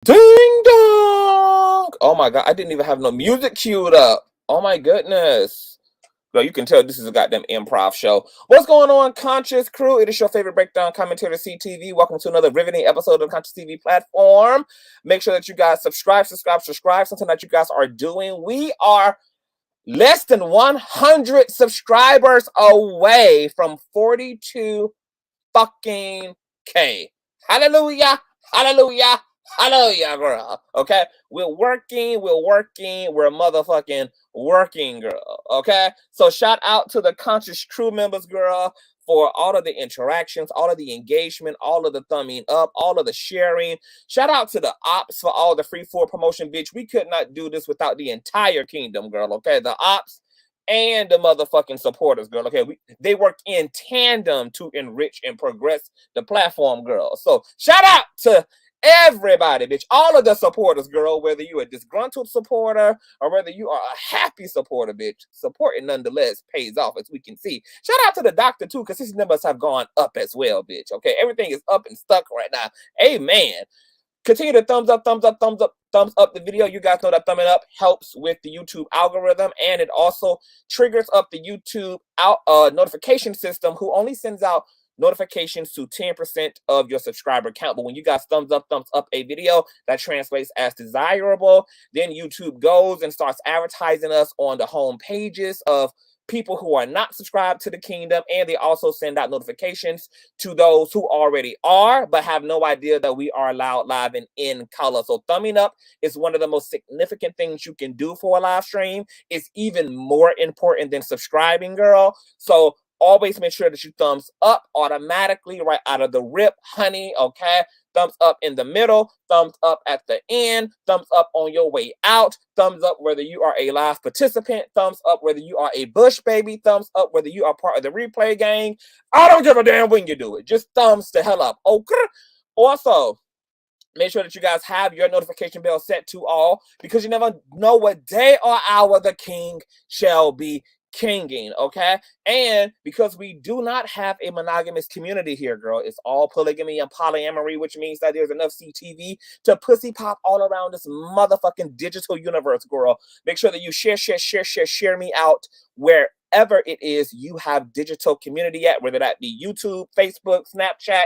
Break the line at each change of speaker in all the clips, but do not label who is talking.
Ding dong! Oh my god, I didn't even have no music queued up. Oh my goodness. Well, you can tell this is a goddamn improv show. What's going on, Conscious crew? It is your favorite breakdown commentator, CTV. Welcome to another riveting episode of the Consciouztv platform. Make sure that you guys subscribe. Something that you guys are doing. We are less than 100 subscribers away from 42 fucking K. Hallelujah, hallelujah, hallelujah, girl. Okay, we're working, we're motherfucking working, girl. Okay, so shout out to the Conscious crew members, girl, for all of the interactions, all of the engagement, all of the thumbing up, all of the sharing. Shout out to the ops for all the free for promotion, bitch. We could not do this without the entire kingdom, girl. Okay, the ops and the motherfucking supporters, girl. Okay, they work in tandem to enrich and progress the platform, girl. So shout out to everybody, bitch. All of the supporters, girl. Whether you a disgruntled supporter or whether you are a happy supporter, bitch. Supporting nonetheless pays off, as we can see. Shout out to the doctor too, because his numbers have gone up as well, bitch. Okay, everything is up and stuck right now. Amen. Continue to thumbs up the video. You guys know that thumbing up helps with the YouTube algorithm, and it also triggers up the YouTube notification system, who only sends out notifications to 10% of your subscriber count. But when you guys thumbs up a video, that translates as desirable. Then YouTube goes and starts advertising us on the home pages of people who are not subscribed to the kingdom, and they also send out notifications to those who already are but have no idea that we are loud, live, and in color. So thumbing up is one of the most significant things you can do for a live stream. It's even more important than subscribing, girl. So always make sure that you thumbs up automatically right out of the rip, honey, okay? Thumbs up in the middle, thumbs up at the end, thumbs up on your way out, thumbs up whether you are a live participant, thumbs up whether you are a Bush baby, thumbs up whether you are part of the replay gang. I don't give a damn when you do it. Just thumbs the hell up, okay? Also, make sure that you guys have your notification bell set to all, because you never know what day or hour the king shall be kinging, okay? And because we do not have a monogamous community here, girl, it's all polygamy and polyamory, which means that there's enough CTV to pussy pop all around this motherfucking digital universe, girl. Make sure that you share me out wherever it is you have digital community at, whether that be YouTube, Facebook, Snapchat,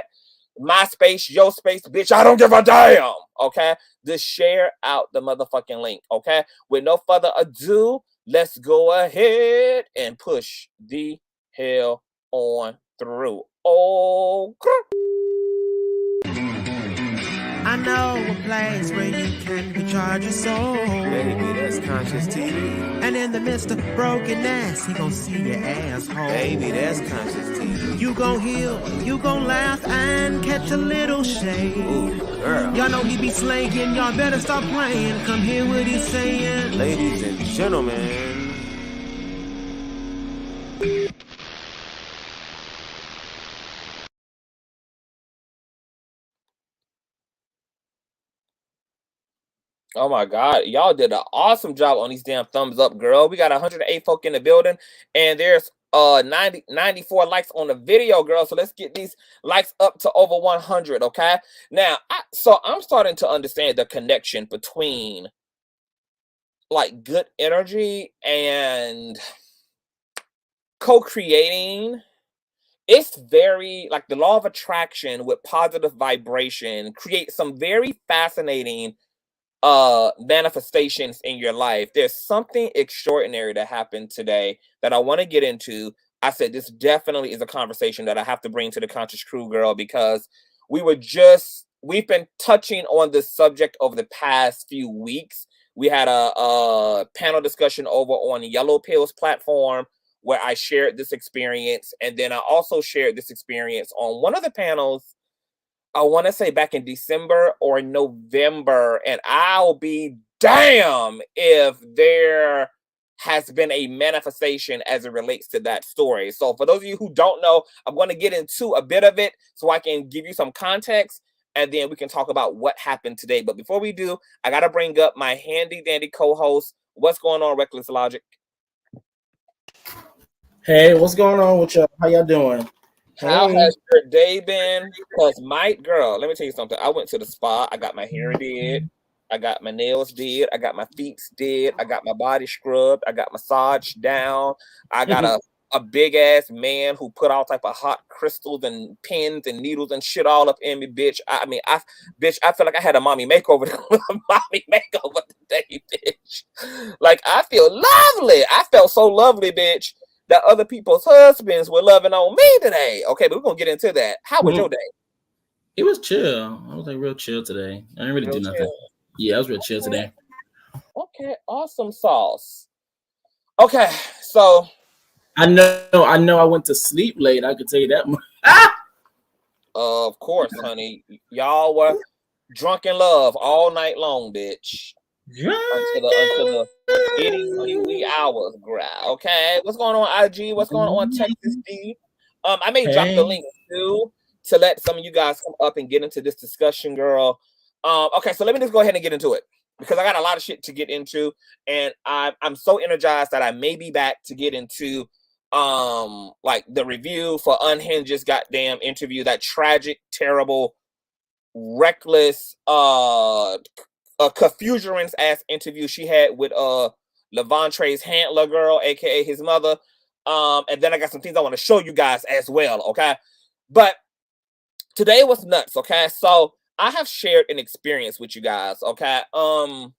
MySpace, your space, bitch, I don't give a damn, okay? Just share out the motherfucking link, okay? With no further ado, let's go ahead and push the hell on through. Oh,
I know a place where you can recharge your soul.
baby, that's Consciouztv.
And in the midst of brokenness, he gon' see your asshole.
Baby, that's Consciouztv.
You gon' heal, you gon' laugh and catch a little shade.
Ooh, girl.
Y'all know he be slaying, y'all better stop playing. Come hear what he's saying.
Ladies and gentlemen. Oh my God, y'all did an awesome job on these damn thumbs up, girl. We got 108 folk in the building, and there's 94 likes on the video, girl. So let's get these likes up to over 100, okay? Now, so I'm starting to understand the connection between like good energy and co-creating. It's very like the law of attraction with positive vibration creates some very fascinating manifestations in your life. There's something extraordinary that happened today that I want to get into. I said this definitely is a conversation that I have to bring to the Conscious crew, girl, because we've been touching on this subject over the past few weeks. We had a panel discussion over on the Yellow Pills platform where I shared this experience, and then I also shared this experience on one of the panels, I want to say back in December or November, and I'll be damn if there has been a manifestation as it relates to that story. So for those of you who don't know, I'm going to get into a bit of it so I can give you some context, and then we can talk about what happened today. But before we do, I got to bring up my handy dandy co-host. What's going on, Reckless Logic?
Hey, what's going on with y'all? How y'all doing?
How
Hey.
has your day been? Because my girl, let me tell you something. I went to the spa. I got my hair did. I got my nails did. I got my feet did. I got my body scrubbed. I got massaged down. I got a big ass man who put all type of hot crystals and pins and needles and shit all up in me, bitch. I feel like I had a mommy makeover, a mommy makeover today, bitch. Like I feel lovely. I felt so lovely, bitch, that other people's husbands were loving on me today. Okay, but we're gonna get into that. How was your day?
It was chill. I was like real chill today. I didn't really
Real
do nothing.
chill.
Yeah, I was real chill today.
Okay, awesome sauce. Okay, so
I know I went to sleep late. I could tell you that much.
of course, honey, y'all were drunk in love all night long, bitch. Until the itty bitty wee hours, okay? What's going on, IG? What's going on, Texas D? I may drop the
Hey.
link too to let some of you guys come up and get into this discussion, girl. Okay, so let me just go ahead and get into it because I got a lot of shit to get into, and I'm so energized that I may be back to get into like the review for Unhinged's goddamn interview, that tragic, terrible, reckless, a confusion's ass interview she had with Levantre's handler girl, aka his mother. And then I got some things I want to show you guys as well, okay? But today was nuts, okay? So I have shared an experience with you guys, okay? One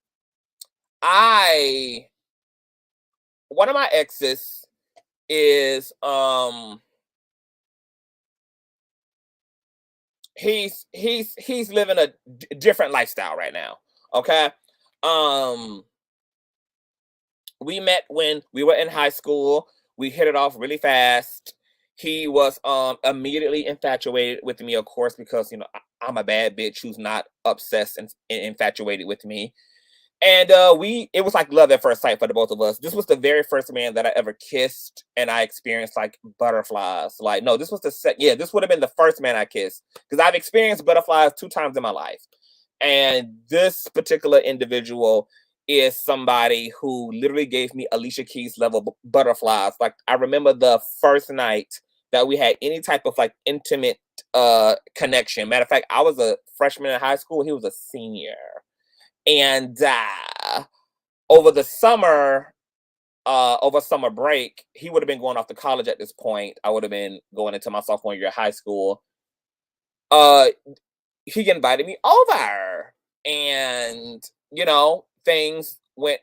of my exes is he's living a different lifestyle right now, okay? We met when we were in high school. We hit it off really fast. He was immediately infatuated with me, of course, because I'm a bad bitch who's not obsessed and infatuated with me. And it was like love at first sight for the both of us. This was the very first man that I ever kissed, and I experienced like butterflies. Like, no, this was this would have been the first man I kissed, because I've experienced butterflies 2 times in my life. And this particular individual is somebody who literally gave me Alicia Keys level butterflies. Like, I remember the first night that we had any type of like intimate connection. Matter of fact, I was a freshman in high school, he was a senior. And over the summer, over summer break, he would have been going off to college at this point. I would have been going into my sophomore year of high school. He invited me over, and things went,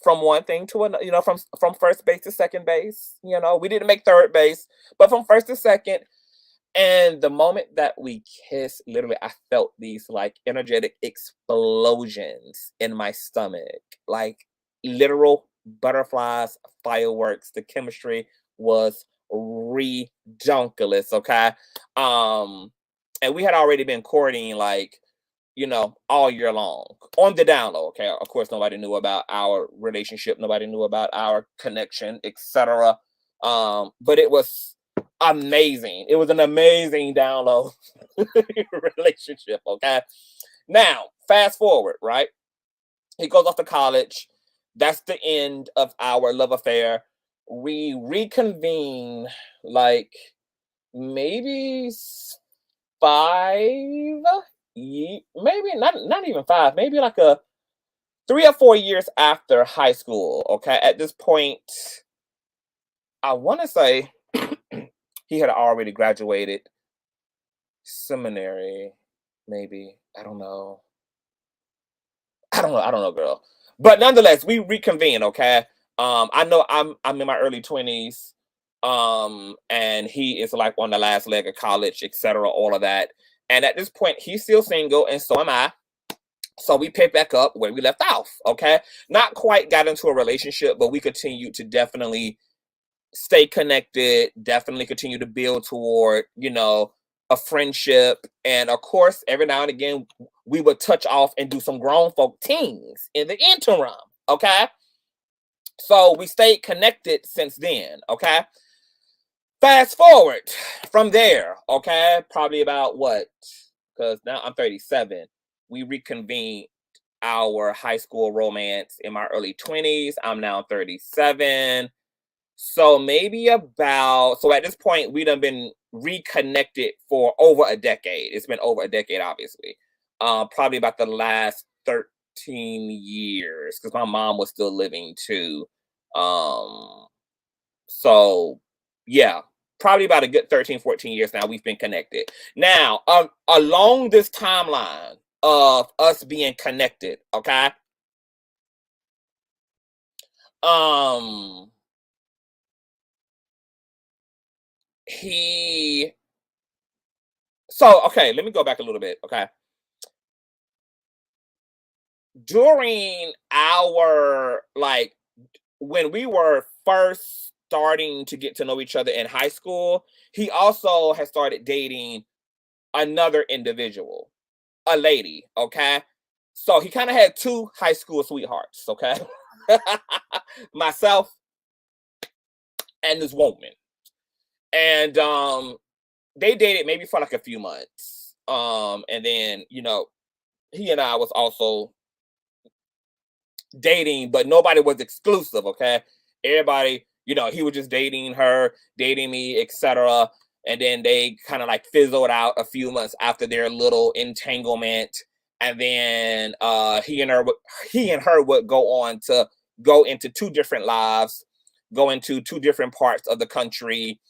from one thing to another, from first base to second base. We didn't make third base, but from first to second. And the moment that we kissed, literally, I felt these like energetic explosions in my stomach, like literal butterflies, fireworks. The chemistry was redonkulous, okay? And we had already been courting, like, all year long on the download. Okay, of course, nobody knew about our relationship, nobody knew about our connection, etc. But it was amazing. It was an amazing download relationship. Okay, now fast forward, right? He goes off to college. That's the end of our love affair. We reconvene like maybe 5, maybe not even 5, maybe like a 3 or 4 years after high school. Okay, at this point, I want to say he had already graduated seminary. Maybe, I don't know. I don't know, girl. But nonetheless, we reconvene. Okay, I know I'm in my early 20s. And he is like on the last leg of college, etc., all of that. And at this point, he's still single, and so am I. So we pick back up where we left off. Okay, not quite got into a relationship, but we continue to definitely stay connected, definitely continue to build toward, a friendship. And of course, every now and again, we would touch off and do some grown folk things in the interim. Okay, so we stayed connected since then. Okay. Fast forward from there, okay? Probably about what? Because now I'm 37. We reconvened our high school romance in my early 20s. I'm now 37. So maybe about, so at this point, we done been reconnected for over a decade. It's been over a decade, obviously. Probably about the last 13 years, because my mom was still living too. Um, so yeah, probably about a good 13, 14 years now we've been connected. Now, along this timeline of us being connected, okay? Um, he So, okay, let me go back a little bit, okay? During our, like, when we were first starting to get to know each other in high school, he also had started dating another individual, a lady, okay? So he kind of had two high school sweethearts, okay? Myself and this woman. And they dated maybe for like a few months. And then, he and I was also dating, but nobody was exclusive, okay? Everybody, he was just dating her, dating me, etc. And then they kind of like fizzled out a few months after their little entanglement. And then he and her would go on to go into two different lives, go into two different parts of the country,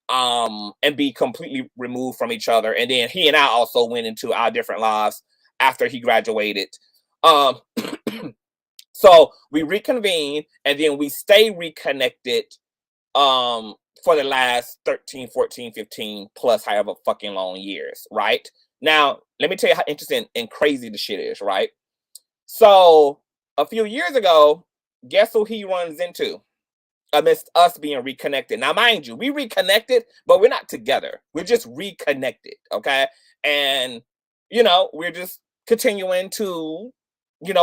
and be completely removed from each other. And then he and I also went into our different lives after he graduated. Um So we reconvene and then we stay reconnected for the last 13, 14, 15 plus however fucking long years, right? Now, let me tell you how interesting and crazy the shit is, right? So a few years ago, guess who he runs into amidst us being reconnected? Now, mind you, we reconnected, but we're not together. We're just reconnected, okay? And we're just continuing to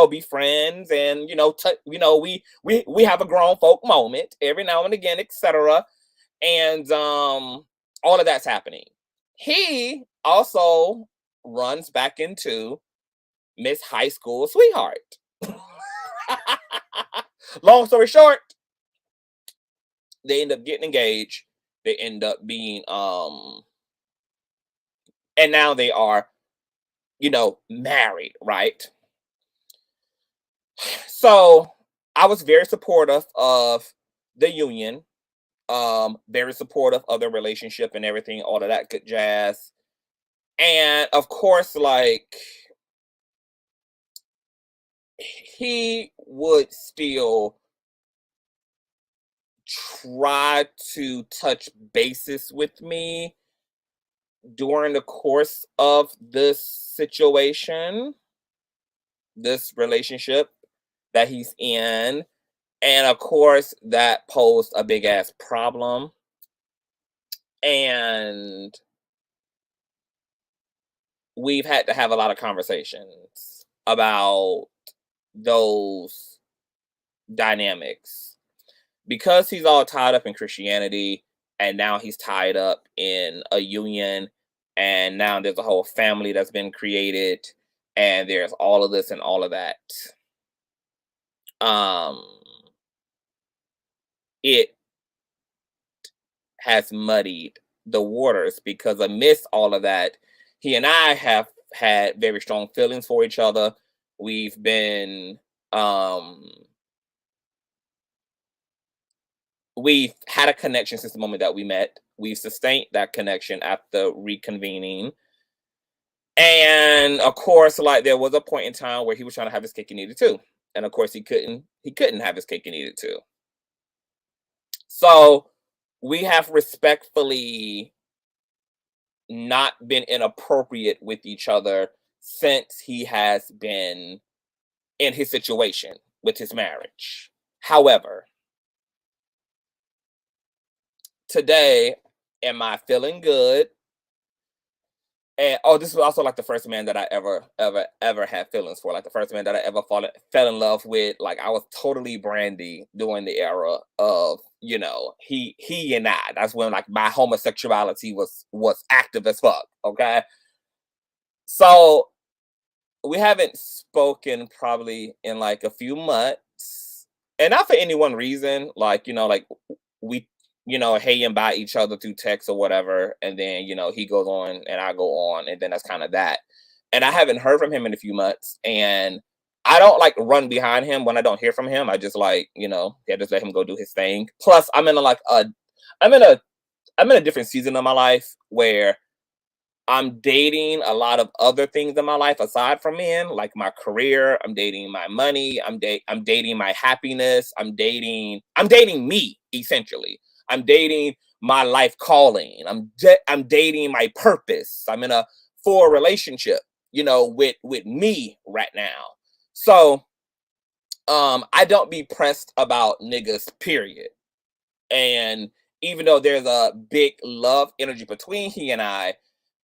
be friends, and we have a grown folk moment every now and again, etc. And all of that's happening. He also runs back into Miss High School sweetheart. Long story short, they end up getting engaged. They end up being and now they are married, right? So I was very supportive of the union, very supportive of their relationship and everything, all of that good jazz. And of course, like, he would still try to touch bases with me during the course of this situation, this relationship that he's in. And of course, that posed a big ass problem. And we've had to have a lot of conversations about those dynamics, because he's all tied up in Christianity, and now he's tied up in a union, and now there's a whole family that's been created, and there's all of this and all of that. Um, it has muddied the waters, because amidst all of that, he and I have had very strong feelings for each other. We've been we've had a connection since the moment that we met. We've sustained that connection after reconvening. And of course, like, there was a point in time where he was trying to have his cake and eat it too. And of course he couldn't have his cake and eat it too. So we have respectfully not been inappropriate with each other since he has been in his situation with his marriage. However, today, am I feeling good? And this was also like the first man that I ever had feelings for. Like the first man that I ever fell in love with. Like, I was totally Brandy during the era of, he and I. That's when, like, my homosexuality was active as fuck. Okay. So we haven't spoken probably in like a few months. And not for any one reason. Like, like, we, hey and by each other through text or whatever. And then, he goes on and I go on. And then that's kind of that. And I haven't heard from him in a few months. And I don't like run behind him when I don't hear from him. I just like, just let him go do his thing. Plus I'm in I'm in a different season of my life where I'm dating a lot of other things in my life aside from men, like my career. I'm dating my money. I'm dating my happiness. I'm dating me essentially. I'm dating my life calling. I'm dating my purpose. I'm in a full relationship, with me right now. So, I don't be pressed about niggas, period. And even though there's a big love energy between he and I,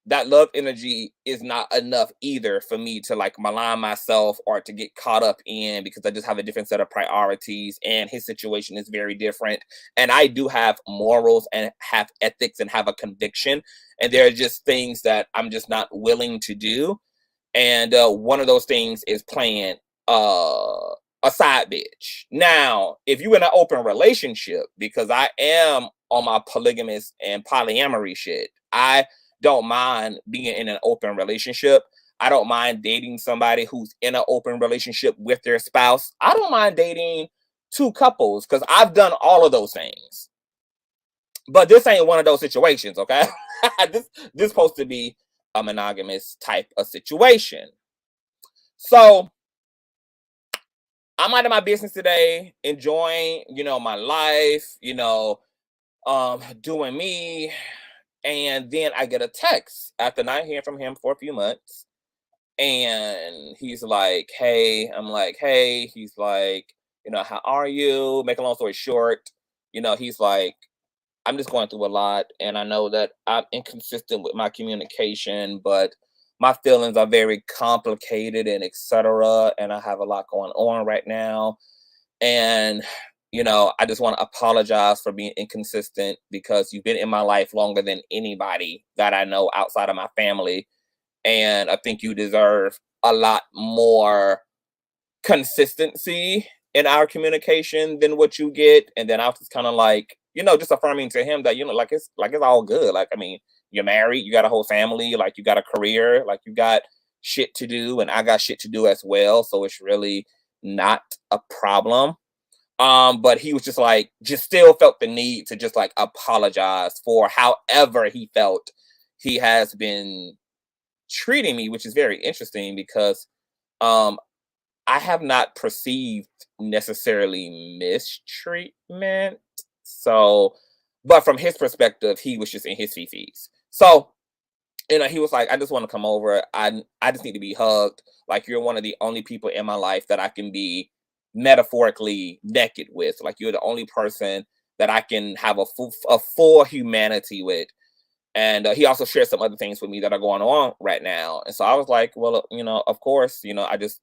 that love energy is not enough either for me to like malign myself or to get caught up in, because I just have a different set of priorities and his situation is very different. And I do have morals and have ethics and have a conviction. And there are just things that I'm just not willing to do. And one of those things is playing a side bitch. Now, if you're in an open relationship, because I am on my polygamous and polyamory shit, I don't mind being in an open relationship. I don't mind dating somebody who's in an open relationship with their spouse. I don't mind dating two couples because I've done all of those things. But this ain't one of those situations, okay? this supposed to be a monogamous type of situation. So I'm out of my business today, enjoying, my life, doing me. And then I get a text after not hearing from him for a few months. And he's like, hey, I'm like, hey, he's like, how are you? Make a long story short, he's like, I'm just going through a lot. And I know that I'm inconsistent with my communication, but my feelings are very complicated and etc. And I have a lot going on right now. And, I just want to apologize for being inconsistent because you've been in my life longer than anybody that I know outside of my family. And I think you deserve a lot more consistency in our communication than what you get. And then I was just kind of like, just affirming to him that, it's all good. Like, I mean, you're married, you got a whole family, like you got a career, like you got shit to do, and I got shit to do as well. So it's really not a problem. But he was just like, just still felt the need to just like apologize for however he felt he has been treating me, which is very interesting because I have not perceived necessarily mistreatment. So, but from his perspective, he was just in his fifis. So, he was like, I just want to come over. I just need to be hugged. Like, you're one of the only people in my life that I can be metaphorically naked with. Like, you're the only person that I can have a full humanity with. And he also shared some other things with me that are going on right now. And so I was like, well, of course, I just,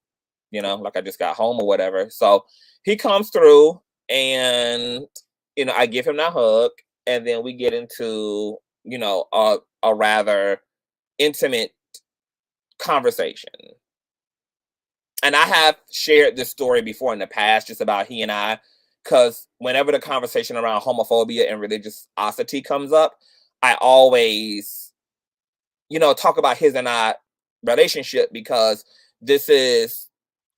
like I just got home or whatever. So he comes through and, I give him that hug. And then we get into, a rather intimate conversation. And I have shared this story before in the past, just about he and I, because whenever the conversation around homophobia and religiosity comes up, I always, talk about his and I relationship, because this is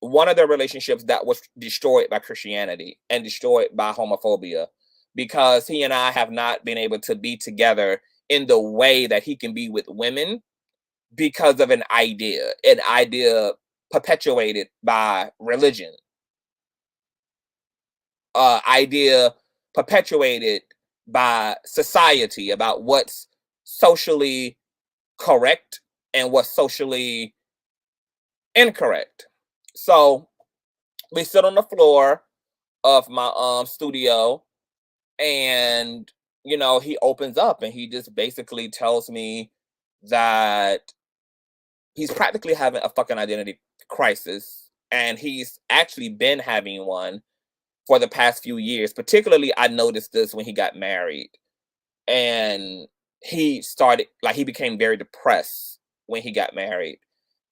one of the relationships that was destroyed by Christianity and destroyed by homophobia, because he and I have not been able to be together in the way that he can be with women because of an idea perpetuated by religion, idea perpetuated by society about what's socially correct and what's socially incorrect. So we sit on the floor of my studio, and he opens up and he just basically tells me that he's practically having a fucking identity crisis, and he's actually been having one for the past few years. Particularly, I noticed this when he got married, and he became very depressed when he got married,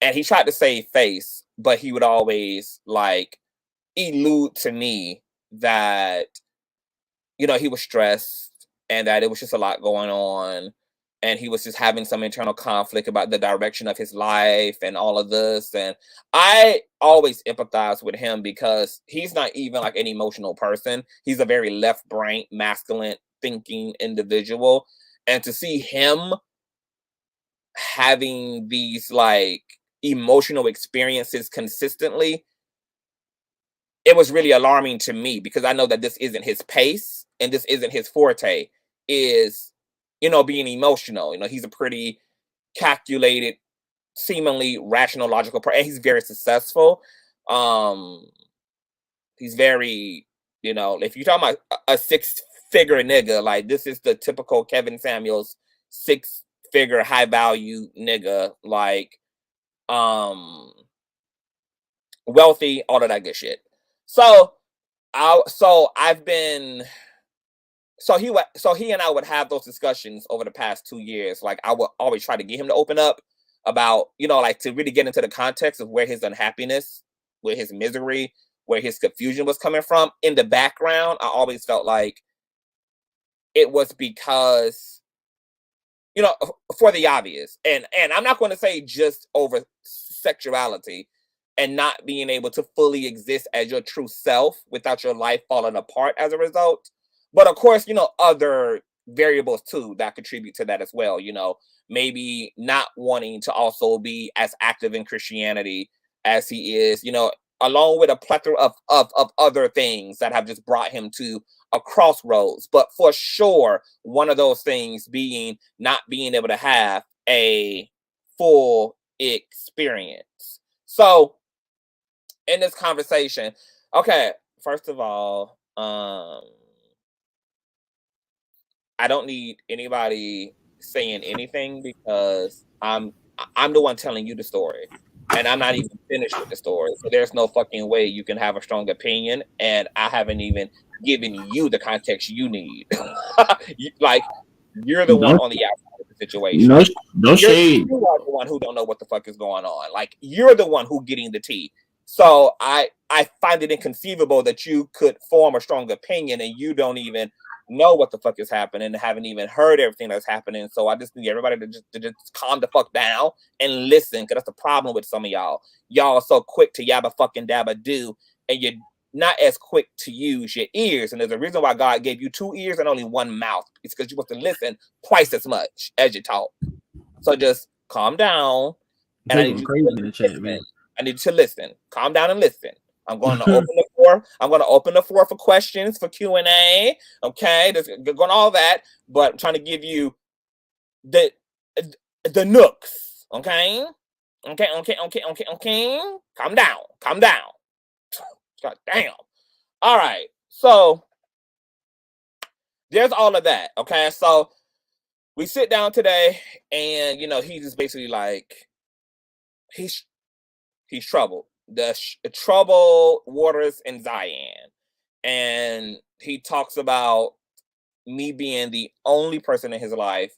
and he tried to save face, but he would always like allude to me that you know, he was stressed and that it was just a lot going on. And he was just having some internal conflict about the direction of his life and all of this. And I always empathize with him because he's not even like an emotional person. He's a very left brain, masculine thinking individual. And to see him having these like emotional experiences consistently, it was really alarming to me because I know that this isn't his pace and this isn't his forte, is, you know, being emotional. You know, he's a pretty calculated, seemingly rational, logical person, and he's very successful. Um, he's very, you know, if you're talking about a six-figure nigga, like this is the typical Kevin Samuels six-figure high value nigga, like um wealthy, all of that good shit. So I've been so he and I would have those discussions over the past 2 years. Like I would always try to get him to open up about, you know, like to really get into the context of where his unhappiness, where his misery, where his confusion was coming from. In the background, I always felt like it was because, you know, for the obvious. And I'm not going to say just over sexuality and not being able to fully exist as your true self without your life falling apart as a result. But of course, you know, other variables too that contribute to that as well. You know, maybe not wanting to also be as active in Christianity as he is, you know, along with a plethora of other things that have just brought him to a crossroads. But for sure, one of those things being not being able to have a full experience. So in this conversation, okay, first of all, I don't need anybody saying anything because I'm the one telling you the story. And I'm not even finished with the story. So there's no fucking way you can have a strong opinion. And I haven't even given you the context you need. Like, you're the one
No,
on the outside of the
no,
situation.
no shade.
You are the one who don't know what the fuck is going on. Like, you're the one who getting the tea. So I find it inconceivable that you could form a strong opinion and you don't even know what the fuck is happening and haven't even heard everything that's happening. So I just need everybody to just calm the fuck down and listen, because that's the problem with some of y'all. Y'all are so quick to yabba fucking dabba do, and you're not as quick to use your ears. And there's a reason why God gave you 2 ears and only one mouth. It's because you're supposed to listen twice as much as you talk. So just calm down, and I
They
need
going
you
crazy
to
in the chat,
listen.
man.
I need you to listen. Calm down and listen. I'm going to open the floor. I'm going to open the floor for questions, for Q&A. Okay, just going all that, but I'm trying to give you the nooks. Okay, okay. Calm down. Calm down. God damn. All right. So there's all of that. Okay, so we sit down today, and you know he's just basically like he's troubled. The troubled waters in Zion. And he talks about me being the only person in his life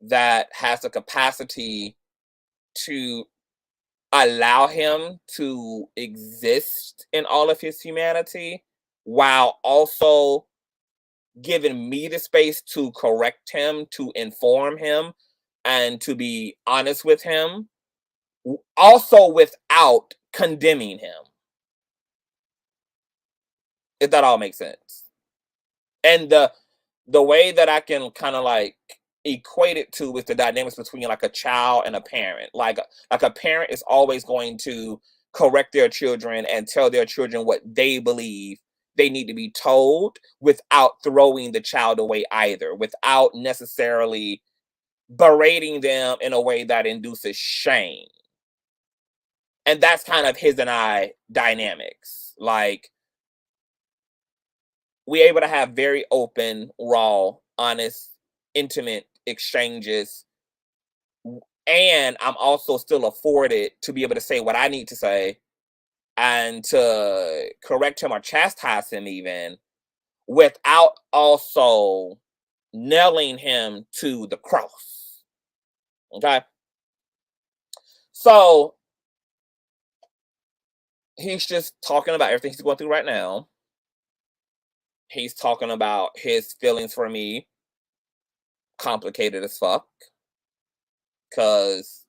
that has the capacity to allow him to exist in all of his humanity while also giving me the space to correct him, to inform him, and to be honest with him, also without condemning him. If that all makes sense. And the way that I can kind of like equate it to with the dynamics between like a child and a parent. Like a parent is always going to correct their children and tell their children what they believe they need to be told without throwing the child away either, without necessarily berating them in a way that induces shame. And that's kind of his and I dynamics. Like, we able to have very open, raw, honest, intimate exchanges. And I'm also still afforded to be able to say what I need to say and to correct him or chastise him even without also nailing him to the cross. Okay. So he's just talking about everything he's going through right now. He's talking about his feelings for me, complicated as fuck, because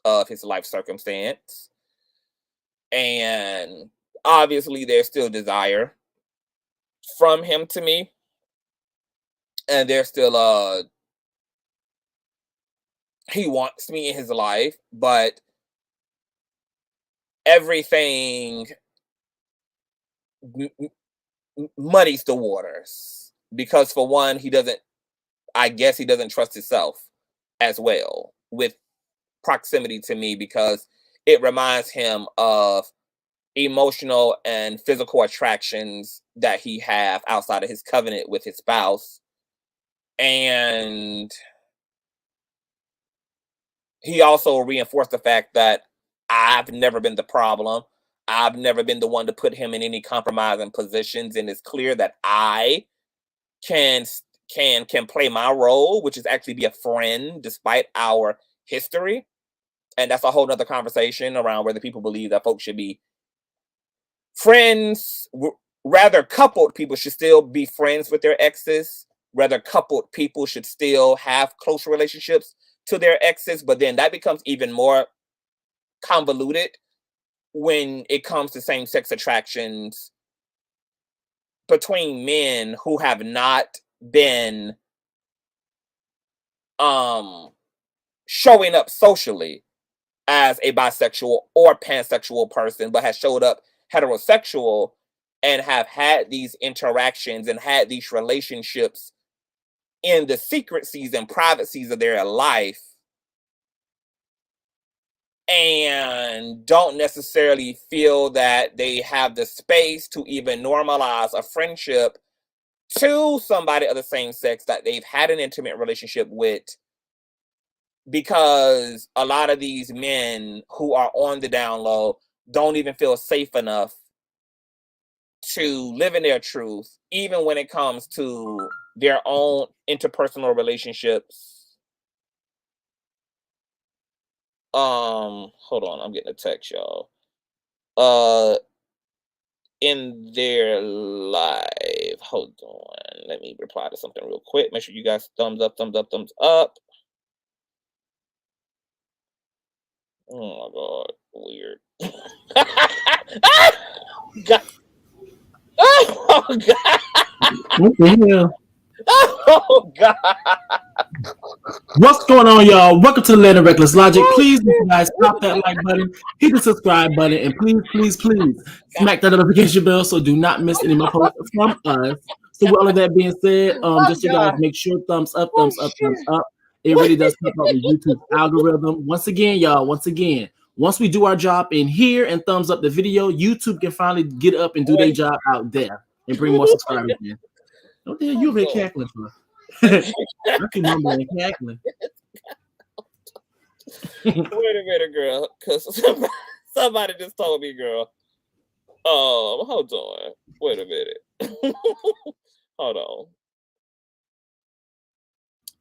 of his life circumstance. And obviously there's still desire from him to me. And there's still he wants me in his life, but everything muddies the waters. Because for one, I guess he doesn't trust himself as well with proximity to me, because it reminds him of emotional and physical attractions that he have outside of his covenant with his spouse. And he also reinforced the fact that I've never been the problem. I've never been the one to put him in any compromising positions, and it's clear that I can play my role, which is actually be a friend despite our history. And that's a whole nother conversation around whether people believe that folks should be friends, rather coupled people should still be friends with their exes, rather coupled people should still have close relationships to their exes. But then that becomes even more convoluted when it comes to same-sex attractions between men who have not been showing up socially as a bisexual or pansexual person, but has showed up heterosexual and have had these interactions and had these relationships in the secrecies and privacies of their life, and don't necessarily feel that they have the space to even normalize a friendship to somebody of the same sex that they've had an intimate relationship with, because a lot of these men who are on the down low don't even feel safe enough to live in their truth, even when it comes to their own interpersonal relationships. Hold on, I'm getting a text, y'all. In their live. Hold on. Let me reply to something real quick. Make sure you guys thumbs up, thumbs up, thumbs up. Oh my God. Weird. God. Oh God.
What the hell?
Oh God.
What's going on, y'all? Welcome to the Land of Reckless Logic. Please, guys, tap that like button, hit the subscribe button, and please smack that notification bell so do not miss any more posts from us. So with all of that being said, just so you guys make sure thumbs up, thumbs up, thumbs up. It really does help out with YouTube's algorithm. Once again, y'all, once we do our job in here and thumbs up the video, YouTube can finally get up and do their job out there and bring more subscribers in. What the hell you over here cackling for? I keep mumbling and cackling.
Wait a minute, girl, because somebody just told me, girl. Hold on. Wait a minute. Hold on.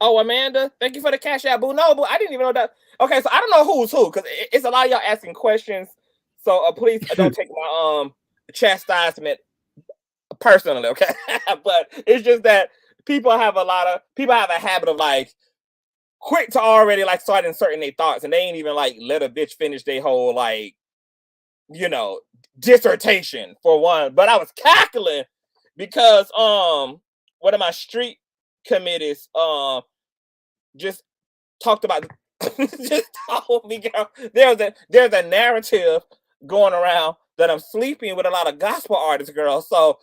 Oh, Amanda, thank you for the cash out, boo. No, boo, I didn't even know that. Okay, so I don't know who's who, because it's a lot of y'all asking questions. So please don't take my chastisement personally, okay? But it's just that people have a habit of like quick to already like start inserting their thoughts, and they ain't even like let a bitch finish their whole like, you know, dissertation for one. But I was cackling because one of my street committees just talked about just told me, girl, there's a narrative going around that I'm sleeping with a lot of gospel artists, girl. So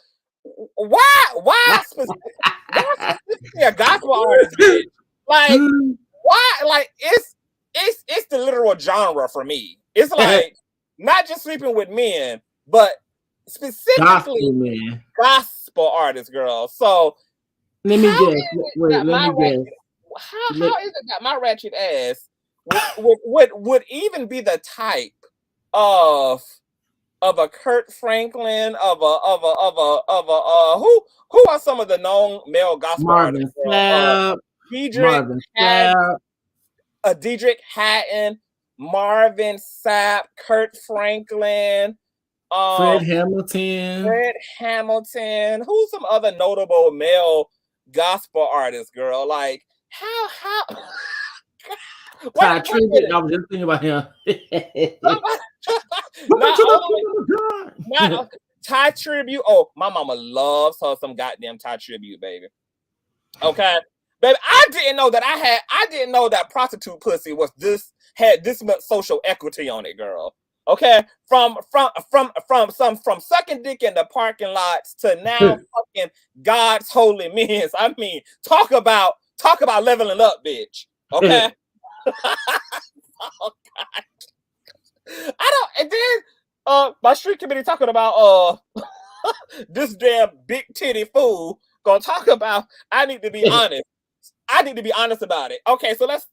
why specifically a gospel artist, bitch? Like why? Like it's the literal genre for me. It's like not just sleeping with men, but specifically gospel artists, girl. So
let me guess. Wait, let me guess.
How is it that my ratchet ass would even be the type of a Kurt Franklin, of a who are some of the known male gospel artists? Diedrich Hatton, Marvin Sapp, Kurt Franklin,
Fred Hamilton.
Fred Hamilton. Who's some other notable male gospel artists, girl? Like how
Ty Tribbett. I was just thinking about him.
not Ty Tribute. Oh, my mama loves her some goddamn Ty Tribute, baby. Okay, baby. I didn't know that prostitute pussy had this much social equity on it, girl. Okay, from sucking dick in the parking lots to now fucking God's holy men. I mean, talk about leveling up, bitch. Okay. Oh God. And then my street committee talking about this damn big titty fool gonna talk about I need to be honest. I need to be honest about it. Okay, so let's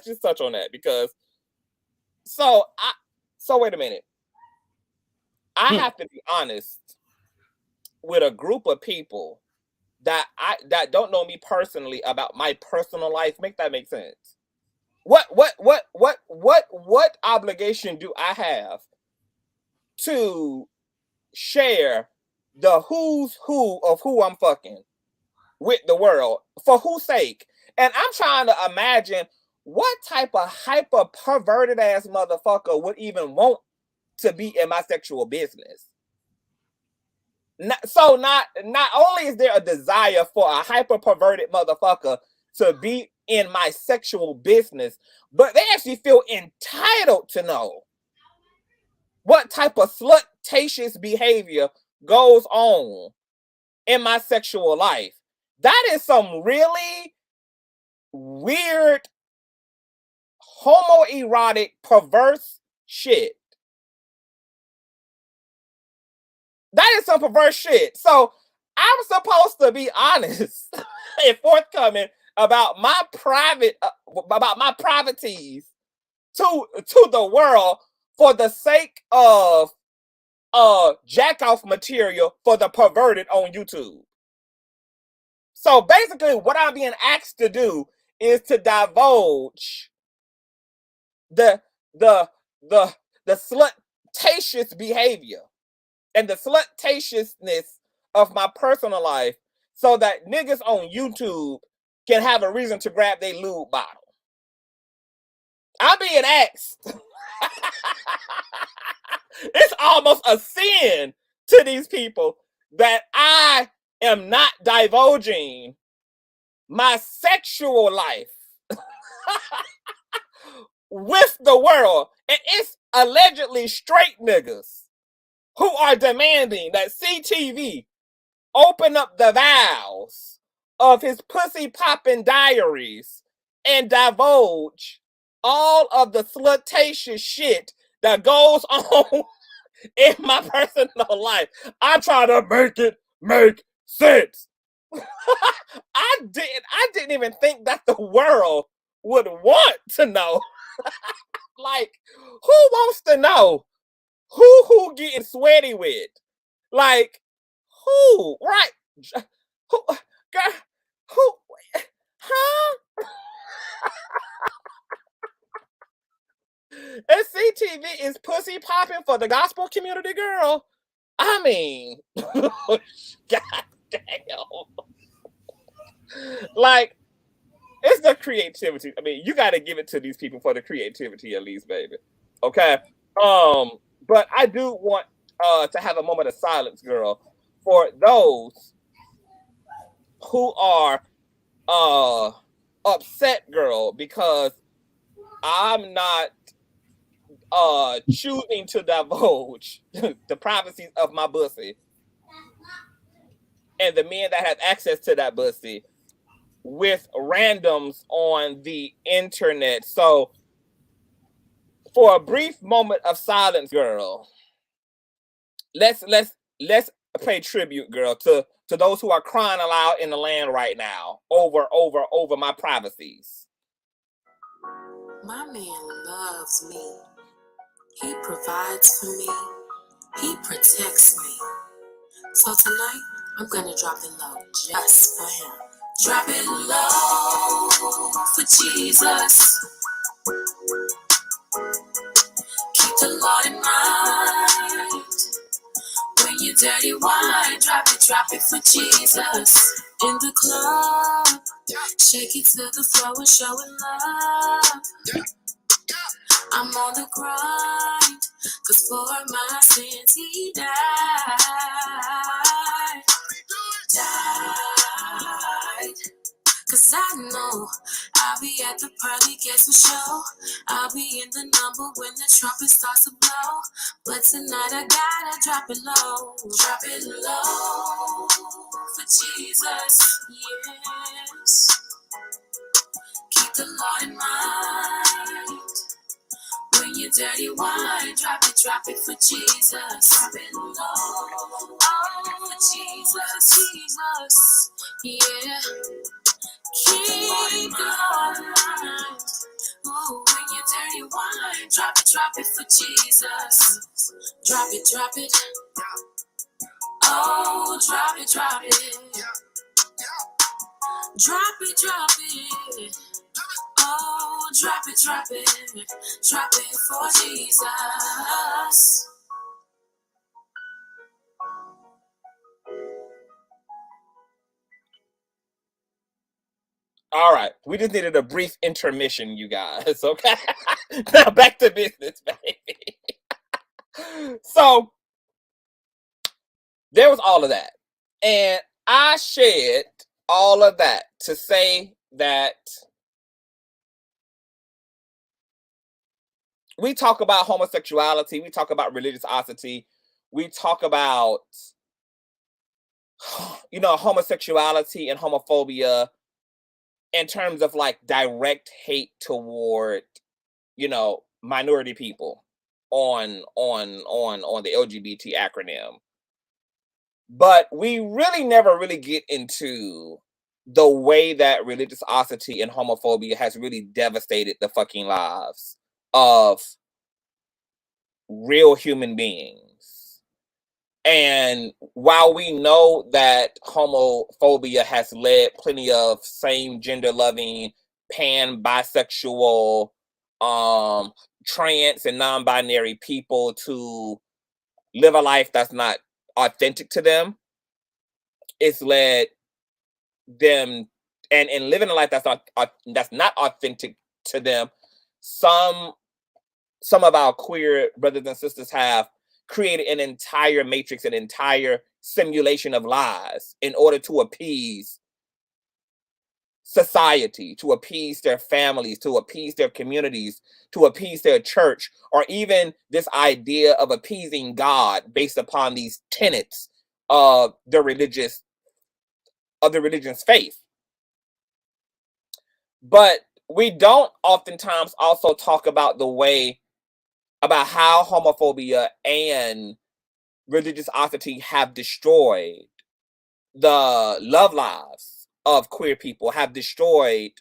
just touch on that because so wait a minute. I have to be honest with a group of people that don't know me personally about my personal life. Make that make sense? What obligation do I have to share the who's who of who I'm fucking with the world? For whose sake? And I'm trying to imagine what type of hyper perverted ass motherfucker would even want to be in my sexual business. Not only is there a desire for a hyper perverted motherfucker to be in my sexual business, but they actually feel entitled to know what type of slutatious behavior goes on in my sexual life. That is some really weird, homoerotic, perverse shit. That is some perverse shit. So I'm supposed to be honest and forthcoming about my privatees to the world for the sake of jack off material for the perverted on YouTube. So basically what I'm being asked to do is to divulge the slutatious behavior and the slutatiousness of my personal life so that niggas on YouTube can have a reason to grab their lube bottle. I'm being asked. It's almost a sin to these people that I am not divulging my sexual life with the world. And it's allegedly straight niggas who are demanding that CTV open up the vials of his pussy popping diaries and divulge all of the slutatious shit that goes on in my personal life. I try to make it make sense. I didn't even think that the world would want to know. Like, who wants to know who getting sweaty with? Like, who? Right? Who? Girl? Who? Huh? And CTV is pussy popping for the gospel community, girl. I mean, god damn. Like, it's the creativity. I mean, you got to give it to these people for the creativity, at least, baby. Okay. But I do want to have a moment of silence, girl, for those who are upset, girl, because I'm not choosing to divulge the privacies of my pussy and the men that have access to that pussy with randoms on the internet. So for a brief moment of silence, girl, let's pay tribute, girl, to those who are crying aloud in the land right now over my privacies.
My man loves me. He provides for me. He protects me. So tonight, I'm gonna drop it low just for him. Drop it low for Jesus. Keep the Lord in mind. your dirty wine, drop it for Jesus. In the club, shake it to the floor and show it love. I'm on the grind, cause for my sins he died. Cause I know I'll be at the pearly gates for show. I'll be in the number when the trumpet starts to blow. But tonight I gotta drop it low. Drop it low for Jesus, yes. Keep the Lord in mind. When your dirty wine, drop it for Jesus. Drop it low, oh, for Jesus, yeah. Keep the Lord in mind. Oh, when your dirty wine, drop it for Jesus. Drop it. Oh, drop it. Drop it. Oh, drop it for Jesus.
All right, we just needed a brief intermission, you guys. Okay, now back to business, baby. So there was all of that, and I shared all of that to say that we talk about homosexuality, we talk about religiosity, we talk about, homosexuality and homophobia in terms of like direct hate toward, minority people on the LGBT acronym. But we really never really get into the way that religiosity and homophobia has really devastated the fucking lives of real human beings. And while we know that homophobia has led plenty of same gender loving, pan, bisexual, trans and non-binary people to live a life that's not authentic to them, it's led them, and in living a life that's not authentic to them, some of our queer brothers and sisters have created an entire matrix, an entire simulation of lies in order to appease society, to appease their families, to appease their communities, to appease their church, or even this idea of appeasing God based upon these tenets of the religion's faith. But we don't oftentimes also talk about about how homophobia and religiosity have destroyed the love lives of queer people, have destroyed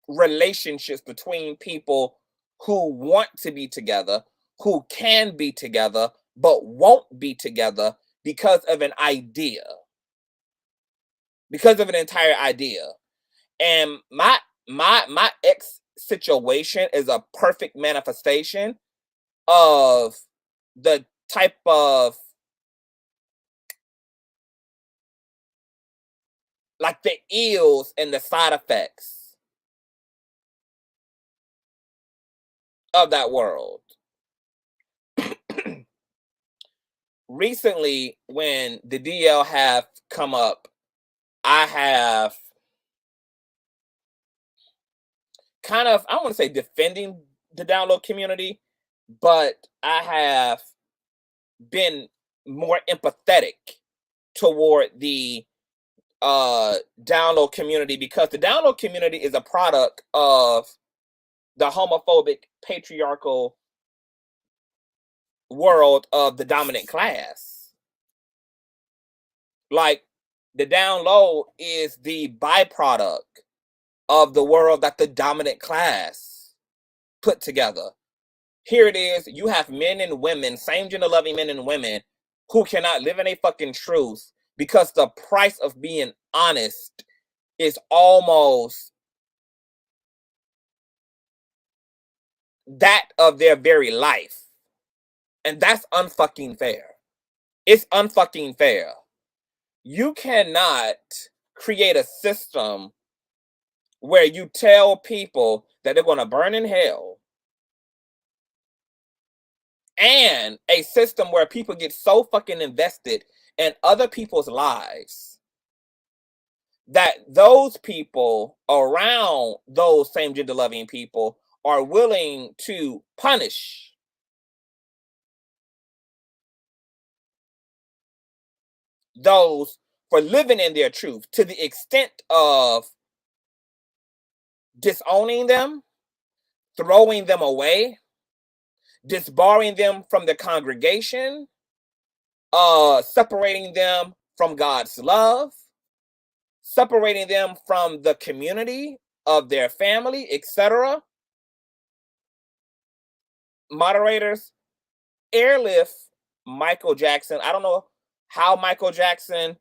relationships between people who want to be together, who can be together, but won't be together because of an idea, because of an entire idea. And my ex situation is a perfect manifestation of the type of, like, the ills and the side effects of that world. Recently, when the DL have come up, I have kind of, I don't want to say defending the Downlow community, but I have been more empathetic toward the Downlow community, because the Downlow community is a product of the homophobic, patriarchal world of the dominant class. Like, the Downlow is the byproduct of the world that the dominant class put together. Here it is, you have men and women, same gender loving men and women, who cannot live in a fucking truth because the price of being honest is almost that of their very life. And that's unfucking fair. It's unfucking fair. You cannot create a system where you tell people that they're going to burn in hell, and a system where people get so fucking invested in other people's lives that those people around those same gender loving people are willing to punish those for living in their truth to the extent of disowning them, throwing them away, disbarring them from the congregation, separating them from God's love, separating them from the community of their family, etc. Moderators, airlift Michael Jackson. I don't know how Michael Jackson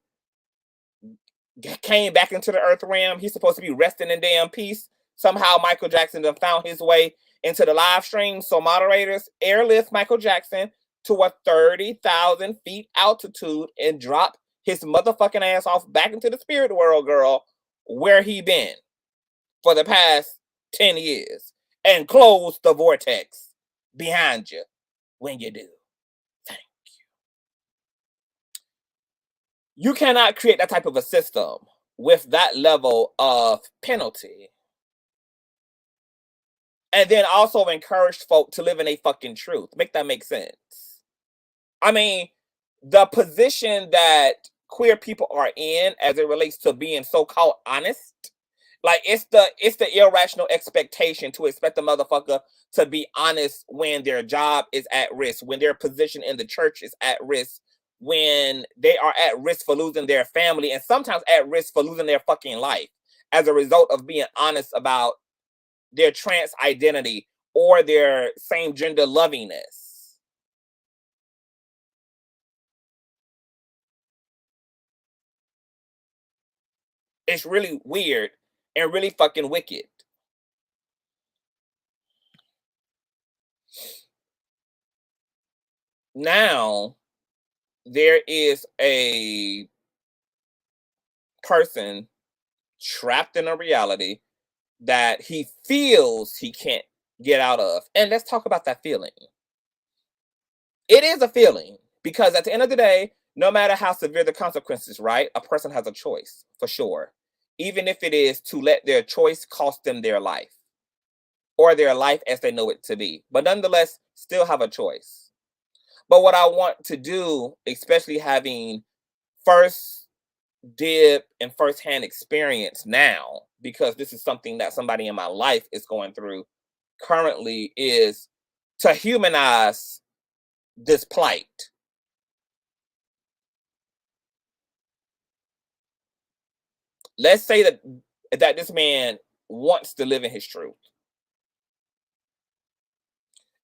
came back into the earth realm. He's supposed to be resting in damn peace. Somehow Michael Jackson done found his way into the live stream. So moderators, airlift Michael Jackson to a 30,000 feet altitude and drop his motherfucking ass off back into the spirit world, girl, where he been for the past 10 years, and close the vortex behind you when you do. Thank you. You cannot create that type of a system with that level of penalty and then also encourage folk to live in a fucking truth. Make that make sense? I mean, the position that queer people are in as it relates to being so-called honest, like it's the irrational expectation to expect a motherfucker to be honest when their job is at risk, when their position in the church is at risk, when they are at risk for losing their family, and sometimes at risk for losing their fucking life as a result of being honest about their trans identity or their same gender lovingness. It's really weird and really fucking wicked. Now, there is a person trapped in a reality that he feels he can't get out of. And let's talk about that feeling. It is a feeling because at the end of the day, no matter how severe the consequences, right? A person has a choice for sure. Even if it is to let their choice cost them their life or their life as they know it to be. But nonetheless, still have a choice. But what I want to do, especially having first dib and firsthand experience now, because this is something that somebody in my life is going through currently, is to humanize this plight. Let's say that this man wants to live in his truth.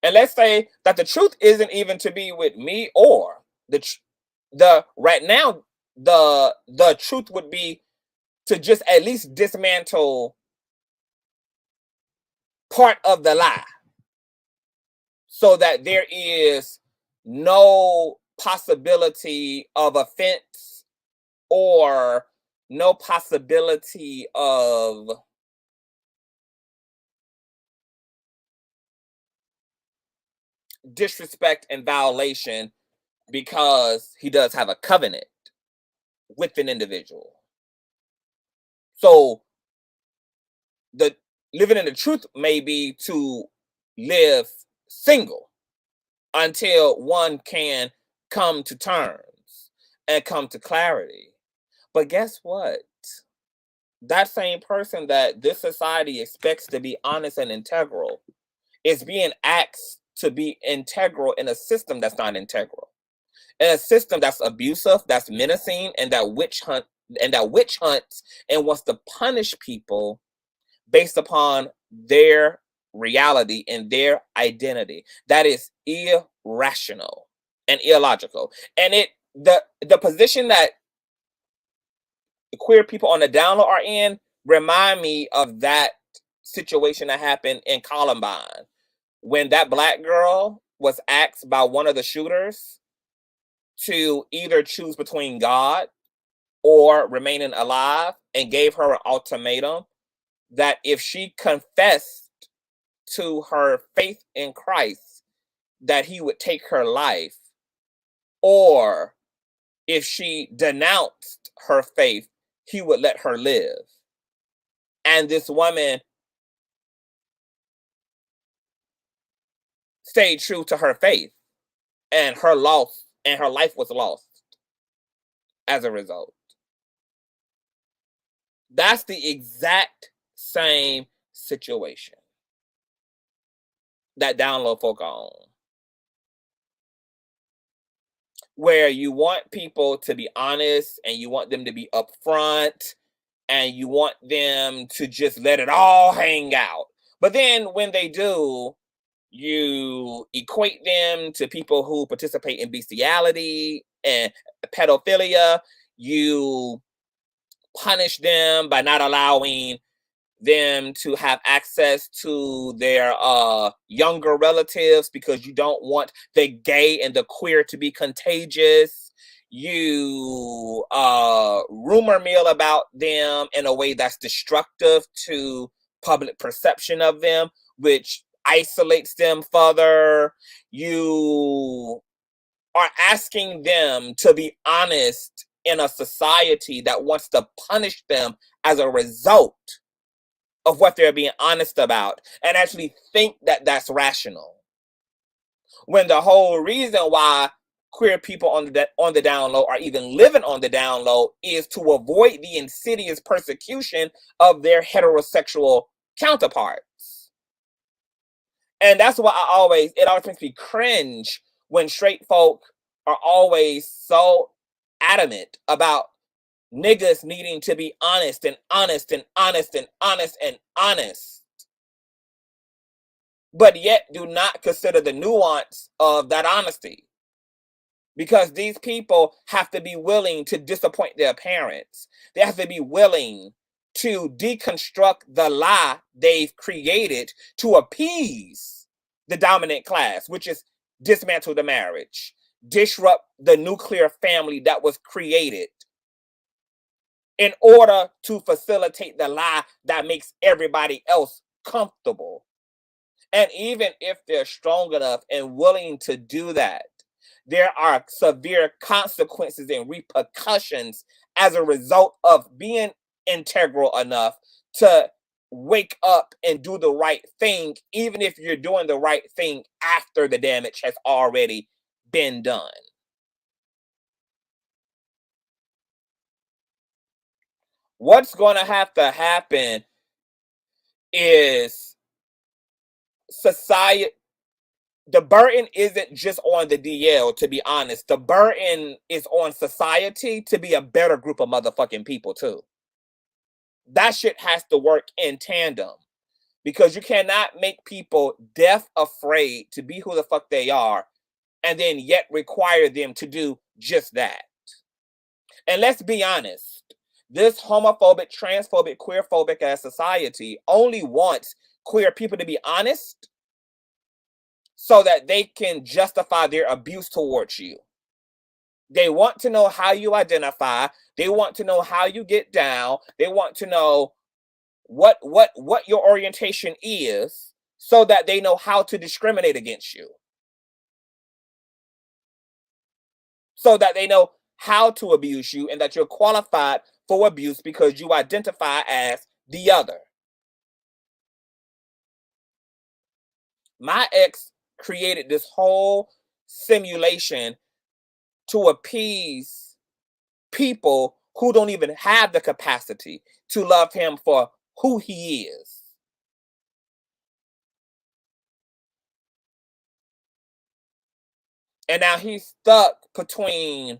And let's say that the truth isn't even to be with me, or the right now the truth would be to just at least dismantle part of the lie so that there is no possibility of offense or no possibility of disrespect and violation, because he does have a covenant with an individual. So the living in the truth may be to live single until one can come to terms and come to clarity. But guess what? That same person that this society expects to be honest and integral is being asked to be integral in a system that's not integral, in a system that's abusive, that's menacing, and that witch hunts and wants to punish people based upon their reality and their identity. That is irrational and illogical. And the position that the queer people on the Downlow are in remind me of that situation that happened in Columbine when that black girl was asked by one of the shooters to either choose between God or remaining alive, and gave her an ultimatum that if she confessed to her faith in Christ, that he would take her life, or if she denounced her faith, he would let her live. And this woman stayed true to her faith, and her life was lost as a result. That's the exact same situation that Downlow folk are on, where you want people to be honest and you want them to be upfront and you want them to just let it all hang out. But then when they do, you equate them to people who participate in bestiality and pedophilia. You punish them by not allowing them to have access to their younger relatives because you don't want the gay and the queer to be contagious. You rumor mill about them in a way that's destructive to public perception of them, which isolates them further. You are asking them to be honest in a society that wants to punish them as a result of what they're being honest about, and actually think that that's rational. When the whole reason why queer people on the down low are even living on the down low is to avoid the insidious persecution of their heterosexual counterparts. And that's why it always makes me cringe when straight folk are always so adamant about niggas needing to be honest and honest and honest and honest and honest, but yet do not consider the nuance of that honesty. Because these people have to be willing to disappoint their parents. They have to be willing to deconstruct the lie they've created to appease the dominant class, which is dismantle the marriage, disrupt the nuclear family that was created, in order to facilitate the lie that makes everybody else comfortable. And even if they're strong enough and willing to do that, there are severe consequences and repercussions as a result of being integral enough to wake up and do the right thing, even if you're doing the right thing after the damage has already been done. What's going to happen is society. The burden isn't just on the DL, to be honest. The burden is on society to be a better group of motherfucking people, too. That shit has to work in tandem, because you cannot make people deaf afraid to be who the fuck they are and then yet require them to do just that. And let's be honest, this homophobic, transphobic, queerphobic ass society only wants queer people to be honest so that they can justify their abuse towards you. They want to know how you identify. They want to know how you get down. They want to know what your orientation is, so that they know how to discriminate against you. So that they know how to abuse you and that you're qualified for abuse because you identify as the other. My ex created this whole simulation to appease people who don't even have the capacity to love him for who he is. And now he's stuck between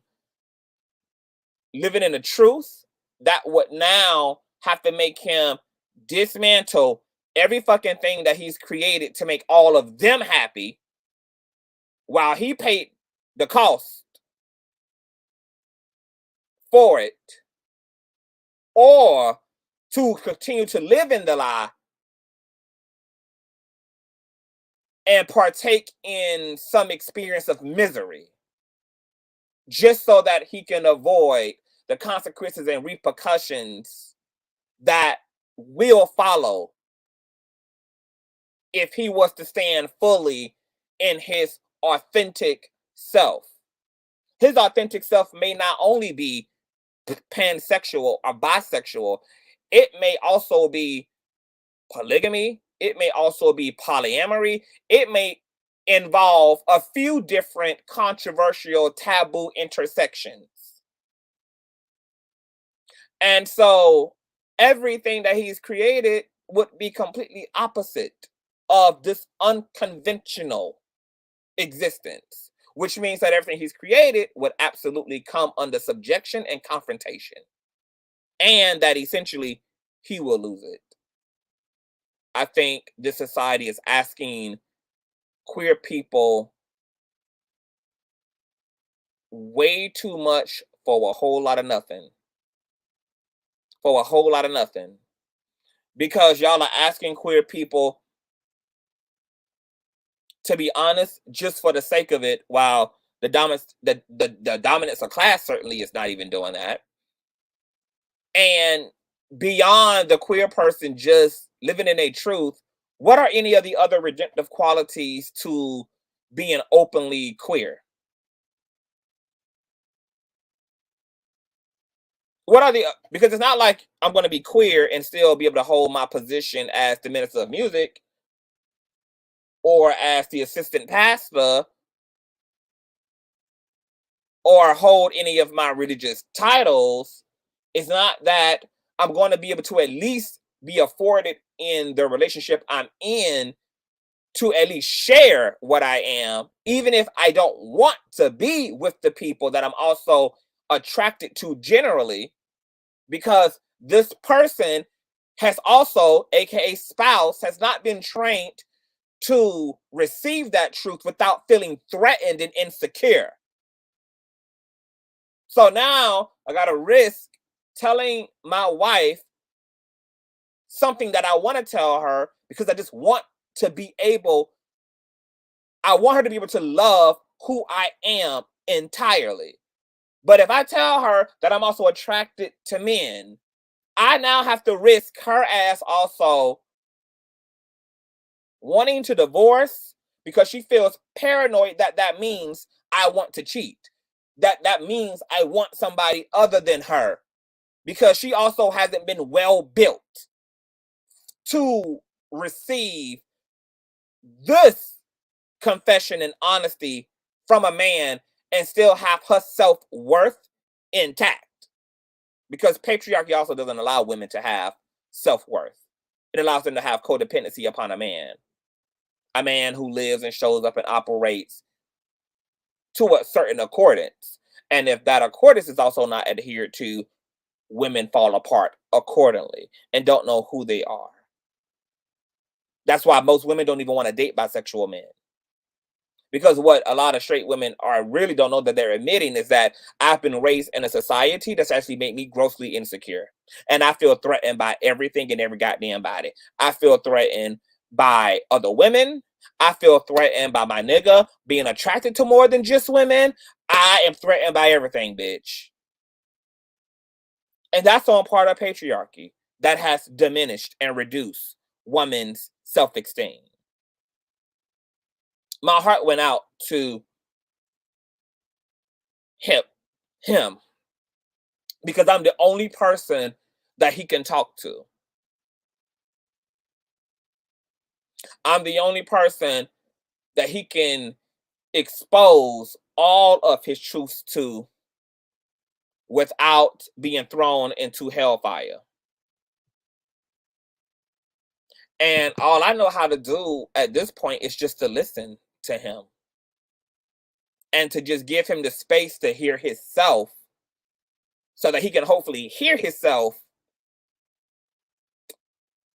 living in the truth that would now have to make him dismantle every fucking thing that he's created to make all of them happy, while he paid the cost for it, or to continue to live in the lie and partake in some experience of misery. just so that he can avoid the consequences and repercussions that will follow if he was to stand fully in his authentic self. His authentic self may not only be pansexual or bisexual, it may also be polygamy, it may also be polyamory, it may involve a few different controversial taboo intersections. And so everything that he's created would be completely opposite of this unconventional existence, which means that everything he's created would absolutely come under subjection and confrontation, and that essentially he will lose it. I think this society is asking queer people way too much for a whole lot of nothing. For a whole lot of nothing. Because y'all are asking queer people, to be honest, just for the sake of it, while the dominance of class certainly is not even doing that. And beyond the queer person just living in a truth, what are any of the other redemptive qualities to being openly queer? What are the, because it's not like I'm going to be queer and still be able to hold my position as the minister of music or as the assistant pastor or hold any of my religious titles. It's not that I'm going to be able to at least be afforded in the relationship I'm in to at least share what I am, even if I don't want to be with the people that I'm also attracted to generally, because this person has also, aka spouse, has not been trained to receive that truth without feeling threatened and insecure. So now I got to risk telling my wife something that I want to tell her because I just want to be able, I want her to be able to love who I am entirely. But if I tell her that I'm also attracted to men, I now have to risk her ass also wanting to divorce because she feels paranoid that that means I want to cheat. That means I want somebody other than her, because she also hasn't been well built to receive this confession and honesty from a man and still have her self-worth intact. Because patriarchy also doesn't allow women to have self-worth. It allows them to have codependency upon a man who lives and shows up and operates to a certain accordance. And if that accordance is also not adhered to, women fall apart accordingly and don't know who they are. That's why most women don't even want to date bisexual men. Because what a lot of straight women are really don't know that they're admitting is that I've been raised in a society that's actually made me grossly insecure. And I feel threatened by everything and every goddamn body. I feel threatened by other women. I feel threatened by my nigga being attracted to more than just women. I am threatened by everything, bitch. And that's on part of patriarchy that has diminished and reduced women's self-esteem. My heart went out to him because I'm the only person that he can talk to. I'm the only person that he can expose all of his truths to without being thrown into hellfire. And all I know how to do at this point is just to listen to him and to just give him the space to hear himself so that he can hopefully hear himself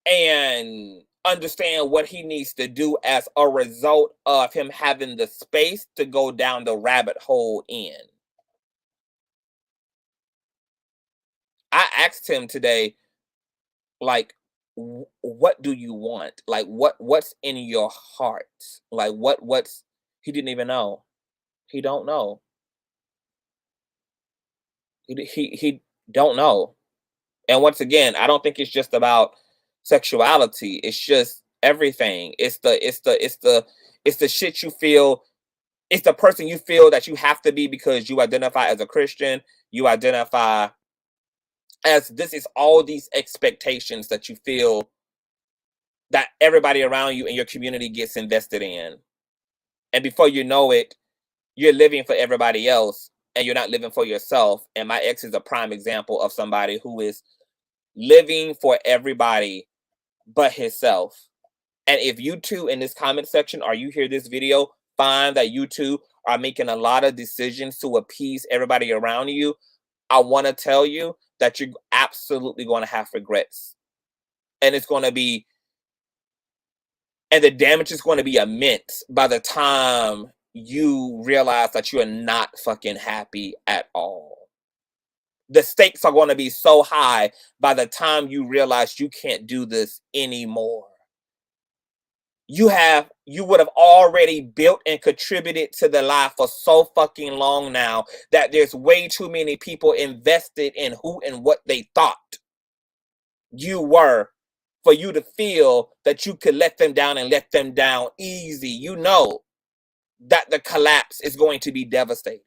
and understand what he needs to do as a result of him having the space to go down the rabbit hole in. I asked him today, like, what do you want? Like, what's in your heart? Like, what's, he didn't even know. He don't know. He don't know. And once again, I don't think it's just about sexuality. It's just everything. It's the shit you feel. It's the person you feel that you have to be because you identify as a Christian. You identify as this. Is all these expectations that you feel that everybody around you and your community gets invested in. And before you know it, you're living for everybody else and you're not living for yourself. And my ex is a prime example of somebody who is living for everybody but himself. And if you two in this comment section, or you hear this video, find that you two are making a lot of decisions to appease everybody around you, I want to tell you that you're absolutely going to have regrets. And it's going to be, and the damage is going to be immense by the time you realize that you are not fucking happy at all. The stakes are going to be so high by the time you realize you can't do this anymore. You would have already built and contributed to the life for so fucking long now that there's way too many people invested in who and what they thought you were for you to feel that you could let them down and let them down easy. You know that the collapse is going to be devastating.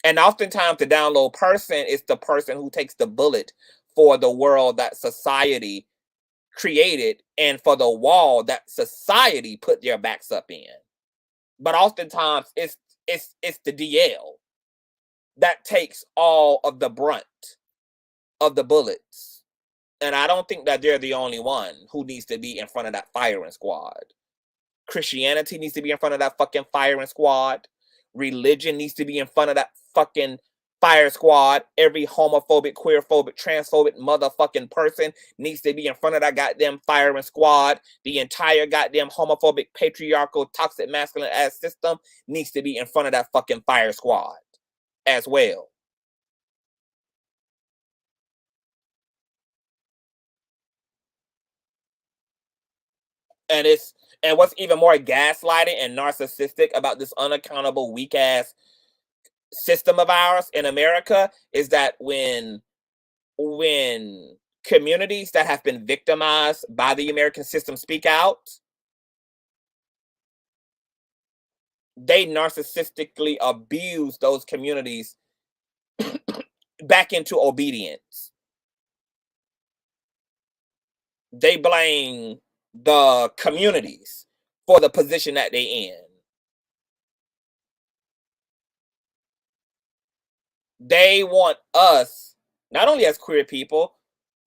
And oftentimes the down low person is the person who takes the bullet for the world that society created and for the wall that society put their backs up in. But oftentimes it's the DL that takes all of the brunt of the bullets. And I don't think that they're the only one who needs to be in front of that firing squad. Christianity needs to be in front of that fucking firing squad. Religion needs to be in front of that fucking fire squad. Every homophobic, queerphobic, transphobic motherfucking person needs to be in front of that goddamn firing squad. The entire goddamn homophobic, patriarchal, toxic, masculine ass system needs to be in front of that fucking fire squad as well. And what's even more gaslighting and narcissistic about this unaccountable, weak ass system of ours in America is that when communities that have been victimized by the American system speak out, they narcissistically abuse those communities back into obedience. They blame the communities for the position that they're in. They want us, not only as queer people,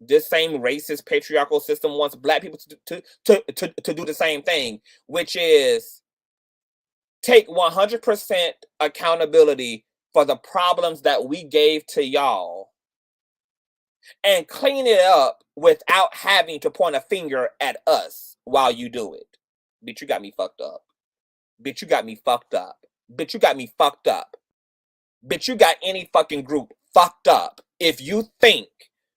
this same racist patriarchal system wants black people to do the same thing, which is take 100% accountability for the problems that we gave to y'all and clean it up without having to point a finger at us while you do it. Bitch, you got me fucked up. Bitch, you got me fucked up. Bitch, you got me fucked up. Bitch, you got any fucking group fucked up if you think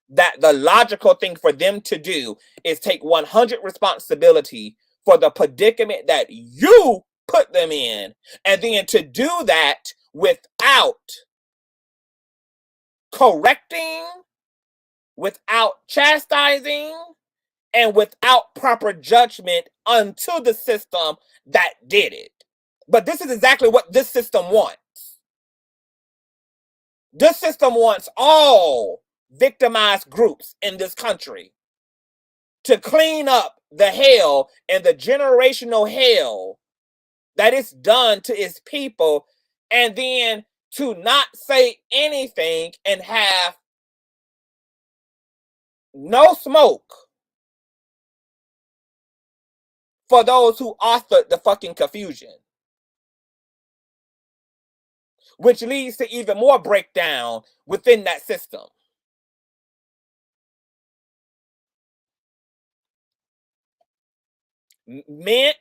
that the logical thing for them to do is take 100 responsibility for the predicament that you put them in, and then to do that without correcting, without chastising, and without proper judgment unto the system that did it. But this is exactly what this system wants. This system wants all victimized groups in this country to clean up the hell and the generational hell that it's done to its people, and then to not say anything and have no smoke for those who authored the fucking confusion, which leads to even more breakdown within that system. Men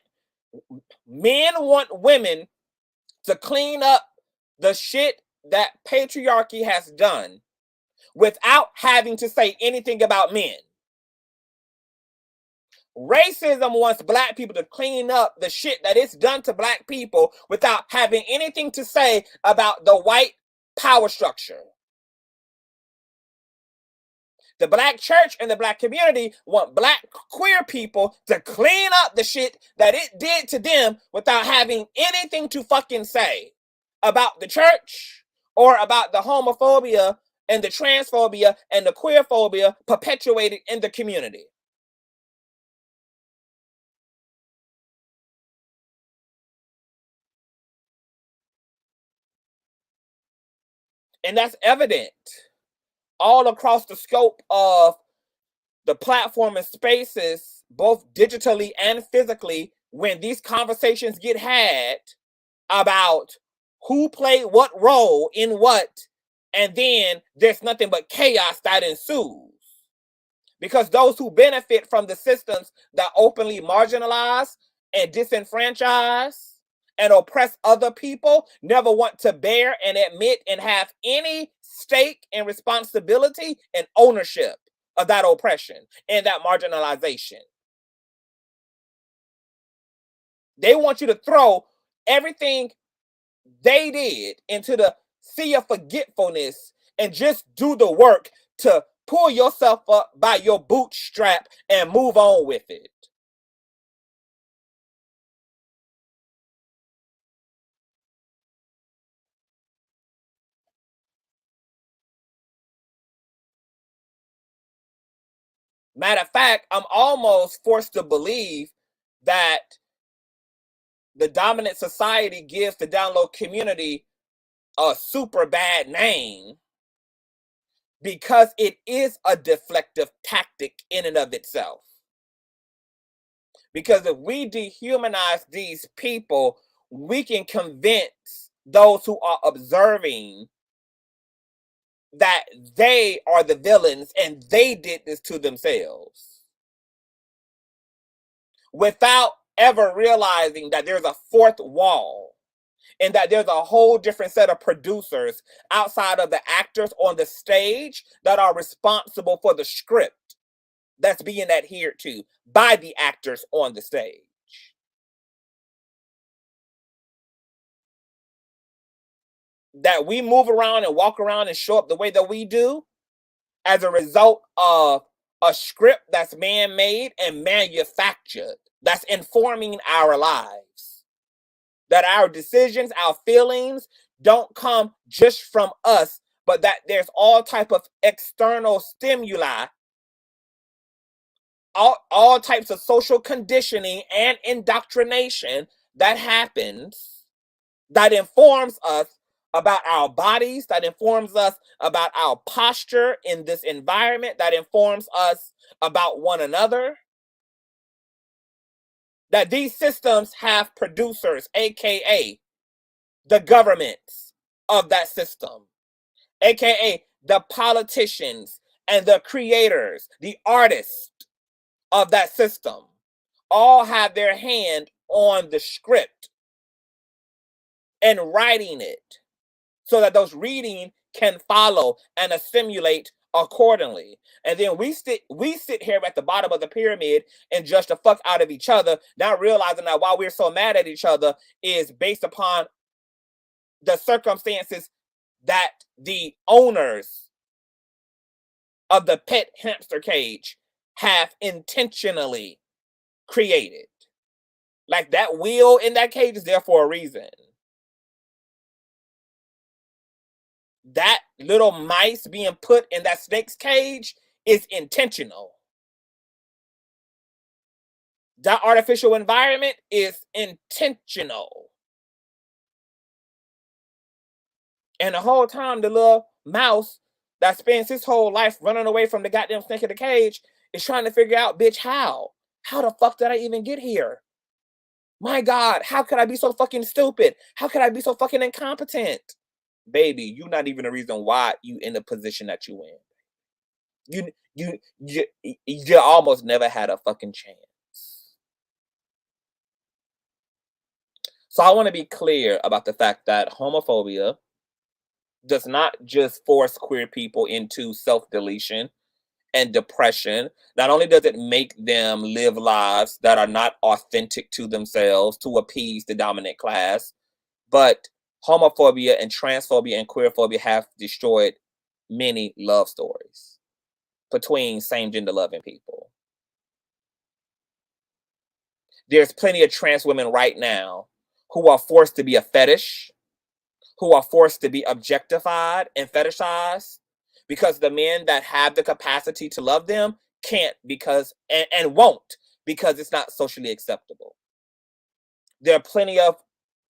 want women to clean up the shit that patriarchy has done without having to say anything about men. Racism wants black people to clean up the shit that it's done to black people without having anything to say about the white power structure. The black church and the black community want black queer people to clean up the shit that it did to them without having anything to fucking say about the church or about the homophobia and the transphobia and the queerphobia perpetuated in the community. And that's evident all across the scope of the platform and spaces, both digitally and physically, when these conversations get had about who played what role in what, and then there's nothing but chaos that ensues. Because those who benefit from the systems that openly marginalize and disenfranchise and oppress other people never want to bear and admit and have any stake and responsibility and ownership of that oppression and that marginalization. They want you to throw everything they did into the sea of forgetfulness and just do the work to pull yourself up by your bootstrap and move on with it. Matter of fact, I'm almost forced to believe that the dominant society gives the Downlow community a super bad name because it is a deflective tactic in and of itself. Because if we dehumanize these people, we can convince those who are observing that they are the villains and they did this to themselves, without ever realizing that there's a fourth wall and that there's a whole different set of producers outside of the actors on the stage that are responsible for the script that's being adhered to by the actors on the stage. That we move around and walk around and show up the way that we do as a result of a script that's man-made and manufactured, that's informing our lives. That our decisions, our feelings don't come just from us, but that there's all type of external stimuli, all types of social conditioning and indoctrination that happens, that informs us about our bodies, that informs us about our posture in this environment, that informs us about one another. That these systems have producers, aka the governments of that system, aka the politicians and the creators, the artists of that system, all have their hand on the script and writing it so that those reading can follow and assimilate accordingly. And then we sit here at the bottom of the pyramid and judge the fuck out of each other, not realizing that why we're so mad at each other is based upon the circumstances that the owners of the pet hamster cage have intentionally created. Like that wheel in that cage is there for a reason. That little mice being put in that snake's cage is intentional. That artificial environment is intentional. And the whole time, the little mouse that spends his whole life running away from the goddamn snake in the cage is trying to figure out, bitch, how? How the fuck did I even get here? My God, how could I be so fucking stupid? How could I be so fucking incompetent? Baby, you're not even the reason why you in the position that you in. You almost never had a fucking chance. So I want to be clear about the fact that homophobia does not just force queer people into self-deletion and depression. Not only does it make them live lives that are not authentic to themselves to appease the dominant class, but homophobia and transphobia and queerphobia have destroyed many love stories between same-gender loving people. There's plenty of trans women right now who are forced to be a fetish, who are forced to be objectified and fetishized because the men that have the capacity to love them can't because and won't because it's not socially acceptable. There are plenty of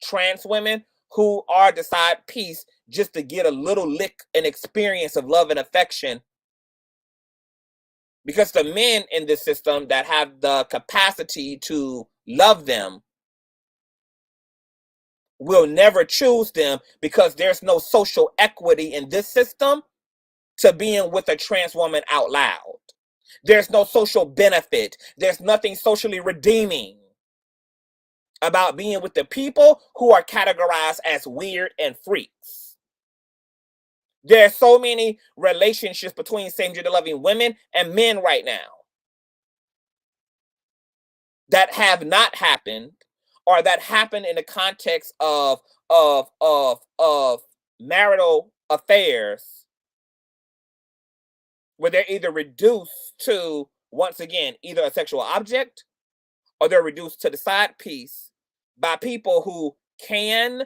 trans women who are the side piece just to get a little lick and experience of love and affection, because the men in this system that have the capacity to love them will never choose them because there's no social equity in this system to being with a trans woman out loud. There's no social benefit. There's nothing socially redeeming about being with the people who are categorized as weird and freaks. There are so many relationships between same-gender loving women and men right now that have not happened, or that happen in the context of marital affairs, where they're either reduced to, once again, either a sexual object, or they're reduced to the side piece by people who can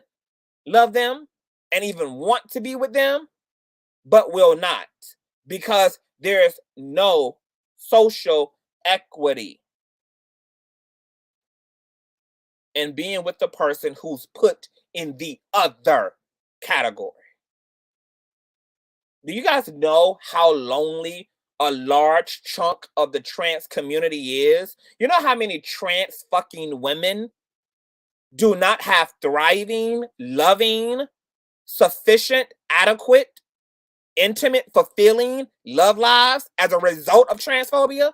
love them and even want to be with them, but will not, because there's no social equity in being with the person who's put in the other category. Do you guys know how lonely a large chunk of the trans community is? You know how many trans fucking women do not have thriving, loving, sufficient, adequate, intimate, fulfilling love lives as a result of transphobia?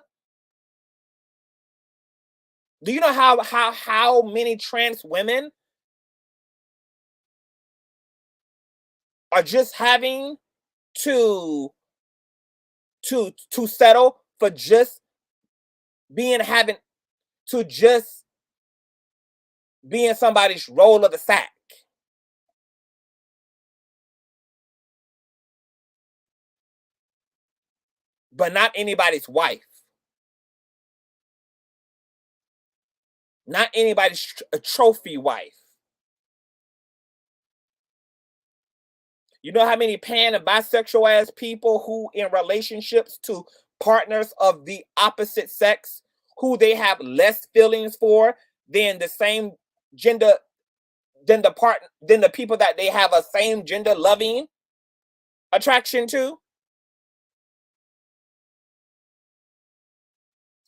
Do you know how many trans women are just having to settle for just being somebody's roll of the sack? But not anybody's wife. Not anybody's trophy wife. You know how many pan and bisexual ass people who in relationships to partners of the opposite sex who they have less feelings for than the same gender, than the people that they have a same gender loving attraction to?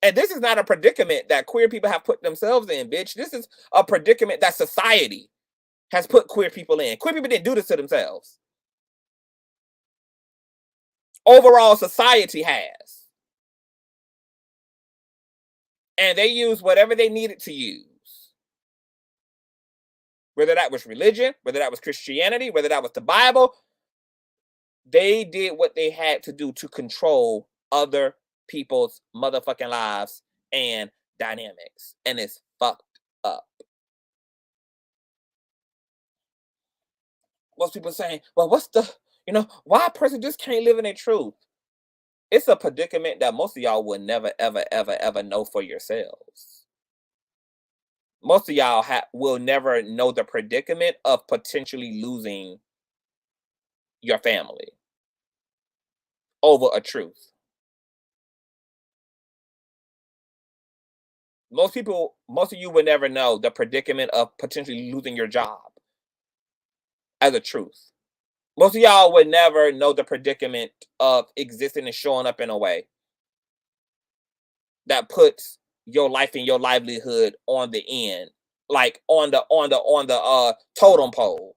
And this is not a predicament that queer people have put themselves in, bitch. This is a predicament that society has put queer people in. Queer people didn't do this to themselves. Overall, society has. And they used whatever they needed to use. Whether that was religion, whether that was Christianity, whether that was the Bible, they did what they had to do to control other people's motherfucking lives and dynamics. And it's fucked up. Most people saying, well, what's the, why a person just can't live in their truth? It's a predicament that most of y'all will never, ever, ever, ever know for yourselves. Most of y'all will never know the predicament of potentially losing your family over a truth. Most of you will never know the predicament of potentially losing your job as a truth. Most of y'all would never know the predicament of existing and showing up in a way that puts your life and your livelihood on the end, like on the totem pole,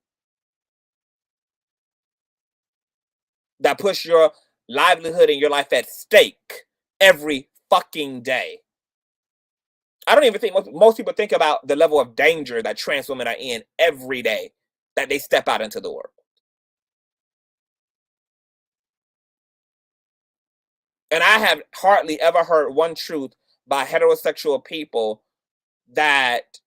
that puts your livelihood and your life at stake every fucking day. I don't even think most people think about the level of danger that trans women are in every day that they step out into the world. And I have hardly ever heard one truth by heterosexual people that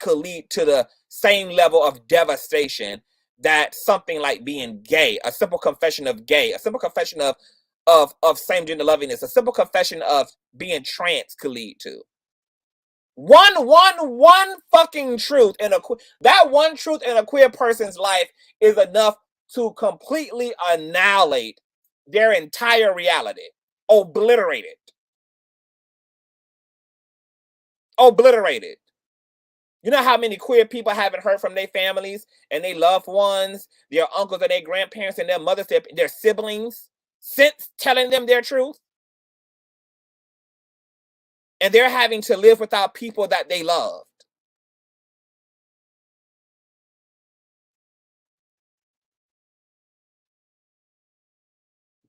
could lead to the same level of devastation that something like being gay, a simple confession of gay, a simple confession of same gender lovingness, a simple confession of being trans could lead to. One fucking truth in that one truth in a queer person's life is enough to completely annihilate their entire reality. Obliterate it. Obliterate it. You know how many queer people haven't heard from their families and their loved ones, their uncles and their grandparents and their mothers, their siblings, since telling them their truth? And they're having to live without people that they loved.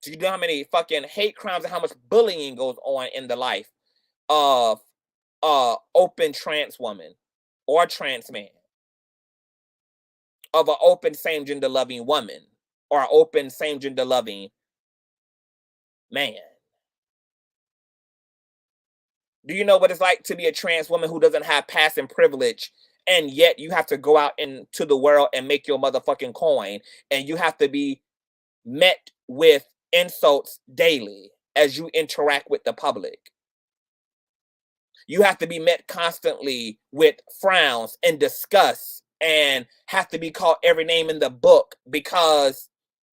Do you know how many fucking hate crimes and how much bullying goes on in the life of open trans woman or trans man, of an open same gender loving woman or open same gender loving man? Do you know what it's like to be a trans woman who doesn't have passing privilege, and yet you have to go out into the world and make your motherfucking coin, and you have to be met with insults daily as you interact with the public? You have to be met constantly with frowns and disgust and have to be called every name in the book because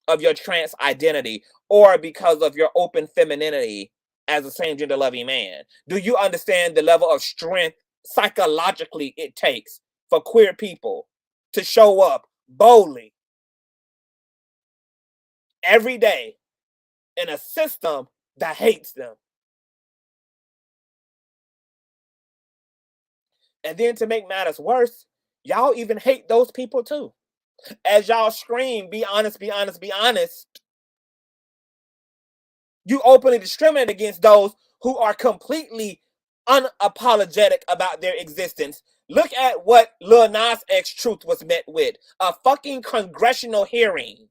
of your trans identity or because of your open femininity as a same gender loving man. Do you understand the level of strength psychologically it takes for queer people to show up boldly every day in a system that hates them? And then to make matters worse, y'all even hate those people too. As y'all scream, be honest, be honest, be honest, you openly discriminate against those who are completely unapologetic about their existence. Look at what Lil Nas X truth was met with. A fucking congressional hearing.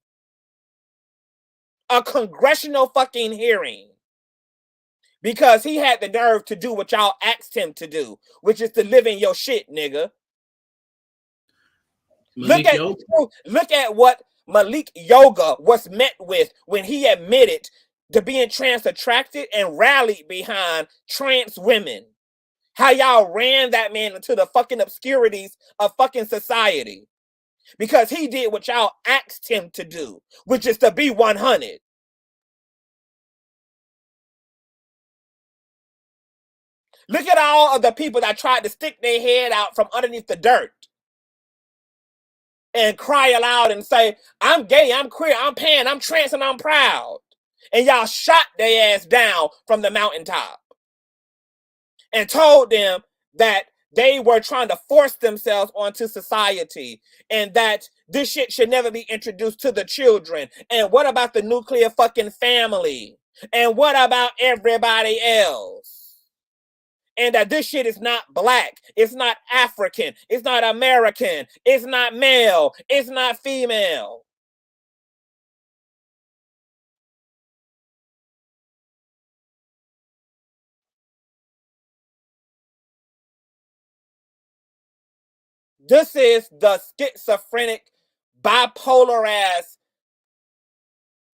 A congressional fucking hearing. Because he had the nerve to do what y'all asked him to do, which is to live in your shit, nigga. Look at what Malik Yoga was met with when he admitted to being trans attracted and rallied behind trans women. How y'all ran that man into the fucking obscurities of fucking society. Because he did what y'all asked him to do, which is to be 100. Look at all of the people that tried to stick their head out from underneath the dirt and cry aloud and say, I'm gay, I'm queer, I'm pan, I'm trans, and I'm proud. And y'all shot their ass down from the mountaintop and told them that they were trying to force themselves onto society and that this shit should never be introduced to the children. And what about the nuclear fucking family? And what about everybody else? And that this shit is not black, it's not African, it's not American, it's not male, it's not female. This is the schizophrenic, bipolar ass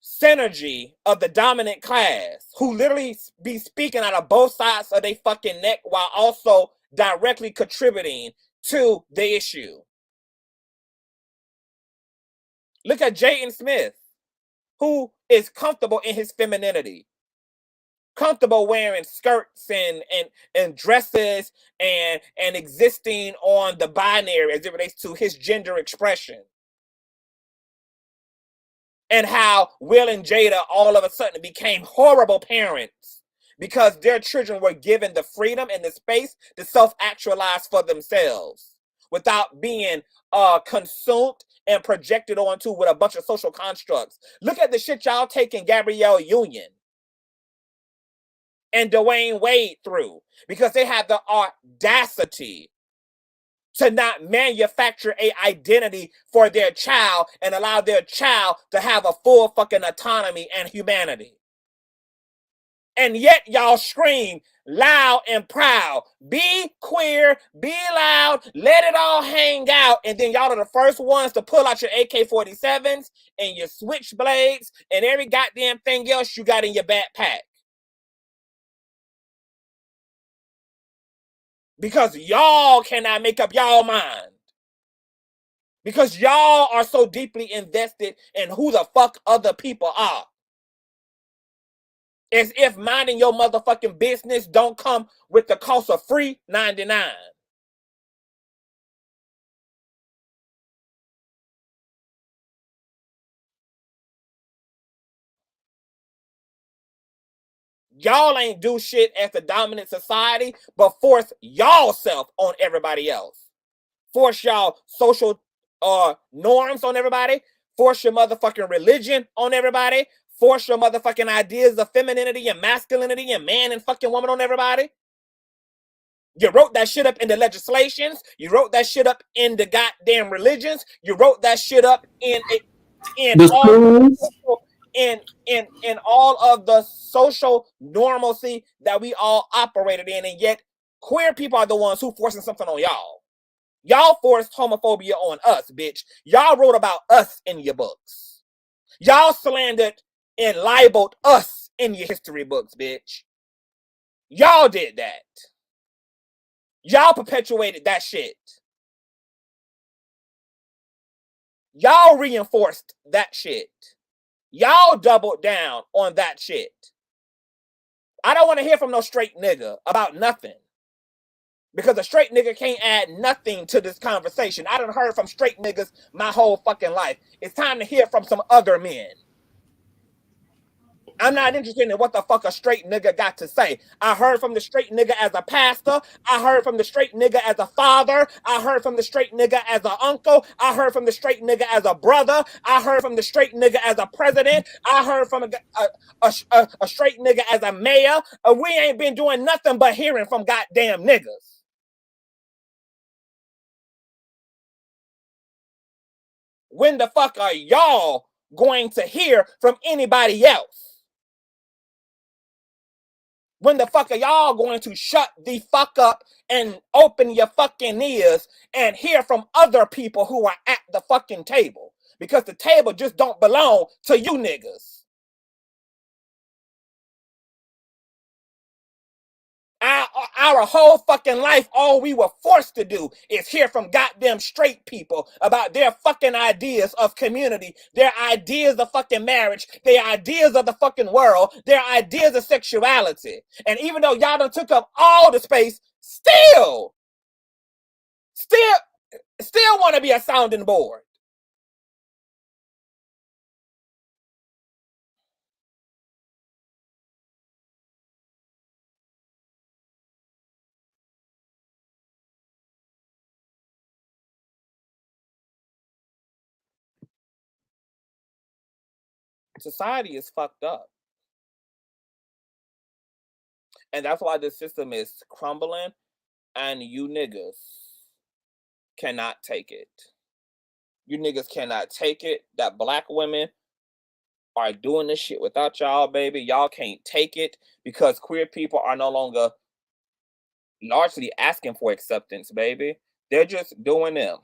synergy of the dominant class who literally be speaking out of both sides of their fucking neck while also directly contributing to the issue. Look at Jaden Smith, who is comfortable in his femininity, comfortable wearing skirts and dresses and existing on the binary as it relates to his gender expression. And how Will and Jada all of a sudden became horrible parents because their children were given the freedom and the space to self-actualize for themselves without being consumed and projected onto with a bunch of social constructs. Look at the shit y'all taking Gabrielle Union and Dwayne Wade through because they have the audacity to not manufacture a identity for their child and allow their child to have a full fucking autonomy and humanity. And yet y'all scream loud and proud, be queer, be loud, let it all hang out. And then y'all are the first ones to pull out your AK-47s and your switchblades and every goddamn thing else you got in your backpack. Because y'all cannot make up y'all mind. Because y'all are so deeply invested in who the fuck other people are. As if minding your motherfucking business don't come with the cost of free 99. Y'all ain't do shit as the dominant society, but force y'all self on everybody else. Force y'all social norms on everybody. Force your motherfucking religion on everybody. Force your motherfucking ideas of femininity and masculinity and man and fucking woman on everybody. You wrote that shit up in the legislations. You wrote that shit up in the goddamn religions. You wrote that shit up in all of the social normalcy that we all operated in, and yet queer people are the ones who forcing something on y'all. Y'all forced homophobia on us, bitch. Y'all wrote about us in your books. Y'all slandered and libeled us in your history books, bitch. Y'all did that. Y'all perpetuated that shit. Y'all reinforced that shit. Y'all doubled down on that shit. I don't want to hear from no straight nigga about nothing. Because a straight nigga can't add nothing to this conversation. I done heard from straight niggas my whole fucking life. It's time to hear from some other men. I'm not interested in what the fuck a straight nigga got to say. I heard from the straight nigga as a pastor. I heard from the straight nigga as a father. I heard from the straight nigga as an uncle. I heard from the straight nigga as a brother. I heard from the straight nigga as a president. I heard from a straight nigga as a mayor. We ain't been doing nothing but hearing from goddamn niggas. When the fuck are y'all going to hear from anybody else? When the fuck are y'all going to shut the fuck up and open your fucking ears and hear from other people who are at the fucking table? Because the table just don't belong to you niggas. Our whole fucking life, all we were forced to do is hear from goddamn straight people about their fucking ideas of community, their ideas of fucking marriage, their ideas of the fucking world, their ideas of sexuality. And even though y'all done took up all the space, still want to be a sounding board. Society is fucked up. And that's why the system is crumbling, and you niggas cannot take it. You niggas cannot take it that black women are doing this shit without y'all, baby. Y'all can't take it because queer people are no longer largely asking for acceptance, baby. They're just doing them.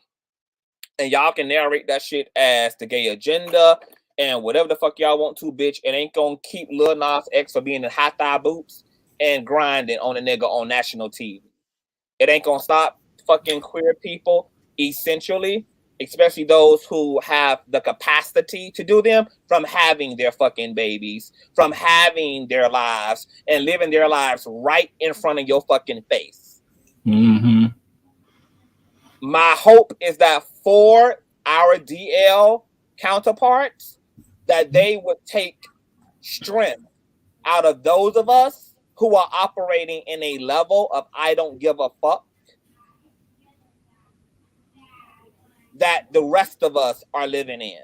And y'all can narrate that shit as the gay agenda and whatever the fuck y'all want to, bitch. It ain't gonna keep Lil Nas X from being in high thigh boots and grinding on a nigga on national TV. It ain't gonna stop fucking queer people, essentially, especially those who have the capacity to do them, from having their fucking babies, from having their lives and living their lives right in front of your fucking face.
Mm-hmm.
My hope is that for our DL counterparts, that they would take strength out of those of us who are operating in a level of I don't give a fuck that the rest of us are living in.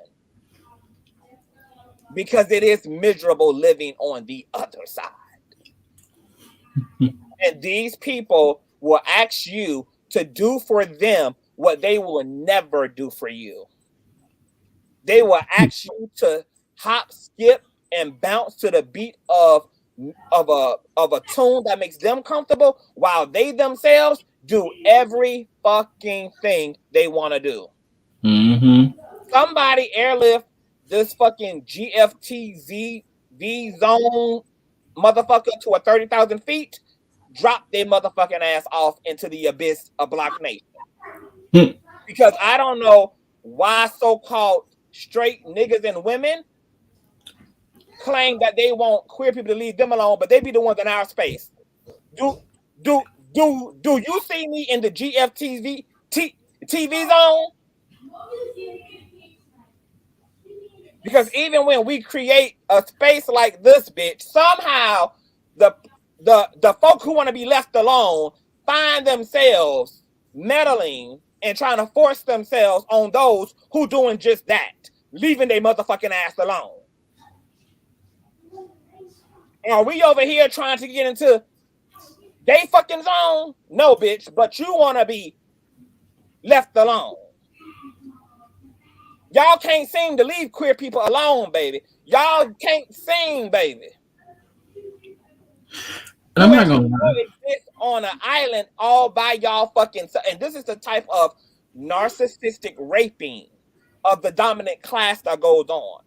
Because it is miserable living on the other side. And these people will ask you to do for them what they will never do for you. They will ask you to hop, skip, and bounce to the beat of a tune that makes them comfortable, while they themselves do every fucking thing they want to do. Somebody airlift this fucking GFTZ zone motherfucker to a 30,000 feet, drop their motherfucking ass off into the abyss of Black Nation. Because I don't know why so-called straight niggas and women claim that they want queer people to leave them alone, but they be the ones in our space. Do you see me in the GFTV TV zone? Because even when we create a space like this, bitch, somehow the folk who want to be left alone find themselves meddling and trying to force themselves on those who doing just that, leaving their motherfucking ass alone. And are we over here trying to get into they fucking zone? No, bitch, but you want to be left alone. Y'all can't seem to leave queer people alone, baby. Y'all can't sing, baby.
I'm not gonna
exist on an island all by y'all fucking self. And this is the type of narcissistic raping of the dominant class that goes on.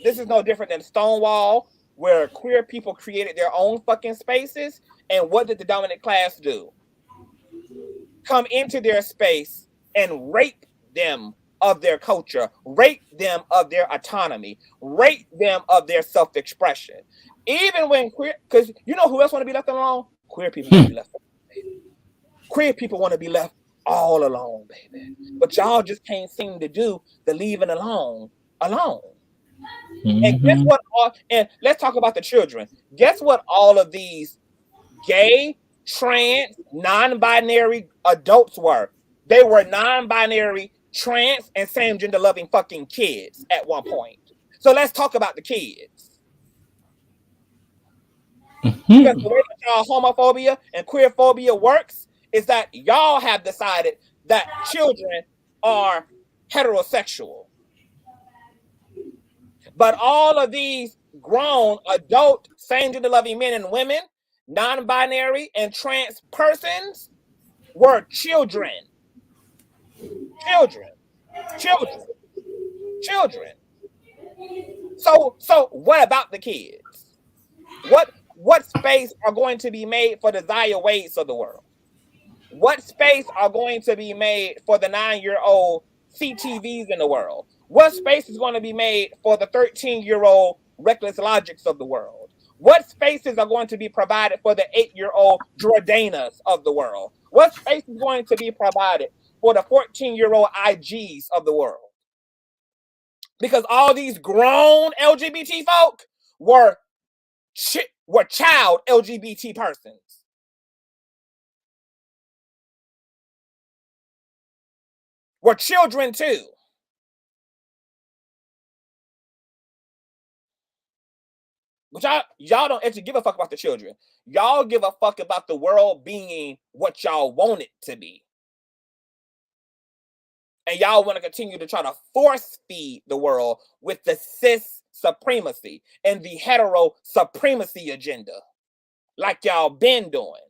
This is no different than Stonewall, where queer people created their own fucking spaces. And what did the dominant class do? Come into their space and rape them of their culture, rape them of their autonomy, rape them of their self-expression. Even when queer, because you know who else want to be left alone? Queer people want to be left alone, baby. Queer people want to be left all alone, baby. But y'all just can't seem to do the leaving alone. And guess what? And let's talk about the children. Guess what all of these gay, trans, non-binary adults were? They were non-binary, trans, and same-gender loving fucking kids at one point. So let's talk about the kids. Because the way that y'all homophobia and queerphobia works is that y'all have decided that children are heterosexual. But all of these grown, adult, same-gender loving men and women, non-binary, and trans persons were children. Children. So what about the kids? What space are going to be made for the Zaya Wades of the world? What space are going to be made for the 9-year-old CTVs in the world? What space is going to be made for the 13-year-old Reckless Logics of the world? What spaces are going to be provided for the 8-year-old Jordanas of the world? What space is going to be provided for the 14-year-old IGs of the world? Because all these grown LGBT folk were child LGBT persons. Were children too. But y'all don't actually give a fuck about the children. Y'all give a fuck about the world being what y'all want it to be. And y'all want to continue to try to force feed the world with the cis supremacy and the hetero supremacy agenda, like y'all been doing.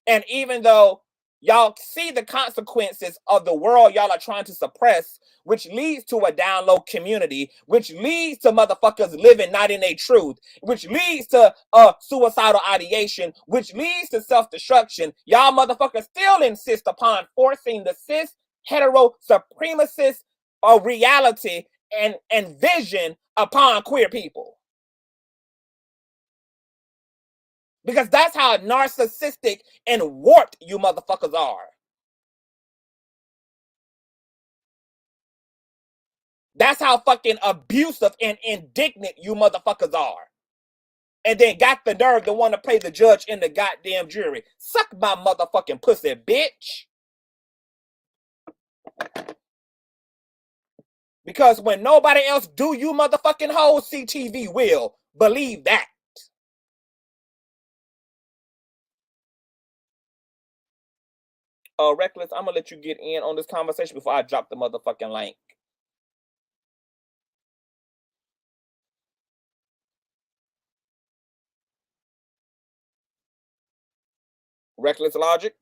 And even though y'all see the consequences of the world y'all are trying to suppress, which leads to a down low community, which leads to motherfuckers living not in their truth, which leads to suicidal ideation, which leads to self-destruction, y'all motherfuckers still insist upon forcing the cis hetero supremacist reality and vision upon queer people. Because that's how narcissistic and warped you motherfuckers are. That's how fucking abusive and indignant you motherfuckers are. And then got the nerve to want to play the judge in the goddamn jury. Suck my motherfucking pussy, bitch. Because when nobody else do, you motherfucking hoes, CTV will. Believe that. Reckless, I'm gonna let you get in on this conversation before I drop the motherfucking link. Reckless Logic.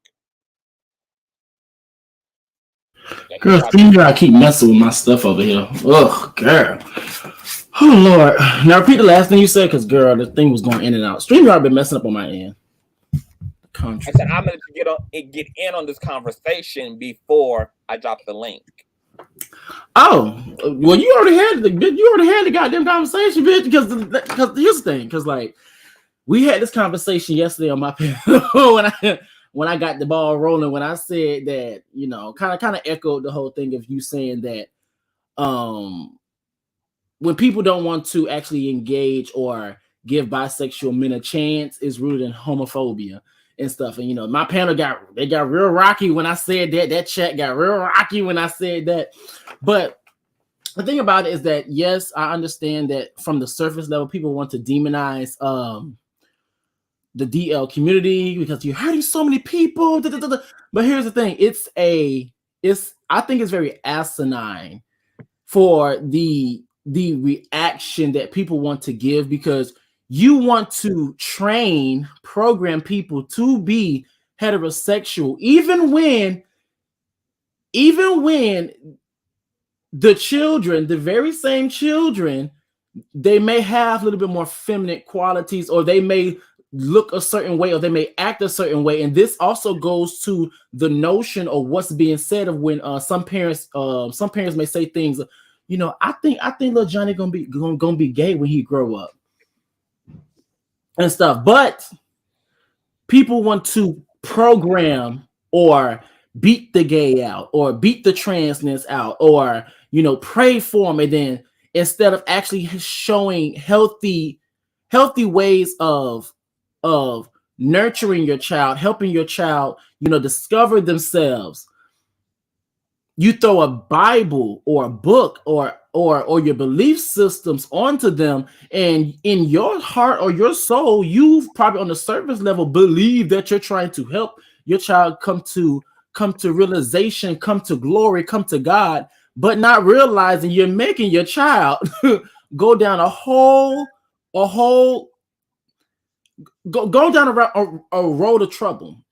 Girl, I keep messing with my stuff over here. Ugh, girl. Oh Lord. Now repeat the last thing you said, because girl, the thing was going in and out. StreamYard been messing up on my end.
I said I'm gonna get in on this conversation before I drop the link.
Oh, well, you already had the goddamn conversation, bitch. Because here's the thing, because like we had this conversation yesterday on my panel when I got the ball rolling, when I said that, you know, kind of echoed the whole thing of you saying that when people don't want to actually engage or give bisexual men a chance is rooted in homophobia and stuff. And, you know, my panel got real rocky when I said that. That chat got real rocky when I said that. But the thing about it is that, yes, I understand that from the surface level, people want to demonize the DL community because you're hurting so many people. But here's the thing. I think it's very asinine for the reaction that people want to give, because you want to program people to be heterosexual, even when the children, the very same children, they may have a little bit more feminine qualities, or they may look a certain way, or they may act a certain way. And this also goes to the notion of what's being said of when some parents may say things, you know, I think little Johnny gonna be gay when he grow up and stuff. But people want to program or beat the gay out, or beat the transness out, or, you know, pray for them, and then instead of actually showing healthy ways of nurturing your child, helping your child, you know, discover themselves, you throw a Bible or a book or your belief systems onto them, and in your heart or your soul, you've probably on the surface level believe that you're trying to help your child come to realization, come to glory, come to God, but not realizing you're making your child go down go down a road of trouble.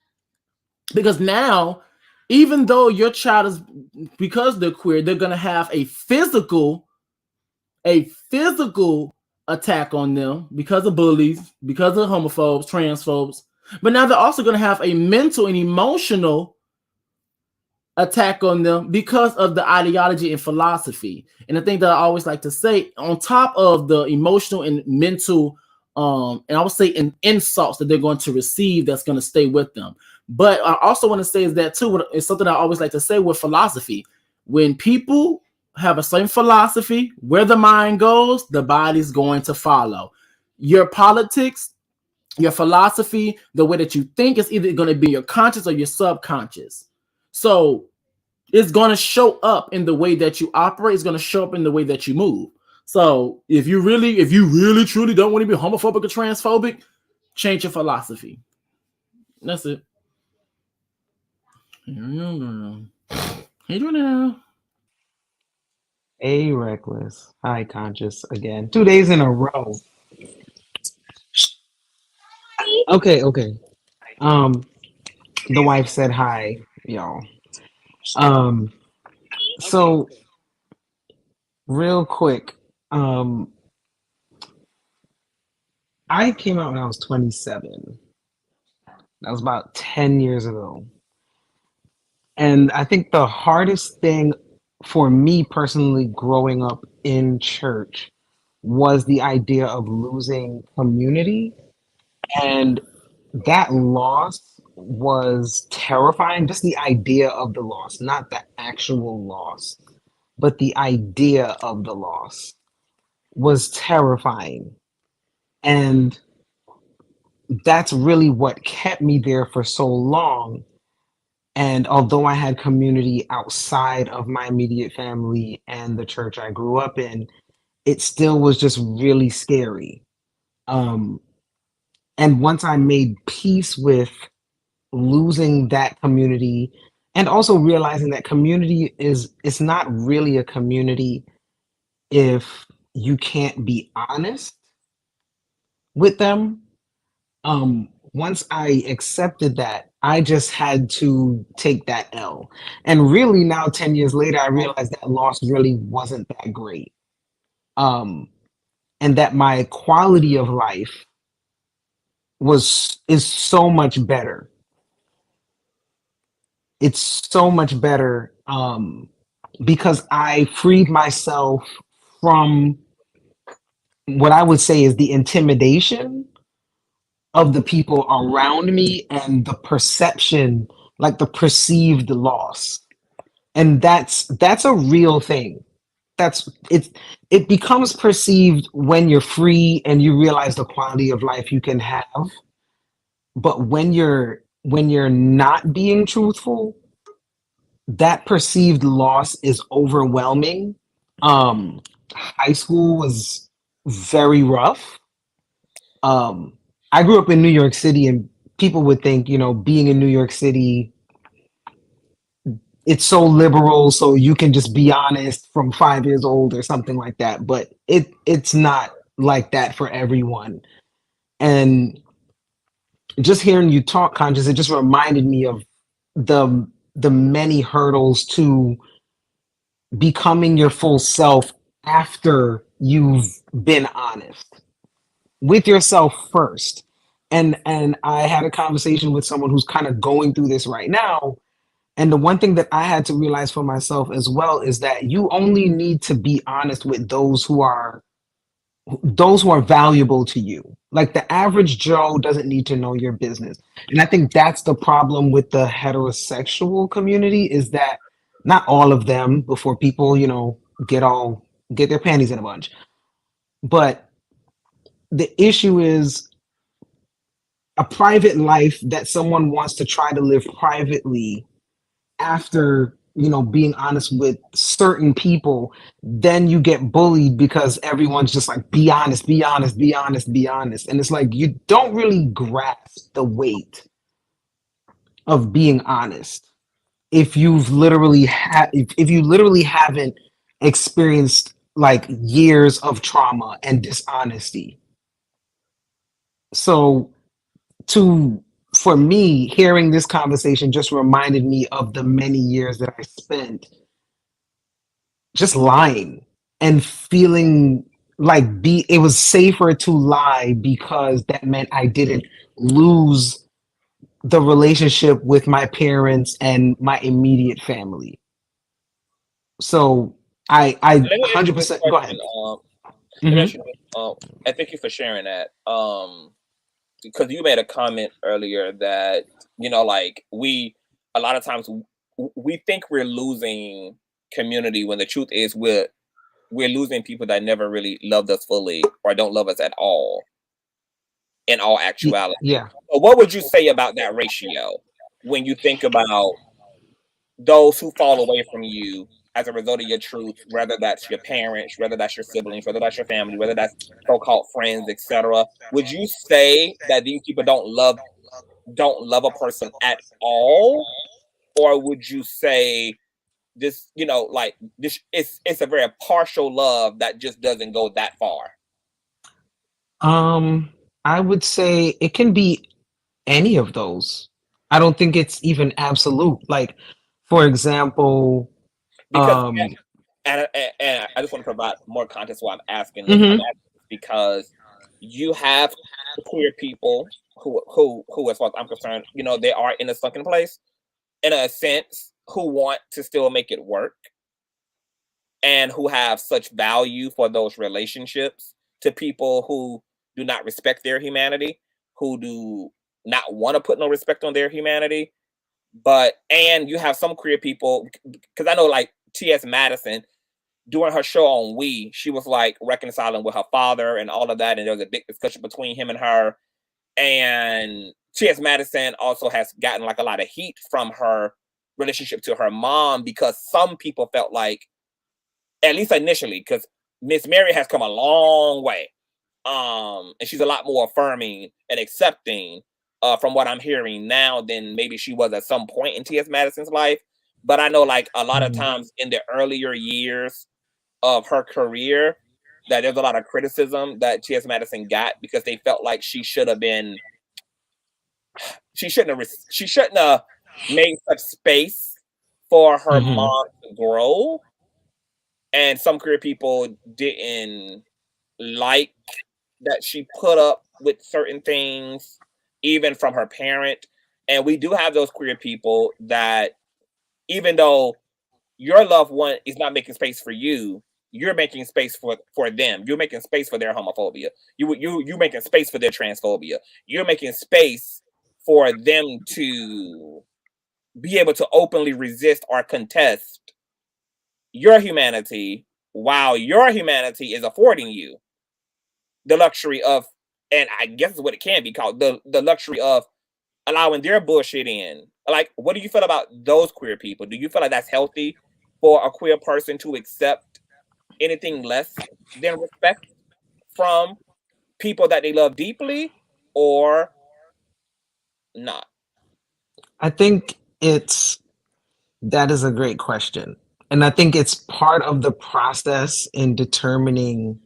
Because now, even though your child is, because they're queer, they're going to have a physical attack on them because of bullies, because of homophobes, transphobes. But now they're also going to have a mental and emotional attack on them because of the ideology and philosophy. And the thing that I always like to say, on top of the emotional and mental, and I would say insults that they're going to receive, that's going to stay with them. But I also want to say is that too, it's something I always like to say with philosophy. When people have a certain philosophy, where the mind goes, the body's going to follow. Your politics, your philosophy, the way that you think is either going to be your conscious or your subconscious. So it's going to show up in the way that you operate. It's going to show up in the way that you move. So if you really truly don't want to be homophobic or transphobic, change your philosophy. That's it. Hey, doing now?
Hey, Reckless. Hi, Conscious again. 2 days in a row. Okay. The wife said hi, y'all. So real quick, I came out when I was 27. That was about 10 years ago. And I think the hardest thing for me personally growing up in church was the idea of losing community. And that loss was terrifying. Just the idea of the loss, not the actual loss, but the idea of the loss was terrifying. And that's really what kept me there for so long. And although I had community outside of my immediate family and the church I grew up in, it still was just really scary. And once I made peace with losing that community And also realizing that community it's not really a community if you can't be honest with them. Once I accepted that, I just had to take that L. And really now 10 years later, I realized that loss really wasn't that great. And that my quality of life is so much better. It's so much better because I freed myself from what I would say is the intimidation of the people around me and the perception, like the perceived loss. And that's a real thing. It becomes perceived when you're free and you realize the quality of life you can have. But when you're not being truthful, that perceived loss is overwhelming. High school was very rough. I grew up in New York City, and people would think, being in New York City, it's so liberal, so you can just be honest from 5 years old or something like that. But it's not like that for everyone. And just hearing you talk, Conscious, it just reminded me of the many hurdles to becoming your full self after you've been honest with yourself first. And I had a conversation with someone who's kind of going through this right now. And the one thing that I had to realize for myself as well is that you only need to be honest with those who are valuable to you. Like the average Joe doesn't need to know your business. And I think that's the problem with the heterosexual community, is that not all of them, before people, get their panties in a bunch. But the issue is a private life that someone wants to try to live privately after being honest with certain people. Then you get bullied because everyone's just like, be honest, be honest, be honest, be honest. And it's like, you don't really grasp the weight of being honest if if you literally haven't experienced like years of trauma and dishonesty. So to for me, hearing this conversation just reminded me of the many years that I spent just lying and feeling like it was safer to lie because that meant I didn't lose the relationship with my parents and my immediate family. So I
Let me ask you this
100% go ahead.
question. Let me ask you this, and thank you for sharing that. Because you made a comment earlier that like a lot of times we think we're losing community when the truth is we're losing people that never really loved us fully or don't love us at all. In all actuality,
Yeah.
so what would you say about that ratio when you think about those who fall away from you as a result of your truth, whether that's your parents, whether that's your siblings, whether that's your family, whether that's so-called friends, etc.? Would you say that these people don't love a person at all, or would you say this, like this, it's a very partial love that just doesn't go that far?
I would say it can be any of those. I don't think it's even absolute. Like, for example,
Because
um,
and I just want to provide more context why I'm asking this. I'm
mhm,
asking this because you have queer people who, as far as I'm concerned, they are in a sunken place, in a sense, who want to still make it work and who have such value for those relationships to people who do not respect their humanity, who do not want to put no respect on their humanity. And you have some queer people, because I know like T.S. Madison, during her show on she was like reconciling with her father and all of that. And there was a big discussion between him and her. And T.S. Madison also has gotten like a lot of heat from her relationship to her mom, because some people felt like, at least initially, because Miss Mary has come a long way. And she's a lot more affirming and accepting from what I'm hearing now than maybe she was at some point in T.S. Madison's life. But I know, like, a lot of times in the earlier years of her career, that there's a lot of criticism that T.S. Madison got because they felt like she shouldn't have made such space for her mom to grow. And some queer people didn't like that she put up with certain things, even from her parent. And we do have those queer people that, even though your loved one is not making space for you, you're making space for them. You're making space for their homophobia. You're making space for their transphobia. You're making space for them to be able to openly resist or contest your humanity, while your humanity is affording you the luxury of, and I guess is what it can be called, the luxury of allowing their bullshit in. Like, what do you feel about those queer people? Do you feel like that's healthy for a queer person to accept anything less than respect from people that they love deeply, or not?
I think that is a great question. And I think it's part of the process in determining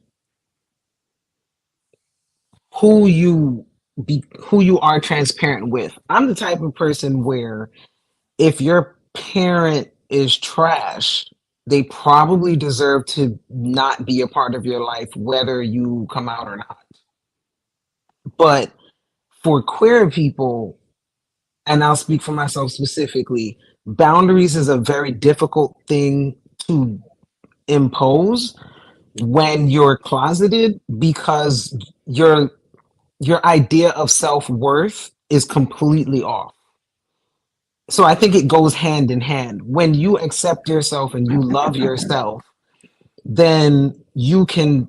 who you are transparent with. I'm the type of person where if your parent is trash, they probably deserve to not be a part of your life, whether you come out or not. But for queer people, and I'll speak for myself specifically, boundaries is a very difficult thing to impose when you're closeted, because your idea of self-worth is completely off. So I think it goes hand in hand. When you accept yourself and you love yourself, then you can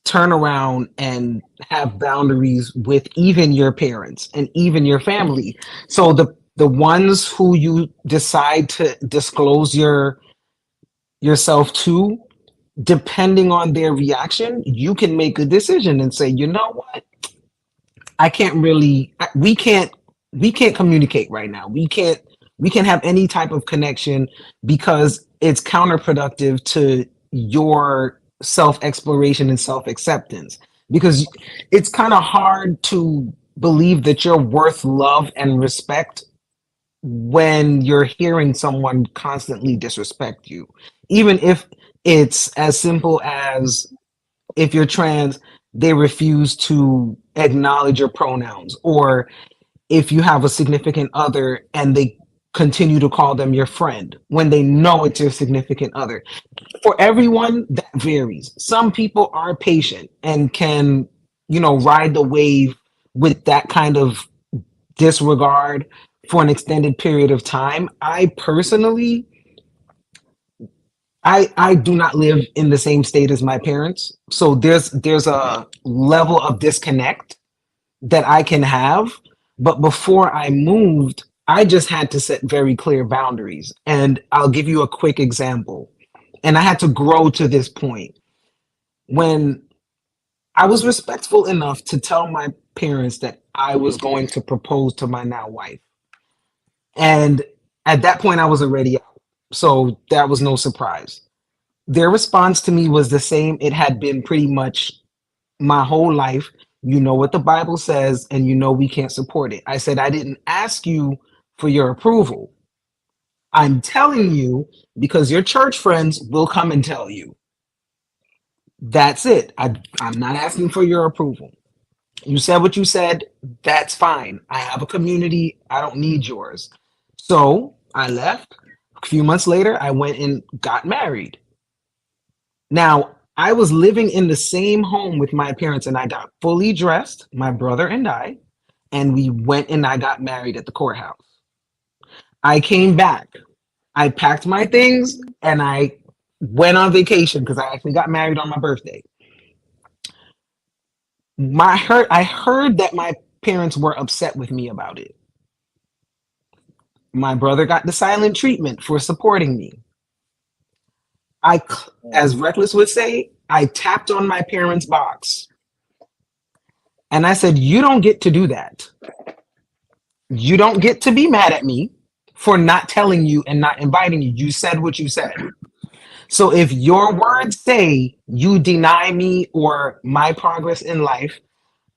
turn around and have boundaries with even your parents and even your family. So the ones who you decide to disclose yourself to, depending on their reaction, you can make a decision and say, you know what, we can't communicate right now. We can't have any type of connection because it's counterproductive to your self-exploration and self-acceptance, because it's kind of hard to believe that you're worth love and respect when you're hearing someone constantly disrespect you. Even if it's as simple as, if you're trans, they refuse to acknowledge your pronouns, or if you have a significant other and they continue to call them your friend when they know it's your significant other. For everyone, that varies. Some people are patient and can, ride the wave with that kind of disregard for an extended period of time. I personally, I do not live in the same state as my parents. So there's a level of disconnect that I can have. But before I moved, I just had to set very clear boundaries. And I'll give you a quick example. And I had to grow to this point. When I was respectful enough to tell my parents that I was going to propose to my now wife. And at that point, I was already out. So that was no surprise. Their response to me was the same. It had been pretty much my whole life. You know what the Bible says, and you know we can't support it. I said, I didn't ask you for your approval. I'm telling you because your church friends will come and tell you. That's it. I'm not asking for your approval. You said what you said. That's fine. I have a community. I don't need yours. So I left. A few months later, I went and got married. Now, I was living in the same home with my parents, and I got fully dressed, my brother and we went and I got married at the courthouse. I came back. I packed my things and I went on vacation because I actually got married on my birthday. I heard that my parents were upset with me about it. My brother got the silent treatment for supporting me. As Reckless would say, I tapped on my parents' box. And I said, you don't get to do that. You don't get to be mad at me for not telling you and not inviting you. You said what you said. So if your words say you deny me or my progress in life,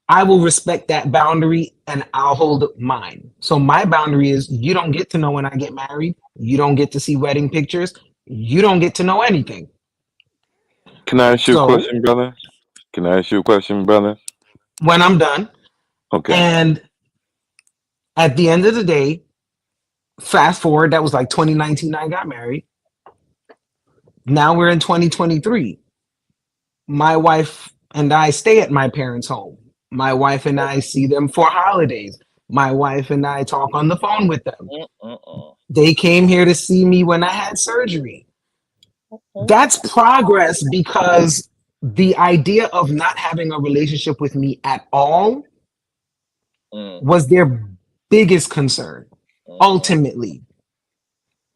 I will respect that boundary and I'll hold mine. So my boundary is you don't get to know when I get married. You don't get to see wedding pictures. You don't get to know anything.
Can I ask you a
So
question, brother? Can I ask you a question, brother?
when I'm done,
Okay.
and at the end of the day, fast forward, that was like 2019, I got married. Now we're in 2023. My wife and I stay at my parents' home. My wife and I see them for holidays. My wife and I talk on the phone with them. They came here to see me when I had surgery. That's progress because the idea of not having a relationship with me at all was their biggest concern. Ultimately,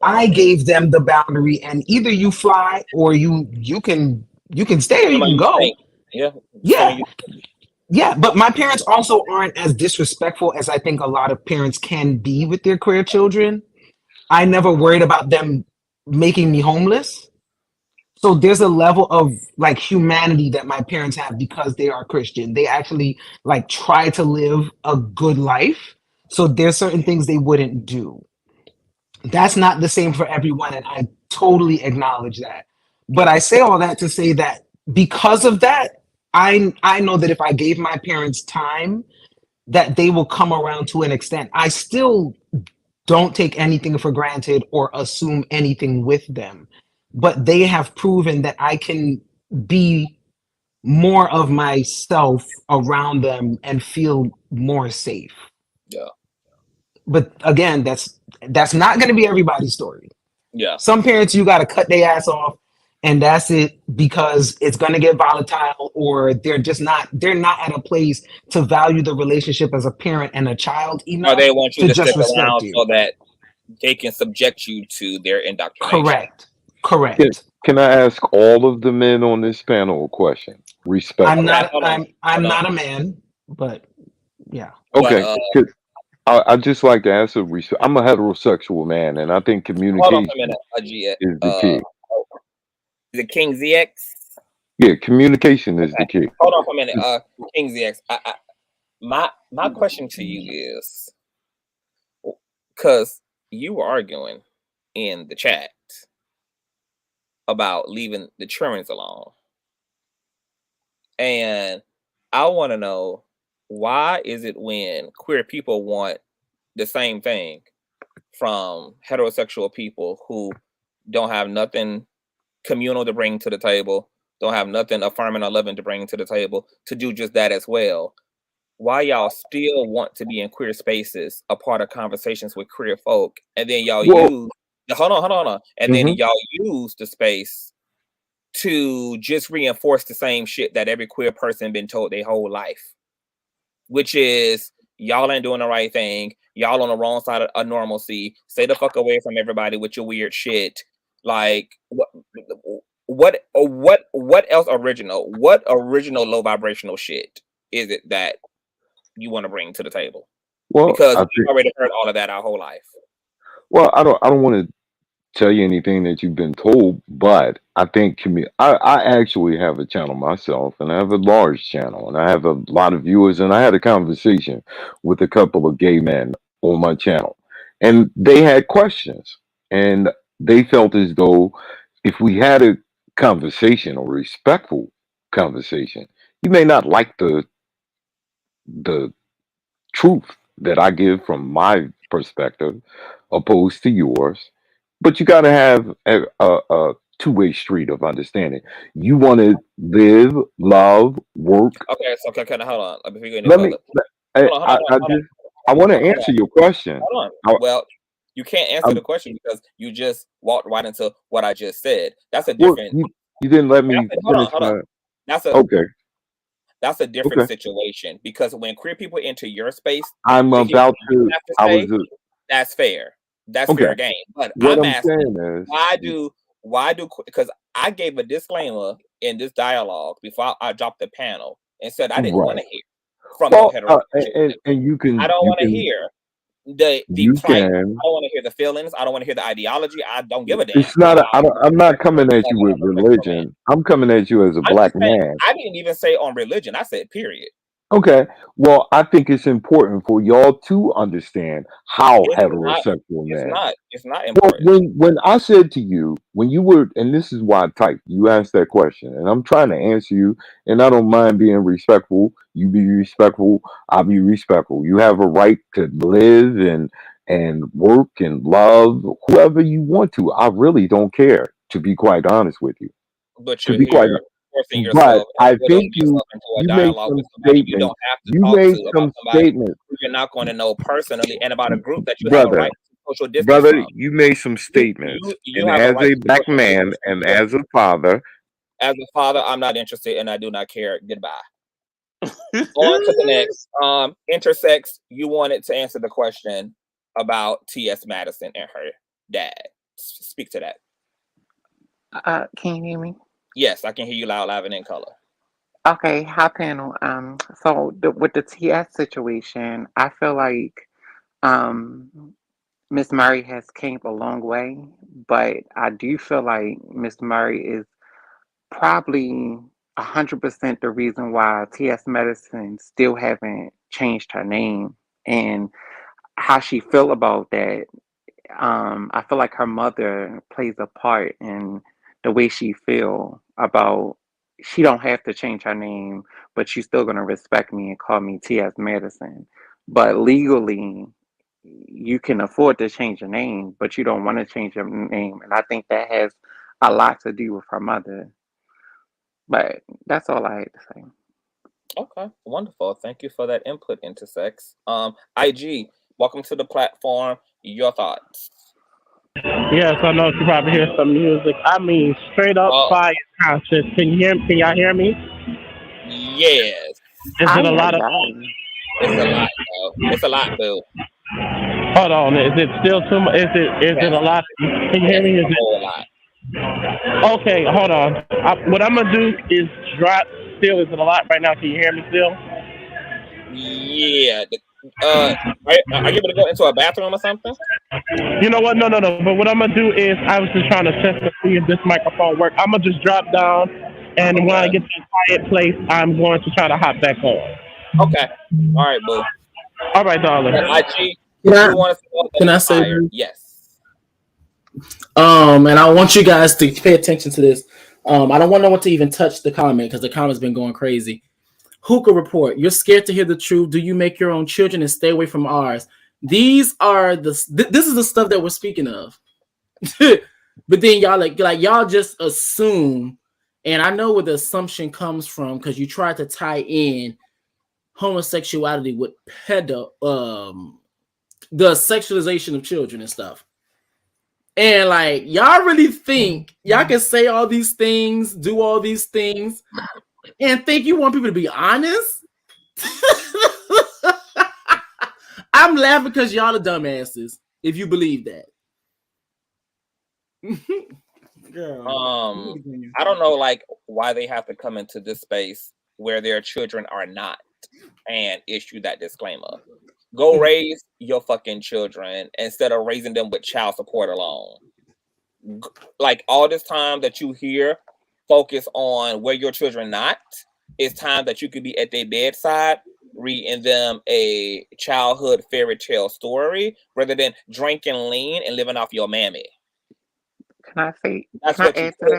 I gave them the boundary, and either you fly or you can stay or you can go.
Yeah.
Yeah. Yeah, but my parents also aren't as disrespectful as I think a lot of parents can be with their queer children. I never worried about them making me homeless. So there's a level of like humanity that my parents have because they are Christian. They actually like try to live a good life. So there's certain things they wouldn't do. That's not the same for everyone, and I totally acknowledge that. But I say all that to say that because of that, I know that if I gave my parents time, that they will come around to an extent. I still don't take anything for granted or assume anything with them, but they have proven that I can be more of myself around them and feel more safe.
Yeah.
But again, that's not going to be everybody's story.
Yeah.
Some parents, you got to cut their ass off and that's it because it's going to get volatile or they're not at a place to value the relationship as a parent and a child enough
Or they want you
to
to
just
stick
respect
around
you.
so that they can subject you to their indoctrination.
Correct.
Can I ask all of the men on this panel a question?
I'm
Respectfully.
not a man, but yeah.
But
Okay. 'Cause I just like to answer. I'm a heterosexual man, and I think
hold on for a
communication
minute, G.
is the key.
Is it King ZX?
Yeah, communication is the key.
Hold on for a minute, King ZX. My question to you is, because you were arguing in the chat about leaving the Tremors alone, and I want to know why is it when queer people want the same thing from heterosexual people who don't have nothing communal to bring to the table, don't have nothing affirming or loving to bring to the table, to do just that as well? Why y'all still want to be in queer spaces, a part of conversations with queer folk, and then y'all use hold on, and then y'all use the space to just reinforce the same shit that every queer person been told their whole life, which is y'all ain't doing the right thing, y'all on the wrong side of normalcy, stay the fuck away from everybody with your weird shit. Like what else original? What original low vibrational shit is it that you want to bring to the table?
Well,
Because we've already heard all of that our whole life.
Well, I don't want to tell you anything that you've been told, but I think I actually have a channel myself, and I have a large channel, and I have a lot of viewers. And I had a conversation with a couple of gay men on my channel, and they had questions, and they felt as though if we had a conversation or respectful conversation, you may not like the truth that I give from my perspective opposed to yours, but you got to have a two-way street of understanding. You want to live, love, work.
Okay, so okay, hold on. Before you go any
Let me.
further, hold on.
I want to answer your question.
Hold on. Well, you can't answer the question because you just walked right into what I just said. That's a different.
Well, you didn't let me finish.
Hold on.
Okay.
That's a different situation because when queer people enter your space,
I'm about to.
That's fair. That's fair game. But
what
I'm
asking
is why do because I gave a disclaimer in this dialogue before I dropped the panel and said I didn't want to hear from no heterosexual.
And you can.
I don't want to hear the
You
plight. I
can.
don't want to hear the feelings. I don't want to hear the ideology. I don't give a damn.
It's not. I'm not coming at you with religion. I'm coming at you as a
I'm
black
just saying,
man.
I didn't even say on religion. I said period.
Okay. Well, I think it's important for y'all to understand how
It's not.
heterosexual
It's
men.
not. It's not
Well,
important.
when I said to you, when you were, and this is why I typed, you asked that question, and I'm trying to answer you, and I don't mind being respectful. You be respectful, I'll be respectful. You have a right to live and work and love whoever you want to. I really don't care, to be quite honest with you.
But
To
you're
be quite,
here forcing
but
yourself and
I
whittling
think
yourself into a
you made
dialogue
some
with somebody you
statements.
don't have to
You
talk
made
to about
some
somebody
statements,
who you're not going to know personally and about a group that you have a
brother.
right to social distance
Brother,
from.
you made some
You
statements,
you
and
have a
as
right
a
to
black
social
man
distance from
and
children.
as a father,
As a father, I'm not interested and I do not care. Goodbye. On to the next. Intersex, you wanted to answer the question about T.S. Madison and her dad. Speak to that.
Can you hear me?
Yes, I can hear you loud, loud, and in color.
Okay, how can with the TS situation, I feel like Miss Murray has came a long way, but I do feel like Miss Murray is probably 100% the reason why TS Medicine still haven't changed her name and how she feel about that. I feel like her mother plays a part in the way she feel about she don't have to change her name, but she's still gonna respect me and call me T.S. Madison. But legally, you can afford to change your name, but you don't want to change your name, and I think that has a lot to do with her mother. But that's all I had to say.
Okay, wonderful. Thank you for that input, Intersex. IG, welcome to the platform. Your thoughts.
Yes, I know you probably hear some music. I mean, straight up
Oh,
fire conscious. Can you hear? Can y'all hear me?
yes.
Is it a
Ay,
lot
ay,
of?
ay.
It's a lot, though. It's a lot, Boo.
Hold on. Is it still too much? Is it
Yes,
a lot? Can you hear
yes,
me?
a whole lot.
Okay? Hold on. What I'm gonna do is drop. Still, is it a lot right now? Can you hear me still?
Yeah. Are you able to go into a bathroom or something?
You know what? No, no, no. But what I'm gonna do is I was just trying to test to see if this microphone works. I'm gonna just drop down, and when I
Okay.
get to a quiet place, I'm going to try to hop back on.
Okay. All right, Boo.
All right, darling.
But IG,
Can I,
you want us to go
can
that
I
it's
say
fire?
this?
Yes.
And I want you guys to pay attention to this. I don't want no one to even touch the comment because the comment's been going crazy. Hookah report. You're scared to hear the truth. Do you make your own children and stay away from ours? These are this is the stuff that we're speaking of. But then y'all like y'all just assume, and I know where the assumption comes from because you try to tie in homosexuality with the sexualization of children and stuff. And like y'all really think y'all can say all these things, do all these things, and think you want people to be honest? I'm laughing because y'all are dumbasses if you believe that. Girl,
I don't know like why they have to come into this space where their children are not and issue that disclaimer. Go raise your fucking children instead of raising them with child support alone. Like all this time that you hear focus on where your children not, it's time that you could be at their bedside reading them a childhood fairy tale story rather than drinking lean and living off your mammy.
Can I say?
That's
Can I
what you
add to
could,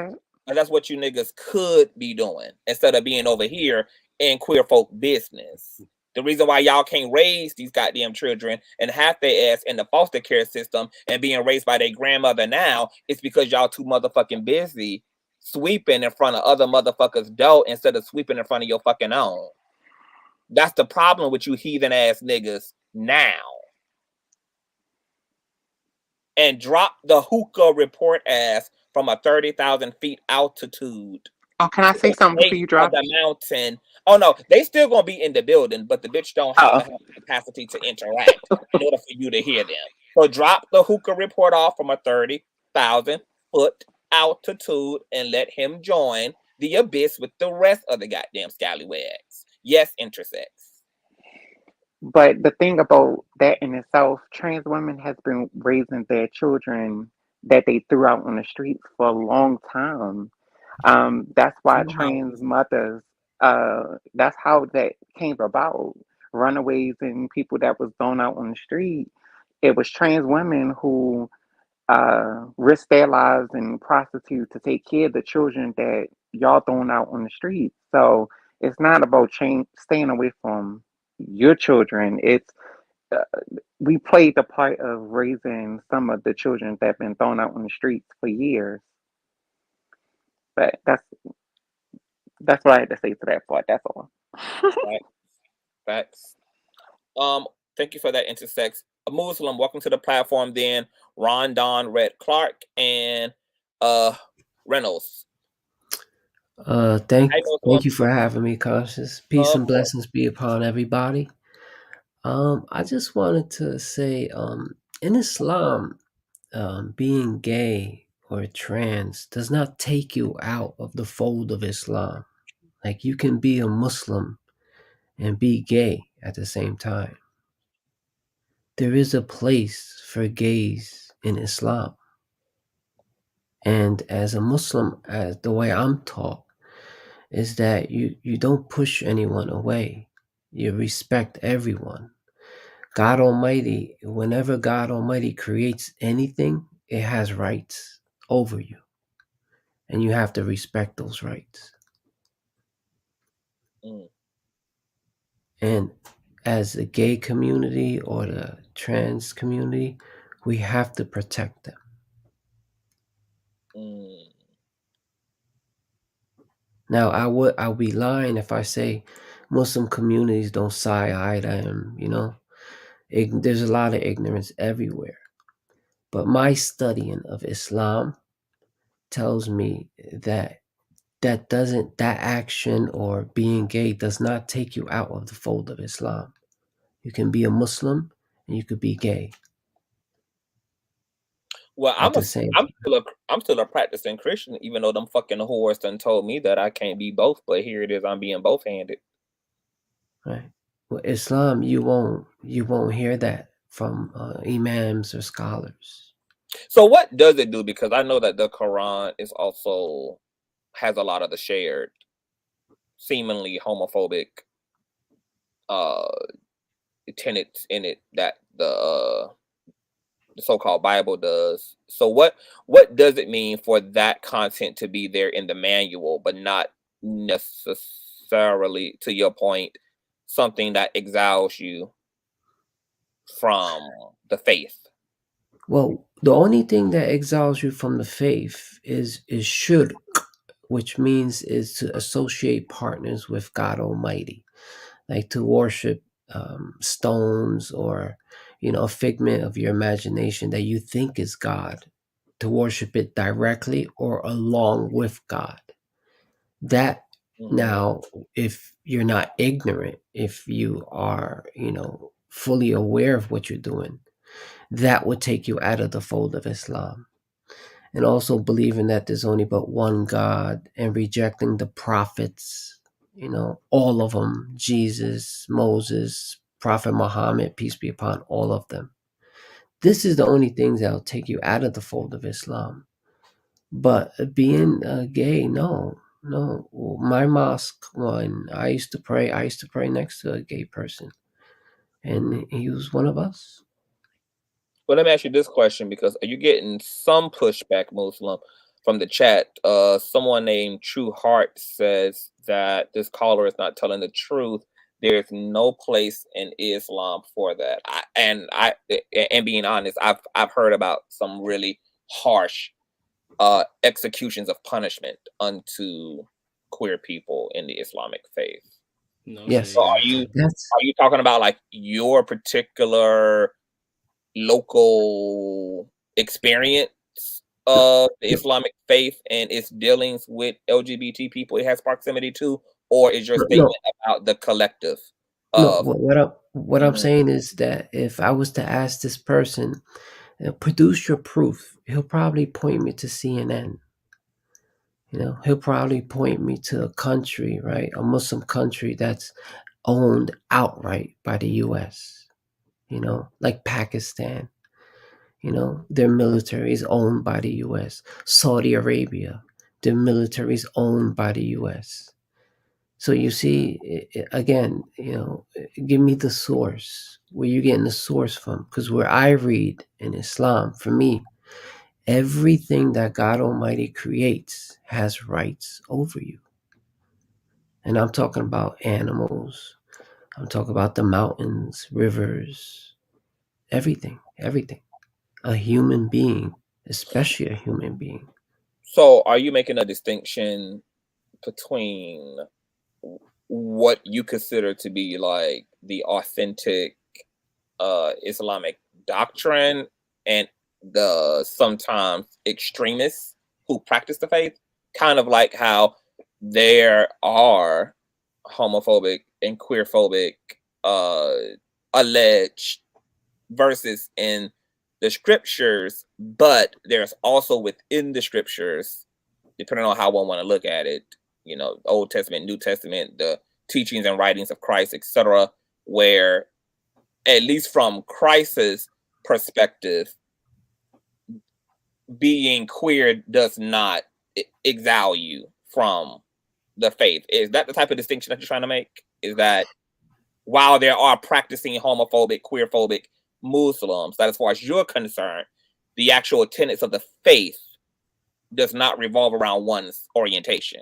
that?
that's what you niggas could be doing instead of being over here in queer folk business. The reason why y'all can't raise these goddamn children and have their ass in the foster care system and being raised by their grandmother now is because y'all too motherfucking busy sweeping in front of other motherfuckers' dough instead of sweeping in front of your fucking own. That's the problem with you heathen ass niggas now. And drop the hookah report ass from a 30,000 feet altitude
Oh, can I
to
say
the
something before
base
you
of
drop
the
it?
mountain. Oh no, they still gonna be in the building, but the bitch don't have to
Oh,
have the capacity to interact in order for you to hear them. So drop the hookah report off from a 30,000 foot altitude and let him join the abyss with the rest of the goddamn scallywags. Yes, intersex.
But the thing about that in itself, trans women has been raising their children that they threw out on the streets for a long time. That's why trans mothers, that's how that came about. Runaways and people that was thrown out on the street. It was trans women who risked their lives and prostitute to take care of the children that y'all thrown out on the street. So it's not about staying away from your children. It's uh, we played the part of raising some of the children that have been thrown out on the streets for years. But that's what I had to say to that part. That's all.
Right. Facts. Thank you for that, intersex. A Muslim, welcome to the platform. Then Rondon Red Clark and Reynolds.
Thank
Hi, Muslim.
you for having me, Conscious. Peace and blessings be upon everybody. I just wanted to say, in Islam, being gay or trans does not take you out of the fold of Islam. Like, you can be a Muslim and be gay at the same time. There is a place for gays in Islam. And as a Muslim, as the way I'm taught, is that you don't push anyone away. You respect everyone. God Almighty, whenever God Almighty creates anything, it has rights over you. And you have to respect those rights. And as the gay community or the trans community, we have to protect them. Now, I'll be lying if I say Muslim communities don't side eye to him, you know. There's a lot of ignorance everywhere. But my studying of Islam tells me that that action or being gay does not take you out of the fold of Islam. You can be a Muslim and you could be gay.
Well, I'm still a practicing Christian, even though them fucking whores done told me that I can't be both. But here it is, I'm being both handed.
Right. Well, Islam, you won't hear that from imams or scholars.
So what does it do? Because I know that the Quran is also has a lot of the shared, seemingly homophobic tenets in it that the so-called Bible does. So what does it mean for that content to be there in the manual, but not necessarily, to your point, something that exiles you from the faith?
Well, the only thing that exiles you from the faith is shirk, which means is to associate partners with God Almighty, like to worship stones or, you know, a figment of your imagination that you think is God, to worship it directly or along with God. That now, if you're not ignorant, if you are, you know, fully aware of what you're doing, that would take you out of the fold of Islam. And also believing that there's only but one God and rejecting the prophets, you know, all of them, Jesus, Moses, Prophet Muhammad, peace be upon all of them. This is the only things that'll take you out of the fold of Islam. But being gay, no. My mosque, when I used to pray next to a gay person. And he was one of us.
Well, let me ask you this question, because are you getting some pushback, Muslim, from the chat? Someone named True Heart says that this caller is not telling the truth. There's no place in Islam for that. And being honest, I've heard about some really harsh executions of punishment unto queer people in the Islamic faith.
Yes.
So are you talking about like your particular local experience of the Islamic faith and its dealings with LGBT people it has proximity to, or is your statement about the collective?
What I'm saying is that if I was to ask this person, produce your proof, he'll probably point me to CNN. You know, he'll probably point me to a country, right? A Muslim country that's owned outright by the US, like Pakistan. Their military is owned by the US. Saudi Arabia, their military is owned by the US. So you see, again, give me the source. Where you getting the source from? Because where I read in Islam, for me, everything that God Almighty creates has rights over you. And I'm talking about animals. I'm talking about the mountains, rivers, everything. A human being, especially a human being.
So are you making a distinction between what you consider to be like the authentic Islamic doctrine and the sometimes extremists who practice the faith? Kind of like how there are homophobic and queerphobic alleged verses in the scriptures, but there's also within the scriptures, depending on how one want to look at it, Old Testament, New Testament, the teachings and writings of Christ, etc., where at least from Christ's perspective, being queer does not exile you from the faith. Is that the type of distinction that you're trying to make? Is that while there are practicing homophobic, queerphobic Muslims, that as far as you're concerned, the actual tenets of the faith does not revolve around one's orientation,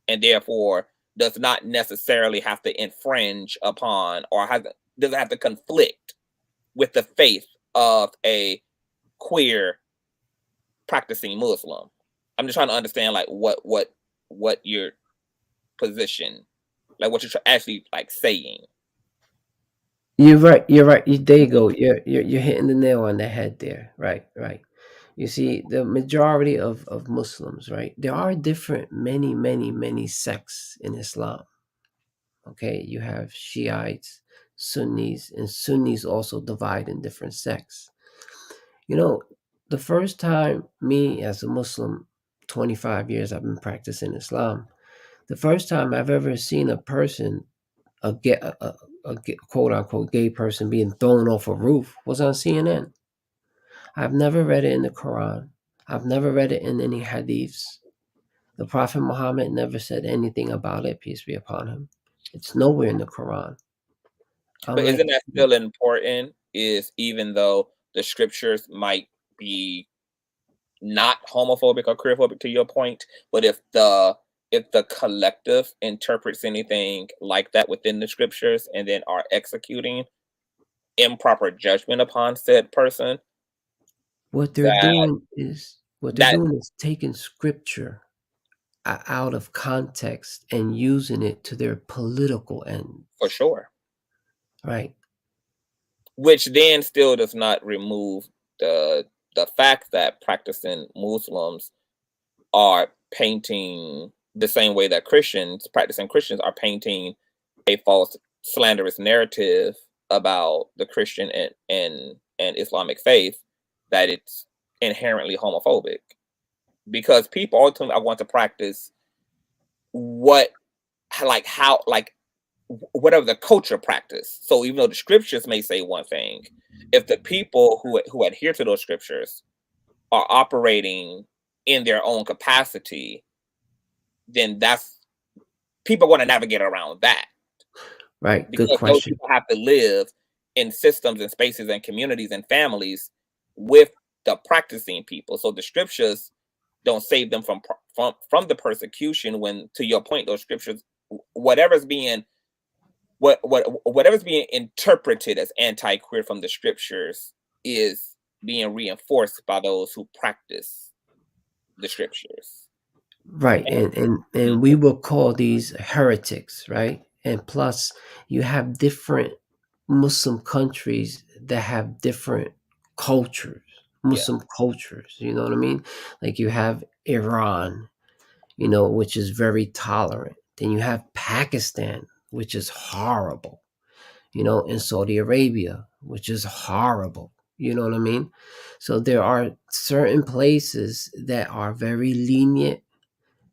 and therefore does not necessarily have to infringe upon or doesn't have to conflict with the faith of a queer practicing Muslim. I'm just trying to understand like what your position, like what you're actually like saying.
You're right. There you go. You're hitting the nail on the head there. Right. You see, the majority of Muslims, right? There are many sects in Islam. Okay, you have Shiites, Sunnis, and Sunnis also divide in different sects. The first time me as a Muslim, 25 years I've been practicing Islam, the first time I've ever seen a person, a quote unquote gay person, being thrown off a roof was on CNN. I've never read it in the Quran. I've never read it in any hadiths. The Prophet Muhammad never said anything about it, peace be upon him. It's nowhere in the Quran.
But isn't that still important? Is even though the scriptures might be not homophobic or queerphobic to your point, but if the collective interprets anything like that within the scriptures and then are executing improper judgment upon said person,
what they're doing is taking scripture out of context and using it to their political end.
For sure.
Right.
Which then still does not remove the fact that practicing Muslims are painting the same way that practicing Christians are painting a false, slanderous narrative about the Christian and Islamic faith, that it's inherently homophobic. Because people ultimately want to practice whatever the culture practice. So even though the scriptures may say one thing, if the people who adhere to those scriptures are operating in their own capacity, then people want to navigate around that.
Right.
Because
good question.
those people have to live in systems and spaces and communities and families with the practicing people. So the scriptures don't save them from the persecution, when, to your point, those scriptures, whatever's being interpreted as anti-queer from the scriptures is being reinforced by those who practice the scriptures.
Right. And we will call these heretics, right? And plus you have different Muslim countries that have different cultures, Muslim cultures, you know what I mean? Like you have Iran, which is very tolerant. Then you have Pakistan, which is horrible, and Saudi Arabia, which is horrible. You know what I mean? So there are certain places that are very lenient,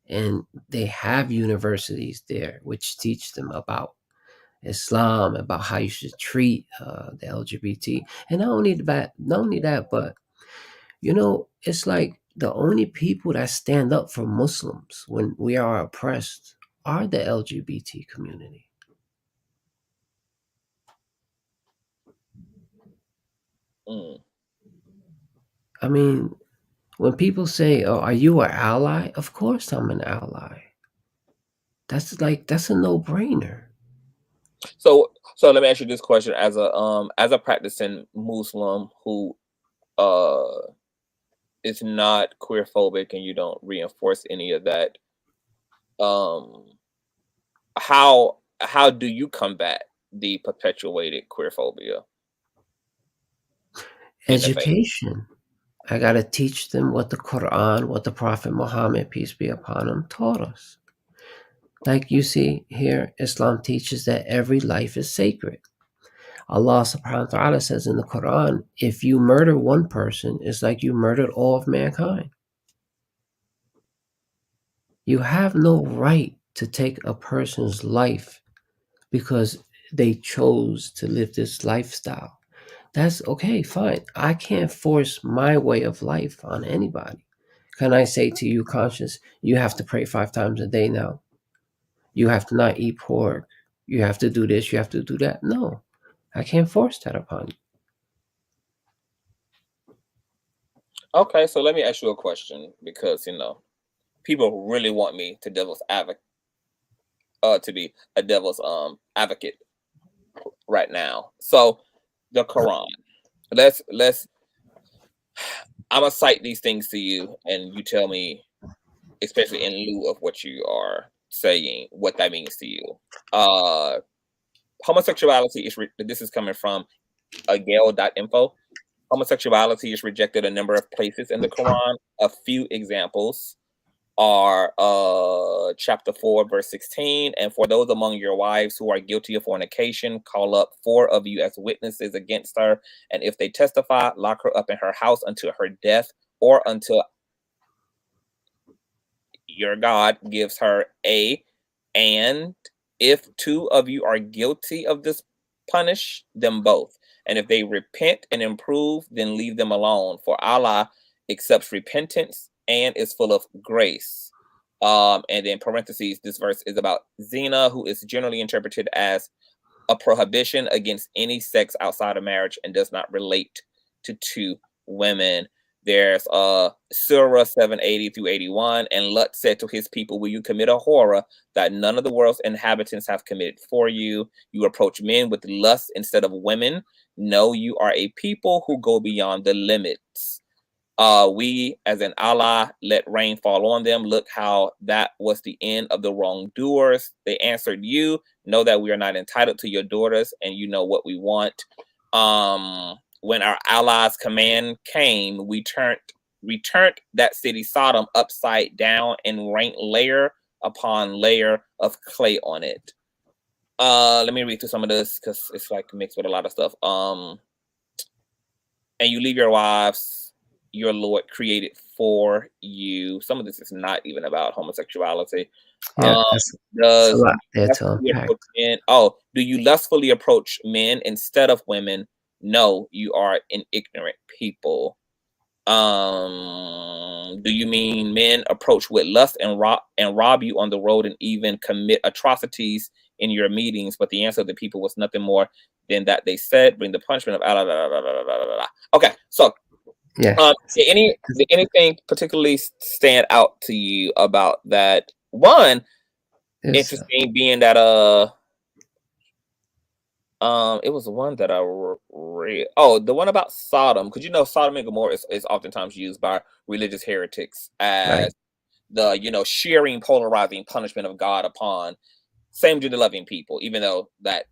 and they have universities there which teach them about Islam, about how you should treat the LGBT. And not only that, but it's like the only people that stand up for Muslims when we are oppressed are the LGBT community. I mean, when people say, "Oh, are you an ally?" Of course, I'm an ally. That's a no-brainer.
So let me ask you this question: as a practicing Muslim who is not queer phobic and you don't reinforce any of that, how do you combat the perpetuated queer phobia in the faith?
Education. I got to teach them what the Quran, what the Prophet Muhammad, peace be upon him, taught us. Like you see here, Islam teaches that every life is sacred. Allah subhanahu wa ta'ala says in the Quran, if you murder one person, it's like you murdered all of mankind. You have no right to take a person's life because they chose to live this lifestyle. That's okay, fine. I can't force my way of life on anybody. Can I say to you, Conscious, you have to pray 5 times a day now? You have to not eat pork. You have to do this, you have to do that. No, I can't force that upon you.
Okay, so let me ask you a question because people really want me to be a devil's advocate right now. So the Quran. Let's I'm gonna cite these things to you, and you tell me, especially in lieu of what you are saying, what that means to you. Homosexuality is this is coming from Gworlll.info. Homosexuality is rejected a number of places in the Quran. A few examples are chapter 4, verse 16. And for those among your wives who are guilty of fornication, call up 4 of you as witnesses against her. And if they testify, lock her up in her house until her death or until your God gives her and if 2 of you are guilty of this, punish them both. And if they repent and improve, then leave them alone. For Allah accepts repentance and is full of grace. And then parentheses, this verse is about zina, who is generally interpreted as a prohibition against any sex outside of marriage and does not relate to 2 women. There's Surah 780 through 81. And Lut said to his people, will you commit a horror that none of the world's inhabitants have committed for you? You approach men with lust instead of women. No, you are a people who go beyond the limits. We, as in Allah, let rain fall on them. Look how that was the end of the wrongdoers. They answered you, know that we are not entitled to your daughters, and you know what we want. When our allies' command came, we turned that city Sodom upside down and ranked layer upon layer of clay on it. Let me read through some of this because it's like mixed with a lot of stuff. And you leave your wives, your Lord created for you. Some of this is not even about homosexuality.
Yeah, that's a lot there to unpack.
Do you lustfully approach men instead of women? No, you are an ignorant people. Do you mean men approach with lust and rob you on the road and even commit atrocities in your meetings? But the answer of the people was nothing more than that they said, bring the punishment of Allah. Blah, blah, blah, blah, blah. Okay, so
yeah.
Did anything particularly stand out to you about that? One, interesting being that it was the one that I read. Oh, the one about Sodom, because Sodom and Gomorrah is oftentimes used by religious heretics as the shearing, polarizing punishment of God upon same-gender loving people, even though that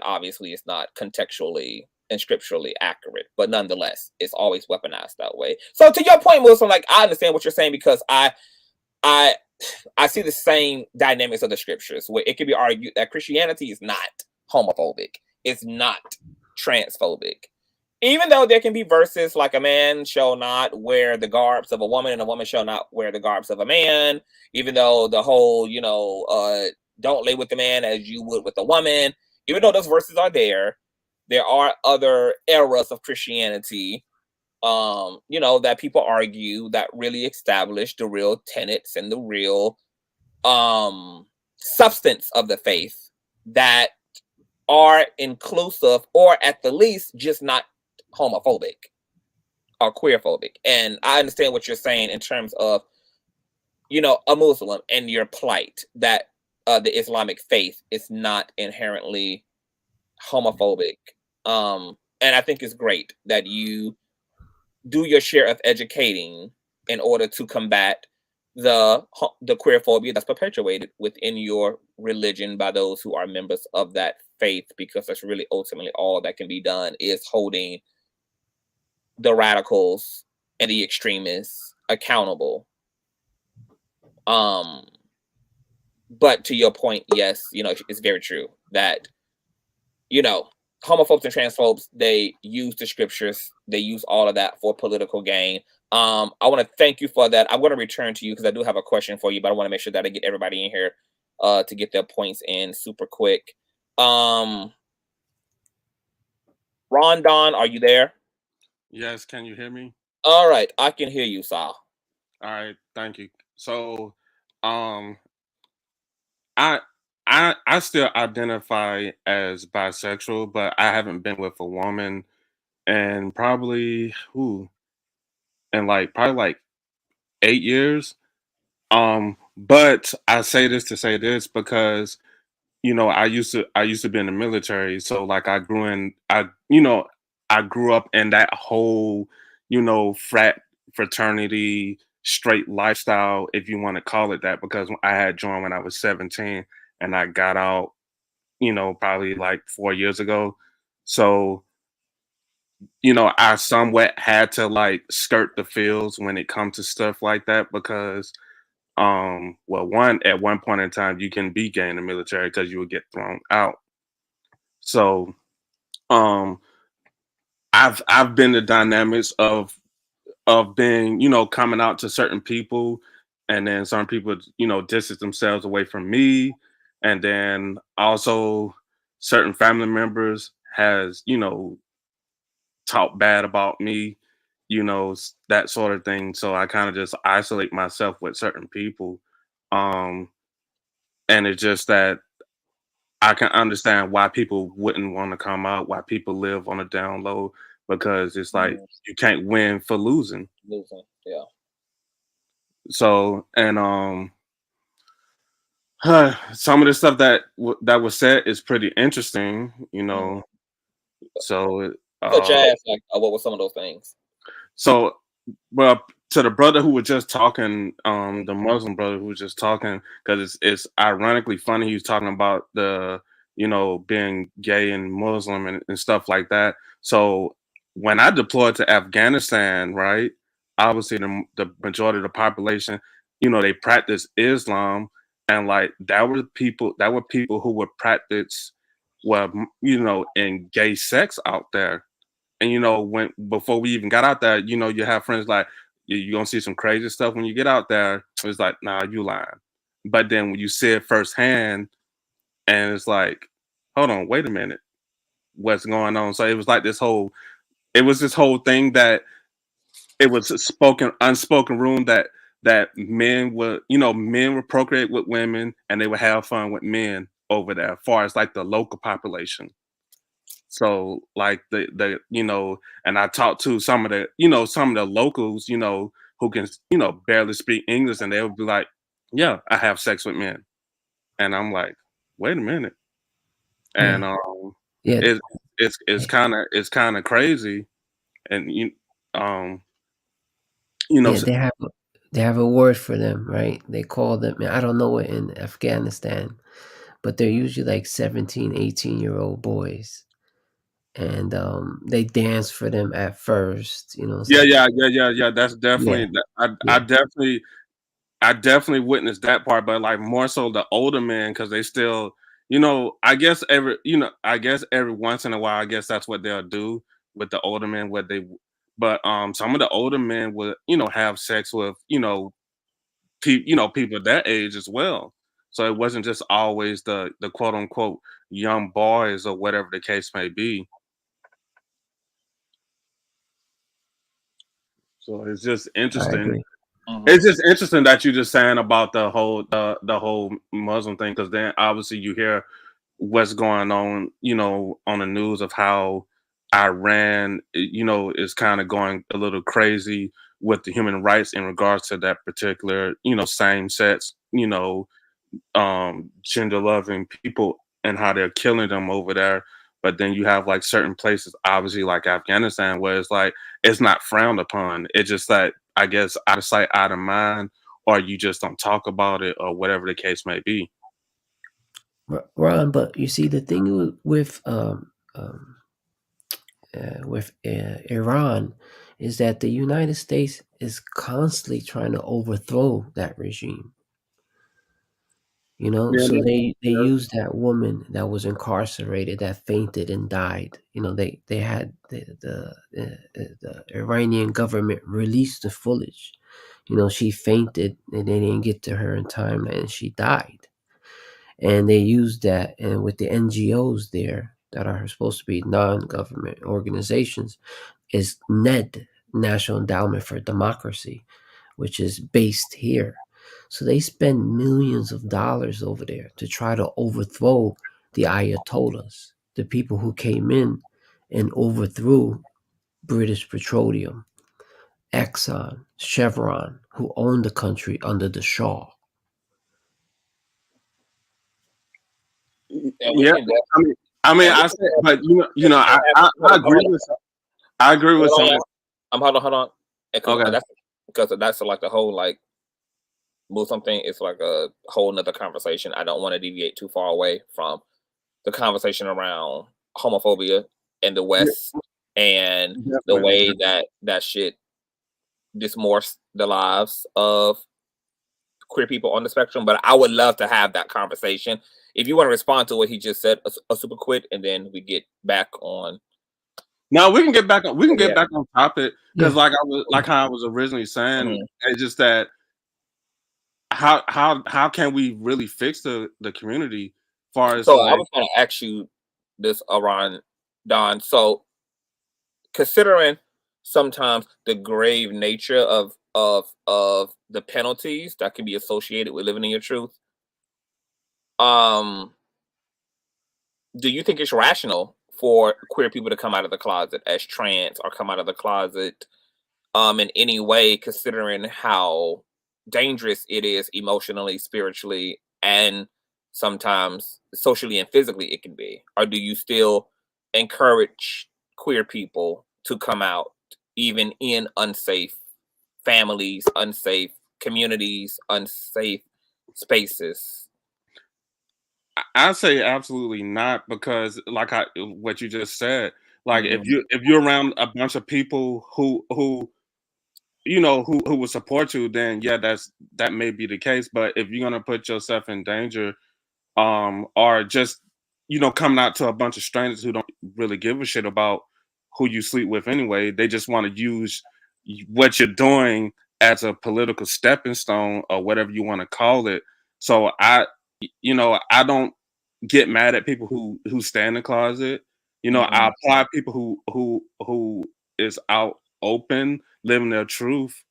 obviously is not contextually and scripturally accurate, but nonetheless, it's always weaponized that way. So to your point, Wilson, like I understand what you're saying because I see the same dynamics of the scriptures where it can be argued that Christianity is not homophobic, it's not transphobic, even though there can be verses like a man shall not wear the garbs of a woman and a woman shall not wear the garbs of a man, even though the whole don't lay with the man as you would with a woman. even though those verses are there are other eras of Christianity, you know, that people argue that really establish the real tenets and the real substance of the faith that are inclusive, or at the least just not homophobic or queerphobic. And I understand what you're saying in terms of, you know, a Muslim and your plight, that the Islamic faith is not inherently homophobic. And I think it's great that you do your share of educating in order to combat the queerphobia that's perpetuated within your religion by those who are members of that faith, because that's really ultimately all that can be done, is holding the radicals and the extremists accountable. But to your point, yes, you know, it's very true that, you know, homophobes and transphobes, they use the scriptures, they use all of that for political gain. I want to thank you for that. I'm going to return to you because I do have a question for you, but I want to make sure that I get everybody in here to get their points in super quick. Rondon, are you there?
Yes, can you hear me?
All right, I can hear you, Sal.
All right, thank you. So, I I still identify as bisexual, but I haven't been with a woman and probably probably like 8 years. But I say this to say this because I used to be in the military, so like I grew up in that whole fraternity straight lifestyle, if you want to call it that, because I had joined when I was 17 and I got out probably like 4 years ago. So I somewhat had to like skirt the fields when it comes to stuff like that because well, at one point in time you can be gay in the military because you would get thrown out. So um I've been the dynamics of being, coming out to certain people, and then some people, distance themselves away from me, and then also certain family members has, talked bad about me, that sort of thing. So I kind of just isolate myself with certain people. Um, and it's just that I can understand why people wouldn't want to come out, why people live on a down low, because it's like you can't win for losing.
Losing, yeah.
So, and some of the stuff that was said is pretty interesting, So,
Such as, like, what were some of those things?
so, well, to the brother who was just talking, the Muslim brother who was just talking, because it's ironically funny. He was talking about being gay and Muslim and stuff like that. So when I deployed to Afghanistan, right, obviously the majority of the population, they practice Islam, and like that were people who would practice, well, in gay sex out there. And when before we even got out there, you have friends like you're gonna see some crazy stuff when you get out there. It's like, nah, you lying. But then when you see it firsthand, and it's like, hold on, wait a minute, what's going on? So it was this whole thing that it was a unspoken rule that men would procreate with women and they would have fun with men over there, as far as like the local population. So like and I talked to some of the locals, who can, barely speak English, and they would be like, yeah, I have sex with men. And I'm like, wait a minute. And
Yeah,
it's kind of crazy. And
yeah,
so,
they have a word for them, right? They call them, I don't know it in Afghanistan, but they're usually like 17, 18-year-old boys. And they dance for them at first, it's
yeah,
like,
yeah, yeah, yeah, yeah. That's
yeah,
definitely I
yeah,
definitely witnessed that part, but like more so the older men, because they still, I guess every once in a while, I guess that's what they'll do with the older men, but some of the older men would, have sex with, people that age as well. So it wasn't just always the quote unquote young boys or whatever the case may be. So it's just
I
interesting.
agree.
It's just interesting that you're just saying about the whole Muslim thing, because then obviously you hear what's going on, on the news of how Iran, is kind of going a little crazy with the human rights in regards to that particular, same sex, gender loving people, and how they're killing them over there. But then you have like certain places, obviously like Afghanistan, where it's like it's not frowned upon. It's just that, I guess, out of sight, out of mind, or you just don't talk about it, or whatever the case may be.
Ron, but you see the thing with Iran is that the United States is constantly trying to overthrow that regime.
Yeah,
So they used that woman that was incarcerated, that fainted and died. They had the Iranian government released the footage. She fainted and they didn't get to her in time and she died. And they used that, and with the NGOs there that are supposed to be non-government organizations, is NED, National Endowment for Democracy, which is based here. So they spend millions of dollars over there to try to overthrow the Ayatollahs, the people who came in and overthrew British Petroleum, Exxon, Chevron, who owned the country under the Shah.
Yeah, I said, but I agree with. I agree with some.
Hold on.
Okay.
Because that's like the whole like Muslim thing. It's like a whole nother conversation. I don't want to deviate too far away from the conversation around homophobia in the West and the way that shit dismorphs the lives of queer people on the spectrum. But I would love to have that conversation. If you want to respond to what he just said, a super quick, and then we get back on.
No, we can get back on. We can get back on topic, because like how I was originally saying, it's just that how can we really fix the community? Far as
So I was going to ask you this around Don. So considering sometimes the grave nature of the penalties that can be associated with living in your truth, do you think it's rational for queer people to come out of the closet as trans, or come out of the closet in any way, considering how dangerous it is emotionally, spiritually, and sometimes socially and physically it can be? Or do you still encourage queer people to come out even in unsafe families, unsafe communities, unsafe spaces?
I say absolutely not, because like what you just said, like if you're around a bunch of people who will support you, then yeah, that may be the case. But if you're gonna put yourself in danger, or just coming out to a bunch of strangers who don't really give a shit about who you sleep with anyway, they just want to use what you're doing as a political stepping stone, or whatever you want to call it. So I don't get mad at people who stay in the closet. I applaud people who is out open, living their truth.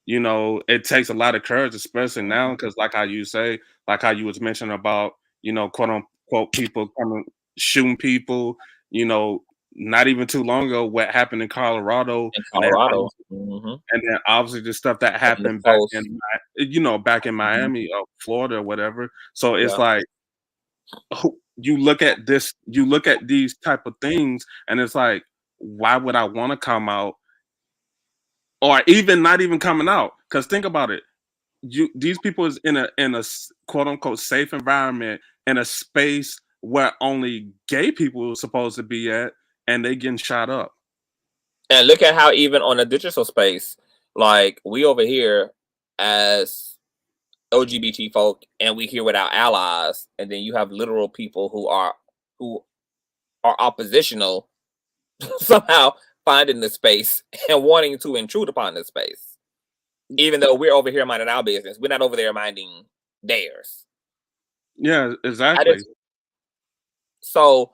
It takes a lot of courage, especially now, because like how you say, like how you was mentioning about, quote unquote, people coming shooting people. Not even too long ago, what happened in Colorado, and then obviously the stuff that happened back in Miami or Florida or whatever. So it's like, you look at these type of things, and it's like, why would I want to come out, or even not even coming out? Because think about it, these people is in a quote unquote safe environment, in a space where only gay people are supposed to be at, and they getting shot up.
And look at how even on the digital space, like we over here as LGBT folk, and we here with our allies, and then you have literal people who are oppositional somehow finding the space and wanting to intrude upon this space, even though we're over here minding our business. We're not over there minding theirs.
Yeah, exactly.
So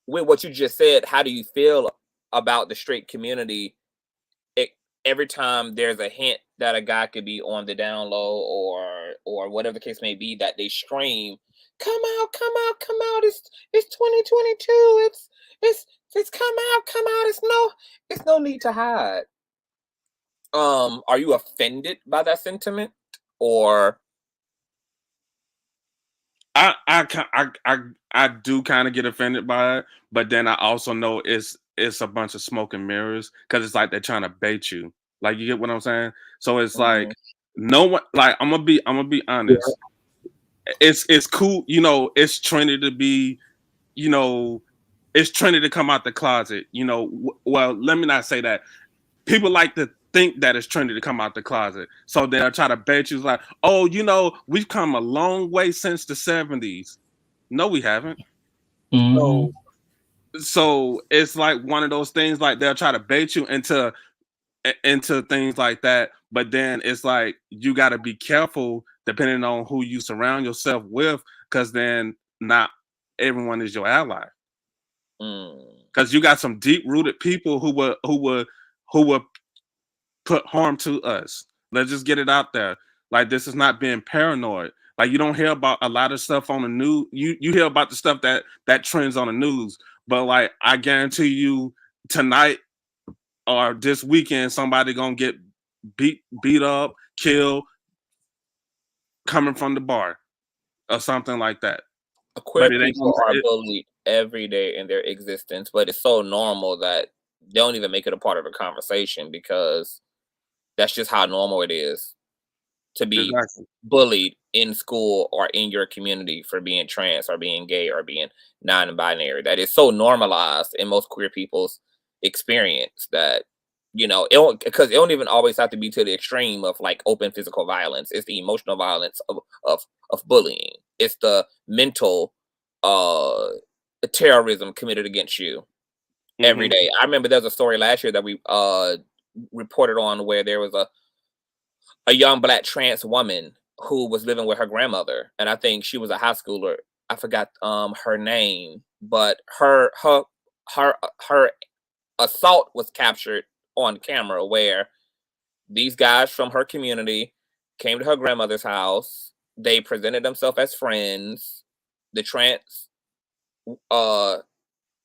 with what you just said, how do you feel about the straight community? Every time there's a hint that a guy could be on the down low or whatever the case may be, that they scream, "Come out, come out, come out! It's 2022. It's come out, come out! It's no need to hide." Are you offended by that sentiment, or?
I do kind of get offended by it, but then I also know it's a bunch of smoke and mirrors, because it's like they're trying to bait you. Like, you get what I'm saying? So it's like no one, like, I'm gonna be honest. It's cool, you know, it's trendy to be, you know, it's trendy to come out the closet, you know. Well, let me not say that. People like to think that it's trendy to come out the closet, so they'll try to bait you, like, oh, you know, we've come a long way since the 70s. No, we haven't. So it's like one of those things, like they'll try to bait you into things like that, but then it's like you got to be careful depending on who you surround yourself with, because then not everyone is your ally. Because you got some deep-rooted people who would put harm to us. Let's just get it out there. Like, this is not being paranoid. Like, you don't hear about a lot of stuff on the news. You hear about the stuff that trends on the news, but like, I guarantee you tonight or this weekend, somebody gonna get beat up, killed, coming from the bar or something like that.
Queer people are bullied every day in their existence, but it's so normal that they don't even make it a part of a conversation, because that's just how normal it is to be bullied in school or in your community for being trans or being gay or being non-binary. That is so normalized in most queer people's experience that, you know, because it don't even always have to be to the extreme of like open physical violence. It's the emotional violence of bullying. It's the mental terrorism committed against you every day. I remember there was a story last year that we reported on where there was a young Black trans woman who was living with her grandmother, and I think she was a high schooler. I forgot her name, but her assault was captured on camera, where these guys from her community came to her grandmother's house. They presented themselves as friends. The trans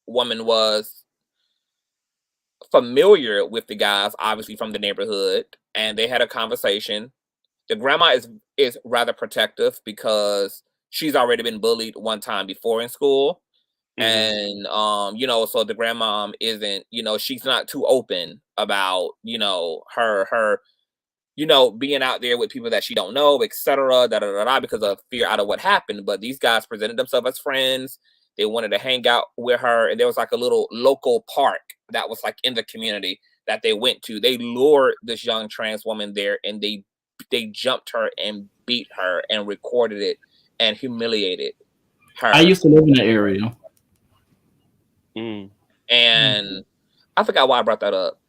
woman was familiar with the guys, obviously from the neighborhood, and they had a conversation. The grandma is rather protective because she's already been bullied one time before in school. And you know, so the grandmom isn't, you know, she's not too open about, you know, her you know, being out there with people that she don't know, etc., because of fear out of what happened. But these guys presented themselves as friends. They wanted to hang out with her, and there was like a little local park that was like in the community that they went to. They lured this young trans woman there, and they jumped her and beat her and recorded it and humiliated her.
I used to live in that area.
And I forgot why I brought that up.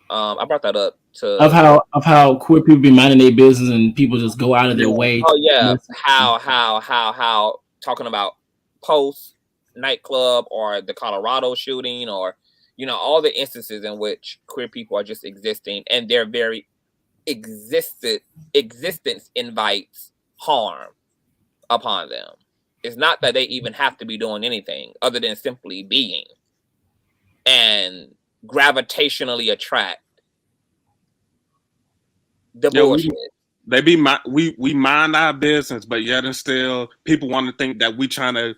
I brought that up to
of how queer people be minding their business and people just go out of their way.
Oh yeah, how talking about Post nightclub or the Colorado shooting, or you know, all the instances in which queer people are just existing, and their very existence invites harm upon them. It's not that they even have to be doing anything other than simply being, and gravitationally attract the bullshit.
We mind our business, but yet and still people want to think that we trying to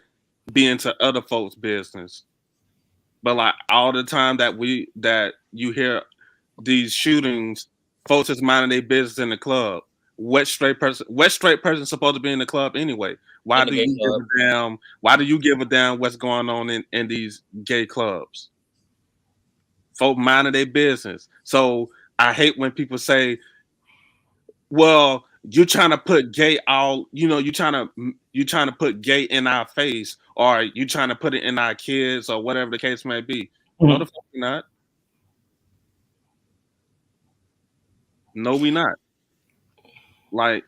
be into other folks' business. But like all the time that you hear these shootings, folks is minding their business in the club. What straight person supposed to be in the club anyway? Why do you give a damn? Why do you give a damn what's going on in these gay clubs? Folk minding their business. So I hate when people say, well, you're trying to put gay all, you know, you're trying to put gay in our face, or you trying to put it in our kids, or whatever the case may be. No, the fuck you're not. No, we not. Like,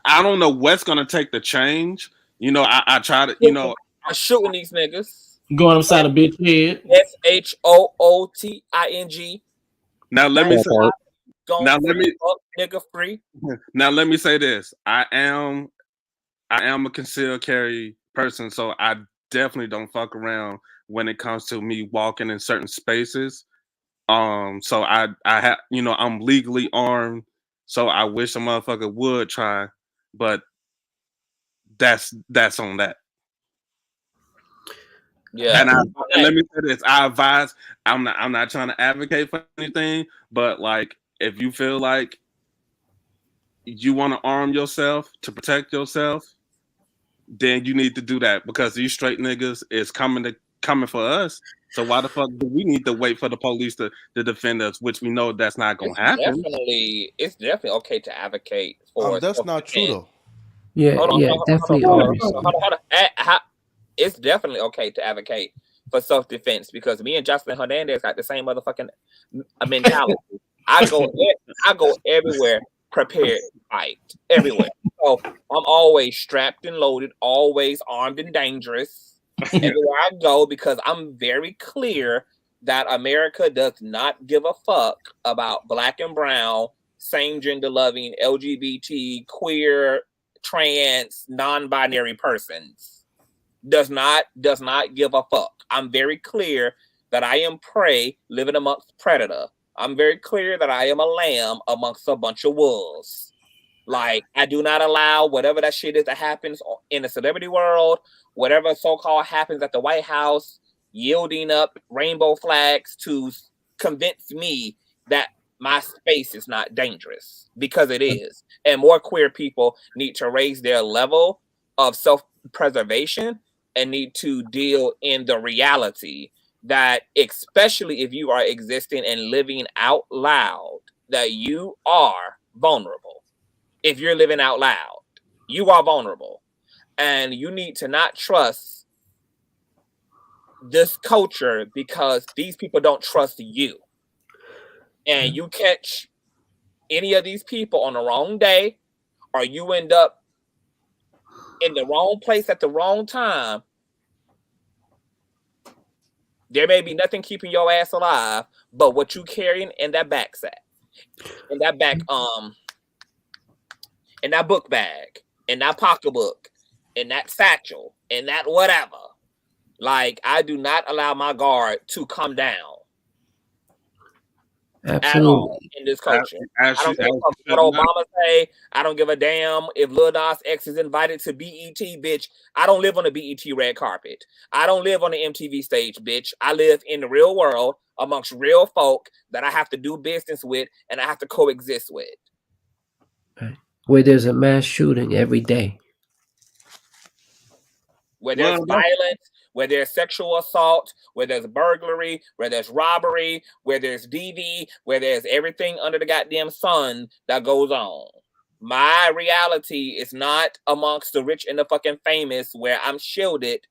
I don't know what's gonna take the change. You know, I try to, you know,
I'm shooting these niggas.
Going upside a bitch head.
SHOOTING.
Now let me say.
Now let me nigga free.
Now let me say this. I am a concealed carry person, so I definitely don't fuck around when it comes to me walking in certain spaces. So I have, you know, I'm legally armed, so I wish a motherfucker would try, but that's on that.
Yeah.
And let me say this: I advise. I'm not trying to advocate for anything, but like, if you feel like you want to arm yourself to protect yourself, then you need to do that, because these straight niggas is coming for us. So why the fuck do we need to wait for the police to defend us, which we know that's not gonna happen?
It's definitely okay to advocate for.
That's not true though.
Yeah, definitely.
Hold on. It's definitely okay to advocate for self-defense, because me and Jocelyn Hernandez got the same motherfucking mentality. I go everywhere prepared to fight, everywhere. So I'm always strapped and loaded, always armed and dangerous everywhere I go, because I'm very clear that America does not give a fuck about black and brown, same gender loving, LGBT, queer, trans, non-binary persons. Does not give a fuck. I'm very clear that I am prey living amongst predator. I'm very clear that I am a lamb amongst a bunch of wolves. Like, I do not allow whatever that shit is that happens in the celebrity world, whatever so-called happens at the White House, yielding up rainbow flags to convince me that my space is not dangerous, because it is. And more queer people need to raise their level of self-preservation and need to deal in the reality that, especially if you are existing and living out loud, that you are vulnerable. If you're living out loud, you are vulnerable. And you need to not trust this culture, because these people don't trust you. And you catch any of these people on the wrong day, or you end up in the wrong place at the wrong time, there may be nothing keeping your ass alive but what you carrying in that backpack, in that in that book bag, in that pocketbook, in that satchel, in that whatever. Like, I do not allow my guard to come down.
Absolutely.
At all in this culture. I don't give a fuck what Obama say. I don't give a damn if Lil Nas X is invited to BET, bitch. I don't live on the BET red carpet. I don't live on the MTV stage, bitch. I live in the real world amongst real folk that I have to do business with and I have to coexist with.
Where there's a mass shooting every day.
Where there's violence, where there's sexual assault, where there's burglary, where there's robbery, where there's DV, where there's everything under the goddamn sun that goes on. My reality is not amongst the rich and the fucking famous, where I'm shielded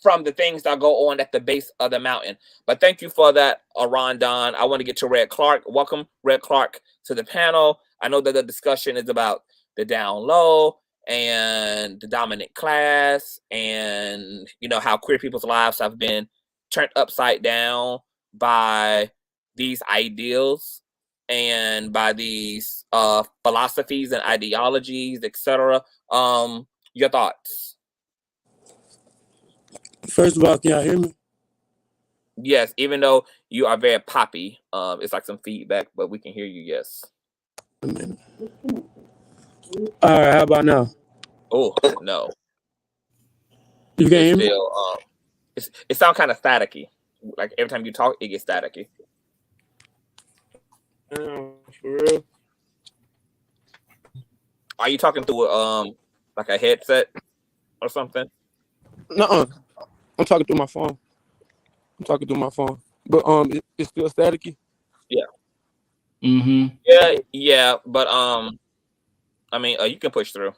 from the things that go on at the base of the mountain. But thank you for that, Rondon. I want to get to Red Clark. Welcome, Red Clark, to the panel. I know that the discussion is about the Downlow and the dominant class, and you know how queer people's lives have been turned upside down by these ideals and by these philosophies and ideologies, etc. Your thoughts?
First of all, can y'all hear me?
Yes, even though you are very poppy, it's like some feedback, but we can hear you. Yes.
A minute. All right, how about now?
Oh no,
you can't hear me.
Still, it sounds kind of staticky. Like every time you talk, it gets staticky.
For real?
Are you talking through like a headset or something?
Nuh-uh. I'm talking through my phone. But it's still staticky.
Yeah.
Mm-hmm.
Yeah, but I mean, you can push through.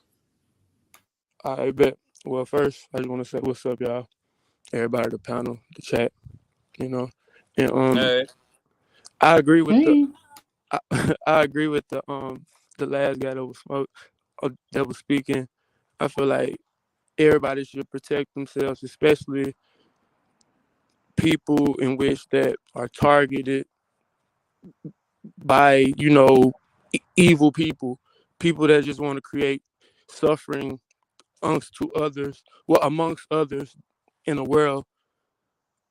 I bet. Well, first, I just want to say what's up, y'all. Everybody at the panel, the chat, you know. And I agree with I agree with the last guy that was speaking. I feel like everybody should protect themselves, especially people in which that are targeted by, evil people that just want to create suffering amongst others in a world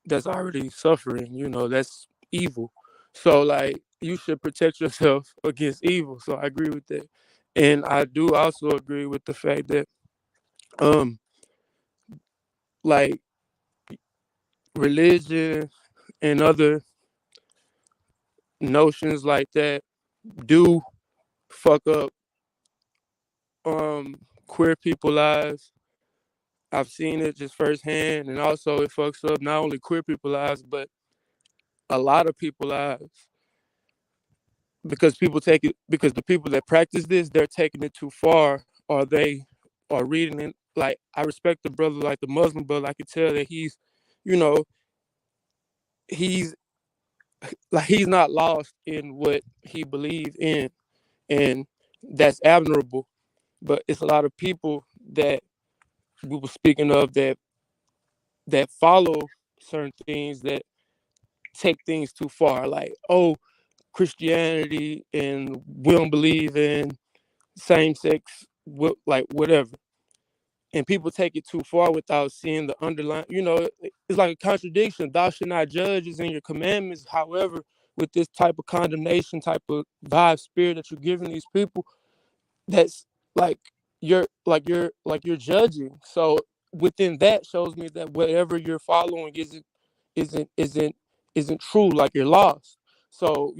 that's already suffering. That's evil. So like you should protect yourself against evil. So I agree with that. And I do also agree with the fact that um like religion and other notions like that do fuck up queer people lives. I've seen it just firsthand, and also it fucks up not only queer people lives but a lot of people lives, because the people that practice this, they're taking it too far, or they are reading it. Like, I respect the brother, like the Muslim brother. I can tell that you know he's he's not lost in what he believes in, and that's admirable. But it's a lot of people that we were speaking of that follow certain things that take things too far. Like, oh, Christianity, and we don't believe in same sex, like whatever. And people take it too far without seeing the underlying. It's like a contradiction. Thou shalt not judge is in your commandments. However, with this type of condemnation, type of vibe spirit that you're giving these people, that's like you're judging. So within that shows me that whatever you're following isn't true. Like, you're lost. So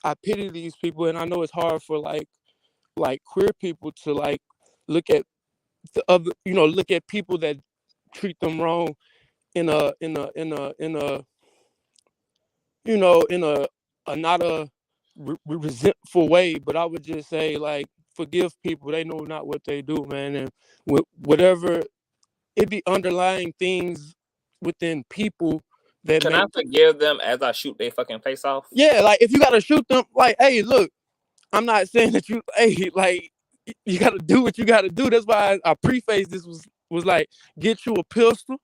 I pity these people, and I know it's hard for like queer people to like look at the other, look at people that treat them wrong in a in a not a resentful way. But I would just say, like, forgive people. They know not what they do, man. And whatever it be, underlying things within people that
Can
make.
I forgive them as I shoot their fucking face off?
Yeah, like, if you gotta shoot them, like, hey, look, I'm not saying that hey, like, you gotta do what you gotta do. That's why I preface this was like, get you a pistol,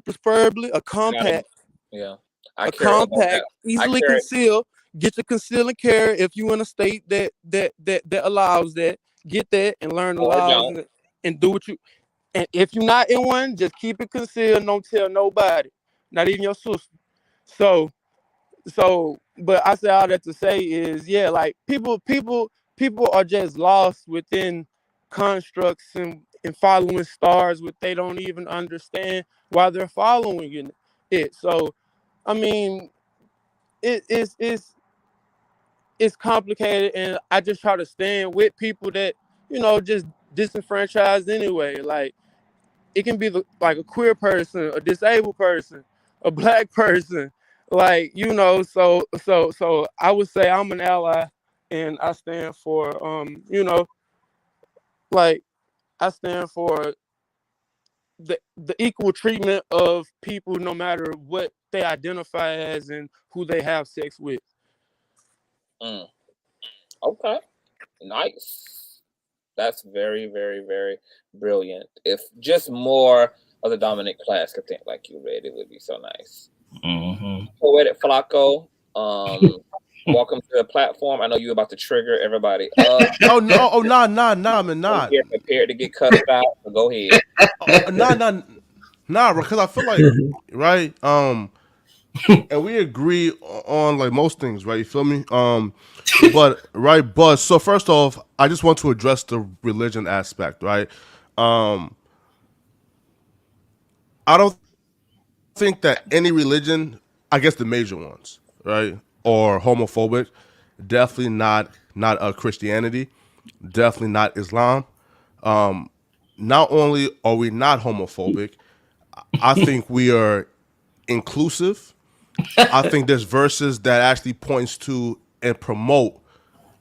preferably a compact,
Yeah. I carry about that. I
easily
carry
concealed. Get your conceal and carry if you in a state that allows that. Get that and learn the
or
laws,
don't.
and do what you. And if you're not in one, just keep it concealed. Don't tell nobody, not even your sister. But I say all that to say is, yeah, like, people are just lost within constructs and following stars, what they don't even understand why they're following it. So, I mean, it's complicated, and I just try to stand with people that just disenfranchised anyway. Like, it can be like a queer person, a disabled person, a black person, like, so I would say I'm an ally, and I stand for like, I stand for the equal treatment of people, no matter what they identify as and who they have sex with.
Okay. Nice. That's very, very, very brilliant. If just more of the dominant class could think like you, Red, it would be so nice. Poetic Flacco, welcome to the platform. I know you're about to trigger everybody up.
Oh no! Nah, man, not.
You're prepared to get cussed out, so go ahead.
Nah, because I feel like, right, and we agree on like most things, right? You feel me? But so first off, I just want to address the religion aspect, right? I don't think that any religion, I guess the major ones, right, or homophobic. Definitely not Christianity. Definitely not Islam. Not only are we not homophobic, I think we are inclusive. I think there's verses that actually points to and promote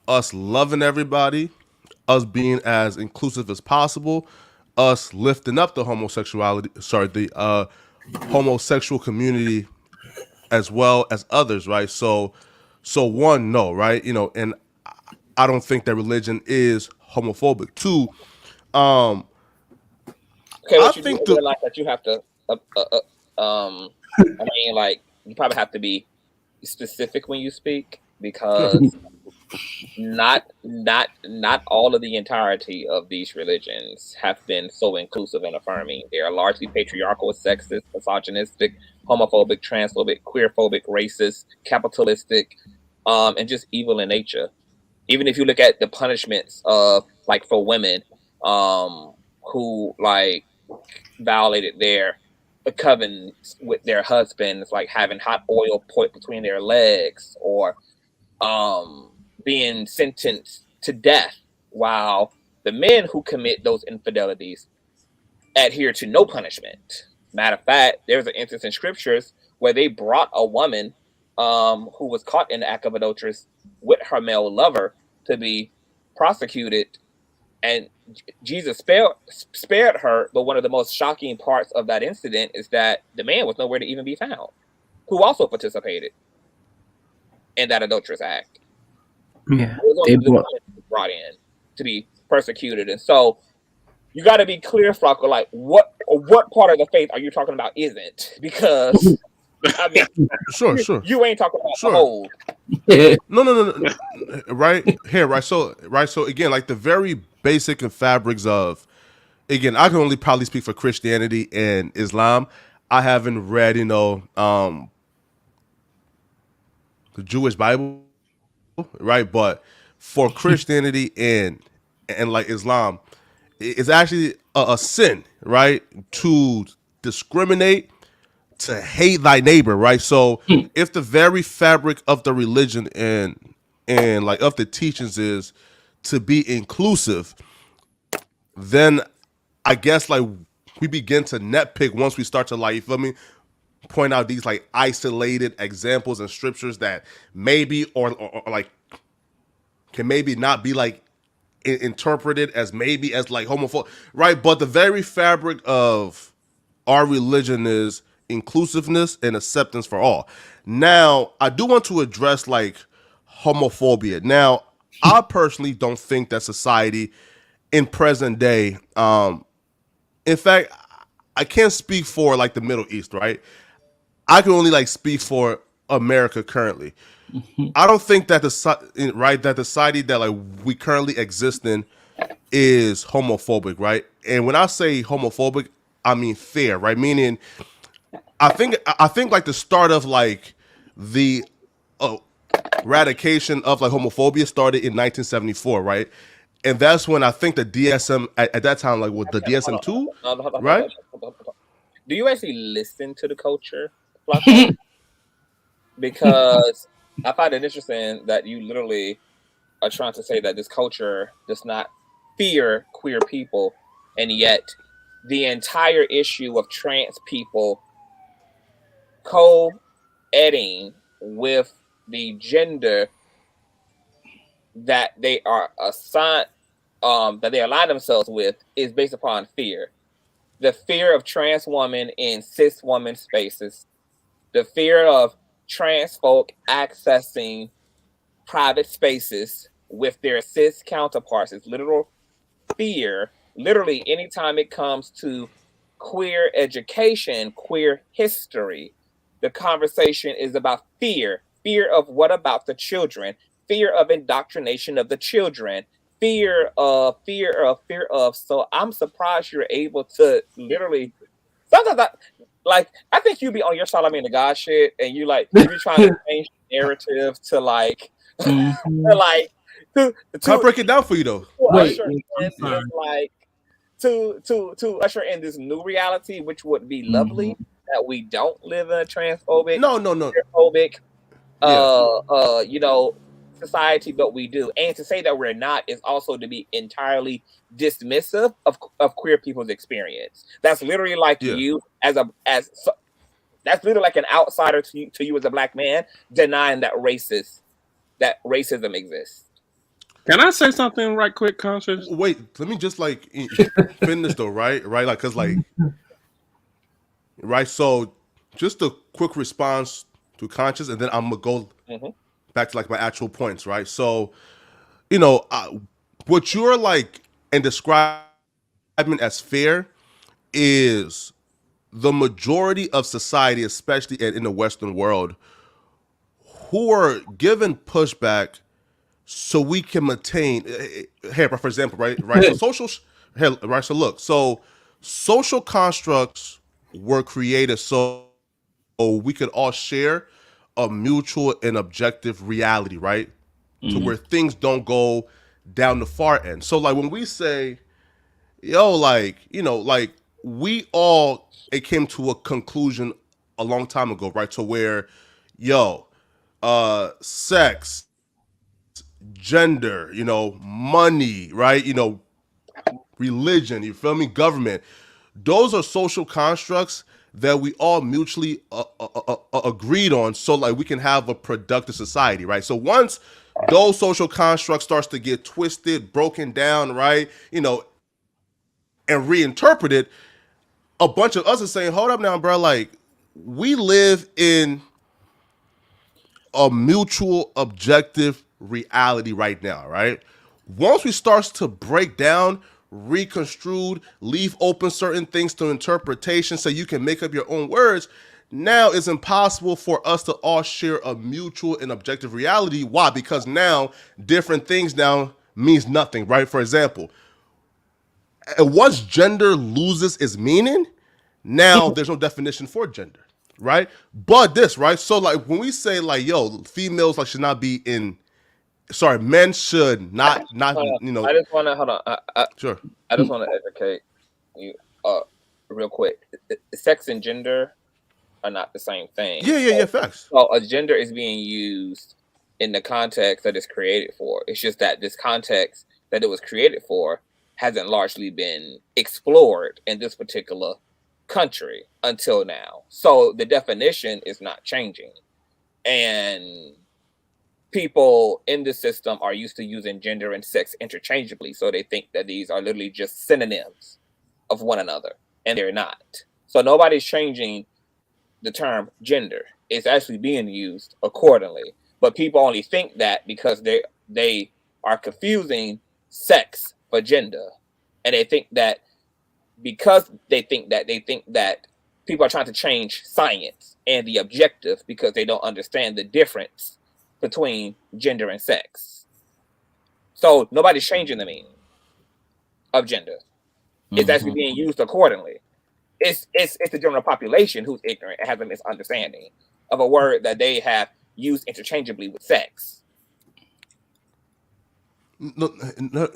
us loving everybody, us being as inclusive as possible, us lifting up the homosexual community as well as others, right? So one, no, right? And I don't think that religion is homophobic. Two, Um,
Okay,
I
what you do
think the
realize that you have to, I mean, like you probably have to be specific when you speak
sure,
because not all of the entirety of these religions have been so inclusive and affirming. They are largely patriarchal, sexist, misogynistic, homophobic, transphobic, queerphobic, racist, capitalistic, and just evil in nature. Even if you look at the punishments of like for women who like violated their covenants with their husbands, like having hot oil put between their legs or um being sentenced to death, while the men who commit those infidelities adhere to no punishment. Matter of fact, there's an instance in scriptures where they brought a woman who was caught in the act of adulteress with her male lover to be prosecuted, and Jesus spared her. But one of the most shocking parts of that incident is that the man was nowhere to even be found, who also participated in that adulterous act.
Yeah,
It was
they
only the
brought.
woman who was brought in to be persecuted, and so you got to be clear, Flocko. Like, what part of the faith are you talking about? Isn't because I mean,
sure, sure,
you ain't talking about the
sure.
whole.
No. Right here, right. So again, like the very basic and fabrics of, again, I can only probably speak for Christianity and Islam. I haven't read, the Jewish Bible, right? But for Christianity and like Islam, it's actually a sin, right? To discriminate, to hate thy neighbor, right? So if the very fabric of the religion and like of the teachings is to be inclusive, then I guess like we begin to nitpick once we start to like, you feel me, point out these like isolated examples and scriptures that maybe or like can maybe not be like interpreted as maybe as like homophobic, right? But the very fabric of our religion is inclusiveness and acceptance for all. Now, I do want to address like homophobia. Now, I personally don't think that society in present day, in fact, I can't speak for like the Middle East, right? I can only like speak for America currently. I don't think that the society that like we currently exist in is homophobic, right? And when I say homophobic, I mean fair, right? Meaning, I think like the start of like the uh, eradication of like homophobia started in 1974, right? And that's when I think the DSM at that time, like with the DSM two, right?
Do you actually listen to the culture, Flocko? Because I find it interesting that you literally are trying to say that this culture does not fear queer people, and yet the entire issue of trans people co-eding with the gender that they are assigned, that they align themselves with, is based upon fear. The fear of trans women in cis woman spaces, the fear of trans folk accessing private spaces with their cis counterparts is literal fear. Literally, anytime it comes to queer education, queer history, the conversation is about fear. Fear of what about the children? Fear of indoctrination of the children. Fear of. So I'm surprised you're able to literally. Sometimes I think you be on your Charlamagne the God shit, and you be trying to change the narrative to like to like
I'll
to
break it down for you though.
Wait,
usher in
I'm sorry.
this like to usher in this new reality, which would be lovely, that we don't live in a transphobic,
No.
queerphobic,
Yeah,
society, but we do. And to say that we're not is also to be entirely dismissive of queer people's experience. That's literally like
yeah.
you that's literally like an outsider to you as a black man denying that racism exists.
Can I say something right quick, Conscious?
Wait, let me just like finish though, right? Right, like cause like right. So just a quick response to conscious, and then I'm gonna go
Mhm.
back to like my actual points, right? So you know, what you're like and describing as fair is the majority of society, especially in the Western world, who are given pushback so we can maintain. Here, for example, right. So right. So look, so social constructs were created so we could all share a mutual and objective reality, right? To where things don't go down the far end. So like when we say, yo, like, like we all it came to a conclusion a long time ago, right? To where, yo, sex, gender, money, right? Religion, you feel me? Government. Those are social constructs that we all mutually agreed on, so like we can have a productive society, right? So once those social constructs starts to get twisted, broken down, right, and reinterpreted, a bunch of us are saying, hold up now, bro, like we live in a mutual objective reality right now, right? Once we starts to break down, reconstrued, leave open certain things to interpretation so you can make up your own words, now it's impossible for us to all share a mutual and objective reality. Why? Because now different things now means nothing, right? For example, once gender loses its meaning, now there's no definition for gender, right? But this, right? So like when we say like, yo, females like should not be in, sorry, men should not,
I just want to hold on.
Sure.
I just want to educate you, real quick. Sex and gender are not the same thing.
Yeah, facts.
So a gender is being used in the context that it's created for. It's just that this context that it was created for hasn't largely been explored in this particular country until now. So the definition is not changing. And people in the system are used to using gender and sex interchangeably. So they think that these are literally just synonyms of one another, and they're not. So nobody's changing the term gender. It's actually being used accordingly. But people only think that because they are confusing sex for gender. And they think that because they think that people are trying to change science and the objective because they don't understand the difference between gender and sex. So nobody's changing the meaning of gender. It's actually being used accordingly. It's the general population who's ignorant and has a misunderstanding of a word that they have used interchangeably with sex.
No,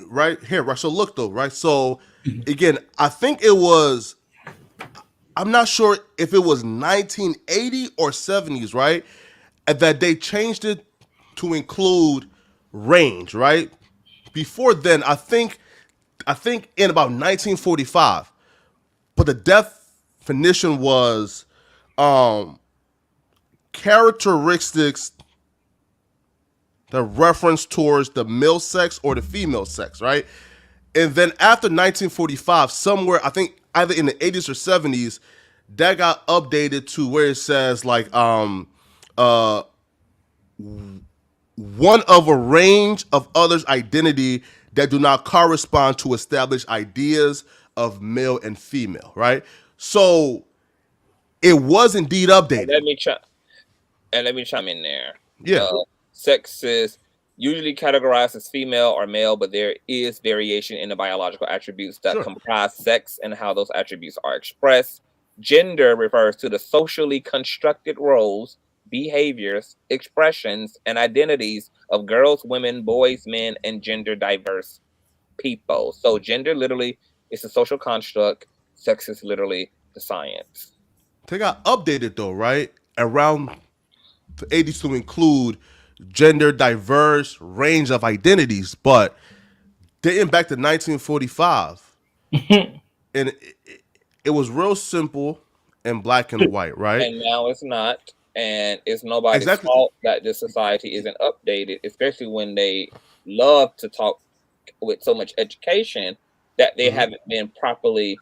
right here, right? So look though, right? So again, I think it was, I'm not sure if it was 1980 or 70s, right? And that they changed it to include range, right? Before then, I think in about 1945, but the definition was characteristics that reference towards the male sex or the female sex, right? And then after 1945, somewhere, I think either in the 80s or 70s, that got updated to where it says like one of a range of others' identity that do not correspond to established ideas of male and female, right? So it was indeed updated.
Let me chime in there.
Yeah.
Sex is usually categorized as female or male, but there is variation in the biological attributes that comprise sex and how those attributes are expressed. Gender refers to the socially constructed roles, behaviors, expressions, and identities of girls, women, boys, men, and gender diverse people. So gender literally is a social construct. Sex is literally the science.
They got updated though, right? Around the 80s to include gender diverse range of identities, but dating back to 1945, and it was real simple and black and white, right?
And now it's not, and it's nobody's fault that the society isn't updated, especially when they love to talk with so much education that they haven't been properly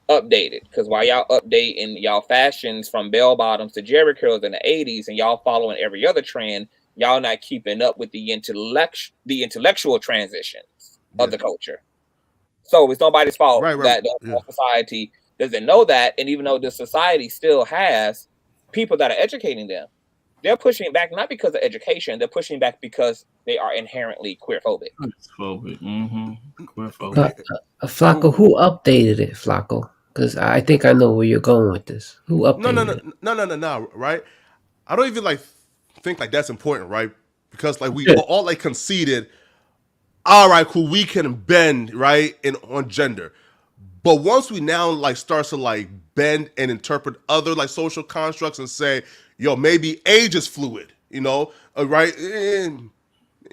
updated. Because while y'all updating y'all fashions from bell bottoms to jerry curls in the 80s and y'all following every other trend, y'all not keeping up with the intellectual transitions of the culture. So it's nobody's fault
Right,
that the
yeah.
whole society doesn't know that. And even though the society still has people that are educating them, they're pushing back not because of education, they're pushing back because they are inherently queer phobic.
Queer phobic.
Flacco, who updated it, Flacco? Because I think I know where you're going with this. Who updated it?
No, right? I don't even like think like that's important, right? Because like we
Yeah.
all like conceded, all right, cool, we can bend, right, in on gender. But once we now like start to like bend and interpret other like social constructs and say, yo, maybe age is fluid, you know, right?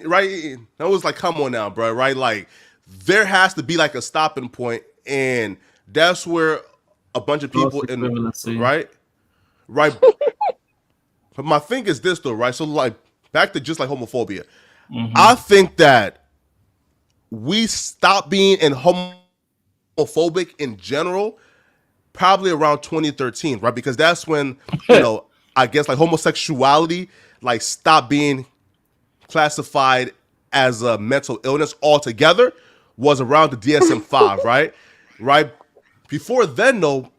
Right? That was like, come on now, bro, right? Like there has to be like a stopping point, and that's where a bunch of people in right. But my thing is this though, right? So like back to just like homophobia. I think that we stopped being in homophobic in general probably around 2013, right? Because that's when, you know, I guess like homosexuality like stopped being classified as a mental illness altogether, was around the DSM-5, right? Right? Before then, though,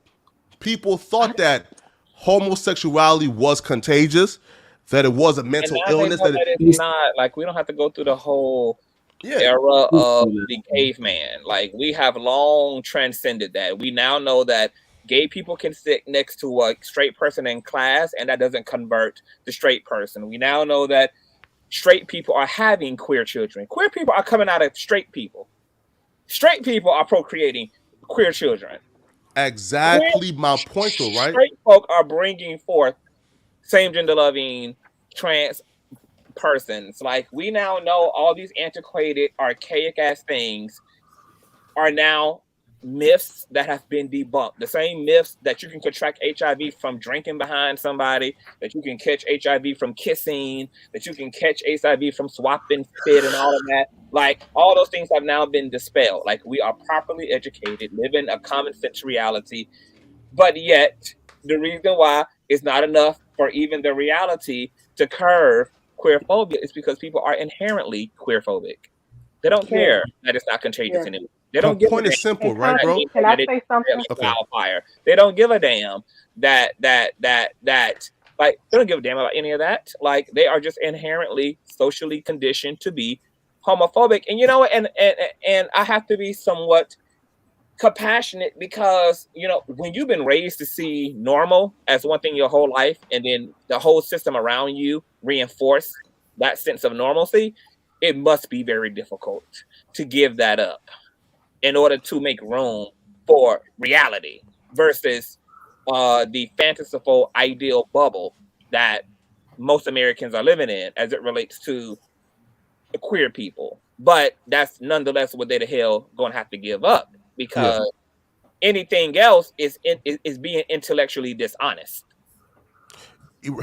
people thought that homosexuality was contagious, that it was a
And
mental
now they
illness,
know
that
that it's not. Like, we don't have to go through the whole era of the caveman. Like, we have long transcended that. We now know that gay people can sit next to a straight person in class, and that doesn't convert the straight person. We now know that straight people are having queer children. Queer people are coming out of straight people. Straight people are procreating queer children.
exactly my point, though, right?
Straight folk are bringing forth same gender loving trans persons. Like, we now know all these antiquated, archaic ass things are now myths that have been debunked. The same myths that you can contract HIV from drinking behind somebody, that you can catch HIV from kissing, that you can catch HIV from swapping spit and all of that. Like, all those things have now been dispelled. Like, we are properly educated, living a common sense reality. But yet, the reason why it's not enough for even the reality to curve queer phobia is because people are inherently queer phobic. They don't care that it's not contagious anymore. They
My
don't give a
point
damn
is simple,
that
right, bro?
Can I
it's
say something?
like
Okay.
wildfire. They don't give a damn that like, they don't give a damn about any of that. Like, they are just inherently socially conditioned to be homophobic. And you know what? And I have to be somewhat compassionate because, you know, when you've been raised to see normal as one thing your whole life, and then the whole system around you reinforce that sense of normalcy, it must be very difficult to give that up in order to make room for reality versus the fanciful ideal bubble that most Americans are living in as it relates to the queer people. But that's nonetheless what they the hell gonna have to give up, because anything else is being intellectually dishonest.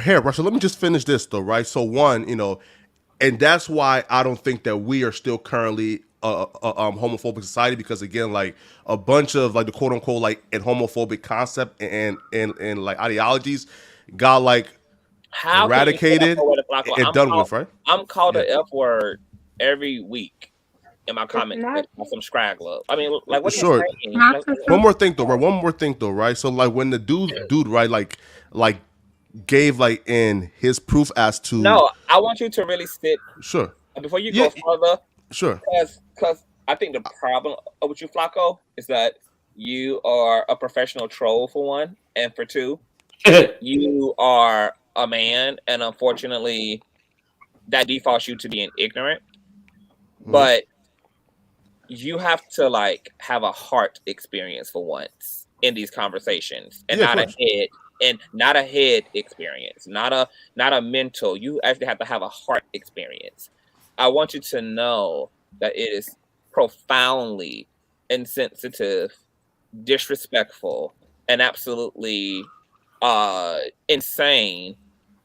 Here, Russia, let me just finish this though, right? So one, you know, and that's why I don't think that we are still currently a homophobic society, because again, like a bunch of like the quote unquote like and homophobic concept and like ideologies got like
How can you say
eradicated and done with, right?
I'm called
Yeah.
an F word every week in my comment section by some scraggler. I mean, like, what are
Sure.
you saying? Like,
One more thing though, right? So like when the dude, right, like gave like in his proof as to
no, I want you to really sit
sure
before you
Yeah,
go further,
sure
because I think the problem with you, Flacco, is that you are a professional troll for one, and for two, you are a man, and unfortunately, that defaults you to being ignorant. But you have to like have a heart experience for once in these conversations, and
Yeah, of
not a
course.
head and not a head experience, not a mental. You actually have to have a heart experience. I want you to know that it is profoundly insensitive, disrespectful, and absolutely insane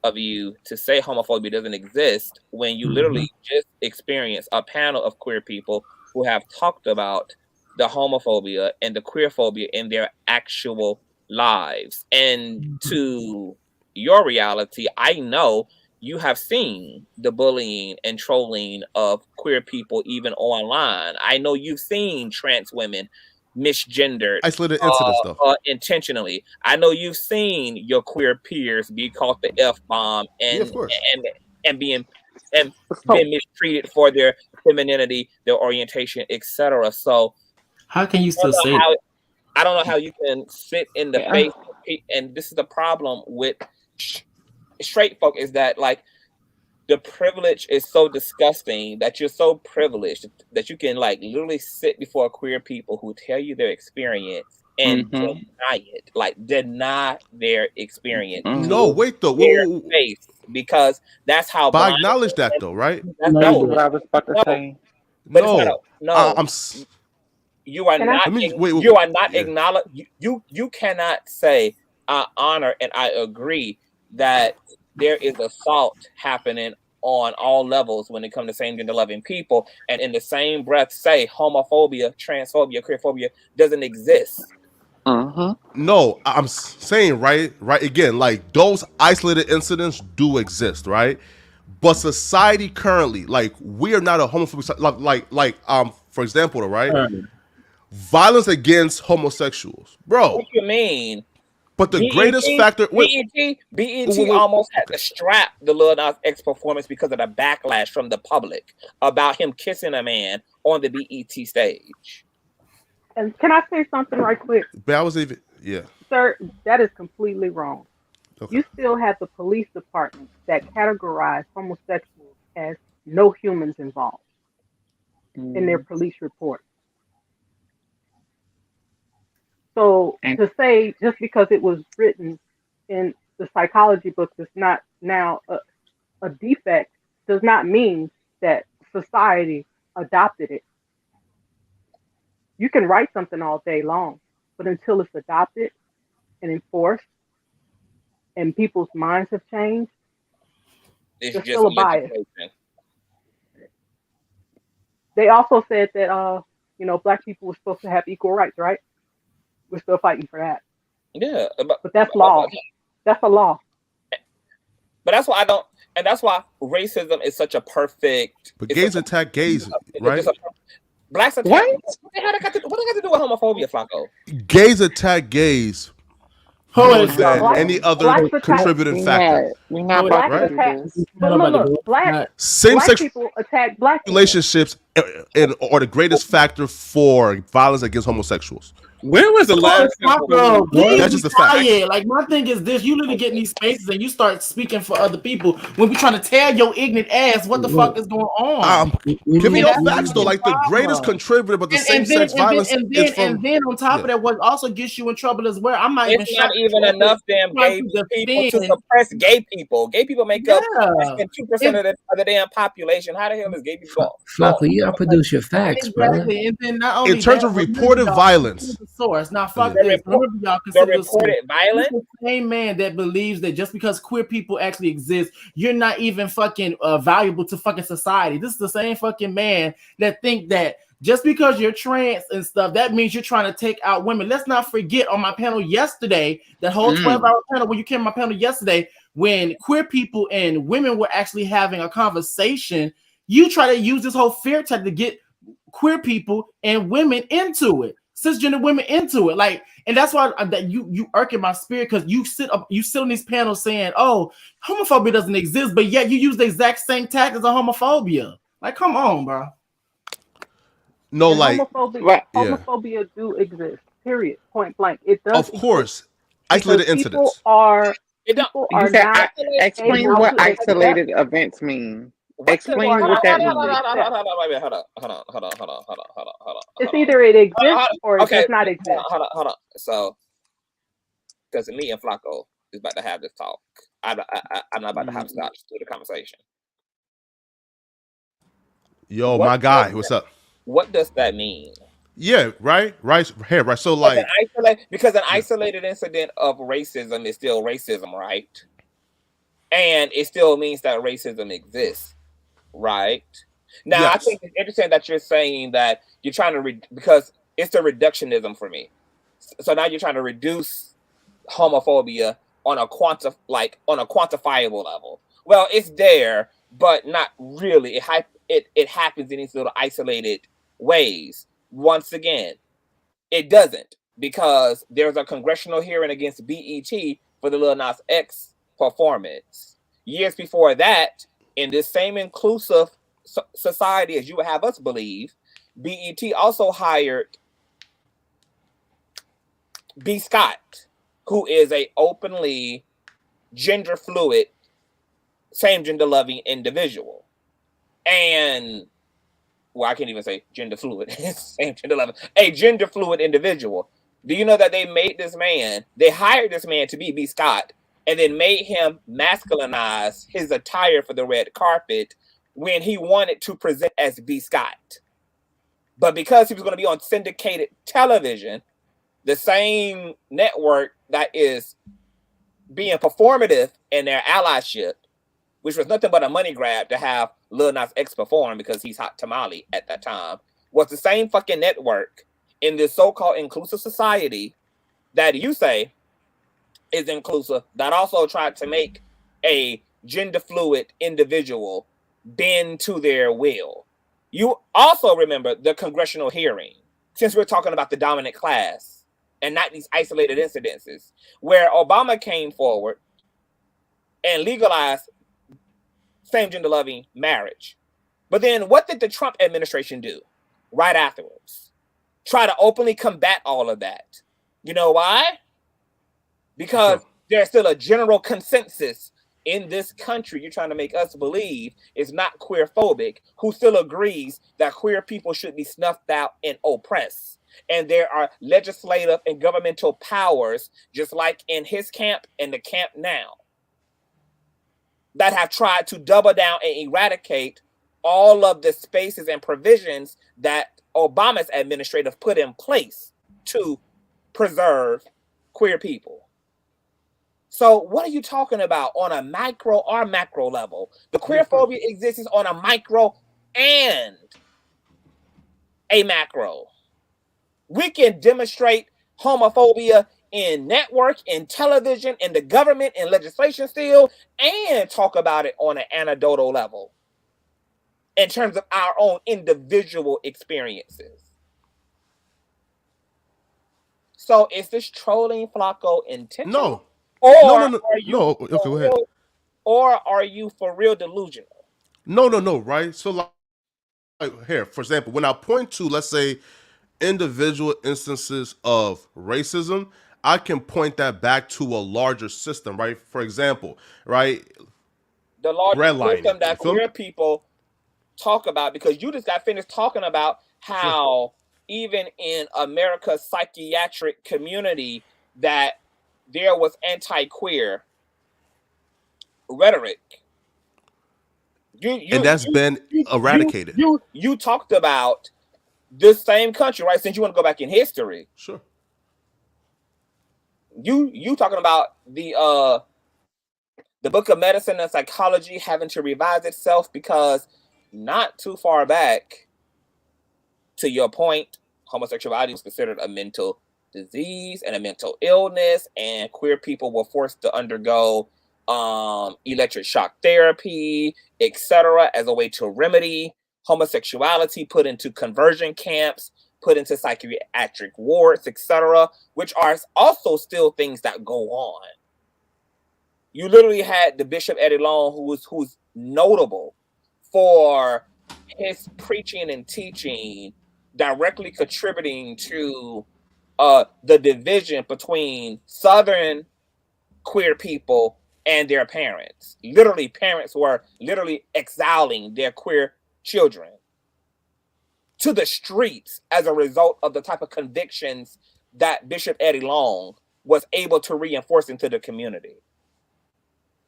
of you to say homophobia doesn't exist when you literally just experienced a panel of queer people who have talked about the homophobia and the queer phobia in their actual lives. And to your reality, I know you have seen the bullying and trolling of queer people even online. I know you've seen trans women misgendered
Isolated incidents, though.
intentionally. I know you've seen your queer peers be called the F-bomb
Yeah, of course.
and being
So
mistreated for their femininity, their orientation, etc. So
How can you
I
still
don't
say
know
that?
how I don't know how you can sit in the
yeah.
face of and this is the problem with straight folk, is that like the privilege is so disgusting that you're so privileged that you can like literally sit before queer people who tell you their experience and deny it, like deny their experience
No,
to
wait though.
their face, because that's how
But I
blind.
acknowledge that though, right?
That's
No,
That's
you
no,
what I was about to
no,
say.
but it's not a
No,
no.
I'm.
You are
Can I?
not.
Let me wait.
You are not
Yeah.
acknowledge. You cannot say I honor and I agree that there is assault happening on all levels when it comes to same gender loving people, and in the same breath say homophobia, transphobia, queerphobia doesn't exist.
No, I'm saying right again. Like those isolated incidents do exist, right? But society currently, like we are not a homophobic. For example, right? Violence against homosexuals,
What
bro.
you mean?
But the greatest factor.
BET almost had to strap the Lil Nas X performance because of the backlash from the public about him kissing a man on the BET stage.
And can I say something right quick,
But I was even. Yeah.
sir? That is completely wrong.
Okay.
You still have the police department that categorize homosexuals as no humans involved in their police report. So
And
to say just because it was written in the psychology books is not now a defect does not mean that society adopted it. You can write something all day long, but until it's adopted and enforced and people's minds have changed,
It's
there's
just
still a bias.
legislation.
They also said that black people were supposed to have equal rights, right? We're still fighting for that.
Yeah,
But that's law. That's a law.
But that's why I don't, and that's why racism is such a perfect.
But gays attack gays, right?
Blacks attack.
What?
What they got to do with homophobia, Flacco?
Gays attack gays more than any other contributing factor.
We're not about to do this.
But look, black
Same-sex
people attack black people.
relationships are the greatest factor for violence against homosexuals.
When was the last?
That's just a fact.
Like my thing is this: you literally get in these spaces and you start speaking for other people when we trying to tell your ignorant ass what the fuck is going on.
Give me your facts though. Like the greatest contributor, but the same-sex violence is from.
And then on top of that, what also gets you in trouble as well. I'm not
It's not even enough damn gay people to suppress gay people. Gay people make up less than 2% of the damn population. How the hell is gay people?
Flacco, you gotta produce your facts, brother.
And then not only
In terms of reported violence.
Source. Now, fuck
The
this.
report-
Remember, y'all
the
consider
reported violence.
the same man that believes that just because queer people actually exist, you're not even fucking valuable to fucking society. This is the same fucking man that think that just because you're trans and stuff, that means you're trying to take out women. Let's not forget on my panel yesterday, that whole 12-hour panel when you came on my panel yesterday, when queer people and women were actually having a conversation, you try to use this whole fear tactic to get queer people and women into it. Cisgender women into it, like, and that's why that you irk in my spirit, because you sit on these panels saying, "Oh, homophobia doesn't exist," but yet you use the exact same tactics of homophobia. Like, come on, bro.
No,
And
like
homophobia do exist. Period. Point blank. It does.
Of course, isolated
people
incidents.
Are
You said,
not
explain
able
what
to
isolated events mean. Explain what that means.
Hold on.
It's either it exists or it does not exist.
Hold on. So, because me and Flacco is about to have this talk, I'm not about to have scotch through the conversation.
Yo, my guy, what's up?
What does that mean?
Yeah, right. So like,
because an isolated incident of racism is still racism, right? And it still means that racism exists, right? Now,
yes.
I think it's interesting that you're saying that you're trying to because it's the reductionism for me. So now you're trying to reduce homophobia on a quantifiable level. Well, it's there, but not really. It happens in these little isolated ways. Once again, it doesn't, because there's a congressional hearing against BET for the Lil Nas X performance. Years before that, in this same inclusive society as you would have us believe, BET also hired B. Scott, who is a openly gender fluid, same gender loving individual. And well, I can't even say gender fluid, same gender loving, a gender fluid individual. Do you know that they hired this man to be B. Scott, and then made him masculinize his attire for the red carpet when he wanted to present as B. Scott? But because he was going to be on syndicated television, the same network that is being performative in their allyship, which was nothing but a money grab to have Lil Nas X perform because he's hot tamale at that time, was the same fucking network in this so-called inclusive society that you say is inclusive, that also tried to make a gender fluid individual bend to their will. You also remember the congressional hearing, since we're talking about the dominant class and not these isolated incidences, where Obama came forward and legalized same gender loving marriage. But then what did the Trump administration do right afterwards? Try to openly combat all of that. You know why? Because there's still a general consensus in this country you're trying to make us believe is not queer phobic, who still agrees that queer people should be snuffed out and oppressed. And there are legislative and governmental powers, just like in his camp and the camp now, that have tried to double down and eradicate all of the spaces and provisions that Obama's administration put in place to preserve queer people. So what are you talking about on a micro or macro level? The queer phobia exists on a micro and a macro. We can demonstrate homophobia in network, in television, in the government, in legislation still, and talk about it on an antidotal level in terms of our own individual experiences. So is this trolling, Flacco, intentional?
No.
Or
No.
are you
Okay, go ahead.
Or are you for real delusional?
No, right? So like here, for example, when I point to, let's say, individual instances of racism, I can point that back to a larger system, right? For example, right?
The larger
Redlining.
system that
You feel me?
queer people talk about, because you just got finished talking about how even in America's psychiatric community that there was anti-queer rhetoric.
And that's been eradicated.
You talked about this same country, right? Since you want to go back in history.
Sure.
You talking about the Book of Medicine and Psychology having to revise itself because not too far back, to your point, homosexuality was considered a mental disease and a mental illness, and queer people were forced to undergo electric shock therapy, etc., as a way to remedy homosexuality, put into conversion camps, put into psychiatric wards, etc., which are also still things that go on. You literally had the Bishop Eddie Long, who's notable for his preaching and teaching directly contributing to the division between Southern queer people and their parents. Literally, parents were literally exiling their queer children to the streets as a result of the type of convictions that Bishop Eddie Long was able to reinforce into the community.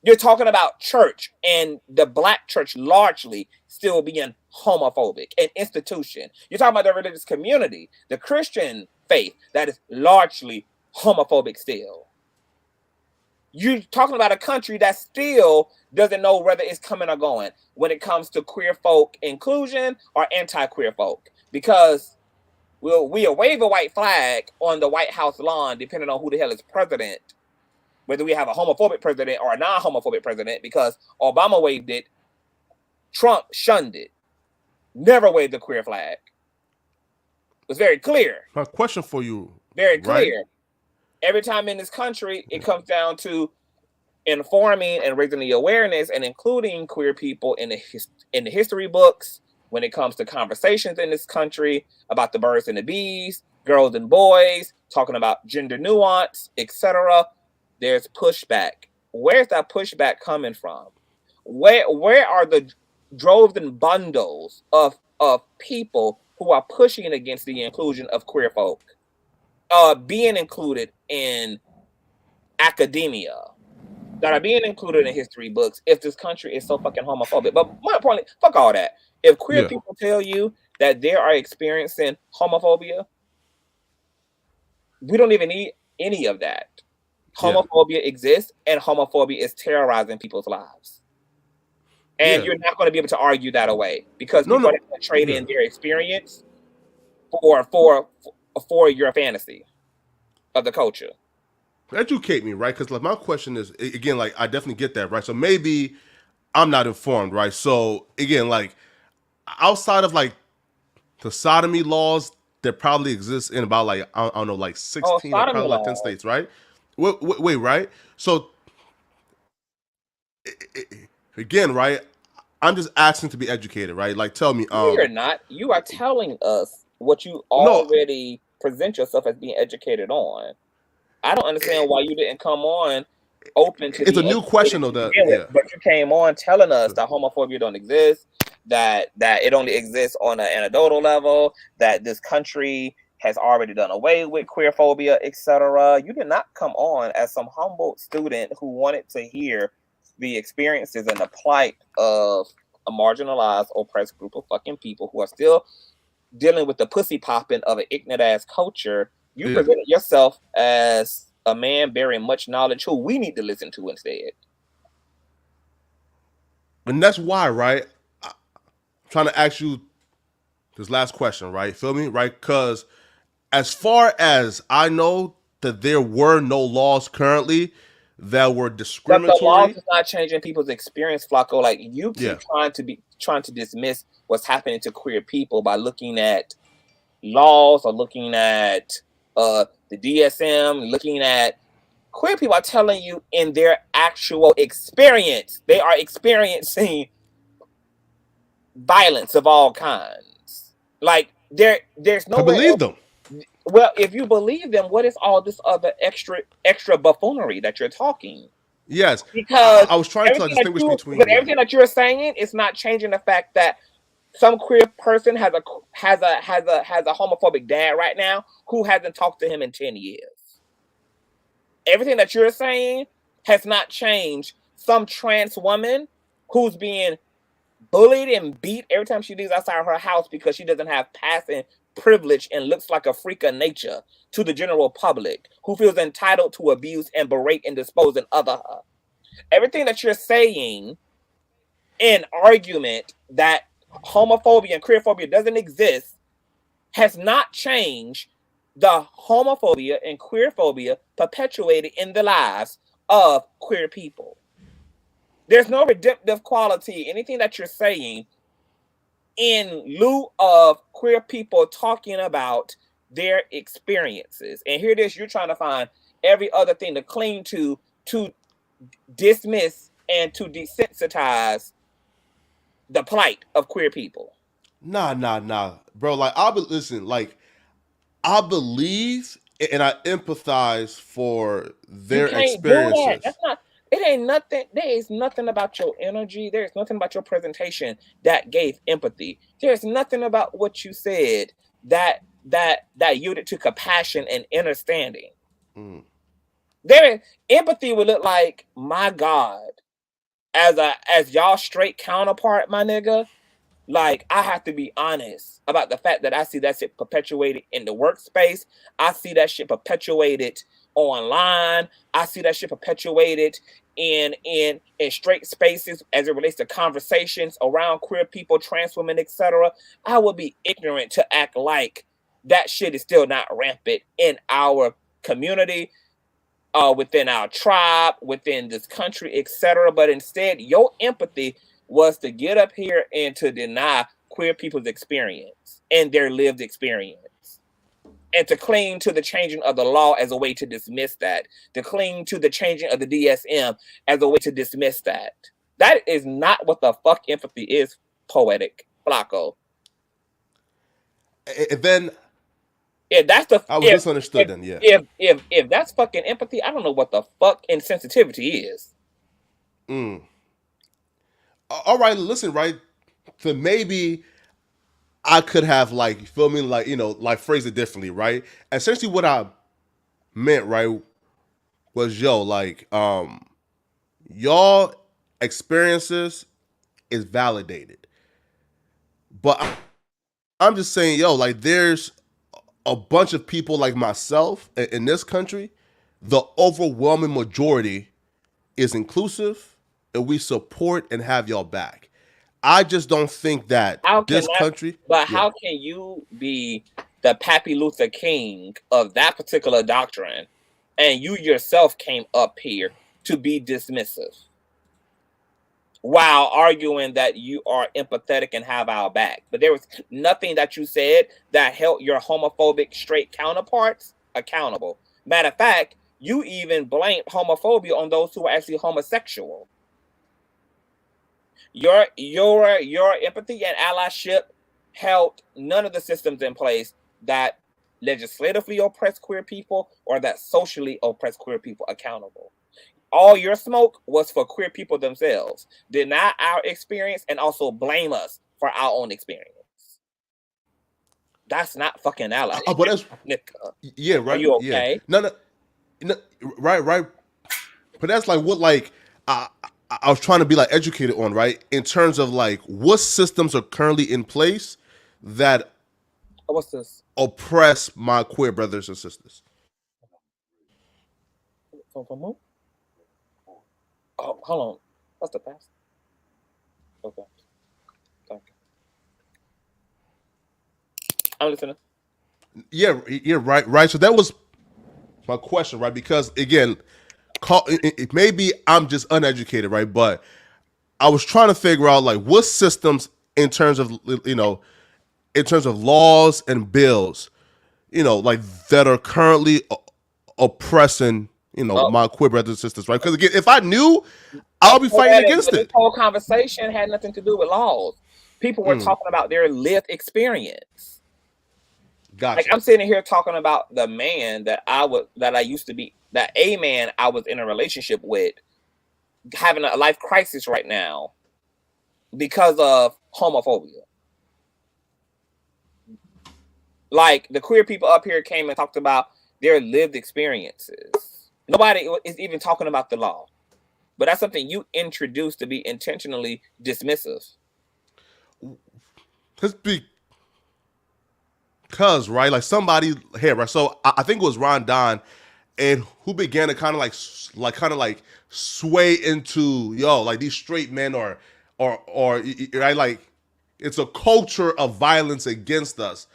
You're talking about church and the Black church largely still being homophobic, an institution. You're talking about the religious community, the Christian faith that is largely homophobic still. You're talking about a country that still doesn't know whether it's coming or going when it comes to queer folk inclusion or anti-queer folk, we'll wave a white flag on the White House lawn depending on who the hell is president, whether we have a homophobic president or a non-homophobic president, because Obama waved it, Trump shunned it, never waved the queer flag. It was very clear.
My question for you,
very
right?
clear. Every time in this country, it comes down to informing and raising the awareness and including queer people in the history books when it comes to conversations in this country about the birds and the bees, girls and boys, talking about gender nuance, etc. There's pushback. Where's that pushback coming from? Where are the droves and bundles of people who are pushing against the inclusion of queer folk, being included in academia, that are being included in history books, if this country is so fucking homophobic? But more importantly, fuck all that. If queer people tell you that they are experiencing homophobia, we don't even need any of that. Homophobia exists, and homophobia is terrorizing people's lives. And you're not going to be able to argue that away, because people are going to trade in their experience for your fantasy of the culture.
Educate me, right? Because like my question is, again, like I definitely get that, right? So maybe I'm not informed, right? So again, like outside of like the sodomy laws that probably exist in about like I don't know, like 16 or probably like 10 states, right? Wait, right? So again, right? I'm just asking to be educated, right? Like tell me.
You're not. You are telling us what you already present yourself as being educated on. I don't understand why you didn't come on open to.
It's a new question though.
But you came on telling us that homophobia don't exist, that it only exists on an antidotal level, that this country has already done away with queerphobia, etc. You did not come on as some humble student who wanted to hear the experiences and the plight of a marginalized, oppressed group of fucking people who are still dealing with the pussy popping of an ignorant ass culture. You presented yourself as a man bearing much knowledge who we need to listen to instead.
And that's why, right? I'm trying to ask you this last question, right? Feel me? Right? Because as far as I know, that there were no laws currently that were discriminatory.
But the laws is not changing people's experience, Flacco. Like you keep trying to dismiss what's happening to queer people by looking at laws or looking at the DSM, looking at queer people are telling you in their actual experience, they are experiencing violence of all kinds. Like there's no.
I believe them.
Well, if you believe them, what is all this other extra buffoonery that you're talking?
Yes,
because
I was trying to distinguish between.
But everything that you're saying is not changing the fact that some queer person has a homophobic dad right now who hasn't talked to him in 10 years. Everything that you're saying has not changed some trans woman who's being bullied and beat every time she leaves outside her house because she doesn't have passing privilege and looks like a freak of nature to the general public, who feels entitled to abuse and berate and dispose of her. Everything that you're saying in argument that homophobia and queerphobia doesn't exist has not changed the homophobia and queerphobia perpetuated in the lives of queer people. There's no redemptive quality, anything that you're saying, in lieu of queer people talking about their experiences. And here it is, you're trying to find every other thing to cling to dismiss and to desensitize the plight of queer people.
Nah, bro. Like listen, like I believe and I empathize for their experiences.
That's not. It ain't nothing. There is nothing about your energy. There is nothing about your presentation that gave empathy. There's nothing about what you said that yielded to compassion and understanding. Empathy would look like, my God, as y'all straight counterpart, my nigga. Like, I have to be honest about the fact that I see that shit perpetuated in the workspace. I see that shit perpetuated online. I see that shit perpetuated in straight spaces as it relates to conversations around queer people, trans women, etc. I would be ignorant to act like that shit is still not rampant in our community. within our tribe, within this country, etc. But instead, your empathy was to get up here and to deny queer people's experience and their lived experience, and to cling to the changing of the law as a way to dismiss that, to cling to the changing of the DSM as a way to dismiss that. That is not what the fuck empathy is, Poetic Flacco.
And then
If that's the
I was misunderstood. Then yeah.
If that's fucking empathy, I don't know what the fuck insensitivity is.
All right, listen, right? So maybe I could have, like, you feel me, like, you know, like phrase it differently, right? Essentially, what I meant, right, was like, y'all experiences is validated, but I'm just saying, like, there's a bunch of people like myself in this country. The overwhelming majority is inclusive, and we support and have y'all back. I just don't think that this country.
But how can you be the Pappy Luther King of that particular doctrine, and you yourself came up here to be dismissive, while arguing that you are empathetic and have our back? But there was nothing that you said that held your homophobic straight counterparts accountable. Matter of fact, you even blamed homophobia on those who are actually homosexual. Your empathy and allyship held none of the systems in place that legislatively oppress queer people or that socially oppress queer people accountable. All your smoke was for queer people themselves. Deny our experience and also blame us for our own experience. That's not fucking ally.
But that's, yeah, right.
Are you okay?
Yeah. No, right. But that's like what, like, I was trying to be, like, educated on, right? In terms of, like, what systems are currently in place that
what's this?
Oppress my queer brothers and sisters.
Oh, hold on. What's the past? Okay. Thank you. I'm listening.
Yeah, right. So that was my question, right? Because again, maybe I'm just uneducated, right? But I was trying to figure out, like, what systems in terms of, you know, in terms of laws and bills, you know, like, that are currently oppressing, you know, my queer brothers and sisters, right? Because again, if I knew, I'll be fighting against it.
This whole conversation had nothing to do with laws. People were talking about their lived experience.
Gotcha.
Like, I'm sitting here talking about the man that I used to be, that a man I was in a relationship with, having a life crisis right now because of homophobia. Like, the queer people up here came and talked about their lived experiences. Because is even talking about the law. But that's something you introduced to be intentionally dismissive.
Because, right, like, somebody here, right? So I think it was Ron Don, and who began to kind of like sway into, like, these straight men or right, like, it's a culture of violence against us.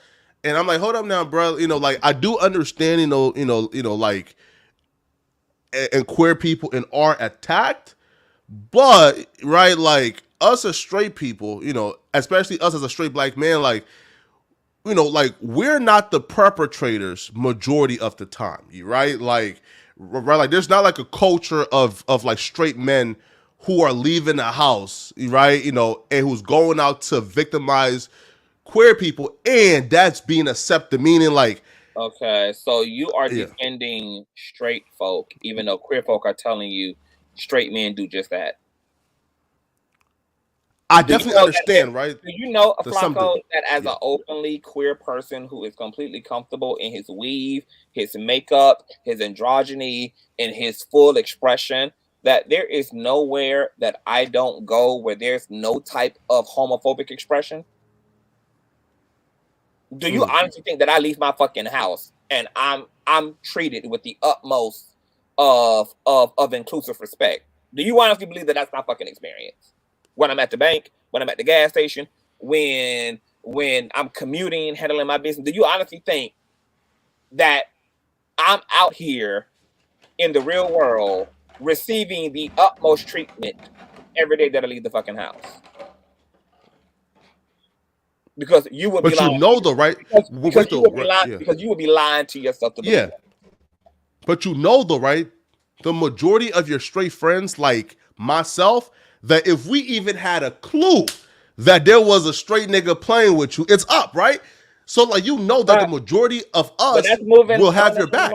And I'm like, hold up now, bro. You know, like, I do understand, you know, like, and queer people are attacked, but, right, like, us as straight people, you know, especially us as a straight black man, like, you know, like, we're not the perpetrators majority of the time, right? Like, right, like, there's not like a culture of like straight men who are leaving the house, right? You know, and who's going out to victimize queer people, and that's being accepted, meaning, like,
okay, so you are defending straight folk, even though queer folk are telling you straight men do just that.
I definitely understand, right?
Do you know, Flacco, that as an openly queer person who is completely comfortable in his weave, his makeup, his androgyny, and his full expression, that there is nowhere that I don't go where there's no type of homophobic expression? Do you honestly think that I leave my fucking house and I'm treated with the utmost of inclusive respect? Do you honestly believe that that's my fucking experience? When I'm at the bank, when I'm at the gas station, when I'm commuting, handling my business, do you honestly think that I'm out here in the real world receiving the utmost treatment every day that I leave the fucking house. Because you would be
But you
lying.
know though, right?
Because you would be lying to yourself to believe that.
But you know though, right? The majority of your straight friends, like myself, that if we even had a clue that there was a straight nigga playing with you, it's up, right? So like you know that the majority of us will have your back.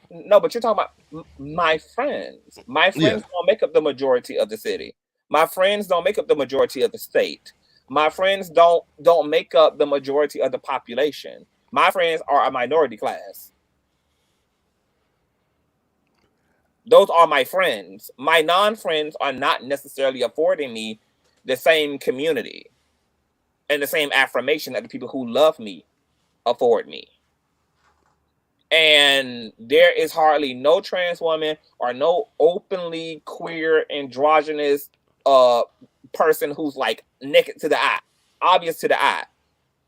No, but you're talking about my friends. My friends don't make up the majority of the city. My friends don't make up the majority of the state. My friends don't make up the majority of the population. My friends are a minority class. Those are my friends. My non-friends are not necessarily affording me the same community and the same affirmation that the people who love me afford me. And there is hardly no trans woman or no openly queer androgynous person who's like naked to the eye, obvious to the eye,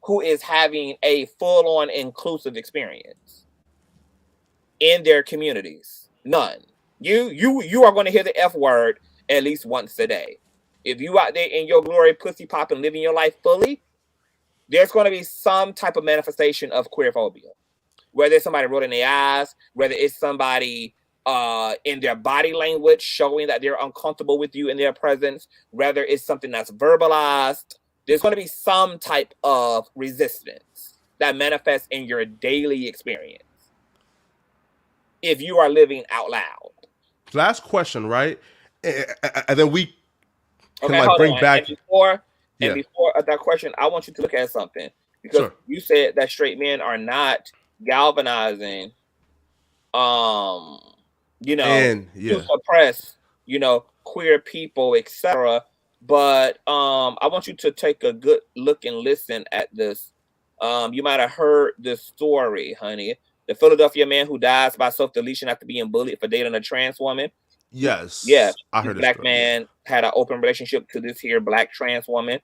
who is having a full-on inclusive experience in their communities. None. You are going to hear the F word at least once a day. If you out there in your glory, pussy popping, living your life fully, there's going to be some type of manifestation of queerphobia. Whether it's somebody rolling their eyes, whether it's somebody in their body language showing that they're uncomfortable with you in their presence, whether it's something that's verbalized, there's going to be some type of resistance that manifests in your daily experience if you are living out loud.
Last question, right? And then we can
Okay, hold
bring
on.
back.
And before that question, I want you to look at something, because you said that straight men are not galvanizing, to suppress, queer people, etc. But I want you to take a good look and listen at this. You might have heard this story, honey. The Philadelphia man who dies by self-deletion after being bullied for dating a trans woman.
Yes.
Yeah.
I heard
this black man had an open relationship to this here black trans woman.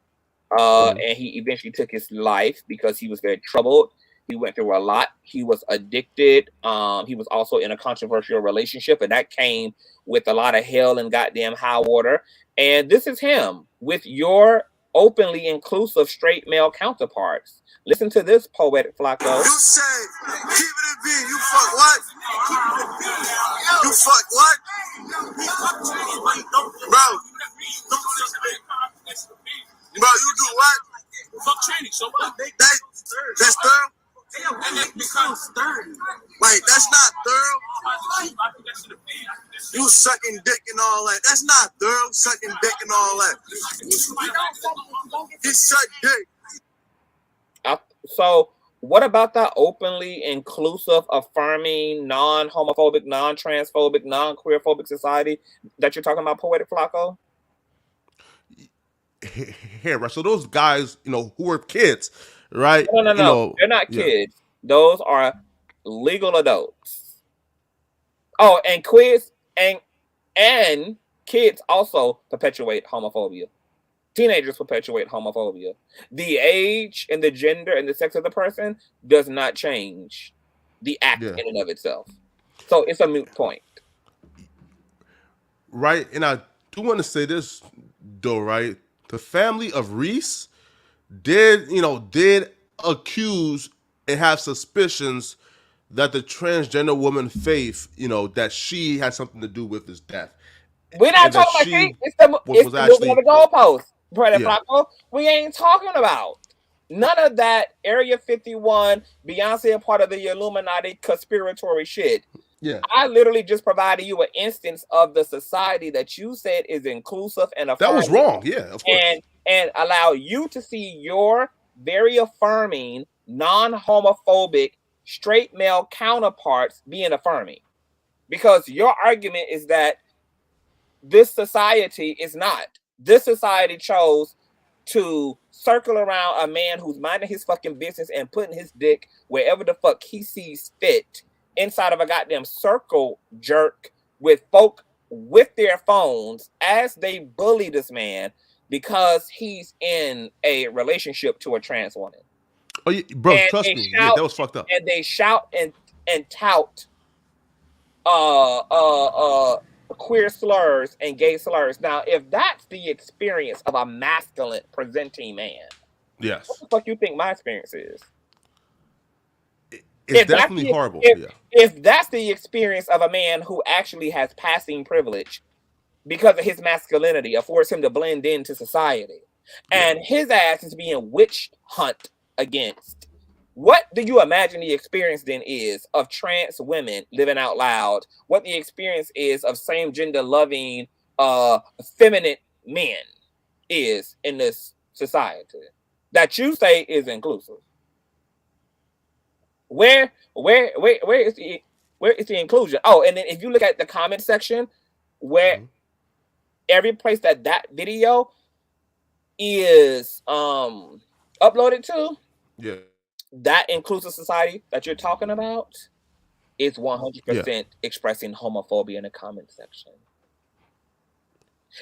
And he eventually took his life because he was very troubled. He went through a lot. He was addicted. He was also in a controversial relationship, and that came with a lot of hell and goddamn high water. And this is him with your openly inclusive straight male counterparts. Listen to this, Poetic Flacco.
You say, keep it a beat. You fuck what? You fuck what? Bro, you do what? Fuck training, so what? That's thorough? Like, that's not thorough. You sucking dick and all that. That's not thorough, sucking dick and all that. He suck dick.
So what about that openly inclusive, affirming, non-homophobic, non-transphobic, non-queerphobic society that you're talking about, Poetic Flacco?
Here, right? So those guys, who were kids, right?
No. They're not kids. Those are legal adults. Oh, and kids also perpetuate homophobia. Teenagers perpetuate homophobia. The age and the gender and the sex of the person does not change the act in and of itself. So it's a moot point.
Right. And I do want to say this, though, right? The family of Reese did accuse and have suspicions that the transgender woman Faith, that she had something to do with his death.
We're not talking about it's the moving of the goalpost. We ain't talking about none of that Area 51, Beyonce a part of the Illuminati conspiratory shit.
Yeah.
I literally just provided you an instance of the society that you said is inclusive and affirming.
That was wrong. Yeah, of course.
And allow you to see your very affirming, non-homophobic, straight male counterparts being affirming. Because your argument is that this society is not. This society chose to circle around a man who's minding his fucking business and putting his dick wherever the fuck he sees fit inside of a goddamn circle jerk with folk with their phones as they bully this man because he's in a relationship to a trans woman.
Oh, yeah, bro, trust me. That was fucked up.
And they shout and tout queer slurs and gay slurs. Now, if that's the experience of a masculine presenting man, what
Yes.
the fuck you think my experience is?
It's definitely horrible.
If that's the experience of a man who actually has passing privilege because of his masculinity, affords him to blend into society, and his ass is being witch hunt against, what do you imagine the experience then is of trans women living out loud? What the experience is of same gender loving, feminine men is in this society that you say is inclusive? Where is the inclusion? Oh, and then if you look at the comment section, where every place that video is uploaded to, that inclusive society that you're talking about is 100% expressing homophobia in the comment section.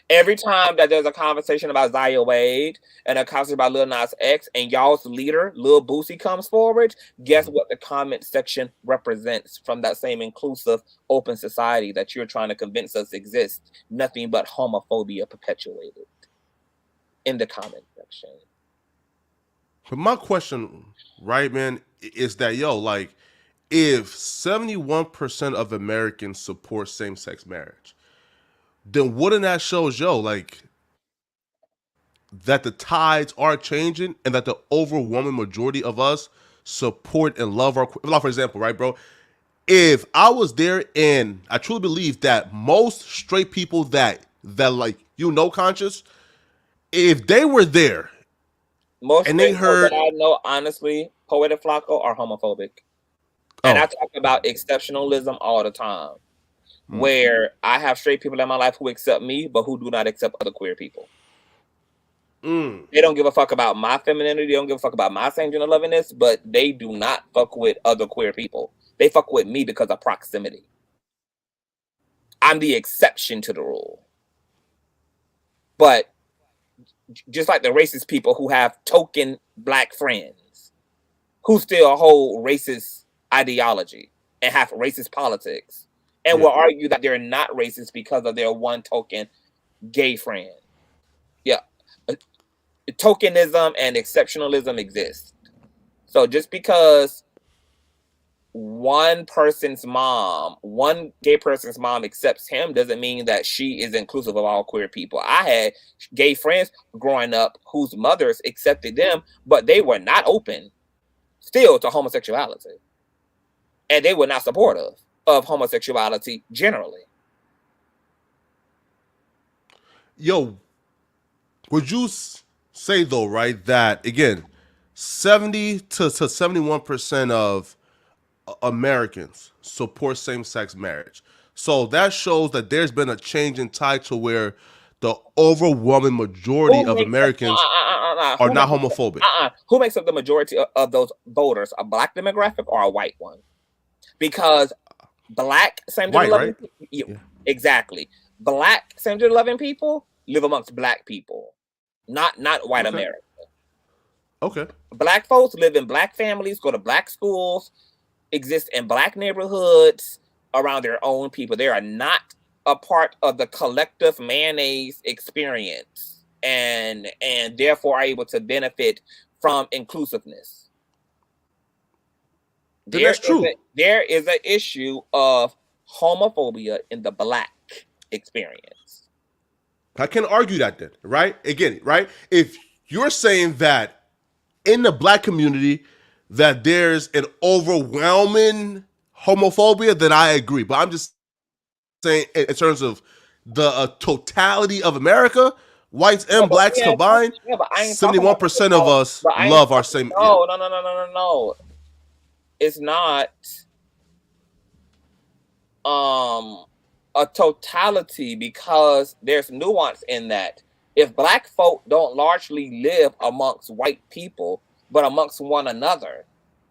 Every time that there's a conversation about Zaya Wade and a conversation about Lil Nas X and y'all's leader, Lil Boosie, comes forward, guess what the comment section represents from that same inclusive, open society that you're trying to convince us exists? Nothing but homophobia perpetuated in the comment section.
But my question, right, man, is that, like, if 71% of Americans support same-sex marriage, then wouldn't that show, like, that the tides are changing and that the overwhelming majority of us support and love our, like, for example, right, bro? If I was there, and I truly believe that most straight people that like, Conscious, if they were there,
most
and they heard,
that I know, honestly, Poetic Flacco are homophobic. And I talk about exceptionalism all the time, where I have straight people in my life who accept me, but who do not accept other queer people. They don't give a fuck about my femininity. They don't give a fuck about my same gender lovingness, but they do not fuck with other queer people. They fuck with me because of proximity. I'm the exception to the rule. But just like the racist people who have token black friends who still hold racist ideology and have racist politics and will argue that they're not racist because of their one token gay friend. Yeah. Tokenism and exceptionalism exist. So just because one gay person's mom accepts him doesn't mean that she is inclusive of all queer people. I had gay friends growing up whose mothers accepted them, but they were not open still to homosexuality. And they were not supportive of homosexuality generally.
Yo, would you say, though, right, that, again, 70 to 71% of Americans support same-sex marriage? So that shows that there's been a change in tide to where the overwhelming majority of Americans are not homophobic.
Who makes up the majority of those voters? A black demographic or a white one? Because black same-gender loving people, exactly. Black same-gender loving people live amongst black people, not white America.
Okay.
Black folks live in black families, go to black schools, exist in black neighborhoods around their own people. They are not a part of the collective mayonnaise experience and therefore are able to benefit from inclusiveness.
That's true.
There is an issue of homophobia in the black experience.
I can argue that then, right? Again, right? If you're saying that in the black community that there's an overwhelming homophobia, then I agree. But I'm just saying in terms of the totality of America, whites and blacks combined, 71% of us love our same.
No. It's not a totality because there's nuance in that. If black folk don't largely live amongst white people, but amongst one another,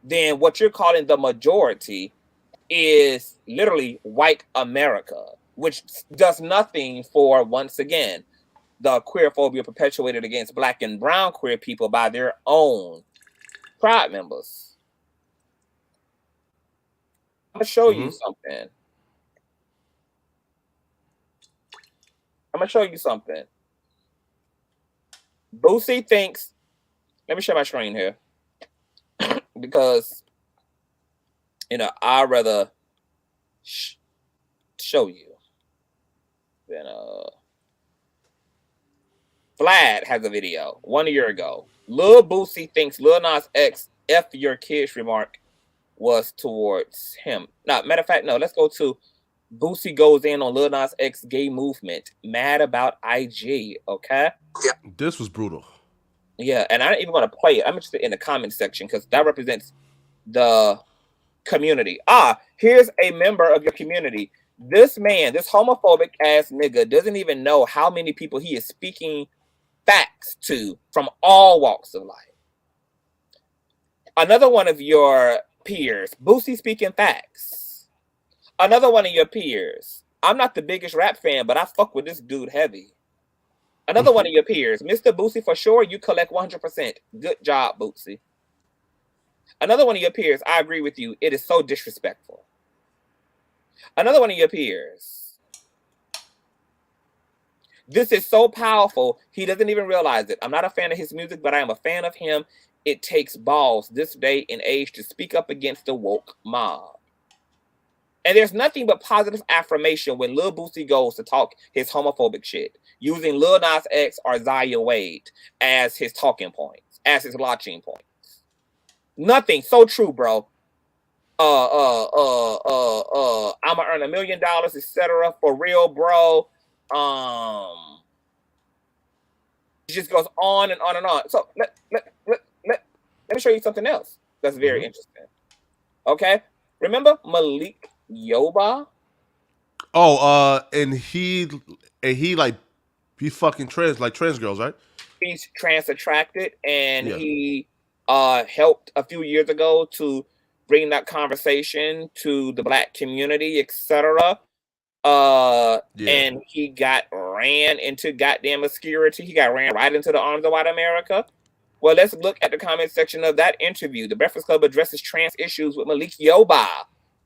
then what you're calling the majority is literally white America, which does nothing for, once again, the queerphobia perpetuated against black and brown queer people by their own tribe members. I'll show you something. I'm gonna show you something. Boosie thinks. Let me share my screen here because I'd rather show you than Vlad has a video 1 year ago. Lil Boosie thinks Lil Nas X F your kids remark was towards him. Now, matter of fact, no, let's go to Boosie goes in on Lil Nas X gay movement. Mad about IG, okay?
This was brutal.
Yeah, and I don't even want to play it. I'm interested in the comment section because that represents the community. Here's a member of your community. This man, this homophobic ass nigga, doesn't even know how many people he is speaking facts to from all walks of life. Another one of your peers, Boosie speaking facts. Another one of your peers, I'm not the biggest rap fan, but I fuck with this dude heavy. Another one of your peers, Mr. Boosie, for sure, you collect 100%. Good job, Boosie. Another one of your peers, I agree with you. It is so disrespectful. Another one of your peers, this is so powerful, he doesn't even realize it. I'm not a fan of his music, but I am a fan of him. It takes balls this day and age to speak up against the woke mob. And there's nothing but positive affirmation when Lil Boosie goes to talk his homophobic shit, using Lil Nas X or Zaya Wade as his talking points, as his launching points. Nothing. So true, bro. I'ma earn $1 million, etc. For real, bro. It just goes on and on and on. So let me show you something else that's very interesting. Okay, remember Malik Yoba?
And he fucking trans girls, right?
He's trans attracted, and he helped a few years ago to bring that conversation to the Black community, etc. And he got ran into goddamn obscurity. He got ran right into the arms of white America. Well, let's look at the comment section of that interview. The Breakfast Club addresses trans issues with Malik Yoba,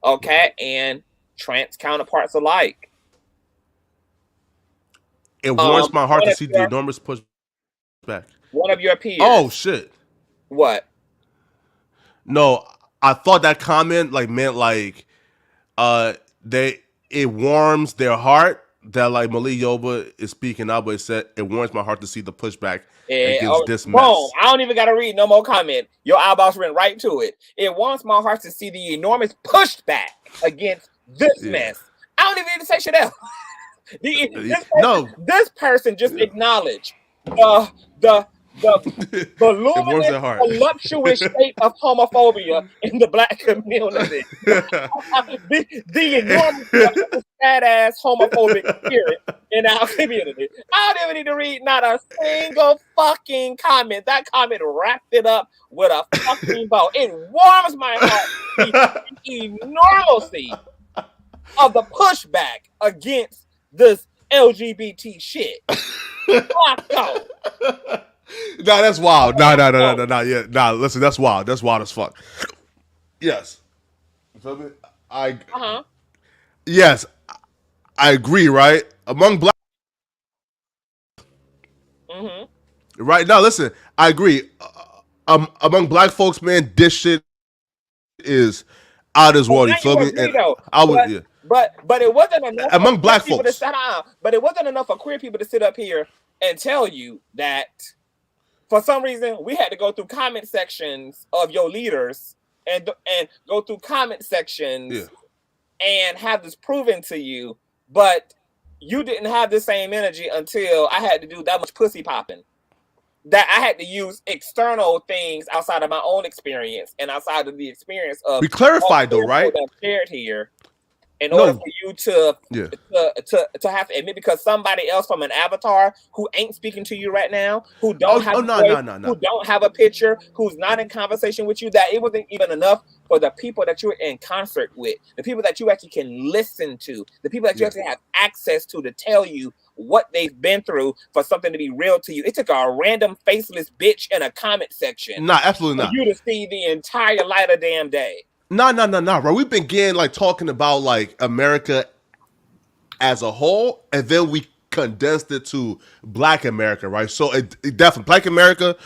okay, and trans counterparts alike.
It warms my heart to see the enormous pushback.
One of your peers.
Oh shit!
What?
No, I thought that comment meant it warms their heart that Malik Yoba is speaking out, but it said it warms my heart to see the pushback against this mess.
Boom. I don't even gotta read no more comment. Your eyeballs went right to it. It warms my heart to see the enormous pushback against this mess. I don't even need to say shit else. This person just acknowledged the luminous, voluptuous state of homophobia in the Black community. the enormous badass homophobic spirit in our community. I don't even need to read not a single fucking comment. That comment wrapped it up with a fucking bow. It warms my heart the enormity of the pushback against this LGBT shit. Fuck off.
Nah, that's wild. Nah. Yeah, nah. Listen, that's wild. That's wild as fuck. Yes. You feel me? Yes, I agree. Right among Black. Right now, listen. I agree. Among Black folks, man, this shit is out as well. You feel me? And I would.
But it wasn't enough
among Black folks.
But it wasn't enough for queer people to sit up here and tell you that. For some reason, we had to go through comment sections of your leaders and go through comment sections and have this proven to you. But you didn't have the same energy until I had to do that much pussy popping. That I had to use external things outside of my own experience and outside of the experience of.
We clarified though, right?
That shared here. In order for you to have to admit, because somebody else from an avatar who ain't speaking to you right now, who don't have who don't have a picture, who's not in conversation with you, that it wasn't even enough for the people that you're in concert with, the people that you actually can listen to, the people that you actually have access to tell you what they've been through for something to be real to you. It took a random faceless bitch in a comment section.
Nah, absolutely not.
For you to see the entire light of damn day.
No, bro. We began talking about America as a whole, and then we condensed it to Black America, right? So it definitely Black America.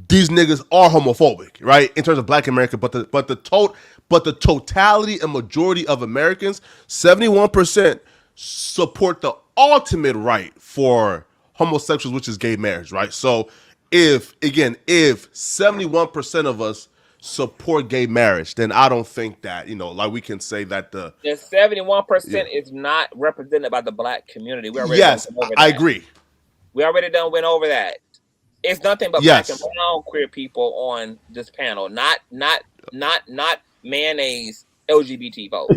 These niggas are homophobic, right? In terms of Black America, but the totality and majority of Americans, 71% support the ultimate right for homosexuals, which is gay marriage, right? So if 71% of us support gay marriage, then I don't think that, like we can say that the
71% is not represented by the Black community. We already
yes,
went over that.
I agree.
We already went over that. It's nothing but Black and brown queer people on this panel, not mayonnaise LGBT folk.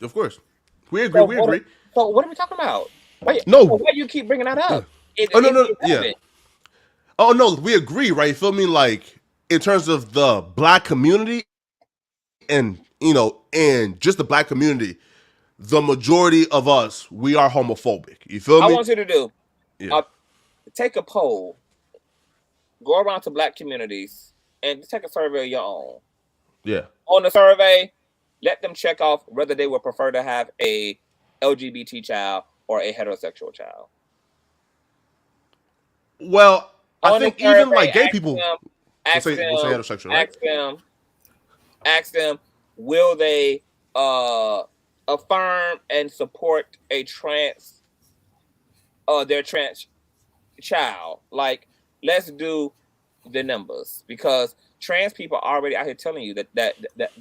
Of course, we agree. We agree.
So what are we talking about? Why you keep bringing that up?
Oh no, we agree, right? You feel me? Like in terms of the Black community, and and just the Black community, the majority of us, we are homophobic. You feel me?
I want you to do take a poll, go around to Black communities, and take a survey of your own.
Yeah.
On the survey, let them check off whether they would prefer to have a LGBT child or a heterosexual child.
Well, I think even like gay people will say heterosexual, right?
Ask them, will they affirm and support a their trans child? Like, let's do the numbers, because trans people are already out here telling you that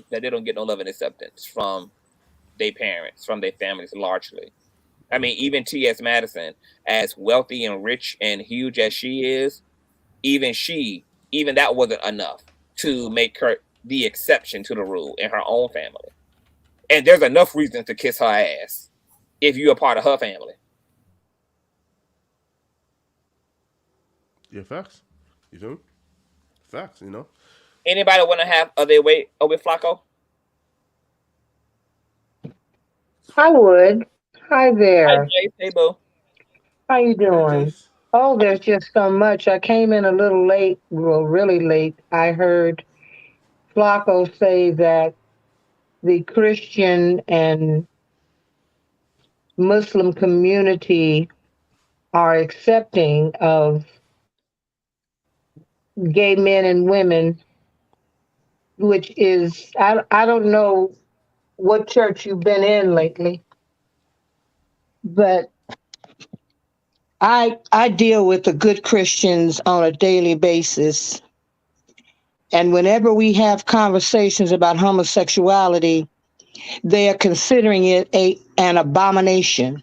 they don't get no love and acceptance from their parents, from their families largely. I mean, even T.S. Madison, as wealthy and rich and huge as she is, even that wasn't enough to make her the exception to the rule in her own family. And there's enough reasons to kiss her ass if you're a part of her family.
Yeah, facts. You feel me? Facts,
Anybody want to have their way with Flacco?
I would. Hi there.
Hi, Jace. Hey, boo.
How you doing? Oh, there's just so much. I came in a little late, well, really late. I heard Flacco say that the Christian and Muslim community are accepting of gay men and women, which is, I don't know what church you've been in lately, but I deal with the good Christians on a daily basis. And whenever we have conversations about homosexuality, they are considering it an abomination.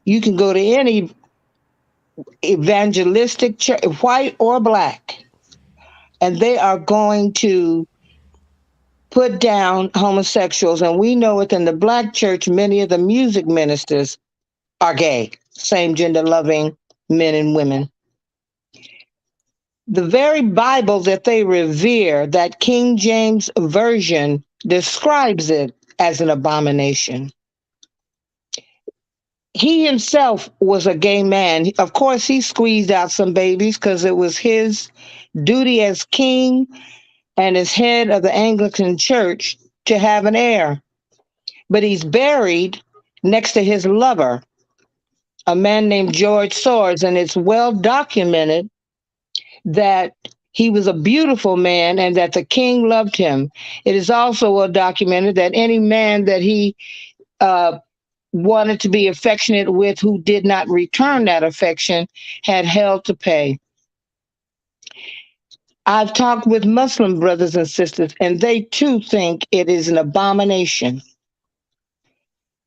You can go to any evangelistic church, white or Black, and they are going to put down homosexuals. And we know within the Black church, many of the music ministers are gay, same gender loving men and women. The very Bible that they revere, that King James Version, describes it as an abomination. He himself was a gay man. Of course, he squeezed out some babies because it was his duty as king and as head of the Anglican Church to have an heir. But he's buried next to his lover, a man named George Swords, and it's well documented that he was a beautiful man and that the king loved him. It is also well documented that any man that he wanted to be affectionate with who did not return that affection had hell to pay. I've talked with Muslim brothers and sisters, and they too think it is an abomination.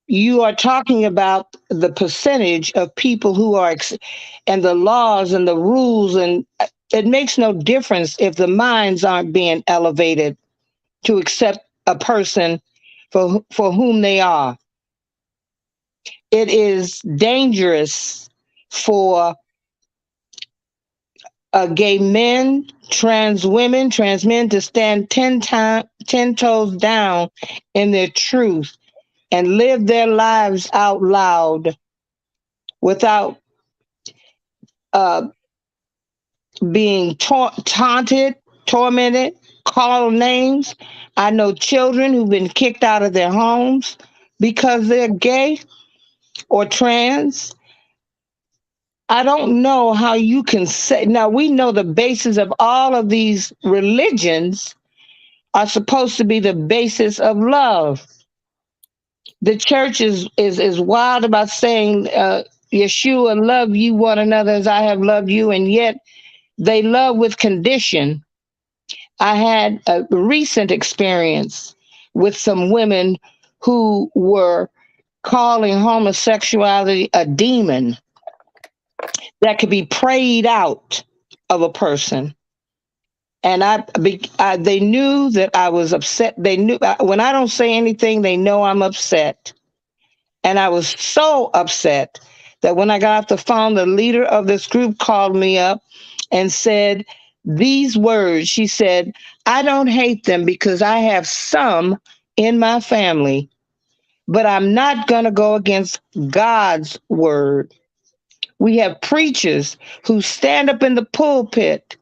You are talking about the percentage of people who are, and the laws and the rules, and it makes no difference if the minds aren't being elevated to accept a person for whom they are. It is dangerous for gay men, trans women, trans men to stand 10 toes down in their truth and live their lives out loud without being taunted, tormented, called names. I know children who've been kicked out of their homes because they're gay or trans. I don't know how you can say. Now, we know the basis of all of these religions are supposed to be the basis of love. The church is wild about saying, Yeshua, love you one another as I have loved you, and yet they love with condition. I had a recent experience with some women who were calling homosexuality a demon that could be prayed out of a person. And they knew that I was upset. They knew when I don't say anything, they know I'm upset. And I was so upset that when I got off the phone, the leader of this group called me up and said these words. She said, I don't hate them because I have some in my family, but I'm not going to go against God's word. We have preachers who stand up in the pulpit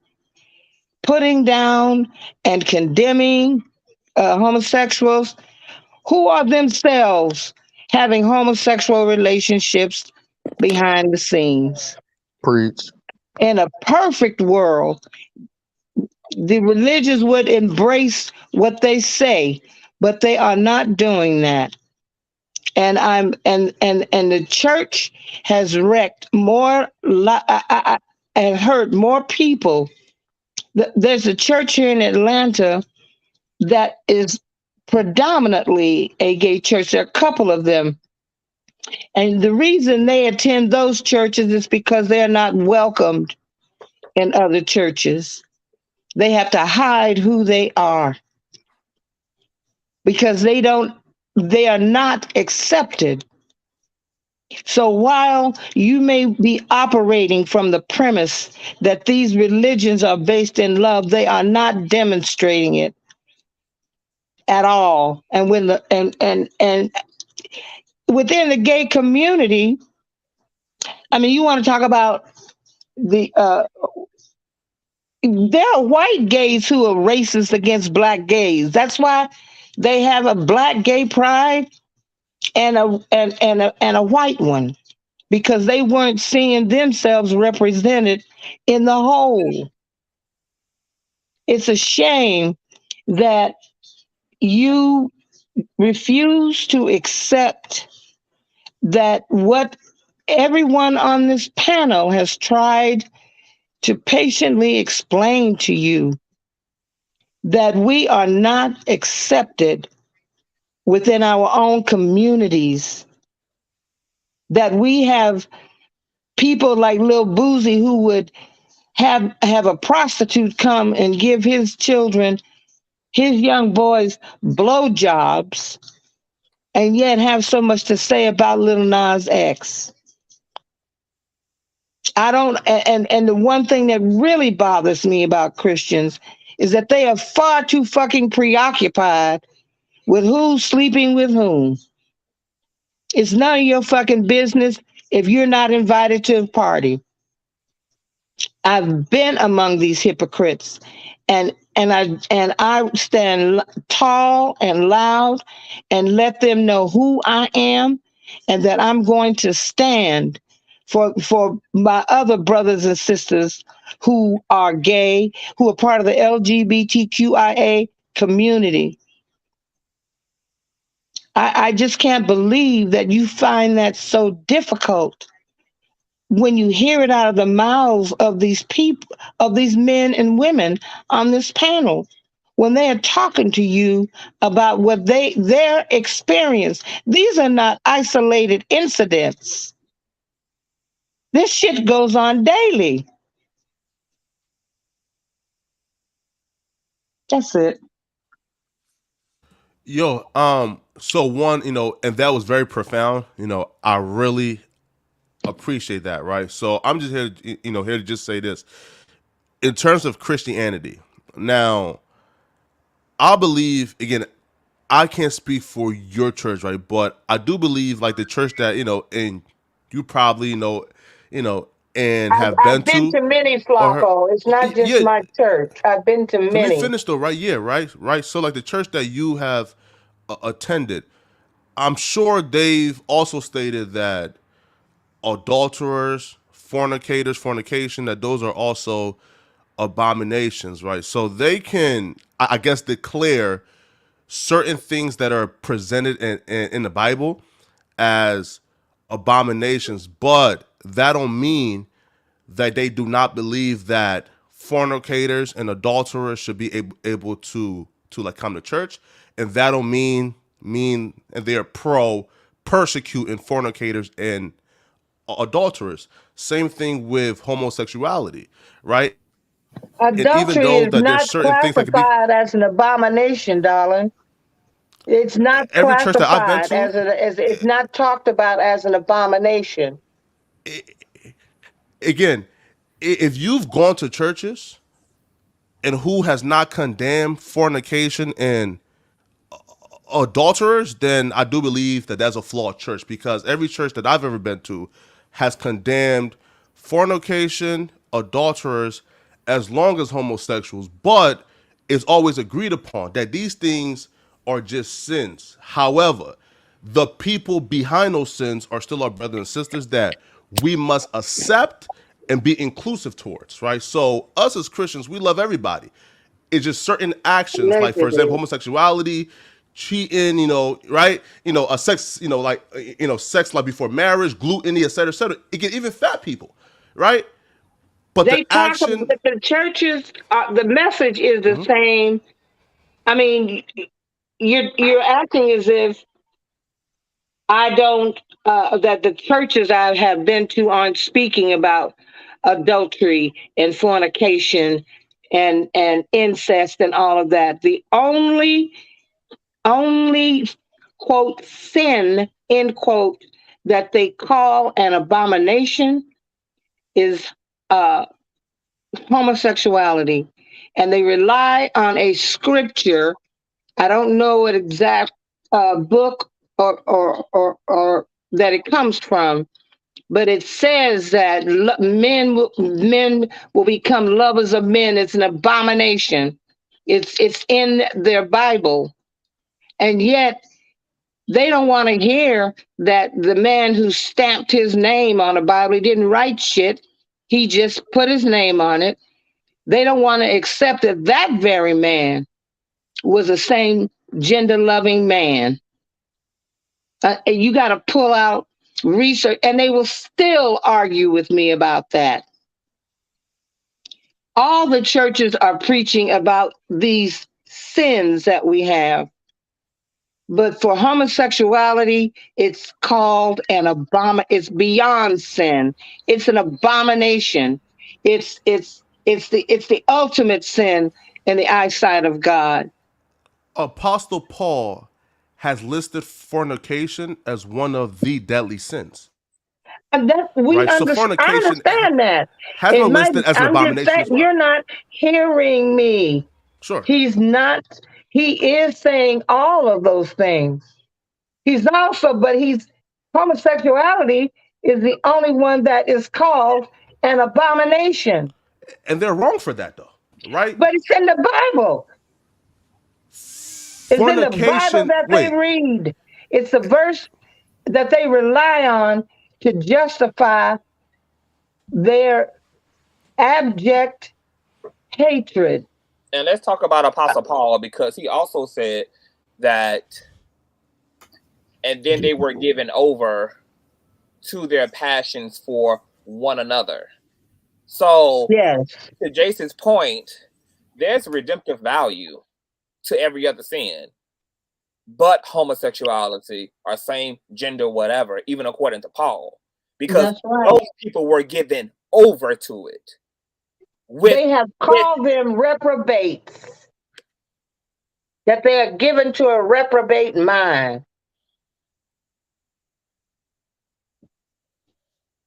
putting down and condemning homosexuals who are themselves having homosexual relationships behind the scenes.
Preach.
In a perfect world, the religious would embrace what they say, but they are not doing that. And the church has wrecked more and hurt more people. There's a church here in Atlanta that is predominantly a gay church. There are a couple of them. And the reason they attend those churches is because they're not welcomed in other churches. They have to hide who they are because they are not accepted. So while you may be operating from the premise that these religions are based in love, they are not demonstrating it at all. And when and within the gay community, I mean, you want to talk about the there are white gays who are racist against black gays. That's why they have a black gay pride and a white one, because they weren't seeing themselves represented in the whole. It's a shame that you refuse to accept that what everyone on this panel has tried to patiently explain to you, that we are not accepted within our own communities, that we have people like Lil Boozy who would have a prostitute come and give his children, his young boys, blowjobs, and yet have so much to say about Lil Nas X. I don't, and the one thing that really bothers me about Christians is that they are far too fucking preoccupied with who's sleeping with whom. It's none of your fucking business if you're not invited to a party. I've been among these hypocrites, and I stand tall and loud and let them know who I am, and that I'm going to stand for my other brothers and sisters who are gay, who are part of the LGBTQIA community. I just can't believe that you find that so difficult when you hear it out of the mouths of these people, of these men and women on this panel, when they are talking to you about what their experience. These are not isolated incidents. This shit goes on daily. That's it.
Yo, so one, and that was very profound. I really appreciate that, right? So I'm just here, here to just say this. In terms of Christianity, now, I believe, again, I can't speak for your church, right? But I do believe, like, the church that, and you probably and have been
I've been
to,
to many,
or her,
Flacco. It's not just
yeah.
my church. I've been to
Let me
many.
finish though, right? Yeah, right. So, like, the church that you have attended, I'm sure they've also stated that adulterers, fornication, that those are also abominations, right? So they can, I guess, declare certain things that are presented in the Bible as abominations, but that don't mean that they do not believe that fornicators and adulterers should be able to like come to church, and that don't mean and they're pro persecuting fornicators and adulterers. Same thing with homosexuality, right? And even
Adultery
though
is
that there's
not
certain things that could be,
classified as an abomination, darling. It's not
every church that I've been
classified
to,
as it's not talked about as an abomination.
again, if you've gone to churches and who has not condemned fornication and adulterers, then I do believe that that's a flawed church, because every church that I've ever been to has condemned fornication, adulterers, as long as homosexuals, but it's always agreed upon that these things are just sins. However, the people behind those sins are still our brothers and sisters that we must accept and be inclusive towards, right? So us as Christians, we love everybody. It's just certain actions, like for example,
Allegedly.
homosexuality, cheating, right? A sex, sex like before marriage, gluttony, et cetera, et cetera. It can even fat people, right? But the
They talk
action,
about the churches. The message is the
mhm.
same. I mean, you're acting as if I don't that the churches I have been to aren't speaking about adultery and fornication and incest and all of that. The only quote sin end quote that they call an abomination is uh, homosexuality, and they rely on a scripture. I don't know what exact book or that it comes from, but it says that men will become lovers of men. It's an abomination. It's in their Bible, and yet they don't want to hear that the man who stamped his name on the Bible, he didn't write shit. He just put his name on it. They don't want to accept that that very man was the same gender loving man. And you got to pull out research, and they will still argue with me about that. All the churches are preaching about these sins that we have. But for homosexuality, it's called an it's beyond sin. It's an abomination. It's the ultimate sin in the eyesight of God.
Apostle Paul has listed fornication as one of the deadly sins,
And that
right? So
I
fornication
understand that.
has
It
been
might.
listed as an
I'm just
abomination
saying
as well.
you're not hearing me.
Sure.
He's not. He is saying all of those things. He's also, but he's homosexuality is the only one that is called an abomination.
And they're wrong for that, though, right?
But it's in the Bible. It's in the Bible
Fornication,
that they
wait,
read. It's the verse that they rely on to justify their abject hatred.
And let's talk about Apostle Paul, because he also said that, and then they were given over to their passions for one another. So,
Yes.
to Jason's point, there's redemptive value to every other sin, but homosexuality or same gender, whatever, even according to Paul, because
That's right.
those people were given over to it.
They have called them reprobates, that they are given to a reprobate mind.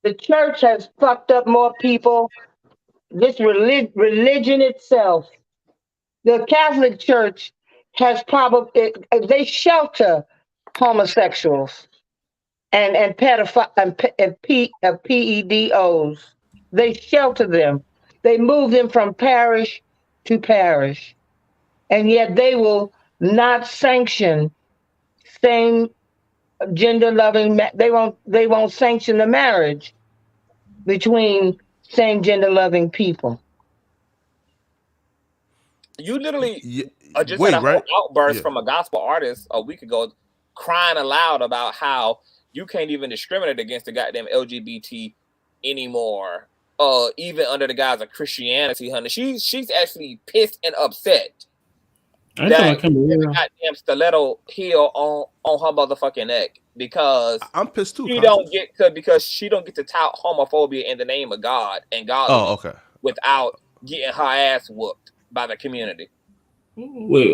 The church has fucked up more people. This religion itself, the Catholic Church has probably, they shelter homosexuals and pedophiles and PEDOs. They shelter them. They move them from parish to parish, and yet they will not sanction same gender loving. They won't sanction the marriage. between same gender loving people.
You literally just had
Wait,
a whole
right?
outburst
Yeah.
from a gospel artist a week ago, crying aloud about how you can't even discriminate against the goddamn LGBT anymore, even under the guise of Christianity, honey. She's actually pissed and upset
I ain't talking
that
about Kimberly.
there's a goddamn stiletto heel on her motherfucking neck because
I'm pissed too.
she don't get to tout homophobia in the name of God and godliness
okay.
without getting her ass whooped by the community.
Wait,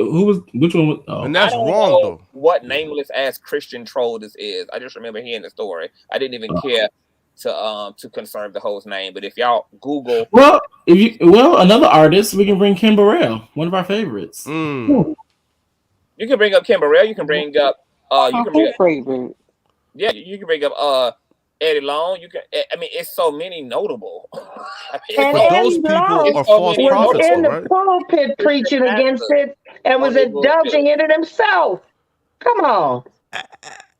which one was? Oh.
And that's
I don't
wrong,
know
though.
what nameless ass Christian troll this is. I just remember hearing the story. I didn't even care to conserve the host name. But if y'all Google,
another artist, we can bring Kim Burrell, one of our favorites.
You can bring up Kim Burrell. You can bring up you can bring up Eddie Long. You can. I mean, it's so many notable.
And Eddie Long was in the pulpit preaching against it and was indulging in it himself. Come on.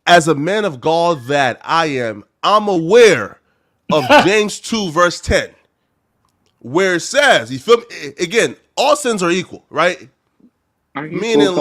As a man of God that I am, I'm aware of James 2 verse 10, where it says, you feel me? Again, all sins are equal, right? Meaning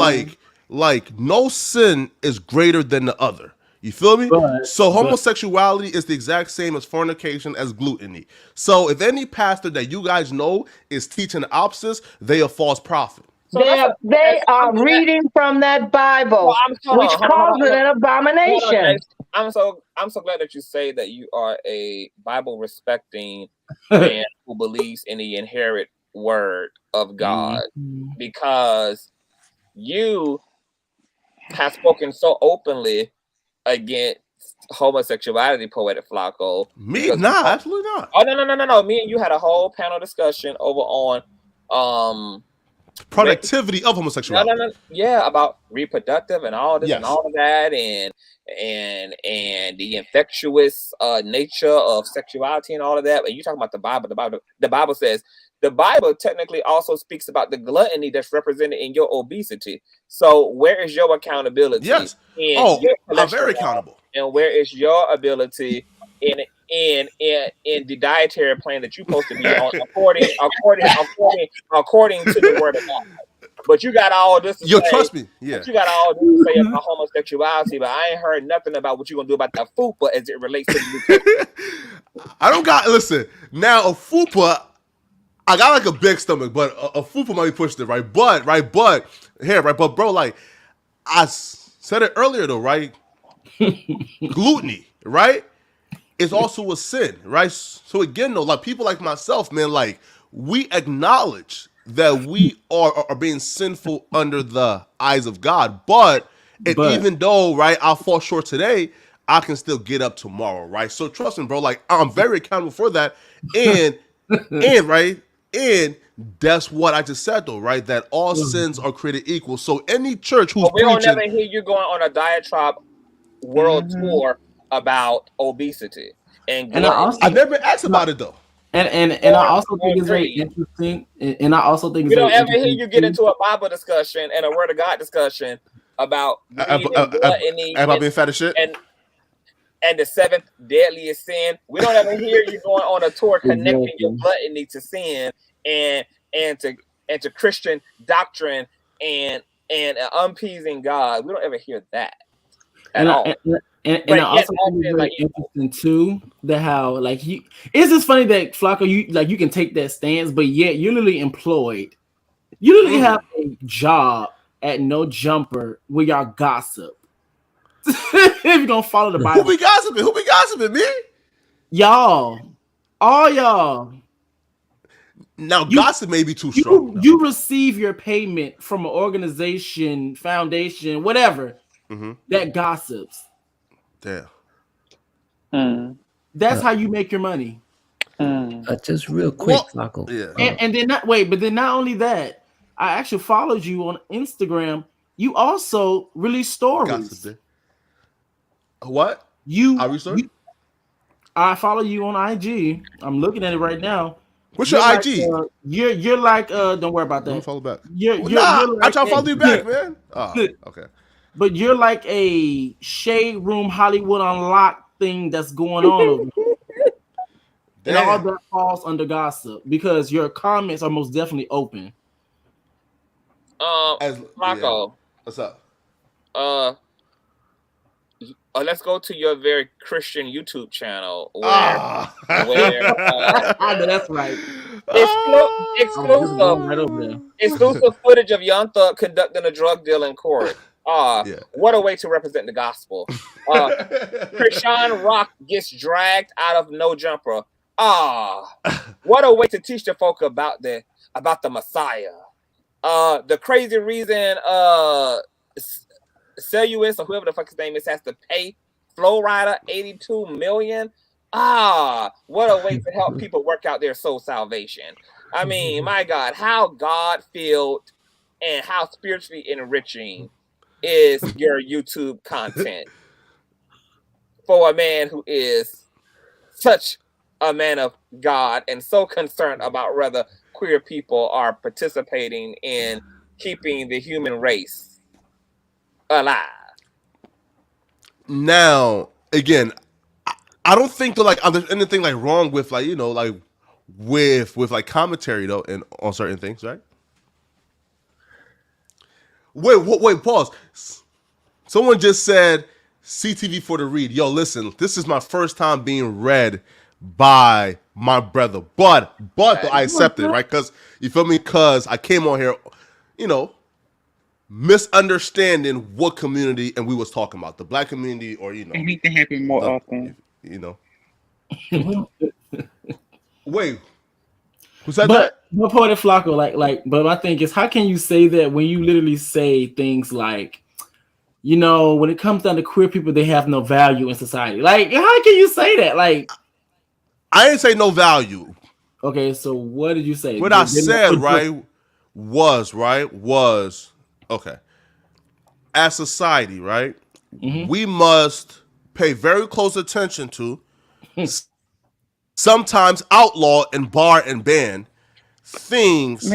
like no sin is greater than the other. You feel me? So homosexuality is the exact same as fornication, as gluttony. So if any pastor that you guys know is teaching the opposites, they are false prophet.
So they are reading from that Bible, which calls it an abomination.
I'm so glad that you say that you are a Bible respecting man who believes in the inherent word of God, because you have spoken so openly against homosexuality, Poetic Flacco.
Me? Nah, absolutely not.
Oh no. Me and you had a whole panel discussion over on
productivity of homosexuality.
No. Yeah, about reproductive and all this and all of that, and the infectious nature of sexuality and all of that. And you talking about the Bible. The Bible says the Bible technically also speaks about the gluttony that's represented in your obesity. So where is your accountability?
Yes. I'm very accountable.
And where is your ability in the dietary plan that you're supposed to be on according to the word of God? But you got all this to say.
Trust me. Yeah.
You got all this to say about homosexuality, but I ain't heard nothing about what you're gonna do about the fupa as it relates to the
I don't got listen. Now a fupa, I got like a big stomach, but a fupa might be pushing it, right? But bro, like I said it earlier though, right? Gluttony, right? It's also a sin, right? So again, though, like people like myself, man, like we acknowledge that we are being sinful under the eyes of God, but even though, right, I'll fall short today, I can still get up tomorrow, right? So trust me, bro, like I'm very accountable for that, and that's what I just said though, right? That all sins are created equal. So any church who's
we don't never hear you going on a diatribe world tour about obesity and
I've never been asked about it though.
And I also think it's very interesting. And I also think
we don't ever hear you get into a Bible discussion and a Word of God discussion about
being fat as shit
and the seventh deadliest sin. We don't ever hear you going on a tour connecting your gluttony to sin and to Christian doctrine and unappeasing God. We don't ever hear that at all.
And I also think it's very interesting too that how like it's just funny that Flacco you can take that stance, but yet you're literally employed. You literally have a job at No Jumper where y'all gossip. If you're gonna follow the Bible,
who be gossiping, me?
Y'all, all y'all.
Now gossip may be too strong.
You receive your payment from an organization, foundation, whatever that gossips.
Damn.
That's how you make your money.
Just real quick, Flacco.
And then not only that, I actually followed you on Instagram. You also release stories.
What?
I follow you on IG. I'm looking at it right now.
What's your IG?
You're like don't worry about that.
Let me follow back.
You're
like I try to follow you back, man. Oh, okay.
But you're like a Shade Room Hollywood Unlocked thing that's going on over here. And all
Damn.
that falls under gossip because your comments are most definitely open.
Yeah.
Marco,
What's up?
let's go to your very Christian YouTube channel where
Ah.
I know that's right.
Exclusive footage of Young Thug conducting a drug deal in court. What a way to represent the gospel. Krishan Rock gets dragged out of No Jumper. What a way to teach the folk about the Messiah. The crazy reason Celluis or whoever the fuck his name is has to pay Flow Rider $82 million. What a way to help people work out their soul salvation. I mean, my God, how God-filled and how spiritually enriching is your YouTube content for a man who is such a man of God and so concerned about whether queer people are participating in keeping the human race alive.
Now, again, I don't think that there's anything like wrong with with like commentary though, and on certain things, right? Wait, pause. Someone just said CTV for the read. Yo, listen, this is my first time being read by my brother, but I accept it, right? Because you feel me? Because I came on here, misunderstanding what community and we was talking about, the black community, or
It need to happen more often.
Wait, who said
that? But Poetic Flocko, but my thing is, how can you say that when you literally say things like, when it comes down to queer people, they have no value in society? Like, how can you say that? Like,
I didn't say no value.
Okay, so what did you say?
What I said, was okay. As society, right, we must pay very close attention to, sometimes outlaw and bar and ban things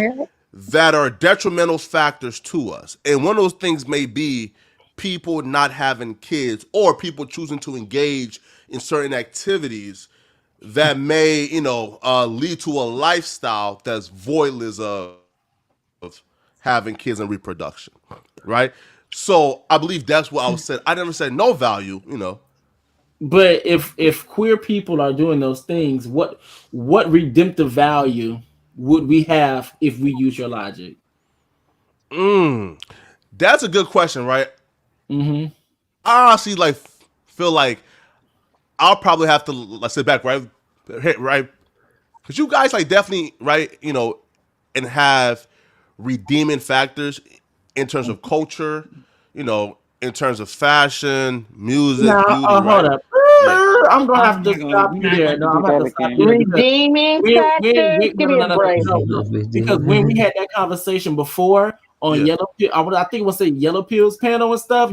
that are detrimental factors to us. And one of those things may be people not having kids or people choosing to engage in certain activities that may, lead to a lifestyle that's voidless of having kids and reproduction, right? So I believe that's what I was saying. I never said no value,
But if queer people are doing those things, what redemptive value would we have if we use your logic?
That's a good question, right?
Mm-hmm.
I honestly feel like I'll probably have to sit back, right? Because you guys definitely, right, and have redeeming factors in terms of culture, in terms of fashion, music, beauty, right?
Hold up. I'm gonna have to stop you there. No, I'm gonna have to stop you there.
Redeeming factor? Give me a break.
Because when we had that conversation before on Yellow Pill, I think it was the Yellow Pills panel and stuff,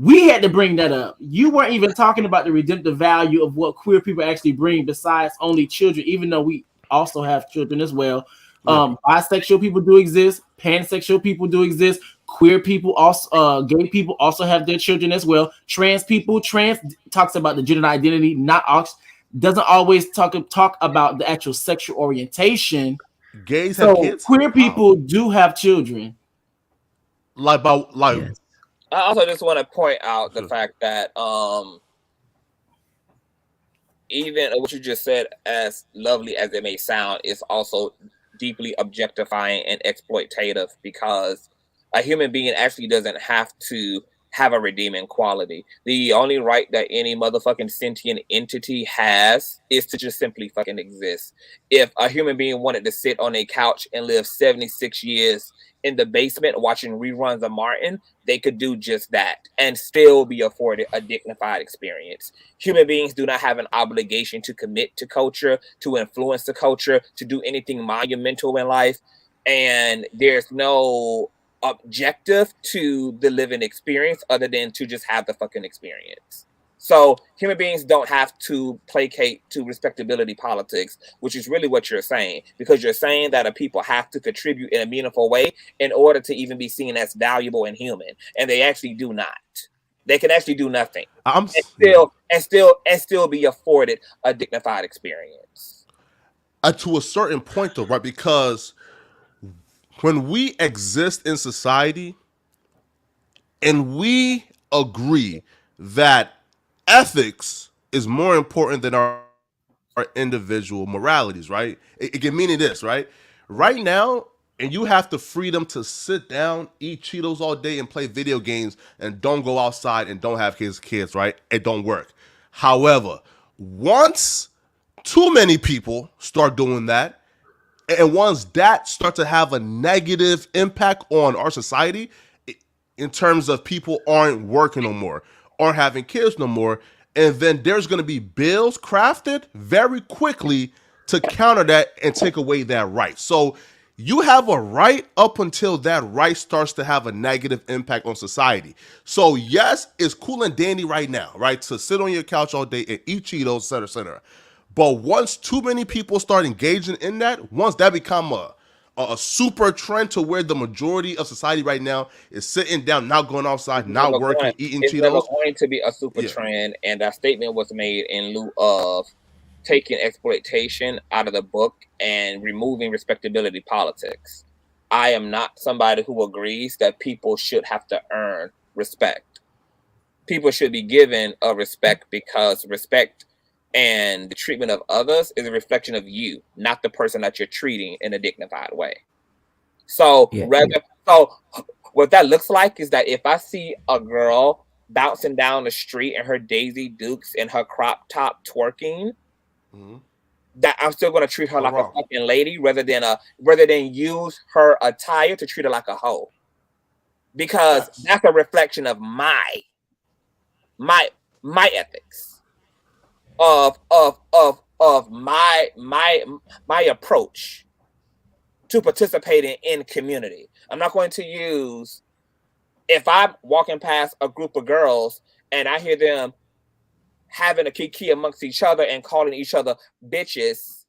we had to bring that up. You weren't even talking about the redemptive value of what queer people actually bring besides only children, even though we also have children as well. Bisexual people do exist, pansexual people do exist, queer people also, gay people also have their children as well. Trans talks about the gender identity, doesn't always talk about the actual sexual orientation.
Gays have kids.
Queer people do have children.
I also just want to point out the fact that even what you just said, as lovely as it may sound, is also deeply objectifying and exploitative, because a human being actually doesn't have to have a redeeming quality. The only right that any motherfucking sentient entity has is to just simply fucking exist. If a human being wanted to sit on a couch and live 76 years in the basement watching reruns of Martin, they could do just that and still be afforded a dignified experience. Human beings do not have an obligation to commit to culture, to influence the culture, to do anything monumental in life. And there's no objective to the living experience other than to just have the fucking experience. So human beings don't have to placate to respectability politics, which is really what you're saying, because you're saying that a people have to contribute in a meaningful way in order to even be seen as valuable and human, and they actually do not. They can actually do nothing
I'm
and
yeah.
still be afforded a dignified experience.
To a certain point, though, right? Because when we exist in society and we agree that ethics is more important than our individual moralities, right? It can mean this, right? Right now, and you have the freedom to sit down, eat Cheetos all day, and play video games, and don't go outside and don't have kids, right? It don't work. However, once too many people start doing that, and once that starts to have a negative impact on our society, in terms of people aren't working no more, aren't having kids no more, and then there's going to be bills crafted very quickly to counter that and take away that right. So you have a right up until that right starts to have a negative impact on society. So yes, it's cool and dandy right now, right, to sit on your couch all day and eat Cheetos, et cetera, et cetera. But once too many people start engaging in that, once that become a super trend to where the majority of society right now is sitting down, not going outside, not working, eating
It's never
Cheetos.
going to be a super
Yeah.
trend, and that statement was made in lieu of taking exploitation out of the book and removing respectability politics. I am not somebody who agrees that people should have to earn respect. People should be given a respect because respect and the treatment of others is a reflection of you, not the person that you're treating in a dignified way. So so what that looks like is that if I see a girl bouncing down the street in her Daisy Dukes and her crop top twerking, that I'm still going to treat her like a fucking lady rather than use her attire to treat her like a hoe, because that's a reflection of my ethics of my approach to participating in community. I'm not going to use, if I'm walking past a group of girls and I hear them having a kiki amongst each other and calling each other bitches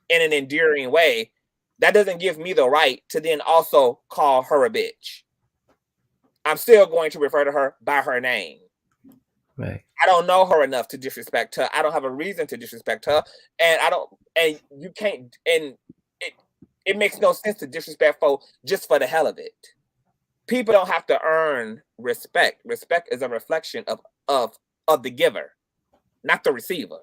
in an endearing way, that doesn't give me the right to then also call her a bitch. I'm still going to refer to her by her name.
Right.
I don't know her enough to disrespect her. I don't have a reason to disrespect her. And you can't, and it makes no sense to disrespect folk just for the hell of it. People don't have to earn respect. Respect is a reflection of the giver, not the receiver.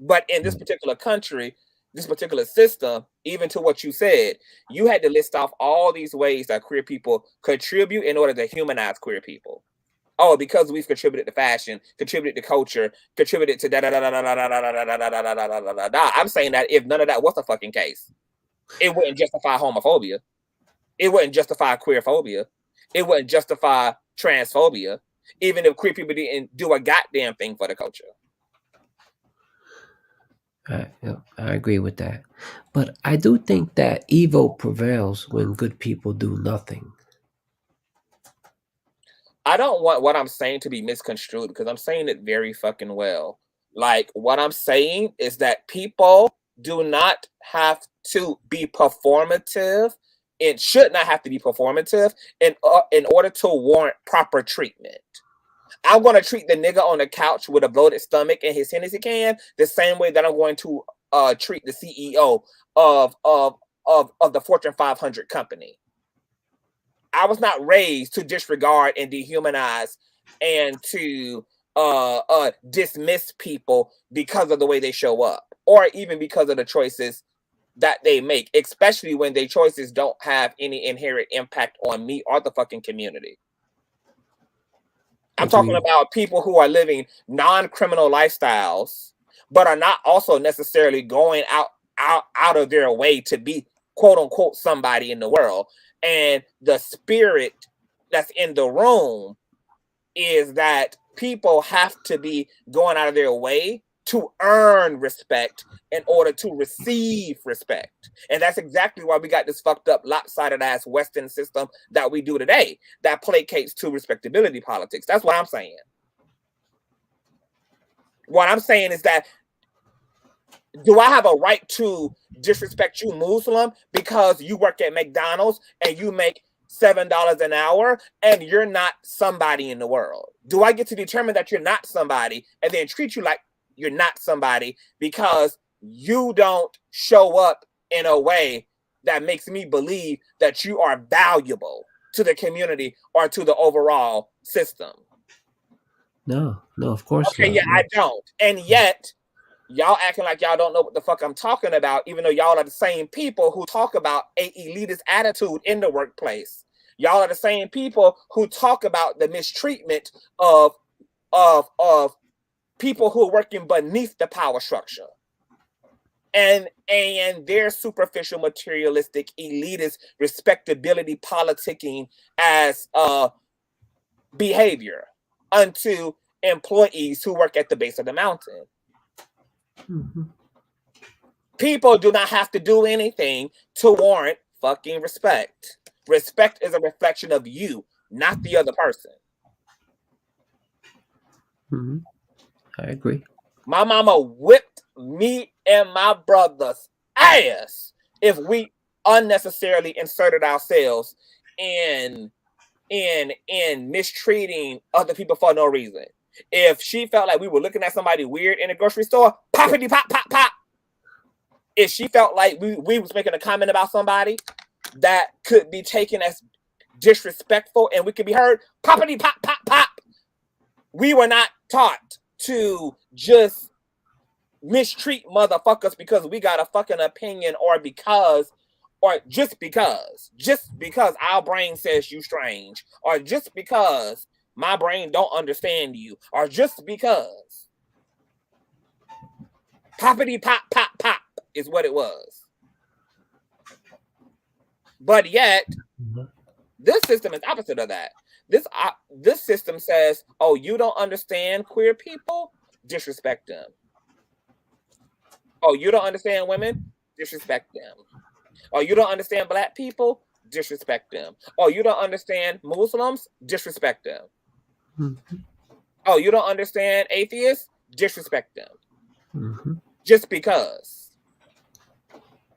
But in this particular country, this particular system, even to what you said, you had to list off all these ways that queer people contribute in order to humanize queer people. Oh, because we've contributed to fashion, contributed to culture, contributed to da da da da da da da da da da da da da da. I'm saying that if none of that was the fucking case, it wouldn't justify homophobia. It wouldn't justify queerphobia. It wouldn't justify transphobia, even if queer people didn't do a goddamn thing for the culture.
I agree with that. But I do think that evil prevails when good people do nothing.
I don't want what I'm saying to be misconstrued because I'm saying it very fucking well. Like, what I'm saying is that people do not have to be performative. It should not have to be performative in order to warrant proper treatment. I'm going to treat the nigga on the couch with a bloated stomach and his Hennessy can the same way that I'm going to treat the CEO of the Fortune 500 company. I was not raised to disregard and dehumanize and to dismiss people because of the way they show up, or even because of the choices that they make, especially when their choices don't have any inherent impact on me or the fucking community. I'm talking about people who are living non-criminal lifestyles, but are not also necessarily going out of their way to be quote unquote somebody in the world. And the spirit that's in the room is that people have to be going out of their way to earn respect in order to receive respect. And that's exactly why we got this fucked up, lopsided ass Western system that we do today that placates to respectability politics. That's what I'm saying. What I'm saying is that, do I have a right to disrespect you, Muslim, because you work at McDonald's and you make $7 an hour and you're not somebody in the world? Do I get to determine that you're not somebody and then treat you like you're not somebody because you don't show up in a way that makes me believe that you are valuable to the community or to the overall system?
No, of course
Okay,
not.
yeah, I don't. And yet, y'all acting like y'all don't know what the fuck I'm talking about, even though y'all are the same people who talk about a elitist attitude in the workplace. Y'all are the same people who talk about the mistreatment of people who are working beneath the power structure. And their superficial, materialistic, elitist respectability politicking as behavior unto employees who work at the base of the mountain.
Mm-hmm.
People do not have to do anything to warrant fucking respect. Respect is a reflection of you, not the other person.
Mm-hmm. I agree.
My mama whipped me and my brother's ass if we unnecessarily inserted ourselves in mistreating other people for no reason. If she felt like we were looking at somebody weird in a grocery store, poppity pop pop pop. If she felt like we was making a comment about somebody that could be taken as disrespectful and we could be heard, poppity pop pop pop. We were not taught to just mistreat motherfuckers because we got a fucking opinion or just because our brain says you strange, or just because my brain don't understand you, or just because. Poppity pop pop pop is what it was. But yet, this system is opposite of that. This system says, oh, you don't understand queer people? Disrespect them. Oh, you don't understand women? Disrespect them. Oh, you don't understand black people? Disrespect them. Oh, you don't understand Muslims? Disrespect them.
Mm-hmm.
Oh, you don't understand atheists? Disrespect them.
Mm-hmm.
Just because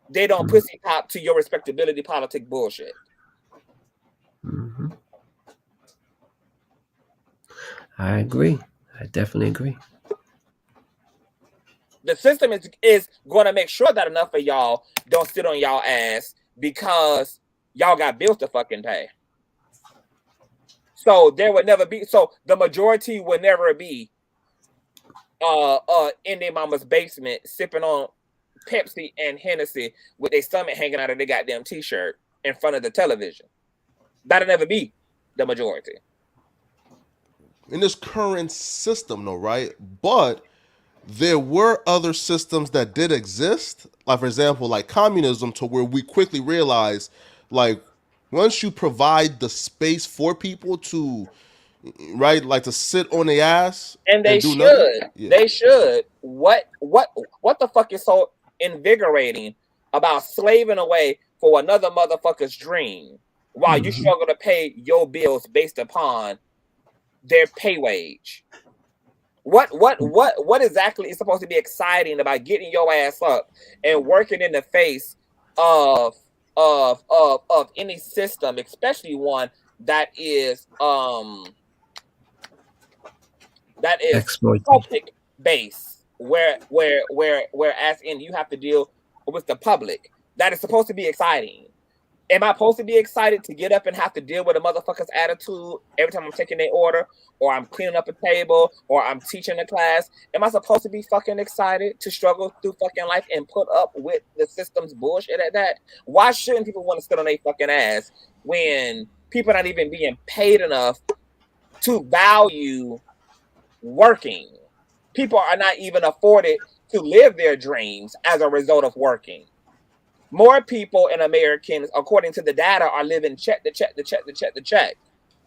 they don't pussy pop to your respectability politic bullshit.
Mm-hmm. I agree. I definitely agree.
The system is going to make sure that enough of y'all don't sit on y'all ass because y'all got bills to fucking pay. So there would never be. So the majority would never be in their mama's basement sipping on Pepsi and Hennessy with their stomach hanging out of their goddamn t-shirt in front of the television. That'll never be the majority.
In this current system, though, right? But there were other systems that did exist, like for example, like communism, to where we quickly realized, like, once you provide the space for people to, right, like to sit on their ass
and they
do
should,
nothing. Yeah.
they should. What the fuck is so invigorating about slaving away for another motherfucker's dream while you struggle to pay your bills based upon their pay wage? What exactly is supposed to be exciting about getting your ass up and working in the face of any system, especially one that is public based, whereas in you have to deal with the public? That is supposed to be exciting. Am I supposed to be excited to get up and have to deal with a motherfucker's attitude every time I'm taking their order, or I'm cleaning up a table, or I'm teaching a class? Am I supposed to be fucking excited to struggle through fucking life and put up with the system's bullshit at that? Why shouldn't people want to sit on their fucking ass when people are not even being paid enough to value working? People are not even afforded to live their dreams as a result of working. More people in Americans, according to the data, are living check to check to check to check to check.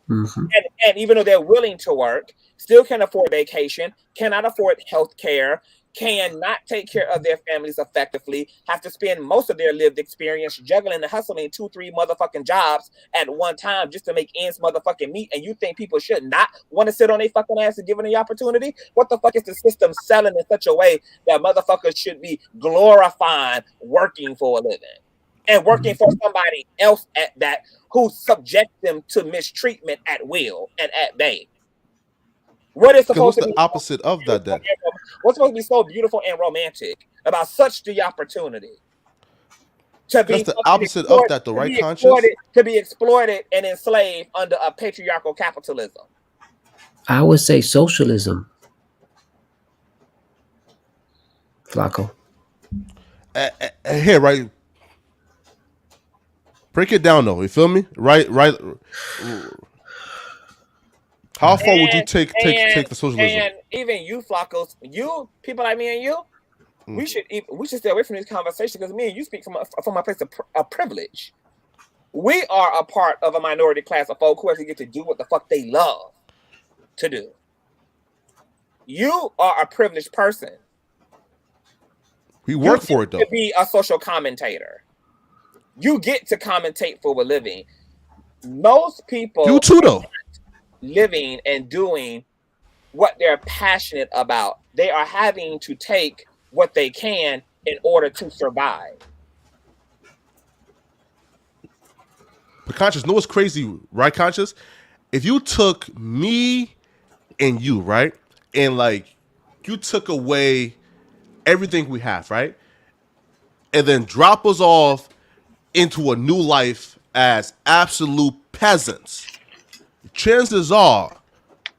Mm-hmm.
And even though they're willing to work, still can't afford vacation, cannot afford health care, cannot take care of their families effectively, have to spend most of their lived experience juggling and hustling 2-3 motherfucking jobs at one time just to make ends motherfucking meet. And you think people should not want to sit on their fucking ass and given the opportunity? What the fuck is the system selling in such a way that motherfuckers should be glorifying working for a living? and working for somebody else at that who subject them to mistreatment at will and at bay. What is
Because
supposed
what's
to
the
be
opposite of that then?
what's supposed to be so beautiful and romantic about such the opportunity to
That's
be
the
fucking
opposite of
exploited,
that, though, right, Conscious?
to be exploited and enslaved under a patriarchal capitalism?
I would say socialism, Flacco.
Here, right? Break it down, though. You feel me? Right. How far would you take the socialism?
And even you, Flacos, you people like me and you, we should stay away from this conversation because me and you speak from a place of privilege. We are a part of a minority class of folk who actually get to do what the fuck they love to do. You are a privileged person.
We work for it, though.
To be a social commentator. You get to commentate for a living. Most people
You too, though.
Living and doing what they're passionate about. They are having to take what they can in order to survive.
But Conscious, know what's crazy, right, Conscious? If you took me and you, right, and like you took away everything we have, right, and then drop us off into a new life as absolute peasants, chances are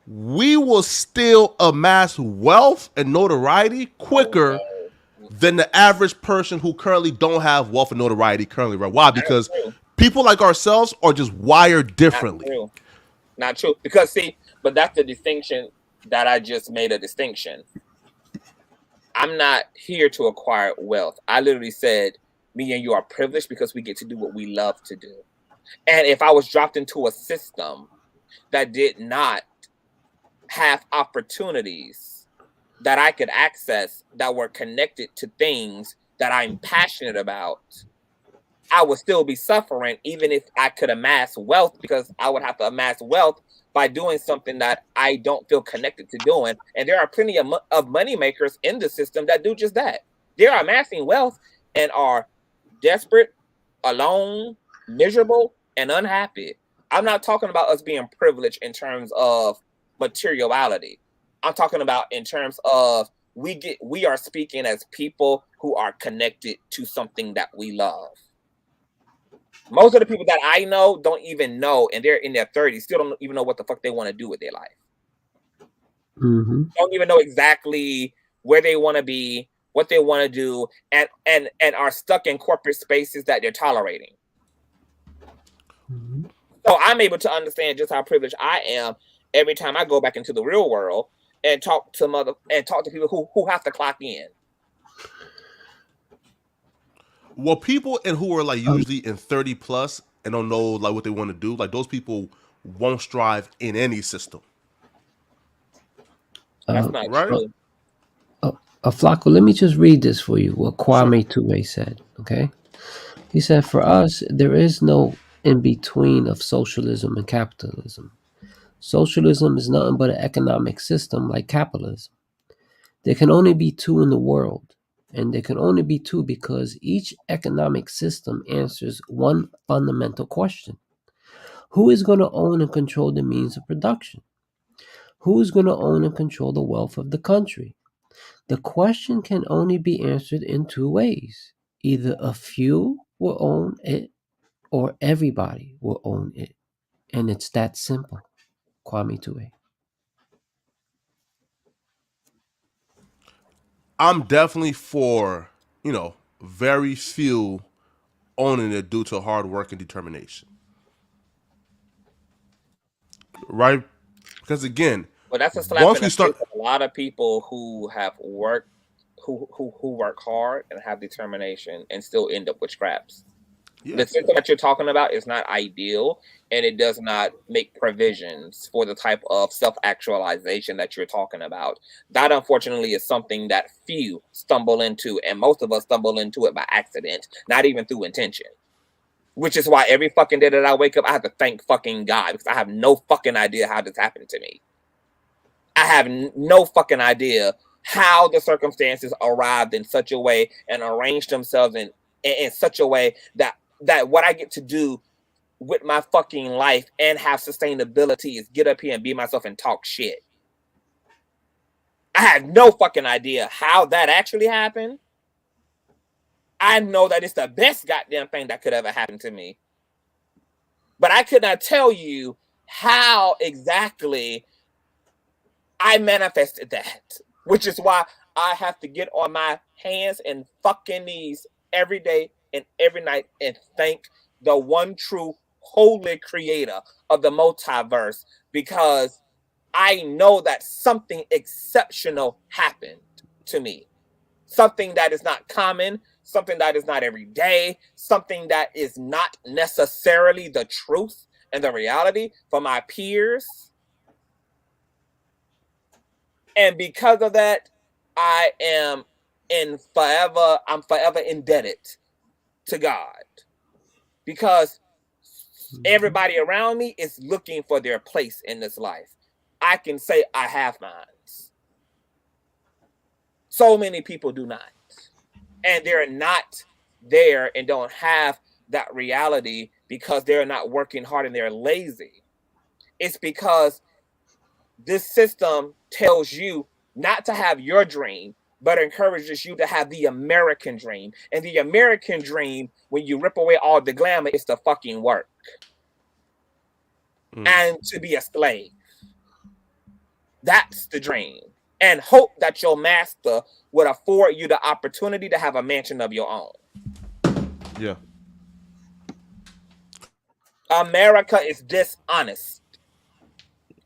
we will still amass wealth and notoriety quicker than the average person who currently don't have wealth and notoriety currently, right? Why? Because people like ourselves are just wired differently.
Not true. Because see, but that's the distinction that I just made a distinction. I'm not here to acquire wealth. I literally said me and you are privileged because we get to do what we love to do. And if I was dropped into a system that did not have opportunities that I could access that were connected to things that I'm passionate about, I would still be suffering even if I could amass wealth, because I would have to amass wealth by doing something that I don't feel connected to doing. And there are plenty of money makers in the system that do just that. They are amassing wealth and are desperate, alone, miserable, and unhappy. I'm not talking about us being privileged in terms of materiality. I'm talking about in terms of we are speaking as people who are connected to something that we love. Most of the people that I know don't even know, and they're in their 30s, still don't even know what the fuck they want to do with their life.
Mm-hmm.
Don't even know exactly where they want to be, what they want to do, and are stuck in corporate spaces that they're tolerating.
Mm-hmm.
So I'm able to understand just how privileged I am every time I go back into the real world and talk to people who have to clock in.
Well, people and who are like usually in 30 plus and don't know like what they want to do, like those people won't strive in any system.
That's not true.
Flacco, let me just read this for you, what Kwame Ture said, okay? He said, for us, there is no in-between of socialism and capitalism. Socialism is nothing but an economic system like capitalism. There can only be two in the world, and there can only be two because each economic system answers one fundamental question. Who is going to own and control the means of production? Who is going to own and control the wealth of the country? The question can only be answered in two ways. Either a few will own it or everybody will own it. And it's that simple. Kwame Ture.
I'm definitely for, very few owning it due to hard work and determination. Right? Because again,
Well, that's a slap
once
in the
we start,
face of a lot of people who have worked, who work hard and have determination and still end up with scraps.
Yeah.
The system that you're talking about is not ideal, and it does not make provisions for the type of self-actualization that you're talking about. That, unfortunately, is something that few stumble into, and most of us stumble into it by accident, not even through intention. Which is why every fucking day that I wake up, I have to thank fucking God, because I have no fucking idea how this happened to me. I have no fucking idea how the circumstances arrived in such a way and arranged themselves in in such a way that what I get to do with my fucking life and have sustainability is get up here and be myself and talk shit. I have no fucking idea how that actually happened. I know that it's the best goddamn thing that could ever happen to me. But I could not tell you how exactly I manifested that, which is why I have to get on my hands and fucking knees every day and every night and thank the one true holy creator of the multiverse, because I know that something exceptional happened to me. Something that is not common, something that is not every day, something that is not necessarily the truth and the reality for my peers. And because of that, I'm forever indebted to God, because everybody around me is looking for their place in this life. I can say I have mine. So many people do not. And they're not there and don't have that reality because they're not working hard and they're lazy. It's because this system tells you not to have your dream, but encourages you to have the American dream. And the American dream, when you rip away all the glamour, is to fucking work and to be a slave. That's the dream. And hope that your master would afford you the opportunity to have a mansion of your own.
Yeah.
America is dishonest.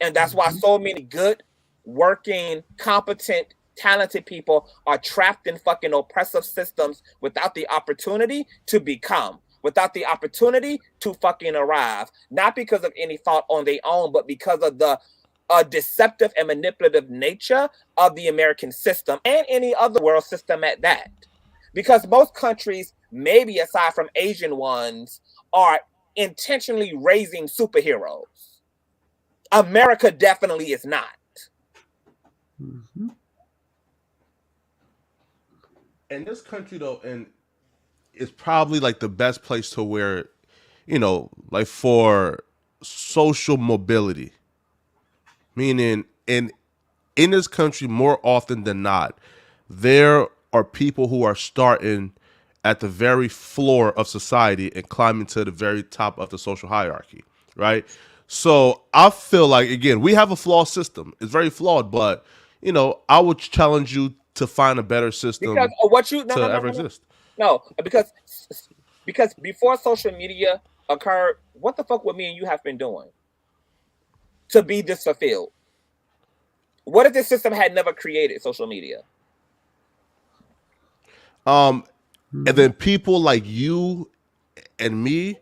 And that's why so many good, working, competent, talented people are trapped in fucking oppressive systems without the opportunity to become, without the opportunity to fucking arrive. Not because of any fault on their own, but because of the deceptive and manipulative nature of the American system and any other world system at that. Because most countries, maybe aside from Asian ones, are intentionally raising superheroes. America definitely is not.
And this country, though, and it's probably like the best place to where, you know, like for social mobility. Meaning, in this country, more often than not, there are people who are starting at the very floor of society and climbing to the very top of the social hierarchy, right? So I feel like, again, we have a flawed system. It's very flawed, but, you know, I would challenge you to find a better system
Because what you
to ever exist.
No, because before social media occurred, what the fuck would me and you have been doing to be this fulfilled? What if this system had never created social media?
And then people like you and me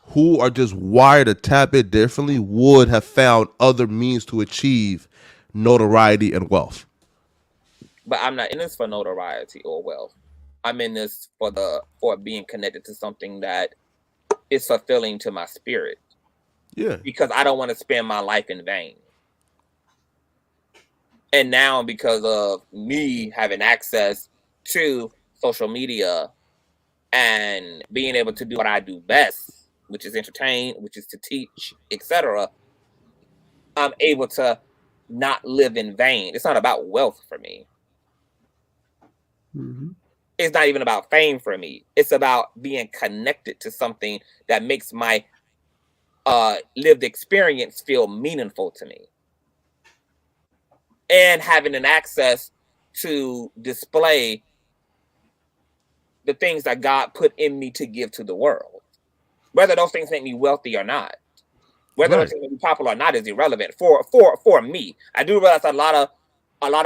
who are just wired to tap it differently would have found other means to achieve notoriety and wealth.
But I'm not in this for notoriety or wealth. I'm in this for being connected to something that is fulfilling to my spirit.
Yeah.
Because I don't want to spend my life in vain. And now, because of me having access to social media and being able to do what I do best, which is entertain, which is to teach, etc., I'm able to not live in vain. It's not about wealth for me. It's not even about fame for me. It's about being connected to something that makes my lived experience feel meaningful to me. And having an access to display the things that God put in me to give to the world. Whether those things make me wealthy or not. Whether those things make me popular or not is irrelevant for me. I do realize a lot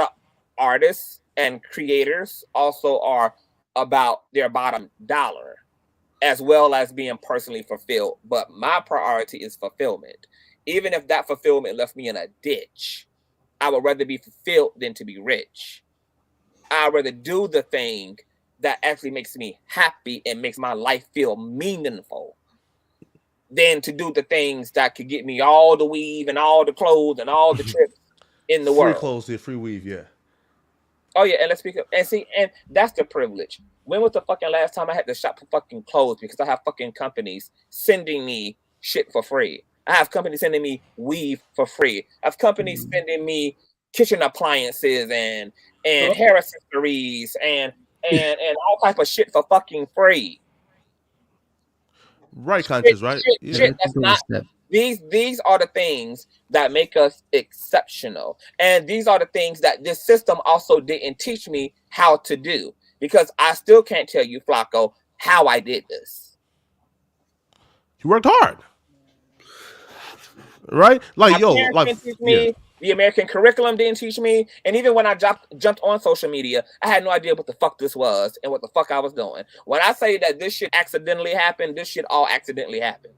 of artists and creators also are about their bottom dollar, as well as being personally fulfilled. But my priority is fulfillment. Even if that fulfillment left me in a ditch, I would rather be fulfilled than to be rich. I'd rather do the thing that actually makes me happy and makes my life feel meaningful than to do the things that could get me all the weave and all the clothes and all the trips in the
free
world.
clothes, free weave, yeah.
Oh yeah, and let's speak of, and see, and that's the privilege. When was the fucking last time I had to shop for fucking clothes because I have fucking companies sending me shit for free? I have companies sending me weave for free. I have companies sending me kitchen appliances and hair accessories and all type of shit for fucking free.
Right, Conscious, right? Yeah.
Shit that's not these are the things that make us exceptional. And these are the things that this system also didn't teach me how to do. Because I still can't tell you, Flacco, how I did this.
You worked hard. Right? Like,
My
yo,
parents
like,
didn't teach
yeah.
me. The American curriculum didn't teach me. And even when I jumped on social media, I had no idea what the fuck this was and what the fuck I was doing. When I say that this shit accidentally happened, this shit all accidentally happened.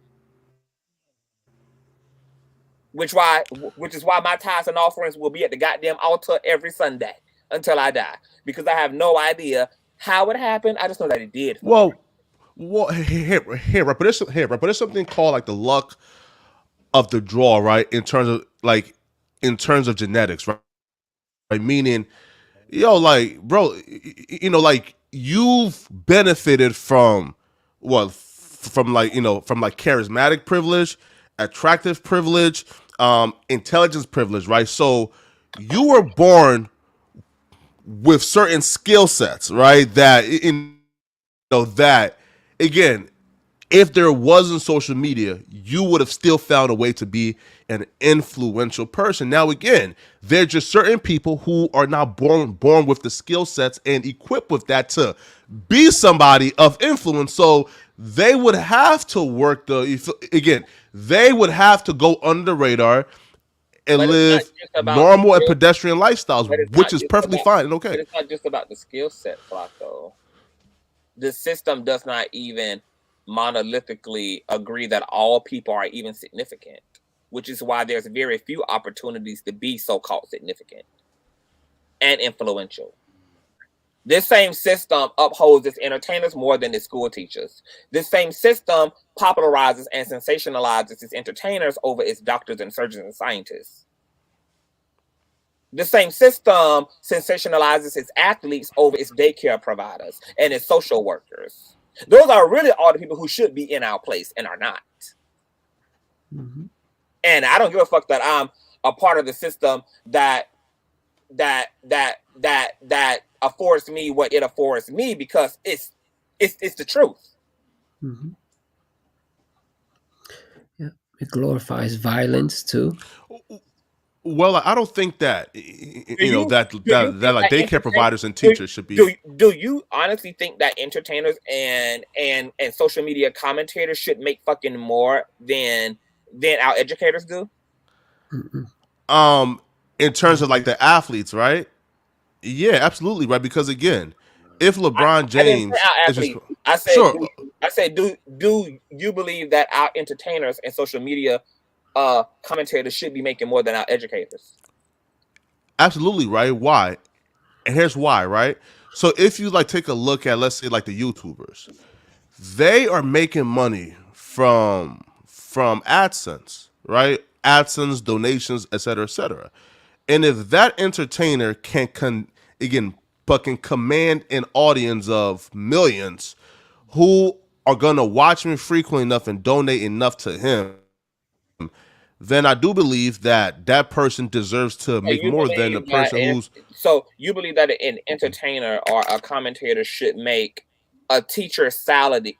Which is why my tithes and offerings will be at the goddamn altar every Sunday until I die. Because I have no idea how it happened. I just know that it did.
Well, here, right? But there's something called like the luck of the draw, right? In terms of genetics, right? Meaning, yo, like, bro, like you've benefited from what? From like, from like charismatic privilege, attractive privilege, intelligence privilege, right? So you were born with certain skill sets, right? That that again, if there wasn't social media, you would have still found a way to be an influential person. Now, again, there's just certain people who are not born with the skill sets and equipped with that to be somebody of influence. So they would have to work they would have to go under the radar and live normal and pedestrian lifestyles, which is perfectly fine and okay.
But it's not just about the skill set, Flacco. The system does not even monolithically agree that all people are even significant, which is why there's very few opportunities to be so-called significant and influential. This same system upholds its entertainers more than its school teachers. This same system popularizes and sensationalizes its entertainers over its doctors and surgeons and scientists. The same system sensationalizes its athletes over its daycare providers and its social workers. Those are really all the people who should be in our place and are not.
Mm-hmm.
And I don't give a fuck that I'm a part of the system that affords me what it affords me, because it's the truth.
Mm-hmm. Yeah, it glorifies violence too.
Well, I don't think that that like daycare providers and teachers should be.
Do you honestly think that entertainers and social media commentators should make fucking more than our educators do?
In terms of like the athletes, right? Yeah, absolutely, right. Because again, if LeBron James,
I said, do you believe that our entertainers and social media commentators should be making more than our educators?
Absolutely, right. Why? And here's why, right? So if you like take a look at, let's say, like the YouTubers, they are making money from AdSense, right? AdSense, donations, etc., etc. And if that entertainer can command an audience of millions who are gonna watch him frequently enough and donate enough to him, then I do believe that that person deserves to make more than the person who's.
So you believe that an entertainer or a commentator should make a teacher's salary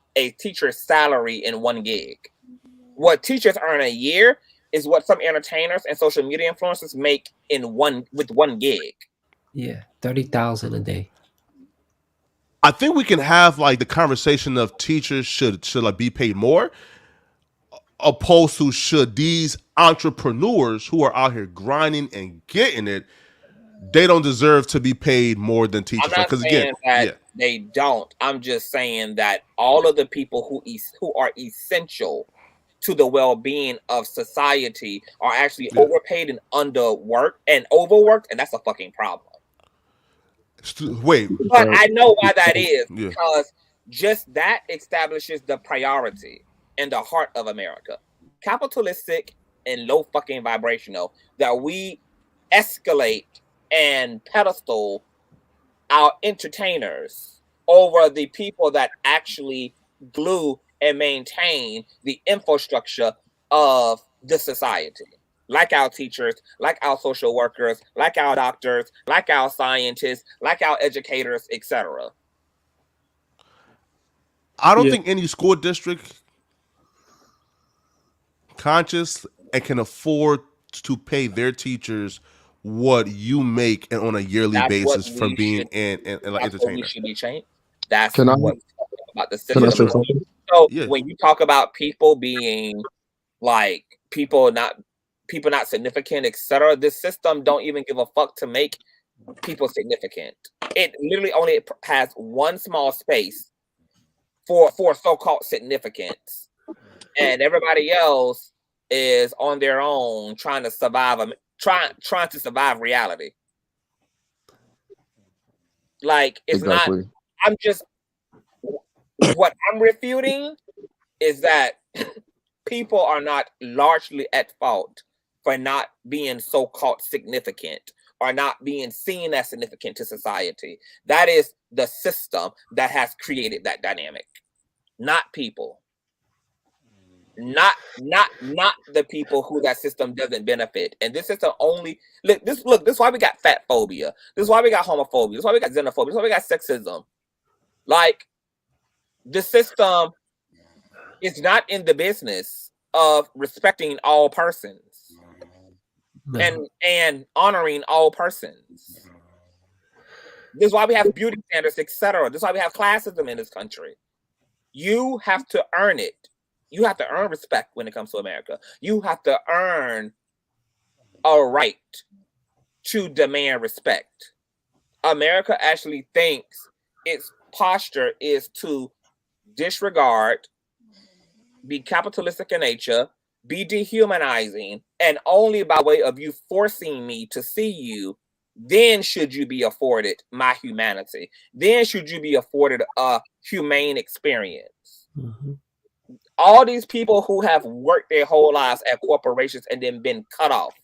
in one gig? What teachers earn a year is what some entertainers and social media influencers make with one gig.
Yeah, 30,000 a day.
I think we can have like the conversation of teachers should like be paid more, opposed to should these entrepreneurs who are out here grinding and getting it, they don't deserve to be paid more than teachers.
I'm not saying that they don't. I'm just saying that all of the people who are essential to the well-being of society are actually overpaid and underworked and overworked, and that's a fucking problem.
Wait,
but I know why that is, because just that establishes the priority in the heart of America, capitalistic and low fucking vibrational, that we escalate and pedestal our entertainers over the people that actually glue and maintain the infrastructure of the society, like our teachers, like our social workers, like our doctors, like our scientists, like our educators, etc.
I don't think any school district conscious and can afford to pay their teachers what you make and on a yearly
That's what
basis from
we
being
should.
an
That's what we
entertainer.
shoid be changed. That's
Can I
what's about the
can I
system.
say something?
So
Yeah.
when you talk about people being like people not significant, etc., this system don't even give a fuck to make people significant. It literally only has one small space for so-called significance, and everybody else is on their own trying to survive trying to survive reality. Like it's not.
Exactly.
I'm just what I'm refuting is that people are not largely at fault for not being so-called significant or not being seen as significant to society. That is the system that has created that dynamic, not people. Not the people who that system doesn't benefit. And this system only look, this is why we got fat phobia. This is why we got homophobia. This is why we got xenophobia. This is why we got sexism. Like the system is not in the business of respecting all persons and honoring all persons. This is why we have beauty standards, etc. This is why we have classism in this country. You have to earn it. You have to earn respect when it comes to America. You have to earn a right to demand respect. America actually thinks its posture is to disregard, be capitalistic in nature, be dehumanizing, and only by way of you forcing me to see you, then should you be afforded my humanity. Then should you be afforded a humane experience.
Mm-hmm.
All these people who have worked their whole lives at corporations and then been cut off.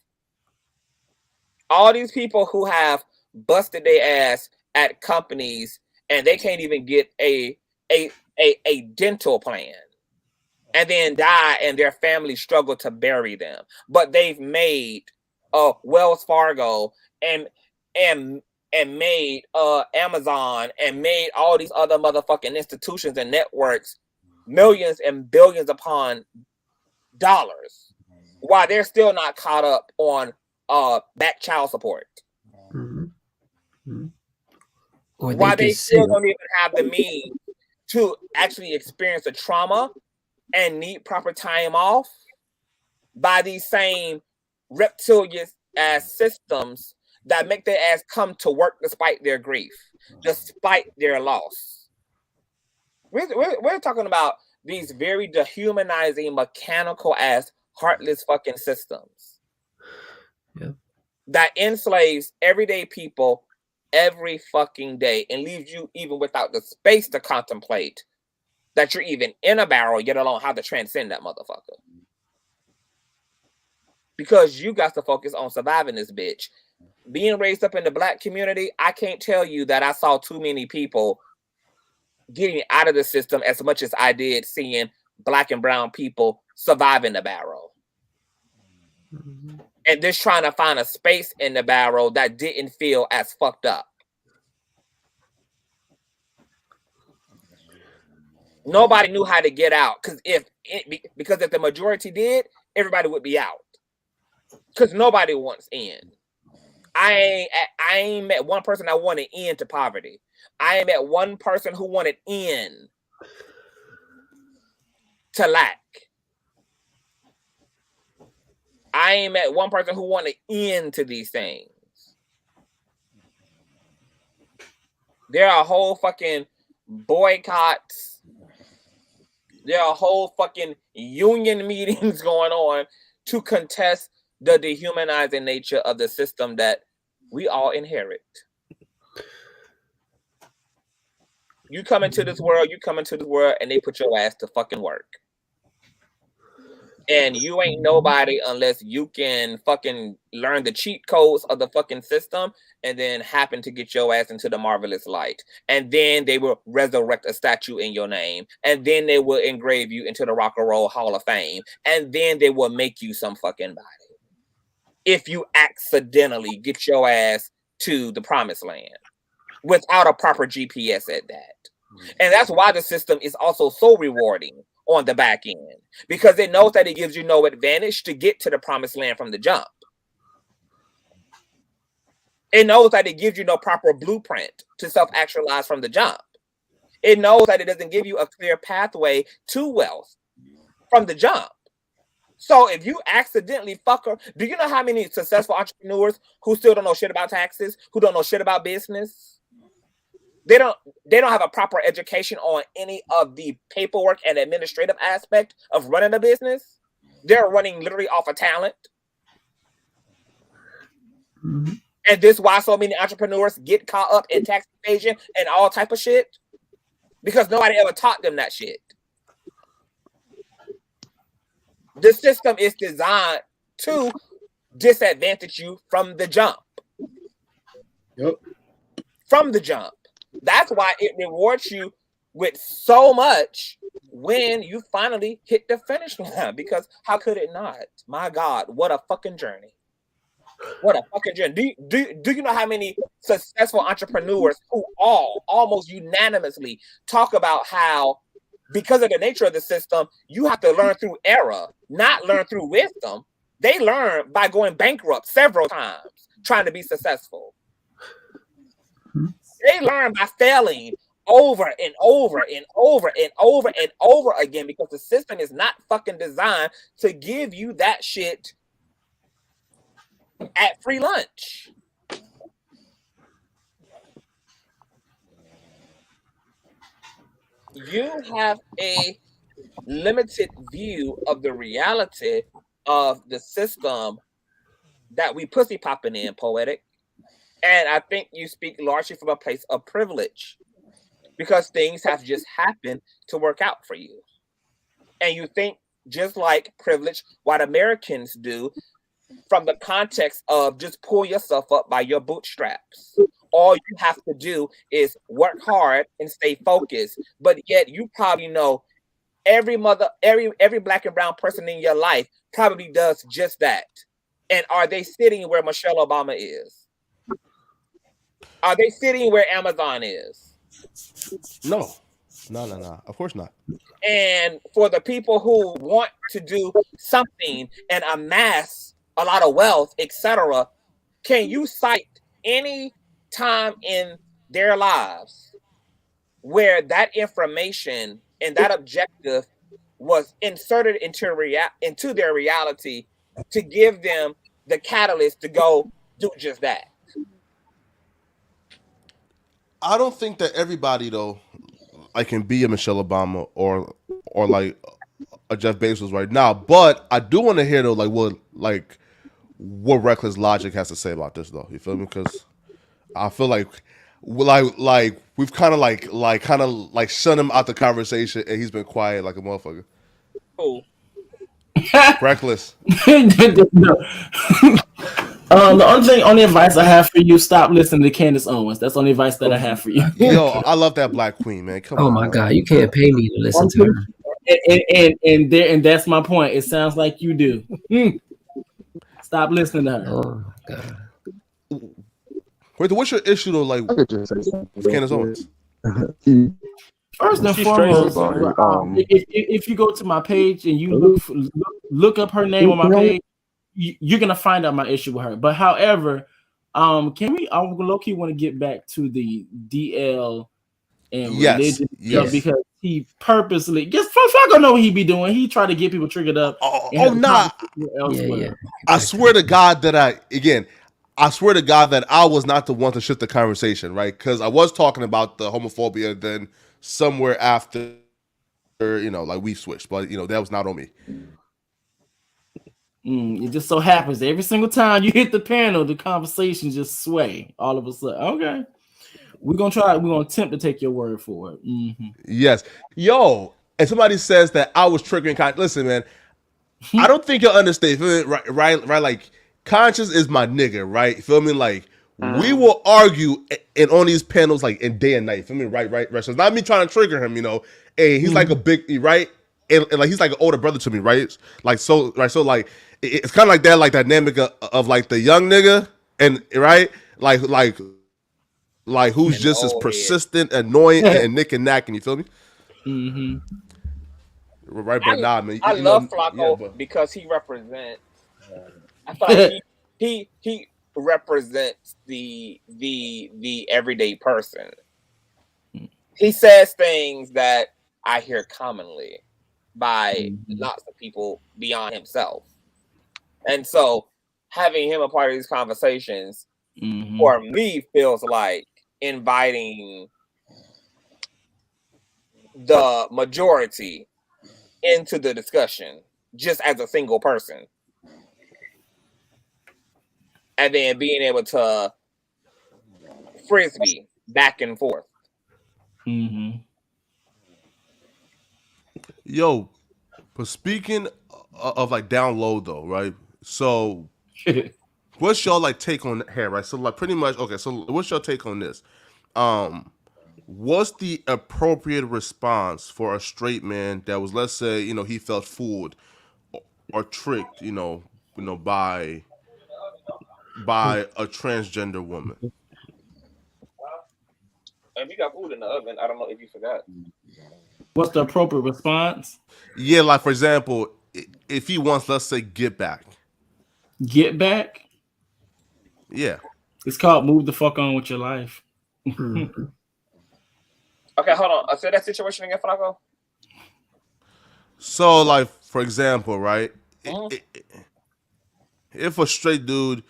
All these people who have busted their ass at companies and they can't even get a dental plan, and then die and their family struggle to bury them. But they've made Wells Fargo and made Amazon and made all these other motherfucking institutions and networks millions and billions upon dollars, while they're still not caught up on back child support.
Mm-hmm. Mm-hmm. Or
Why they still
sue.
don't even have the means to actually experience a trauma and need proper time off by these same reptilian ass systems that make their ass come to work despite their grief, despite their loss. We're talking about these very dehumanizing, mechanical ass, heartless fucking systems.
Yeah.
That enslaves everyday people every fucking day and leaves you even without the space to contemplate that you're even in a barrel, yet alone how to transcend that motherfucker. Because you got to focus on surviving this bitch. Being raised up in the black community, I can't tell you that I saw too many people getting out of the system as much as I did seeing black and brown people surviving the barrel.
Mm-hmm.
And just trying to find a space in the barrel that didn't feel as fucked up. Nobody knew how to get out, because if the majority did, everybody would be out. Because nobody wants in. I ain't met one person that wanted in to poverty. I ain't met one person who wanted in to lack. I ain't met one person who wanted into these things. There are whole fucking boycotts. There are whole fucking union meetings going on to contest the dehumanizing nature of the system that we all inherit. You come into this world, and they put your ass to fucking work. And you ain't nobody unless you can fucking learn the cheat codes of the fucking system and then happen to get your ass into the marvelous light. And then they will resurrect a statue in your name. And then they will engrave you into the Rock and Roll Hall of Fame. And then they will make you some fucking body. If you accidentally get your ass to the promised land without a proper GPS at that. And that's why the system is also so rewarding on the back end, because it knows that it gives you no advantage to get to the promised land from the jump. It knows that it gives you no proper blueprint to self-actualize from the jump. It knows that it doesn't give you a clear pathway to wealth from the jump. So if you accidentally do you know how many successful entrepreneurs who still don't know shit about taxes, who don't know shit about business? They don't have a proper education on any of the paperwork and administrative aspect of running a business. They're running literally off of talent. Mm-hmm. And this is why so many entrepreneurs get caught up in tax evasion and all type of shit. Because nobody ever taught them that shit. The system is designed to disadvantage you from the jump.
Yep.
From the jump. That's why it rewards you with so much when you finally hit the finish line. Because how could it not? My God, what a fucking journey. What a fucking journey. Do you know how many successful entrepreneurs who almost unanimously talk about how, because of the nature of the system, you have to learn through error, not learn through wisdom. They learn by going bankrupt several times, trying to be successful. They learn by failing over and over and over and over and over again, because the system is not fucking designed to give you that shit at free lunch. You have a limited view of the reality of the system that we pussy popping in, Poetic. And I think you speak largely from a place of privilege, because things have just happened to work out for you. And you think, just like privilege, white Americans do, from the context of just pull yourself up by your bootstraps. All you have to do is work hard and stay focused. But yet you probably know every black and brown person in your life probably does just that. And are they sitting where Michelle Obama is? Are they sitting where Amazon is?
No. Of course not.
And for the people who want to do something and amass a lot of wealth, etc., can you cite any time in their lives where that information and that objective was inserted into their reality to give them the catalyst to go do just that?
I don't think that everybody though, can be a Michelle Obama or like a Jeff Bezos right now. But I do want to hear though, what Reckless Logic has to say about this though. You feel me? Because I feel like we've kind of shut him out the conversation, and he's been quiet like a motherfucker.
Cool.
Reckless.
The only advice I have for you: stop listening to Candace Owens. That's the only advice that I have for you.
Yo, I love that black queen, man. Come on.
Oh my God, you can't pay me to listen to her.
And that's my point. It sounds like you do. Stop listening to her.
Oh my God.
Wait, what's your issue though? Like, with Candace Owens?
First and foremost, if you go to my page and you look up her name on my page, you're gonna find out my issue with her. But however, can we? I low-key want to get back to the DL and religion, because he purposely just fuck I know what he be doing. He try to get people triggered up.
Yeah. I swear to God that I was not the one to shift the conversation, right? Because I was talking about the homophobia, then somewhere after, we switched, but that was not on me.
It just so happens every single time you hit the panel, the conversation just sway all of a sudden. Okay, we're gonna attempt to take your word for it. Mm-hmm.
Yes, yo, and somebody says that I was triggering. Listen, man, I don't think you'll understand. Feel me? Right. Like, Conscious is my nigga, right? Feel me? Like, we will argue and on these panels like in day and night. Feel me? Right. So it's not me trying to trigger him, you know. And he's like a big right, and like he's like an older brother to me, right? Like so, right. So like it's kind of like that, like dynamic of like the young nigga and right, like who's just as persistent, annoying, and nick and knacking. You feel me?
Mm-hmm.
Right, but nah, man.
I
You
love
know,
Flacco
but
because he represents. I feel like he represents the everyday person. He says things that I hear commonly by lots of people beyond himself, and so having him a part of these conversations for me feels like inviting the majority into the discussion just as a single person, and then being able to frisbee back and forth.
yo, but speaking of like Downlow though, right? So what's your like take on here, right? So like pretty much okay, so what's your take on this? What's the appropriate response for a straight man that was, let's say, you know, he felt fooled or tricked, by a transgender woman?
And we got food in the oven. I don't know if you forgot.
What's the appropriate response?
Yeah, like for example, if he wants, let's say, get back.
Get back?
Yeah.
It's called move the fuck on with your life.
Okay, hold on. Say that situation again, Flacco.
So, like, for example, right? If a straight dude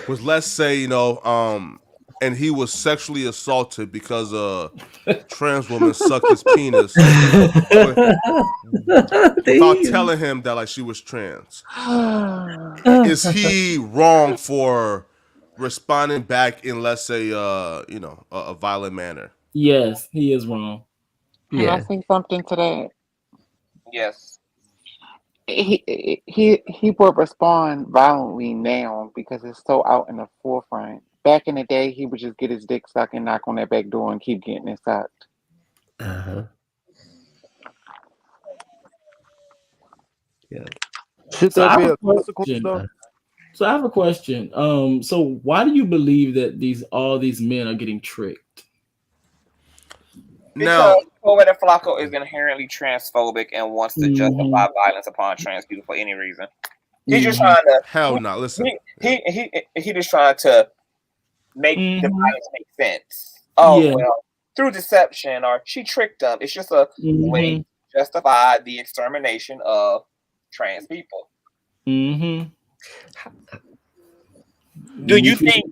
was, let's say, and he was sexually assaulted because a trans woman sucked his penis without telling him that like she was trans, is he wrong for responding back in, let's say, a violent manner?
Yes, he is wrong.
Can I say something to that?
Yes.
He would respond violently now because it's so out in the forefront. Back in the day, he would just get his dick sucked and knock on that back door and keep getting it sucked.
Yeah.
Should
So I
there be
have
a
a
consequence
question.
though?
So I have a question. So why do you believe that all these men are getting tricked?
Because Poetic Flacco is inherently transphobic and wants to justify violence upon trans people for any reason. He's just trying to.
Hell no! Listen,
he just trying to make the violence make sense. Oh well, through deception or she tricked them. It's just a way to justify the extermination of trans people. Do you think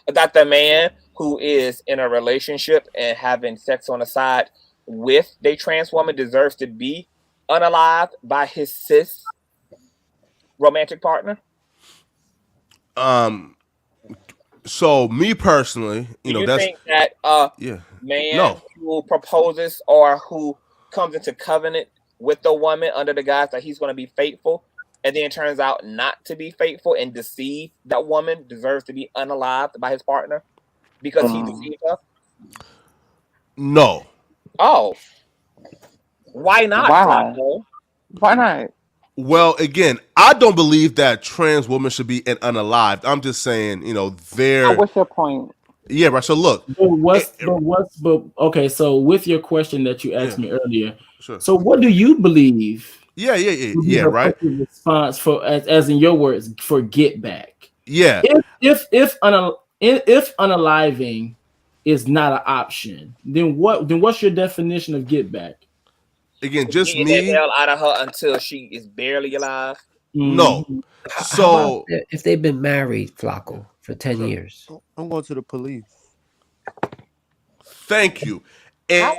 that the man who is in a relationship and having sex on the side with a trans woman deserves to be unalived by his cis romantic partner?
So me personally,
Do you
that's
think that man who proposes or who comes into covenant with the woman under the guise that he's going to be faithful and then turns out not to be faithful and deceive that woman deserves to be unalived by his partner because he deceived her?
No.
Oh. Why not?
Why?
Flacco?
Why not?
Well, again, I don't believe that trans women should be unalived. I'm just saying, they're.
So what's your point?
Yeah, right. So look.
But okay, so with your question that you asked me earlier,
sure.
So what do you believe?
Yeah, right.
Response for as in your words for get back.
Yeah.
If unaliving is not an option, then what's your definition of get back?
Again, just
Getting
me.
the hell out of her until she is barely alive.
No. So
if they've been married, Flacco, for 10 years,
I'm going to the police.
Thank you. And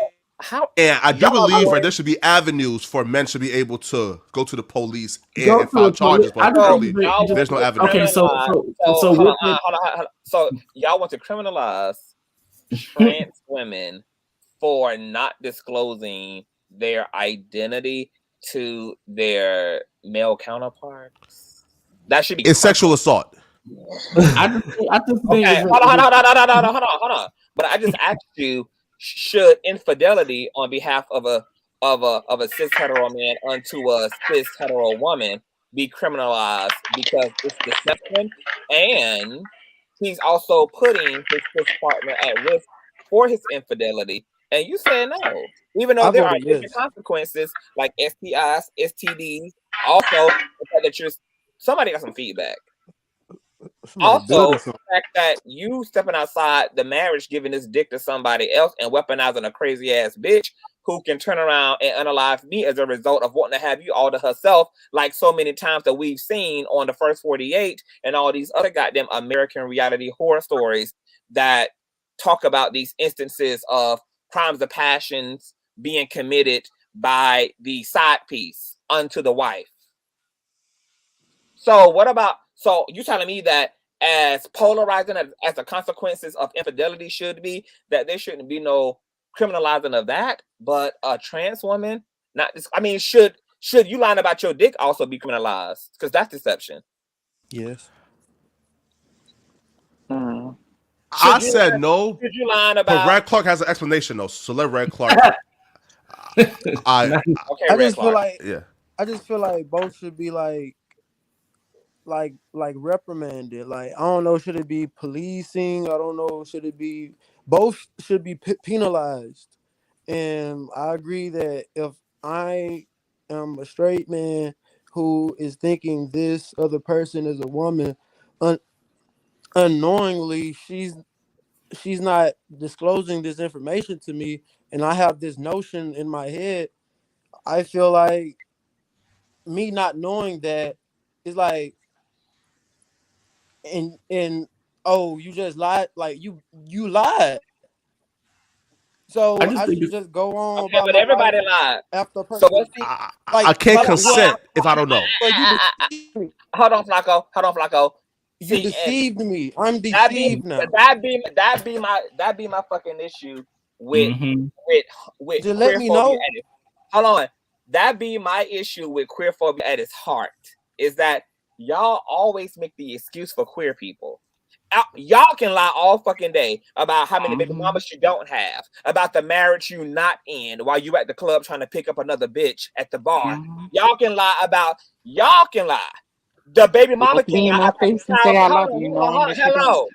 I do believe there should be avenues for men to be able to go to the police and file charges, but apparently there's no avenue.
Okay, so
hold on. So y'all want to criminalize trans women for not disclosing their identity to their male counterparts. That should be
It's sexual assault.
I just think
okay. Hold on. But I just asked you: should infidelity on behalf of a cis hetero man unto a cis hetero woman be criminalized because it's deception and he's also putting his cis partner at risk for his infidelity? And you said no, even though
I
there are
voted
different
yes.
consequences like STIs, STDs. Also, the fact that somebody got some feedback.
Somebody
Also,
building
the
something.
fact that you stepping outside the marriage, giving this dick to somebody else, and weaponizing a crazy ass bitch who can turn around and unalive me as a result of wanting to have you all to herself, like so many times that we've seen on the First 48 and all these other goddamn American reality horror stories that talk about these instances of crimes of passions being committed by the side piece unto the wife. So what about, so you telling me that as polarizing as the consequences of infidelity should be, that there shouldn't be no criminalizing of that, but a trans woman, not this, I mean, should you lying about your dick also be criminalized? Because that's deception.
Yes.
I said no.
Should you lying
But
about?
Red Clark has an explanation though, so let Red Clark.
I just feel like
yeah.
I just feel like both should be like reprimanded. Like I don't know, should it be policing? I don't know, should it be both should be penalized. And I agree that if I am a straight man who is thinking this other person is a woman, unknowingly she's not disclosing this information to me, and I have this notion in my head, I feel like me not knowing that is like, and oh, you just lied, like you lied. So I should just go on
Okay,
about
but
my
everybody
life
lied.
after a
So
person.
what's the,
I can't consent if I don't know.
But you deceived me.
Hold on, Flacco.
You
See, and
deceived me. I'm
that be
deceived now.
that be my fucking issue with
Just let
queer
me
phobia
know.
at its, hold on. That be my issue with queer phobia at its heart, is that y'all always make the excuse for queer people. Y'all can lie all fucking day about how many baby mamas you don't have, about the marriage you not in while you at the club trying to pick up another bitch at the bar. Y'all can lie. The baby mama
Look
can
me in
lie
my
about the
face and
child.
say I
Hold
love
on,
you, knowing that you don't.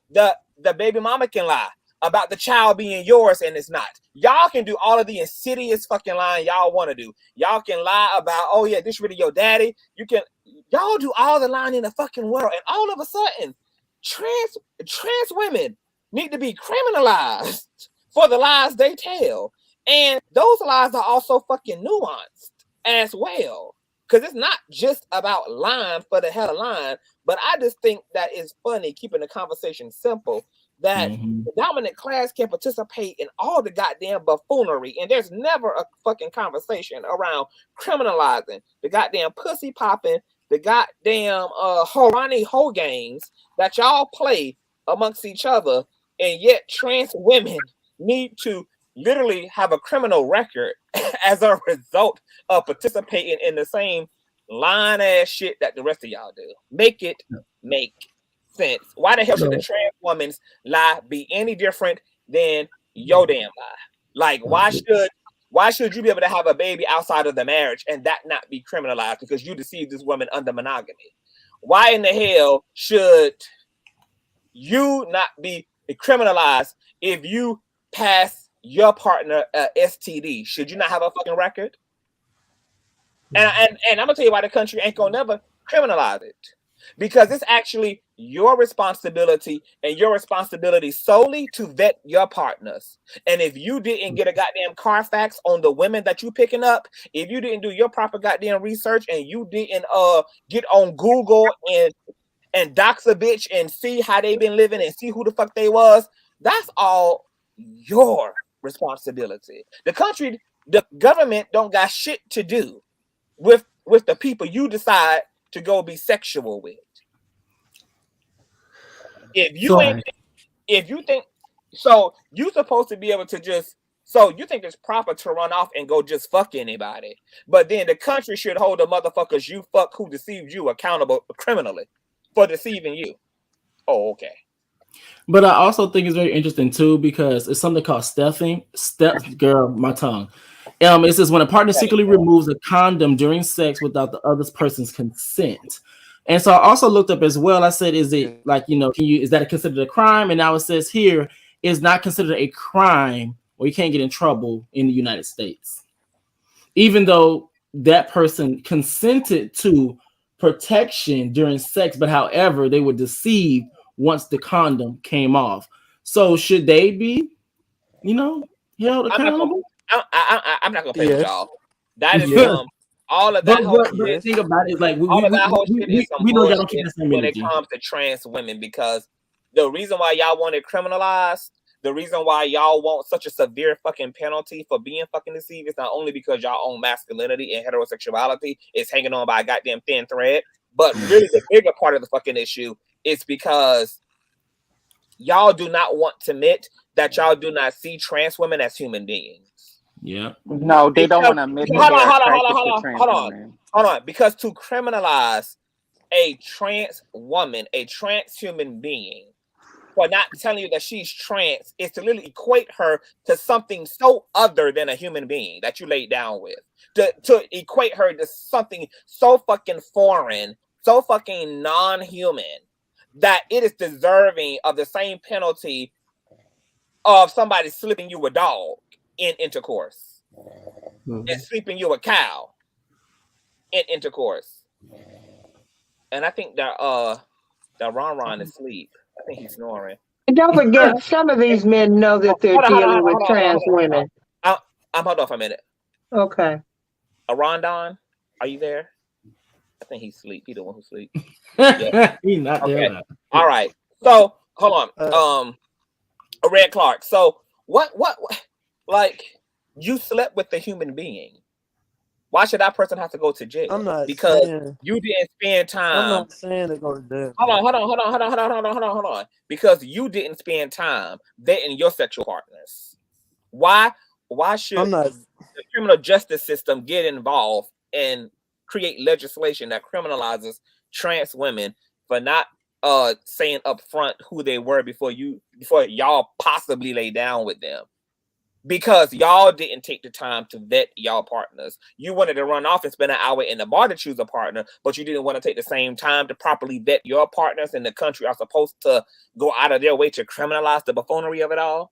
hello. The baby mama can lie about the child being yours and it's not. Y'all can do all of the insidious fucking lying y'all want to do. Y'all can lie about, oh yeah, this really your daddy. Y'all do all the lying in the fucking world, and all of a sudden, trans women need to be criminalized for the lies they tell. And those lies are also fucking nuanced as well. Because it's not just about lying for the hell of lying, but I just think that it's funny keeping the conversation simple, that the dominant class can participate in all the goddamn buffoonery, and there's never a fucking conversation around criminalizing the goddamn pussy popping, the goddamn horani ho games that y'all play amongst each other, and yet trans women need to literally have a criminal record as a result of participating in the same line ass shit that the rest of y'all do. Make it make sense. Why the hell should the trans woman's lie be any different than your damn lie? Like, why should you be able to have a baby outside of the marriage and that not be criminalized because you deceived this woman under monogamy? Why in the hell should you not be criminalized if you pass your partner STD? Should you not have a fucking record? And I'm gonna tell you why the country ain't gonna never criminalize it, because it's actually your responsibility, and your responsibility solely to vet your partners. And if you didn't get a goddamn Carfax on the women that you picking up, if you didn't do your proper goddamn research, and you didn't get on Google and dox a bitch and see how they been living and see who the fuck they was, that's all your responsibility. The government don't got shit to do with the people you decide to go be sexual with. If you think so, you supposed to be able to just So you think it's proper to run off and go just fuck anybody, but then the country should hold the motherfuckers you fuck who deceived you accountable criminally for deceiving you. Oh, okay.
But I also think it's very interesting too because it's something called stealthing. Girl, my tongue. It says when a partner secretly removes a condom during sex without the other person's consent. And so I also looked up as well. I said, is it like, is that considered a crime? And now it says here is not considered a crime, or you can't get in trouble in the United States, even though that person consented to protection during sex, but however, they were deceived once the condom came off. So should they be, held accountable?
I'm not gonna play with
Yes.
y'all. That is
Yes.
all of that
But
whole
the
shit.
thing about it is like
All of that whole shit is some
we know y'all don't
bullshit
keep the same
when it
energy.
comes to trans women, because the reason why y'all want it criminalized, the reason why y'all want such a severe fucking penalty for being fucking deceived is not only because y'all own masculinity and heterosexuality is hanging on by a goddamn thin thread, but really the bigger part of the fucking issue is because y'all do not want to admit that y'all do not see trans women as human beings.
Yeah.
No, they don't want to admit that they're attracted to trans women.
Hold on. Because to criminalize a trans woman, a trans human being, for not telling you that she's trans is to literally equate her to something so other than a human being that you laid down with. To equate her to something so fucking foreign, so fucking non-human, that it is deserving of the same penalty of somebody slipping you a dog in intercourse, and sleeping you a cow in intercourse. And I think that Ron is asleep. I think he's snoring.
And don't forget, some of these men know that they're dealing with trans women.
I'm hold on for a minute.
Okay.
Rondon, are you there? I think he's asleep. He's the one who sleeps. Yeah.
He's not there.
Okay. All right. So hold on. Red Clark. So what like you slept with a human being. Why should that person have to go to jail?
I'm not
because
saying,
you didn't spend time.
I'm not saying to go to jail.
Hold on. Because you didn't spend time vetting your sexual partners. Why should the criminal justice system get involved and create legislation that criminalizes trans women for not saying up front who they were before y'all possibly lay down with them? Because y'all didn't take the time to vet y'all partners. You wanted to run off and spend an hour in the bar to choose a partner, but you didn't want to take the same time to properly vet your partners, and the country are supposed to go out of their way to criminalize the buffoonery of it all.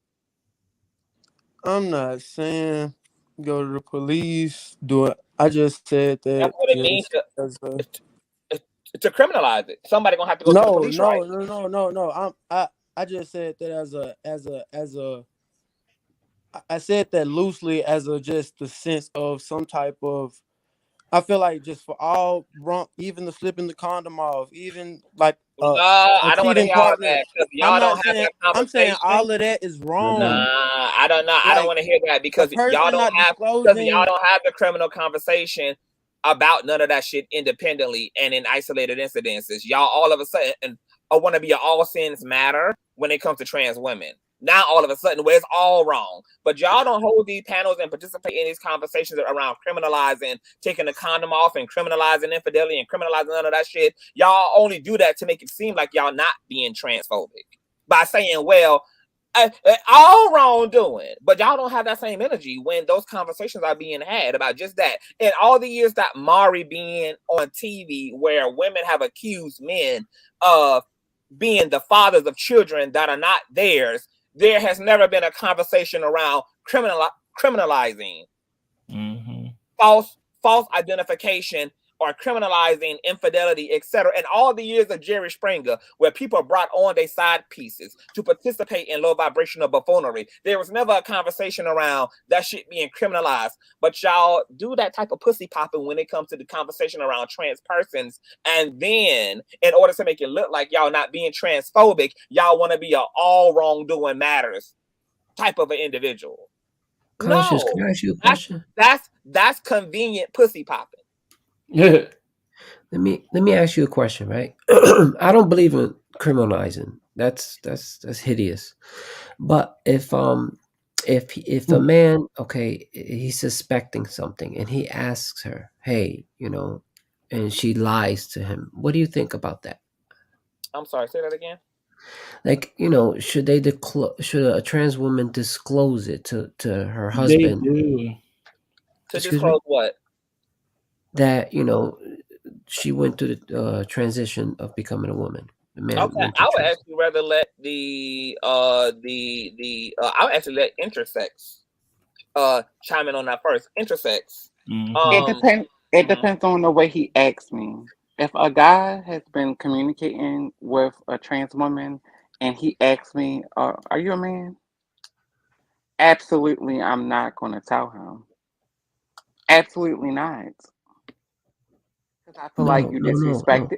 I'm not saying go to the police, do it. I just said that.
That's what it means to criminalize it. Somebody gonna have to go to the police, right?
No. I just said that as a. I said that loosely as a just the sense of some type of. I feel like just for all wrong, even the flipping the condom off, even like
I don't want to hear all that because y'all
I'm
don't
not
have
saying.
that conversation.
I'm saying all of that is wrong.
I don't know. I don't want to hear that because y'all don't have the criminal conversation about none of that shit independently and in isolated incidences. Y'all all of a sudden want to be an all sins matter when it comes to trans women. Now all of a sudden, where it's all wrong, but y'all don't hold these panels and participate in these conversations around criminalizing taking the condom off and criminalizing infidelity and criminalizing none of that shit. Y'all only do that to make it seem like y'all not being transphobic by saying, well, all wrongdoing, but y'all don't have that same energy when those conversations are being had about just that. And all the years that Maury being on TV where women have accused men of being the fathers of children that are not theirs, there has never been a conversation around criminalizing false identification or criminalizing infidelity, etc. And all the years of Jerry Springer, where people brought on their side pieces to participate in low vibrational buffoonery, there was never a conversation around that shit being criminalized. But y'all do that type of pussy popping when it comes to the conversation around trans persons. And then, in order to make it look like y'all not being transphobic, y'all want to be a all wrongdoing matters type of an individual.
Conscious, can I ask you a question?
That's convenient pussy popping.
Yeah.
Let me ask you a question, right? I don't believe in criminalizing. That's hideous. But if if a man, okay, he's suspecting something and he asks her, hey, and she lies to him, what do you think about that?
I'm sorry, say that again.
Like, should a trans woman disclose it to her
They
husband?
do.
To
Excuse me?
disclose what?
That, she went through the transition of becoming a woman. The man
Okay,
went
I
through
would
trans.
actually rather let I would actually let intersex chime in on that first. Intersex.
It
Um
depends. It
mhm.
depends on the way he asks me. If a guy has been communicating with a trans woman and he asks me, "Are you a man?" Absolutely, I'm not going to tell him. Absolutely not, because I feel like
No,
you
no, no, no.
disrespected.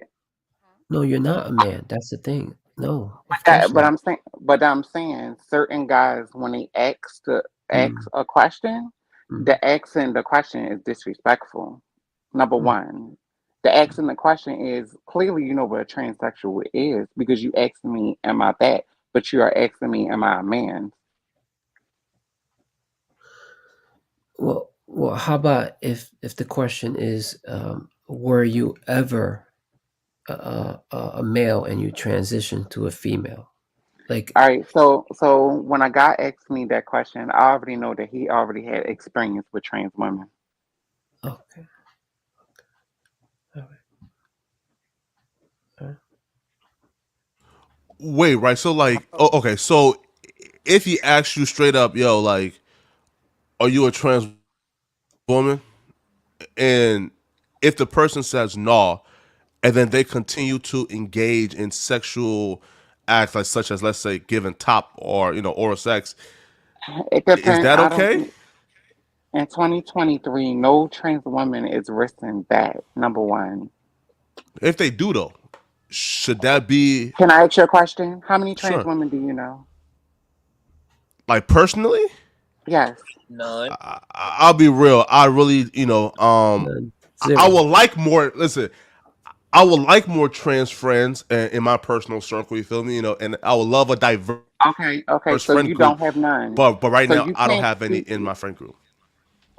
No, you're not a man. That's the thing. No,
But
of course not.
I'm saying, certain guys when they ask
Mm,
a question,
mm,
the asking the question is disrespectful. Number
mm.
one, the asking the question is clearly you know what a transsexual is because you asked me, "Am I that?" But you are asking me, "Am I a man?"
Well, how about if the question is, were you ever a male and you transitioned to a female? Like,
All right, so when a guy asks me that question, I already know that he already had experience with trans women.
okay, all right, all right.
Wait, right? So like, okay, so if he asks you straight up, yo, like, are you a trans woman? And if the person says no, and then they continue to engage in sexual acts, like such as let's say giving top or oral sex,
It
is
depends.
that
I don't
okay?
think in 2023, no trans woman is risking that. Number one.
If they do though, should that be
Can I ask you a question? How many trans
sure?
women do you know?
Like personally,
Yes.
None.
I'll be real. I really,
None.
I
Zero.
would like more. Listen, I would like more trans friends in my personal circle. You feel me? And I would love a diverse
Okay. So
friend
you
group.
don't have none.
But right
So
now,
you
I don't
can't
have any
speak.
in my friend group.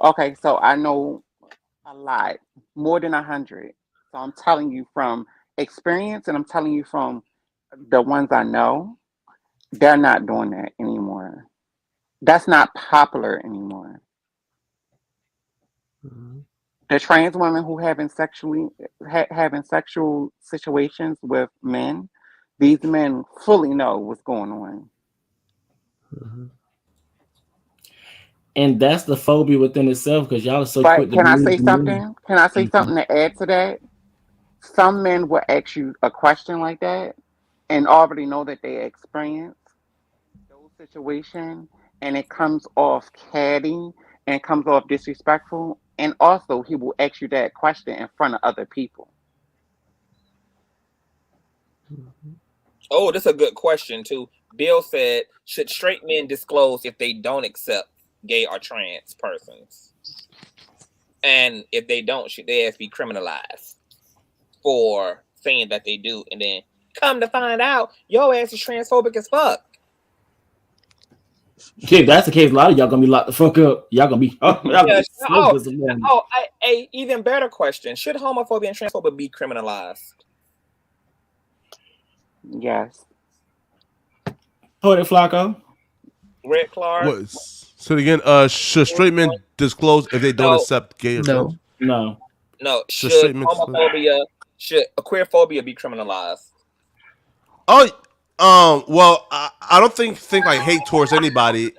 Okay. So I know a lot, more than 100. So I'm telling you from experience, and I'm telling you from the ones I know. They're not doing that anymore. That's not popular anymore.
Mhm.
The trans women who having sexual situations with men, these men fully know what's going on.
Mhm.
And that's the phobia within itself because y'all are so quick
But
to
can I say
believe the men.
something? Can I say
Mhm.
something to add to that? Some men will ask you a question like that and already know that they experience those situations, and it comes off catty and comes off disrespectful. And also, he will ask you that question in front of other people.
Mhm.
Oh, this is a good question too. Bill said, should straight men disclose if they don't accept gay or trans persons? And if they don't, should they be criminalized for saying that they do? And then come to find out, your ass is transphobic as fuck.
If that's the case, a lot of y'all gonna be locked the fuck up. Y'all gonna
Yeah.
be so disappointed.
A even better question: should homophobia and transphobia be criminalized?
Yes.
Put it, Flacco.
Red Clark.
What? So again, should straight men disclose if they don't
No,
accept gay or trans?
No.
No.
no.
Should
Should
straight men disclose?
homophobia, should queerphobia be criminalized?
Oh, well, I don't think like hate towards anybody is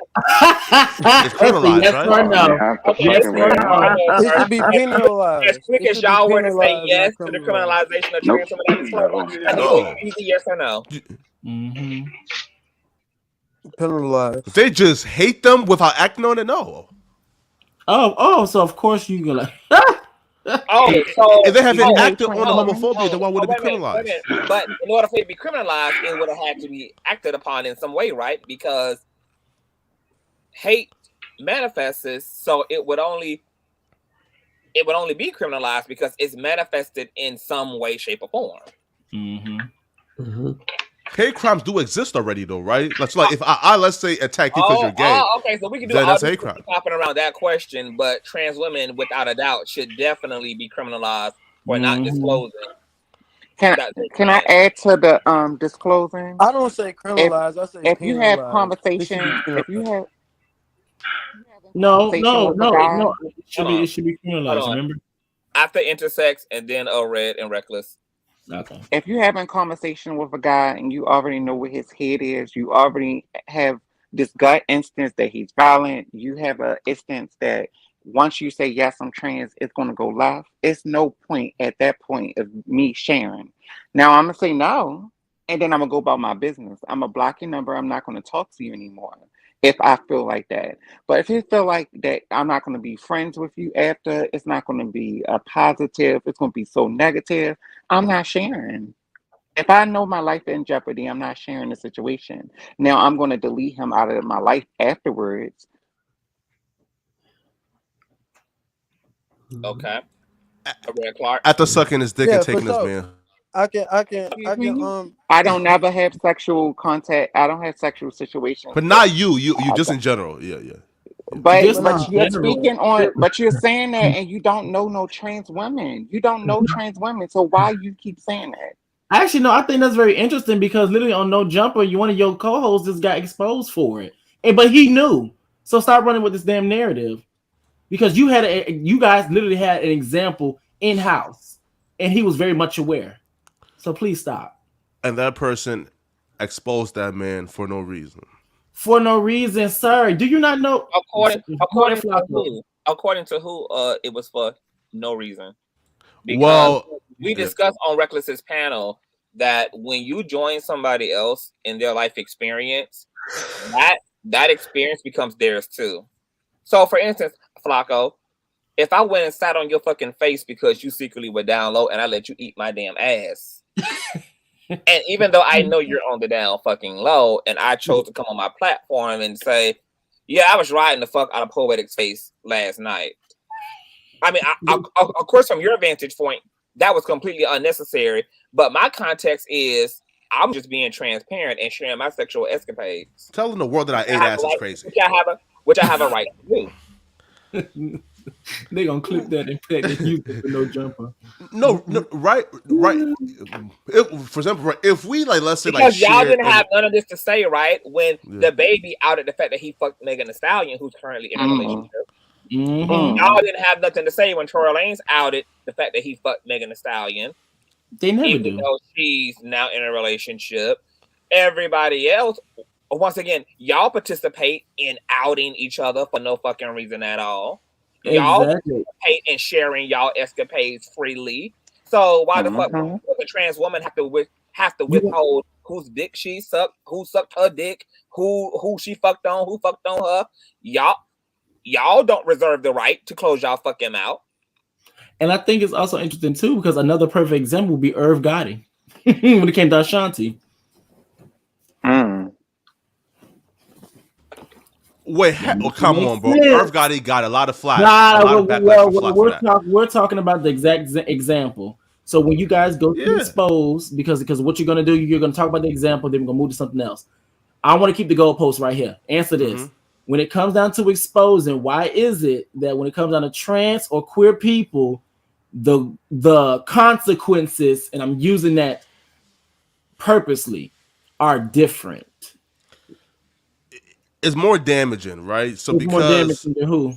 That's a
criminalized,
yes
right?
or
Oh,
no.
yeah, the
Okay, let's
Yes
fucking
see
or
what
way.
no.
Flacco
It
first.
should be
As
penalized.
quick
It
as
should be
y'all were to say
penalized, not
yes to the
criminalized.
criminalization of
Nope.
trans women,
No.
I need
No,
an easy yes or no.
Mm-hmm.
if
Penalized.
they just hate them without acting on it, no.
Oh, so of course you gonna
Oh,
If
so
they haven't
You hate
acted on
trans
the
oh,
women?
homophobia, then why would it be
wait a minute, wait a
criminalized?
minute. But in order for it to be criminalized, it would have had to be acted upon in some way, right? Because hate manifests, so it would only be criminalized because it's manifested in some way, shape, or form.
Mm-hmm.
Mm-hmm.
hate crimes do exist already, though, right? Like if I let's say attack you because you're gay,
okay. So we can do
then
all
that's a
this
hate crime.
popping around that question, but trans women, without a doubt, should definitely be criminalized for not disclosing.
Can I add to the disclosing?
I don't say criminalize. I say
If you have
penalize. It should be
conversation, if you
penalized.
have
No,
conversation with a guy,
it should be criminalized. Remember?
After intersex and then red and reckless.
Okay.
If you're having conversation with a guy and you already know where his head is, you already have this gut instance that he's violent, you have an instance that once you say yes, I'm trans, it's going to go left. It's no point at that point of me sharing. Now I'm gonna say no, and then I'm gonna go about my business. I'm gonna block your number. I'm not going to talk to you anymore if I feel like that. But if you feel like that, I'm not going to be friends with you after. It's not going to be a positive. It's going to be so negative. I'm not sharing. If I know my life in jeopardy, I'm not sharing the situation. Now I'm going to delete him out of my life afterwards.
Okay. Red Clark.
After sucking his dick and taking his man.
I can.
I don't never have sexual contact. I don't have sexual situations.
But not you. You just in general. Yeah.
But
Just
you're speaking on, but you're saying that, and you don't know no trans women. You don't know trans women, so why you keep saying that?
Actually, no, I think that's very interesting because literally on No Jumper, one of your co-hosts just got exposed for it, but he knew. So stop running with this damn narrative because you guys literally had an example in house, and he was very much aware. So please stop.
And that person exposed that man for no reason.
For no reason, sir. Do you not know?
According to who, it was for no reason. Because we discussed on Reckless's panel that when you join somebody else in their life experience, that experience becomes theirs too. So, for instance, Flacco, if I went and sat on your fucking face because you secretly were down low and I let you eat my damn ass. And even though I know you're on the down fucking low and I chose to come on my platform and say, yeah, I was riding the fuck out of Poetic's face last night. I mean, of course, from your vantage point, that was completely unnecessary. But my context is I'm just being transparent and sharing my sexual escapades.
Telling the world that I ate ass is crazy.
Which I have a right to
do. They gonna clip that and put that music for No Jumper.
No, right. For example, if we let's say
because y'all didn't have none of this to say, right? When the baby outed the fact that he fucked Megan Thee Stallion, who's currently in a relationship. Y'all didn't have nothing to say when Tory Lanez outed the fact that he fucked Megan Thee Stallion.
They never
even though she's now in a relationship. Everybody else, once again, y'all participate in outing each other for no fucking reason at all. Y'all participate in sharing y'all escapades freely. So why the fuck does a trans woman have to withhold whose dick she sucked, who sucked her dick, who she fucked on, who fucked on her? Y'all don't reserve the right to close y'all fucking mouth.
And I think it's also interesting too because another perfect example would be Irv Gotti when it came to Ashanti.
Wait, come on, bro. Irv Gotti got a lot of flack. We're
talking about the exact example. So when you guys go to expose, because what you're gonna do, you're gonna talk about the example, then we're gonna move to something else. I want to keep the goalpost right here. Answer this. When it comes down to exposing, why is it that when it comes down to trans or queer people, the consequences, and I'm using that purposely, are different?
It's more damaging, right? So
it's
because
more damaging than who?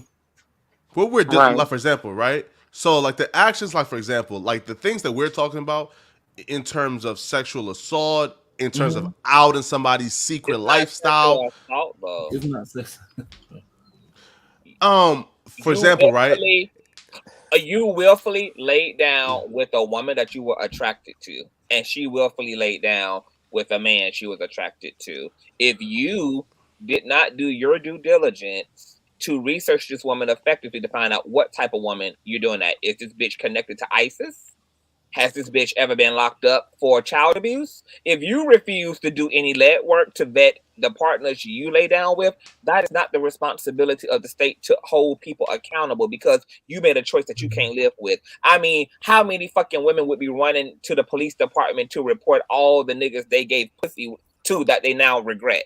What we're doing, like, for example, right? So like the actions, like for example, like the things that we're talking about in terms of sexual assault, in terms of outing somebody's secret lifestyle.
It's not sexual.
For example, right?
You willfully laid down with a woman that you were attracted to, and she willfully laid down with a man she was attracted to. If you did not do your due diligence to research this woman effectively to find out what type of woman you're doing that, is this bitch connected to ISIS? has this bitch ever been locked up for child abuse? If you refuse to do any lead work to vet the partners you lay down with, that is not the responsibility of the state to hold people accountable because you made a choice that you can't live with. I mean, how many fucking women would be running to the police department to report all the niggas they gave pussy to that they now regret?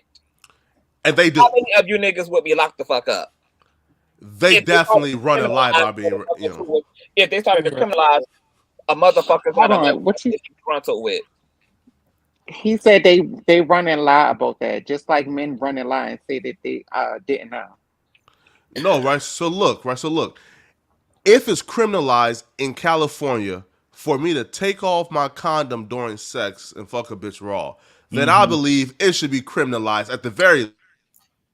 And they do.
How many of you niggas would be locked the fuck up?
They definitely run a lie by being,
if they started to criminalize a motherfucker
Hold
that a
on, what you?
frontal with.
He said they run and lie about that, just like men run and lie and say that they didn't know.
No, right? So look, if it's criminalized in California for me to take off my condom during sex and fuck a bitch raw, then I believe it should be criminalized at the very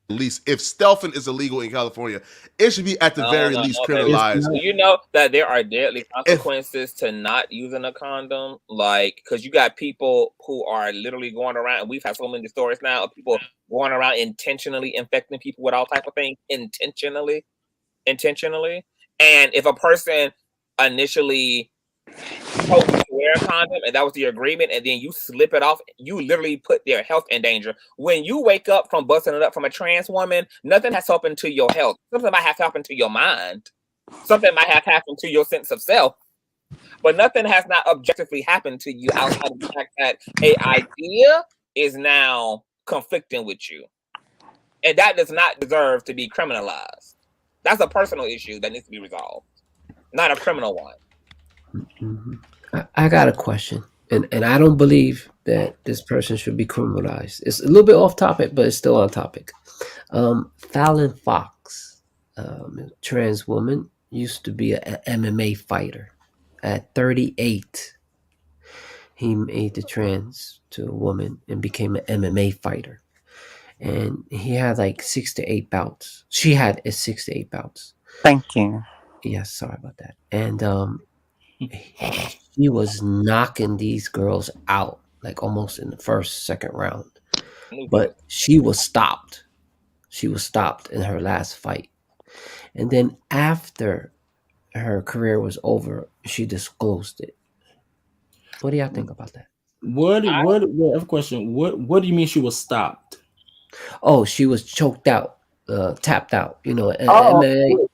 least. If stealthing is illegal in California, it should be at the very least criminalized.
Do you know that there are deadly consequences to not using a condom? Like, because you got people who are literally going around, and we've had so many stories now of people going around intentionally infecting people with all type of things, intentionally. And if a person initially told you to wear a condom and that was the agreement, and then you slip it off, you literally put their health in danger. When you wake up from busting it up from a trans woman, nothing has happened to your health. Something might have happened to your mind. Something might have happened to your sense of self. But nothing has not objectively happened to you outside of the fact that an idea is now conflicting with you. And that does not deserve to be criminalized. That's a personal issue that needs to be resolved, not a criminal one.
I got a question, and I don't believe that this person should be criminalized. It's a little bit off topic, but it's still on topic. Fallon Fox, trans woman, used to be an MMA fighter. At 38, he made the trans to a woman and became an MMA fighter. And he had like 6 to 8 bouts. She had 6 to 8 bouts.
Thank you.
Yes, sorry about that. And he was knocking these girls out, like almost in the first, second round. But she was stopped. She was stopped in her last fight. And then after her career was over, she disclosed it. What do y'all think about that?
I have a question. What do you mean she was stopped?
Oh, she was choked out, tapped out. You know,
MMA.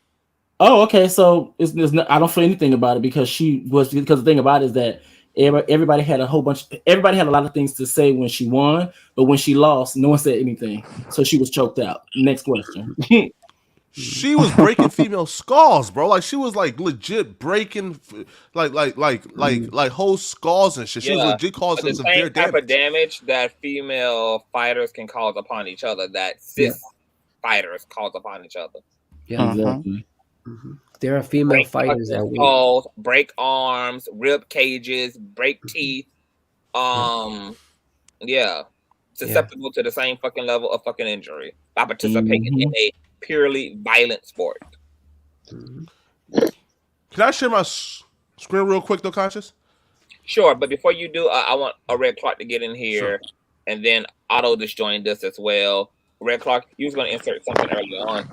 Oh, okay. So I don't feel anything about it because the thing about it is that everybody had a lot of things to say when she won, but when she lost, no one said anything. So she was choked out. Next question.
She was breaking female skulls, bro. Like she was like legit breaking, like whole skulls and shit. She was legit causing
the
severe
same type
damage.
of damage that female fighters can cause upon each other, that cis fighters cause upon each other.
Yeah, exactly. There are female fighters that
skulls, break arms, rib cages, break teeth. Susceptible to the same fucking level of fucking injury by participating in a purely violent sport.
Can I share my screen real quick though, Conscious?
Sure, but before you do, I want a Red Clark to get in here, and then Otto just joined us as well. Red Clark, you was going to insert something earlier on.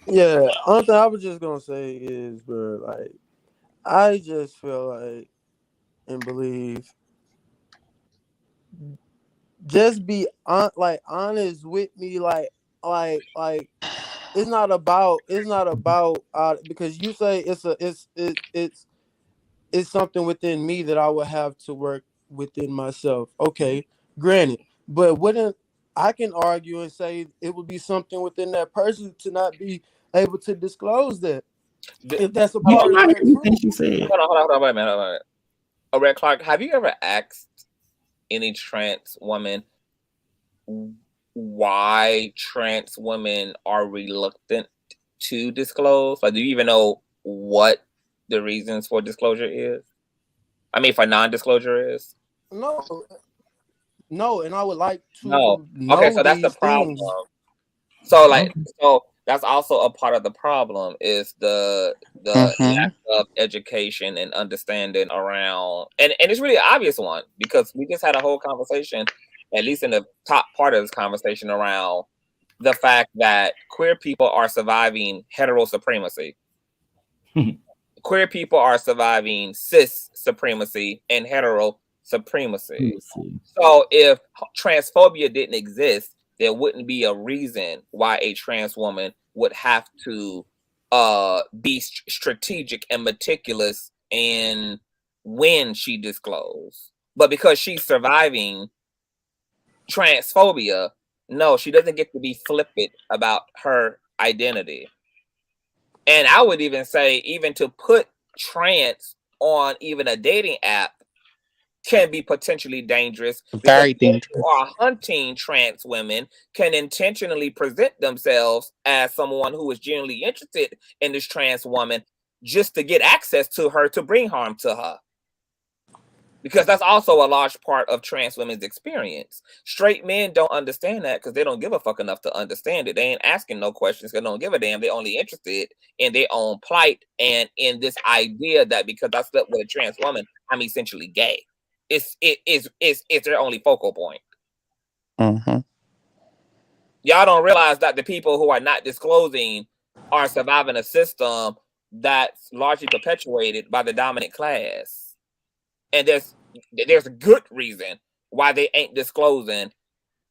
Yeah, only thing I was just gonna say is, bro, like, I just feel like and believe, just be honest with me, like it's not about because you say it's something within me that I would have to work within myself. Okay, granted, but wouldn't I can argue and say it would be something within that person to not be able to disclose that if that's a part of their truth.
Hold on, wait a minute. Red Clark, have you ever asked any trans woman why trans women are reluctant to disclose? Like, do you even know what the reasons for disclosure is? I mean, for non-disclosure is?
No, and I would like to
know
okay, so
that's the problem. So that's also a part of the problem is the lack of education and understanding around, and it's really an obvious one because we just had a whole conversation, at least in the top part of this conversation, around the fact that queer people are surviving hetero supremacy. queer people are surviving cis supremacy and hetero supremacy. So if transphobia didn't exist, there wouldn't be a reason why a trans woman would have to be strategic and meticulous in when she disclosed. But because she's surviving transphobia, no, she doesn't get to be flippant about her identity. And I would even say, even to put trans on even a dating app can be potentially dangerous, because
Very
people
dangerous.
who are hunting trans women can intentionally present themselves as someone who is genuinely interested in this trans woman just to get access to her, to bring harm to her. Because that's also a large part of trans women's experience. Straight men don't understand that because they don't give a fuck enough to understand it. They ain't asking no questions. They don't give a damn. They're only interested in their own plight and in this idea that because I slept with a trans woman, I'm essentially gay. It's their only focal point.
Mm-hmm.
Y'all don't realize that the people who are not disclosing are surviving a system that's largely perpetuated by the dominant class. And there's a good reason why they ain't disclosing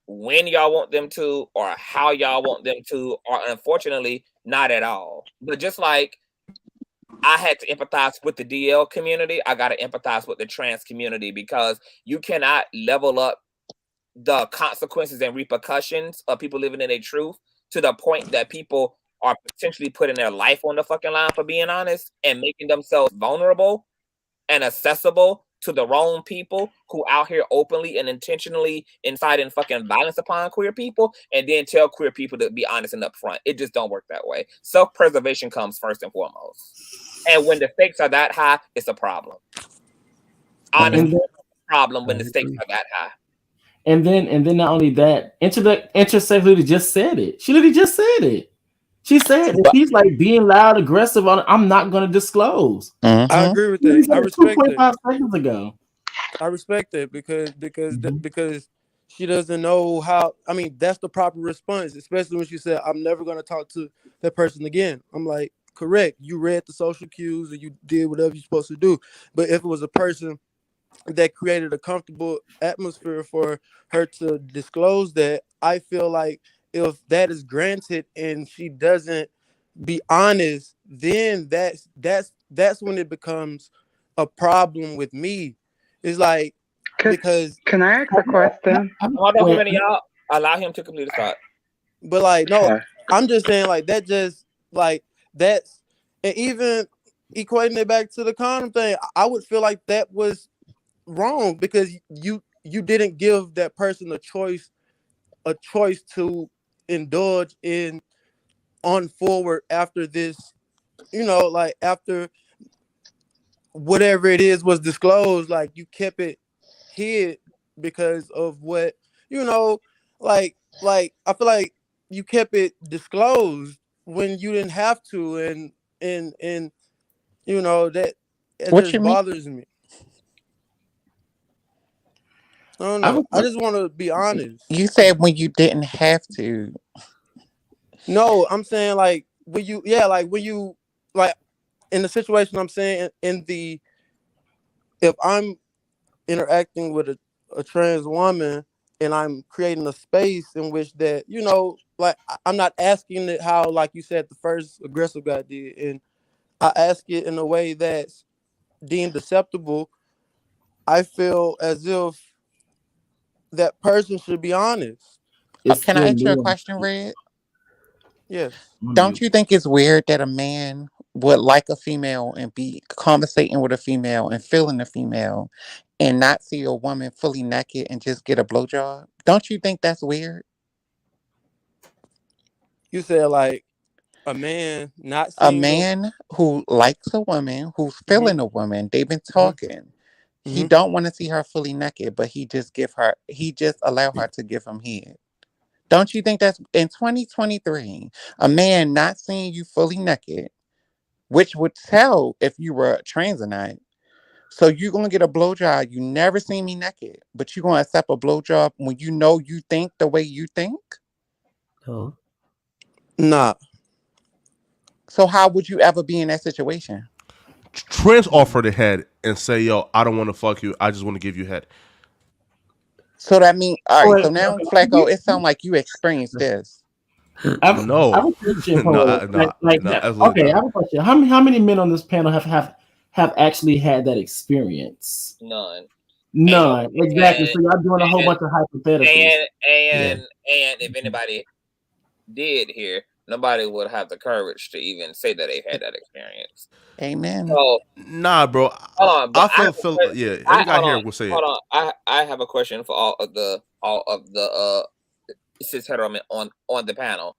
when y'all want them to or how y'all want them to, or unfortunately not at all. But just like I had to empathize with the DL community, I got to empathize with the trans community, because you cannot level up the consequences and repercussions of people living in their truth to the point that people are potentially putting their life on the fucking line for being honest and making themselves vulnerable and accessible to the wrong people who out here openly and intentionally inciting fucking violence upon queer people, and then tell queer people to be honest and upfront. It just don't work that way. Self-preservation comes first and foremost. And when the stakes are that high, it's a problem. Honestly, it's a problem when the stakes are that high.
And then not only that, Intersex literally just said it. She literally just said it. She said if he's like being loud, aggressive on it, I'm not going to disclose.
Mm-hmm.
I agree with that. I respect that.
2.5 seconds ago.
I respect that because she doesn't know how. I mean, that's the proper response, especially when she said, "I'm never going to talk to that person again." I'm like, correct. You read the social cues and you did whatever you're supposed to do. But if it was a person that created a comfortable atmosphere for her to disclose that, I feel like if that is granted and she doesn't be honest, then that's when it becomes a problem with me. It's like, because
Can I ask a question?
Hold on a minute, y'all. Allow him to complete his thought.
But like, no, I'm just saying like that. Just like that's, and even equating it back to the condom thing, I would feel like that was wrong because you didn't give that person a choice to indulge in on forward after this, like after whatever it is was disclosed. Like you kept it hid because of what, like I feel like you kept it disclosed when you didn't have to, and that it
What
just
you mean?
bothers me. I don't know. I just want to be honest.
You said when you didn't have to.
No, I'm saying like when you, like in the situation I'm saying if I'm interacting with a trans woman and I'm creating a space in which that, like I'm not asking it how, like you said, the first aggressive guy did, and I ask it in a way that's deemed acceptable. I feel as if that person should be honest.
Can I ask you a question, Red?
Yes.
Don't you think it's weird that a man would like a female and be conversating with a female and feeling a female and not see a woman fully naked and just get a blowjob? Don't you think that's weird?
You said like a man not
A
seeing
man who likes a woman, who's feeling a woman, they've been talking. He
Mhm.
don't want to see her fully naked, but he just allow her to give him head. Don't you think that's in 2023, a man not seeing you fully naked, which would tell if you were a transonite. So you're gonna get a blowjob. You never seen me naked, but you're gonna accept a blowjob when you know you think the way you think?
No.
Nah.
So how would you ever be in that situation?
trans offer the head and say, "Yo, I don't want to fuck you. I just want to give you head."
So that means, all right.
Poet,
So now, Flacco, it sounds like you experienced this.
I have
No,
a question,
no,
Poet.
no, no, absolutely
Okay, I
not.
have a question. How many men on this panel have actually had that experience?
None.
None. Exactly.
And
So y'all doing a whole
and
bunch of hypotheticals.
and
Yeah.
and if anybody did here, nobody would have the courage to even say that they've had that experience.
Amen.
So
Nah, bro.
hold on, but
I feel yeah. Every guy here will say it.
hold on. I have a question for all of the cis hetero men on the panel.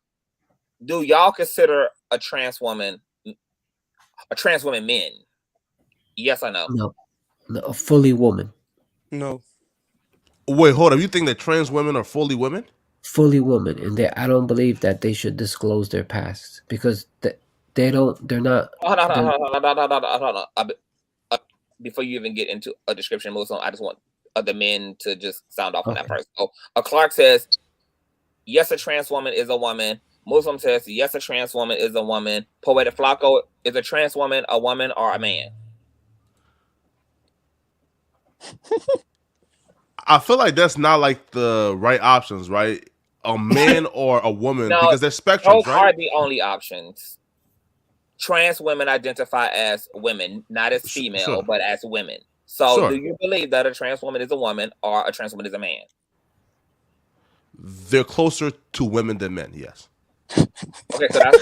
Do y'all consider a trans woman men? Yes or no?
No. A fully woman.
No.
Wait, hold up. You think that trans women are fully women?
Fully woman, and I don't believe that they should disclose their past because they're not.
Hold on. Before you even get into a description, Muslim, I just want the men to just sound off on that first. So, Clark says, yes, a trans woman is a woman. Muslim says, yes, a trans woman is a woman. Poetic Flacco, is a trans woman a woman or a man?
I feel like that's not like the right options, right? A man or a woman,
No,
because there's spectrums,
those
right?
are the only options. Trans women identify as women, not as female,
Sure.
but as women. So,
Sure.
do you believe that a trans woman is a woman or a trans woman is a man?
They're closer to women than men, yes.
Okay, so that's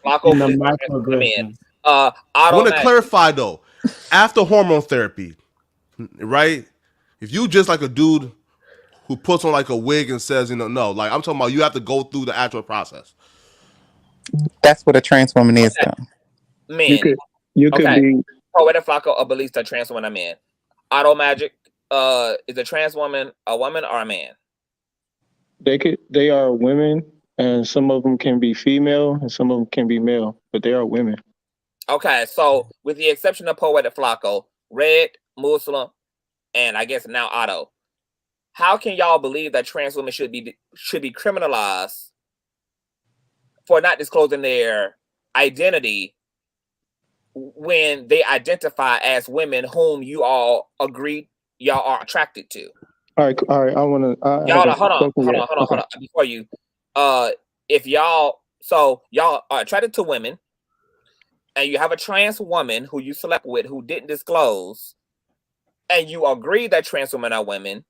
Flacco
In the
believes that trans women are men.
microaggressions.
I want to
Automatic.
clarify though, after hormone therapy, right? If you just like a dude who puts on like a wig and says, no, like I'm talking about you have to go through the actual process.
That's what a trans woman is,
Okay.
though.
Men.
You could
Okay.
be.
Poetic Flacco believes that trans women are men. Auto Magic, is a trans woman a woman or a man?
They are women, and some of them can be female, and some of them can be male, but they are women.
Okay, so with the exception of Poetic Flacco, Red, Muslim, and I guess now Otto, how can y'all believe that trans women should be criminalized for not disclosing their identity when they identify as women whom you all agree y'all are attracted to?
All right. I want to.
Y'all, hold on. Before you, if y'all are attracted to women, and you have a trans woman who you slept with who didn't disclose, and you agree that trans women are women,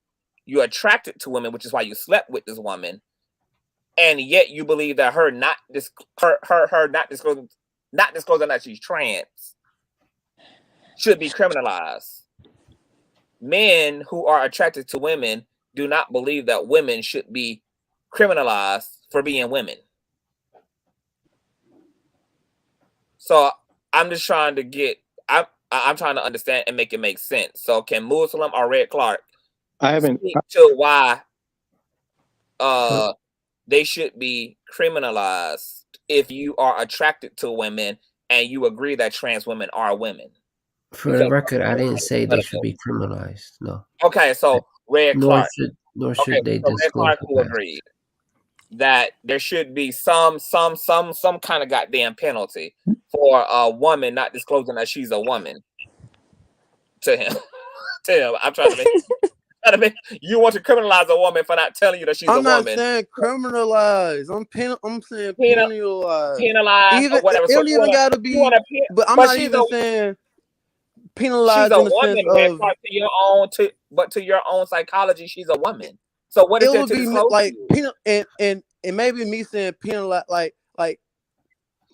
you're attracted to women, which is why you slept with this woman, and yet you believe that her not disclosing that she's trans should be criminalized. Men who are attracted to women do not believe that women should be criminalized for being women. So I'm just trying to get. I'm trying to understand and make it make sense. So can Muslim or Red Clark speak to why they should be criminalized if you are attracted to women and you agree that trans women are women?
For the record, I didn't say they should be criminalized. No.
Okay, so Red Clark.
Nor should they
so Red
disclose
Clark
the
who
past.
agreed that there should be some kind of goddamn penalty for a woman not disclosing that she's a woman to him. I'm trying to make you want to criminalize a woman for not telling you that she's a woman.
I'm not saying criminalize. I'm saying penalize.
Penalize or whatever.
It don't even gotta be. But I'm not even saying penalize
she's a
in the
woman,
sense of
but to your own psychology, she's a woman. So what is
it
there
would
to
be
disclose?
like and maybe me saying penalize like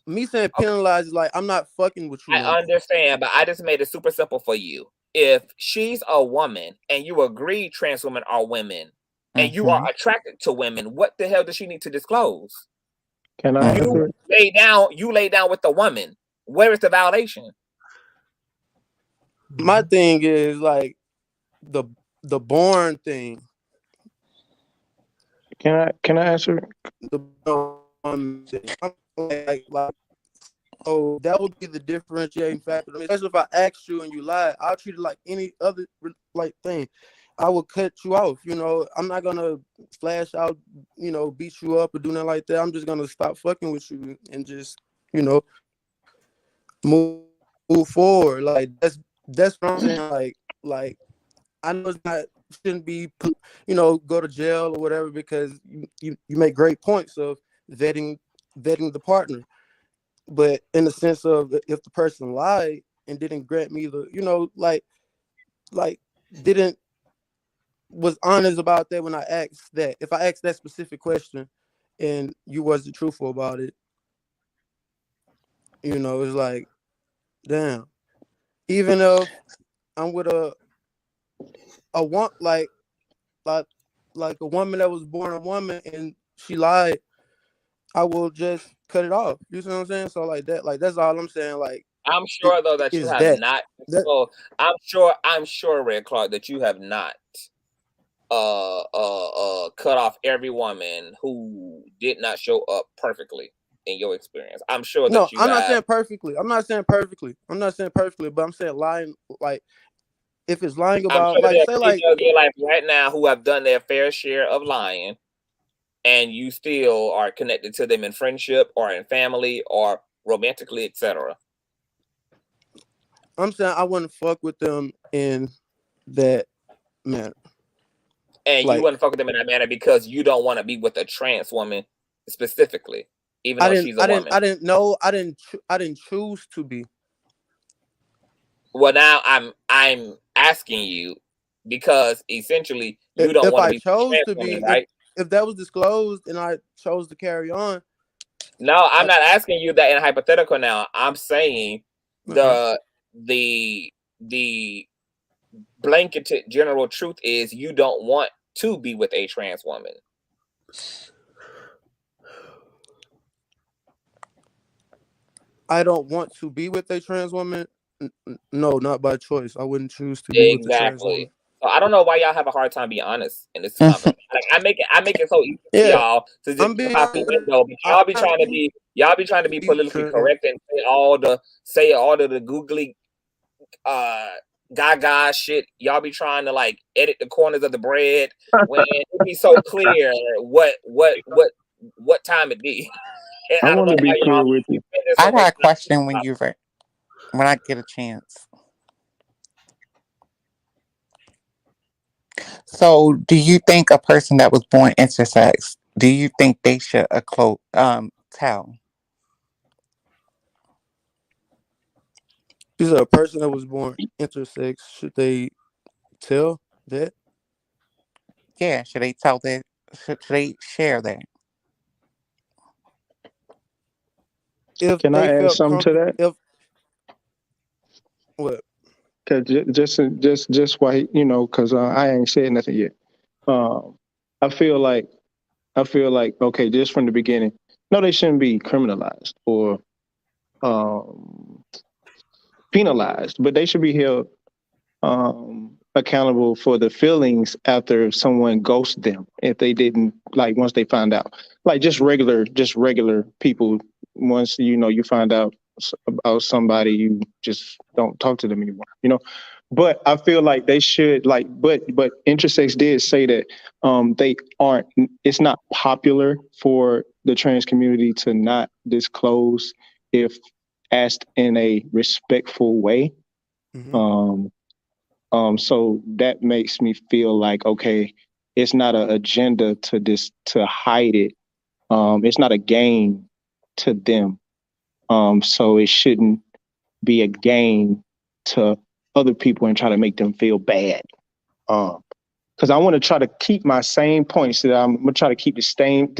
me saying penalize is like I'm not fucking with you.
I understand, but I just made it super simple for you. If she's a woman and you agree trans women are women and you are attracted to women, what the hell does she need to disclose?
Can I answer?
You lay down with the woman. Where is the validation?
My thing is like the born thing.
Can I answer?
The oh, that would be the differentiating factor. I mean, especially if I asked you and you lied, I'll treat it like any other like thing. I will cut you off. You know, I'm not gonna flash out. You know, beat you up or do nothing like that. I'm just gonna stop fucking with you and just move move forward. Like that's what I'm saying. Like I know it's not shouldn't be go to jail or whatever because you make great points of vetting the partner, but in the sense of if the person lied and didn't grant me the like didn't was honest about that when I asked that. If I asked that specific question and you wasn't truthful about it, it's like, damn. Even if I'm with a one like like a woman that was born a woman and she lied, I will just cut it off. You see what I'm saying? So like that, like that's all I'm saying. Like
I'm sure though that you
is
have
that
not.
that
So I'm sure, Red Clark, that you have not cut off every woman who did not show up perfectly in your experience. I'm sure
no,
that you
I'm not
have.
saying perfectly. I'm not saying perfectly, but I'm saying lying. Like if it's lying
I'm
about,
sure
like
there are
say like
people in your life right now who have done their fair share of lying, and you still are connected to them in friendship or in family or romantically, etc.
I'm saying I wouldn't fuck with them in that manner.
And you
Like
wouldn't fuck with them in that manner because you don't want to be with a trans woman specifically, even though she's a woman.
I didn't know. I didn't choose to be.
Well, now I'm asking you because essentially you don't
If
want to
I
be with a
chose
trans
to
woman,
be,
right?
if that was disclosed and I chose to carry on,
No, I'm
I,
not asking you that in a hypothetical now. I'm saying
uh-huh.
the blanketed general truth is you don't want to be with a trans woman.
I don't want to be with a trans woman. No, not by choice. I wouldn't choose to be with a trans woman.
Exactly. So I don't know why y'all have a hard time being honest in this conversation. Like I make it so easy for
Yeah,
y'all to just
I'm
jump
being
out the
honest.
window, but
I'm trying to
y'all be trying to be
be
politically
trans.
correct and say all of the googly uh gaga shit. Y'all be trying to like edit the corners of the bread when it be so clear what time it be. And
I
I don't
want
know
to
why
be clear
y'all
with you.
spending
I
so much
got a
time.
question when I get a chance. So, do you think a person that was born intersex, do you think they should tell?
Is a person that was born intersex, should they tell that?
Yeah, should they tell that? Should they share that?
If
Can
they
I add
felt
something to
comfortable,
that?
if what?
Cause just why cause I ain't said nothing yet. Um, I feel like okay, just from the beginning, no, they shouldn't be criminalized or um, penalized, but they should be held accountable for the feelings after someone ghosts them if they didn't like once they find out. Like just regular people. Once you find out about somebody, you just don't talk to them anymore. But I feel like they should but intersex did say that they aren't. It's not popular for the trans community to not disclose if asked in a respectful way.
Mm-hmm.
So that makes me feel like, okay, it's not an agenda to hide it. It's not a game to them. So it shouldn't be a game to other people and try to make them feel bad. Because I want to try to keep my same points that I'm gonna try to keep the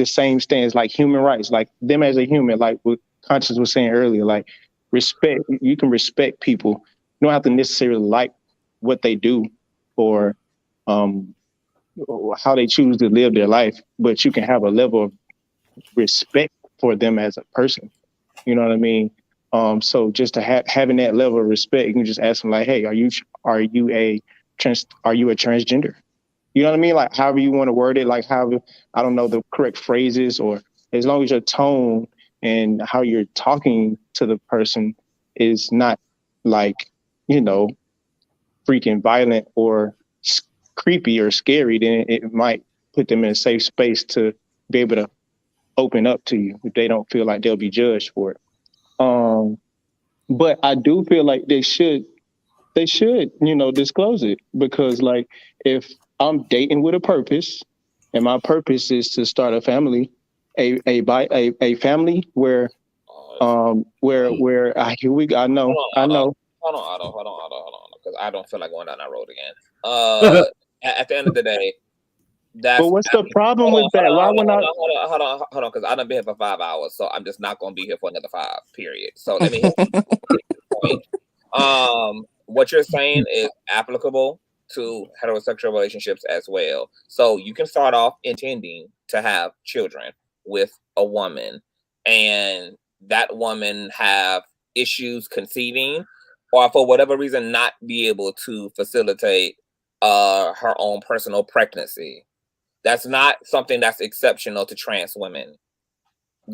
same stance, like human rights, like them as a human, like what Conscious was saying earlier, like respect. You can respect people. You don't have to necessarily like what they do or um, how they choose to live their life, but you can have a level of respect for them as a person. You know what I mean? So just to having that level of respect, you can just ask them like, "Hey, are you a transgender?" You know what I mean? Like however you want to word it, like however I don't know the correct phrases, or as long as your tone and how you're talking to the person is not like you know freaking violent or creepy or scary, then it might put them in a safe space to be able to open up to you if they don't feel like they'll be judged for it. but I do feel like they should, disclose it, because like if I'm dating with a purpose, and my purpose is to start a family, a family where here we go. I know,
Hold on, because I don't feel like going down that road again. At the end of the day,
But what's the problem with that? Why would not?
Hold on, because I done been here for 5 hours, so I'm just not gonna be here for another 5. Period. So let me hit the point. What you're saying is applicable to heterosexual relationships as well. So you can start off intending to have children with a woman, and that woman have issues conceiving, or for whatever reason not be able to facilitate her own personal pregnancy. That's not something that's exceptional to trans women.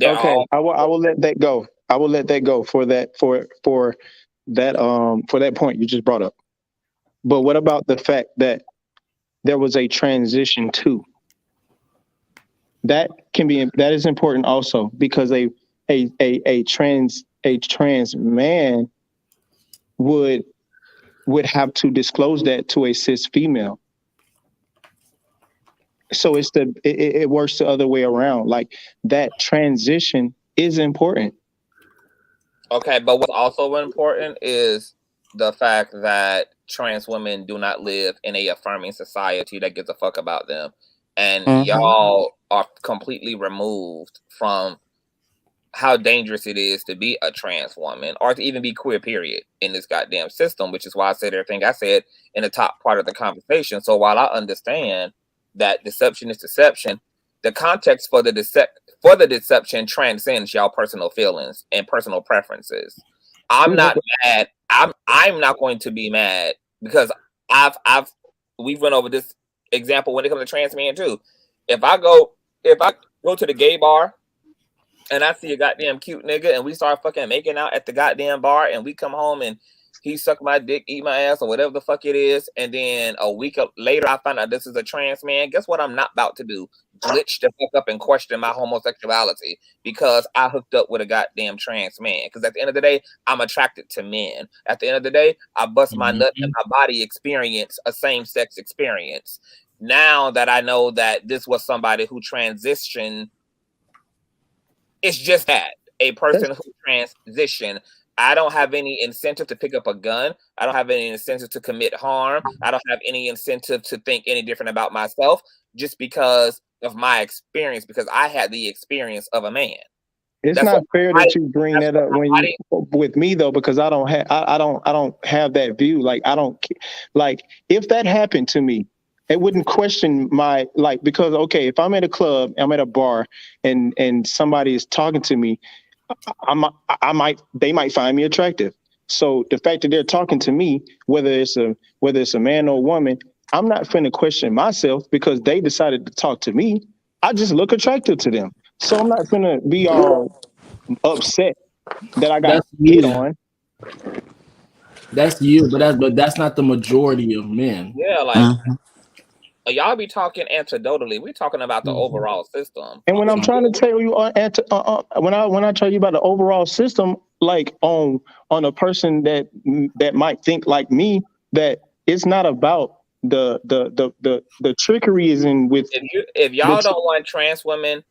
Okay, I will let that go. I will let that go for that for that point you just brought up. But what about the fact that there was a transition too? That is important also, because a trans man would have to disclose that to a cis female. So it works the other way around. Like, that transition is important.
Okay, but what's also important is the fact that trans women do not live in a affirming society that gives a fuck about them. And y'all are completely removed from how dangerous it is to be a trans woman, or to even be queer, period, in this goddamn system, which is why I said everything I said in the top part of the conversation. So while I understand that deception is deception, the context for the deception transcends y'all personal feelings and personal preferences. I'm not mad. I'm not going to be mad, because we've went over this example when it comes to trans men too. If I go to the gay bar and I see a goddamn cute nigga and we start fucking making out at the goddamn bar, and we come home and he suck my dick, eat my ass, or whatever the fuck it is, and then a week later I find out this is a trans man, guess what I'm not about to do? Glitch the fuck up and question my homosexuality because I hooked up with a goddamn trans man. Because at the end of the day, I'm attracted to men. At the end of the day, I bust my nut and my body experience a same-sex experience. Now that I know that this was somebody who transitioned, it's just that, a person who transitioned. I don't have any incentive to pick up a gun. I don't have any incentive to commit harm. I don't have any incentive to think any different about myself just because of my experience, because I had the experience of a man.
It's not fair that you bring that up with me though, because I don't have that view. Like, if that happened to me, it wouldn't question my, because okay, if I'm at a club, I'm at a bar, and somebody is talking to me, they might find me attractive. So the fact that they're talking to me, whether it's a man or a woman, I'm not finna question myself because they decided to talk to me. I just look attractive to them. So I'm not finna be all upset that I got hit on.
That's you, but that's not the majority of men.
Yeah, like y'all be talking antidotally. We're talking about the overall system.
And when I'm trying to tell you, when I tell you about the overall system, like on a person that might think like me, that it's not about the trickery is in with.
If y'all don't want trans women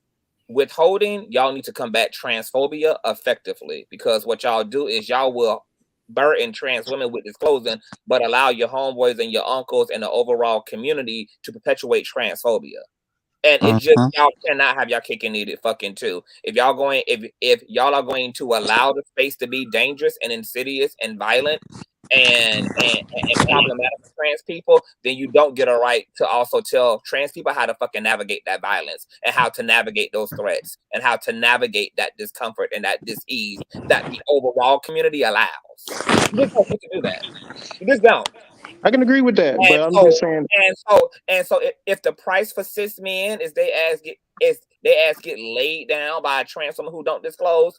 withholding, y'all need to combat transphobia effectively, because what y'all do is y'all will burden trans women with disclosing, but allow your homeboys and your uncles and the overall community to perpetuate transphobia. And it just, y'all cannot have y'all cake and eat it fucking too. If y'all are going to allow the space to be dangerous and insidious and violent and problematic for trans people, then you don't get a right to also tell trans people how to fucking navigate that violence and how to navigate those threats and how to navigate that discomfort and that dis-ease that the overall community allows. You just don't get to do that. You just don't.
I can agree with that, but I'm just saying.
And so if the price for cis men is they ass get laid down by a trans woman who don't disclose,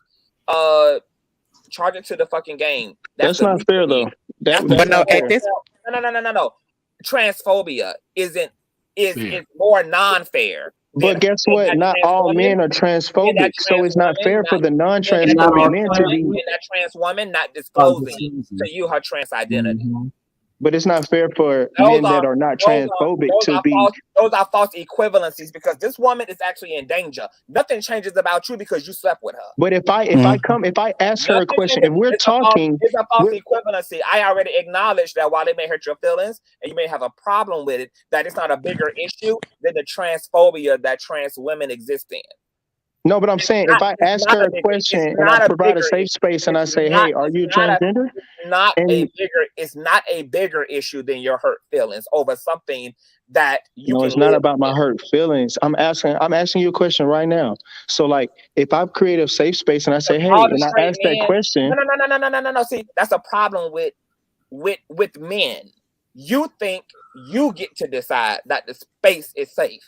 charge it to the fucking game.
That's not fair though.
No. Transphobia is more non-fair
But guess
Then
what?
that
Not
trans
all
woman,
men are
then that
transphobic, so
trans
it's not
woman
fair
not
for the
then that
Not
non-transphobic
all
trans
men to
woman,
be.
transphobic.
then that trans woman not
Oh, it's
disclosing
easy.
to you her trans identity.
Mm-hmm.
But it's not fair for
Those
men
are
that are not
those are
transphobic
those
to
are
be.
false those are false equivalencies because this woman is actually in danger. Nothing changes about you because you slept with her.
But if I ask her a
Nothing
question,
changes.
if we're talking,
It's a false
we're,
equivalency. I already acknowledged that while it may hurt your feelings and you may have a problem with it, that it's not a bigger issue than the transphobia that trans women exist in.
no, but I'm saying if I
It's
ask
not
her
a
a
bigger. It's
question and I
not a
provide a
bigger
safe
issue.
space and I
It's
say,
not.
"Hey, are
It's
you
not a.
transgender?"
It's not a
and
bigger. It's not a bigger issue than your hurt feelings over something that you
No,
can
it's not
live
about my
with.
hurt feelings. I'm asking you a question right now. So like if I create a safe space and I say, "Hey,"
All the
and I
straight
ask that
men.
question,
No. See, that's a problem with men. You think you get to decide that the space is safe.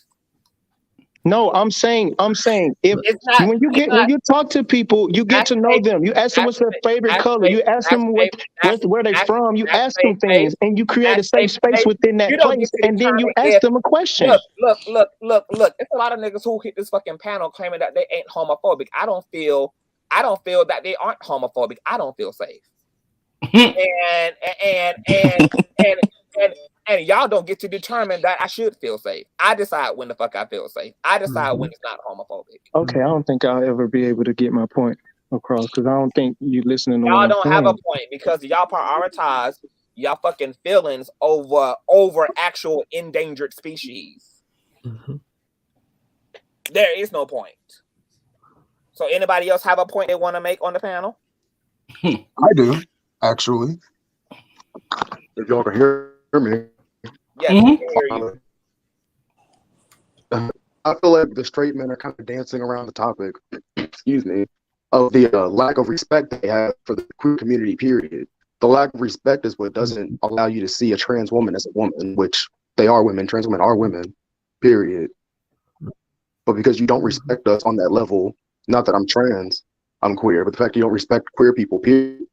no, I'm saying if
It's not. It's
when
not.
you talk to people, you get
That's
to know
safe.
them. You ask them
That's
what's their
safe.
favorite
That's
color.
safe.
You ask
That's
them
safe. That's
where they
that's
from. You
that's
ask
safe
them
space.
things, and you create a
That's
safe
safe
space
space.
within
You
that
don't get
place,
to
and then you
determine
ask
if
them a question.
look. It's a lot of niggas who hit this fucking panel claiming that they ain't homophobic. I don't feel that they aren't homophobic. I don't feel safe. and and and and and and y'all don't get to determine that I should feel safe. I decide when the fuck I feel safe. I decide when it's not homophobic.
Okay, I don't think I'll ever be able to get my point across because I don't think you listening to what
Y'all
I'm
don't have a
saying.
point because y'all prioritize y'all fucking feelings over actual endangered species. There is no point. So anybody else have a point they want to make on the panel?
I do, actually. If y'all can hear me.
Yes, we can hear you.
I feel like the straight men are kind of dancing around the topic, excuse me, of the lack of respect they have for the queer community, period. The lack of respect is what doesn't allow you to see a trans woman as a woman, which they are women, trans women are women, period. But because you don't respect us on that level, not that I'm trans, I'm queer, but the fact you don't respect queer people, period,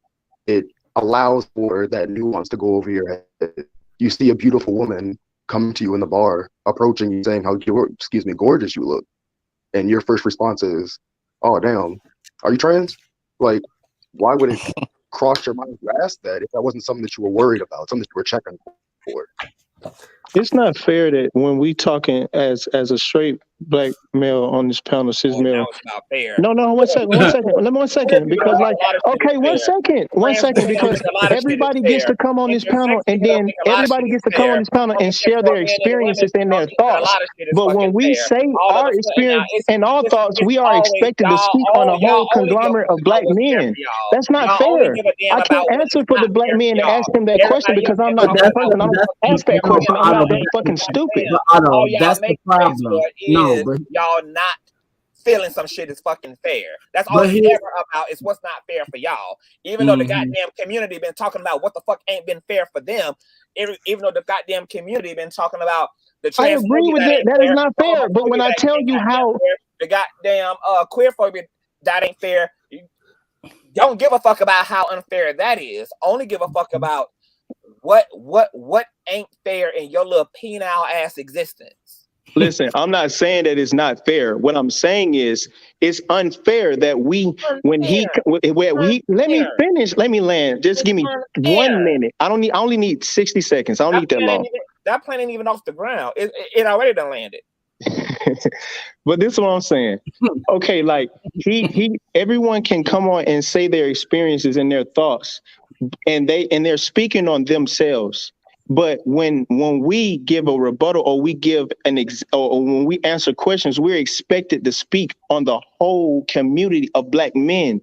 it allows for that nuance to go over your head. You see a beautiful woman come to you in the bar, approaching you, saying how gorgeous you look, and your first response is, "Oh, damn, are you trans?" Like, why would it cross your mind to ask that if that wasn't something that you were worried about, something that you were checking for?
It's not fair that when we talking as a straight black male on this panel, cis
Oh, now
male.
it's not fair.
No, 1 second,
Queer people
because
don't think
like,
a lot of shit is
okay,
fair.
one
Trans
second,
people don't
because
think a lot of shit is
everybody gets
fair.
to come on this panel,
Intersex
and
people don't
then
think a lot of shit
everybody
is
gets to come on
fair.
this panel and share
Homosexual
their
men and women
experiences and
don't
their
think that a
thoughts.
lot of shit is
But when
fucking
we
fair.
say
All of
our
a sudden now
experience and our thoughts,
it's
we are
always
expected to speak on a whole
y'all only give a
conglomerate
fuck
of
about
black
what's fair
men.
for y'all.
That's not
Y'all only
fair.
give a damn
I can't
about what
answer
is
for the
not
black
fair for
men and ask
y'all.
them that question
Everybody else
because I'm
can
not
talk
that
about
person. I
what the
don't
fuck is
ask that
fair for
question. I'm
y'all.
not
Otto,
that fucking stupid.
All y'all
that's the
make space
problem.
for
No,
is
but
y'all not feeling some shit is fucking fair. That's all
but
it's
here,
ever about is what's not fair for y'all. Even though the goddamn community been talking about what the fuck ain't been fair for them, even though the goddamn community been talking about the
I agree
transphobia
with
that
it.
ain't
That is
fair,
not
the
fair. But when
homophobia
I
that
tell
ain't
you
goddamn
how,
fair, the goddamn queerphobia that ain't fair. You don't give a fuck about how unfair that is. Only give a fuck about what ain't fair in your little penile ass existence.
listen, I'm not saying that it's not fair. What I'm saying is it's unfair that let me finish, let me land. Just give me 1 minute. I only need 60 seconds. I don't need that long.
That plane ain't even off the ground. It already done landed.
But this is what I'm saying. Okay, like everyone can come on and say their experiences and their thoughts, and they're speaking on themselves. But when we give a rebuttal or we give or when we answer questions, we're expected to speak on the whole community of black men.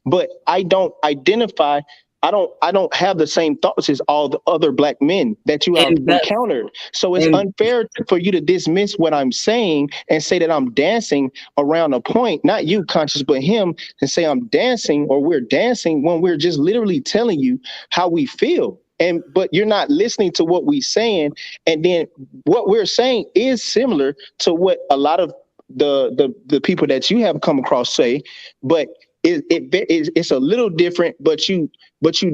But I don't identify. I don't have the same thoughts as all the other black men that you have
and that's
encountered. So it's
and
unfair for you to dismiss what I'm saying and say that I'm dancing around a point, not you, Conscious, but him, and say I'm dancing or we're dancing when we're just literally telling you how we feel. But you're not listening to what we're saying. And then what we're saying is similar to what a lot of the people that you have come across say, but it's a little different, but you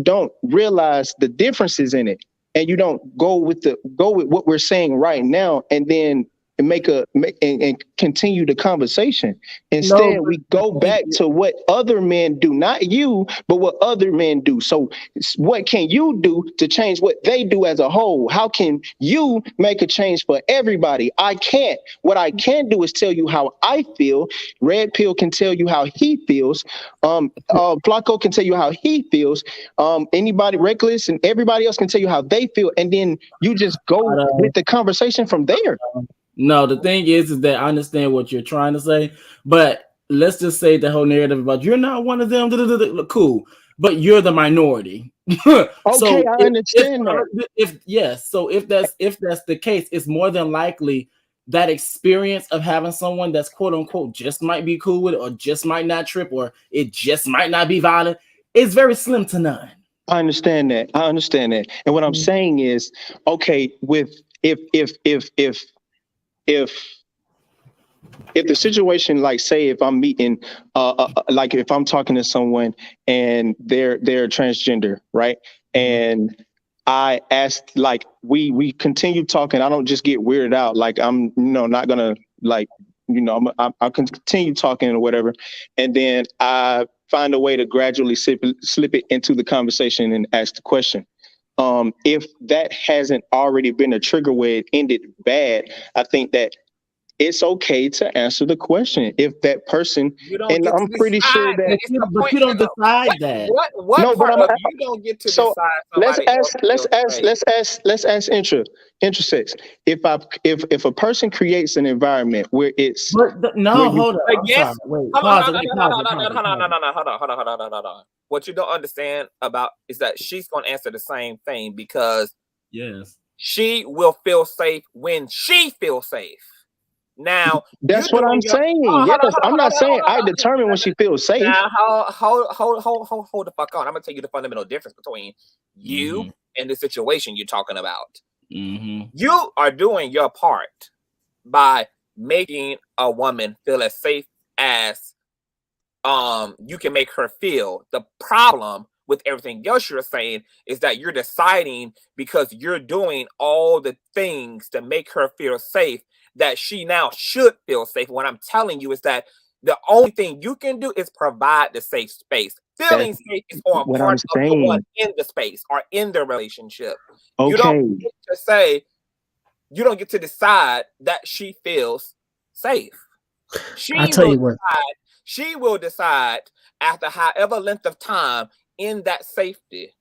don't realize the differences in it, and you don't go with what we're saying right now, and then and continue the conversation.
No,
Instead,
but
we go back to what other men do, not you, but what other men do. So what can you do to change what they do as a whole? How can you make a change for everybody? I can't. What I can do is tell you how I feel. Red Pill can tell you how he feels. Flacco can tell you how he feels. Anybody Reckless and everybody else can tell you how they feel, and then you just go with the conversation from there.
No, the thing is that I understand what you're trying to say, but let's just say the whole narrative about you're not one of them. Cool, but you're the minority.
Okay, I understand that.
So if that's the case, it's more than likely that experience of having someone that's quote unquote just might be cool with it, or just might not trip, or it just might not be violent, is very slim to none.
I understand that. And what I'm saying is, okay, with if the situation, like say if I'm meeting like if I'm talking to someone and they're transgender, right? And I asked, like we continue talking, I don't just get weirded out, like I'm not gonna, like, I can continue talking or whatever, and then I find a way to gradually slip it into the conversation and ask the question. If that hasn't already been a trigger where it ended bad, I think that it's okay to answer the question. If that person, and I'm pretty sure that,
but you don't decide that.
What
no, but
part of you don't get to
so
decide?
Let's ask intersex. If a person creates an environment where it's
hold on.
Yes.
Wait,
Hold
pause.
on. What you don't understand about is that she's going to answer the same thing, because she will feel safe when she feels safe. Now
that's what I'm saying. I'm not saying I determine when she feels safe.
Now hold the fuck on. I'm gonna tell you the fundamental difference between you and the situation you're talking about. You are doing your part by making a woman feel as safe as you can make her feel. The problem with everything else you're saying is that you're deciding, because you're doing all the things to make her feel safe, that she now should feel safe. What I'm telling you is that the only thing you can do is provide the safe space. Feeling safe is on part of the one in the space or in the relationship.
Okay.
You don't get to say, you don't get to decide that she feels safe. She will decide after however length of time in that safety,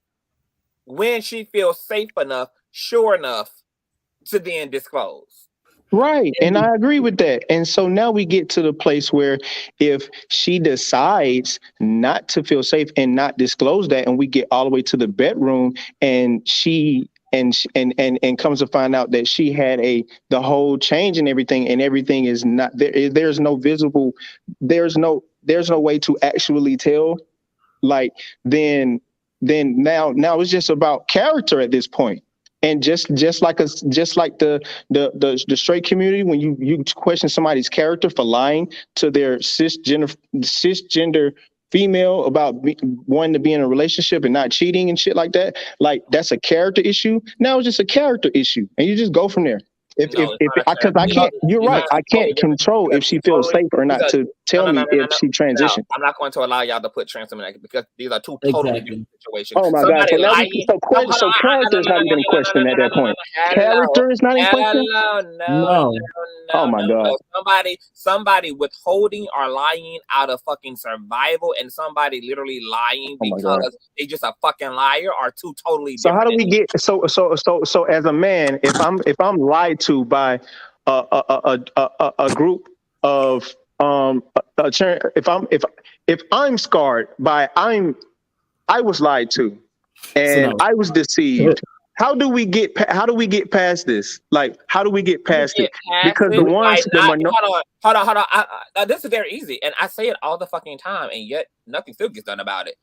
when she feels safe enough, sure enough, to then disclose.
Right. And I agree with that. And so now we get to the place where if she decides not to feel safe and not disclose that, and we get all the way to the bedroom, and she comes to find out that she had the whole change and everything is not there. There's no way to actually tell. Like then now it's just about character at this point. And just like the straight community, when you question somebody's character for lying to their cisgender female about wanting to be in a relationship and not cheating and shit like that, like that's a character issue. Now it's just a character issue, and you just go from there. Because I can't, you're right. I can't control if she feels safe or not to tell me if she transitioned.
I'm not going to allow y'all to put trans in that, because these are two totally different situations.
Oh my God! So now so character is not even in question at that point. Character is not in question.
No.
Oh my God!
Somebody withholding or lying out of fucking survival, and somebody literally lying because they just a fucking liar, are two totally different.
So how do we get so as a man, if I'm lied to by a group of if I'm scarred by I was lied to and I was deceived. How do we get past this? Like, how do we get past it? Because the ones
hold on. This is very easy, and I say it all the fucking time, and yet nothing still gets done about it.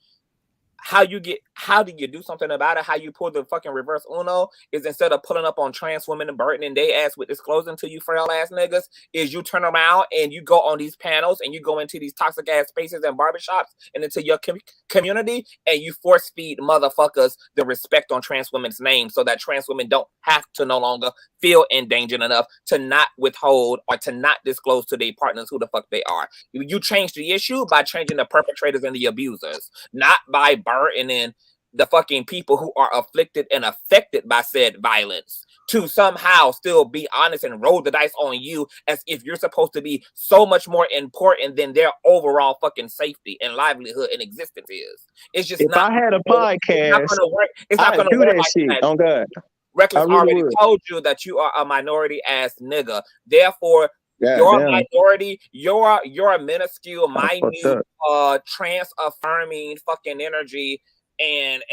How you get how do you do something about it? How you pull the fucking reverse Uno is instead of pulling up on trans women and burdening their ass with disclosing to you frail ass niggas, is you turn around and you go on these panels and you go into these toxic ass spaces and barbershops and into your community and you force feed motherfuckers the respect on trans women's names so that trans women don't have to no longer feel endangered enough to not withhold or to not disclose to their partners who the fuck they are. You change the issue by changing the perpetrators and the abusers, not by burdening the fucking people who are afflicted and affected by said violence to somehow still be honest and roll the dice on you as if you're supposed to be so much more important than their overall fucking safety and livelihood and existence is. It's just
If
not.
I had a
It's not
podcast,
gonna work. It's not
I'd
gonna
do
work
that
like
shit.
that.
On God, I
Reckless
really
already
would.
told you that you are a minority ass nigga. Therefore,
God
your
damn,
minority, your minuscule,
I fucked
minute,
up.
trans affirming fucking energy and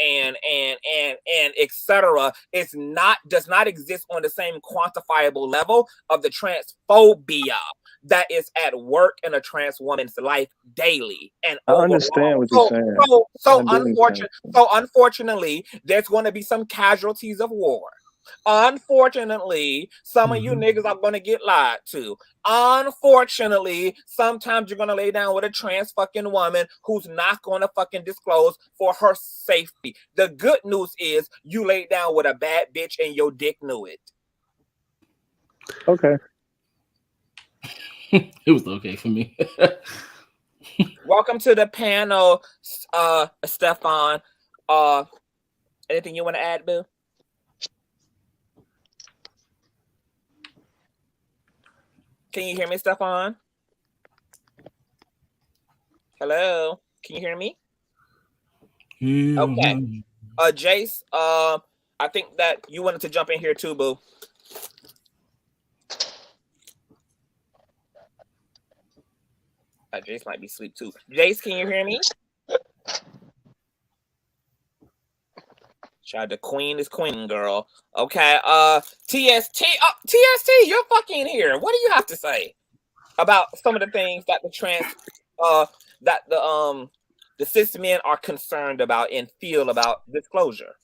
etc. is not does not exist on the same quantifiable level of the transphobia that is at work in a trans woman's life daily and
I
overall.
understand what you're saying. I do understand.
So unfortunately, there's going to be some casualties of war. Unfortunately, some of you niggas are gonna get lied to. Unfortunately, sometimes you're gonna lay down with a trans fucking woman who's not gonna fucking disclose for her safety. The good news is you laid down with a bad bitch and your dick knew it.
Okay.
It was okay for me.
Welcome to the panel, Stefan. Anything you want to add, Boo? Can you hear me, Stefan? Hello? Can you hear me? Okay. Jace, I think that you wanted to jump in here too, Boo. Jace might be asleep too. Jace, can you hear me? Child, the queen is queen, girl. Okay, TST. Oh, TST, you're fucking here. What do you have to say about some of the things that that the cis men are concerned about and feel about disclosure?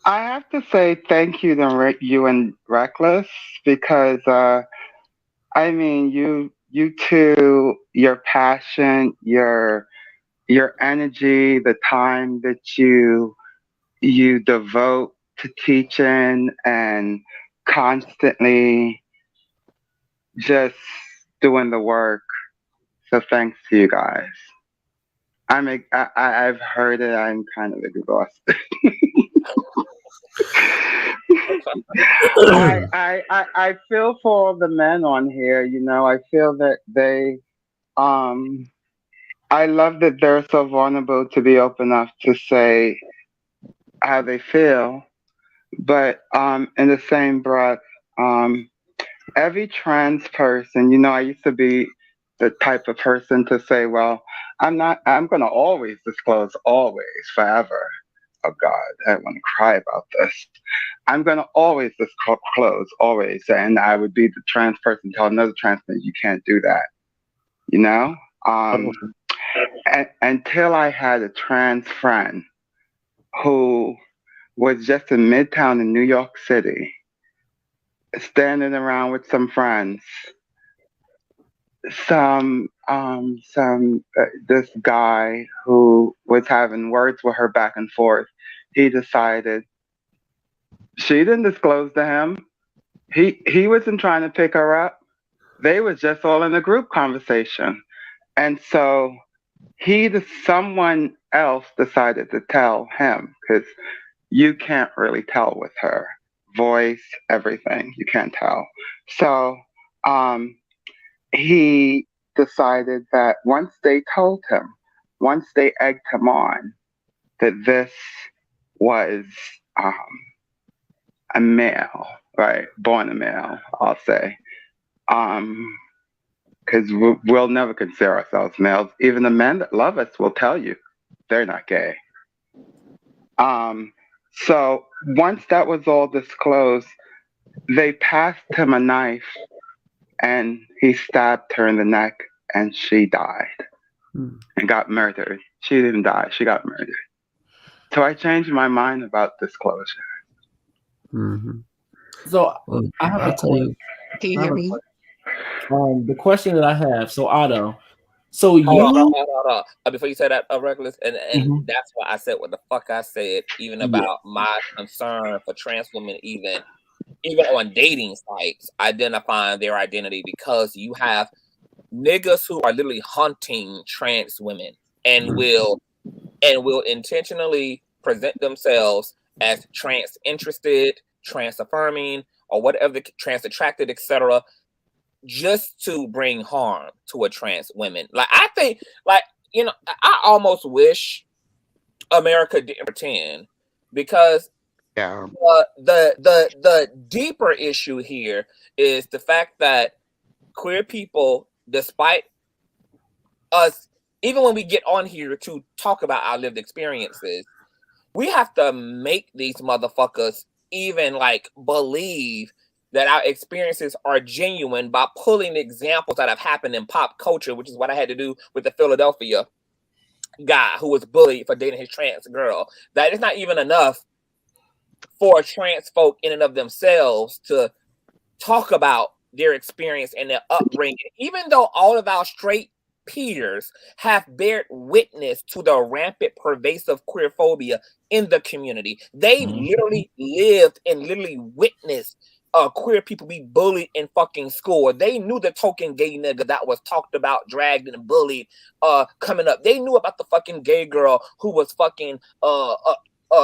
I have to say thank you to you and Reckless because I mean you two, your passion, your energy, the time that you devote to teaching and constantly just doing the work. So thanks to you guys. I've heard it. I'm kind of exhausted. I feel for the men on here. You know, I feel that they I love that they're so vulnerable to be open enough to say how they feel, but in the same breath, every trans person, you know, I used to be the type of person to say, well, I'm going to always disclose, always, forever. Oh God, I want to cry about this. I'm going to always disclose, always. And I would be the trans person tell another trans person, you can't do that. You know? Until I had a trans friend who was just in Midtown in New York City, standing around with some friends. This guy who was having words with her back and forth, he decided she didn't disclose to him. He wasn't trying to pick her up. They was just all in a group conversation. And so someone else decided to tell him, because you can't really tell with her voice, everything. You can't tell. So he decided that once they told him, once they egged him on, that this was a male, right? Born a male, I'll say. Because we'll never consider ourselves males. Even the men that love us will tell you they're not gay. So once that was all disclosed, they passed him a knife and he stabbed her in the neck and she died and got murdered.
She didn't die. She got murdered. So I changed my mind about disclosure.
Mm-hmm.
So
Well,
I have
I'll
a
tell you.
Can you
I have
hear
a
me?
the question that I have. So Otto, so
Hold
you,
on. Before you say that, Reckless, and
Mhm.
that's why I said what the fuck I said, even
Yeah.
about my concern for trans women, even on dating sites, identifying their identity, because you have niggas who are literally hunting trans women and will intentionally present themselves as trans interested, trans affirming, or whatever, trans attracted, etc., just to bring harm to a trans woman. Like, I think, like, I almost wish America didn't pretend, because
Yeah.
the deeper issue here is the fact that queer people, despite us, even when we get on here to talk about our lived experiences, we have to make these motherfuckers even like believe that our experiences are genuine by pulling examples that have happened in pop culture, which is what I had to do with the Philadelphia guy who was bullied for dating his trans girl. That is not even enough for trans folk in and of themselves to talk about their experience and their upbringing, even though all of our straight peers have bared witness to the rampant, pervasive queerphobia in the community. They literally lived and literally witnessed queer people be bullied in fucking school. They knew the token gay nigga that was talked about, dragged, and bullied coming up. They knew about the fucking gay girl who was fucking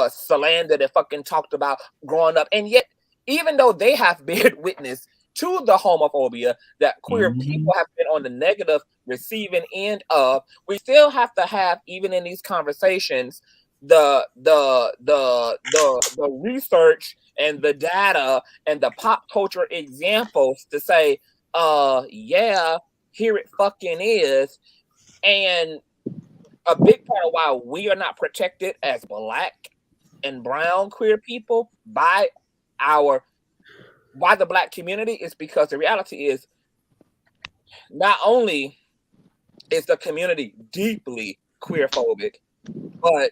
slandered and fucking talked about growing up. And yet, even though they have bared witness to the homophobia that queer people have been on the negative receiving end of, we still have to have, even in these conversations, the research and the data and the pop culture examples to say, yeah, here it fucking is. And a big part of why we are not protected as Black and brown queer people by the Black community is because the reality is, not only is the community deeply queerphobic, but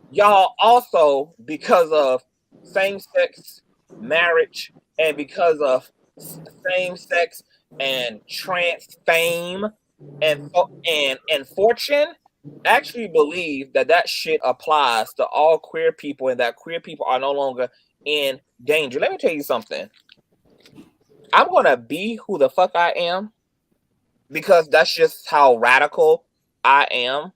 y'all also, because of same-sex marriage and because of same-sex and trans fame and fortune, actually believe that shit applies to all queer people and that queer people are no longer in danger. Let me tell you something. I'm gonna be who the fuck I am because that's just how radical I am.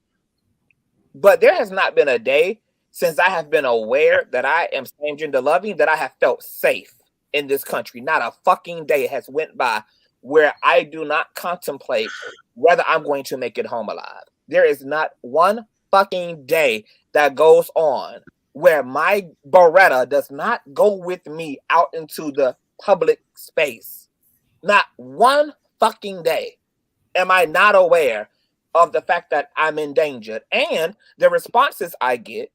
But there has not been a day since I have been aware that I am same gender loving that I have felt safe in this country. Not a fucking day has went by where I do not contemplate whether I'm going to make it home alive. There is not one fucking day that goes on where my Beretta does not go with me out into the public space. Not one fucking day am I not aware of the fact that I'm endangered. And the responses I get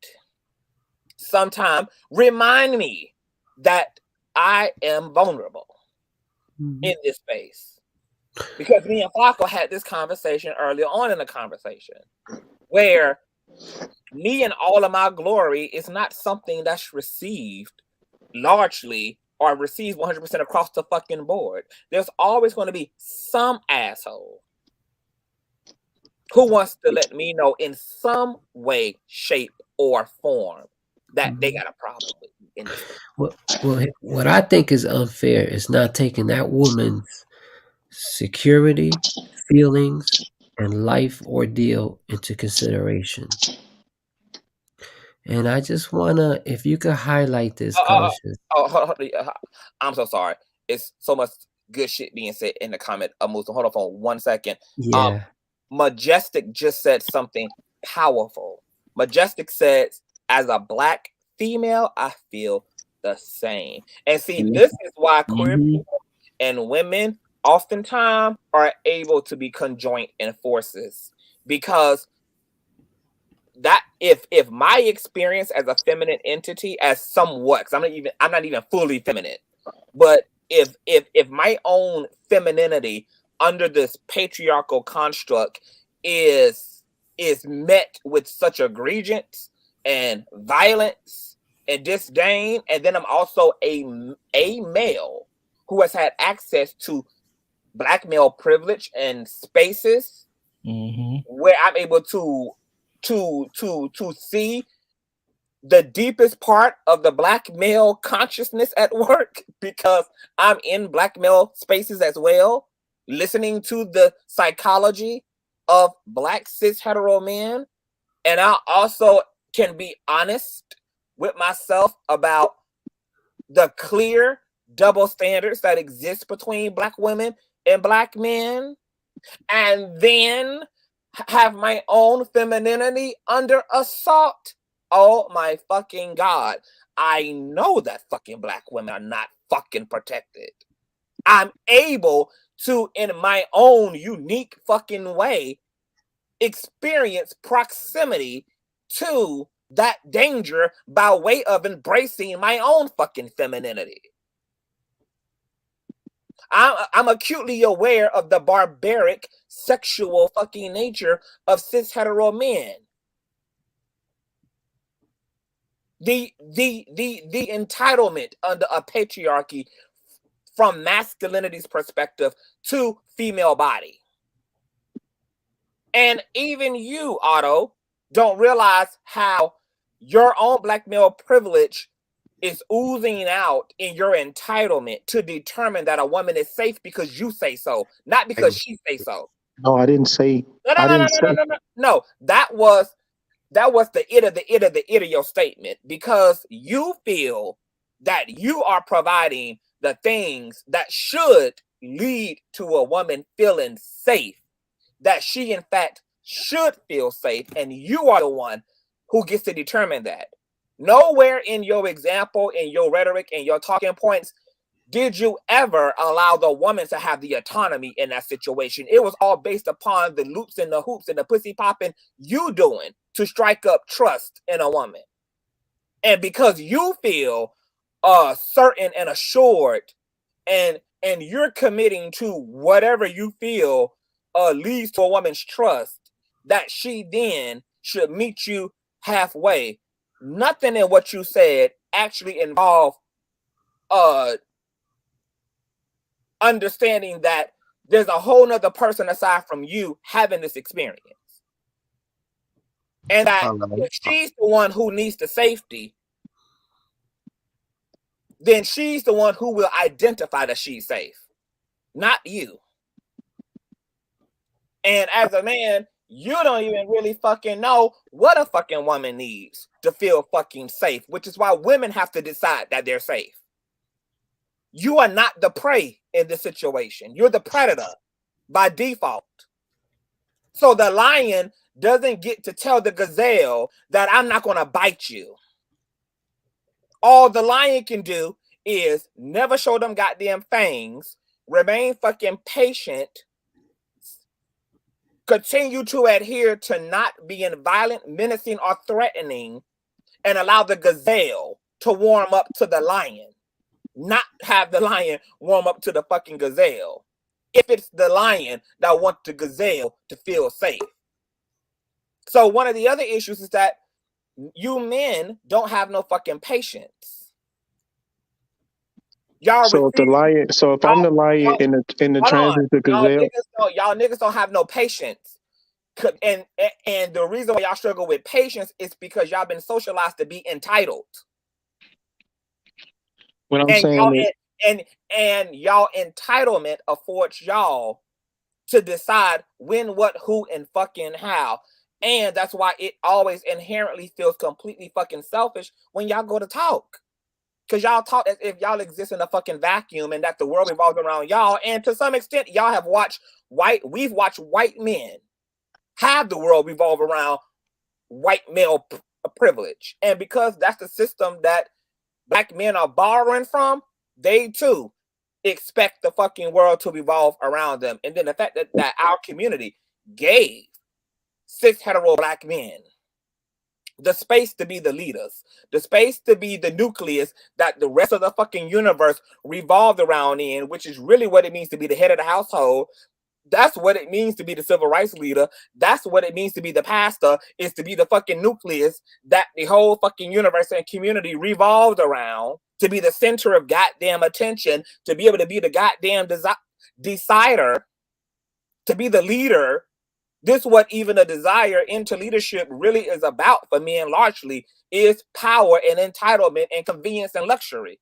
sometimes remind me that I am vulnerable in this space. Because me and Flacco had this conversation earlier on in the conversation where me and all of my glory is not something that's received largely or received 100% across the fucking board. There's always going to be some asshole who wants to let me know in some way, shape, or form that they got a problem with me in this.
Well, what I think is unfair is not taking that woman's security, feelings, and life ordeal into consideration. And I just wanna, if you could highlight this, Conscious.
I'm so sorry. It's so much good shit being said in the comment. Hold on for 1 second.
Yeah.
Majestic just said something powerful. Majestic says, as a Black female, I feel the same. And see, this is why queer people and women oftentimes are able to be conjoint in forces, because that if my experience as a feminine entity, as somewhat, because I'm not even fully feminine, but if my own femininity under this patriarchal construct is is met with such egregious and violence and disdain. And then I'm also a male who has had access to black male privilege and spaces where I'm able to see the deepest part of the black male consciousness at work, because I'm in black male spaces as well, listening to the psychology of black cis hetero men. And I also can be honest with myself about the clear double standards that exist between black women and black men, and then have my own femininity under assault. Oh my fucking God. I know that fucking black women are not fucking protected. I'm able to, in my own unique fucking way, experience proximity to that danger by way of embracing my own fucking femininity. I'm acutely aware of the barbaric sexual fucking nature of cis hetero men. The entitlement under a patriarchy from masculinity's perspective to female body. And even you, Otto, don't realize how your own black male privilege is oozing out in your entitlement to determine that a woman is safe because you say so, not because she say so.
No, I didn't say.
No, that was the it of your statement, because you feel that you are providing the things that should lead to a woman feeling safe, that she in fact should feel safe, and you are the one who gets to determine that. Nowhere in your example, in your rhetoric, in your talking points, did you ever allow the woman to have the autonomy in that situation. It was all based upon the loops and the hoops and the pussy popping you doing to strike up trust in a woman. And because you feel certain and assured, and you're committing to whatever you feel leads to a woman's trust, that she then should meet you halfway. Nothing in what you said actually involved understanding that there's a whole nother person aside from you having this experience. And that if she's the one who needs the safety, then she's the one who will identify that she's safe, not you. And as a man, you don't even really fucking know what a fucking woman needs to feel fucking safe, which is why women have to decide that they're safe. You are not the prey in this situation. You're the predator by default. So the lion doesn't get to tell the gazelle that I'm not going to bite you. All the lion can do is never show them goddamn fangs, remain fucking patient, continue to adhere to not being violent, menacing, or threatening, and allow the gazelle to warm up to the lion. Not have the lion warm up to the fucking gazelle, if it's the lion that wants the gazelle to feel safe. So one of the other issues is that you men don't have no fucking patience. Y'all
So if the lion, so if I'm the lion in the transgender gazelle,
y'all niggas don't have no patience. And the reason why y'all struggle with patience is because y'all been socialized to be entitled.
what I'm saying is,
and y'all entitlement affords y'all to decide when, what, who, and fucking how. And that's why it always inherently feels completely fucking selfish when y'all go to talk. Because y'all talk as if y'all exist in a fucking vacuum and that the world revolves around y'all. And to some extent, y'all have we've watched white men have the world revolve around white male privilege. And because that's the system that black men are borrowing from, they too expect the fucking world to revolve around them. And then the fact that our community gave cis hetero black men the space to be the leaders, the space to be the nucleus that the rest of the fucking universe revolved around in, which is really what it means to be the head of the household. That's what it means to be the civil rights leader. That's what it means to be the pastor, is to be the fucking nucleus that the whole fucking universe and community revolved around, to be the center of goddamn attention, to be able to be the goddamn decider, to be the leader. This what even a desire into leadership really is about for men largely, is power and entitlement and convenience and luxury.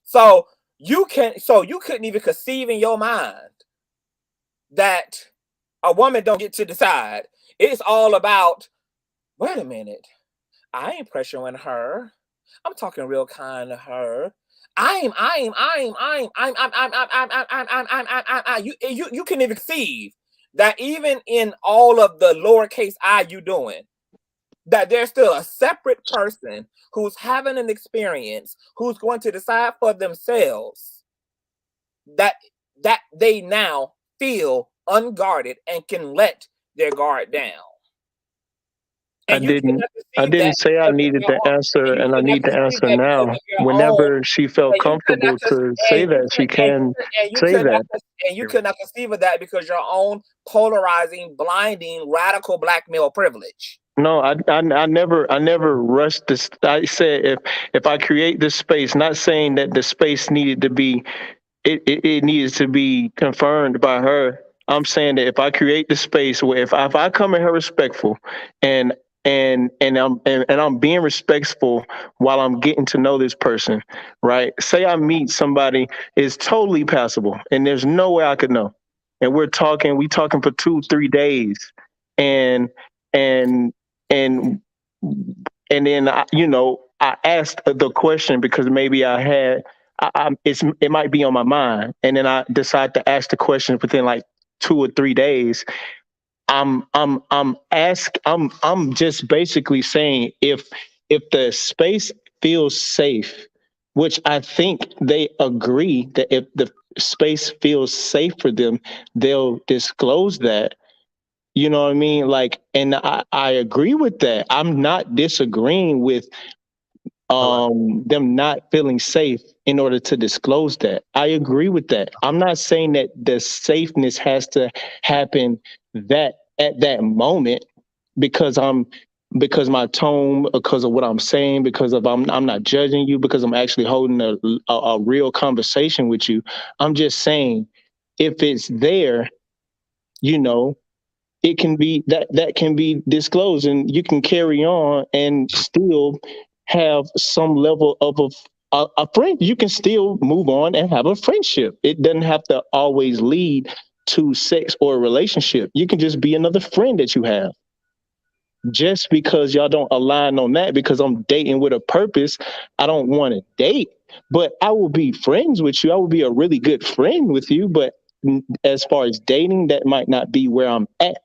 So you couldn't even conceive in your mind that a woman don't get to decide. It's all about, wait a minute, I ain't pressuring her. I'm talking real kind to her. You can even conceive that even in all of the lowercase I you doing, that there's still a separate person who's having an experience, who's going to decide for themselves that they now feel unguarded and can let their guard down.
I didn't say I needed the answer, and I need the answer now. Whenever she felt comfortable to say that, she can say that.
And you could not conceive of that because your own polarizing, blinding, radical black male privilege.
No, I never rushed this. I said if I create this space, not saying that the space needed to be, it needs to be confirmed by her. I'm saying that if I create the space where if I come at her respectful and I'm being respectful while I'm getting to know this person, right? Say I meet somebody is totally passable and there's no way I could know. And we talking for 2-3 days and then I asked the question because maybe it might be on my mind, and then I decide to ask the question within like 2 or 3 days. I'm just basically saying if the space feels safe, which I think they agree that if the space feels safe for them, they'll disclose that. You know what I mean? Like, and I agree with that. I'm not disagreeing with them not feeling safe in order to disclose that. I agree with that. I'm not saying that the safeness has to happen at that moment because my tone, because of what I'm saying, because of I'm not judging you, because I'm actually holding a real conversation with you. I'm just saying if it's there, it can be that can be disclosed and you can carry on and still have some level of a friend. You can still move on and have a friendship. It doesn't have to always lead to sex or a relationship. You can just be another friend that you have. Just because y'all don't align on that, because I'm dating with a purpose, I don't want to date, but I will be friends with you. I will be a really good friend with you, but as far as dating, that might not be where I'm at.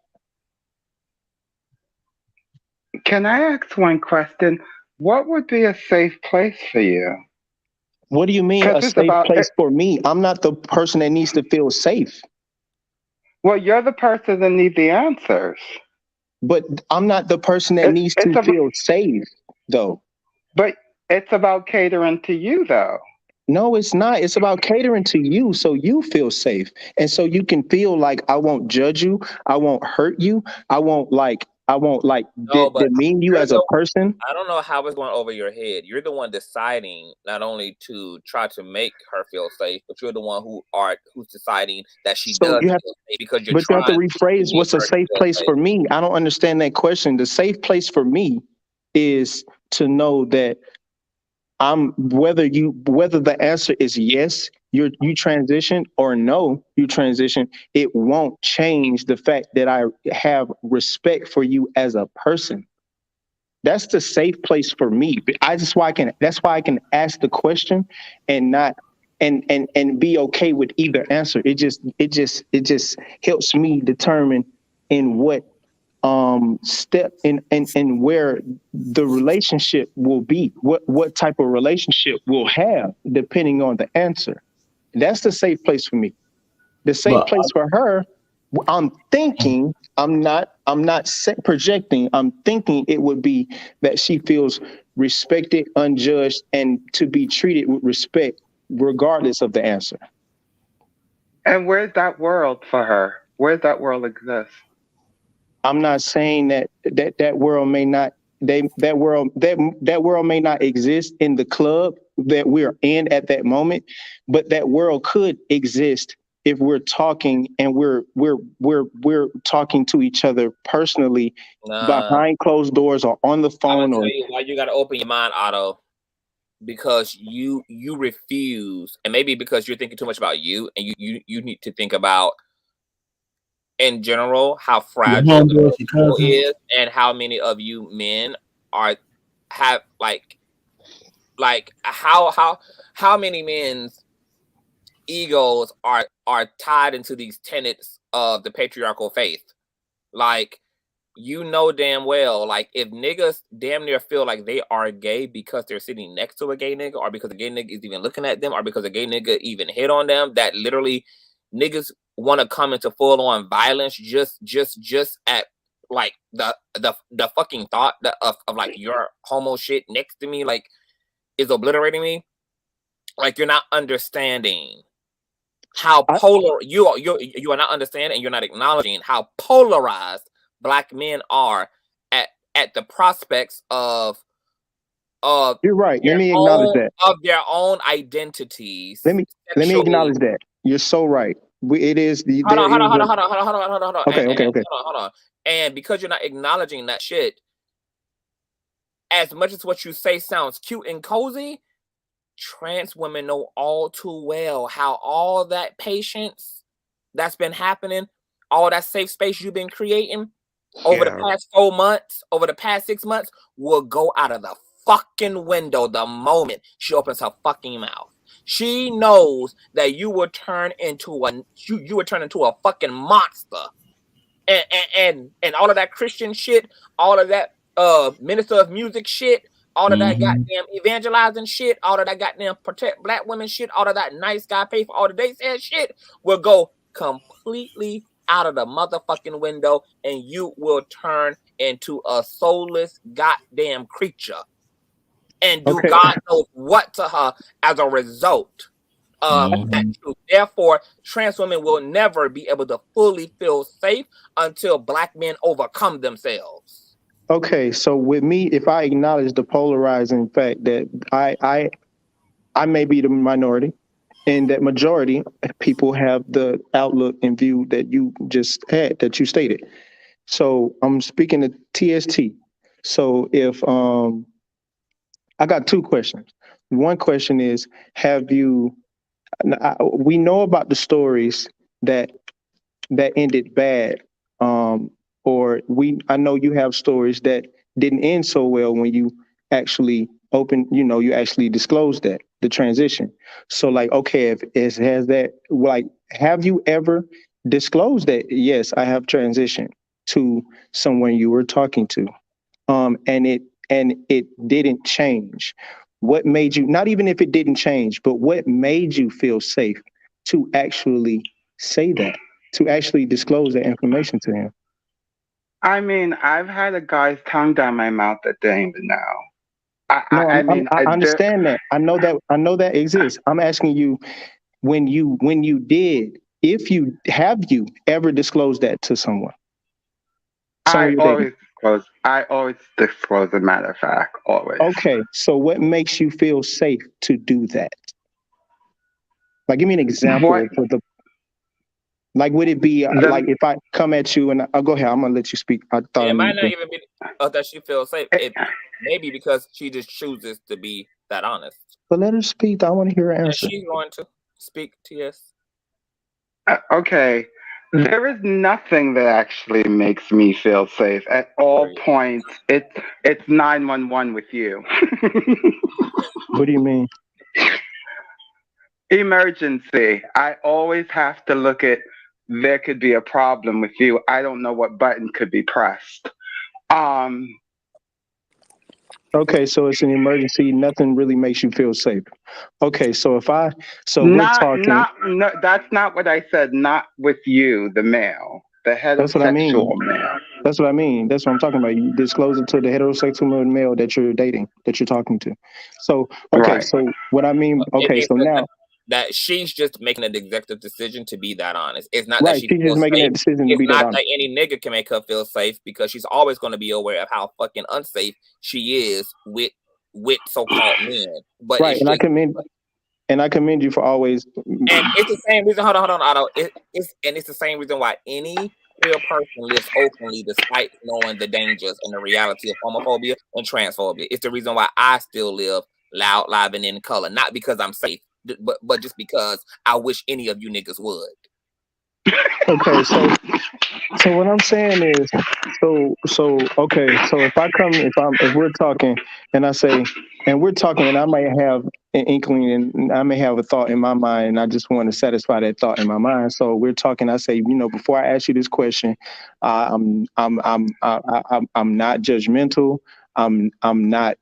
Can I ask one question? What would be a safe place for you?
What do you mean a safe place for me? I'm not the person that needs to feel safe.
Well, you're the person that needs the answers.
But I'm not the person that needs to feel safe, though.
But it's about catering to you, though.
No, it's not. It's about catering to you so you feel safe. And so you can feel like I won't judge you. I won't hurt you. I won't demean you as a person.
I don't know how it's going over your head. You're the one deciding not only to try to make her feel safe, but you're the one who's deciding that she does feel safe because you're trying.
But you have to rephrase what's a safe place for me. I don't understand that question. The safe place for me is to know that whether the answer is yes, you transition, or no, you transition, it won't change the fact that I have respect for you as a person. That's the safe place for me. That's why I can ask the question and not and be okay with either answer. It just helps me determine in what step in where the relationship will be, what type of relationship we'll have depending on the answer. That's the safe place for me. The safe place for her, I'm thinking, I'm not projecting, I'm thinking it would be that she feels respected, unjudged, and to be treated with respect regardless of the answer.
And where's that world for her? Where's that world exist?
I'm not saying that world may not that world may not exist in the club that we're in at that moment, but that world could exist if we're talking and we're talking to each other personally behind closed doors or on the
I'm
phone
gonna
or
tell you why you gotta open your mind, Otto. Because you refuse, and maybe because you're thinking too much about you, and you need to think about in general how fragile the world is, and how many of you men have like how many men's egos are tied into these tenets of the patriarchal faith. Like, you know damn well, like, if niggas damn near feel like they are gay because they're sitting next to a gay nigga, or because a gay nigga is even looking at them, or because a gay nigga even hit on them, that literally niggas want to come into full-on violence just at like the fucking thought of like your homo shit next to me, like, is obliterating me. Like, you're not understanding how polar you are not understanding, and you're not acknowledging how polarized Black men are at the prospects of
you're right. Let me
own,
acknowledge that.
of their own identities.
Let me acknowledge that. You're so right. It is the
Hold on.
Okay.
Hold on. And because you're not acknowledging that shit, as much as what you say sounds cute and cozy, trans women know all too well how all that patience that's been happening, all that safe space you've been creating over the past 4 months, over the past 6 months, will go out of the fucking window the moment she opens her fucking mouth. She knows that you will turn into a fucking monster, and all of that Christian shit, all of that minister of music shit, all of that goddamn evangelizing shit, all of that goddamn protect Black women shit, all of that nice guy pay for all the dates and shit will go completely out of the motherfucking window, and you will turn into a soulless goddamn creature and do God knows what to her as a result of that truth. Therefore, trans women will never be able to fully feel safe until Black men overcome themselves.
Okay, so with me, if I acknowledge the polarizing fact that I may be the minority, and that majority people have the outlook and view that you just had, that you stated. So I'm speaking to TST. So if I got two questions. One question is, we know about the stories that ended bad, I know you have stories that didn't end so well when you actually you actually disclosed that the transition. So like, okay, have you ever disclosed that yes, I have transitioned to someone you were talking to, and it didn't change? What made you, not even if it didn't change, but what made you feel safe to actually say that, to actually disclose that information to him?
I mean, I've had a guy's tongue down my mouth that didn't even know.
I understand that. I know that exists. I'm asking you, when you did, you ever disclosed that to someone?
I always disclose, a matter of fact, always.
Okay, so what makes you feel safe to do that? Like, give me an example would it be like if I come at you and I'll go ahead, I'm gonna let you speak.
It might not even be that she feels safe. It may be because she just chooses to be that honest.
But let her speak. I want to hear her answer.
And she's going to speak, TS.
Okay. There is nothing that actually makes me feel safe. At all points, it's 911 with you.
What do you mean?
Emergency. I always have to look at, there could be a problem with you. I don't know what button could be pressed.
Okay, so it's an emergency. Nothing really makes you feel safe. Okay, so we're talking.
No, that's not what I said. Not with you, the male, the heterosexual male.
That's what I mean. That's what I'm talking about. You disclose it to the heterosexual male that you're dating, that you're talking to. So, okay,
right.
so what I mean, okay, so now.
that she's just making an executive decision to be that honest. It's not that
Right.
she
She's just
feels
making
safe.
that decision to
It's
be that
not
honest.
that any nigga can make her feel safe, because she's always going to be aware of how fucking unsafe she is with so-called men. But
Right.
it's
And
just,
I commend you for always.
and it's the same reason. Hold on, Otto. It's the same reason why any queer person lives openly despite knowing the dangers and the reality of homophobia and transphobia. It's the reason why I still live loud, live, and in color. Not because I'm safe, but just because I wish any of you niggas would.
Okay, so what I'm saying is, okay, so if we're talking and I say, and we're talking, and I may have an inkling and I may have a thought in my mind, and I just want to satisfy that thought in my mind. So we're talking. I say, before I ask you this question, I'm not judgmental. I'm not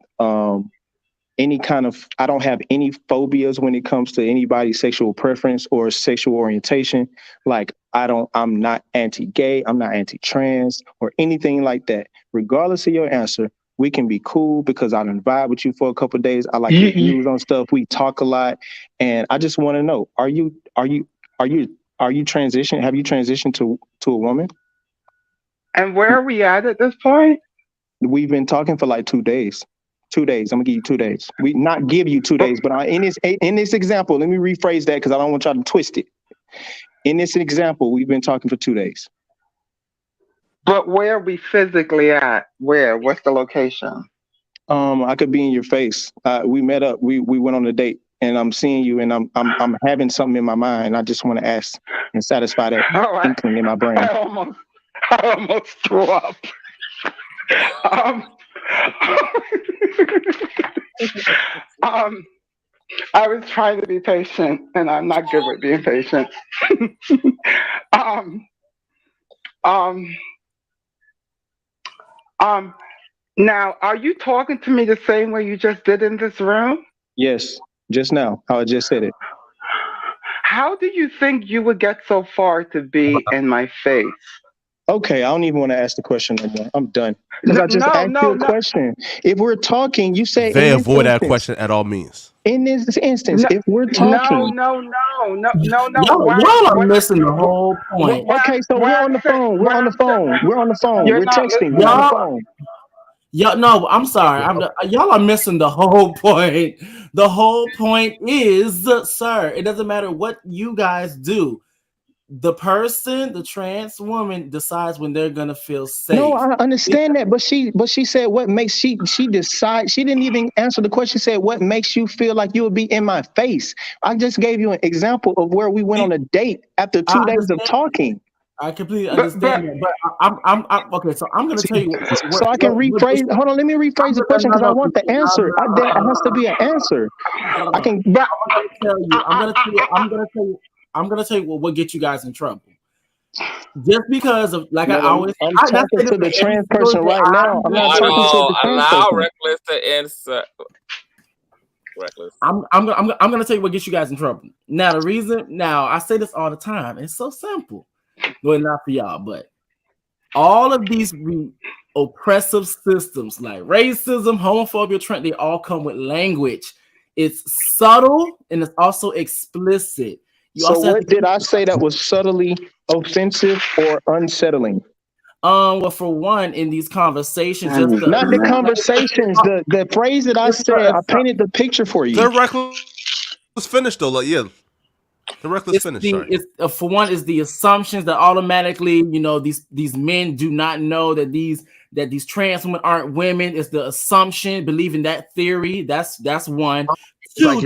any kind of, I don't have any phobias when it comes to anybody's sexual preference or sexual orientation. Like I'm not anti-gay, I'm not anti-trans or anything like that. Regardless of your answer, we can be cool because I done vibe with you for a couple of days. I like your views on stuff. We talk a lot. And I just want to know, are you transitioned? Have you transitioned to a woman?
And where are we at this point?
We've been talking for like 2 days. 2 days. I'm gonna give you 2 days. We not give you 2 days, but in this example, let me rephrase that because I don't want y'all to twist it. In this example, we've been talking for 2 days.
But where are we physically at? Where? What's the location?
I could be in your face. We met up. We went on a date, and I'm seeing you, and I'm having something in my mind. I just want to ask and satisfy that inkling in my brain.
I almost threw up. I was trying to be patient, and I'm not good with being patient. Now, are you talking to me the same way you just did in this room?
Yes, just now, how I just said it.
How do you think you would get so far to be in my face?
Okay, I don't even want to ask the question no more. I'm done. Because I just asked you a question. If we're talking, you say
They
in this
avoid that
instance,
question at all means.
in this instance, if we're talking.
No.
Y'all are missing the whole point.
Okay, so we're on the phone. We're on the phone. We're texting. We're on the phone.
No, I'm sorry. Y'all are missing the whole point. The whole point is, sir, it doesn't matter what you guys do. The person, the trans woman, decides when they're gonna feel safe.
No, I understand that, but she said what makes she decide. She didn't even answer the question. She said what makes you feel like you would be in my face. I just gave you an example of where we went on a date after 2 days of talking.
I completely understand that, but I'm okay. So I'm gonna tell you.
So I can rephrase. Hold on, let me rephrase the question because I want the answer. There has to be an answer. I can.
I'm gonna tell you what get you guys in trouble. Just because of
I'm talking to the trans person right now. I'm not talking to the trans person.
Reckless to insert. Reckless.
I'm gonna tell you what gets you guys in trouble. Now the reason. Now I say this all the time. It's so simple. Well, not for y'all, but all of these oppressive systems like racism, homophobia, trend, they all come with language. It's subtle and it's also explicit.
So what did I say that was subtly offensive or unsettling?
Well, for one, in these conversations,
not the conversations, the phrase that I said, I painted the picture for you.
The reckless finished though, like, yeah. The reckless finish.
For one, is the assumptions that automatically, these men do not know that these trans women aren't women. It's the assumption, believing that theory. That's one. Two,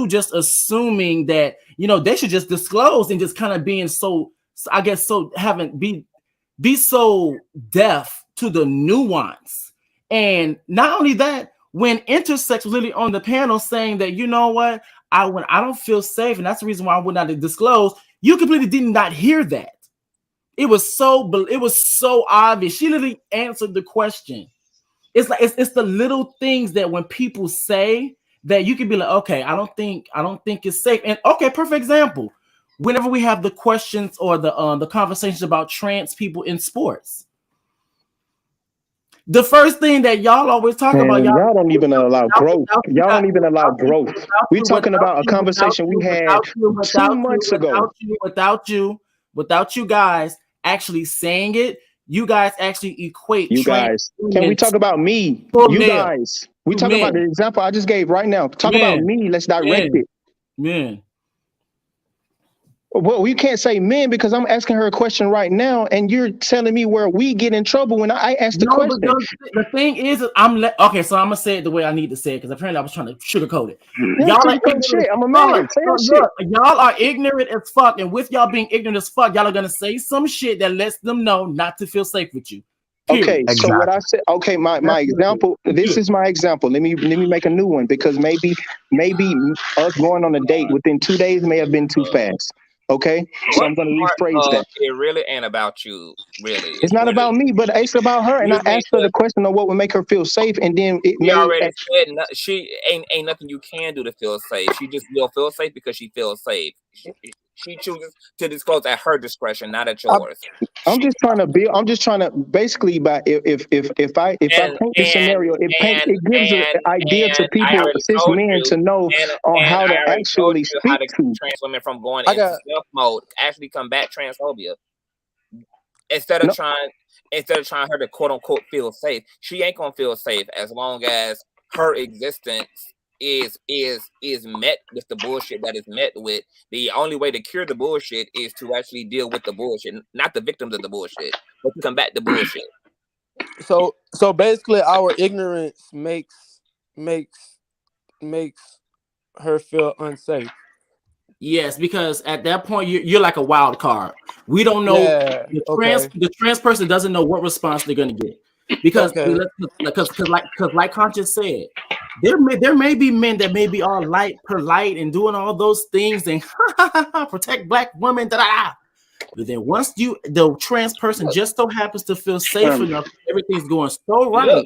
just assuming that they should just disclose and just kind of being so, I guess, so be so deaf to the nuance. And not only that, when intersex was literally on the panel saying that, you know what, when I don't feel safe, and that's the reason why I would not disclose, you completely did not hear that. It was so obvious. She literally answered the question. It's like it's the little things that when people say that you can be like, okay, I don't think it's safe. And okay, perfect example. Whenever we have the questions or the conversations about trans people in sports, The first thing that y'all always talk about,
Man, y'all don't even allow growth. Y'all don't even allow growth. We talking about a conversation we had 2 months ago.
without you guys actually saying it, you guys actually equate
You guys, can we talk about me? You guys, we talk about the example I just gave right now. Talk about me. Let's direct it.
Men.
Well, we can't say men because I'm asking her a question right now, and you're telling me where we get in trouble when I ask the question.
But the thing is, okay, so I'm gonna say it the way I need to say it because apparently I was trying to sugarcoat it. Y'all are ignorant
shit. I'm a
fuck.
man. Say that
Look, y'all are ignorant as fuck, and with y'all being ignorant as fuck, y'all are gonna say some shit that lets them know not to feel safe with you.
Period. Okay, so what I said, okay, my example, this is my example. Let me make a new one because maybe us going on a date within 2 days may have been too fast. Okay, so I'm going to rephrase that.
It really ain't about you, really.
It's not about me, but it's about her. And I asked her the question of what would make her feel safe, and then it
She
made.
already said she ain't nothing you can do to feel safe. She just will feel safe because she feels safe. She chooses to disclose at her discretion, not at yours.
I'm just trying to basically, by if I paint the scenario, it gives an idea to people, cis men, to know on how to actually speak to
trans women from going into stealth mode, actually combat transphobia. Instead of trying her to quote unquote feel safe, she ain't gonna feel safe as long as her existence is met with the bullshit that is met with. The only way to cure the bullshit is to actually deal with the bullshit, not the victims of the bullshit, but to combat the bullshit.
So basically, our ignorance makes her feel unsafe.
Yes, because at that point you're like a wild card. We don't know the trans person doesn't know what response they're gonna get because like Conscious said, there may be men that may be all polite and doing all those things and protect black women, but then once the trans person just so happens to feel safe enough, everything's going so right.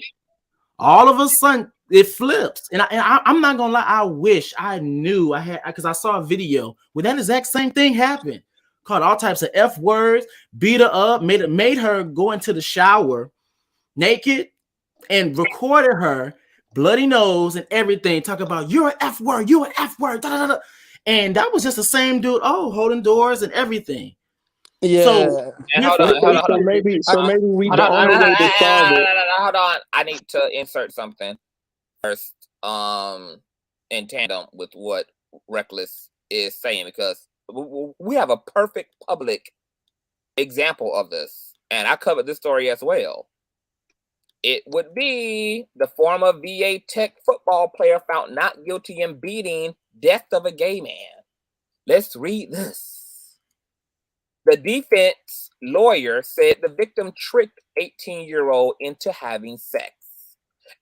All of a sudden it flips, and I'm not gonna lie. I wish I knew I had because I saw a video where that exact same thing happened. Called all types of F words, beat her up, made her go into the shower naked, and recorded her bloody nose and everything. Talk about you're an F word, you're an F word, da, da, da. And that was just the same dude. Holding doors and everything.
Yeah.
So
maybe we the only way to solve it.
Hold on, I need to insert something first, in tandem with what Reckless is saying, because we have a perfect public example of this, and I covered this story as well. It would be the former VA Tech football player found not guilty in beating death of a gay man. Let's read this. The defense lawyer said the victim tricked 18-year-old into having sex.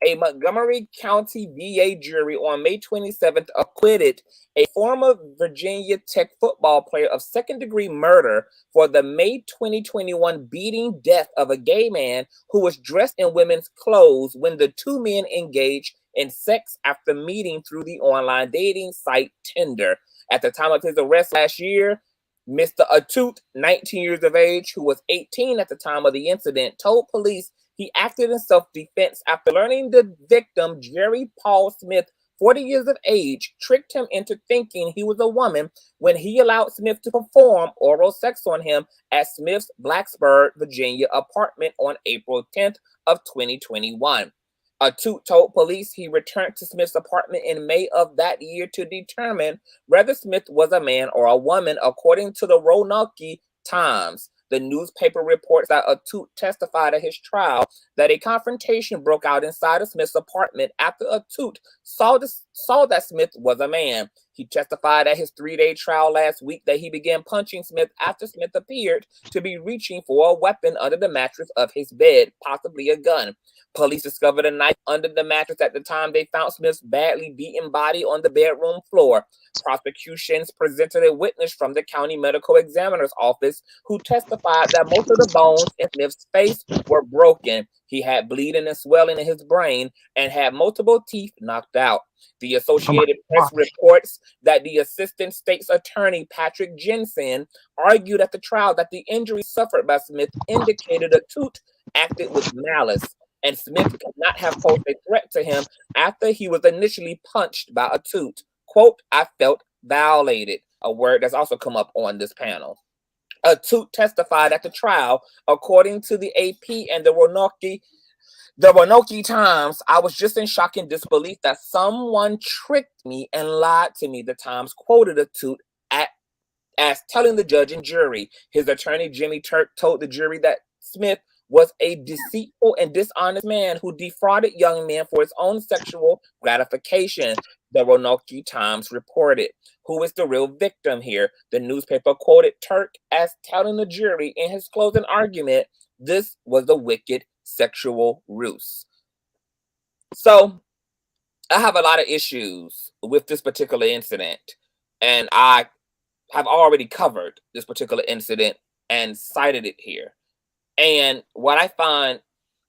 A Montgomery County VA jury on May 27th acquitted a former Virginia Tech football player of second-degree murder for the May 2021 beating death of a gay man who was dressed in women's clothes when the two men engaged in sex after meeting through the online dating site Tinder. At the time of his arrest last year, Mr. Atut, 19 years of age, who was 18 at the time of the incident, told police he acted in self-defense after learning the victim, Jerry Paul Smith, 40 years of age, tricked him into thinking he was a woman when he allowed Smith to perform oral sex on him at Smith's Blacksburg, Virginia apartment on April 10th of 2021. Atut told police he returned to Smith's apartment in May of that year to determine whether Smith was a man or a woman, according to the Roanoke Times. The newspaper reports that Atut testified at his trial that a confrontation broke out inside of Smith's apartment after Atut saw that Smith was a man. He testified at his 3-day trial last week that he began punching Smith after Smith appeared to be reaching for a weapon under the mattress of his bed, possibly a gun. Police discovered a knife under the mattress at the time they found Smith's badly beaten body on the bedroom floor. Prosecutions presented a witness from the county medical examiner's office who testified that most of the bones in Smith's face were broken. He had bleeding and swelling in his brain and had multiple teeth knocked out. The Associated Press reports that the assistant state's attorney, Patrick Jensen, argued at the trial that the injuries suffered by Smith indicated Atut acted with malice. and Smith could not have posed a threat to him after he was initially punched by a toot. Quote, I felt violated, a word that's also come up on this panel. A toot testified at the trial, according to the AP and the Roanoke Times. I was just in shock and disbelief that someone tricked me and lied to me. The Times quoted a toot as telling the judge and jury. His attorney, Jimmy Turk, told the jury that Smith was a deceitful and dishonest man who defrauded young men for his own sexual gratification, the Roanoke Times reported. Who is the real victim here? The newspaper quoted Turk as telling the jury in his closing argument, this was a wicked sexual ruse. So, I have a lot of issues with this particular incident, and I have already covered this particular incident and cited it here. And what I find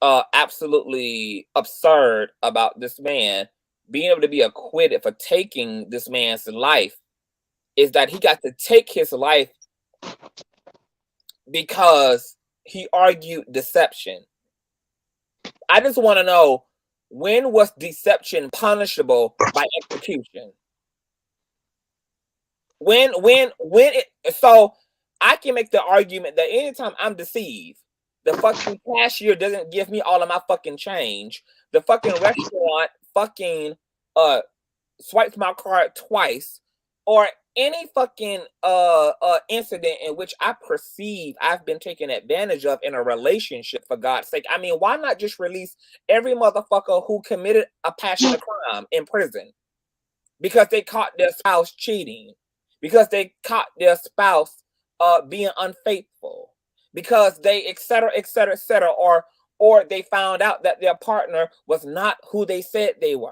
absolutely absurd about this man being able to be acquitted for taking this man's life is that he got to take his life because he argued deception. I just want to know, when was deception punishable by execution? So I can make the argument that anytime I'm deceived, the fucking cashier doesn't give me all of my fucking change, the fucking restaurant fucking swipes my card twice, or any fucking incident in which I perceive I've been taken advantage of in a relationship, for God's sake. I mean, why not just release every motherfucker who committed a passionate crime in prison because they caught their spouse cheating, because they caught their spouse being unfaithful, because they et cetera, or they found out that their partner was not who they said they were.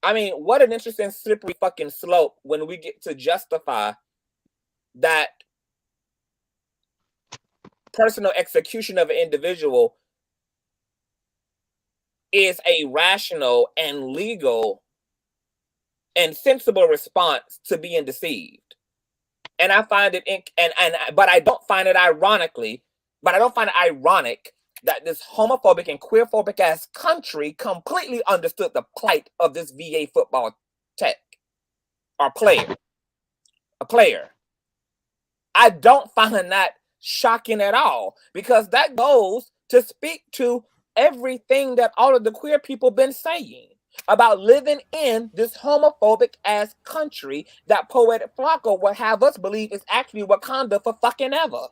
I mean, what an interesting slippery fucking slope when we get to justify that personal execution of an individual is a rational and legal and sensible response to being deceived. And I find it but I don't find it ironic that this homophobic and queerphobic ass country completely understood the plight of this VA football tech or player. I don't find that shocking at all, because that goes to speak to everything that all of the queer people been saying about living in this homophobic ass country that Poetic Flocko would have us believe is actually Wakanda for fucking ever.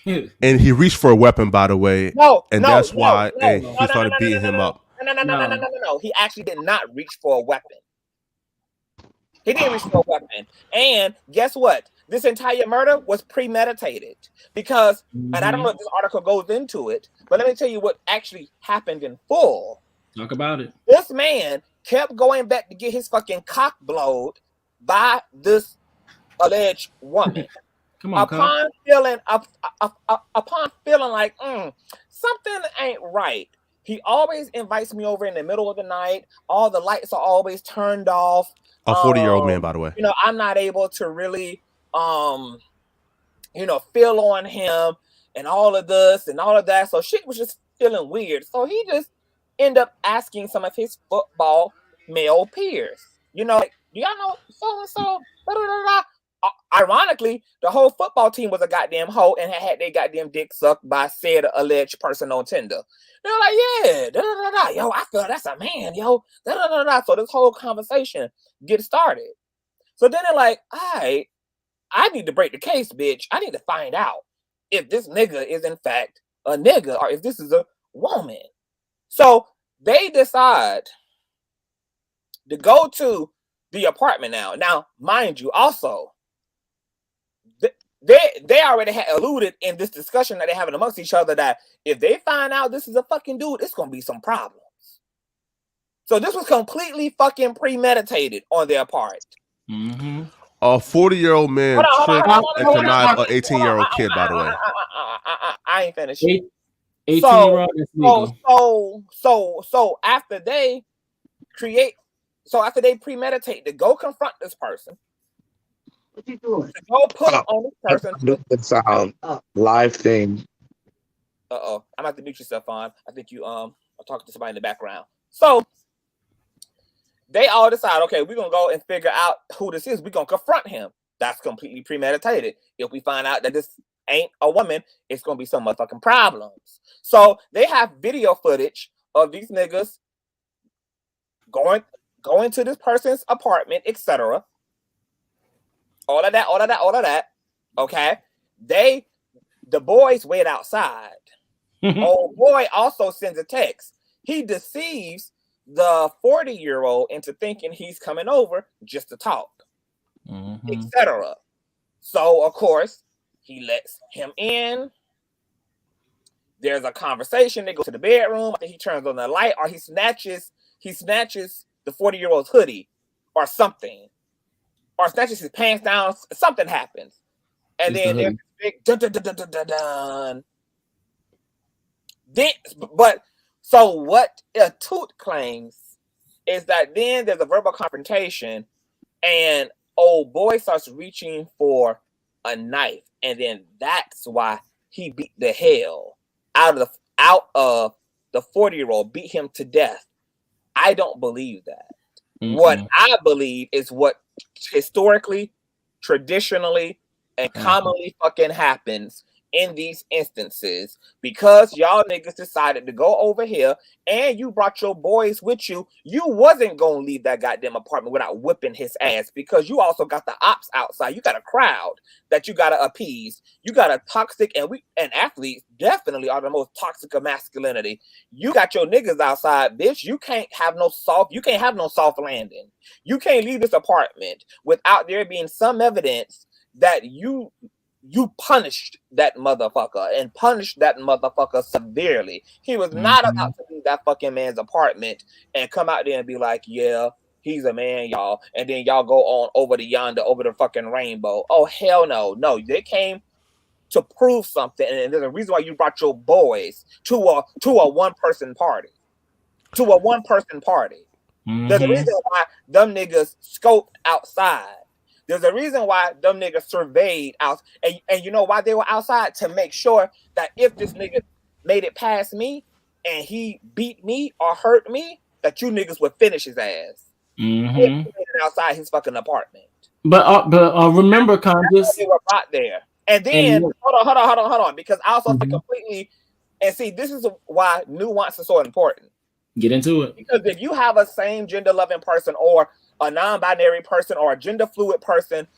And he reached for a weapon, by the way. That's why he started beating him up.
No. He actually did not reach for a weapon. He didn't reach for a weapon. And guess what? This entire murder was premeditated because, and I don't know if this article goes into it, but let me tell you what actually happened in full.
Talk about it.
This man kept going back to get his fucking cock blowed by this alleged woman.
Come on,
upon feeling like something ain't right, he always invites me over in the middle of the night. All the lights are always turned off.
A 40-year-old man, by the way.
You know, I'm not able to really feel on him and all of this and all of that. So shit was just feeling weird. So he just ended up asking some of his football male peers, like, do y'all know so-and-so? Ironically, the whole football team was a goddamn hoe and had their goddamn dick sucked by said alleged person on Tinder. They're like, yeah, yo, I feel that's a man, yo, So this whole conversation gets started. So then they're like, all right, I need to break the case, bitch. I need to find out if this nigga is in fact a nigga or if this is a woman. So they decide to go to the apartment now. Now, mind you, also, they already had alluded in this discussion that they're having amongst each other that if they find out this is a fucking dude, it's going to be some problems. So this was completely fucking premeditated on their part.
A 40-year-old man tricked and connived an 18-year-old kid, by the way.
I ain't finished.
18-year-old is legal.
So after they premeditate to go confront this person,
what you doing?
To go put on this person.
It's live thing.
I'm gonna have to mute yourself on. I think you I'm talking to somebody in the background. So they all decide, okay, we're going to go and figure out who this is. We're going to confront him. That's completely premeditated. If we find out that this ain't a woman, it's going to be some motherfucking problems. So they have video footage of these niggas going to this person's apartment, etc. All of that. Okay. The boys wait outside. Old boy also sends a text. He deceives the 40-year-old into thinking he's coming over just to talk, etc. So, of course, he lets him in. There's a conversation. They go to the bedroom. I think he turns on the light, or he snatches the 40-year-old's hoodie or something, or snatches his pants down. Something happens. And then there's big dun, dun, dun, dun, dun, dun, dun. But so what Toot claims is that then there's a verbal confrontation, and old boy starts reaching for a knife, and then that's why he beat the hell out of the 40-year-old, beat him to death. I don't believe that. What I believe is what historically, traditionally, and commonly fucking happens in these instances, because y'all niggas decided to go over here and you brought your boys with you. You wasn't gonna leave that goddamn apartment without whipping his ass, because you also got the ops outside. You got a crowd that you gotta appease. You got a toxic, and athletes definitely are the most toxic of masculinity. You got your niggas outside, bitch. You can't have no soft landing. You can't leave this apartment without there being some evidence that you punished that motherfucker, and punished that motherfucker severely. He was not about to leave that fucking man's apartment and come out there and be like, yeah, he's a man, y'all. And then y'all go on over to yonder, over the fucking rainbow. Oh, hell no. No, they came to prove something. And there's a reason why you brought your boys to a one-person party. There's a reason why them niggas scoped outside. There's a reason why them niggas surveyed out, and you know why they were outside? To make sure that if this nigga made it past me and he beat me or hurt me, that you niggas would finish his ass. If he made it outside his fucking apartment.
But remember, Conscious,
they were out there. And then hold on, because I also completely, and see, this is why nuance is so important.
Get into it.
Because if you have a same gender loving person, or a non-binary person, or a gender fluid person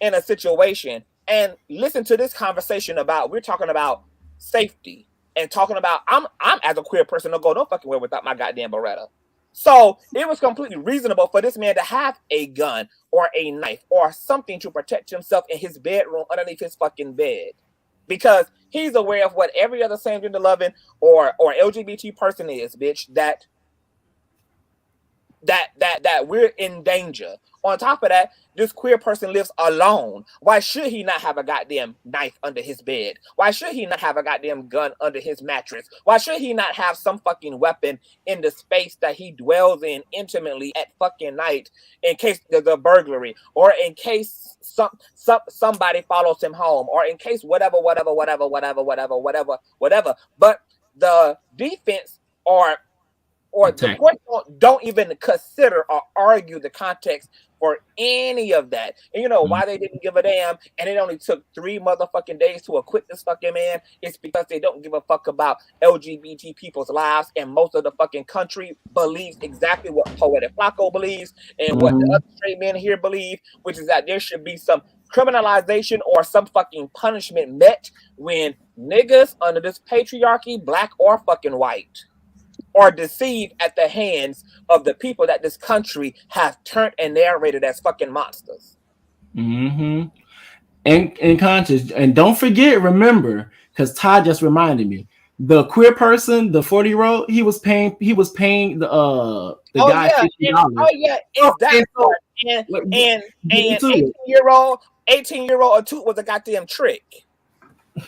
in a situation, and listen to this conversation we're talking about safety, and talking about I'm as a queer person, no fucking way without my goddamn Beretta. So it was completely reasonable for this man to have a gun or a knife or something to protect himself in his bedroom underneath his fucking bed, because he's aware of what every other same gender loving or LGBT person is, bitch, that we're in danger. On top of that, this queer person lives alone. Why should he not have a goddamn knife under his bed? Why should he not have a goddamn gun under his mattress? Why should he not have some fucking weapon in the space that he dwells in intimately at fucking night, in case there's a burglary, or in case somebody follows him home, or in case whatever. But the defense or the court don't even consider or argue the context for any of that. And you know why they didn't give a damn, and it only took 3 motherfucking days to acquit this fucking man? It's because they don't give a fuck about LGBT people's lives, and most of the fucking country believes exactly what Poetic Flacco believes, and what the other straight men here believe, which is that there should be some criminalization or some fucking punishment met when niggas under this patriarchy, black or fucking white, are deceived at the hands of the people that this country have turned and narrated as fucking monsters.
And Conscious, and don't forget, remember, because Todd just reminded me, the queer person, the 40-year-old, he was paying the guy $50.
Is that part? And 18-year-old or two was a goddamn trick.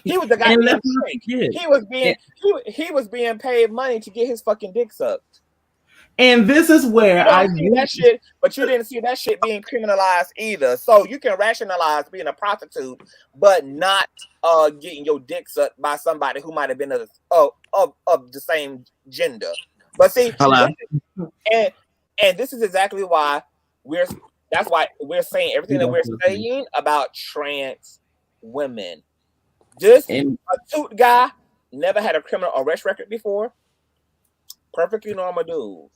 He was the goddamn trick. He was being paid money to get his fucking dick sucked.
And this is where
you don't see that shit, but you didn't see that shit being criminalized either. So you can rationalize being a prostitute, but not getting your dick sucked by somebody who might have been of the same gender. But see,
Hello.
and this is exactly why that's why we're saying everything that we're saying about trans women. This a suit guy never had a criminal arrest record before. Perfectly normal dude.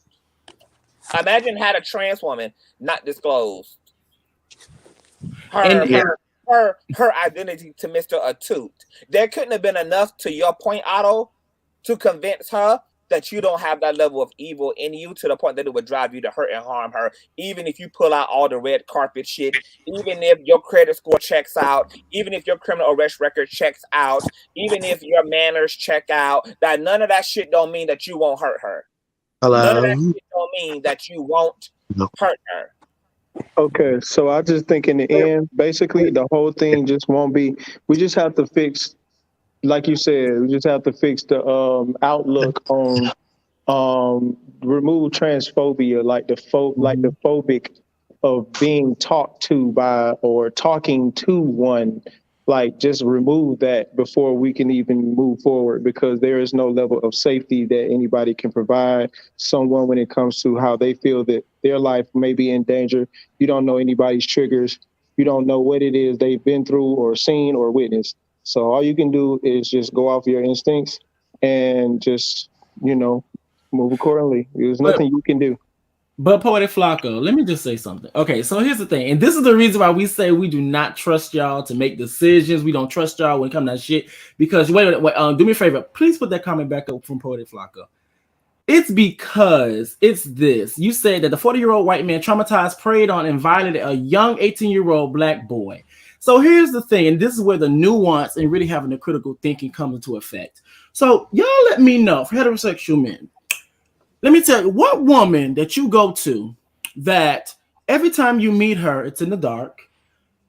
Imagine had a trans woman not disclosed her identity to Mr. Atoot. There couldn't have been enough, to your point, Otto, to convince her that you don't have that level of evil in you to the point that it would drive you to hurt and harm her, even if you pull out all the red carpet shit, even if your credit score checks out, even if your criminal arrest record checks out, even if your manners check out, that none of that shit don't mean that you won't hurt her. None of that shit don't mean that you won't hurt her.
Okay, so I just think in the end, basically, the whole thing just won't be. We just have to fix, like you said, we just have to fix the outlook on remove transphobia, like the phobic of being talked to by or talking to one. Like, just remove that before we can even move forward, because there is no level of safety that anybody can provide someone when it comes to how they feel that their life may be in danger. You don't know anybody's triggers. You don't know what it is they've been through or seen or witnessed. So all you can do is just go off your instincts and just, move accordingly. There's nothing you can do.
But Poetic Flacco, let me just say something. Okay, so here's the thing, and this is the reason why we say we do not trust y'all to make decisions. We don't trust y'all when it comes to that shit. Because wait, do me a favor, please put that comment back up from Poetic Flacco. It's because it's this. You said that the 40-year-old white man traumatized, preyed on, and violated a young 18-year-old black boy. So here's the thing, and this is where the nuance and really having the critical thinking comes into effect. So y'all let me know, for heterosexual men, let me tell you, what woman that you go to that every time you meet her, it's in the dark.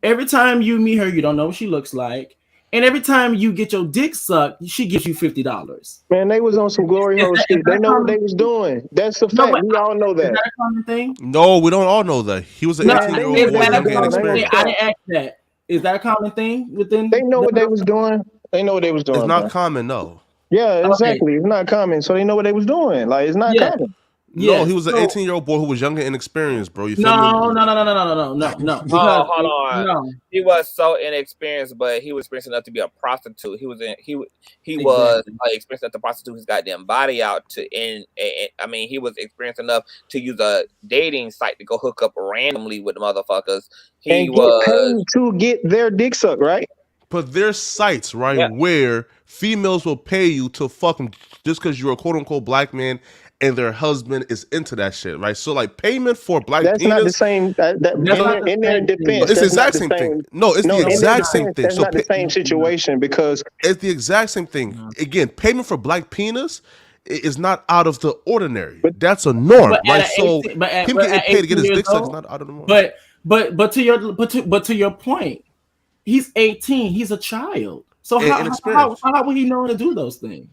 Every time you meet her, you don't know what she looks like. And every time you get your dick sucked, she gives you $50.
Man, they was on some glory hole shit. They know what they was doing. That's a fact. We all know that.
Is that a common thing?
No, we don't all know that. He was an 18-year-old boy, young and experienced.
I didn't ask that. Is that a common thing within?
They know what they was doing. They know what they was doing.
It's not common, no.
Yeah, exactly. Okay. It's not common. So they know what they was doing. Like, it's not common.
No, he was an 18-year-old boy who was young and inexperienced, bro. You feel me?
No.
Because, hold on. No. He was so inexperienced, but he was experienced enough to be a prostitute. He was experienced enough to prostitute his goddamn body out to I mean, he was experienced enough to use a dating site to go hook up randomly with motherfuckers. He was
paid to get their dick sucked, right?
But there's sites, right, where females will pay you to fuck them just because you're a quote unquote black man and their husband is into that shit, right? So like payment for black penis.
That's not the same. In their defense,
it's the exact same thing. No, it's the exact same thing.
That's not the same situation, because
it's the exact same thing. Again, payment for black penis is not out of the ordinary. That's a norm, right? So him getting paid to get his dick sucked is not out of the norm.
But to your point, he's 18. He's a child. So how would he know how to do those things?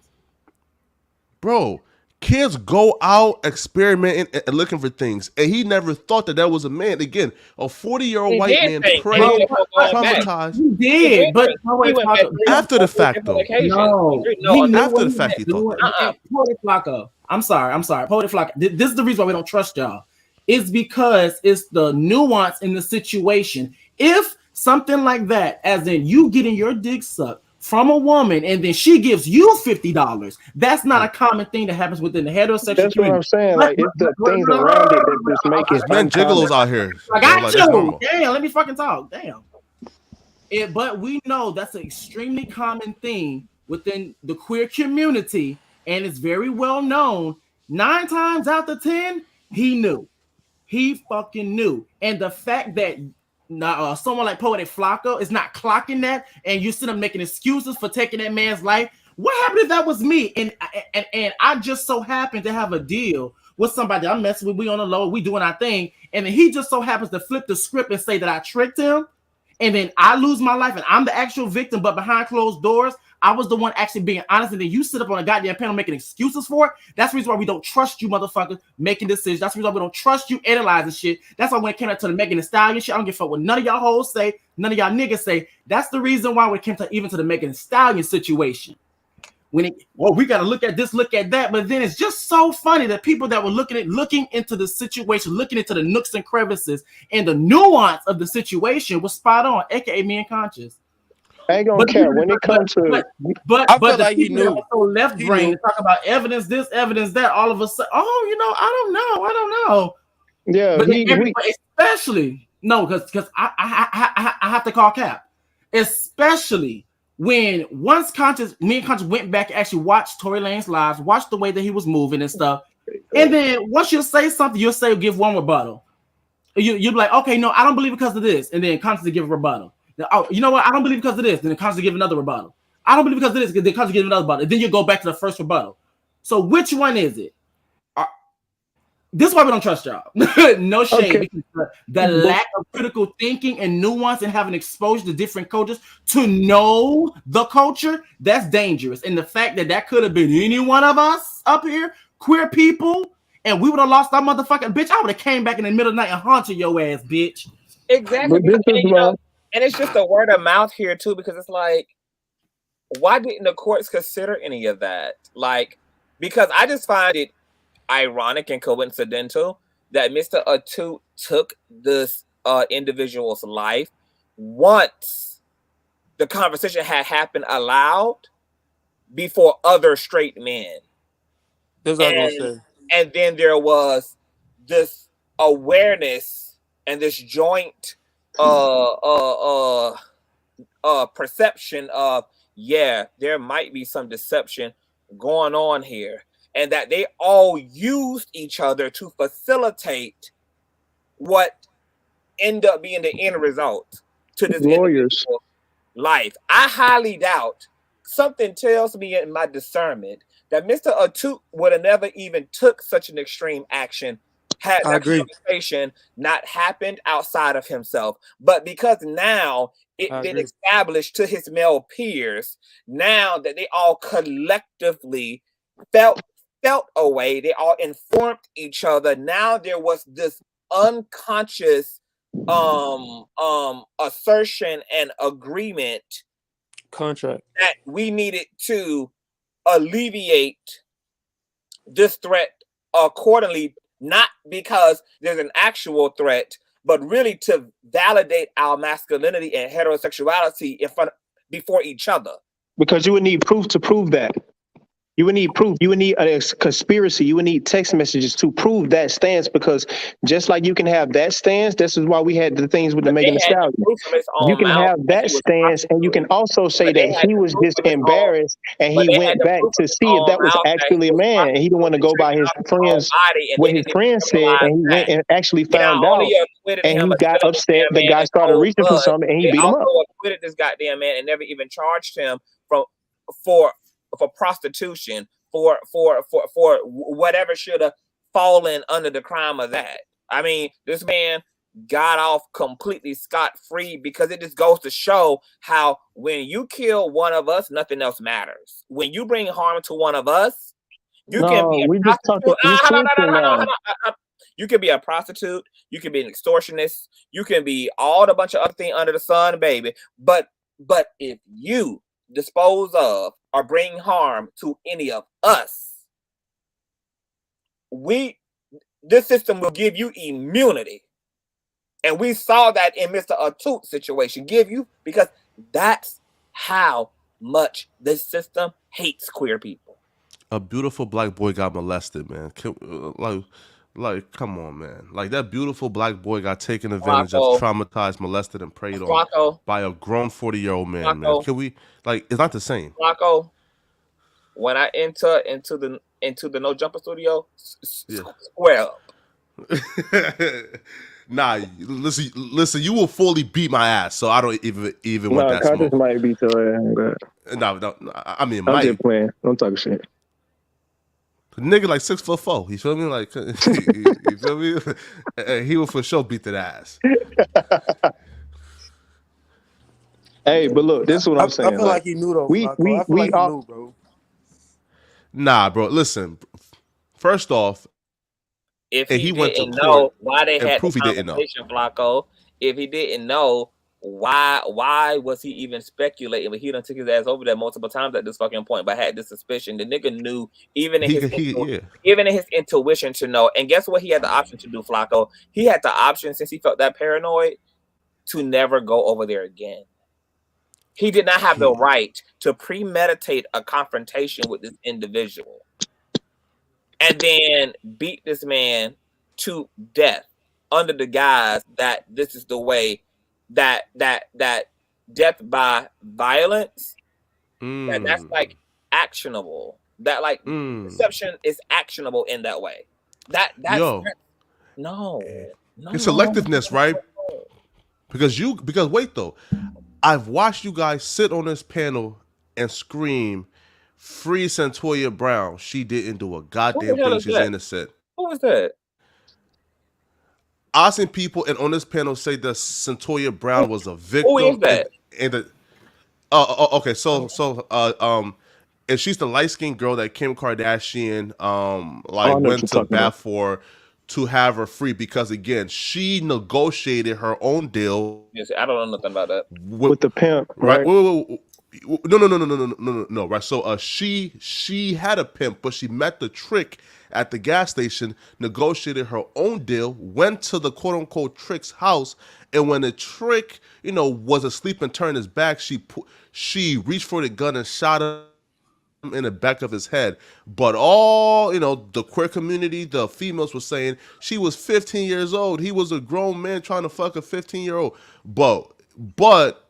Bro, kids go out experimenting and looking for things, and he never thought that was a man. Again, a 40-year-old white man traumatized.
He did, but
after the fact, though. After the fact, he thought that.
Poetic Flacco. I'm sorry. Poetic Flacco. This is the reason why we don't trust y'all. It's because it's the nuance in the situation. If something like that, as in you getting your dick sucked from a woman and then she gives you $50, that's not a common thing that happens within the heterosexual
That's
community.
what I'm saying. Like, it's the things around it that just make it.
Men gigolos out here.
I got you. Damn, let me fucking talk. Damn. But we know that's an extremely common thing within the queer community, and it's very well known. 9 times out of 10, he knew. He fucking knew. And the fact that someone like Poetic Flacco is not clocking that, and you sit up making excuses for taking that man's life. What happened if that was me? And I just so happened to have a deal with somebody I'm messing with. We on the low, we doing our thing, and then he just so happens to flip the script and say that I tricked him. and then I lose my life and I'm the actual victim, but behind closed doors, I was the one actually being honest, and then you sit up on a goddamn panel making excuses for it. That's the reason why we don't trust you motherfuckers making decisions. That's the reason why we don't trust you analyzing shit. That's why when it came up to the Megan Thee Stallion shit, I don't give a fuck what none of y'all hoes say, none of y'all niggas say. That's the reason why when it came to even to the Megan Thee Stallion situation. When it, well, we got to look at this, look at that, but then it's just so funny that people that were looking into the situation, looking into the nooks and crevices and the nuance of the situation was spot on, aka me and Conscious.
I ain't gonna care when it comes to.
But
I feel
the
like he
people that
knew.
are so left
He
brain
knew.
to talk about evidence this, evidence that, all of a sudden, I don't know.
Yeah,
But especially because I have to call cap, especially when once me and Conscious went back and actually watched Tory Lanez lives, watched the way that he was moving and stuff, and then once you say something, you'll say give one rebuttal. You'll be like, okay, no, I don't believe because of this, and then constantly give a rebuttal. Oh, you know what? I don't believe because of this, then constantly give another rebuttal. I don't believe because of this, then constantly give another rebuttal. And then you go back to the first rebuttal. So which one is it? This is why we don't trust y'all. No shade.
Okay.
Because the lack of critical thinking and nuance and having exposure to different cultures to know the culture, that's dangerous. And the fact that could have been any one of us up here, queer people, and we would have lost our motherfucking bitch. I would have came back in the middle of the night and haunted your ass, bitch.
Exactly.
But this is why.
And it's just a word of mouth here too, because it's like, why didn't the courts consider any of that? Like, because I just find it ironic and coincidental that Mr. Atu took this individual's life once the conversation had happened aloud before other straight men.
That's what I was gonna say.
And then there was this awareness and this joint perception of, yeah, there might be some deception going on here, and that they all used each other to facilitate what end up being the end result to this
Lawyers.
life. I highly doubt, something tells me in my discernment that Mr. Atu would have never even took such an extreme action had that conversation not happened outside of himself. But because now it's been established to his male peers, now that they all collectively felt a way, they all informed each other. Now there was this unconscious assertion and agreement
contract
that we needed to alleviate this threat accordingly, not because there's an actual threat, but really to validate our masculinity and heterosexuality before each other.
Because you would need proof to prove that. You would need proof. You would need a conspiracy. You would need text messages to prove that stance. Because just like you can have that stance, this is why we had the things with the Megan Thee Stallion. You can have that stance, and you can also say that he was just embarrassed, and he went back to see if that was actually a man, and he didn't want to go by his friends, what his friends said, and he went and actually found out, and he got upset. The guy started reaching for something, and he beat him up.
Acquitted this goddamn man and never even charged him for prostitution, for whatever should have fallen under the crime of that. I mean, this man got off completely scot-free because it just goes to show how when you kill one of us, nothing else matters. When you bring harm to one of us, you can be a prostitute. You can be a prostitute, you can be an extortionist, you can be all the bunch of other things under the sun, baby. But if you dispose of or bring harm to any of us, this system will give you immunity. And we saw that in Mr. Atu's situation, because that's how much this system hates queer people.
A beautiful black boy got molested, man. Like, come on, man. Like, that beautiful black boy got taken advantage of, traumatized, molested, and preyed on by a grown 40-year-old man, man. Can we, like, it's not the same.
Flacco, when I enter into the No Jumper studio, square up.
Nah, listen, you will fully beat my ass, so I don't even want that smoke.
Might beat your ass.
No, I mean,
I'm just playing. Don't talk shit.
Nigga like 6'4", you feel me? Like, you feel me? He will for sure beat that ass.
Hey, but look, this is what I'm
I
saying.
feel
Like
like he knew though,
we
Flacco.
we
I feel
we
like he
all
knew, bro.
Nah, bro. Listen. First off,
If
and
he
he went to
didn't
court
know why they
and
had the
proof he didn't know.
conversation, Flacco, if he didn't know why was he even speculating? But he done took his ass over there multiple times at this fucking point, but had this suspicion. The nigga knew even in his intuition to know. And guess what? He had the option to do, Flacco. He had the option, since he felt that paranoid, to never go over there again. He did not have the right to premeditate a confrontation with this individual and then beat this man to death under the guise that this is the way that death by violence, that's like actionable. That like perception is actionable in that way. That's no.
His selectiveness, right? Because wait though, I've watched you guys sit on this panel and scream, "Free Santoya Brown. She didn't do a goddamn thing. She's innocent."
Who was that?
I've seen people and on this panel say that Santoya Brown was a victim.
Who is that?
Okay, and she's the light-skinned girl that Kim Kardashian went to bat for to have her free because again she negotiated her own deal.
Yes, I don't know nothing about that.
With the pimp,
right?
right?
No. Right. So she had a pimp, but she met the trick at the gas station, negotiated her own deal, went to the quote unquote trick's house, and when the trick, was asleep and turned his back, she reached for the gun and shot him in the back of his head. But all the queer community, the females were saying she was 15 years old. He was a grown man trying to fuck a 15-year-old. But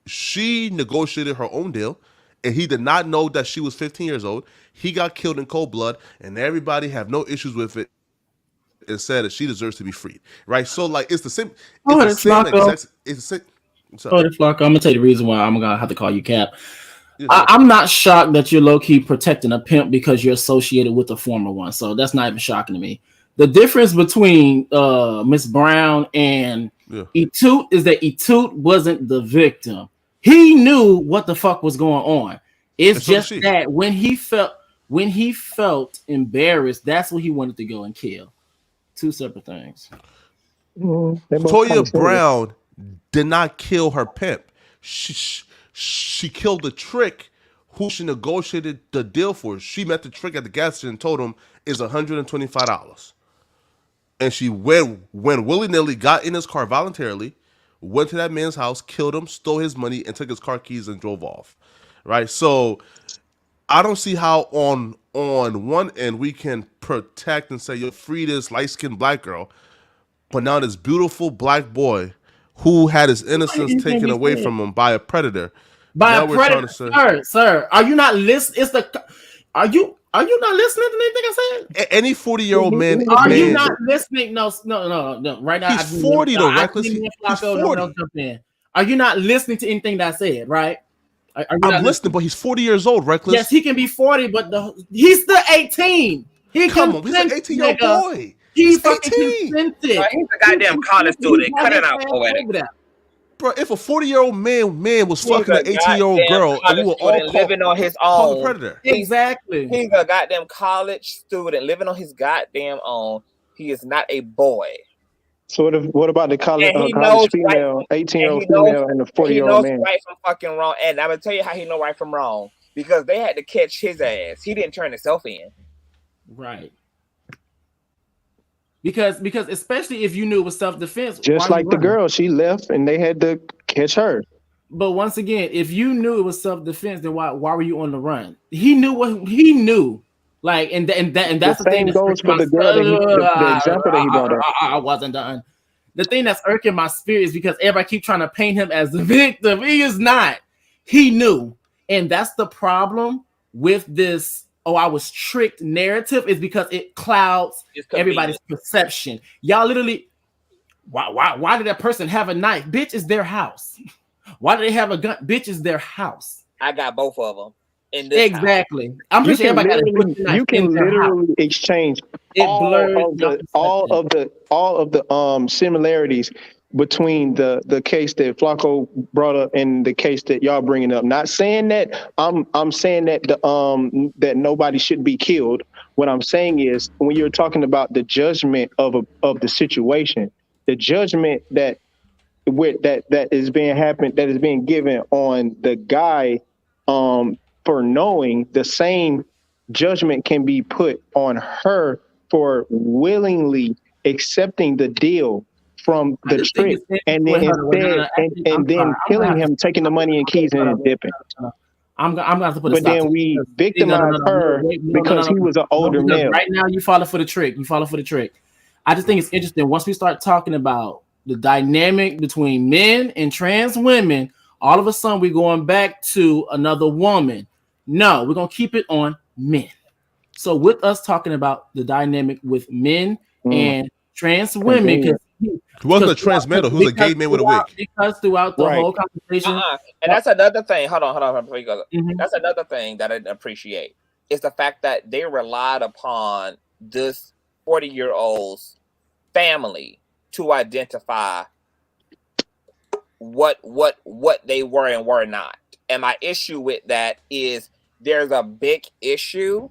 she negotiated her own deal, and he did not know that she was 15 years old. He got killed in cold blood, and everybody have no issues with it and said that she deserves to be freed. Right? So, like, it's the same. It's the same.
Flacco, I'm gonna tell you the reason why I'm gonna have to call you Cap. I'm not shocked that you're low-key protecting a pimp because you're associated with the former one. So that's not even shocking to me. The difference between Miss Brown and Etoot is that Etoot wasn't the victim. He knew what the fuck was going on. It's just that when he felt embarrassed, that's when he wanted to go and kill. Two separate things.
Toya Brown did not kill her pimp. She killed the trick who she negotiated the deal for. She met the trick at the gas station and told him is $125. And she went willy-nilly, got in his car voluntarily, went to that man's house, killed him, stole his money, and took his car keys and drove off. Right? So I don't see how on one end we can protect and say, you'll free this light-skinned black girl, but now this beautiful black boy who had his innocence taken away from him by a predator.
By a predator, sir. Are you not listening? Are you not listening to anything I said?
Any 40-year-old man.
Are you not listening? No. Right now,
he's 40 though, Reckless. He's
40. Are you not listening to anything that I said? Right?
I'm listening, but he's 40 years old, Reckless.
Yes, he can be 40, but he's still 18.
He's an 18-year-old boy.
He's 18.
He's a goddamn college student. Cut it out, poetic.
Bro, if a 40-year-old man was fucking an 18-year-old girl and we were all
living on his own,
predator.
Exactly.
He's a goddamn college student living on his goddamn own. He is not a boy.
So what about the college female, 18-year-old female and the 40-year-old man?
He knows right from fucking wrong. And I'm going to tell you how he know right from wrong. Because they had to catch his ass. He didn't turn himself in.
Right. Because especially if you knew it was self-defense.
Just like the girl, she left and they had to catch her.
But once again, if you knew it was self-defense, then why were you on the run? He knew what he knew. Like and that's the thing that
goes for the girl the example that he brought up.
I wasn't done. The thing that's irking my spirit is because everybody keep trying to paint him as the victim. He is not. He knew. And that's the problem with this I was tricked narrative is because it clouds everybody's perception. Y'all literally, why did that person have a knife? Bitch, is their house. Why do they have a gun? Bitch, is their house.
I got both of them.
Exactly. I'm pretty sure everybody got a
you can literally exchange all of the similarities between the case that Flacco brought up and the case that y'all bringing up. Not saying that I'm saying that that nobody should be killed. What I'm saying is when you're talking about the judgment of the situation, the judgment that is being given on the guy for knowing, the same judgment can be put on her for willingly accepting the deal from the trick and then instead and then killing him, taking the money and keys and dipping.
I'm gonna have to put a
But
stop
then
to
we
it.
victimize her because he was an older
because
male.
right now you follow for the trick. You follow for the trick. I just think it's interesting once we start talking about the dynamic between men and trans women. All of a sudden, we're going back to another woman. No, we're gonna keep it on men. So with us talking about the dynamic with men and trans women, because
He wasn't a trans male, who was a gay man with a wig.
Because throughout the whole conversation,
and that's another thing. Hold on, before you go. That's another thing that I didn't appreciate is the fact that they relied upon this 40-year-old's family to identify what they were and were not. And my issue with that is there's a big issue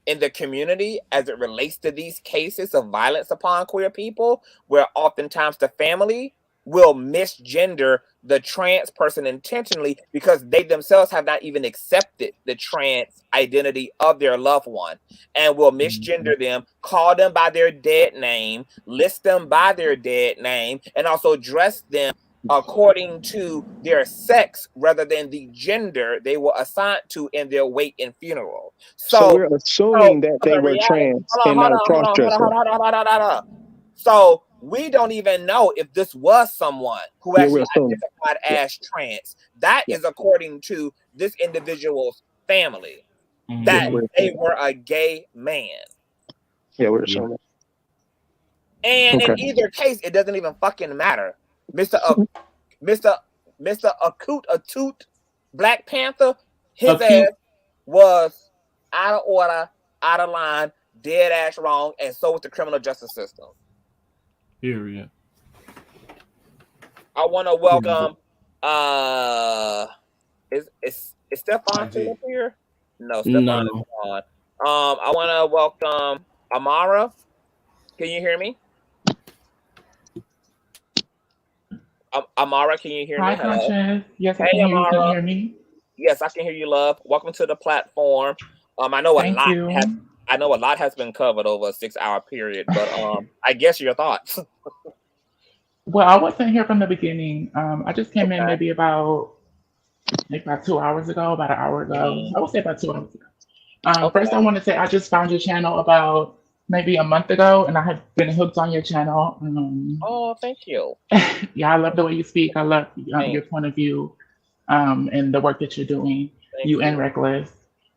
in the community as it relates to these cases of violence upon queer people, where oftentimes the family will misgender the trans person intentionally because they themselves have not even accepted the trans identity of their loved one, and will misgender them, call them by their dead name, list them by their dead name, and also dress them according to their sex rather than the gender they were assigned to in their wake and funeral.
So we're assuming that they were trans and not a cross-dresser.
So we don't even know if this was someone who actually identified as trans. That is according to this individual's family, that they were a gay man.
Yeah, we're assuming.
And in either case, it doesn't even fucking matter. Mr. Atoot Black Panther, his ass was out of order, out of line, dead ass wrong, and so was the criminal justice system.
Period.
I want to welcome. Is Stefan still up here? No, Stefan is on. I want to welcome Amara. Can you hear me? Amara, can you hear me?
Hi,
Hello.
Conscious. Yes, I can hear you. Can you hear me?
Yes, I can hear you, love. Welcome to the platform. I know a lot has been covered over a 6-hour period, but I guess your thoughts.
Well, I wasn't here from the beginning. I just came in maybe about 2 hours ago, about an hour ago. I would say about 2 hours ago. First, I want to say I just found your channel about maybe a month ago, and I have been hooked on your channel.
Oh, thank you.
Yeah, I love the way you speak. I love your point of view and the work that you're doing, you and Reckless.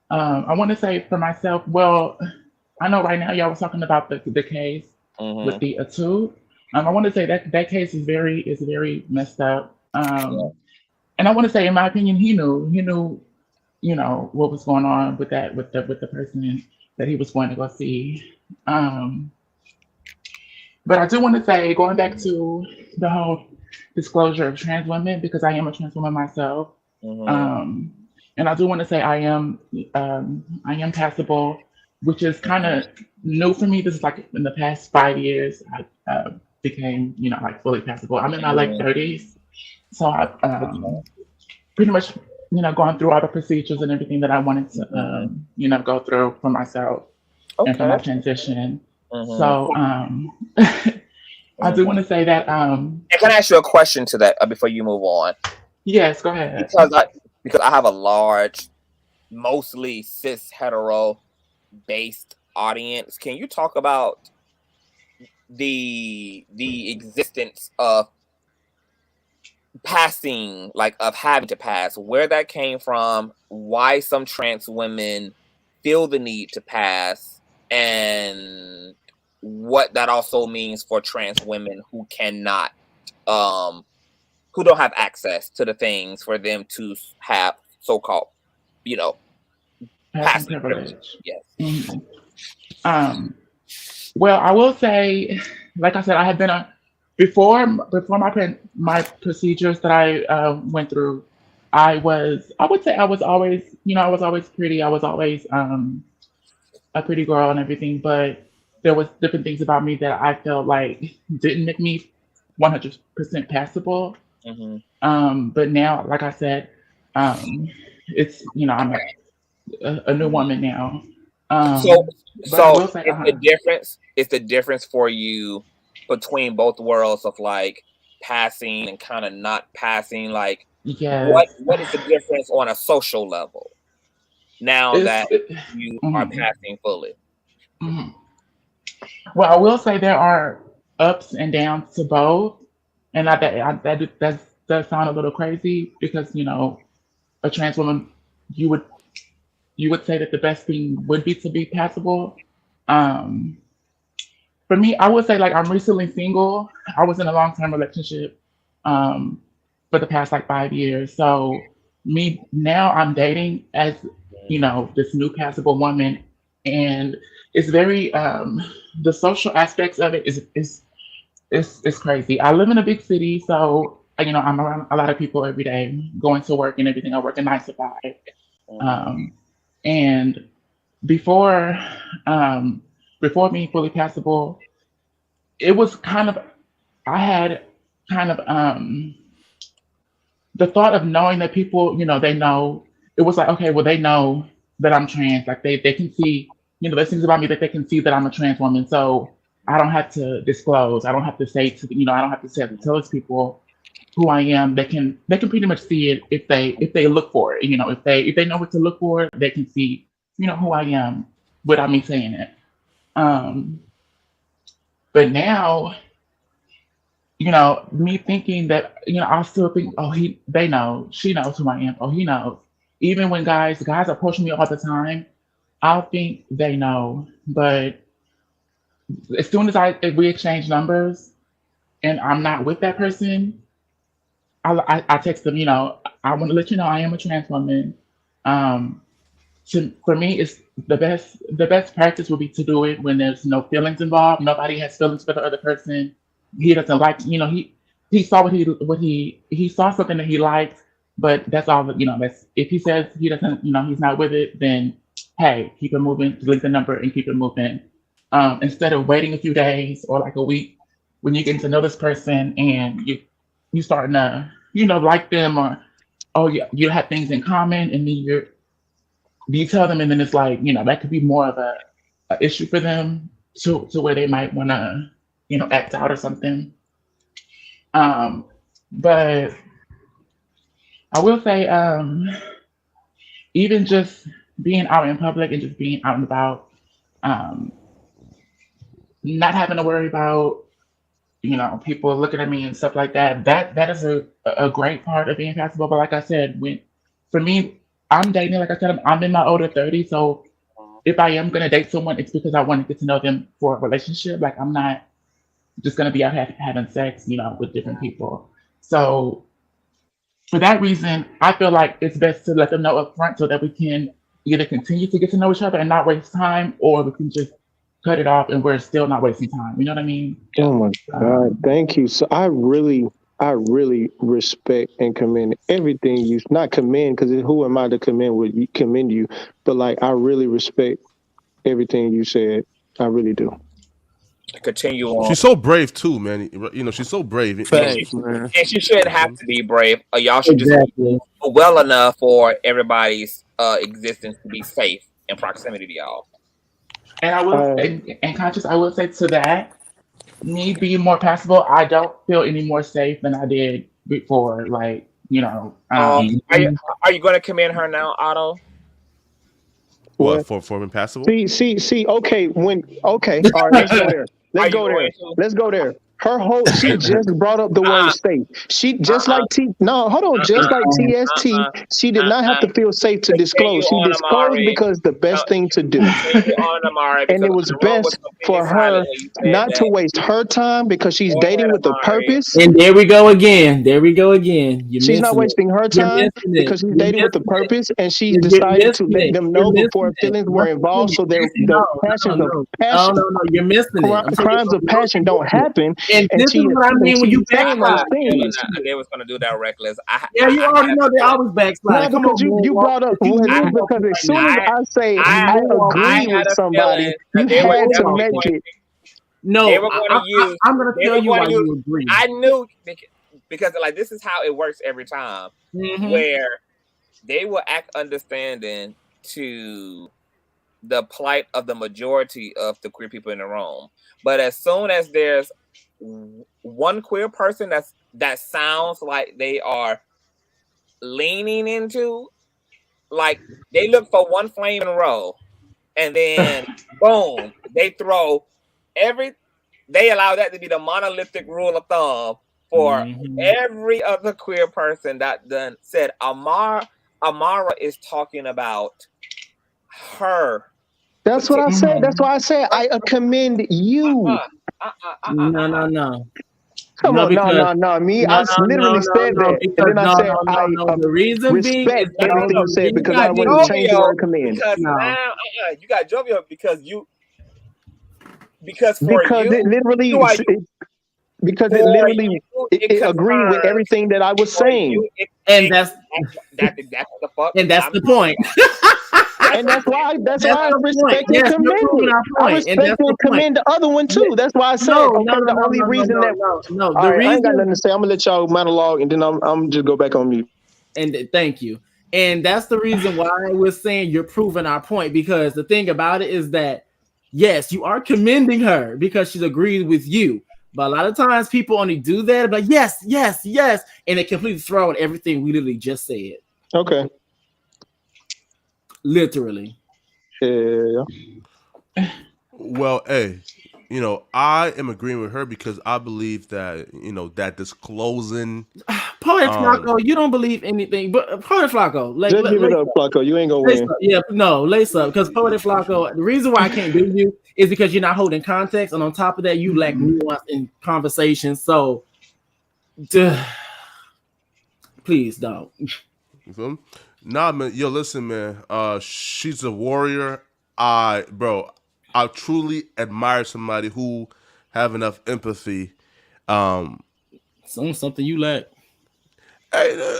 I want to say for myself, well, I know right now y'all was talking about the case with the Atoot. I want to say that case is very messed up. And I want to say, in my opinion, he knew, you know, what was going on with that, with the person that he was going to go see. But I do want to say, going back to the whole disclosure of trans women, because I am a trans woman myself. And I do want to say I am passable, which is kind of new for me. This is like in the past 5 years, I became, you know, like fully passable. I'm in my late 30s. So I've pretty much, you know, gone through all the procedures and everything that I wanted to, you know, go through for myself and for my transition. So I do want to say that.
And can I ask you a question to that before you move on?
Yes, go ahead.
Because I have a large, mostly cis hetero based audience. Can you talk about the existence of passing, like of having to pass, where that came from, why some trans women feel the need to pass, and what that also means for trans women who cannot, who don't have access to the things for them to have so-called, you know, passing privilege. Yes.
Well, I will say, like I said, I have been before my procedures that I went through, I would say I was always, I was always pretty. I was always a pretty girl and everything, but there was different things about me that I felt like didn't make me 100% passable. But now, like I said, it's I'm a new woman now. But I will say,
it's the difference for you between both worlds of like passing and kind of not passing. Like,
yes.
what is the difference on a social level now that you are passing fully?
Mhm. Well, I will say there are ups and downs to both, and that does sound a little crazy because a trans woman, you would say that the best thing would be to be passable. Um, for me, I would say like I'm recently single. I was in a long-term relationship um, for the past like 5 years. So me now I'm dating as this new passable woman, and it's very the social aspects of it is crazy. I live in a big city, so I'm around a lot of people every day, going to work and everything. I work a 9 to 5, and before before being fully passable, it was kind of I had kind of the thought of knowing that people, they know, it was like, okay, well, they know that I'm trans. Like they can see, there's things about me that they can see that I'm a trans woman. So I don't have to disclose. I don't have to say I don't have to tell those people who I am. They can pretty much see it if they look for it. If they know what to look for, they can see, who I am without me saying it. But now, me thinking that, I'll still think, oh, they know, she knows who I am, oh, he knows. Even when guys approach me all the time, I'll think they know. But as soon as we exchange numbers and I'm not with that person, I text them, I want to let you know I am a trans woman. For me, it's the best practice would be to do it when there's no feelings involved. Nobody has feelings for the other person. He doesn't like, he saw he saw something that he liked, but that's all that, that's, if he says he doesn't, he's not with it, then hey, keep it moving, delete the number and keep it moving. Instead of waiting a few days or like a week when you get to know this person and you starting to, like them, or oh yeah, you have things in common, and then you tell them, and then it's like, that could be more of a issue for them to where they might want to, act out or something. But I will say, even just being out in public and just being out and about, not having to worry about, people looking at me and stuff like that. That is a great part of being passable. But like I said, for me, I'm dating, like I said, I'm in my older 30s. So if I am gonna date someone, it's because I want to get to know them for a relationship. Like I'm not just gonna be out having sex, with different people. So for that reason, I feel like it's best to let them know up front so that we can either continue to get to know each other and not waste time, or we can just cut it off and we're still not wasting time. You know what I mean?
Oh my God, thank you. So I really respect and commend everything you, not commend, because who am I to commend you, but like I really respect everything you said. I really do.
Continue on.
She's so brave too, man. She's so brave.
Thanks, man. And she shouldn't have to be brave. Y'all should just be well enough for everybody's existence to be safe in proximity to y'all.
And I will, and Conscious, I will say to that, me being more passable, I don't feel any more safe than I did before. Like,
are you going to commend her now, Otto?
What for impassable?
See. Okay, all right, let's go there. Let's go there. Her whole, she just brought up the word safe. She just like just like TST, she did not have to feel safe to disclose. She disclosed because the best thing to do. And it was best for her not to waste her time because she's dating with a purpose.
And there we go again.
She's not wasting her time because she's dating with a purpose, and she decided to let them know before feelings were involved, so their passions of passion,
you're missing it.
crimes of passion don't happen.
And
and
this is what I mean when you
saying those
backslide.
things.
They was gonna do that reckless.
Yeah, you already know they always backslide.
No,
Come
because
on,
you
moonwalk.
brought up
You
well, it is
moonwalking
because
right
as soon
now.
as I say
You
I
moonwalking.
agree with somebody, you
they were
had to
definitely
make
going.
it.
No,
They were going to use.
I'm gonna
They
tell
were
you
going
why
to use.
you agree.
I knew because like this is how it works every time, where they will act understanding to the plight of the majority of the queer people in the room, but as soon as there's one queer person that sounds like they are leaning into, like they look for one flame in a row, and then boom, they throw they allow that to be the monolithic rule of thumb for every other queer person that done said Amara is talking about her.
That's what I said. That's why I said I commend you.
No.
Come on,
Because
no. Me, I literally said that, and
because
then I said I
The reason being is
respect everything you said because I
got
wanted to change the word
jovial
commend.
because now you got jovial because for
Because it literally
you are
because it
for
literally
you,
it agreed with
confirms
everything that I was
for
saying.
you,
that's
the fuck.
And that's the point.
And that's why I
the
respect
point.
and
Yes, you're
commend
proving
it.
our
I
point, and
respect
that's the
and
point.
commend the other one too. That's why I said the only reason that
no.
All
The
right, I ain't got
reason,
nothing to say. I'm gonna let y'all monologue, and then I'm just go back on mute.
and thank you. And that's the reason why we're saying you're proving our point, because the thing about it is that yes, you are commending her because she's agreed with you. But a lot of times people only do that, but yes, and it completely throw out everything we literally just said.
Okay.
Literally.
Yeah.
Well, hey, I am agreeing with her because I believe that that disclosing.
Poet Flacco, you don't believe anything, but Poet Flacco,
Just give it up, Flacco. You ain't gonna win.
Lace up, because Poet Flacco. The reason why I can't do you is because you're not holding context, and on top of that, you lack nuance in conversation. So, please don't.
You feel me? Nah, man. Yo, listen, man. She's a warrior. I truly admire somebody who have enough empathy.
Something you lack.
Hey,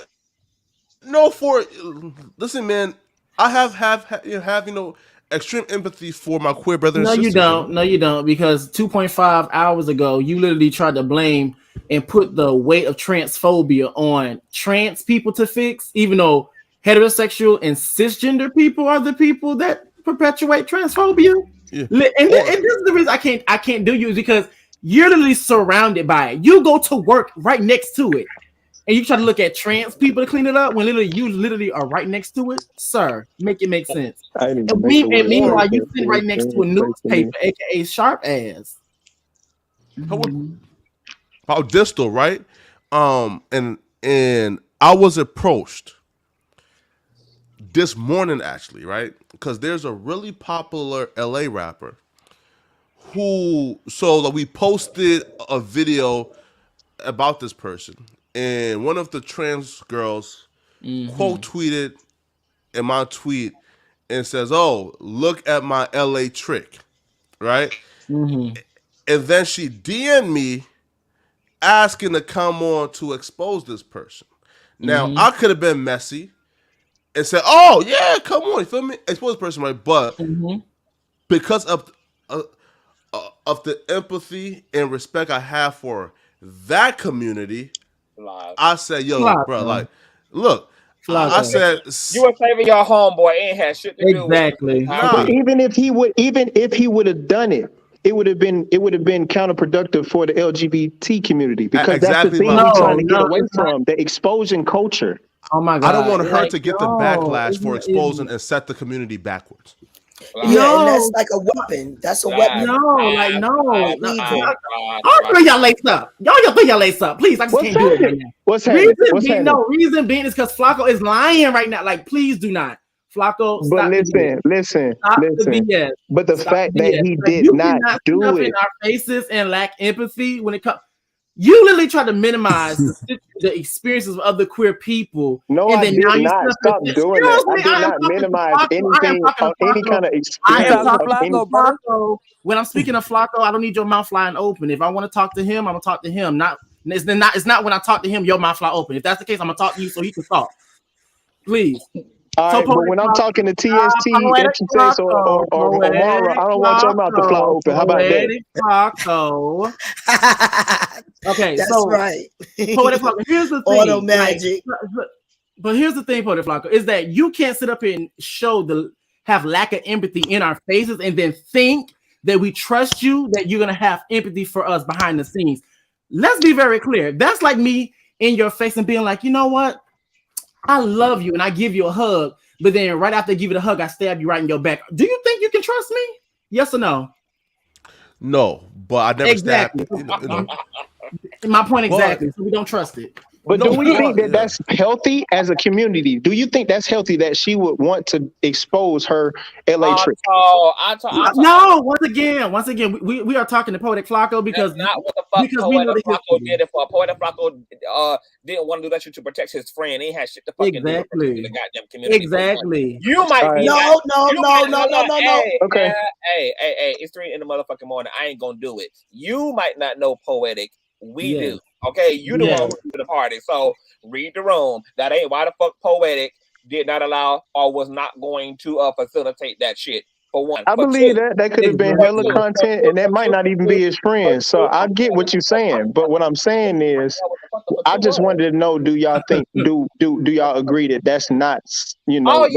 listen, man. I have extreme empathy for my queer brothers and sisters.
No, you don't, because 2.5 hours ago, you literally tried to blame and put the weight of transphobia on trans people to fix, even though heterosexual and cisgender people are the people that perpetuate transphobia. Yeah. And this is the reason I can't do you, is because you're literally surrounded by it. You go to work right next to it, and you try to look at trans people to clean it up when you literally are right next to it, sir. Make it make sense. And meanwhile, you sit right next to a newspaper, aka Sharp Ass.
How distal, right? And I was approached this morning, actually, right? Because there's a really popular LA rapper we posted a video about this person, and one of the trans girls quote tweeted in my tweet and says, "Oh, look at my LA trick," right? And then she DM'd me asking to come on to expose this person. Now, I could have been messy and said, "Oh yeah, come on," you feel me? Expose the person, right? But because of the empathy and respect I have for that community, I said, "Yo, bro, like, look." I said,
"You were saving your homeboy, ain't had shit to do with
exactly."
But even if he would have done it, it would have been counterproductive for the LGBT community, because that's the thing we're trying to get away from, the exposing culture.
Oh my God!
I don't want her to get the backlash for exposing and set the community backwards.
Yeah, and that's like a weapon. That's a weapon.
No. I'll throw y'all lace up. Y'all throw y'all lace up, please. I just can't do it right now.
What's happening?
Reason being is because Flacco is lying right now. Like, please do not. Flacco, stop.
But listen. But the fact that he did not do it
in our faces and lack empathy when it comes. You literally try to minimize the the experiences of other queer people.
No,
And
I
then
did
now you
not.
sit up
Stop
and
doing that. I
excuse me,
did
I am
not
talking to
minimize
Flacco. I am
anything
talking
of
to
any kind
Flacco.
of
I am
experience of
talking
any.
to Flacco. When I'm speaking to Flacco, I don't need your mouth flying open. If I want to talk to him, I'm gonna talk to him. It's not when I talk to him, your mouth fly open. If that's the case, I'm gonna talk to you so he can talk. Please.
All
So
right, but
poetic
when I'm
Flacco,
talking to TST, Intersex, or Mara, I don't want your mouth to fly open. How about that?
Poetic Flacco. Okay,
That's
so
right.
Poetic Flacco. Here's the thing.
Auto magic.
But here's the thing, Poetic Flacco, is that you can't sit up here and have lack of empathy in our faces and then think that we trust you, that you're gonna have empathy for us behind the scenes. Let's be very clear. That's like me in your face and being like, you know what? I love you and I give you a hug, but then right after I give you the hug, I stab you right in your back. Do you think you can trust me? Yes or no?
No, but I never
exactly.
stabbed.
My point exactly. So we don't trust it.
But do we think that that's healthy as a community? Do you think that's healthy that she would want to expose her LA trip?
No, once again, we are talking to Poetic Flacco because
that's not what the fuck
we know
Poetic
the
Flacco did it for. Poetic Flacco didn't want to do that shit to protect his friend. He had shit to fucking do to protect the goddamn community.
Exactly.
You might be
no.
Okay.
Hey, it's 3 in the motherfucking morning. I ain't gonna do it. You might not know Poetic. We do. Okay, you the one who went to the party. So read the room. That ain't why the fuck Poetic did not allow or was not going to facilitate that shit. For one,
I believe that could have been hella content, and that might not even be his friend. So I get what you're saying, but what I'm saying is, I just wanted to know: do y'all think? Do y'all agree that that's not? You know,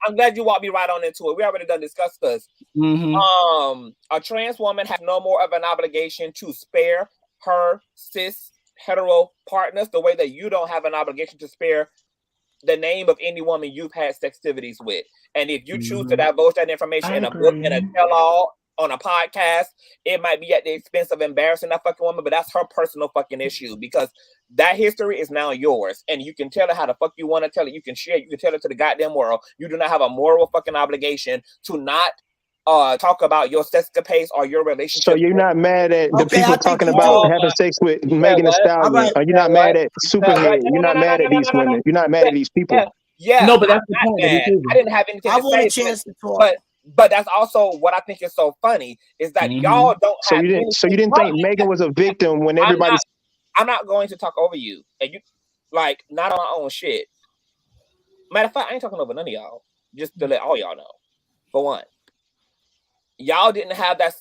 I'm glad you walked me right on into it. We already done discussed this. A trans woman has no more of an obligation to spare her cis hetero partners the way that you don't have an obligation to spare the name of any woman you've had sextivities with. And if you choose to divulge that information in a book, in a tell-all, on a podcast, it might be at the expense of embarrassing that fucking woman, but that's her personal fucking issue, because that history is now yours, and you can tell her how the fuck you want to tell it. You can share it. You can tell it to the goddamn world. You do not have a moral fucking obligation to not talk about your sexcapades or your relationship.
So you're not mad at the people talking about having sex with Megan Thee Stallion? Are you not mad at Superhead? You're not mad at these women. You're not mad at these people.
Yeah,
no, but that's the point.
I didn't have anything to say.
A chance to talk.
But that's also what I think is so funny is that y'all don't.
So you didn't think Megan was a victim when everybody?
I'm not going to talk over you, and you like not on my own shit. Matter of fact, I ain't talking over none of y'all. Just to let all y'all know. For one, y'all didn't have that.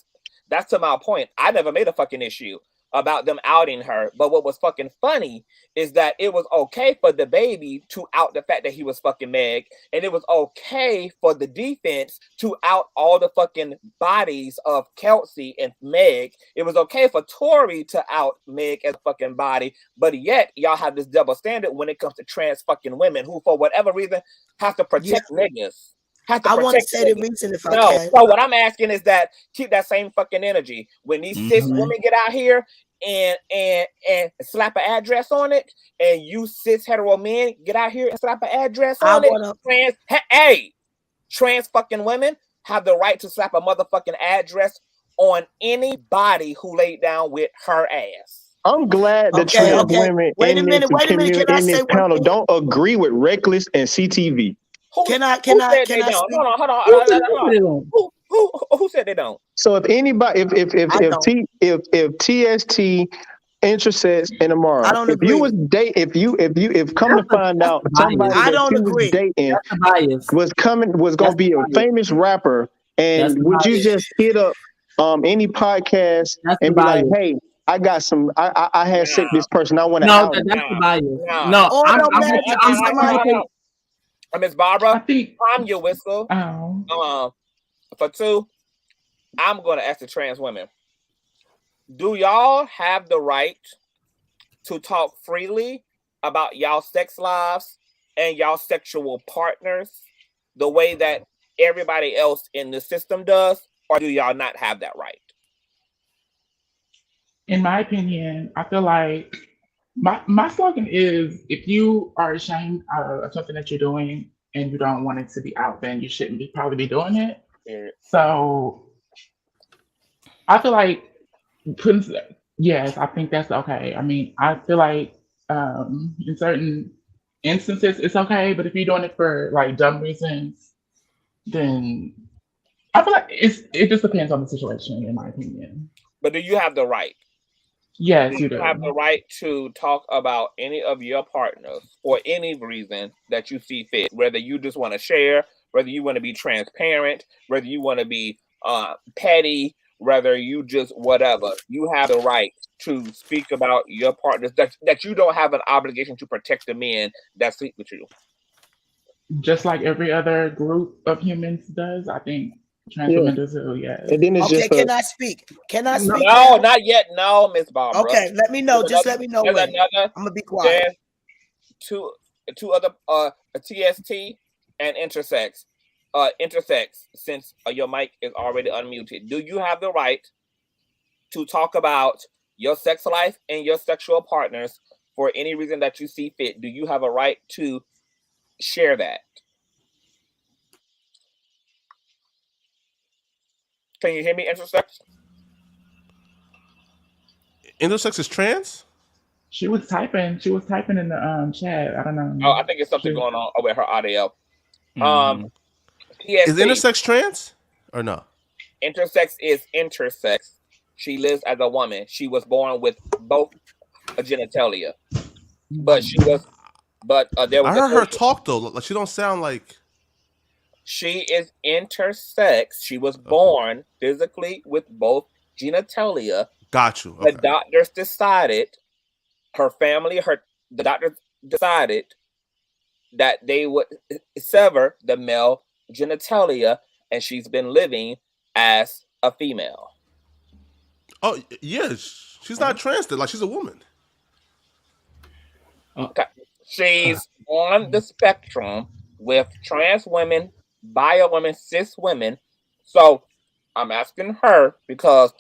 That's to my point. I never made a fucking issue about them outing her. But what was fucking funny is that it was okay for the baby to out the fact that he was fucking Meg. And it was okay for the defense to out all the fucking bodies of Kelsey and Meg. It was okay for Tori to out Meg as a fucking body. But yet, y'all have this double standard when it comes to trans fucking women who, for whatever reason, have to protect niggas.
I want to say the reason if I can.
So what I'm asking is that keep that same fucking energy when these cis women get out here and slap an address on it, and you cis hetero men get out here and slap an address on it. Trans fucking women have the right to slap a motherfucking address on anybody who laid down with her ass.
I'm glad the trans women in this panel don't agree with Reckless and CTV.
Can I
speak?
Hold
on. Who said they don't?
So if anybody, if TST, Intersex, and Amara, if come to find out somebody that you was dating was gonna be a famous rapper, and would you just hit up any podcast and be like, hey, I got some. I had sex with this person. I want to out.
That's the bias.
No, Miss Barbara, I'm your whistle. For 2, I'm going to ask the trans women. Do y'all have the right to talk freely about y'all sex lives and y'all sexual partners the way that everybody else in the system does? Or do y'all not have that right?
In my opinion, I feel like my slogan is, if you are ashamed of something that you're doing and you don't want it to be out, then you shouldn't probably be doing it. So I feel like yes, I think that's okay. I mean, I feel like In certain instances, it's okay, but if you're doing it for like dumb reasons, then I feel like it just depends on the situation, in my opinion.
But do you have the right?
Yes,
Do
you
you have the
do.
right to talk about any of your partners for any reason that you see fit? Whether you just want to share, whether you want to be transparent, whether you want to be petty, whether you just whatever. You have the right to speak about your partners that you don't have an obligation to protect the men that sleep with you.
Just like every other group of humans does, I think trans
Yeah.
women do too. Yes.
And then it's
Okay,
just a
can I speak? Can I speak
No,
now?
not yet. No, Miss Barbara.
Okay, let me know. Just let me know
There's
when.
another.
I'm gonna be quiet.
There's two other a TST and intersex. Intersex, since your mic is already unmuted. Do you have the right to talk about your sex life and your sexual partners for any reason that you see fit? Do you have a right to share that? Can you hear me, intersex?
Intersex is trans?
She was typing in the chat. I don't know.
Oh, I think it's something going on with her audio.
Is
TST.
intersex trans or no?
Intersex is intersex. She lives as a woman. She was born with both genitalia, but there was.
I heard her talk though. Like she don't sound like.
She is intersex. She was born physically with both genitalia.
Got you. Okay.
The doctors decided, the doctors decided that they would sever the male genitalia, and she's been living as a female.
Oh yeah, she's not trans. Then. Like she's a woman.
Okay. She's on the spectrum with trans women, bio women, cis women. So I'm asking her because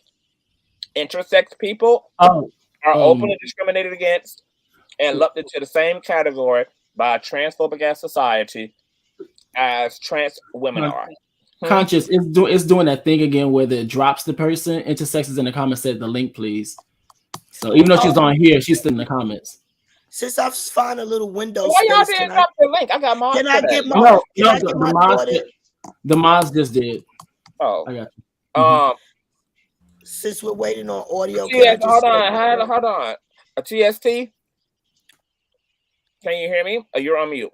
intersex people are openly discriminated against and lumped into the same category by a transphobic ass society as trans women are.
Conscious, it's doing that thing again where it drops the person. Intersex is in the comments. Said the link, please. So even though she's on here, she's still in the comments.
Since I've found a little window
Why y'all
space,
didn't drop the link? I got mine.
Can I get my?
No,
Can I get my thought in?
the mods just did.
Oh,
I got you.
Since we're waiting on audio,
hold on. A TST? Can you hear me? Or you're on mute?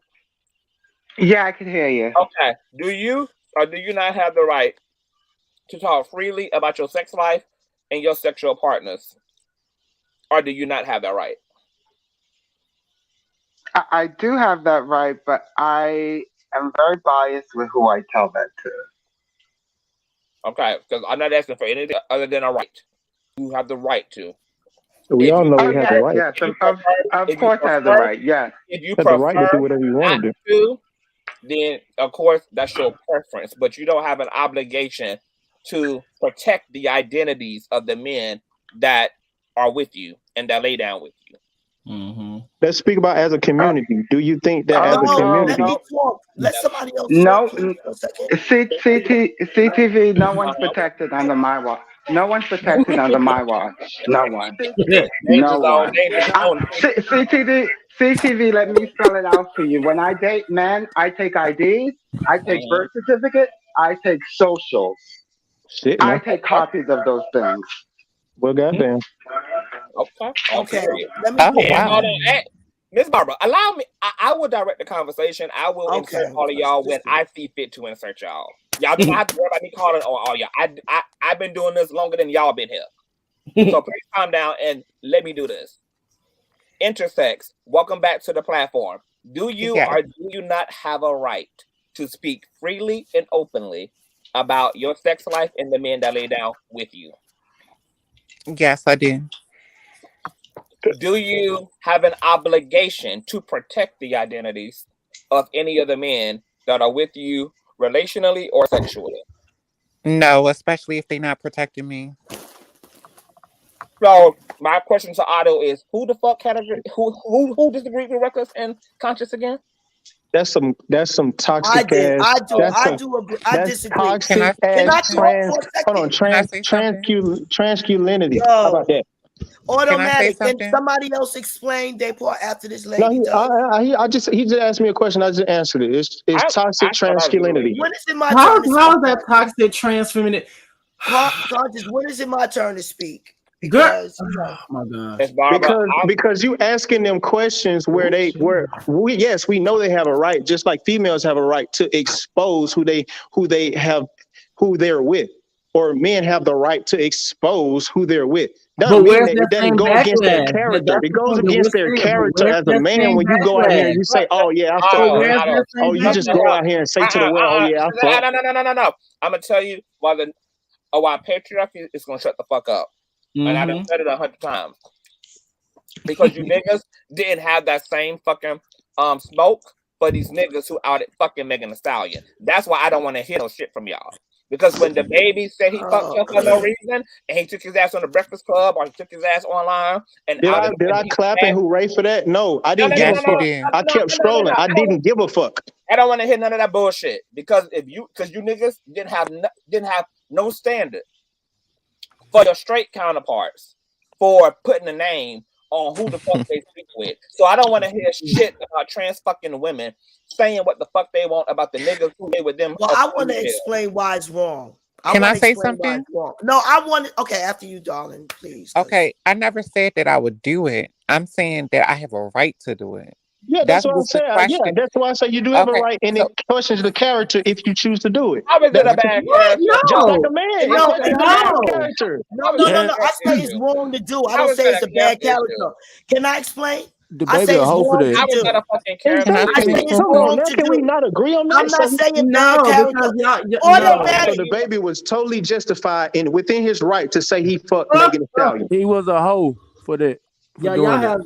Yeah, I can hear you.
Okay. Do you or do you not have the right to talk freely about your sex life and your sexual partners? Or do you not have that right?
I do have that right, but I am very biased with who I tell that to.
Okay, because I'm not asking for anything other than a right. You have the right to.
We all know we have the right.
Yes, of course I have the right, yes.
If you
have the right to do whatever you want to do.
Then of course that's your preference, but you don't have an obligation to protect the identities of the men that are with you and that lay down with you.
Mm-hmm.
Let's speak about as a community. Do you think that as a community?
Let me talk. Let somebody else
No,
talk for a second.
CTV, no one's protected under my watch. No one's protected under my watch. No one. No one. CTV, let me spell it out for you. When I date men, I take IDs, I take birth certificates, I take socials.
Shit,
I take copies of those things.
Well, goddamn.
Okay.
Let me.
Hold on. Hey, Miss Barbara, allow me. I will direct the conversation. I will insert all of y'all when I see fit to insert y'all. Y'all don't have to worry about me calling on all y'all. I've been doing this longer than y'all been here. So please calm down and let me do this. Intersex, welcome back to the platform. Do you or do you not have a right to speak freely and openly about your sex life and the men that lay down with you?
Yes, I do.
Do you have an obligation to protect the identities of any of the men that are with you relationally or sexually?
No, especially if they're not protecting me.
So my question to Otto is: Who the fuck category? Who disagreed with Reckless and Conscious again?
That's some toxic ass.
I do agree. I disagree.
Toxic ass trans. Hold on, transculinity. How about that?
Automatic. Can
something?
somebody else explain their part after this
No,
lady does?
he just asked me a question. I just answered it. It's toxic transculinity.
When is it my
How
turn to speak?
is that toxic transfeminine?
Conscious, when is it my turn to speak?
Girl,
Because
oh my gosh.
Because you asking them questions where we know they have a right, just like females have a right to expose who they're with, or men have the right to expose who they're with. Doesn't mean that it doesn't go against their character. It goes against their character as a man when you go out here and you say, "Oh yeah, I fuck." Oh, you just go out here and say to the world, "Oh yeah, I fuck."
No. I'm gonna tell you why patriarchy is gonna shut the fuck up. And I done said it 100 times. Because you niggas didn't have that same fucking smoke for these niggas who out at fucking Megan Thee Stallion. That's why I don't want to hear no shit from y'all. Because when the baby said he fucked up for no reason, and he took his ass on the Breakfast Club, or he took his ass online, and
did I clap and hooray for that? No, I didn't give a fuck. I kept scrolling. I didn't give a fuck.
I don't want to hear none of that bullshit because you niggas didn't have no standard for your straight counterparts for putting a name on who the fuck they speak with. So I don't want to hear shit about trans fucking women saying what the fuck they want about the niggas who they with them.
Well, I want to explain why it's wrong.
Can I say something?
No, I want to. Okay, after you, darling, please.
Okay, I never said that I would do it. I'm saying that I have a right to do it.
Yeah, that's what I'm saying. Yeah, that's why I say you do have a right, and it questions the character if you choose to do it.
How is it a bad character?
Just like a man.
No.
No.
I say it's wrong to do. I don't say it's a bad character. Can I explain?
The baby a hoe for that.
I was not a fucking character.
Can we not agree on that?
I'm not saying bad character.
So the baby was totally justified and within his right to say he fucked Megan Thee Stallion.
He was a hoe for that.
Yeah, no.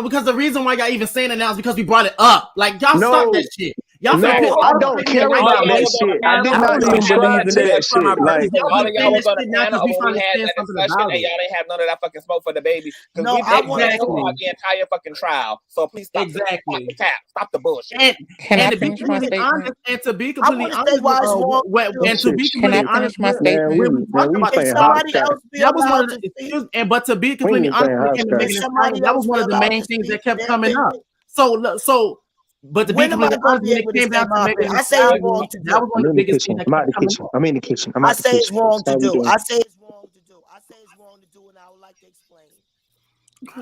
Because the reason why y'all even saying it now is because we brought it up. Like y'all start that shit. Y'all
I don't care about that shit. I did not subscribe to that shit. Like
all of y'all was on the panel when we had that discussion, and y'all didn't have none of that fucking smoke for the baby.
No,
I want to talk about the entire fucking trial. So please stop. Stop the bullshit.
And to be completely honest, when we talk about but to be completely honest, that was one of the main things that kept coming up. But to be completely honest, when it came down to Megan Thee Stallion, that was one of the biggest things.
I'm in the kitchen.
I say it's wrong to do. I say it's wrong to do, and I would like to explain.
We're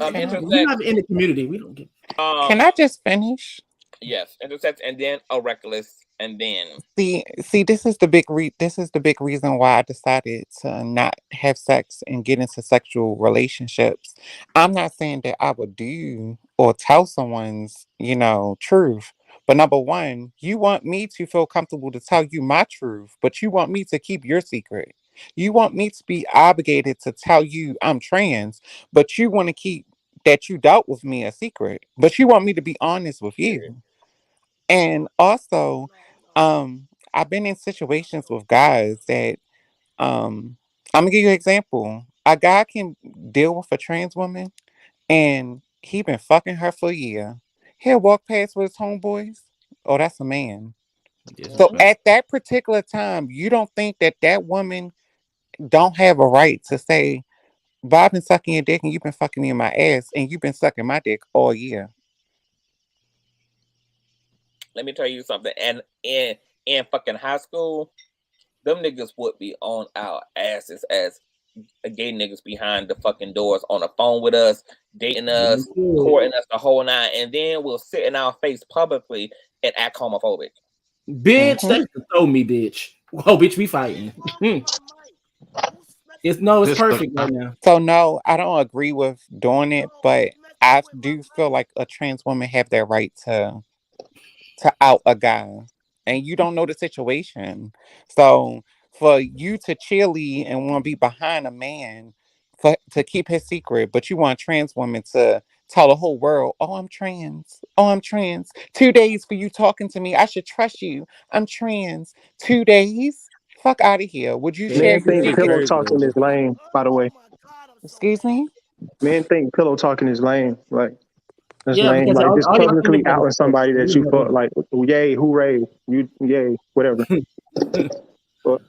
not in the community. We don't get.
Can I just finish?
Yes, intersex, and then a reckless, and then
see. This is the big reason why I decided to not have sex and get into sexual relationships. I'm not saying that I would do or tell someone's, truth. But number one, you want me to feel comfortable to tell you my truth, but you want me to keep your secret. You want me to be obligated to tell you I'm trans, but you want to keep that you dealt with me a secret, but you want me to be honest with you. And also, I've been in situations with guys that, I'm gonna give you an example. A guy can deal with a trans woman and he been fucking her for a year. He'll walk past with his homeboys. Oh, that's a man. So at that particular time, you don't think that woman don't have a right to say, Bob been sucking your dick and you've been fucking me in my ass and you've been sucking my dick all year.
Let me tell you something. And in fucking high school, them niggas would be on our asses as gay niggas behind the fucking doors on the phone with us, dating us, courting us the whole nine, and then we'll sit in our face publicly and act homophobic.
Bitch, that's to throw me, bitch. Oh, bitch, we fighting. It's perfect right now.
So no, I don't agree with doing it, but I do feel like a trans woman have that right to out a guy, and you don't know the situation. So for you to cheerlead and want to be behind a man to keep his secret, but you want a trans woman to tell the whole world, oh, I'm trans. 2 days for you talking to me. I should trust you. I'm trans. 2 days? Fuck out of here. Would you share your
think pillow talking is lame, by the way?
Excuse me?
Men think pillow talking is lame. Like, that's
Yeah,
lame.
because
Like, just
all y'all
publicly
think
outing somebody that you fuck, like, yay, hooray, yay, whatever.
But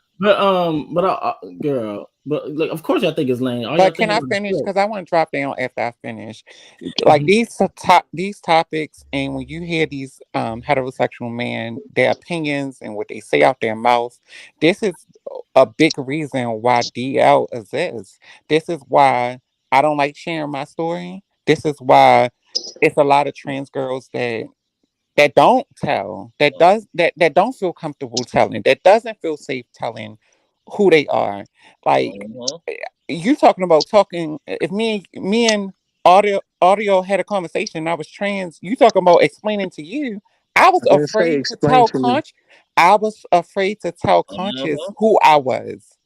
girl, But like, of course, y'all think it's lame. All y'all
But
think
can I
is
finish?
respect.
Because I want to drop down after I finish. Like these topics, and when you hear these heterosexual men, their opinions and what they say out their mouth, this is a big reason why DL exists. This is why I don't like sharing my story. This is why it's a lot of trans girls that don't tell, that don't feel comfortable telling, that doesn't feel safe telling who they are. Like you talking about talking. If me and audio had a conversation, and I was trans. You talking about explaining to you. I was
I didn't say
afraid to
explain
tell
to me.
I was afraid to tell Conscious who I was.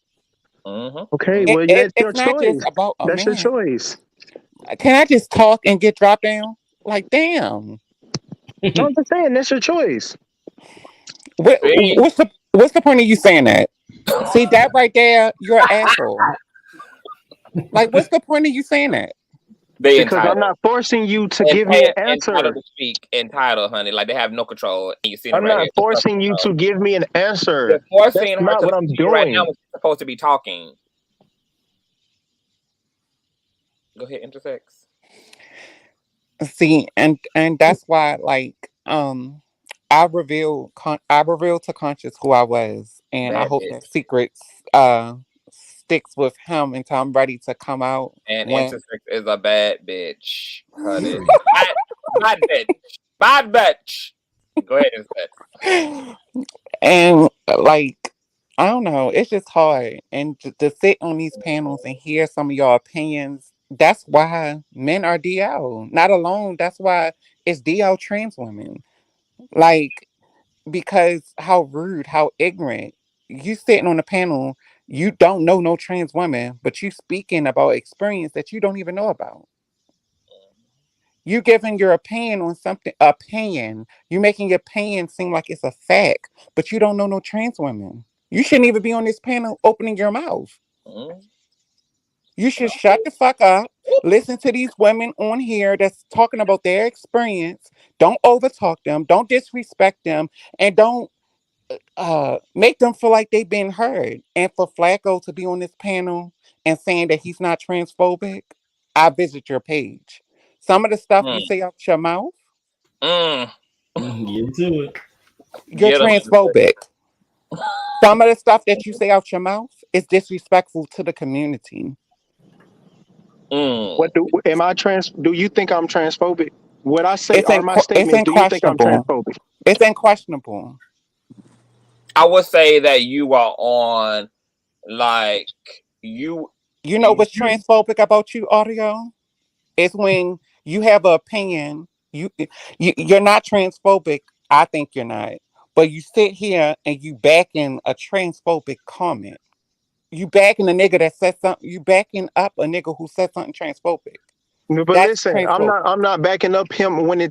Okay, well, that's your
It's not just
choice.
about a
That's your
man.
choice.
Can I just talk and get dropped down? Like, damn.
No, I'm just saying that's your choice.
What's the point of you saying that? See that right there? You're an asshole. Like, what's the point of you saying that?
They
Because I'm
entitled.
not forcing you to give me an
Entitled
answer.
to speak, entitled, honey. Like they have no control. And you see them
I'm
right
not
here.
forcing you to give me an answer.
You're
That's
forcing her
not
to
what
listen
I'm
to you right now
doing.
when she's supposed to be talking. Go ahead, intersex.
See, and that's why, like, I revealed to Conscious who I was, and I
Bad
hope
bitch.
that secret sticks with him until I'm ready to come out.
And
When
intersex is a bad bitch, honey. Bad bitch. Bad bitch. Go ahead, intersex.
and like, I don't know, it's just hard, and to sit on these panels and hear some of your opinions. That's why men are DL. Not alone. That's why it's DL trans women. Like, because how rude, how ignorant. You sitting on the panel, you don't know no trans women, but you speaking about experience that you don't even know about. You giving your opinion on something, opinion. You making your opinion seem like it's a fact, but you don't know no trans women. You shouldn't even be on this panel opening your mouth. You should shut the fuck up. Listen to these women on here that's talking about their experience. Don't overtalk them. Don't disrespect them. And don't make them feel like they've been heard. And for Flacco to be on this panel and saying that he's not transphobic, I visit your page. Some of the stuff you say out your mouth,
Get into it.
you're transphobic. Some of the stuff that you say out your mouth is disrespectful to the community.
What am I trans? Do you think I'm transphobic? What I say are my
It's
statements. Do you think I'm
unquestionable.
transphobic?
It's unquestionable.
I would say that you are on, like,
You know what's transphobic about you, audio? It's when you have an opinion. You're not transphobic. I think you're not. But you sit here and you backing a transphobic comment. You backing a nigga that said something. You backing up a nigga who said something transphobic.
But
That's
listen,
transphobic.
I'm not backing up him when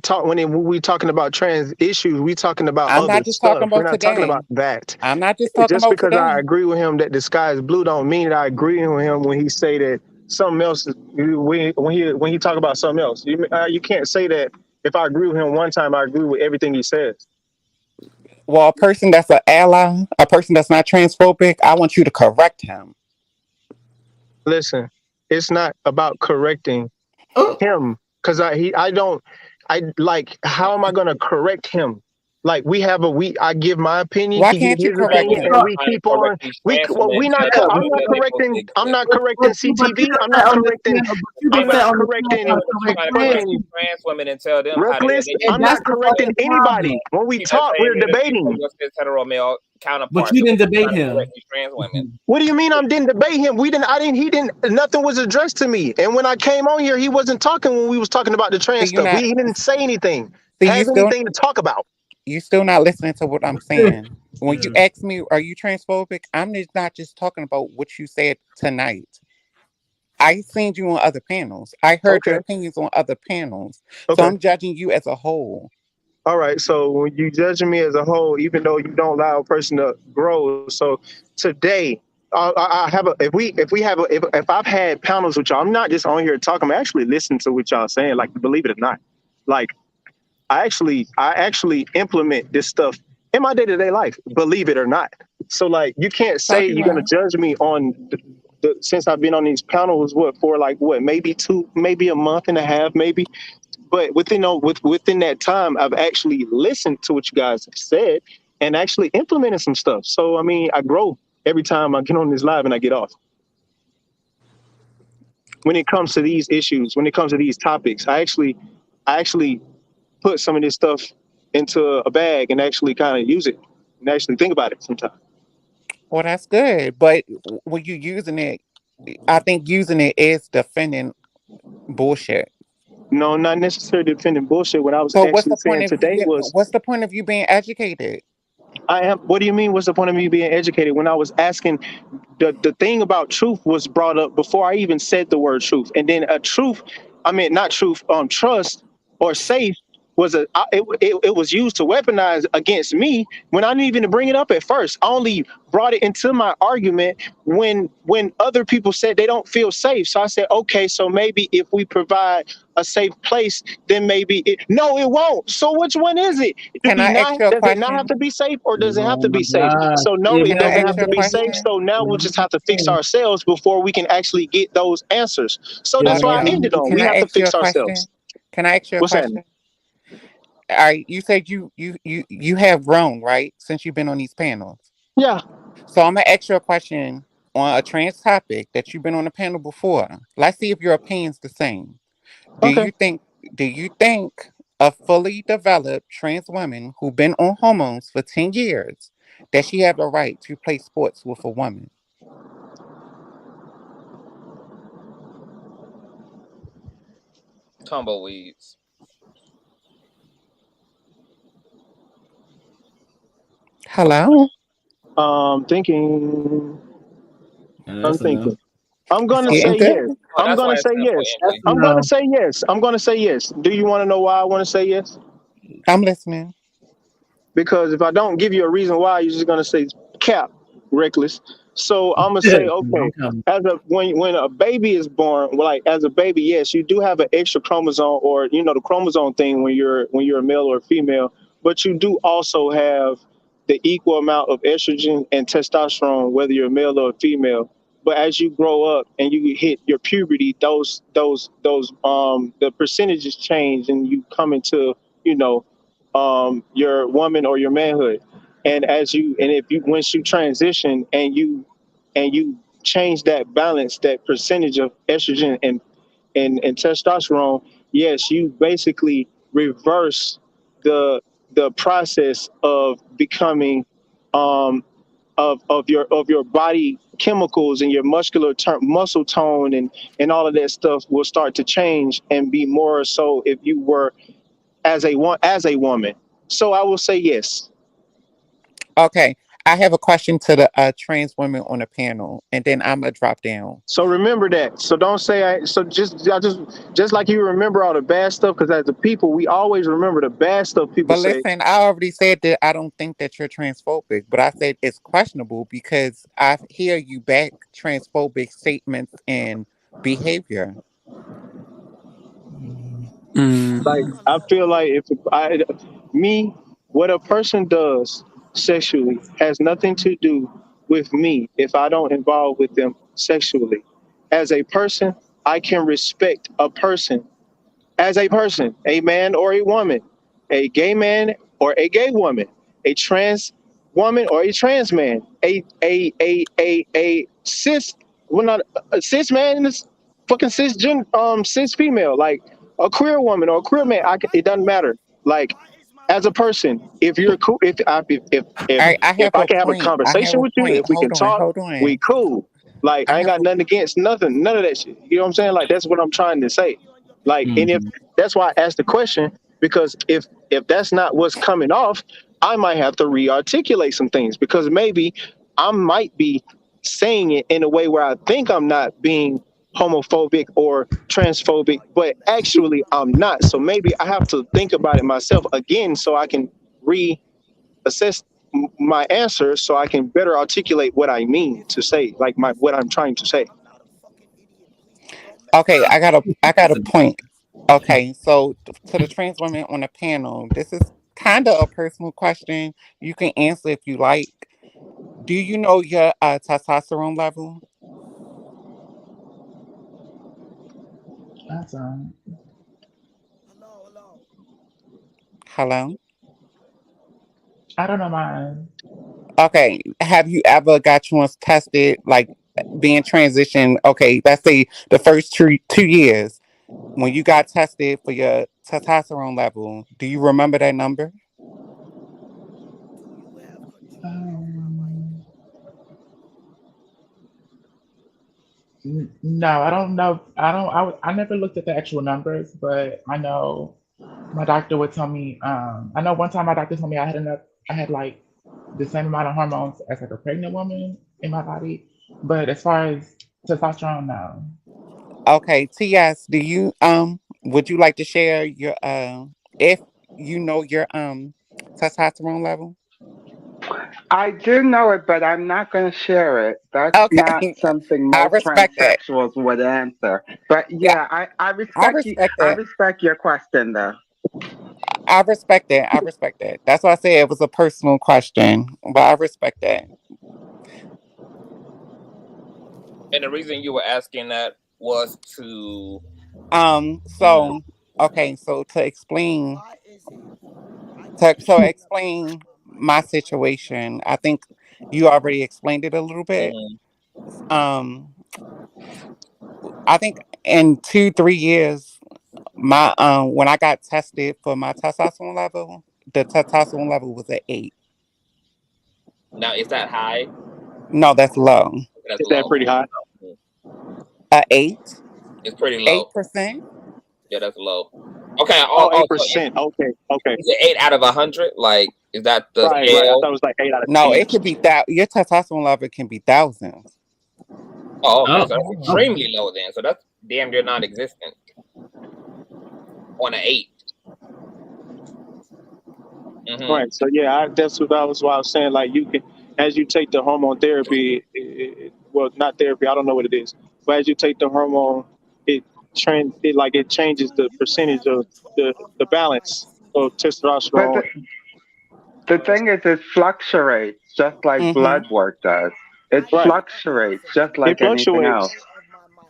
we talking about trans issues. We talking about
I'm
other
not just talking
stuff. We're
about
not talking
today.
about that.
I'm not just talking
Just
about
because I
today.
agree with him that the sky is blue don't mean that I agree with him when he say that something else when he talk about something else. You can't say that if I agree with him one time, I agree with everything he says.
Well, a person that's an ally, a person that's not transphobic, I want you to correct him.
Listen, it's not about correcting him because how am I going to correct him? Like I give my opinion,
Why
he give
can't you
his
correct
opinion,
him?
and we keep on. I'm not correcting CTV. I'm not correcting fucking
trans women and tell them how
Reckless. I'm not correcting anybody. When we talk, we're debating.
Your cis hetero male counterparts.
But you didn't debate him.
These trans women.
What do you mean I didn't debate him? He didn't, nothing was addressed to me. And when I came on here, he wasn't talking when we was talking about the trans stuff. He didn't say anything, have anything to talk about.
You still not listening to what I'm saying. When you ask me, are you transphobic? I'm not just talking about what you said tonight. I seen you on other panels. I heard your opinions on other panels. So I'm judging you as a whole.
All right. So when you judging me as a whole, even though you don't allow a person to grow, so today I have if I've had panels with y'all, I'm not just on here talking. I'm actually listening to what y'all saying. Like, believe it or not, like I actually implement this stuff in my day-to-day life. Believe it or not. So like, you can't say you're gonna judge me on since I've been on these panels, maybe a month and a half, maybe. But within that time, I've actually listened to what you guys have said and actually implemented some stuff. So I mean, I grow every time I get on this live and I get off. When it comes to these issues, when it comes to these topics, I actually put some of this stuff into a bag and actually kind of use it and actually think about it sometimes.
Well, that's good. But when you using it, I think using it is defending bullshit.
No, not necessarily defending bullshit. What I was
But what's
actually
the point
saying
of
today was,
what's the point of you being educated?
I am. What do you mean? What's the point of me being educated? When I was asking, the thing about truth was brought up before I even said the word truth, and then not truth. Trust or safe was it was used to weaponize against me when I didn't even bring it up at first. I only brought it into my argument when other people said they don't feel safe. So I said, okay, so maybe if we provide a safe place, then maybe no, it won't. So which one is it?
Can I ask you a
Does it not have
question?
to be safe, or does it have
Oh
to
my
be safe?
God.
So no, it
Can I
doesn't
ask
have
you
to
a
be safe.
question?
So now we'll just have to fix ourselves before we can actually get those answers. So that's
Hold
why I
on.
ended on,
Can
we have
I
to
ask you a
fix ourselves.
question? Can I ask you a
What's that?
question? All right, you said you have grown, right, since you've been on these panels.
Yeah.
So I'm gonna ask you a question on a trans topic that you've been on a panel before. Let's see if your opinion's the same. Do
Okay.
you think a fully developed trans woman who been on hormones for 10 years that she have the right to play sports with a woman?
Tumbleweeds.
Hello?
Thinking.
Yeah,
I'm
that's a no.
thinking. I'm
It's
gonna
getting
say
good.
yes.
Oh,
I'm
that's why
gonna
it's
say
time for
yes.
That's
Emily.
a
I'm gonna
no.
say yes. I'm gonna say yes. Do you want to know why I want to say yes?
I'm listening.
Because if I don't give you a reason why, you're just gonna say cap, reckless. So I'm gonna say,
I'm
okay,
coming.
when a baby is born, well, like as a baby, yes, you do have an extra chromosome, or the chromosome thing when you're a male or a female, but you do also have the equal amount of estrogen and testosterone, whether you're a male or a female. But as you grow up and you hit your puberty, those the percentages change, and you come into you know your woman or your manhood. And if you once you transition and you change that balance, that percentage of estrogen and testosterone, yes, you basically reverse the process of becoming of your body chemicals and your muscle tone and all of that stuff will start to change and be more so if you were as a woman. So I will say yes.
Okay. I have a question to the trans women on the panel, and then I'm gonna drop down.
So remember that. So don't say just like you remember all the bad stuff, because as a people, we always remember the bad stuff people
But
say.
listen, I already said that I don't think that you're transphobic, but I said it's questionable because I hear you back transphobic statements and behavior.
Like I feel like me, what a person does sexually has nothing to do with me if I don't involve with them sexually. As a person, I can respect a person as a person, a man or a woman, a gay man or a gay woman, a trans woman or a trans man, a cis, well, not a cis man and this fucking cis female, like a queer woman or a queer man. It doesn't matter. Like as a person, if you're cool,
All right, I
if
have
I
a
can have a
point. I have
conversation
a
with you,
point.
if we can talk,
Hold
we
on.
cool. Like
I
I ain't
have
got
a
nothing against nothing, none of that shit. You know what I'm saying? Like that's what I'm trying to say. Like, and if that's why I asked the question, because if that's not what's coming off, I might have to re-articulate some things, because maybe I might be saying it in a way where I think I'm not being homophobic or transphobic, but actually I'm not. So maybe I have to think about it myself again so I can reassess my answer, so I can better articulate what I mean to say, like what I'm trying to say.
Okay, I got a point. Okay, so to the trans women on the panel, this is kind of a personal question. You can answer if you like. Do you know your testosterone level?
That's
Hello?
I don't know mine.
Okay. Have you ever got yours tested, like being transitioned? Okay, let's say the first 2 years when you got tested for your testosterone level. Do you remember that number?
No, I don't know. I don't. I never looked at the actual numbers, but I know my doctor would tell me. I know one time my doctor told me I had enough. I had like the same amount of hormones as like a pregnant woman in my body, but as far as testosterone, no.
Okay, TS, do you would you like to share your if you know your testosterone level?
I do know it, but I'm not going to share it. That's not
Okay.
something
I
most
respect that.
transsexuals would answer. But
Yeah,
yeah, I
I
respect you.
respect
I
that.
respect your question, though.
I respect that. I respect that. That's why I said it was a personal question, but I respect that.
And the reason you were asking that was to
So okay, so to explain explain my situation, I think you already explained it a little bit. Um I think in 2-3 years, my when I got tested for my testosterone level, the testosterone level was at 8.
now is that high?
No, that's low.
That's
Is that
low.
pretty high?
8.
It's pretty low.
8%.
Yeah, that's low. Okay.
Oh,
Also,
8%. Okay, okay.
is it 8 out of 100? Like, is that the
Right, right. I thought
scale?
it was like 8 out of
No,
10.
it could be that your testosterone level can be thousands.
Oh, okay.
Oh,
So that's extremely low then. So that's damn near non-existent on an 8.
Right. So yeah, that's what I was saying. Like you can, as you take the hormone therapy, well, not therapy. I don't know what it is, but as you take the hormone, it changes the percentage of the balance of
But
testosterone.
the thing is, it fluctuates just like blood work does. It
Right.
fluctuates just
It
like anything else.
fluctuates,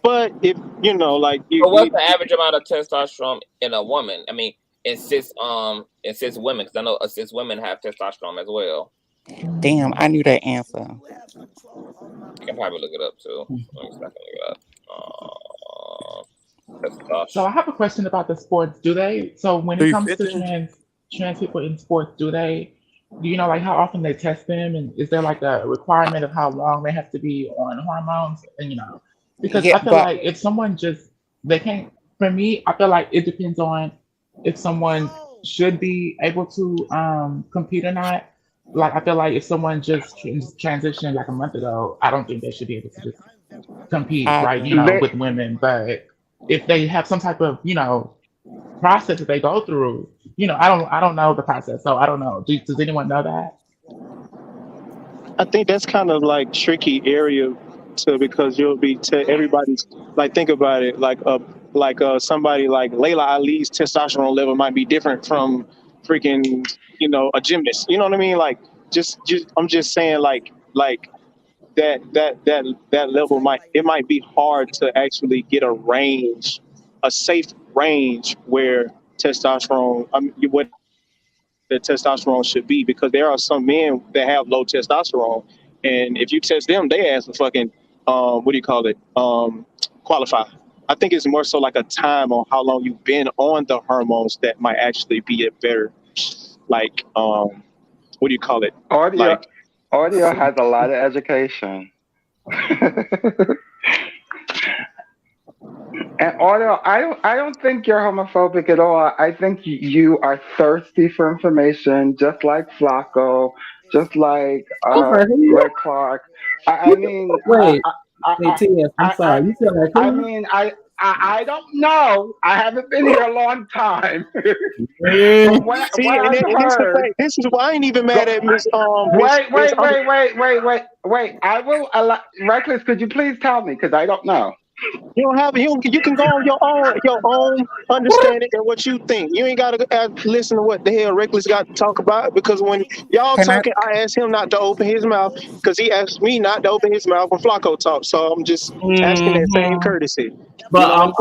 but if you know, like
So what's the average amount of testosterone in a woman? I mean, in cis women, because I know cis women have testosterone as well.
Damn, I knew that answer.
You can probably look it up too. Let me see if I can look it up.
So I have a question about the sports. Do they? So when it comes to
350?
trans people in sports, do you know like how often they test them, and is there like a requirement of how long they have to be on hormones? And because
Yeah,
I feel
but
like if someone just they can't. For me, I feel like it depends on if someone should be able to compete or not. Like I feel like if someone just transitioned like a month ago, I don't think they should be able to just compete,
I
right?
agree.
With women, but if they have some type of process that they go through, I don't know the process, so I don't know. Does anyone know that?
I think that's kind of like tricky area to because you'll be to everybody's like think about it like somebody like Layla Ali's testosterone level might be different from freaking a gymnast. You know what I mean? Like just I'm just saying like that level might be hard to actually get a safe range where testosterone what the testosterone should be because there are some men that have low testosterone and if you test them they ask for fucking what do you call it qualify. I think it's more so like a time on how long you've been on the hormones that might actually be a better like what do you call it
Audio
like
has a lot of education. And audio, I don't think you're homophobic at all. I think you are thirsty for information, just like Flacco, just like
Okay,
Red Clark. I mean,
wait, TS, I'm sorry. You said like
I
who?
mean, I don't know. I haven't been here a long time.
Man.
But
see
what
and
I've
this is the
heard.
thing this is why I ain't even mad at Miss
Wait. I will allow. Reckless, could you please tell me? Because I don't know.
You don't have you can go on your own understanding and what you think. You ain't gotta listen to what the hell Reckless got to talk about because when y'all
Can I?
talking, I asked him not to open his mouth because he asked me not to open his mouth when Flacco talks. So I'm just asking that same courtesy.
But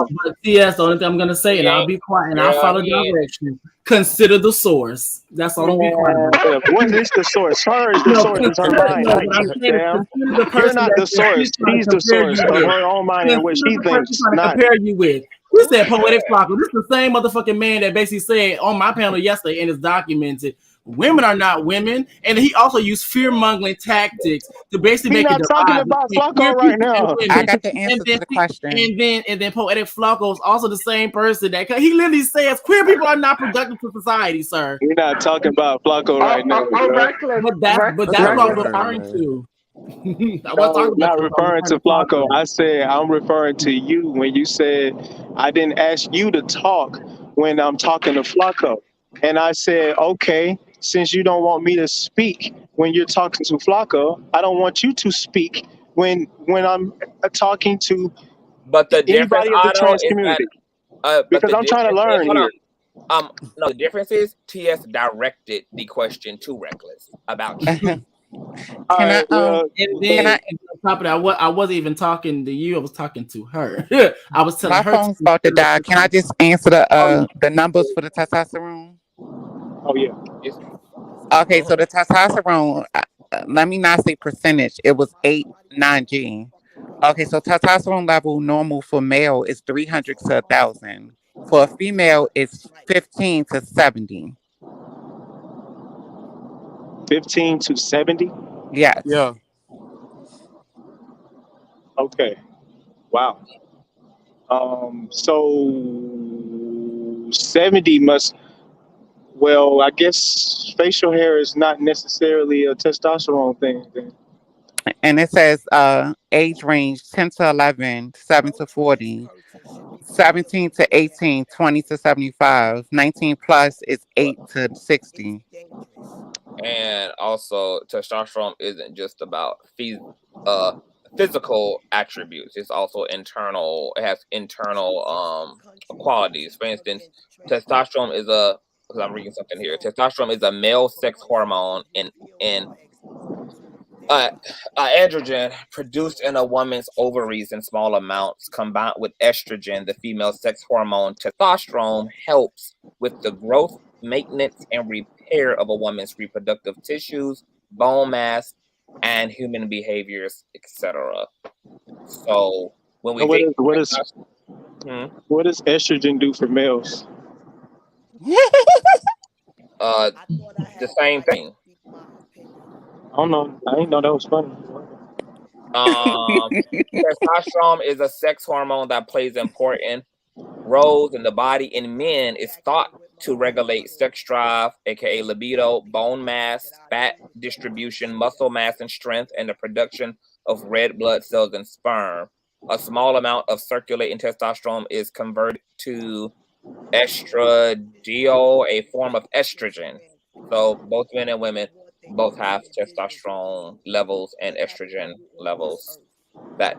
TS, the only thing I'm gonna say, and I'll be quiet and I'll follow directions. Consider the source. That's all I'm gonna be quiet about.
What is the source? Her is the
No,
source. Is her
consider,
mind,
no,
not
what I'm
you,
saying is
Sam.
consider the
You're
person
not the
that
source.
she's trying
She's
to
the
compare
source
you
of
with.
her own mind and what
Consider
she
the person
thinks,
trying to
not.
compare you with. You said poetic Flocko. This is the same motherfucking man that basically said on my panel yesterday, and it's documented, women are not women, and he also used fear-mongering tactics to basically
He's
make a
not talking
divide
about
between
Flocko
queer
right
people and
now.
I
women.
got the answer to the question.
And then poetic Flocko is also the same person that he literally says queer people are not productive to society, sir.
We're not talking about Flocko right now, bro.
Reckless.
But that's what I'm referring to. I was talking
No,
about
not
you. I'm
referring to
referring
Flocko. I said I'm referring to you when you said I didn't ask you to talk when I'm talking to Flocko. And I said, okay, since you don't want me to speak when you're talking to Flocko, I don't want you to speak when I'm talking to
But the difference,
anybody of the
Otto,
trans
is that
community.
but
Because
the
I'm trying to
difference is,
learn
hold
here.
on. No, the difference is TS directed the question to Reckless about you.
Can I
and
can
then
I
on top of that, I wasn't even talking to you. I was talking to her. I was telling
my
her
phone's about to die. Can I just answer the numbers for the testosterone?
Oh yeah.
Okay, so the testosterone, let me not say percentage. It was 8-9G. Okay, so testosterone level normal for male is 300 to 1,000. For a female, it's 15 to 70.
15 to 70?
Yes.
Yeah.
Okay. Wow. So 70 must, well, I guess facial hair is not necessarily a testosterone thing then.
And it says age range 10 to 11, 7 to 40, 17 to 18, 20 to 75, 19 plus is 8 to 60.
And also, testosterone isn't just about physical attributes. It's also internal. It has internal qualities. For instance, testosterone is a. Because I'm reading something here. Testosterone is a male sex hormone in androgen produced in a woman's ovaries in small amounts. Combined with estrogen, the female sex hormone testosterone helps with the growth, maintenance, and repair of a woman's reproductive tissues, bone mass, and human behaviors, etc. So when we
And what
think
what does estrogen do for males?
the same thing.
I don't know. I didn't know that was funny.
Testosterone is a sex hormone that plays important roles in the body. In men, is thought to regulate sex drive, aka libido, bone mass, fat distribution, muscle mass and strength, and the production of red blood cells and sperm. A small amount of circulating testosterone is converted to estradiol, a form of estrogen. So both men and women both have testosterone levels and estrogen levels that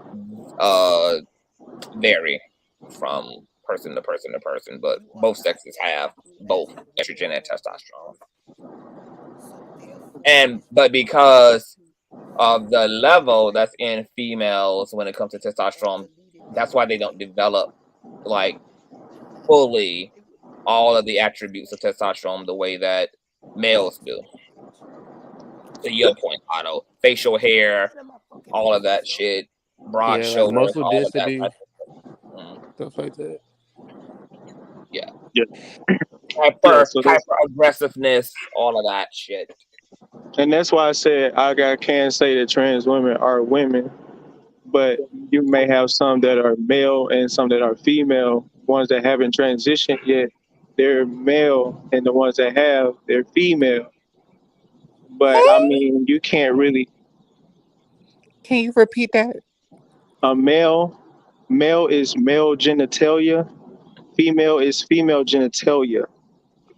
vary from person to person to person, but both sexes have both estrogen and testosterone. But because of the level that's in females when it comes to testosterone, that's why they don't develop like fully all of the attributes of testosterone the way that males do. To your point, Otto, facial hair, all of that shit, broad
Yeah, like
shoulders,
muscle
all of that
density,
type of
stuff like that.
yeah.
Yeah.
Hyper
So that's
aggressiveness, all of that shit.
and that's why I said can't say that trans women are women, but you may have some that are male and some that are female. Ones that haven't transitioned yet, they're male, and the ones that have, they're female. But I mean, you can't really
Can you repeat that?
a male is male genitalia, female is female genitalia.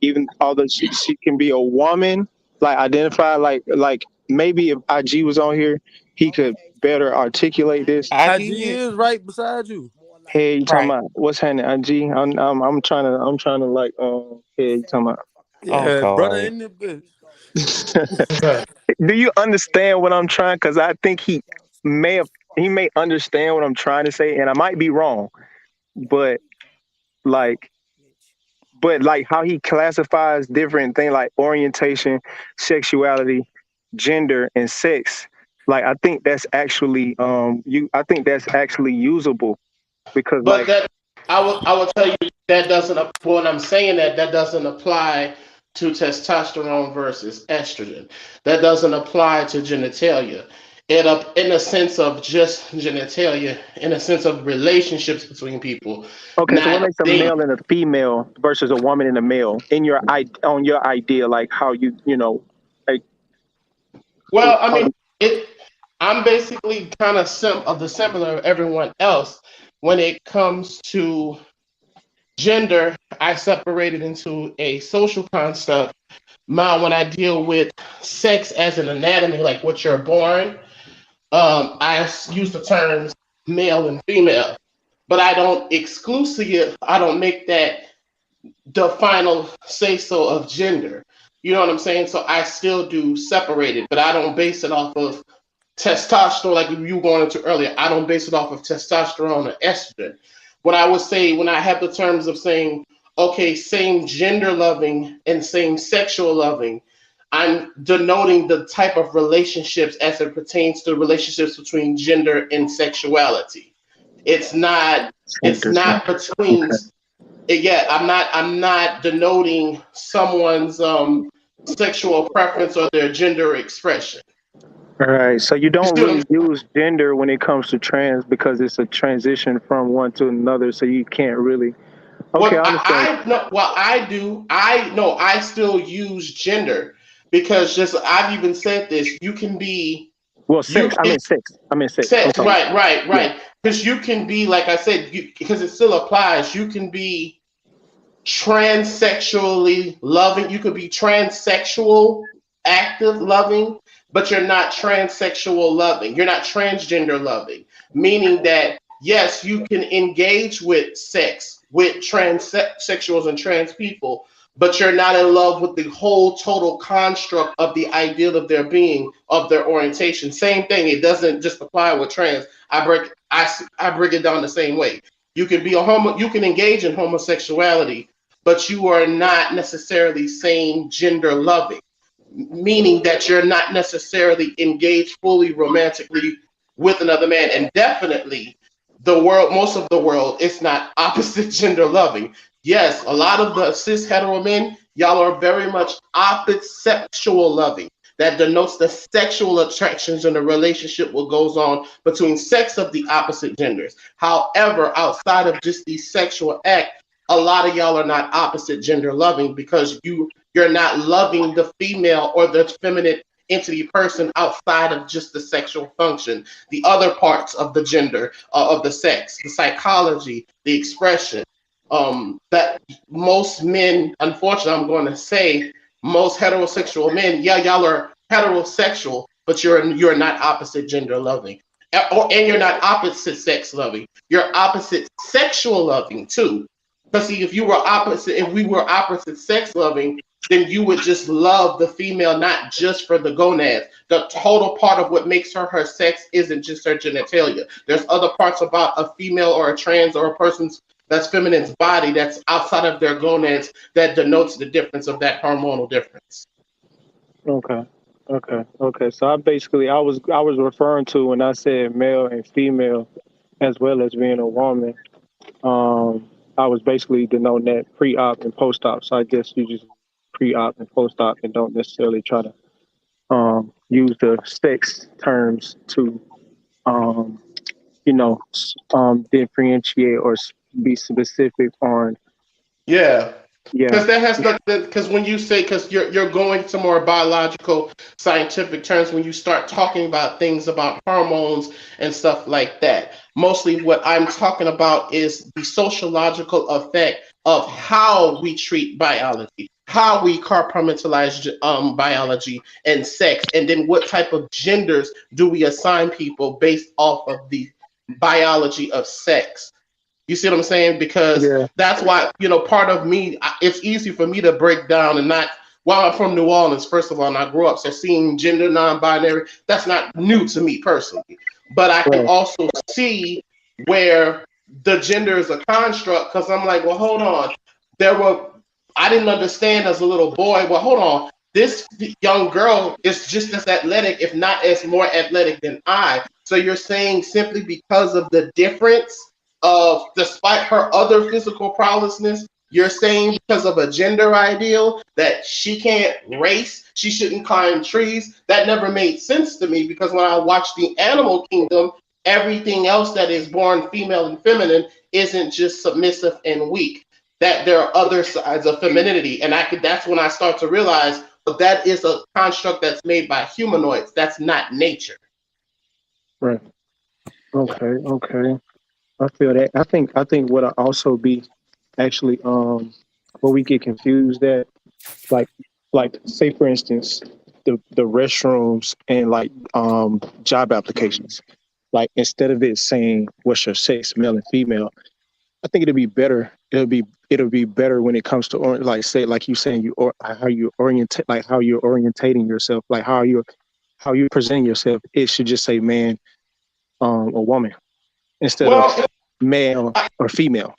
Even although she can be a woman, like identify like maybe if IG was on here, he could better articulate this.
I
IG
did.
is right beside you.
Hey, you talking
Right.
about what's happening? IG, I'm trying to like hey, you talking about?
Oh
Yeah, brother
God.
in the bitch.
Do you understand what I'm trying? Because I think he may understand what I'm trying to say, and I might be wrong. but like how he classifies different things like orientation, sexuality, gender, and sex. Like I think that's actually I think that's actually usable because
But
like
that I will tell you that doesn't when I'm saying that doesn't apply to testosterone versus estrogen. That doesn't apply to genitalia. It up in a sense of just genitalia, in a sense of relationships between people,
okay, so what
not
makes a
dating.
male and a female versus a woman and a male in your on your idea, like how like
Well, I
how
mean, it. I'm basically kind of of the similar of everyone else when it comes to gender. I separate it into a social construct. When I deal with sex as an anatomy, like what you're born, I use the terms male and female, but I don't exclusively. I don't make that the final say so of gender. You know what I'm saying? So I still do separate it, but I don't base it off of testosterone like you were going into earlier. I don't base it off of testosterone or estrogen. What I would say when I have the terms of saying, okay, same gender loving and same sexual loving, I'm denoting the type of relationships as it pertains to relationships between gender and sexuality. It's not between yeah, I'm not denoting someone's sexual preference or their gender expression.
all right, so you
You
don't
see what I'm
really use gender when it comes to trans because it's a transition from one to another, so you can't really. Okay,
Well,
I understand.
I no, well, I do. I no, I still use gender because just I've even said this. You can be,
Well,
you
sex. I
can
mean sex. I mean sex. I'm
sex,
sorry. Yeah.
right. Because you can be, like I said, because it still applies. You can be transsexually loving. You could be transsexual, active loving, but you're not transsexual loving. You're not transgender loving, meaning that yes, you can engage with sex with transsexuals and trans people, but you're not in love with the whole total construct of the ideal of their being, of their orientation. Same thing. It doesn't just apply with trans. I break it down the same way. You can be a homo. You can engage in homosexuality, but you are not necessarily same gender loving, meaning that you're not necessarily engaged fully romantically with another man. And definitely most of the world, it's not opposite gender loving. Yes, a lot of the cis hetero men, y'all are very much opposite sexual loving. That denotes the sexual attractions in the relationship what goes on between sex of the opposite genders. However, outside of just the sexual act, a lot of y'all are not opposite gender loving because you're not loving the female or the feminine entity person outside of just the sexual function, the other parts of the gender, of the sex, the psychology, the expression. That most men, unfortunately, I'm going to say, most heterosexual men, yeah, y'all are heterosexual, but you're not opposite gender loving, and you're not opposite sex loving. You're opposite sexual loving too. Because see, if we were opposite sex loving, then you would just love the female not just for the gonads. The total part of what makes her sex isn't just her genitalia. There's other parts about a female or a trans or a person's that's feminine's body that's outside of their gonads that denotes the difference of that hormonal difference.
Okay. Okay. So I was referring to when I said male and female, as well as being a woman. I was basically denoting that pre-op and post-op. So I guess you just pre-op and post-op and don't necessarily try to use the sex terms to um, differentiate or be specific on.
Yeah.
Yeah.
Because that has nothing. Because when you say, because you're going to more biological, scientific terms when you start talking about things about hormones and stuff like that. Mostly, what I'm talking about is the sociological effect of how we treat biology, how we compartmentalize biology and sex, and then what type of genders do we assign people based off of the biology of sex. You see what I'm saying? Because that's why, part of me, it's easy for me to break down and not, while I'm from New Orleans, first of all, and I grew up, so seeing gender non-binary, that's not new to me personally. But I can also see where the gender is a construct, because I'm like, well, hold on. I didn't understand as a little boy. Well, hold on. This young girl is just as athletic, if not as more athletic than I. So you're saying simply because of the difference of, despite her other physical prowessness, you're saying because of a gender ideal that she can't race, she shouldn't climb trees? That never made sense to me, because when I watched the animal kingdom, everything else that is born female and feminine isn't just submissive and weak. That there are other sides of femininity, and that's when I start to realize that is a construct that's made by humanoids. That's not nature.
Right. Okay. I feel that. I think what I also be actually where we get confused at, like say for instance, the restrooms and like job applications. Like instead of it saying what's your sex, male and female, I think it'll be better. It'll be better when it comes to like say like you saying how you orientate, like how you're orientating yourself, like how you're presenting yourself. It should just say man or woman instead of male or female.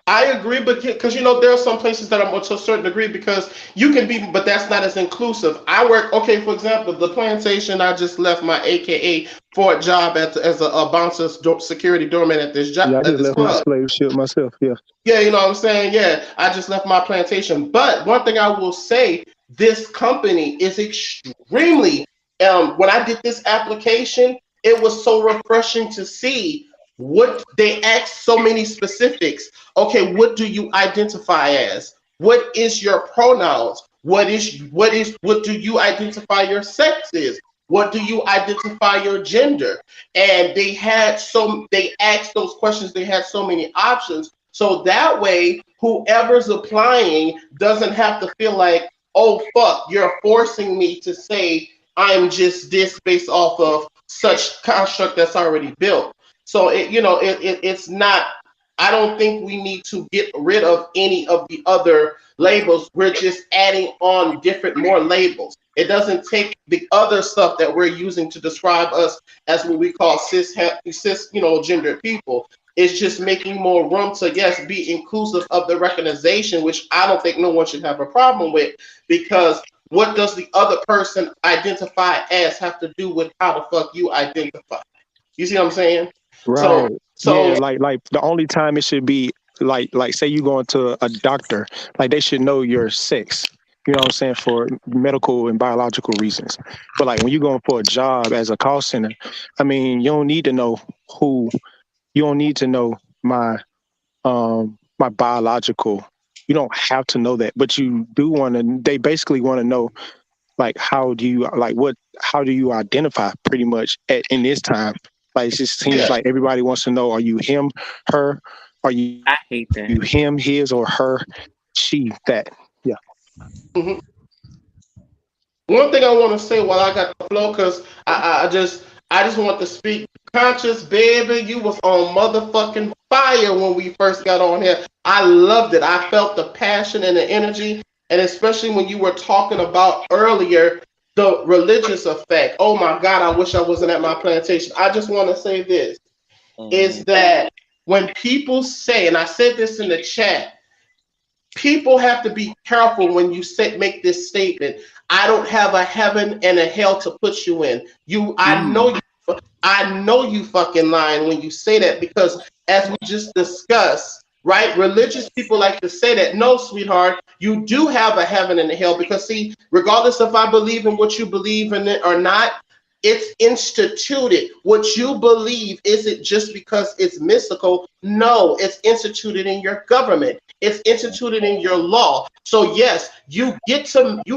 I agree, but because there are some places that are to a certain degree, because you can be, but that's not as inclusive. I work, okay, for example, the plantation. I just left my AKA for a job as a bouncer security doorman at this job.
Yeah, I just left my
club.
slave ship myself. Yeah.
Yeah, you know what I'm saying? Yeah, I just left my plantation. But one thing I will say, this company is extremely, when I did this application, it was so refreshing to see what they asked so many specifics. Okay, what do you identify as? What is your pronouns? What do you identify your sex is? What do you identify your gender? And they asked those questions, they had so many options. So that way, whoever's applying doesn't have to feel like, oh, fuck, you're forcing me to say I'm just this based off of such construct that's already built. So, it's not, I don't think we need to get rid of any of the other labels. We're just adding on more labels. It doesn't take the other stuff that we're using to describe us as what we call cis gendered people. It's just making more room to, yes, be inclusive of the recognition, which I don't think no one should have a problem with, because what does the other person identify as have to do with how the fuck you identify? You see what I'm saying?
Right. So yeah, like the only time it should be like say you going to a doctor, like they should know your sex. You know what I'm saying, for medical and biological reasons. But like when you're going for a job as a call center, I mean, you don't need to know my my biological. You don't have to know that, but you do want to. They basically want to know, like, how do you identify pretty much in this time. Like, it just seems like everybody wants to know: are you him, her? Are you?
I hate that.
You him, his, or her, she, that? Yeah.
Mm-hmm. One thing I want to say while I got the flow, because I just want to speak. Conscious, baby, you was on motherfucking fire when we first got on here. I loved it. I felt the passion and the energy, and especially when you were talking about earlier the religious effect. Oh my God, I wish I wasn't at my plantation. I just want to say this, is that when people say, and I said this in the chat, people have to be careful when you make this statement. I don't have a heaven and a hell to put you in. I know you fucking lying when you say that, because as we just discussed, right? Religious people like to say that. No, sweetheart, you do have a heaven and a hell, because see, regardless if I believe in what you believe in it or not, it's instituted. What you believe isn't just because it's mystical. No, it's instituted in your government. It's instituted in your law. So yes, you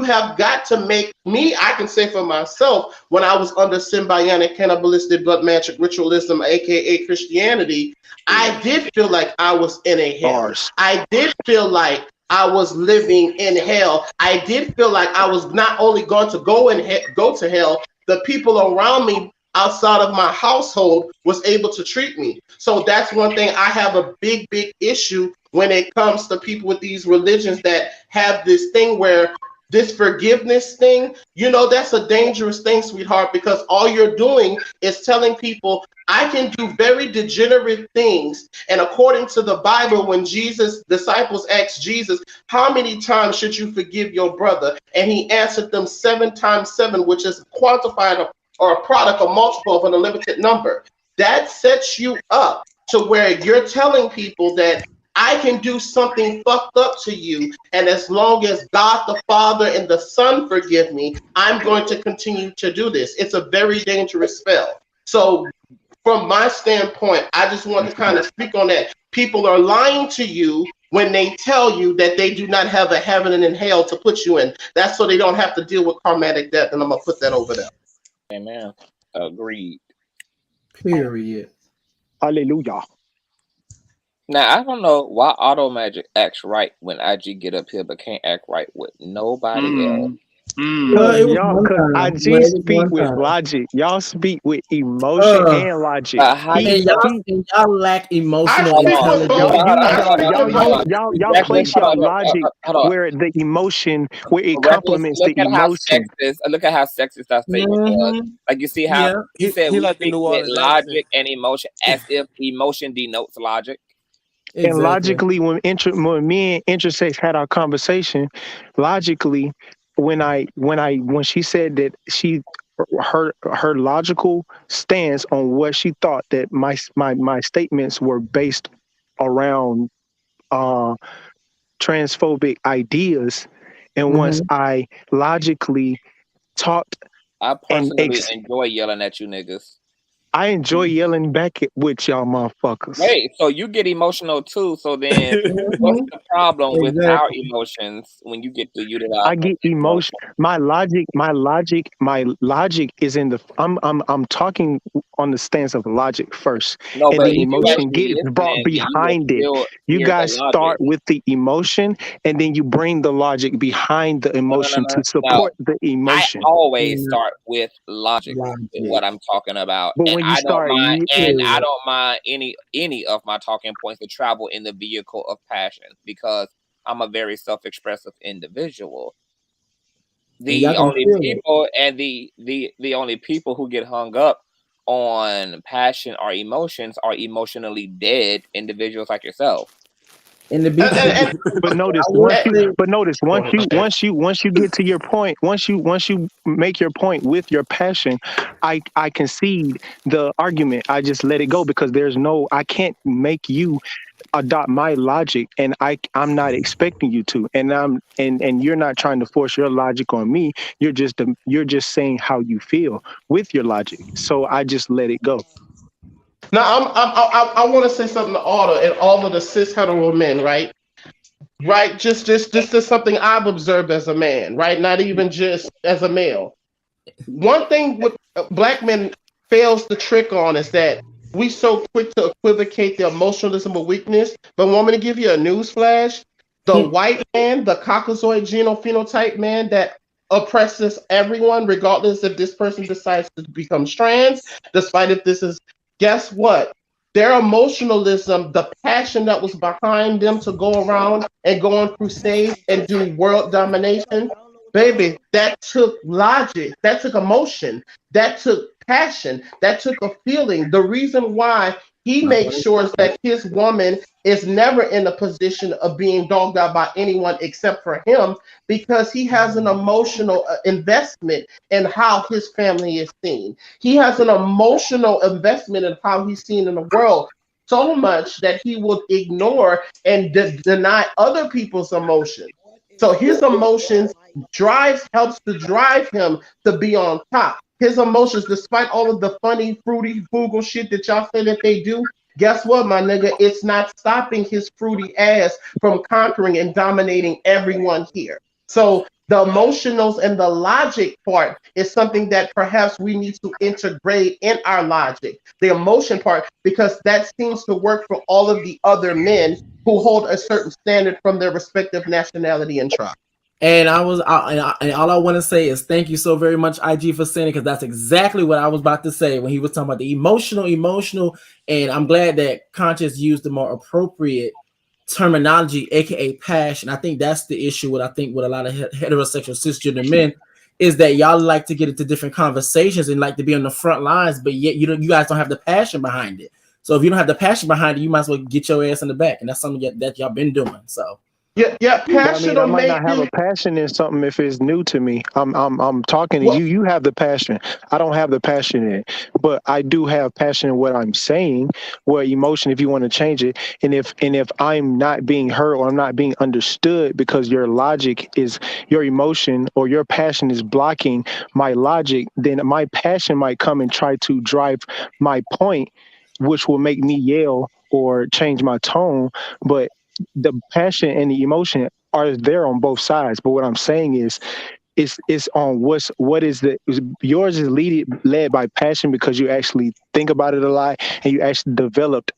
have got to make me, I can say for myself, when I was under symbiotic, cannibalistic, blood magic, ritualism, aka Christianity, I did feel like I was in a hell. I did feel like I was living in hell. I did feel like I was not only going to go to hell, the people around me outside of my household was able to treat me. So that's one thing I have a big, big issue when it comes to people with these religions that have this thing where this forgiveness thing, you know, that's a dangerous thing, sweetheart, because all you're doing is telling people, I can do very degenerate things. And according to the Bible, when Jesus, disciples asked Jesus, how many times should you forgive your brother? And he answered them 7 times 7, which is quantified or a product, a multiple of an unlimited number. That sets you up to where you're telling people that I can do something fucked up to you, and as long as God the Father and the Son forgive me, I'm going to continue to do this. It's a very dangerous spell. So from my standpoint, I just want to kind of speak on that. People are lying to you when they tell you that they do not have a heaven and hell to put you in. That's so they don't have to deal with karmatic death, and I'm going to put that over there.
Amen. Agreed.
Period. Hallelujah.
Now I don't know why Auto Magic acts right when IG get up here, but can't act right with nobody else.
Y'all, cause IG speak with logic. Y'all speak with emotion and logic.
Y'all lack emotional intelligence.
Y'all place your logic where the emotion, where it complements the emotion.
Look at how sexist that statement was. Like you see how he said we
like the
speak
New
with
Orleans
logic and emotion, as if emotion denotes logic.
And logically, when me and Intersex had our conversation, logically, when she said that her logical stance on what she thought that my statements were based around transphobic ideas, and once I logically talked,
I personally enjoy yelling at you niggas.
I enjoy yelling back with y'all motherfuckers.
Wait, so you get emotional too? So then, what's the problem with our emotions when you get to utilize?
I get emotion. My logic is in the. I'm talking on the stance of logic first,
No,
and
but
the
if you
emotion
actually
gets brought
listening, then
behind
you will
it. You
hear
guys
the logic.
start with the emotion, and then you bring the logic behind the emotion to support the emotion.
I always start with logic in what I'm talking about,
But
and
when you
I don't
start,
mind. And I don't mind any of my talking points to travel in the vehicle of passion because I'm a very self-expressive individual. The only people and the only people who get hung up on passion or emotions are emotionally dead individuals like yourself.
But notice once you get to your point, once you make your point with your passion, I concede the argument. I just let it go because I can't make you adopt my logic, and I'm not expecting you to, and you're not trying to force your logic on me. You're just saying how you feel with your logic. So I just let it go.
Now I want to say something to all of the cis hetero men, right? Right, just this is something I've observed as a man, right? Not even just as a male. One thing with black men fails to trick on is that we so quick to equivocate the emotionalism of weakness. But want me to give you a news flash? The white man, the Caucasoid genophenotype man that oppresses everyone, regardless if this person decides to become trans, despite if this is, guess what? Their emotionalism, the passion that was behind them to go around and go on crusades and do world domination, baby, that took logic, that took emotion, that took passion, that took a feeling. The reason why he makes sure that his woman is never in a position of being dogged out by anyone except for him, because he has an emotional investment in how his family is seen. He has an emotional investment in how he's seen in the world, so much that he will ignore and deny other people's emotions. So his emotions helps to drive him to be on top. His emotions, despite all of the funny, fruity, frugal shit that y'all say that they do, guess what, my nigga? It's not stopping his fruity ass from conquering and dominating everyone here. So the emotionals and the logic part is something that perhaps we need to integrate in our logic, the emotion part, because that seems to work for all of the other men who hold a certain standard from their respective nationality and tribe.
And all I want to say is thank you so very much, IG, for saying it, because that's exactly what I was about to say when he was talking about the emotional. And I'm glad that Conscious used the more appropriate terminology, aka passion. I think that's the issue with a lot of heterosexual cisgender men is that y'all like to get into different conversations and like to be on the front lines, but yet you guys don't have the passion behind it. So if you don't have the passion behind it, you might as well get your ass in the back, and that's something that y'all been doing. So.
Yeah, passion.
I might not have a passion in something if it's new to me. I'm talking to you. You have the passion. I don't have the passion in it, but I do have passion in what I'm saying. What emotion, if you want to change it, and if I'm not being heard or I'm not being understood because your logic is your emotion or your passion is blocking my logic, then my passion might come and try to drive my point, which will make me yell or change my tone, but the passion and the emotion are there on both sides. But what I'm saying is it's on yours is led by passion because you actually think about it a lot and you actually developed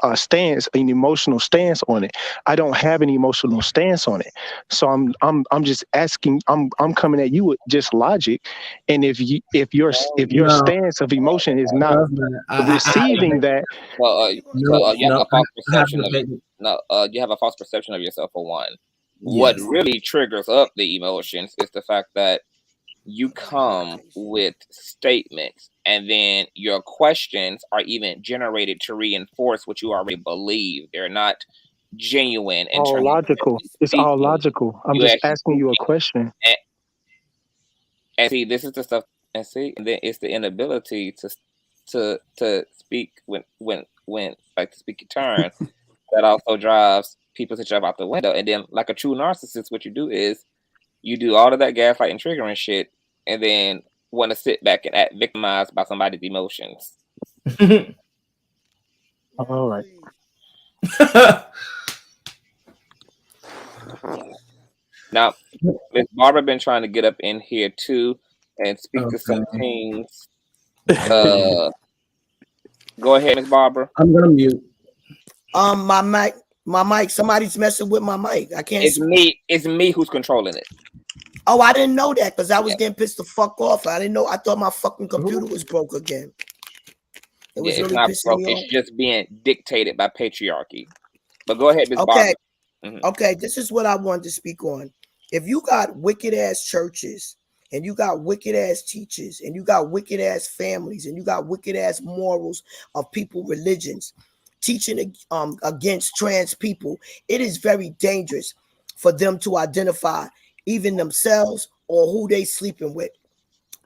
a stance, an emotional stance on it. I don't have an emotional stance on it. So I'm just asking, I'm coming at you with just logic. And if your stance of emotion is not receiving that.
You have a false perception of it. No, you have a false perception of yourself for one. What really triggers up the emotions is the fact that you come with statements and then your questions are even generated to reinforce what you already believe. They're not genuine in terms
logical. It's all logical. I'm just asking you a question.
And see, this is the stuff, and see, and then it's the inability to speak when like to speak your turn that also drives people to jump out the window. And then, like a true narcissist, what you do is you do all of that gaslighting, triggering shit, and then want to sit back and act victimized by somebody's emotions.
All right.
Now, Miss Barbara been trying to get up in here too and speak to some things. Go ahead, Miss Barbara.
I'm gonna mute.
My mic. Somebody's messing with my mic. I can't.
It's me who's controlling it.
Oh, I didn't know that because I was getting pissed the fuck off. I didn't know. I thought my fucking computer was broke again. It was really
not
pissing
broke.
me off.
It's just being dictated by patriarchy. But go ahead, Miss Barbara.
Okay, this is what I wanted to speak on. If you got wicked ass churches and you got wicked ass teachers and you got wicked ass families and you got wicked ass morals of people, religions teaching against trans people, it is very dangerous for them to identify even themselves or who they sleeping with.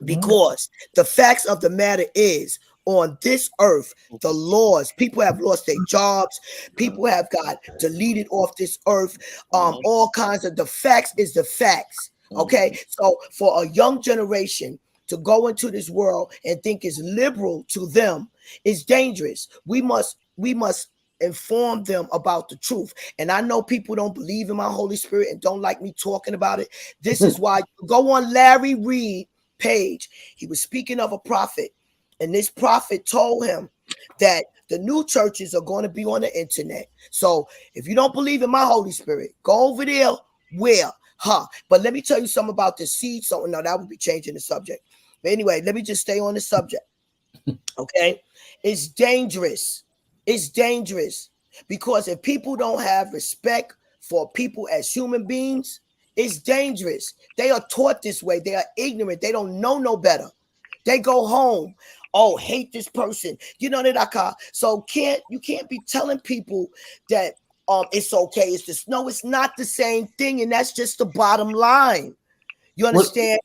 Because the facts of the matter is, on this earth, the laws, people have lost their jobs, people have got deleted off this earth, all kinds of, the facts is the facts. Okay, so for a young generation to go into this world and think it's liberal to them is dangerous. We must inform them about the truth. And I know people don't believe in my Holy Spirit and don't like me talking about it. This is why you go on Larry Reed page. He was speaking of a prophet, and this prophet told him that the new churches are going to be on the internet. So if you don't believe in my Holy Spirit, go over there. Where? But let me tell you something about the seed. So no, that would be changing the subject. But anyway, let me just stay on the subject. Okay, it's dangerous. It's dangerous because if people don't have respect for people as human beings, it's dangerous. They are taught this way. They are ignorant. They don't know no better. They go home. Oh, hate this person. You know that. So you can't be telling people that it's okay. It's just no. It's not the same thing, and that's just the bottom line. You understand?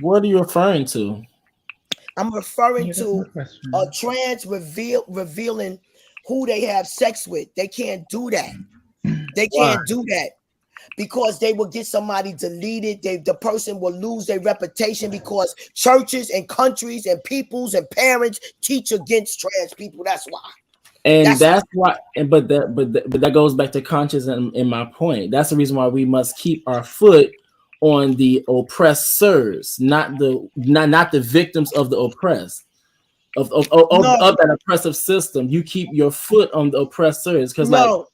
What are you referring to?
I'm referring to a trans revealing who they have sex with. They can't do that. They can't do that because they will get somebody deleted. The person will lose their reputation because churches and countries and peoples and parents teach against trans people. That's why.
And that's why. But that goes back to conscious in my point. That's the reason why we must keep our foot on the oppressors, not the victims of the oppressed, of that oppressive system. You keep your foot on the oppressors because
no,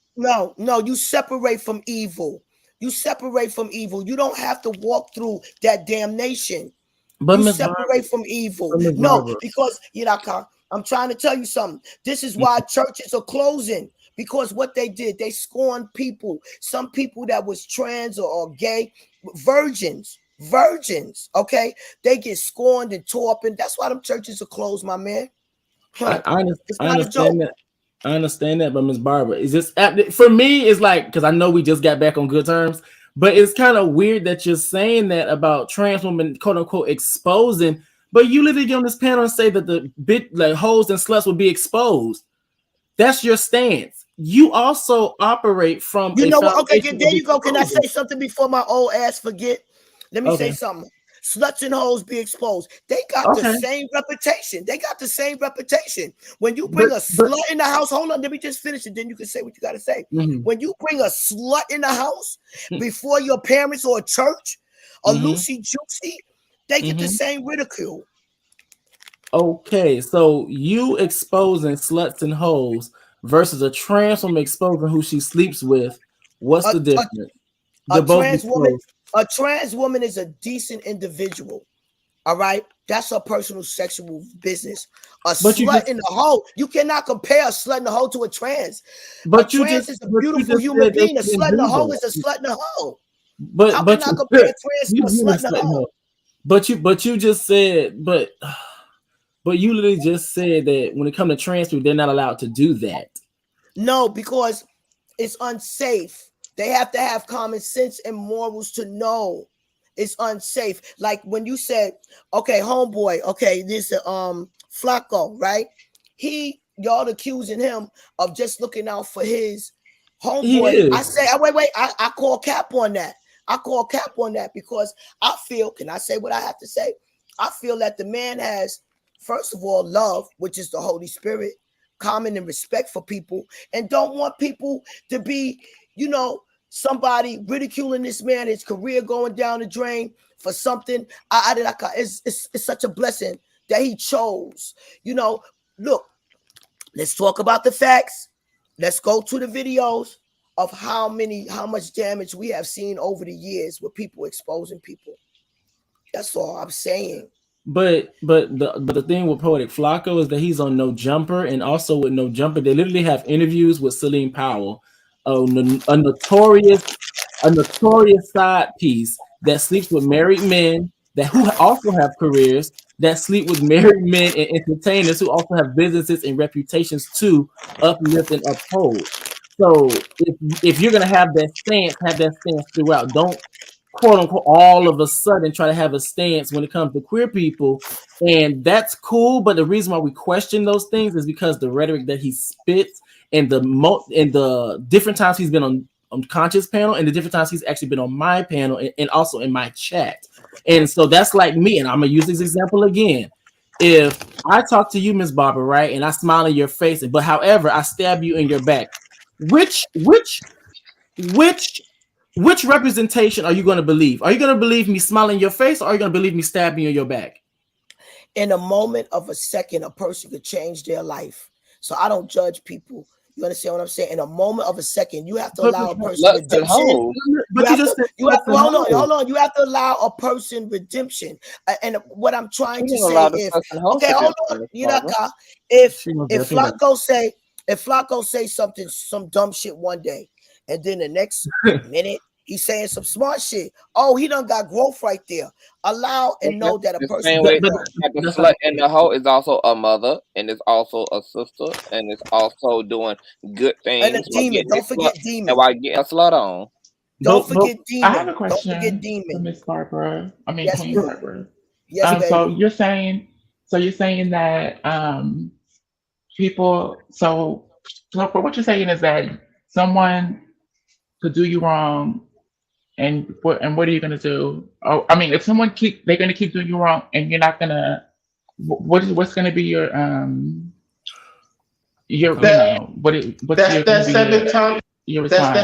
you separate from evil. You separate from evil. You don't have to walk through that damnation.
But
you separate from evil. No, because I'm trying to tell you something. This is why churches are closing because what they did, they scorned people. Some people that was trans or gay, virgins, okay? They get scorned and tore up, and that's why them churches are closed, my man.
I
It's not a joke.
understand that. I understand that, but Miss Barbara, is this for me? It's like, because I know we just got back on good terms, but it's kind of weird that you're saying that about trans women, quote unquote, exposing. But you literally get on this panel and say that the like hoes and sluts will be exposed. That's your stance. You also operate from
You know what? Okay,
foundation
there
of
you go. Can I
exposure.
say something before my old ass forget? Let me say
Okay.
something. Sluts and hoes be exposed. They got the same reputation. They got the same reputation. When you bring a slut in the house, hold on, let me just finish it. Then you can say what you got to say. When you bring a slut in the house before your parents or a church, a Lucy Juicy, they get the same ridicule.
Okay, so you exposing sluts and hoes versus a trans woman exposing who she sleeps with. What's the difference?
A trans woman is a decent individual. All right, that's her personal sexual business. A slut in the hoe, you cannot compare a slut in the hoe to a trans.
But
a trans is a beautiful human being. A slut in the hoe is a slut in the hoe. How can I compare a trans to a slut in the hoe?
But you just said, but you literally just said that when it comes to trans people, they're not allowed to do that.
No, because it's unsafe. They have to have common sense and morals to know it's unsafe. Like when you said, okay, homeboy, okay, this Flacco, right? Y'all accusing him of just looking out for his homeboy. I say, wait, I call cap on that. I call cap on that because I feel, can I say what I have to say? I feel that the man has, first of all, love, which is the Holy Spirit, common and respect for people, and don't want people to be, somebody ridiculing this man, his career going down the drain for something. It's such a blessing that he chose. Look, let's talk about the facts. Let's go to the videos of how much damage we have seen over the years with people exposing people. That's all I'm saying.
But the thing with Poetic Flacco is that he's on No Jumper, and also with No Jumper, they literally have interviews with Celine Powell, a notorious side piece that sleeps with married men who also have careers, that sleep with married men and entertainers who also have businesses and reputations to uplift and uphold. So if you're gonna have that stance throughout. Don't quote unquote all of a sudden try to have a stance when it comes to queer people, and that's cool. But the reason why we question those things is because the rhetoric that he spits and the different times he's been on Conscious panel and the different times he's actually been on my panel and also in my chat. And so that's like me, and I'm gonna use this example again. If I talk to you, Miss Barbara, right, and I smile in your face, but however I stab you in your back, which representation are you going to believe? Are you going to believe me smiling in your face, or are you going to believe me stabbing you in your back?
In a moment of a second, a person could change their life. So I don't judge people. You understand what I'm saying? In a moment of a second, you have to allow a person redemption. Hold on. You have to allow a person redemption. And what I'm trying to say is, okay, hold on. If Flacco say some dumb shit one day, and then the next minute he's saying some smart shit. Oh, he done got growth right there. Allow and know that a person.
Same way the slut and the hoe is also a mother, and it's also a sister, and it's also doing good things.
And a demon. Don't forget demon.
And while getting a slut on.
Don't forget demon.
I have a question for Miss Barbara. Queen Barbara.
Yes,
so you're saying that people. So what you're saying is that someone could do you wrong, and what are you gonna do? Oh, if someone they're gonna keep doing you wrong, and you're not gonna. What's gonna be your
That's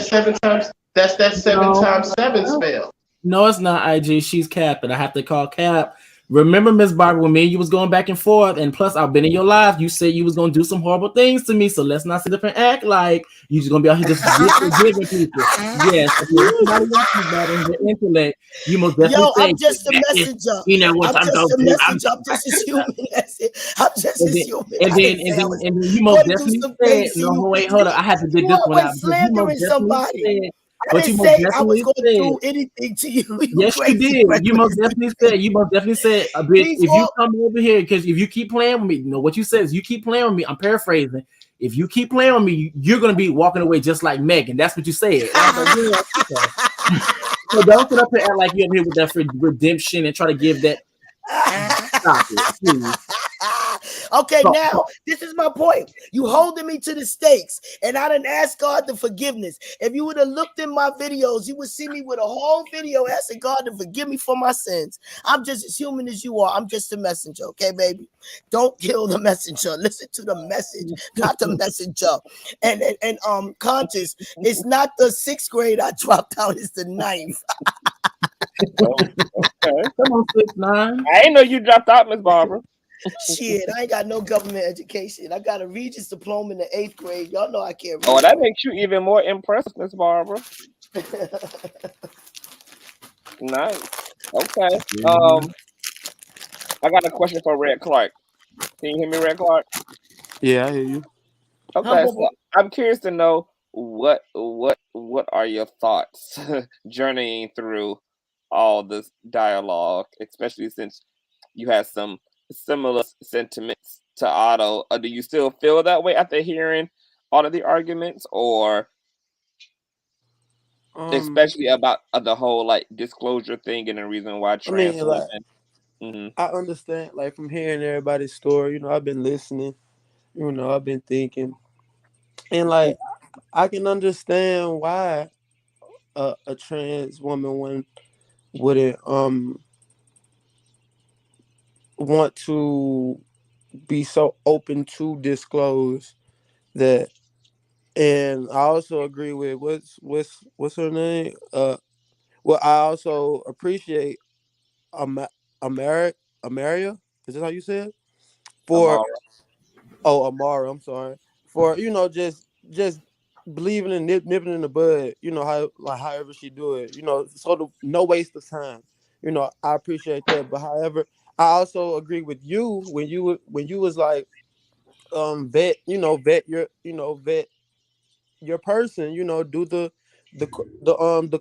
7 times 7 spell.
No, it's not IG. She's capping. I have to call cap Remember, Miss Barbara, when me and you was going back and forth, and plus I've been in your life, you said you was gonna do some horrible things to me. So let's not sit up and act like you just gonna be out here just forgiving people. Yes, if you're somebody else's body and your intellect, you most definitely
Yo,
say,
I'm just a messenger.
you know what
I'm
I'm
just
going
a
to do. I'm
messenger. I'm just as human as it. I'm just
and
as
then
human.
and
I
then
didn't
and
say I
then
was
and then you most
going to do
definitely
some
said,
things to
no,
you.
wait, hold up, I had to dig
You
this one out
always
because you most
slandering
definitely
somebody.
said,
I
but you
didn't
most
say I was
definitely
going to
said.
do anything to you. You
Yes, you
crazy
did. You most
reckless.
definitely said, a bitch,
These
if you
all
come over here, because if you keep playing with me, you know what you said is you keep playing with me. I'm paraphrasing. If you keep playing with me, you're gonna be walking away just like Megan. That's what you said. And I was like, yeah, okay. So don't sit up here and act like you're up here with that for redemption and try to give that. Stop it, please.
Okay,
Stop.
now this is my point. You holding me to the stakes, and I didn't ask God the forgiveness. If you would have looked in my videos, you would see me with a whole video asking God to forgive me for my sins. I'm just as human as you are. I'm just a messenger, okay, baby? Don't kill the messenger. Listen to the message, not the messenger. And conscious, it's not the 6th grade I dropped out, it's the 9th.
Okay.
Come on, 6ix9ine.
I ain't know you dropped out, Miss Barbara.
Shit, I ain't got no government education. I got a Regents diploma in the 8th grade. Y'all know I can't read.
Oh, that makes you even more impressive, Miss Barbara. Nice. Okay. I got a question for Red Clark. Can you hear me, Red Clark?
Yeah, I hear you.
Okay, so I'm curious to know what are your thoughts journeying through all this dialogue, especially since you had some similar sentiments to Otto. Do you still feel that way after hearing all of the arguments, or especially about the whole like disclosure thing and the reason why
I
trans
mean, like,
women?
I understand, like, from hearing everybody's story, I've been listening, I've been thinking, and like, I can understand why a trans woman wouldn't want to be so open to disclose that. And I also agree with what's her name? Well, I also appreciate Amaria. Is that how you say it? For
Amara.
Amara, I'm sorry. For just believing and nipping in the bud. How, like, however she do it. Sort of no waste of time. I appreciate that. But however, I also agree with you when you was like vet your person. Do the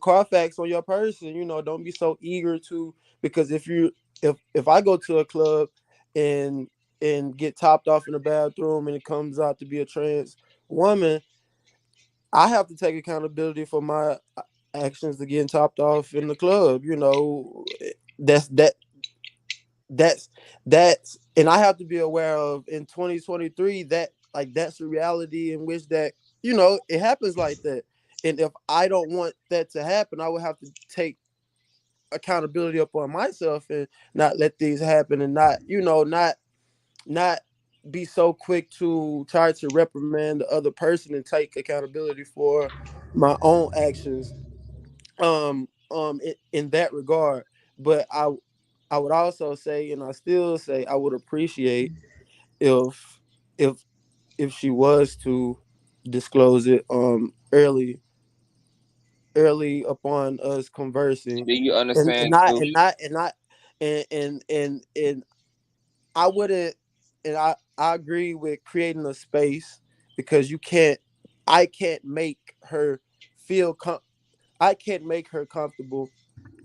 Carfax on your person. Don't be so eager to, because if I go to a club and get topped off in the bathroom and it comes out to be a trans woman, I have to take accountability for my actions to getting topped off in the club. That's that that's and I have to be aware of in 2023 that, like, that's a reality in which that it happens like that. And if I don't want that to happen, I would have to take accountability upon myself and not let things happen, and not be so quick to try to reprimand the other person and take accountability for my own actions in that regard. But I would also say, and I still say, I would appreciate if if if she was to disclose it early upon us conversing.
Do you
and
understand
not
too?
and not and not and I wouldn't, and I agree with creating a space, because I can't make her I can't make her comfortable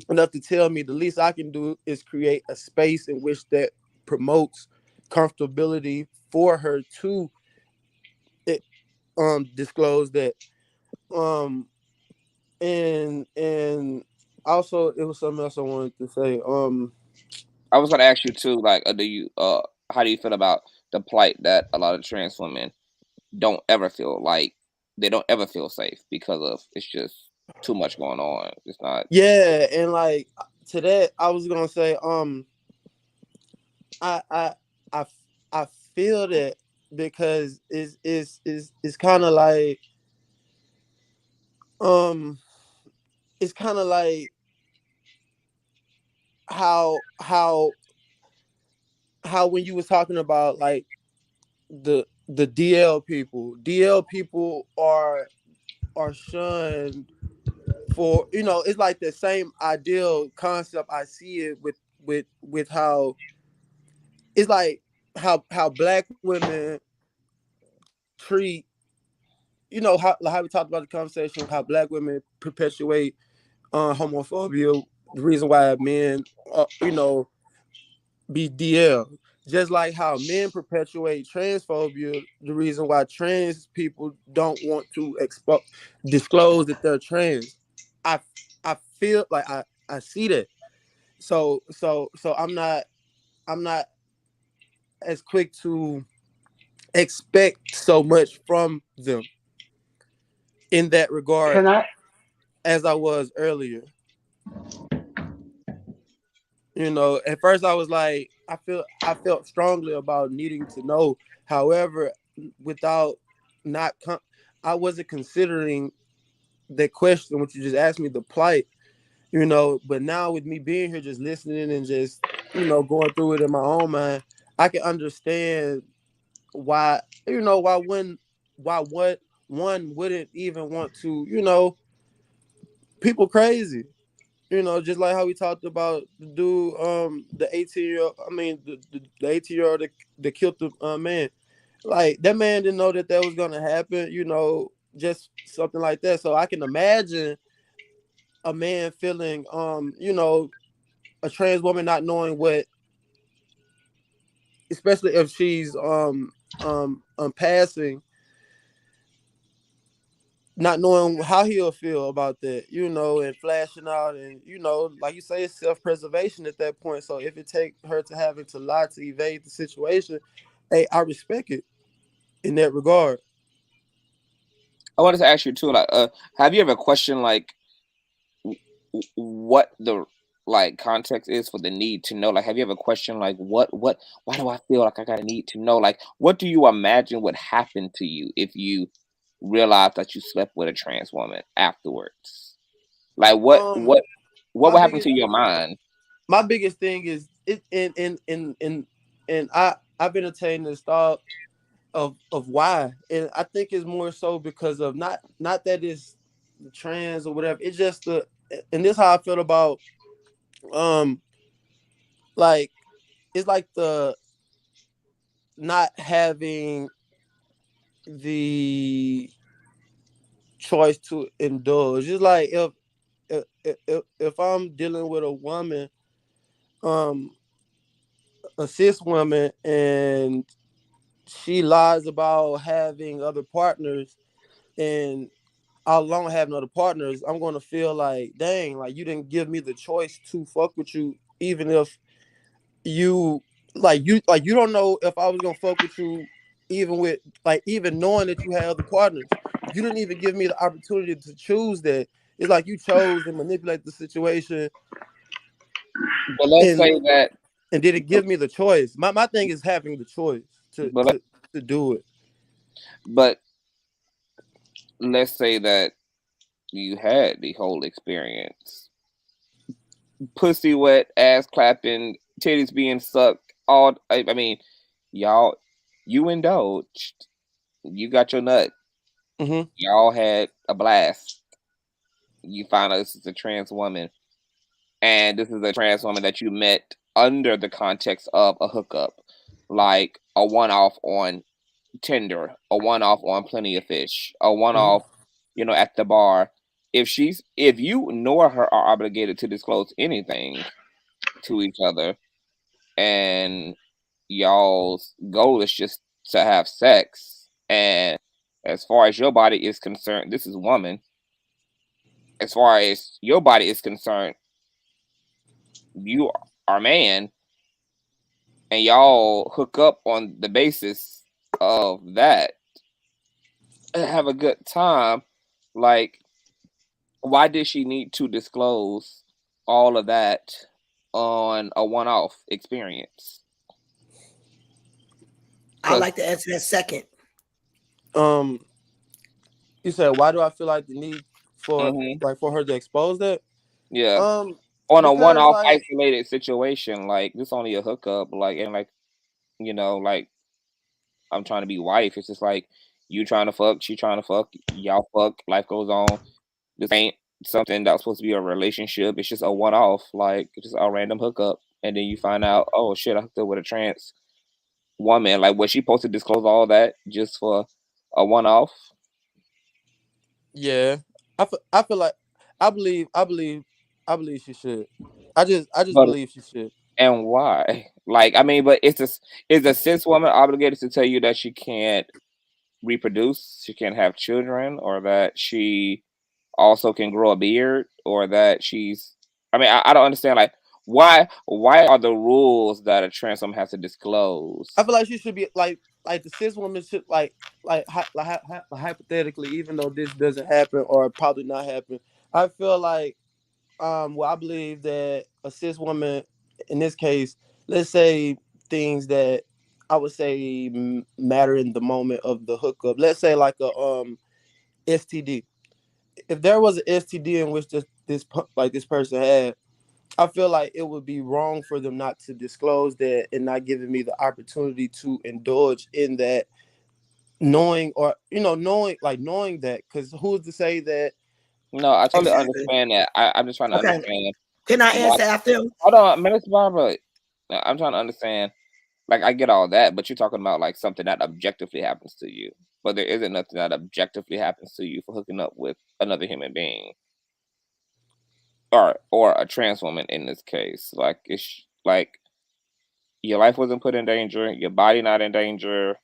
enough to tell me. The least I can do is create a space in which that promotes comfortability for her to disclose that. And also, it was something else I wanted to say.
I was gonna ask you too, like, how do you feel about the plight that a lot of trans women don't ever feel like they don't ever feel safe because of it's just too much going on. It's not.
Yeah, and like, to that, I was gonna say, I I I I feel that, because it's kind of like, it's kind of like how how when you was talking about like the DL people are shunned for, you know, it's like the same ideal concept. I see it with how it's like how black women treat, you know, how we talked about the conversation, how black women perpetuate homophobia, the reason why men you know, be DL, just like how men perpetuate transphobia, the reason why trans people don't want to disclose that they're trans. I feel like I see that. So I'm not as quick to expect so much from them in that regard
Can I?
as I was earlier. You know, at first I was like, I felt strongly about needing to know. However, without I wasn't considering that question, which you just asked me, the plight, you know. But now with me being here, just listening and just, you know, going through it in my own mind, I can understand why, you know, why what one wouldn't even want to, you know, people crazy. You know, just like how we talked about the dude, the 18-year-old, I mean, the 18-year-old that killed the man. Like, that man didn't know that was going to happen, you know, just something like that. So I can imagine a man feeling, you know, a trans woman not knowing what, especially if she's passing, not knowing how he'll feel about that, you know, and flashing out, and, you know, like you say, it's self-preservation at that point. So if it take her to having to lie to evade the situation, hey, I respect it in that regard.
I wanted to ask you too, like, have you ever questioned like what the like context is for the need to know? Like, have you ever questioned like why do I feel like I gotta need to know? Like, what do you imagine would happen to you if you realize that you slept with a trans woman afterwards? Like, what
My
would happen
biggest
to your mind?
my biggest thing is it and I've entertained this thought of why, and I think it's more so because of not that it's trans or whatever. It's just and this is how I feel about like, it's like the not having the choice to indulge. Just like if I'm dealing with a woman, a cis woman, and she lies about having other partners, and I alone having other partners, I'm gonna feel like, dang, like you didn't give me the choice to fuck with you, even if you you don't know if I was gonna fuck with you, even with like even knowing that you had other partners. You didn't even give me the opportunity to choose that. It's like you chose and manipulate the situation,
But let's
and
say that
didn't give me the choice. My thing is having the choice to
but
do it.
but let's say that you had the whole experience. Pussy wet, ass clapping, titties being sucked, all I mean, y'all, you indulged. You got your nut.
Mm-hmm.
Y'all had a blast. You find out this is a trans woman. And this is a trans woman that you met under the context of a hookup. Like a one-off on Tinder, a one-off on Plenty of Fish, a one-off, you know, at the bar. If you nor her are obligated to disclose anything to each other, and y'all's goal is just to have sex, and as far as your body is concerned, this is woman. As far as your body is concerned, you are man, and y'all hook up on the basis of that and have a good time. Like, why did she need to disclose all of that on a one-off experience?
I'd like to answer that second.
You said, why do I feel like the need for like for her to expose that?
Yeah. On a
Because
one-off
like
isolated situation, like this only a hookup, like, and like you know, like I'm trying to be wife. It's just like you trying to fuck, she trying to fuck, y'all fuck, life goes on. This ain't something that's supposed to be a relationship. It's just a one off, like just a random hookup. And then you find out, oh shit, I hooked up with a trans woman. Like, was she supposed to disclose all that just for a one off?
Yeah, I feel like I believe she should. I just
But
believe she should.
and why? Like, I mean, but is a cis woman obligated to tell you that she can't reproduce, she can't have children, or that she also can grow a beard, or that she's? I mean, I don't understand. Like, why are the rules that a trans woman has to disclose?
I feel like she should be like the cis woman should hypothetically, even though this doesn't happen or probably not happen. I feel like well, I believe that a cis woman in this case, let's say things that I would say matter in the moment of the hookup. Let's say like a STD. If there was an STD in which this person had, I feel like it would be wrong for them not to disclose that and not giving me the opportunity to indulge in that, knowing that, because who's to say that?
No, I totally
Exactly.
understand that. I'm just trying to
Okay.
understand.
Can I
Why?
answer after him?
Hold on, Minister Barbara. I'm trying to understand. Like, I get all that, but you're talking about like something that objectively happens to you. But there isn't nothing that objectively happens to you for hooking up with another human being, or a trans woman in this case. Like, it's like your life wasn't put in danger, your body not in danger.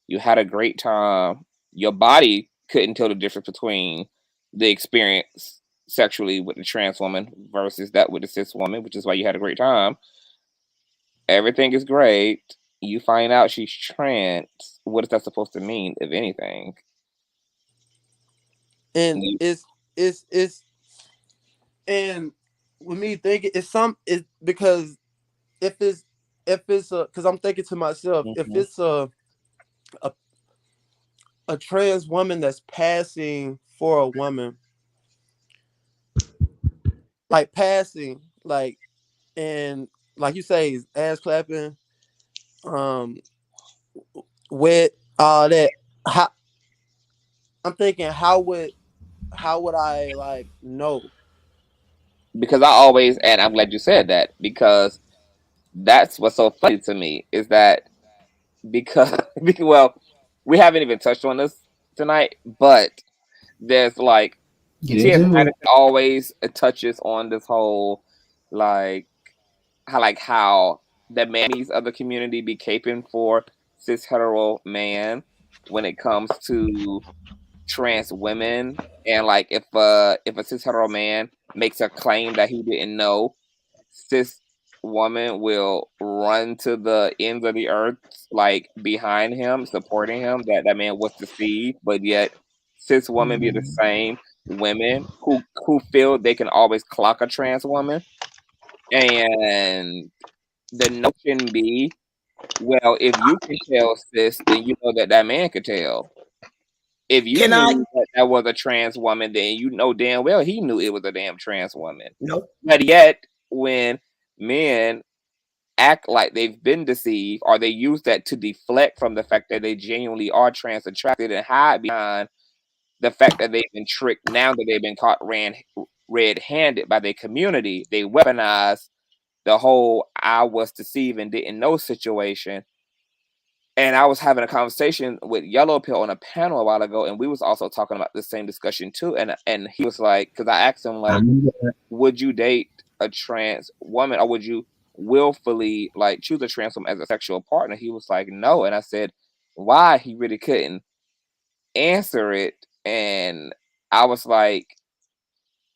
You had a great time. Your body couldn't tell the difference between the experience sexually with the trans woman versus that with the cis woman, which is why you had a great time. Everything is great. You find out she's trans. What is that supposed to mean, if anything?
And it's and with me thinking it's because if it's because I'm thinking to myself, if it's a trans woman that's passing for a woman, like passing, like, and like you say, ass clapping, wet, all that. How, I'm thinking, how would I like know?
Because I always, and I'm glad you said that, because that's what's so funny to me is that because well, we haven't even touched on this tonight, but there's like
Get
T.S.
into it.
Madison always touches on this whole like how the mammies of the community be caping for cis hetero man when it comes to trans women, and like if a cis hetero man makes a claim that he didn't know, cis woman will run to the ends of the earth, like behind him, supporting him, that man was deceived. But yet cis women be the same women who feel they can always clock a trans woman. And the notion be, well, if you can tell cis, then you know that man could tell. If you knew that was a trans woman, then you know damn well he knew it was a damn trans woman.
Nope.
But yet, when men act like they've been deceived, or they use that to deflect from the fact that they genuinely are trans attracted, and hide behind the fact that they've been tricked, now that they've been caught red-handed by their community, they weaponize the whole "I was deceived and didn't know" situation. And I was having a conversation with Yellow Pill on a panel a while ago, and we was also talking about the same discussion too. And he was like, because I asked him like, would you date a trans woman, or would you willfully like choose a trans woman as a sexual partner? He was like, no. And I said, why? He really couldn't answer it. And I was like,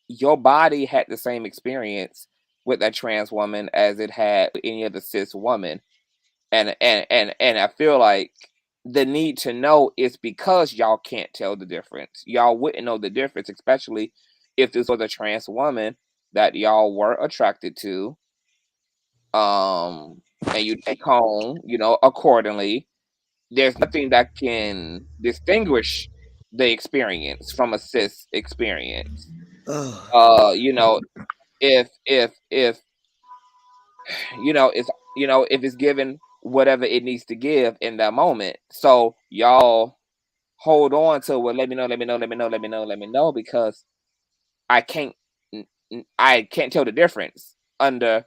your body had the same experience with that trans woman as it had with any other cis woman. And I feel like the need to know is because y'all can't tell the difference. Y'all wouldn't know the difference, especially if this was a trans woman that y'all were attracted to. And you take home, accordingly. There's nothing that can distinguish the experience from a cis experience. If if it's if it's given whatever it needs to give in that moment. So y'all hold on to, well, let me know, because I can't tell the difference under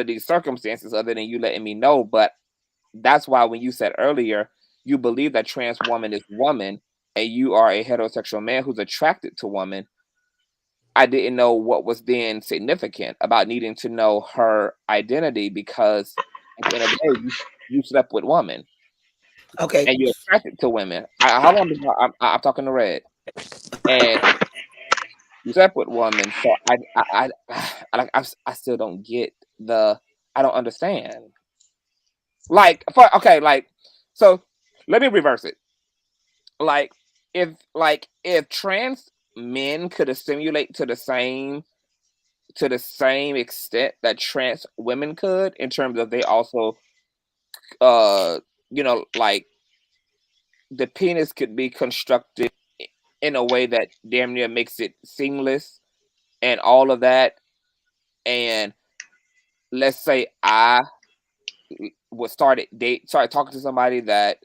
these circumstances other than you letting me know. But that's why when you said earlier you believe that trans woman is woman and you are a heterosexual man who's attracted to woman, I didn't know what was then significant about needing to know her identity, because at the end of the day, you slept with women.
Okay.
And you're attracted to women. How long I'm talking to Red, and you slept with women. So I still don't get I don't understand. Like, so let me reverse it. Like, if trans men could assimilate to the same extent that trans women could, in terms of they also like the penis could be constructed in a way that damn near makes it seamless and all of that. And let's say I started talking to somebody that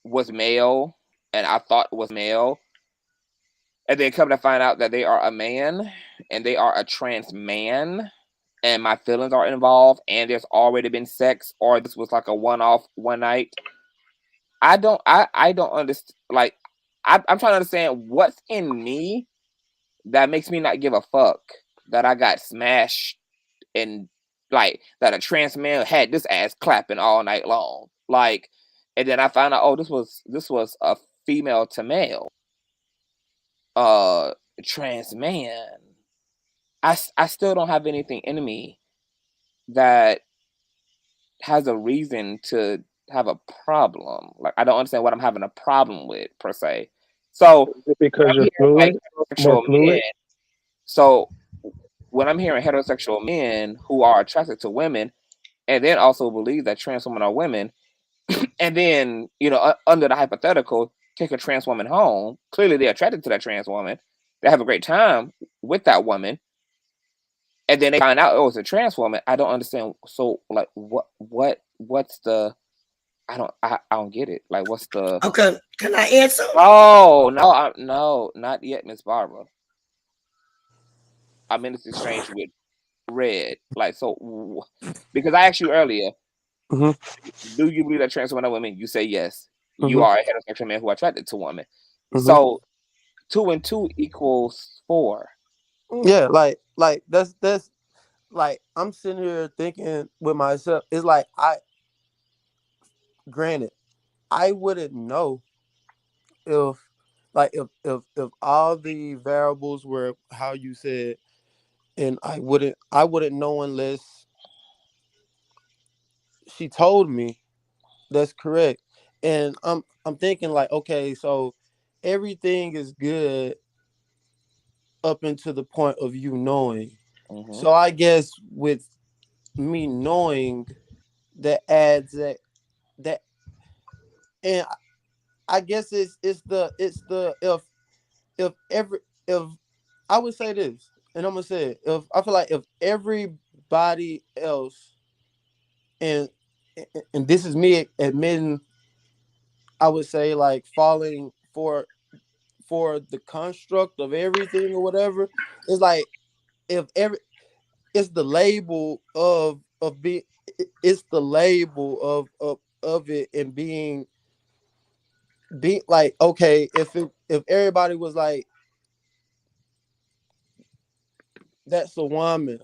was male and I thought was male, and then come to find out that they are a man and they are a trans man, and my feelings are involved and there's already been sex, or this was like a one-off one night. I don't understand. Like, I'm trying to understand what's in me that makes me not give a fuck that I got smashed, and like that a trans man had this ass clapping all night long. Like, and then I found out, oh, this was a female to male trans man. I still don't have anything in me that has a reason to have a problem. Like, I don't understand what I'm having a problem with per se. So
Is it because
when I'm
you're
hearing like
fluid, more
heterosexual
fluid?
men, so when I'm hearing heterosexual men who are attracted to women and then also believe that trans women are women, and then under the hypothetical, take a trans woman home. Clearly, they're attracted to that trans woman. They have a great time with that woman, and then they find out, oh, it's a trans woman. I don't understand. So, like, what's the? I don't get it. Like, what's the?
Okay, can I answer?
Oh no, no, not yet, Miss Barbara. I'm in this exchange with Red. Like, so because I asked you earlier, do you believe that trans women are women? You say yes. You are a heterosexual man who are attracted to women. So 2 and 2 equals 4.
Yeah, like that's like I'm sitting here thinking with myself. It's like granted, I wouldn't know if if all the variables were how you said, and I wouldn't know unless she told me. That's correct. And I'm thinking like, okay, so everything is good up until the point of you knowing. So I guess with me knowing, that adds that and I guess it's the if I would say this, and I'm gonna say it, if I feel like if everybody else, and this is me admitting, I would say like falling for the construct of everything or whatever, it's like if it's the label of being, it's the label of it, and being like, okay, if everybody was like, that's a woman,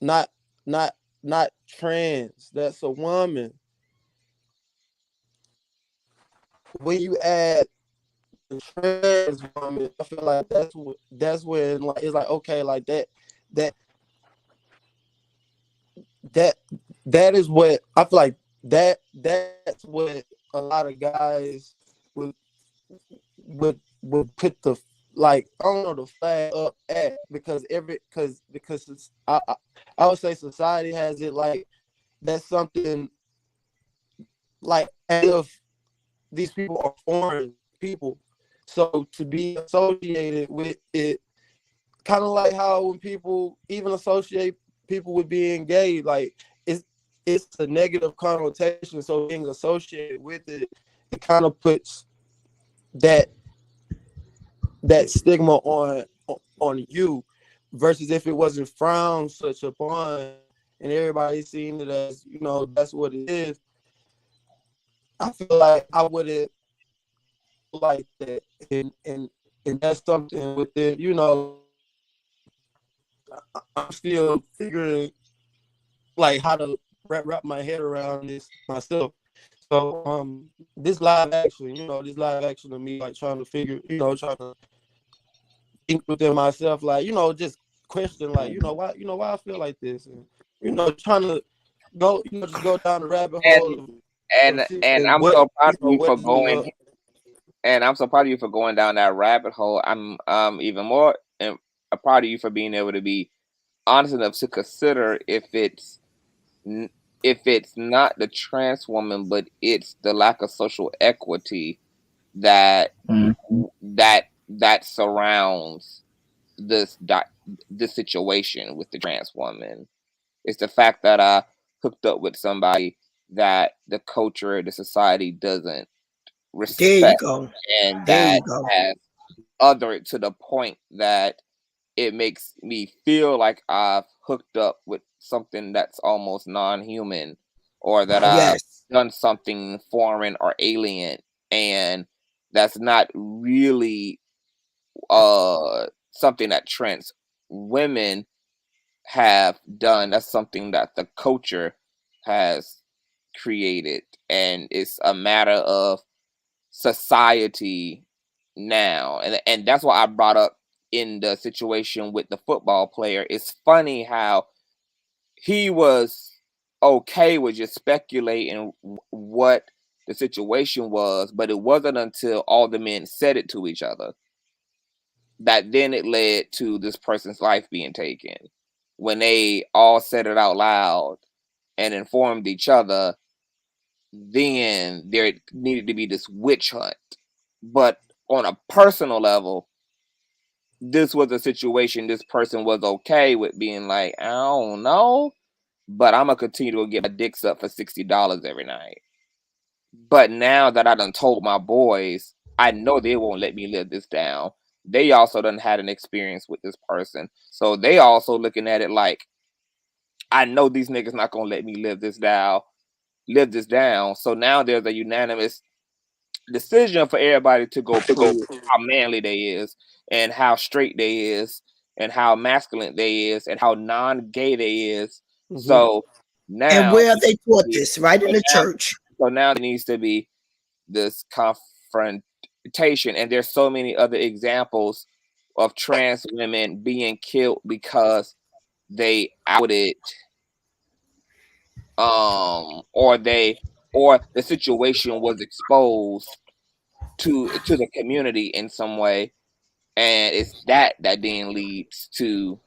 not not trans, that's a woman. When you add the trans woman, I feel like that's when like it's like, okay, like that that that is what I feel like, that's what a lot of guys would put the, like, I don't know, the flag up at, because it's, I would say society has it like that's something, like as if these people are foreign people. So to be associated with it, kind of like how when people even associate people with being gay, like it's a negative connotation. So being associated with it, it kind of puts that stigma on you, versus if it wasn't frowned such upon and everybody seen it as, you know, that's what it is. I feel like I wouldn't like that, and that's something within, you know, I'm still figuring like how to wrap my head around this myself. So this live action, you know, this live action of me like trying to figure, you know, trying to think within myself, like, you know, just question, like, you know, why I feel like this, and, you know, trying to go, you know, just go down the rabbit hole
And I'm
what,
so proud
you
of
know,
you
what
for
is me
going. And I'm so proud of you for going down that rabbit hole. I'm even more proud of you for being able to be honest enough to consider if it's not the trans woman, but it's the lack of social equity that that surrounds this situation with the trans woman. It's the fact that I hooked up with somebody that the culture, the society doesn't
There you
respect,
go.
and
There
that
you go.
has othered to the point that it makes me feel like I've hooked up with something that's almost non-human, or that I've
Yes.
done something foreign or alien, and that's not really something that trans women have done. That's something that the culture has created, and it's a matter of society now. And that's why I brought up in the situation with the football player. It's funny how he was okay with just speculating what the situation was, but it wasn't until all the men said it to each other that then it led to this person's life being taken. When they all said it out loud and informed each other, then there needed to be this witch hunt. But on a personal level, this was a situation this person was okay with being like, I don't know, but I'm gonna continue to get my dicks up for $60 every night. But now that I done told my boys, I know they won't let me live this down. They also done had an experience with this person, so they also looking at it like, I know these niggas not gonna let me live this down. So now there's a unanimous decision for everybody to go prove how manly they is, and how straight they is, and how masculine they is, and how non-gay they is. So
And
now,
where they taught this, right in the church.
so now there needs to be this confrontation, and there's so many other examples of trans women being killed because they outed or the situation was exposed to the community in some way, and it's that then leads to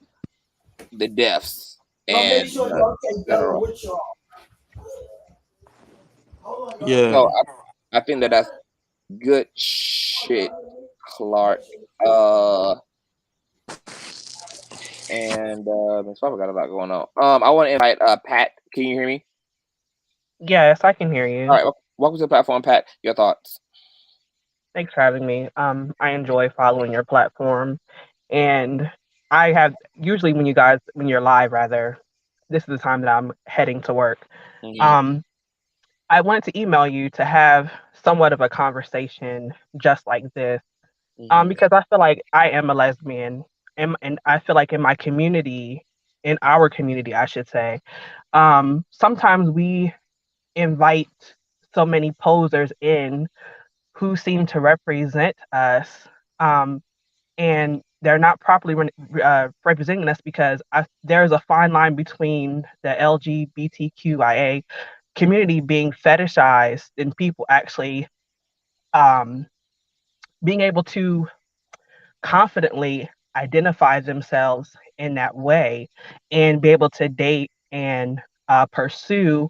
the deaths and etc.
Yeah.
So I think that's good shit, Clark. And it's probably got a lot going on. I want to invite Pat. Can you hear me?
Yes, I can hear you.
All right, welcome to the platform, Pat. Your thoughts?
Thanks for having me. I enjoy following your platform, and I have usually when you're live, rather, this is the time that I'm heading to work. I wanted to email you to have somewhat of a conversation just like this, because I feel like I am a lesbian, and I feel like in my community, in our community, I should say, sometimes we invite so many posers in who seem to represent us, and they're not properly representing us, because there's a fine line between the LGBTQIA community being fetishized and people actually being able to confidently identify themselves in that way and be able to date and pursue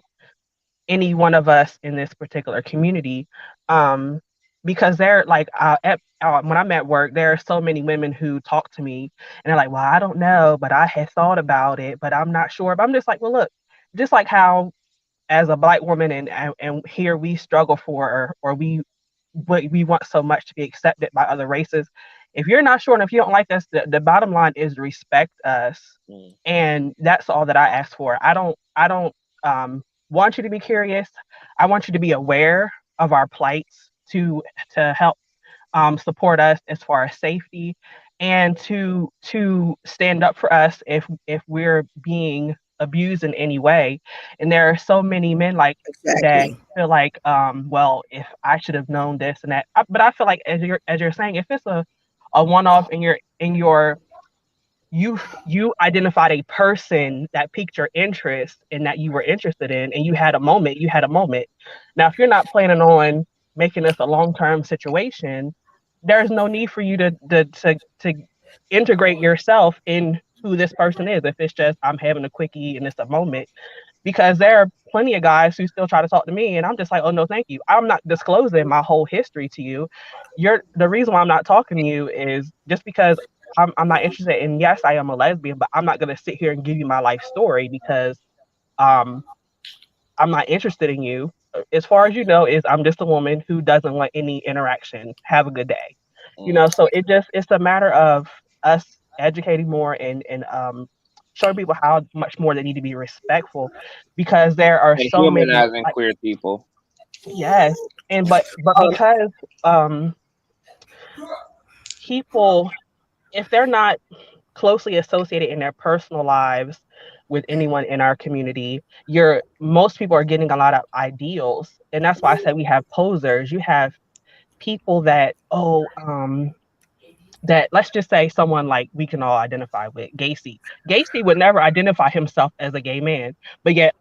any one of us in this particular community, because they're like when I'm at work, there are so many women who talk to me and they're like, well, I don't know, but I had thought about it, but I'm not sure. But I'm just like, well, look, just like how as a Black woman, and here we struggle for, or we want so much to be accepted by other races. If you're not sure and if you don't like us, the bottom line is respect us, and that's all that I ask for. I don't want you to be curious. I want you to be aware of our plights to help support us as far as safety, and to stand up for us if we're being abused in any way. And there are so many men like that
Exactly.
feel like, well, if I should have known this and that. But I feel like, as you're saying, if it's a one-off in your you identified a person that piqued your interest and that you were interested in, and you had a moment, now if you're not planning on making this a long-term situation, there's no need for you to integrate yourself in who this person is. If it's just, I'm having a quickie and it's a moment, because there are plenty of guys who still try to talk to me, and I'm just like, oh no, thank you. I'm not disclosing my whole history to you. The reason why I'm not talking to you is just because I'm not interested in. Yes, I am a lesbian, but I'm not gonna sit here and give you my life story because um I'm not interested in you. As far as you know, is I'm just a woman who doesn't want any interaction. Have a good day. So it's a matter of us educating more, and showing people how much more they need to be respectful, because there are
And
so many,
humanizing
like,
queer people.
yes, and but because people, if they're not closely associated in their personal lives with anyone in our community, most people are getting a lot of ideals. And that's why I said we have posers. You have people that, that, let's just say someone like we can all identify with, Gacy. Gacy would never identify himself as a gay man, but yet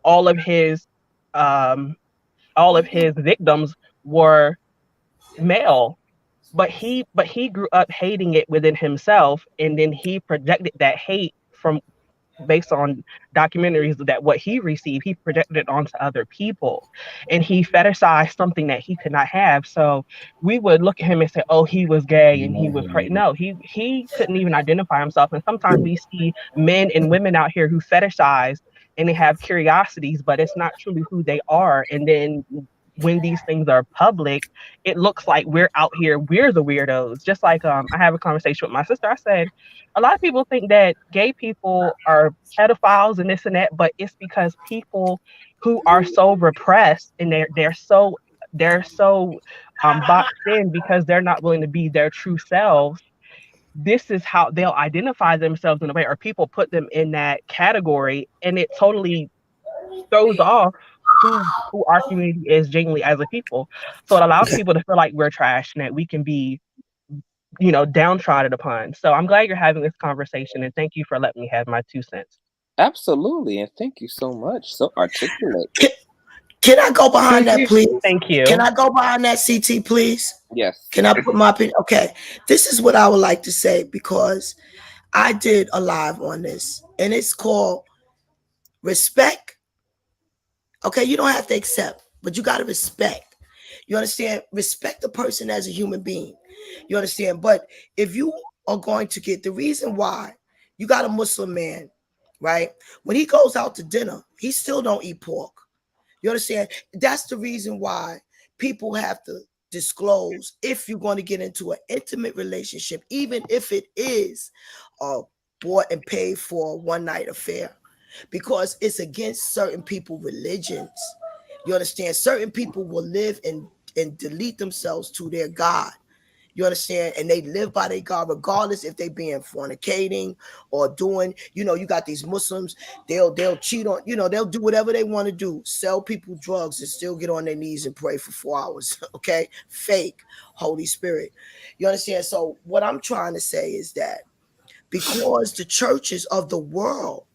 um all of his victims were male. But he grew up hating it within himself, and then he projected that hate from based on documentaries that what he received, he projected it onto other people, and he fetishized something that he could not have. So we would look at him and say, oh, he was gay and he was crazy. No, he couldn't even identify himself. And sometimes we see men and women out here who fetishize and they have curiosities, but it's not truly who they are. And then when these things are public, it looks like we're out here, we're the weirdos. Just like I have a conversation with my sister. I said, a lot of people think that gay people are pedophiles and this and that, but it's because people who are so repressed and they're so boxed in because they're not willing to be their true selves. This is how they'll identify themselves in a way, or people put them in that category, and it totally throws off who our community is genuinely as a people. So it allows people to feel like we're trash and that we can be, downtrodden upon. So I'm glad you're having this conversation, and thank you for letting me have my 2 cents.
Absolutely, and thank you so much. So articulate.
Can I go behind that, please?
Thank you.
Can I go behind that, CT, please?
Yes.
Can I put my opinion? Okay. This is what I would like to say, because I did a live on this, and it's called respect. Okay, you don't have to accept, but you got to respect. You understand? Respect the person as a human being. You understand? But if you are going to get, the reason why you got a Muslim man, right? When he goes out to dinner, he still don't eat pork. You understand? That's the reason why people have to disclose if you're going to get into an intimate relationship, even if it is a bought and paid for one night affair, because it's against certain people's religions. You understand? Certain people will live and delete themselves to their God. You understand? And they live by their God, regardless if they being fornicating or doing, you got these Muslims, they'll cheat on, they'll do whatever they want to do, sell people drugs and still get on their knees and pray for 4 hours. Okay. Fake Holy Spirit. You understand? So what I'm trying to say is that because the churches of the world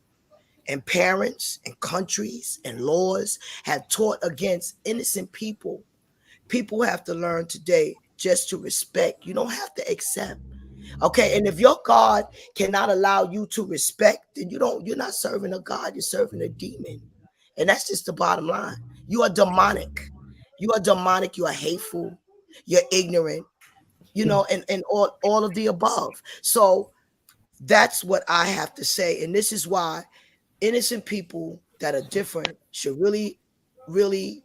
and parents and countries and laws have taught against innocent people, people have to learn today just to respect. You don't have to accept. Okay. And if your God cannot allow you to respect, then you're not serving a God, you're serving a demon. And that's just the bottom line. You are demonic. You are demonic, you are hateful, you're ignorant, and all of the above. So that's what I have to say. And this is why innocent people that are different should really really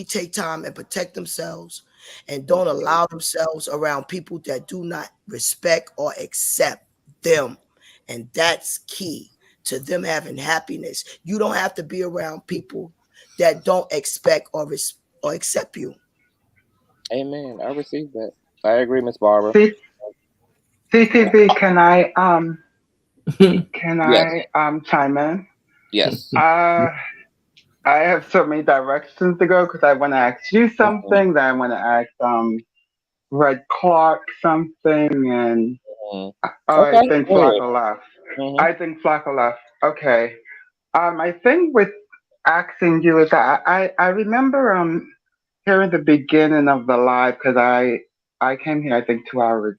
take time and protect themselves and don't allow themselves around people that do not respect or accept them. And that's key to them having happiness. You don't have to be around people that don't expect or accept you.
Amen. I received that. I agree, Miss Barbara.
CTV, can
Yes.
I chime in?
Yes.
I have so many directions to go because I want to ask you something, then I want to ask Red Clark something, and I
Okay.
think
Good.
Flocka left. I think Flocka left. Okay. I think with asking you is that I remember hearing the beginning of the live because I came here I think 2 hours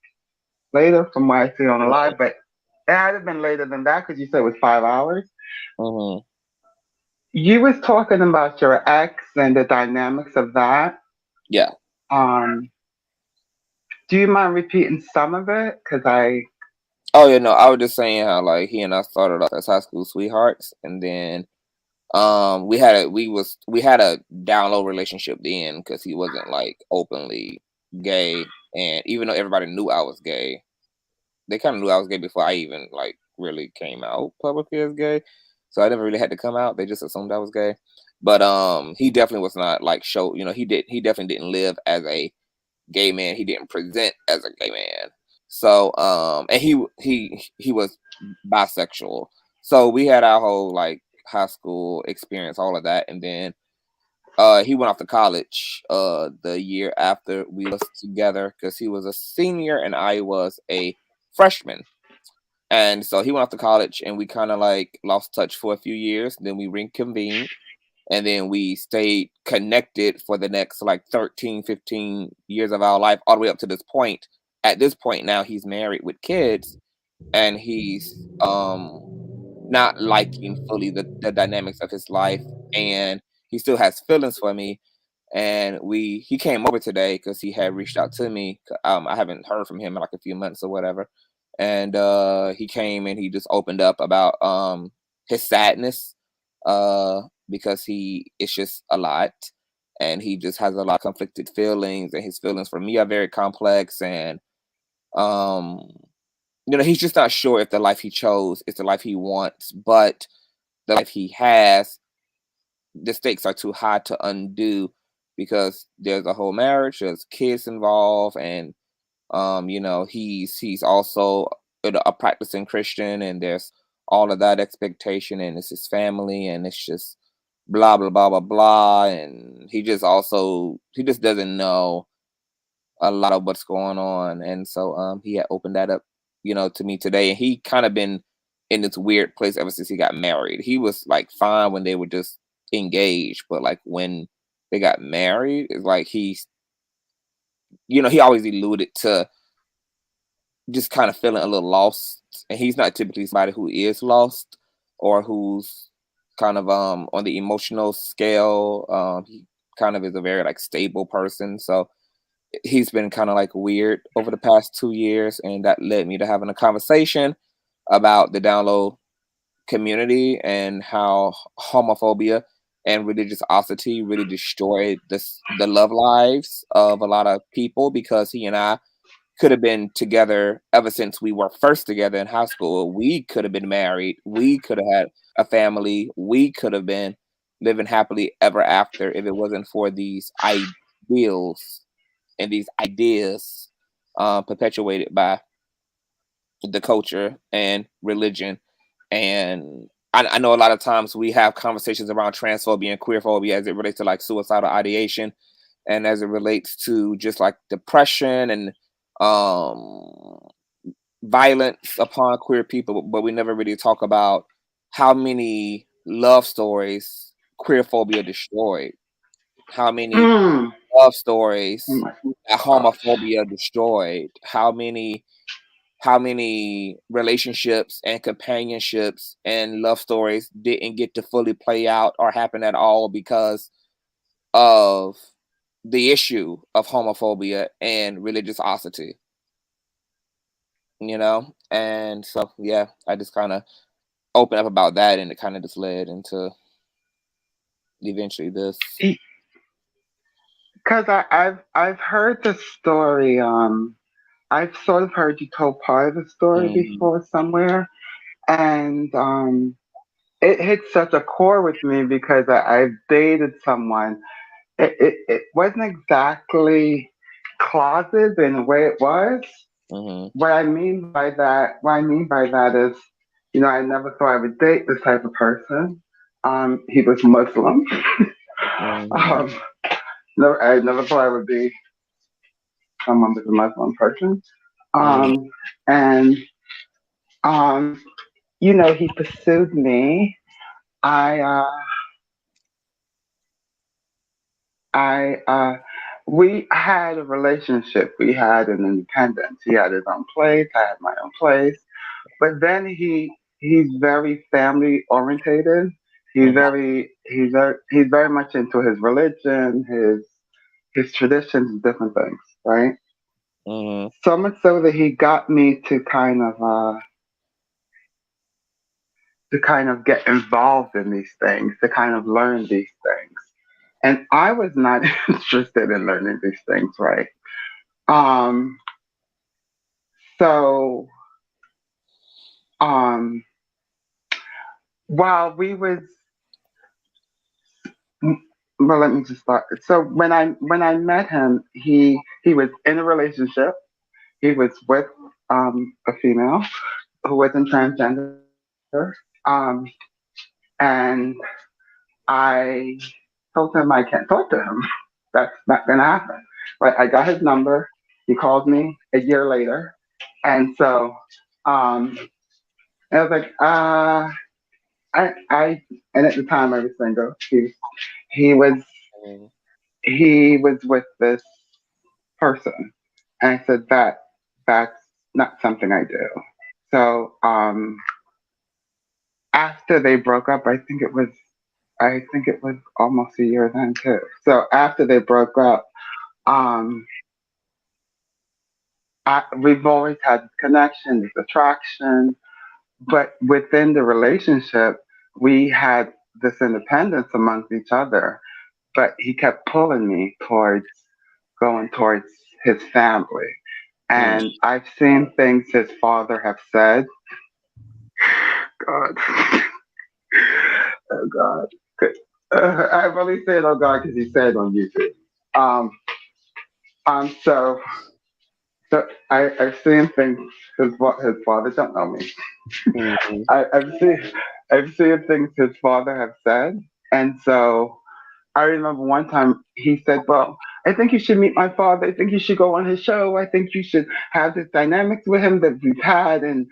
later from what I see on the live, but it had to have been later than that because you said it was 5 hours. You was talking about your ex and the dynamics of that.
Yeah.
Do you mind repeating some of it? Because
Oh yeah, no, I was just saying how like he and I started off as high school sweethearts, and then we had a down low relationship then because he wasn't like openly gay, and even though everybody knew I was gay, they kind of knew I was gay before I even like really came out publicly as gay. So I never really had to come out. They just assumed I was gay. But he definitely was not like he definitely didn't live as a gay man. He didn't present as a gay man. So and he was bisexual. So we had our whole like high school experience, all of that, and then he went off to college the year after we was together because he was a senior and I was a freshman. And so he went off to college and we kind of like lost touch for a few years. Then we reconvened and then we stayed connected for the next like 13, 15 years of our life, all the way up to this point. At this point now he's married with kids and he's not liking fully the dynamics of his life, and he still has feelings for me. And he came over today because he had reached out to me. I haven't heard from him in like a few months or whatever. And he came and he just opened up about his sadness because it's just a lot, and he just has a lot of conflicted feelings, and his feelings for me are very complex. And um he's just not sure if the life he chose is the life he wants, but the life he has, the stakes are too high to undo because there's a whole marriage, there's kids involved, and he's also a practicing Christian, and there's all of that expectation, and it's his family, and it's just blah blah blah blah blah, and he just doesn't know a lot of what's going on. And so he had opened that up to me today, and he kind of been in this weird place ever since he got married. He was like fine when they were just engaged, but like when they got married, it's like he always alluded to just kind of feeling a little lost, and he's not typically somebody who is lost or who's kind of on the emotional scale. He kind of is a very like stable person, so he's been kind of like weird over the past 2 years, and that led me to having a conversation about the Downlow community and how homophobia and religiosity really destroyed the love lives of a lot of people, because he and I could have been together ever since we were first together in high school. We could have been married. We could have had a family. We could have been living happily ever after if it wasn't for these ideals and these ideas perpetuated by the culture and religion. And I know a lot of times we have conversations around transphobia and queerphobia as it relates to like suicidal ideation, and as it relates to just like depression and violence upon queer people, but we never really talk about how many love stories queerphobia destroyed, how many love stories that homophobia destroyed, how many relationships and companionships and love stories didn't get to fully play out or happen at all because of the issue of homophobia and religiosity. And so yeah, I just kind of opened up about that, and it kind of just led into eventually this?
Because I've heard the story. I've sort of heard you told part of the story before somewhere, and it hit such a core with me because I've dated someone. It wasn't exactly closet in the way it was. What I mean by that is, I never thought I would date this type of person. He was Muslim. No, I never thought I would be someone with a Muslim person. And he pursued me. We had a relationship. We had an independence. He had his own place. I had my own place. But then he's very family orientated. He's very much into his religion, his traditions, and different things, right? So much so that he got me to kind of get involved in these things, to kind of learn these things. And I was not interested in learning these things, right? So while we was, well, let me just start. So when I met him, he was in a relationship. He was with a female who wasn't transgender. And I told him I can't talk to him. That's not gonna happen. But I got his number. He called me a year later, and so I was like, and at the time I was single. He was with this person, and I said that's not something I do. So after they broke up, I think it was almost a year then too. So after they broke up, we've always had this connection, this attraction, but within the relationship, we had this independence amongst each other. But he kept pulling me going towards his family. And I've seen things his father have said. God. Oh, God. I really said, oh, God, because he said it on YouTube. So I've seen things his father don't know me. I've seen things his father have said. And so I remember one time he said, well, I think you should meet my father. I think you should go on his show. I think you should have this dynamics with him that we've had and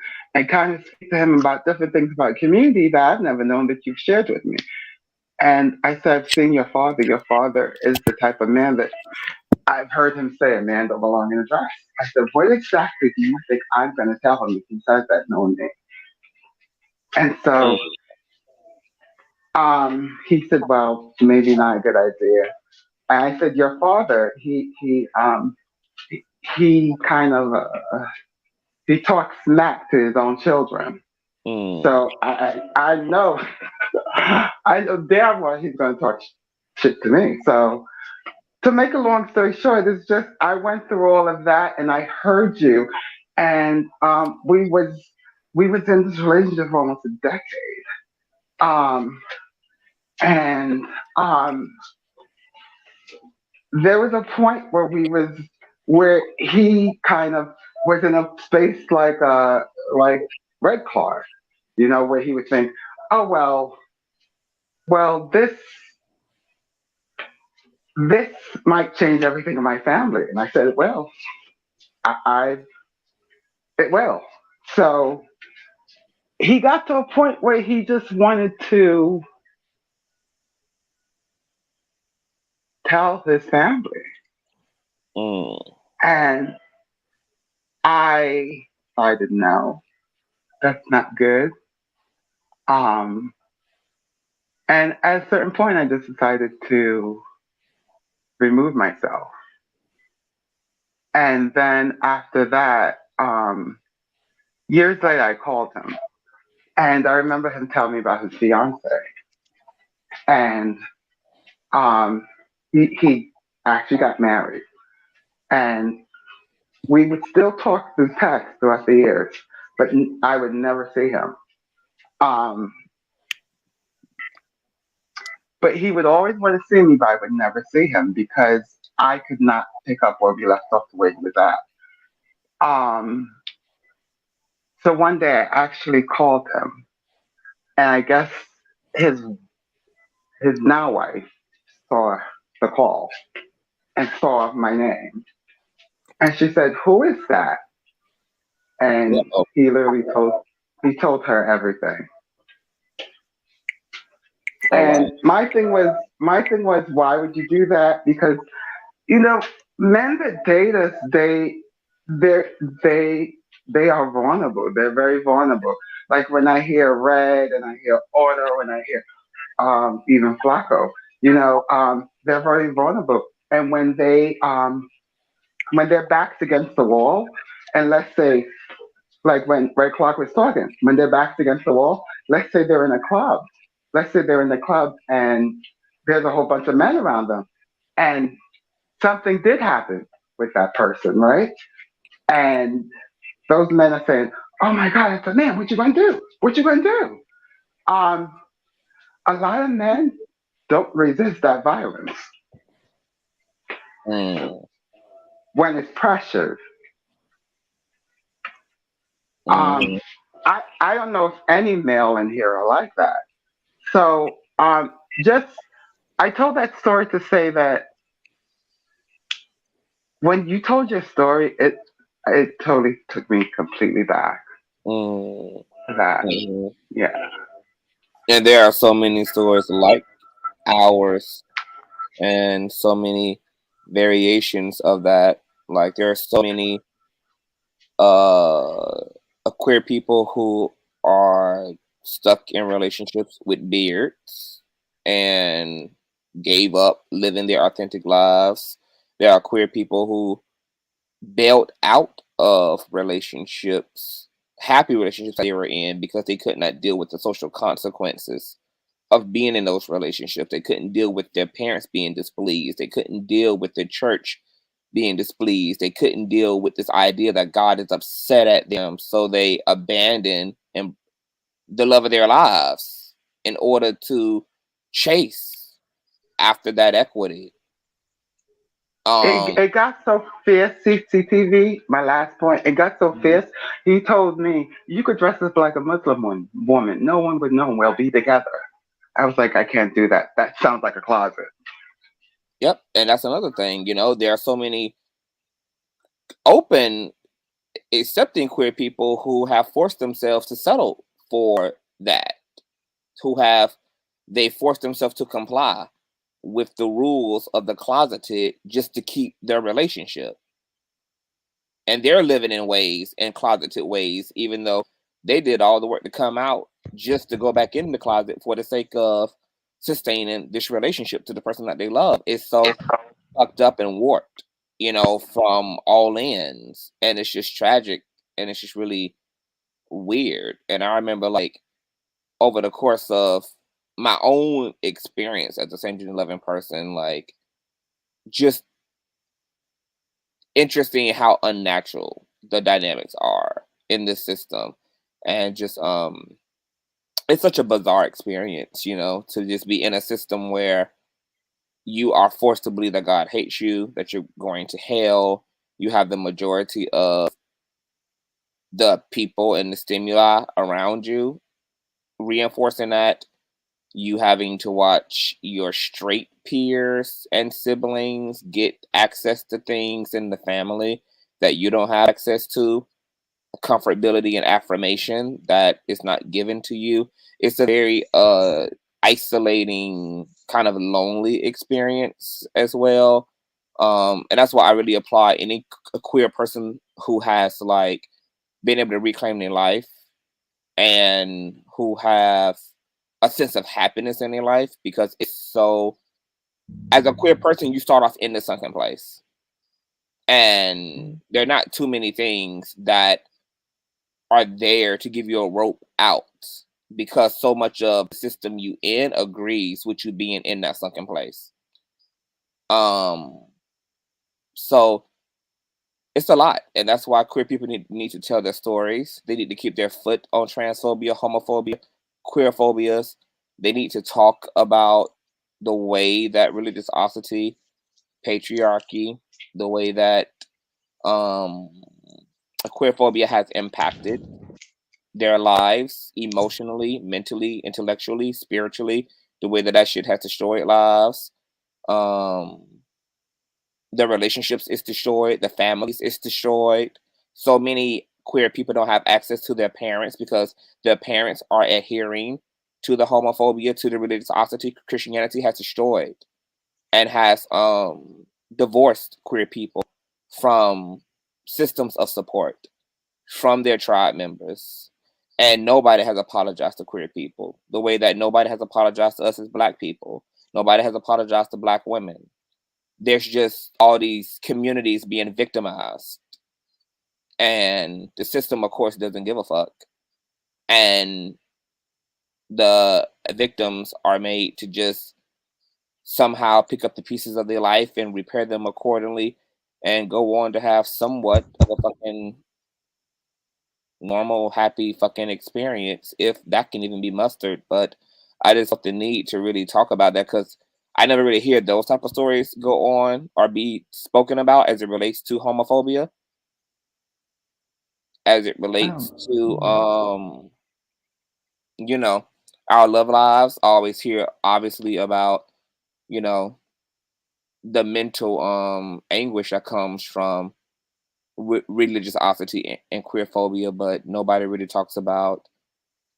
kind of speak to him about different things about community that I've never known that you've shared with me. And I said, I've seen your father. Your father is the type of man that I've heard him say a man don't belong in a dress. I said, what exactly do you think I'm going to tell him if he says that knowing me? And so he said, well, maybe not a good idea. And I said, your father, he kind of he talks smack to his own children. So I know damn well he's going to talk shit to me. So to make a long story short, it's just I went through all of that and I heard you, and we was in this relationship for almost a decade, and there was a point where he kind of was in a space like Red Clark, where he would think, oh well this might change everything in my family, and I said, well, it will. So he got to a point where he just wanted to tell his family. And I didn't know. That's not good. And at a certain point, I just decided to remove myself. And then after that, years later, I called him. And I remember him telling me about his fiance. And Um, he actually got married, and we would still talk through text throughout the years, but I would never see him. Um, but he would always want to see me, but I would never see him because I could not pick up where we left off the way he was at. So one day I actually called him, and I guess his his now wife saw the call and saw my name, and she said, "Who is that?" And he literally told her everything. And my thing was, why would you do that? Because men that date us, they they are vulnerable. They're very vulnerable. Like when I hear Red and I hear Otto and I hear even Flacco, they're very vulnerable. And when their backs against the wall, and let's say, like when Red Clark was talking, when their backs against the wall, let's say they're in a club. Let's say they're in the club and there's a whole bunch of men around them. And something did happen with that person, right? And those men are saying, "Oh my God, it's a man. What you gonna do? What you gonna do?" A lot of men don't resist that violence when it's pressured. I don't know if any male in here are like that. So just I told that story to say that when you told your story, it totally took me completely back. Yeah.
And there are so many stories like ours, and so many variations of that. Like there are so many queer people who are stuck in relationships with beards and gave up living their authentic lives. There are queer people who bailed out of relationships, happy relationships they were in, because they could not deal with the social consequences of being in those relationships. They couldn't deal with their parents being displeased. They couldn't deal with the church being displeased. They couldn't deal with this idea that God is upset at them. So they abandoned the love of their lives in order to chase after that equity.
It got so fierce, CCTV, my last point, it got so fierce, he told me, "You could dress up like a Muslim woman. No one would know. We'll be together." I was like, I can't do that. That sounds like a closet.
Yep. And that's another thing, there are so many open, accepting queer people who have forced themselves to settle for that, they forced themselves to comply with the rules of the closeted just to keep their relationship. And they're living in closeted ways, even though they did all the work to come out just to go back in the closet for the sake of sustaining this relationship to the person that they love. It's so fucked up and warped, from all ends. And it's just tragic, and it's just really weird. And I remember, like, over the course of my own experience as a same-gender loving person, like, just interesting how unnatural the dynamics are in this system. And just it's such a bizarre experience, to just be in a system where you are forced to believe that God hates you, that you're going to hell. You have the majority of the people and the stimuli around you reinforcing that. You having to watch your straight peers and siblings get access to things in the family that you don't have access to, comfortability and affirmation that is not given to you. It's a very isolating, kind of lonely experience as well. And that's why I really applaud any queer person who has, like, been able to reclaim their life and who have a sense of happiness in their life, because it's so, as a queer person, you start off in the sunken place, and there are not too many things that are there to give you a rope out, because so much of the system you in agrees with you being in that sunken place. So it's a lot, and that's why queer people need to tell their stories. They need to keep their foot on transphobia, homophobia, queer phobias. They need to talk about the way that religiosity, patriarchy, the way that queer phobia has impacted their lives emotionally, mentally, intellectually, spiritually, the way that shit has destroyed lives. The relationships is destroyed, the families is destroyed. So many queer people don't have access to their parents because their parents are adhering to the homophobia, to the religiosity Christianity has destroyed, and has divorced queer people from systems of support, from their tribe members. And nobody has apologized to queer people the way that nobody has apologized to us as Black people. Nobody has apologized to Black women. There's just all these communities being victimized. And the system, of course, doesn't give a fuck. And the victims are made to just somehow pick up the pieces of their life and repair them accordingly and go on to have somewhat of a fucking normal, happy fucking experience, if that can even be mustered. But I just felt the need to really talk about that because I never really hear those type of stories go on or be spoken about as it relates to homophobia, as it relates to you know, our love lives. I always hear obviously about, you know, the mental anguish that comes from religiosity and queer phobia, but nobody really talks about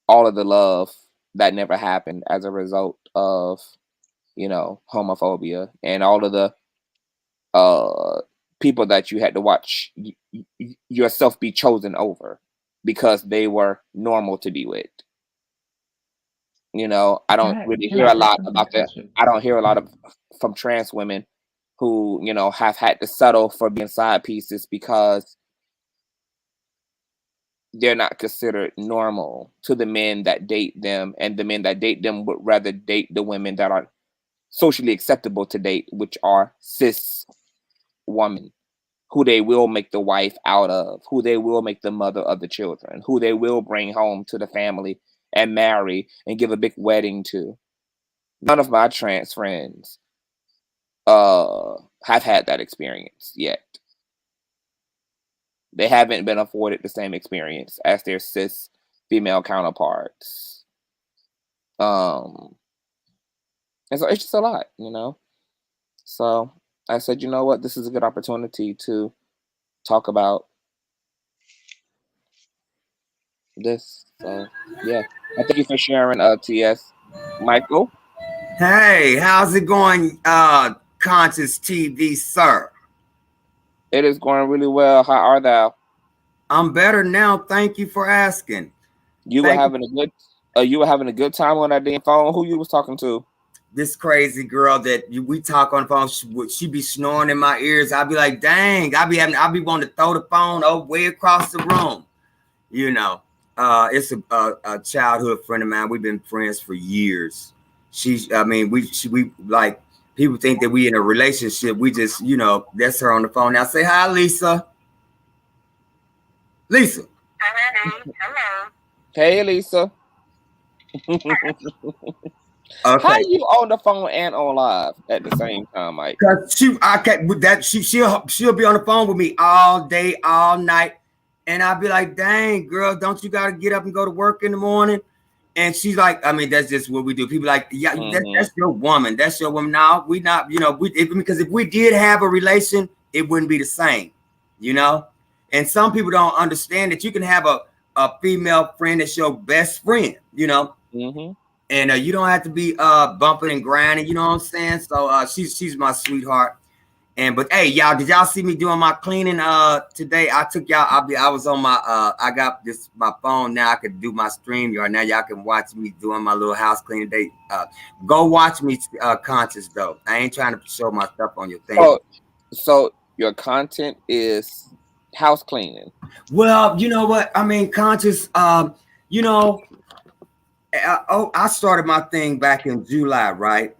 all of the love that never happened as a result of, you know, homophobia, and all of the people that you had to watch yourself be chosen over because they were normal to be with. You know, I don't really
Can
hear
I
a
say
lot
something?
about that. I don't hear a lot of from trans women who, you know, have had to settle for being side pieces because they're not considered normal to the men that date them, and the men that date them would rather date the women that are socially acceptable to date, which are cis women, who they will make the wife out of, who they will make the mother of the children, who they will bring home to the family and marry and give a big wedding to. None of my trans friends have had that experience yet. They haven't been afforded the same experience as their cis female counterparts. And so it's just a lot, you know. So I said, you know what, this is a good opportunity to talk about this. So yeah, I thank you for sharing, TS. Michael,
Hey, how's it going, Consciouztv, sir?
it is going really well. How are thou?
I'm better now. Thank you for asking.
You were having a good time on that damn phone. Who you was talking to?
This crazy girl that we talk on the phone. She be snoring in my ears. I'll be like, dang. I be wanting to throw the phone over way across the room. You know, it's a childhood friend of mine. We've been friends for years. We like, people think that we in a relationship. We just, you know, that's her on the phone now. Say hi, Lisa. Lisa.
Hello. Hey, Lisa.
Okay.
How you on the phone and on live at the same time, Mike?
Cause she'll be on the phone with me all day, all night, and I'll be like, "Dang, girl, don't you gotta get up and go to work in the morning?" And she's like, "I mean, that's just what we do." People like, "Yeah, that's your woman. That's your woman." Now we not, you know, because if we did have a relation, it wouldn't be the same, you know. And some people don't understand that you can have a female friend that's your best friend, you know. And you don't have to be bumping and grinding, you know what I'm saying? So she's my sweetheart. But hey, y'all, did y'all see me doing my cleaning today? I took y'all. I was on my I got my phone now. I could do my stream yard now. Y'all can watch me doing my little house cleaning day. Go watch me, Conscious though. I ain't trying to show my stuff on your thing.
So your content is house cleaning.
Well, you know what I mean, Conscious. You know. I started my thing back in July, right?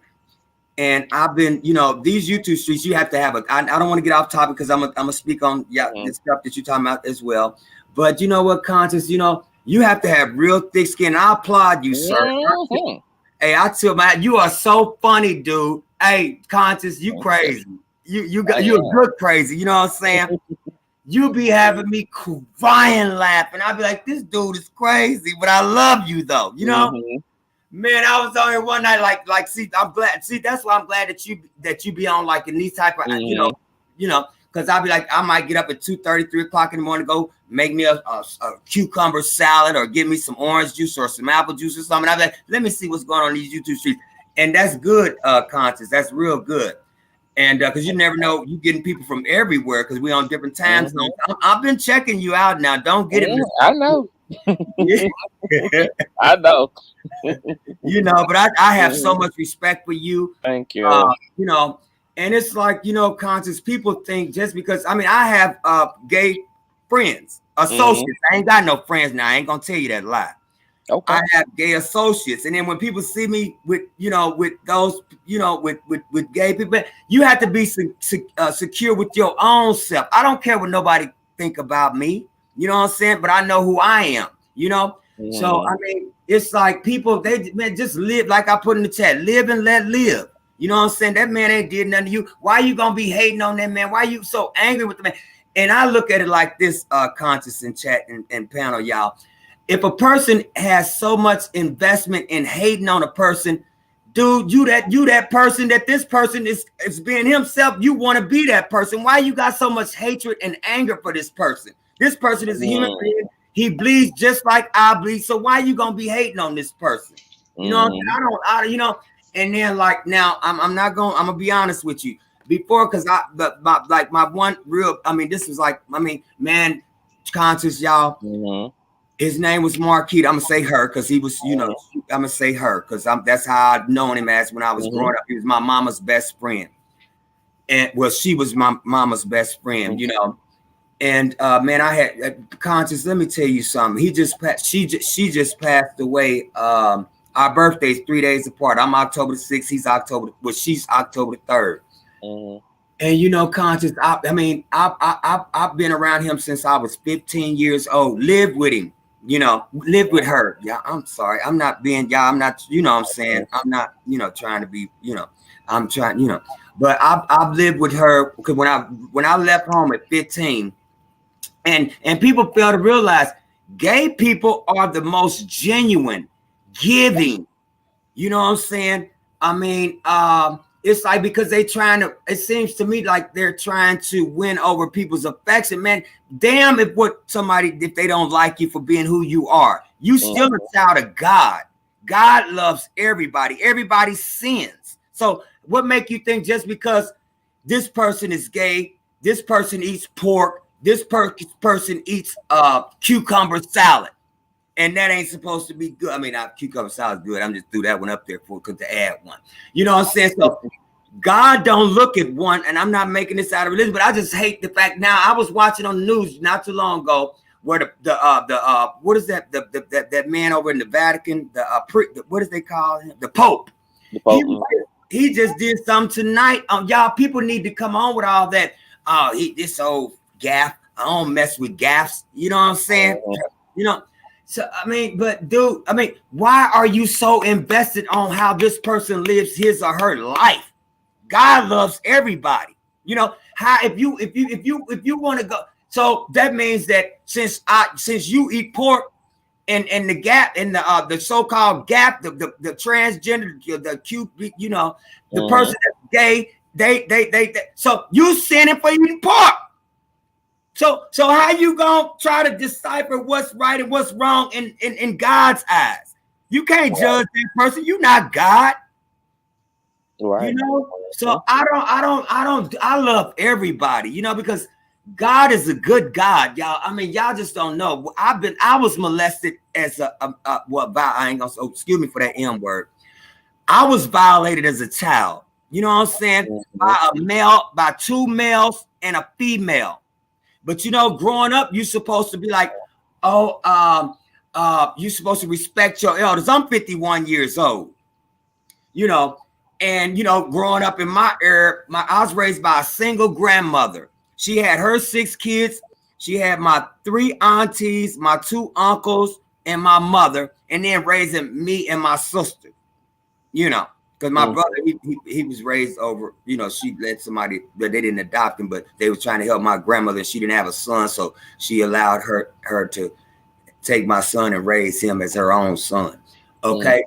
And I've been, you know, these YouTube streets, you have to have I don't want to get off topic because I'm gonna speak on the stuff that you're talking about as well. But you know what, Conscious, you know, you have to have real thick skin. I applaud you, sir. Hey, I tell man, you are so funny, dude. Hey, Conscious, you crazy. You're good crazy. You know what I'm saying? You be having me crying, laughing. I'll be like, this dude is crazy, but I love you though. You know? Man, I was on here one night, like, see, I'm glad. See, that's why I'm glad that you be on like in these type of, you know, because I'll be like, I might get up at 2:30, 3 o'clock in the morning, go make me a cucumber salad or give me some orange juice or some apple juice or something. I'll be like, let me see what's going on in these YouTube streets. And that's good, Conscious. That's real good. And because you never know, you getting people from everywhere because we on different time zones. I've been checking you out now. Don't get it.
I know. I know.
You know, but I have so much respect for you.
Thank you.
You know, and it's like, you know, Conscious, people think just because, I mean, I have gay friends, associates. I ain't got no friends now. I ain't gonna tell you that lie. Okay. I have gay associates, and then when people see me with, you know, with those, you know, with gay people, you have to be secure with your own self. I don't care what nobody think about me. You know what I'm saying? But I know who I am. You know. So I mean, it's like people, they just live, like I put in the chat, live and let live. You know what I'm saying? That man ain't did nothing to you. Why you gonna be hating on that man? Why you so angry with the man? And I look at it like this, Conscious in chat and panel, y'all. If a person has so much investment in hating on a person, dude, you that person, that this person is being himself, you want to be that person. Why you got so much hatred and anger for this person? This person is a human being. He bleeds just like I bleed. So why you gonna be hating on this person? You know, I you know. And then like now, I'm gonna be honest with you. Before, because my one real, I mean, this was like, I mean, man, Conscious, y'all. His name was Marquita. I'm gonna say her because he was, you know, I'm gonna say her because that's how I've known him as when I was growing up. He was my mama's best friend, and well, she was my mama's best friend, you know. And man, I had Conscious. Let me tell you something. He just passed. She just passed away. Our birthdays 3 days apart. I'm October the 6th. He's October. Well, she's October the 3rd. And you know, Conscious. I mean, I've been around him since I was 15 years old. Lived with him. You know, live with her. Yeah, I'm sorry. I'm not being, y'all. I'm not, you know what I'm saying? I'm not, you know, trying to be, you know, I'm trying, you know, but I've lived with her because when I left home at 15, and people fail to realize gay people are the most genuine, giving, you know what I'm saying? I mean, it's like because they trying to, it seems to me like they're trying to win over people's affection, man. Damn if they don't like you for being who you are. You still a child of God. God loves everybody. Everybody sins. So what make you think just because this person is gay, this person eats pork, this person eats cucumber salad, and that ain't supposed to be good? I mean, cucumber salad is good. I'm just threw that one up there to add one. You know what I'm saying? So God don't look at one, and I'm not making this out of religion, but I just hate the fact. Now I was watching on the news not too long ago where the what is that that man over in the Vatican, what does they call him? The Pope. The Pope. He just did something tonight. Y'all, people need to come on with all that. This old gaff. I don't mess with gaffs. You know what I'm saying? You know. So, I mean, but dude, I mean, why are you so invested on how this person lives his or her life? God loves everybody. You know, how if you want to go, so that means that since you eat pork and the gap and the so-called gap, the transgender, the cute, you know, the person that's gay, they so you sinning for eating pork. So how you gonna try to decipher what's right and what's wrong in God's eyes? You can't judge that person. You're not God. Right. You know, so I love everybody, you know, because God is a good God, y'all. I mean, y'all just don't know. I was molested as I ain't gonna, excuse me for that M word. I was violated as a child. You know what I'm saying? By two males and a female. But you know, growing up, you're supposed to be like, you're supposed to respect your elders. I'm 51 years old. You know, And growing up in my era, I was raised by a single grandmother. She had her 6 kids. She had my 3 aunties, my 2 uncles, and my mother, and then raising me and my sister. Because my brother, he was raised over, she let somebody, that they didn't adopt him, but they were trying to help my grandmother. She didn't have a son, so she allowed her to take my son and raise him as her own son. Okay.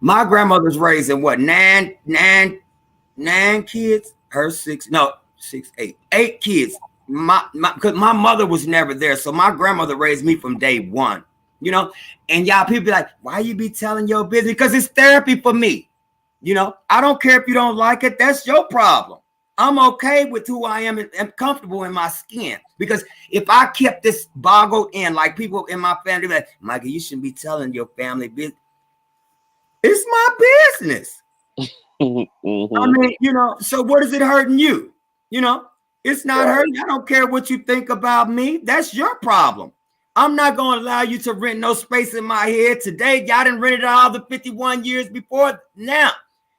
My grandmother's raising what, 9 kids? Her 8 kids. Because my mother was never there, so my grandmother raised me from day one. And y'all people be like, why you be telling your business? Because it's therapy for me. I don't care if you don't like it. That's your problem. I'm okay with who I am and comfortable in my skin. Because if I kept this boggled in, like people in my family, like, Michael, you shouldn't be telling your family business. It's my business. I mean, so what is it hurting you? It's not hurting. I don't care what you think about me. That's your problem. I'm not going to allow you to rent no space in my head today. Y'all didn't rent it all the 51 years before now.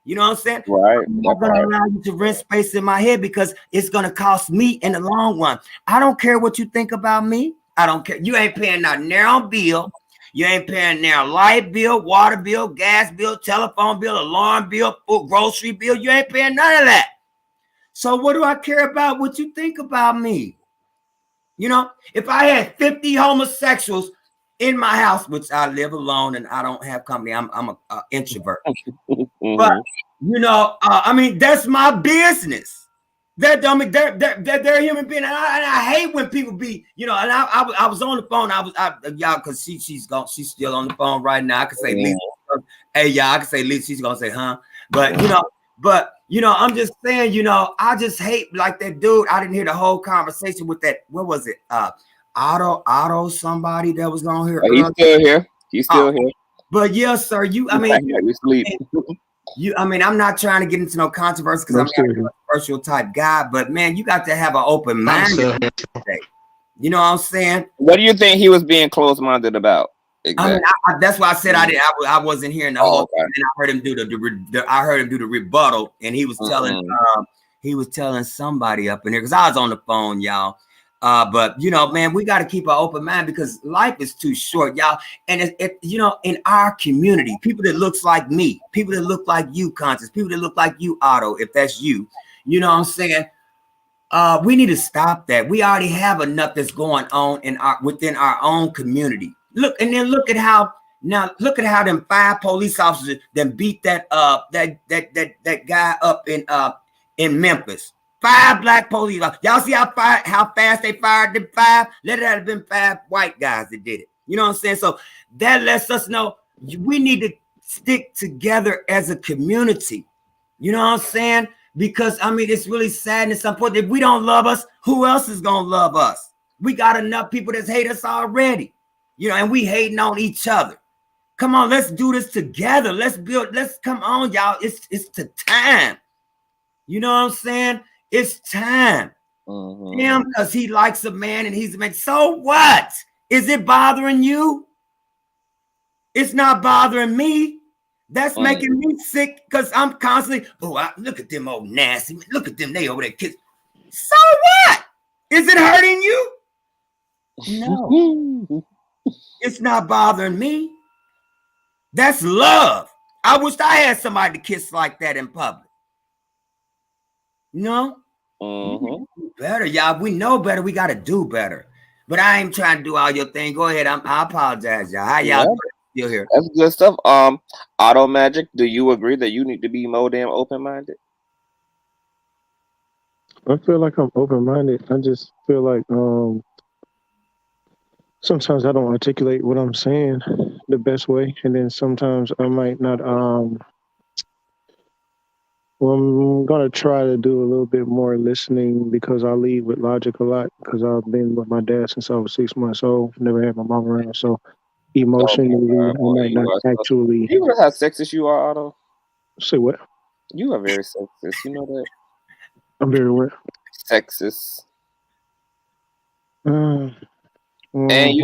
You know what I'm saying?
Right.
I'm not going to allow you to rent space in my head because it's going to cost me in the long run. I don't care what you think about me. I don't care. You ain't paying that narrow bill. You ain't paying now light bill, water bill, gas bill, telephone bill, alarm bill, grocery bill. You ain't paying none of that. So what do I care about what you think about me? If I had 50 homosexuals in my house, which I live alone and I don't have company, I'm an introvert. But I mean, that's my business. They're human being, and I hate when people be, and I was on the phone. Y'all, because she's still on the phone right now. I could say, Lisa, hey y'all, I could say Lisa, she's gonna say, huh? But I'm just saying, I just hate like that dude. I didn't hear the whole conversation with that. What was it? Otto, somebody that was on here.
He's still here. He's still here.
But yes, sir. I mean, I'm not trying to get into no controversy because I'm not a controversial type guy, but man, you got to have an open mind. You know what I'm saying?
What do you think he was being closed-minded about? Exactly.
I mean, that's why I said I wasn't hearing the whole thing. And I heard him do the rebuttal, and he was telling somebody up in here because I was on the phone, y'all. But man, we got to keep an open mind because life is too short, y'all. And in our community, people that looks like me, people that look like you, Conscious, people that look like you, Otto, if that's you, you know what I'm saying? We need to stop that. We already have enough that's going on within our own community. Look at how them 5 police officers then beat that guy up in Memphis. 5 black police. Y'all see how fast they fired them 5? Let it have been 5 white guys that did it. You know what I'm saying? So that lets us know we need to stick together as a community. You know what I'm saying? Because I mean, it's really sad at some point. If we don't love us, who else is gonna love us? We got enough people that hate us already. And we hating on each other. Come on, let's do this together. Let's come on, y'all. It's the time. You know what I'm saying? It's time. Him, because he likes a man and he's a man. So what? Is it bothering you? It's not bothering me. That's making me sick because I'm constantly, look at them old nasty. Look at them, they over there kids. So what? Is it hurting you? No. It's not bothering me. That's love. I wish I had somebody to kiss like that in public. Better, y'all. We know better. We got to do better. But I ain't trying to do all your thing. Go ahead. I apologize, y'all. How y'all still here?
That's good stuff. Auto Magic, do you agree that you need to be more damn open-minded?
I feel like I'm open-minded. I just feel like sometimes I don't articulate what I'm saying the best way, and then sometimes I might not. Well, I'm gonna try to do a little bit more listening because I lead with logic a lot because I've been with my dad since I was 6 months old. Never had my mom around, so emotionally, I might not actually.
You know how sexist you are, Otto?
Say what?
You are very sexist. You know that?
I'm very what?
Sexist.
Well,
And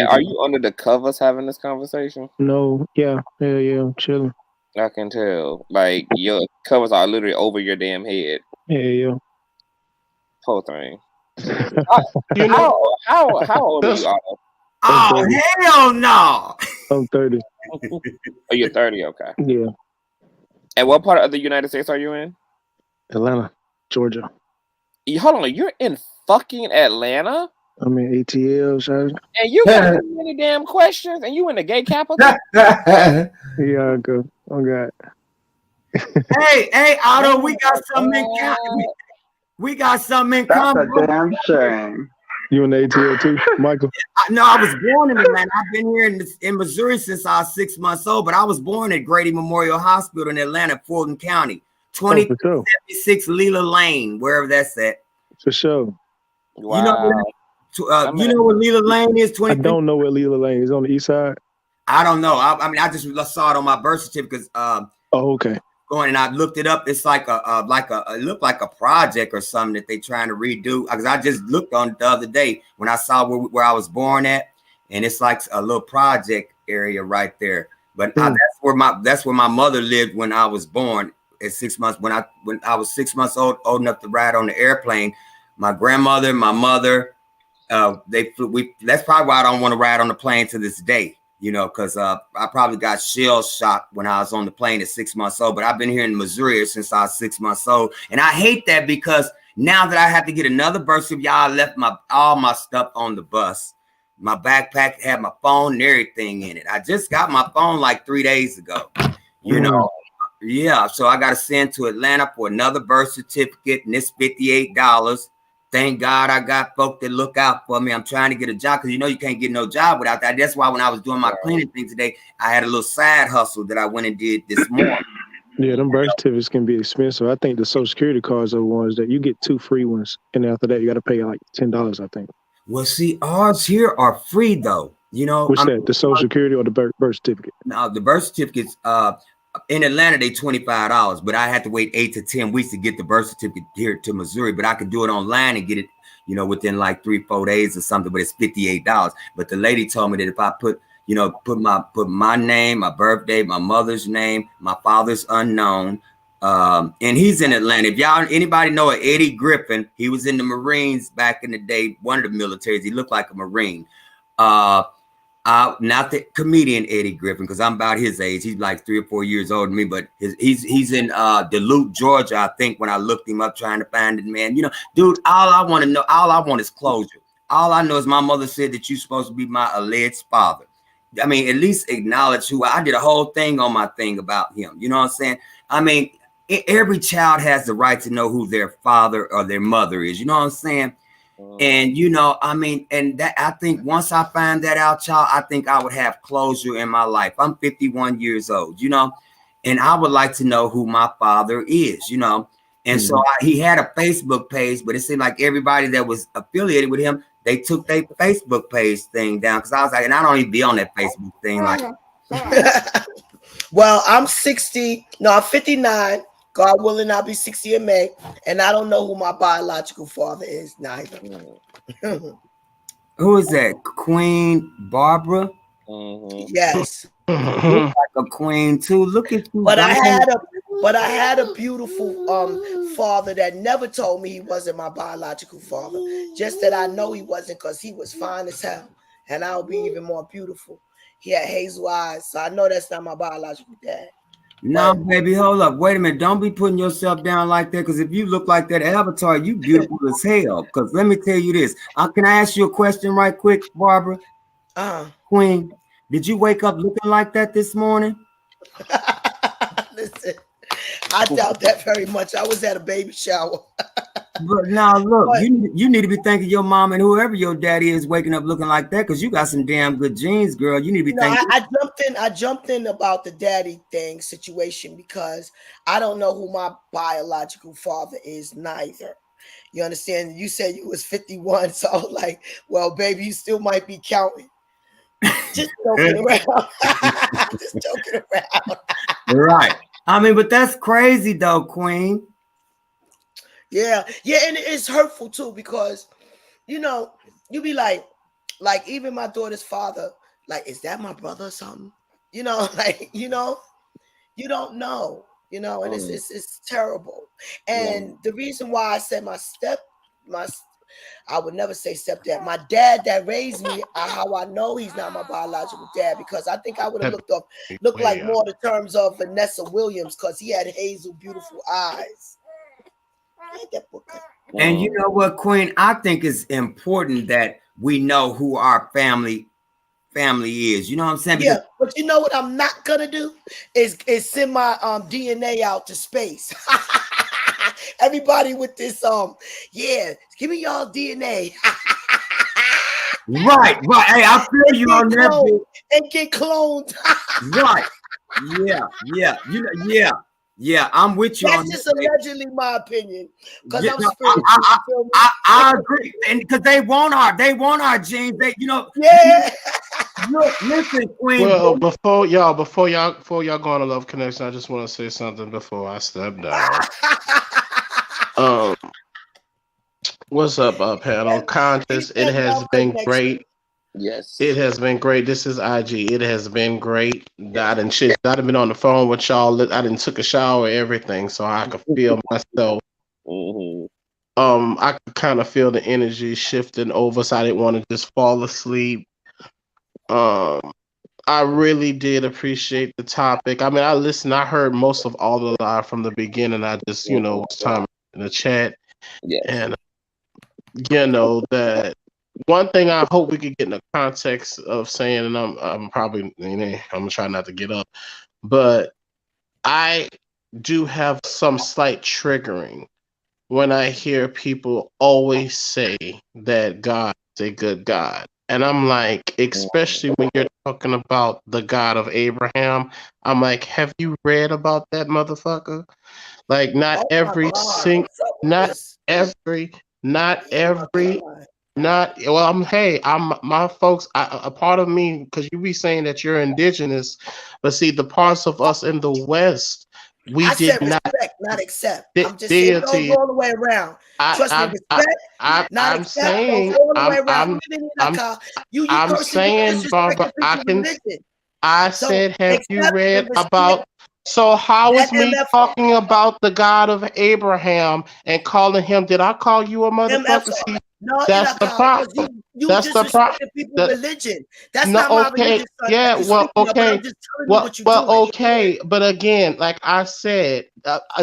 are you under the covers having this conversation?
No, yeah, I'm chilling.
I can tell. Like your covers are literally over your damn head.
Yeah.
Whole thing.
You know,
How old are you, Otto?
Oh, hell no.
I'm 30.
Oh, you're 30. Okay.
Yeah.
And what part of the United States are you in?
Atlanta, Georgia.
Hold on, you're in fucking Atlanta?
I'm in ATL, Shawty.
And you got so many damn questions, and you in the gay capital?
Yeah, I go. Oh God.
Hey, Otto, we got something in common. We got something in
That's
common.
a damn shame.
You in the ATL too, Michael?
No, I was born in Atlanta. I've been here in Missouri since I was 6 months old, but I was born at Grady Memorial Hospital in Atlanta, Fulton County, 2076 Leela Lane, wherever that's at.
For sure.
Wow.
You know what Leela Lane is?
I don't know where Leela Lane is. On the east side.
I don't know. I mean, I just saw it on my birth certificate.
Oh, okay.
Going and I looked it up. It's like it looked like a project or something that they trying to redo. Because I just looked on it the other day when I saw where I was born at, and it's like a little project area right there. But that's where my mother lived when I was born at 6 months. When I was 6 months old enough to ride on the airplane, my grandmother, my mother, they flew. That's probably why I don't want to ride on the plane to this day. You know, because I probably got shell shocked when I was on the plane at 6 months old. But I've been here in Missouri since I was 6 months old. And I hate that because now that I have to get another birth certificate, y'all left all my stuff on the bus. My backpack had my phone and everything in it. I just got my phone like 3 days ago. You know, yeah. So I got to send to Atlanta for another birth certificate, and it's $58. Thank God I got folk that look out for me. I'm trying to get a job because you know you can't get no job without that. That's why when I was doing my cleaning thing today, I had a little side hustle that I went and did this morning.
Yeah, them birth certificates can be expensive. I think the Social Security cards are ones that you get 2 free ones, and after that you got to pay like $10. I think.
Well, see, ours here are free though. You know,
what's that? The Social Security or the birth certificate?
No, the birth certificates. In Atlanta, they $25, but I had to wait 8 to 10 weeks to get the birth certificate here to Missouri. But I could do it online and get it, you know, within like 3-4 days or something. But it's $58. But the lady told me that if I put my name, my birthday, my mother's name, my father's unknown, and he's in Atlanta. If anybody know Eddie Griffin, he was in the Marines back in the day, one of the militaries. He looked like a Marine. Not the comedian Eddie Griffin, because I'm about his age. He's like 3 or 4 years older than me, but he's in Duluth, Georgia, I think, when I looked him up trying to find it, man. You know, dude, all I want is closure. All I know is my mother said that you're supposed to be my alleged father. I mean, at least acknowledge who I did a whole thing on my thing about him. You know what I'm saying? I mean, every child has the right to know who their father or their mother is. You know what I'm saying? And, you know, I mean, and that I think once I find that out, child, I think I would have closure in my life. I'm 51 years old, you know, and I would like to know who my father is, you know. And so he had a Facebook page, but it seemed like everybody that was affiliated with him, they took their Facebook page thing down. Because I was like, and I don't even be on that Facebook thing. Like,
well, I'm 59. God willing, I'll be 60 in May, and I don't know who my biological father is neither.
Who is that? Queen Barbara?
Yes.
Like a queen too. Look at you.
But I had a beautiful father that never told me he wasn't my biological father. Just that I know he wasn't, because he was fine as hell, and I'll be even more beautiful. He had hazel eyes, so I know that's not my biological dad.
No, baby, hold up. Wait a minute. Don't be putting yourself down like that, because if you look like that avatar, you beautiful as hell. Because let me tell you this. Can I ask you a question right quick, Barbara? Queen, did you wake up looking like that this morning?
Listen, I doubt that very much. I was at a baby shower.
But now look, you need to be thanking your mom and whoever your daddy is waking up looking like that, because you got some damn good genes, girl. You need to be thanking.
I jumped in about the daddy thing situation because I don't know who my biological father is neither. You understand? You said you was 51, so I was like, well, baby, you still might be counting. Just joking around. Just joking around.
Right. I mean, but that's crazy though, Queen.
Yeah, and it's hurtful too, because you know, you be like even my daughter's father, like, is that my brother or something? You know, like, you know, You don't know, you know, and it's terrible. And the reason why I said I would never say stepdad. My dad that raised me, how I know he's not my biological dad, because I think I would have looked like more the terms of Vanessa Williams, because he had hazel, beautiful eyes.
And you know what, Queen? I think it's important that we know who our family is. You know what I'm saying?
Yeah, but you know what I'm not gonna do is send my DNA out to space. Everybody with this yeah, give me y'all DNA.
Right. Hey, I feel you on that.
And get cloned.
Right. Yeah. I'm with you.
That's just allegedly my opinion. Because I'm spiritual.
I agree, and because they want our genes. They, you know.
Yeah.
Look, listen, Queen.
Well, before y'all go on a love connection, I just want to say something before I step down. What's up, panel? Conscious. It has been great.
Yes.
It has been great. This is IG. It has been great. I done been on the phone with y'all. I done took a shower, everything, so I could feel myself. I could kind of feel the energy shifting over, so I didn't want to just fall asleep. I really did appreciate the topic. I mean, I heard most of all the live from the beginning. I just, was time in the chat.
Yes.
And, that one thing I hope we could get in the context of saying, and I'm probably, I'm gonna try not to get up, but I do have some slight triggering when I hear people always say that God is a good God. And I'm like, especially when you're talking about the God of Abraham, I'm like, have you read about that motherfucker? Like, not every, I'm my folks, a part of me, because you be saying that you're indigenous, but see, the parts of us in the West,
I said respect, not accept. I'm just saying, don't go all the way around. Trust me, respect, not accept. Don't go all the way around.
I'm saying, Barbara, I said, have you read about? So how is me talking about the God of Abraham and calling him? Did I call you a motherfucker? See,
no,
that's the problem.
That's the problem. People's religion. That's not my religion. Son,
yeah. Well, okay.
Okay.
But again, like I said,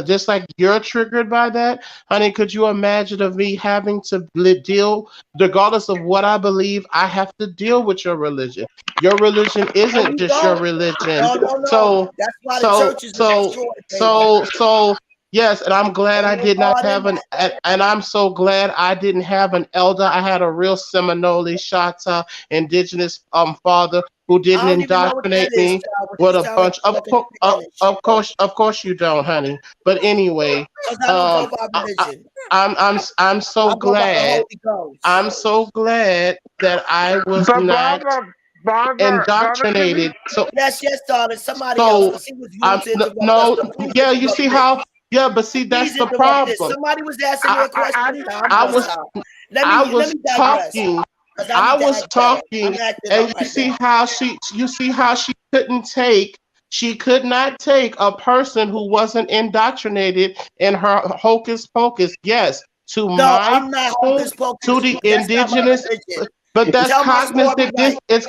just like you're triggered by that, honey. Could you imagine of me having to deal, regardless of what I believe, I have to deal with your religion. Your religion isn't just your religion.
No.
So
that's why the church is
destroyed. Yes, and I'm glad I did not have and I'm so glad I didn't have an elder. I had a real Seminole Shata indigenous father who didn't indoctrinate me with a bunch of course you don't, honey. But anyway, I'm so glad. I'm so glad that I was not indoctrinated. So
yes, darling. Somebody else. He was
you see how. Yeah, but see, that's the problem.
Somebody was asking me a question.
I was talking, and you see how she could not take a person who wasn't indoctrinated in her hocus pocus. Yes, to the indigenous. But that's cognitive. It's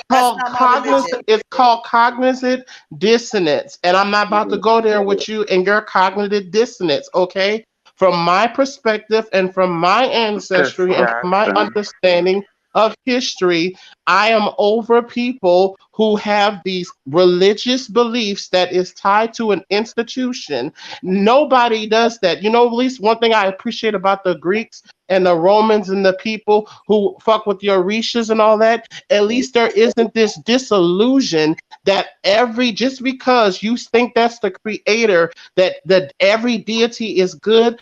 called cognitive dissonance, and I'm not about to go there with you and your cognitive dissonance. Okay, from my perspective and from my ancestry and from my understanding of history, I am over people who have these religious beliefs that is tied to an institution. Nobody does that. At least one thing I appreciate about the Greeks and the Romans and the people who fuck with your Orishas and all that, at least there isn't this disillusion that just because you think that's the creator, that every deity is good,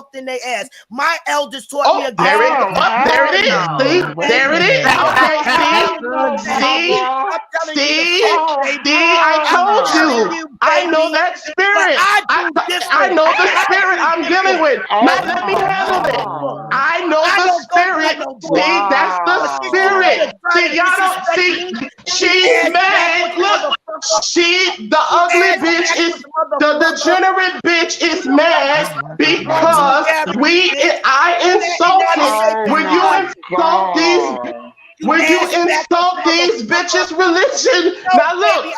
fucked in their ass. My elders taught me
Oh,
against
there it,
it.
oh, there it is. See, there it is. Okay, see,
I'm telling you the
see,
truth, baby.
see, I
I'm
told
telling
you.
you,
I know
baby,
that spirit. I know the spirit I'm dealing with. Now let me handle it. I know the spirit. See, that's the spirit. See, y'all don't see. She's mad. Look, the ugly bitch is the degenerate bitch is mad because I insulted when you insult these. When you insult these bitches' religion, now look,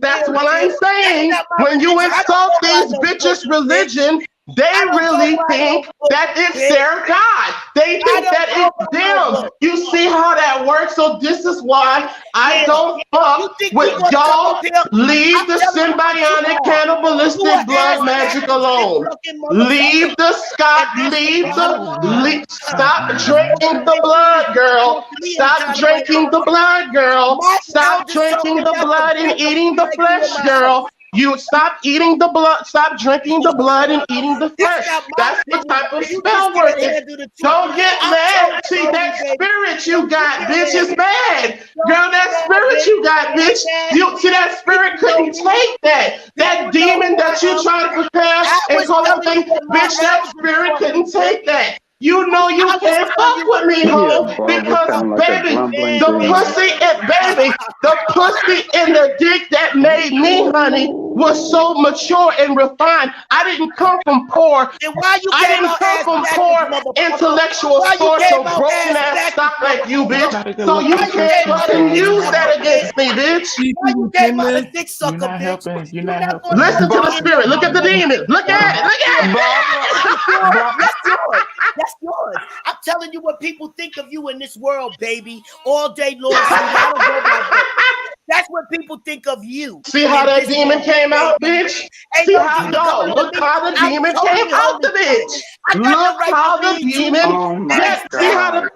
that's what I'm saying. When you insult these bitches' religion, they really think that it's their God. They think that it's them. You see how that works? So this is why I don't fuck with y'all. Leave the symbiotic, cannibalistic blood magic alone. Leave the stop drinking the blood, girl. Stop drinking the blood, girl. Stop drinking the blood and eating the flesh, girl. You stop eating the blood, stop drinking the blood and eating the flesh. That's the type of spell work. Don't get mad. See, that spirit you got, bitch, is bad. Girl, that spirit you got, bitch. You see, that spirit couldn't take that. That demon that you try to prepare and call everything, bitch, that spirit couldn't take that. You know you can't fuck with me, ho, because baby, the pussy and the dick that made me, honey, was so mature and refined. I didn't come from poor. I didn't come from poor intellectual source of broken ass stock like you, bitch. So you can't fucking use that against me, bitch.
You're not helping. You're not helping.
Listen to the spirit. Look at the demon. Look at it. Look at it.
That's yours. I'm telling you what people think of you in this world, baby. All day long. I don't go by that. That's what people think of you.
See how that demon came out, bitch? See how, no, look how the demon came out the bitch. Look how the demon, see how the,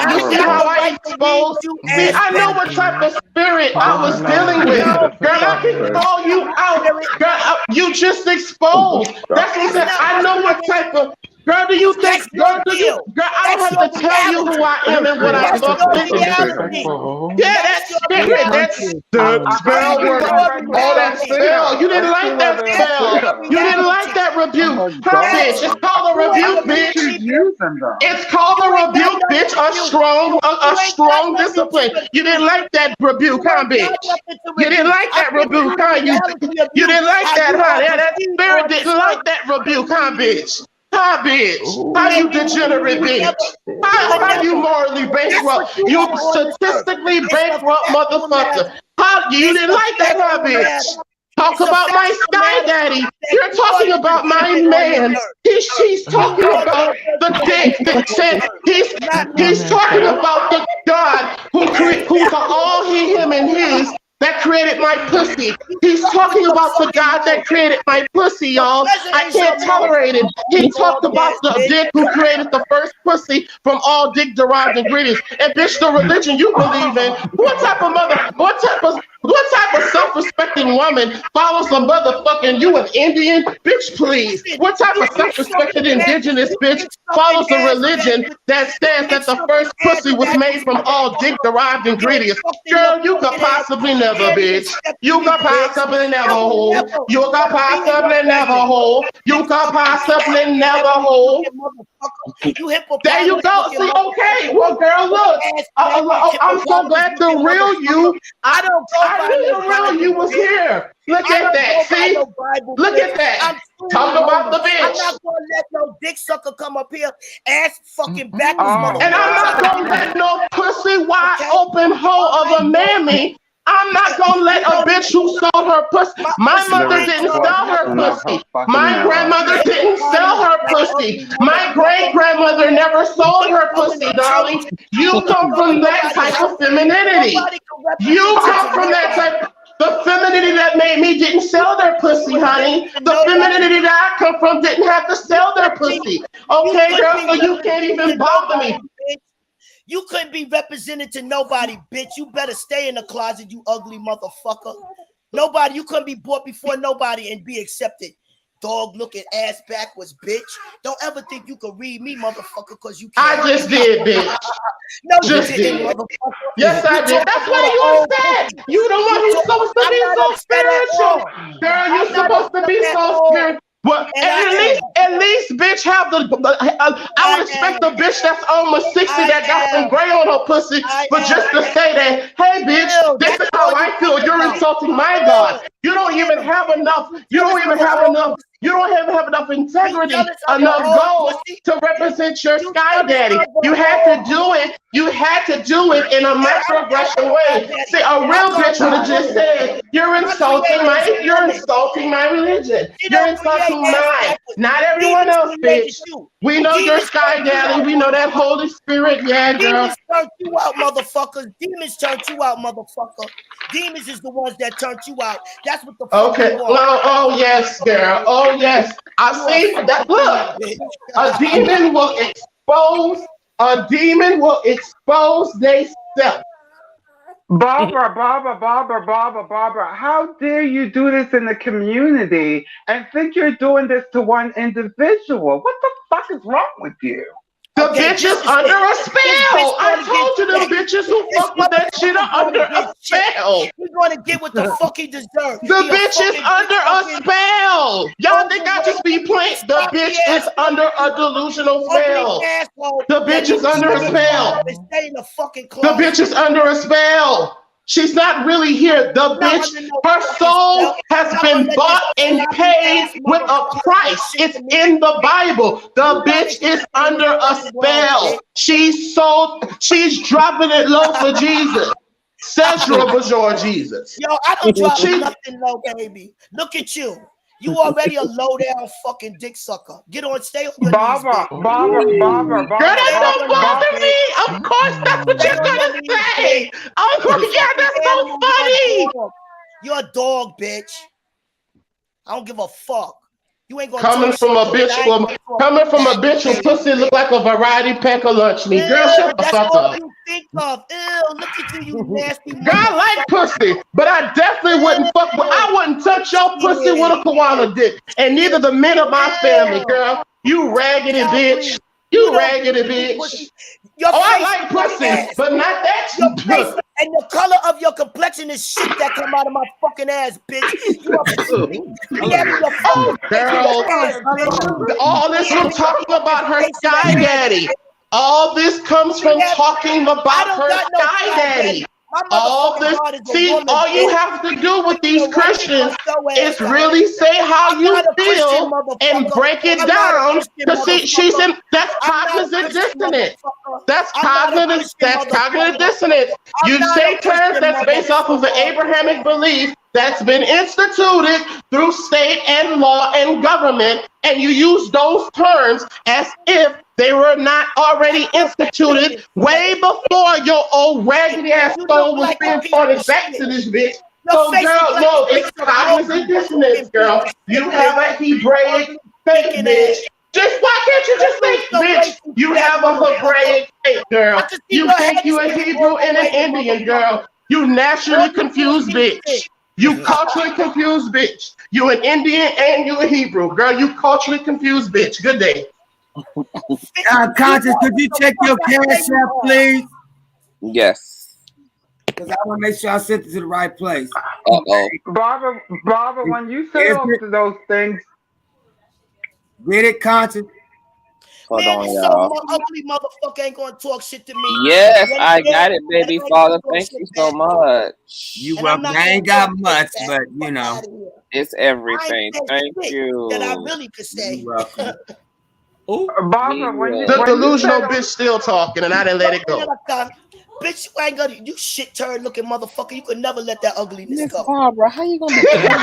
you see how I exposed? See, I know what type of spirit I was dealing with. Girl, I can call you out. Girl, you just exposed. That's what I'm saying. I know what type of, girl, do you think, girl, I don't have to tell you who I am and what I fuck with. Yeah, that spirit, that's the spell work. Oh, that spell. You didn't like that spell. You didn't like that rebuke. Bitch, it's called a rebuke, bitch. It's called a rebuke, bitch. A strong discipline. You didn't like that rebuke, huh, bitch? You didn't like that rebuke, huh? You didn't like that, huh? Yeah, that spirit didn't like that rebuke, huh, bitch? Hi, bitch. How you degenerate, bitch? How you morally bankrupt? You statistically bankrupt motherfucker. How you didn't like that, huh, bitch? Talk about my sky daddy. You're talking about my man. She's talking about the dick that said he's talking about the God who's all he, him, and his. That created my pussy. He's talking about the God that created my pussy, y'all. I can't tolerate it. He talked about the dick who created the first pussy from all dick-derived ingredients. And bitch, the religion you believe in, what type of self-respecting woman follows a motherfucking, you an Indian? Bitch, please. What type of self-respecting indigenous bitch follows a religion that says that the first pussy was made from all dick-derived ingredients? Girl, you could possibly never, bitch. You could possibly never hold. You could possibly never hold. You could possibly never hold. There you go. See, okay. Well, girl, look. I'm so glad the real you. I knew the real you was here. Look at that. See? Look at that. Talk about the bitch.
I'm not gonna let no dick sucker come up here, ass fucking backwards, motherfucker.
And I'm not gonna let no pussy wide open hole of a mammy. I'm not gonna let a bitch who sold her pussy. My mother didn't sell her pussy. My grandmother didn't sell her pussy. My great-grandmother never sold her pussy, darling. You come from that type of femininity. You come from that type. The femininity that made me didn't sell their pussy, honey. The femininity that I come from didn't have to sell their pussy. Okay, girl, so you can't even bother me.
You couldn't be represented to nobody, bitch. You better stay in the closet, you ugly motherfucker. Nobody, you couldn't be brought before nobody and be accepted. dog looking ass backwards, bitch. Don't ever think you can read me, motherfucker, because you
I
can't.
just did, bitch.
No, you
Just
didn't,
did.
motherfucker.
Yes, I did. That's why you upset. You the one who's supposed to be so spiritual. Girl, you supposed to be so spiritual. Well, and at least, bitch, have I would expect the bitch that's almost 60 that got some gray on her pussy, but just to say that, hey, bitch, this is how I feel. You're insulting my God. You don't even have enough. You don't even have enough. You don't even have enough integrity, enough goals to represent your sky daddy. You had to do it. You had to do it in a microaggression way. See, a real bitch would have just said, "You're insulting my religion. You're insulting mine, not everyone else, bitch. We know your sky daddy. We know that Holy Spirit, yeah, girl."
Demons turned you out, motherfuckers. Demons turned you out, motherfucker. Demons is the ones that turned you out. That's what the fuck
Okay.
you want.
Well, oh yes, girl. Oh yes. I see that. Look, a demon will expose. A demon will expose themselves.
Barbara, how dare you do this in the community and think you're doing this to one individual? What the fuck is wrong with you?
The bitch is under a spell. I told you the bitches who fuck with that shit are under a spell.
He's gonna get what the fuck he deserves.
The bitch is under a spell. Y'all think I just be playing? The bitch is under a delusional spell. The bitch is under a spell. The bitch is under a spell. She's not really here. The bitch, her soul has been bought and paid with a price. It's in the Bible. The bitch is under a spell. She's dropping it low for Jesus. Says your bourgeois Jesus.
Yo, I don't drop nothing low, baby. Look at you. You already a low down fucking dick sucker. Get on, stay on your knees.
Barbara.
Girl, that don't bother me. Of course, that's what you're gonna say. Oh my God, that's so funny.
You're a dog, bitch. I don't give a fuck. You ain't gonna
coming from a bitch who pussy look like a variety pack of lunch meat. Girl, shut the fuck up.
You think of. Ew, look at you, you nasty.
Girl, I like pussy, but I definitely wouldn't fuck with. I wouldn't touch your pussy with a koala dick, and neither the men of my family. Girl, you raggedy bitch. You raggedy bitch. I like pussy, but not that.
Your face and the color of your complexion is shit that come out of my fucking ass, bitch.
Girl, all this from talking about her sky daddy. All this comes from talking about her sky daddy. All this, see, all you have to do with these Christians is really say how you feel and break it down. Because see, she's in, that's cognitive dissonance. That's cognitive dissonance. You say terms that's based off of an Abrahamic belief that's been instituted through state and law and government, and you use those terms as if they were not already instituted way before your old raggedy ass soul was being ported back to this bitch. So girl, no, it's cognitive dissonance, girl. You have a Hebraic faith, bitch. Just why can't you just think, bitch? You have a Hebraic faith, girl. You think you a Hebrew and an Indian, girl. You nationally confused bitch. You culturally confused bitch. You an Indian and you a Hebrew, girl. You culturally confused bitch. Good day.
Conscious, could you check your cash app, please?
Yes.
Because I want to make sure I sent it to the right place.
Barbara, when you say all those things,
get it, Conscious?
Hold
Man,
on,
this
y'all.
ugly motherfucker ain't gonna talk shit to me.
Yes, I got it, baby father. Thank you so much.
You welcome. I ain't got much, but you know,
it's everything. Thank you.
That I really could say.
You're welcome.
Barbara,
the delusional bitch still talking, and I didn't let it go.
Bitch, you ain't gonna, you shit turd looking motherfucker. You could never let that ugliness go.
Barbara, how you gonna be?
You got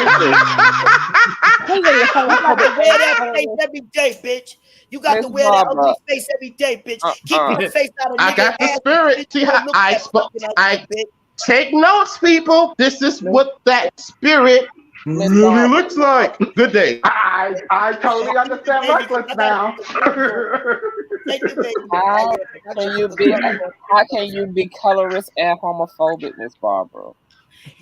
to wear that face every day, bitch. You got to wear that ugly face every day, bitch. Keep your face out of
I got the spirit. See how I take notes, people. This is what that spirit really looks like. Good day.
I totally understand reckless now.
How can you be colorist and homophobic, Miss Barbara?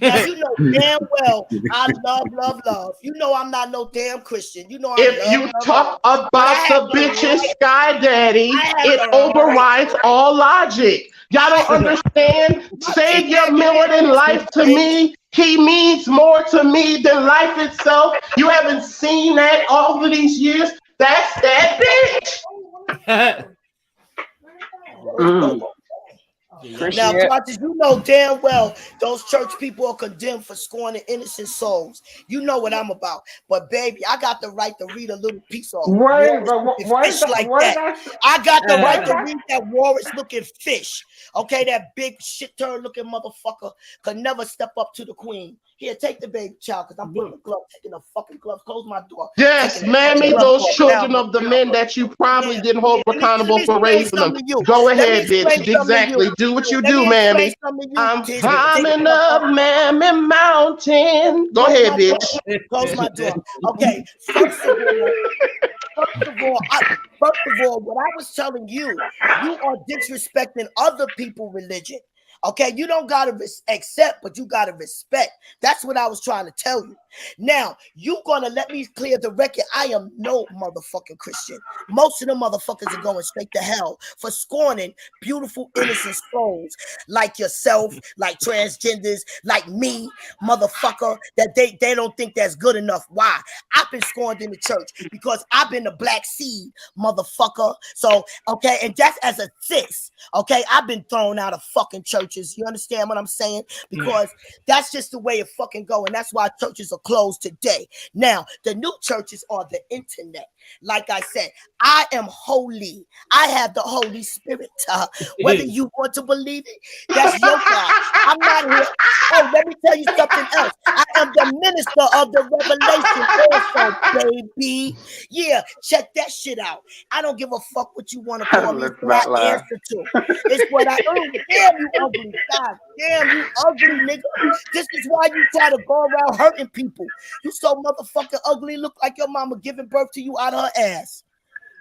Now you know damn well I love. You know I'm not no damn Christian. You know I
If
love.
you talk
But I
about
have
the
the
bitches
right.
sky daddy,
I have
it
the
overrides
right.
all logic. Y'all don't understand.
My big
Savior
ass
Miller life to
bitch.
me. He means more to me than life itself. You haven't seen that all of these years. That's that bitch.
Now,
Christian.
Conscious, you know damn well those church people are condemned for scorning innocent souls. You know what I'm about. But baby, I got the right to read a little piece of
Wait,
Walrus
but
looking
what is
fish
that?
like
What is
that.
that?
I got the right
What is
to
that?
read that Walrus looking fish. Okay, that big shit turn looking motherfucker could never step up to the queen. Here, take the baby child, because I'm putting the glove, taking the fucking glove, close my door.
Yes, mammy, those children of the men that you probably didn't hold
Let
accountable
me
for
explain
raising them.
something to you.
Go
Let me
ahead,
explain
bitch.
something to
Exactly.
you.
Do what you
Let
do,
me explain
mammy.
something to you.
I'm
Take
climbing up Mammy Mountain. Go
Close
ahead,
my
bitch.
door. Close my door. Okay. First of all, what I was telling you, you are disrespecting other people's religion. Okay, you don't gotta accept, but you gotta respect. That's what I was trying to tell you. Now, you gonna let me clear the record. I am no motherfucking Christian. Most of them motherfuckers are going straight to hell for scorning beautiful, innocent souls like yourself, like transgenders, like me, motherfucker, that they don't think that's good enough. Why? I've been scorned in the church because I've been the black seed, motherfucker. So, okay, and that's as a cis, okay? I've been thrown out of fucking churches. You understand what I'm saying? Because that's just the way it fucking go, and that's why churches are closed today. Now, the new churches are the internet. Like I said, I am holy. I have the Holy Spirit. Whether you want to believe it, that's your God. I'm not here. Oh, let me tell you something else. I am the minister of the revelation also, baby. Yeah, check that shit out. I don't give a fuck what you want to call me. It's
Let's
what
not
I
laugh.
answer to. It's what I damn you ugly. God damn you ugly nigga. This is why you try to go around hurting people. You so motherfucking ugly, look like your mama giving birth to you out of her ass.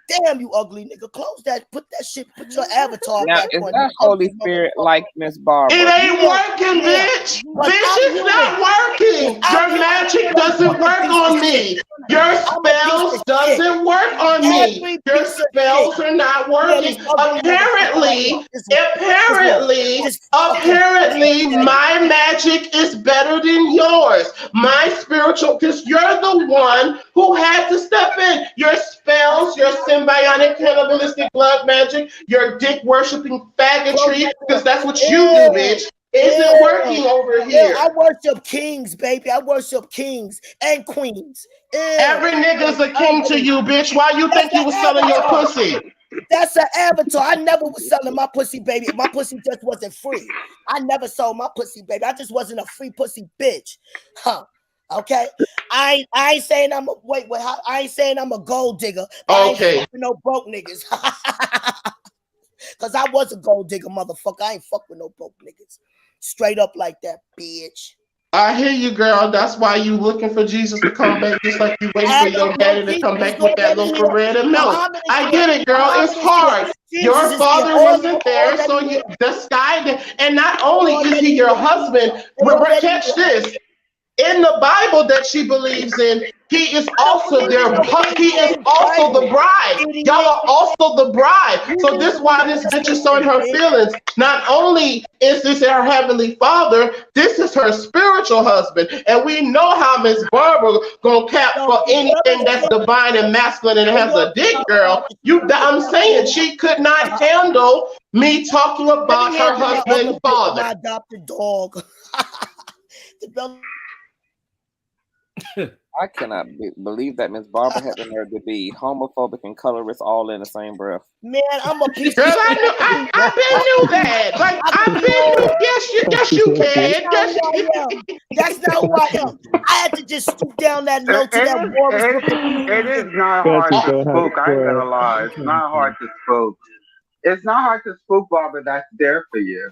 Damn you ugly nigga. Close that. Put that shit. Put your avatar
Now,
back
is
on.
that
You
Holy
ugly
Spirit
motherfucker.
like Miss
It
Barbara?
ain't working,
Yeah.
bitch.
But
Bitch,
I'm
it's
human.
not working.
I'm
Your
human.
magic
You're a
doesn't
fucking
work
piece
on
of
me.
shit.
Your
I'm a piece
spells
of shit.
doesn't work on me.
Every
Your
piece of
spells
shit.
are not
Yeah, this
working.
ugly motherfucker right here. This
Apparently, my magic is better than yours. My spiritual, because you're the one who had to step in. Your spells, your symbiotic cannibalistic blood magic, your dick worshipping faggotry, because that's what you do, bitch, isn't working over here.
I worship kings, baby. I worship kings and queens.
Every nigga's a king to you, bitch. Why you think you was selling your pussy?
That's an avatar. I never was selling my pussy, baby. My pussy just wasn't free. I never sold my pussy, baby. I just wasn't a free pussy bitch. Huh. Okay. I ain't saying I'm a I ain't saying I'm a gold digger, but I ain't fucking no broke niggas. Cause I was a gold digger, motherfucker. I ain't fuck with no broke niggas. Straight up like that, bitch.
I hear you, girl. That's why you looking for Jesus to come back, just like you waiting for your daddy to come back with that loaf of bread and milk. I get it, girl. It's hard. Your father wasn't there, so the sky. And not only is he your husband, catch this. In the Bible that she believes in, he is also he is also the bride. Y'all are also the bride. So this is why this bitch is showing her feelings. Not only is this her heavenly father, this is her spiritual husband. And we know how Miss Barbara gonna cap for anything that's divine and masculine and has a dick, girl. I'm saying she could not handle me talking about her husband's father.
My adopted dog.
I cannot believe that Miss Barbara had the nerve to be homophobic and colorist all in the same breath.
Man, I'm a piece
Girl,
of
I've been knew that. Like I've been knew. Yes, you can.
That's not who I am. I had to just stoop down that low to that Morris looking.
It is not hard to spook. I ain't gonna lie. It's not hard to spook. It's not hard to spook, Barbara. That's there for you.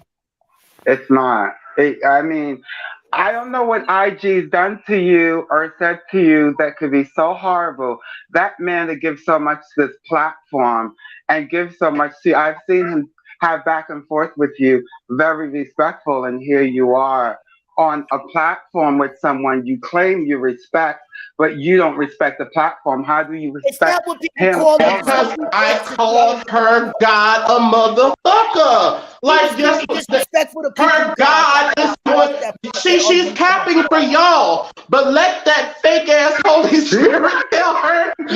It's not. I mean, I don't know what IG's done to you or said to you that could be so horrible. That man that gives so much to this platform and gives so much to you. I've seen him have back and forth with you, very respectful, and here you are on a platform with someone you claim you respect, but you don't respect the platform. How do you respect him?
Because I called her God a motherfucker. Like, guess what? Her God is what she's capping for y'all. But let that fake ass Holy Spirit tell her to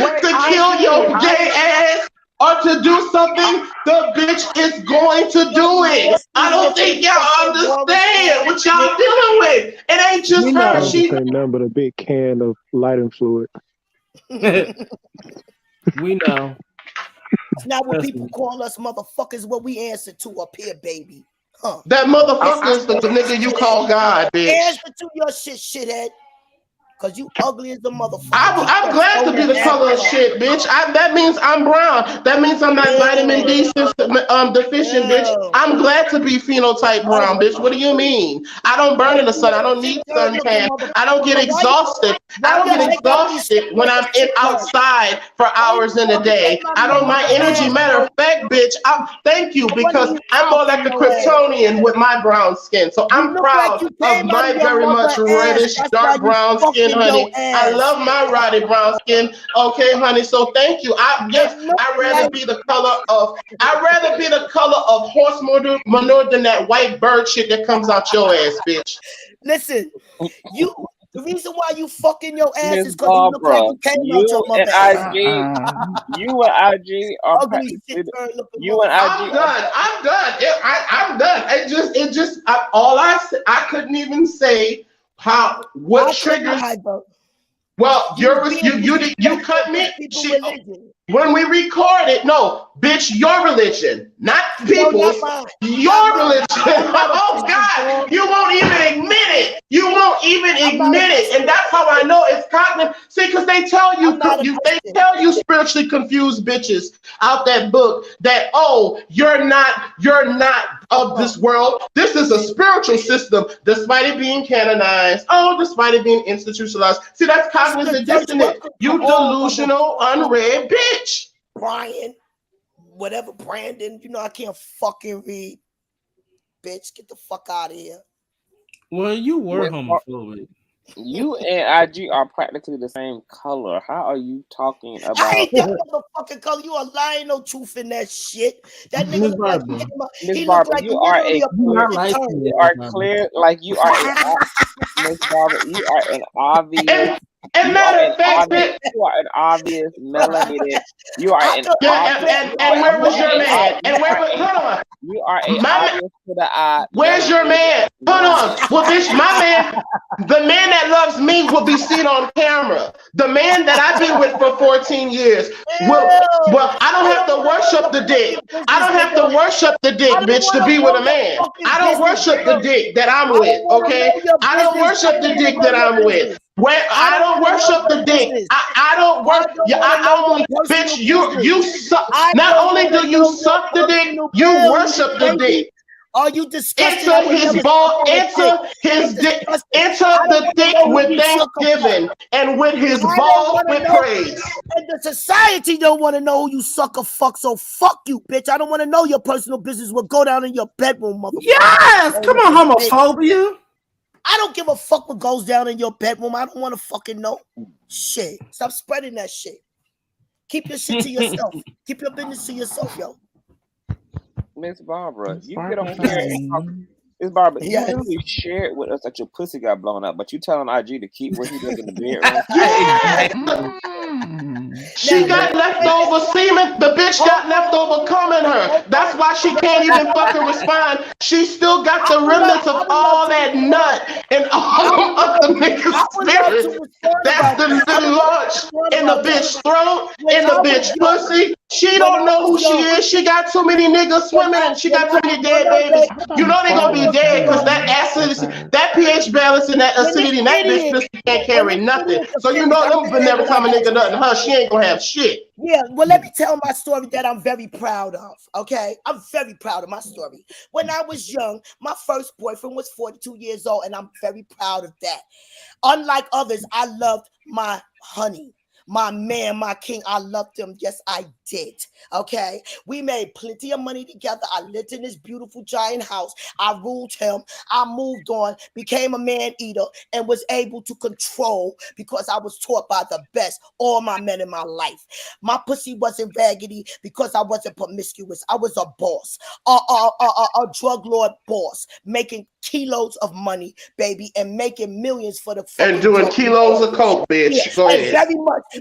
kill your gay ass or to do something. The bitch is going to do it. I don't think y'all understand what y'all dealing with. It ain't just her.
She ain't nothing but a big can of lighting fluid.
We know.
It's not what people call us motherfuckers, what we answer to up here, baby. Huh.
That motherfucker is the nigga you call God, bitch.
Answer to your shit, shithead. Cause you ugly as the motherfucker.
I'm glad to be the color of shit, bitch. That means I'm brown. That means I'm not vitamin D deficient, bitch. I'm glad to be phenotype brown, bitch. What do you mean? I don't burn in the sun. I don't need suntan. I don't get exhausted. I don't get exhausted when I'm outside for hours in a day. I don't. My energy, matter of fact, bitch. Thank you, because I'm more like a Kryptonian with my brown skin. So I'm proud of my very much reddish, dark brown skin. Honey, I love my Roddy brown skin. Okay, honey. So thank you. I'd rather be the color of horse manure than that white bird shit that comes out your ass, bitch.
Listen, the reason why you fucking your ass is because you look like you came out your mother ass.
You and IG are
I'm done. I'm done. It just I couldn't even say what triggers. Well, you cut me. When we recorded, no, bitch, your religion, not people's. Your religion. Oh God, you won't even admit it. You won't even admit it, and that's how I know it's cognitive. See, because they tell you spiritually confused bitches out that book that you're not of this world. This is a spiritual system, despite it being canonized. Despite it being institutionalized. See, that's cognitive dissonance. You delusional, unread bitch.
Brian, whatever, Brandon, I can't fucking read. Bitch, get the fuck out of here.
Well, you were homophobic.
You and IG are practically the same color. How are you talking about?
I ain't that motherfucking color. You are lying, no truth in that shit. That nigga look like he look like
you are clear, like you are Miss Barbara, you are an obvious.
And matter of fact,
you are an obvious melanated. You are an obvious.
And where was your man? And where was? Hold on.
You are an obvious to the eye.
Where's your man? Hold on. Well, bitch, my man, the man that loves me will be seen on camera. The man that I've been with for 14 years well, I don't have to worship the dick. I don't have to worship the dick, bitch, to be with a man. I don't worship the dick that I'm with. Okay, I don't worship the dick that I'm with. I don't worship the dick. I don't worship. Bitch, you suck. Not only do you suck the dick, you worship the dick.
Are you disgusted?
Enter his ball. Enter his dick. Enter the dick with thanksgiving and with his ball with praise.
And the society don't want to know who you suck or fuck. So fuck you, bitch. I don't want to know your personal business. Will go down in your bedroom, motherfucker.
Yes, come on, homophobia.
I don't give a fuck what goes down in your bedroom. I don't want to fucking know. Shit. Stop spreading that shit. Keep your shit to yourself. Keep your business to yourself, yo.
Miss Barbara, you get on here and talk. Miss Barbara, you really shared with us that your pussy got blown up, but you telling IG to keep what he does in the bedroom.
She got leftover semen. The bitch got leftover cum in her. That's why she can't even fucking respond. She still got the remnants of all that nut and all other niggas' spirit. That's the launch in the bitch throat, in the bitch pussy. She don't know who she is. She got too many niggas swimming and she got too many dead babies. You know they gonna be dead because that acid, that pH balance and that acidity, and that bitch pussy can't carry nothing. So you know them, but never time a nigga nothing her, she ain't gonna have shit.
Yeah, well, let me tell my story that I'm very proud of, okay? I'm very proud of my story. When I was young, my first boyfriend was 42 years old, and I'm very proud of that. Unlike others, I loved my honey. my man, my king. I loved him. Yes, I did. Okay. We made plenty of money together. I lived in this beautiful giant house. I ruled him. I moved on, became a man eater, and was able to control because I was taught by the best, all my men in my life. My pussy wasn't raggedy because I wasn't promiscuous. I was a boss, a drug lord boss, making kilos of money, baby, and making millions for the
and doing kilos of coke, bitch.
Yeah,
Go ahead.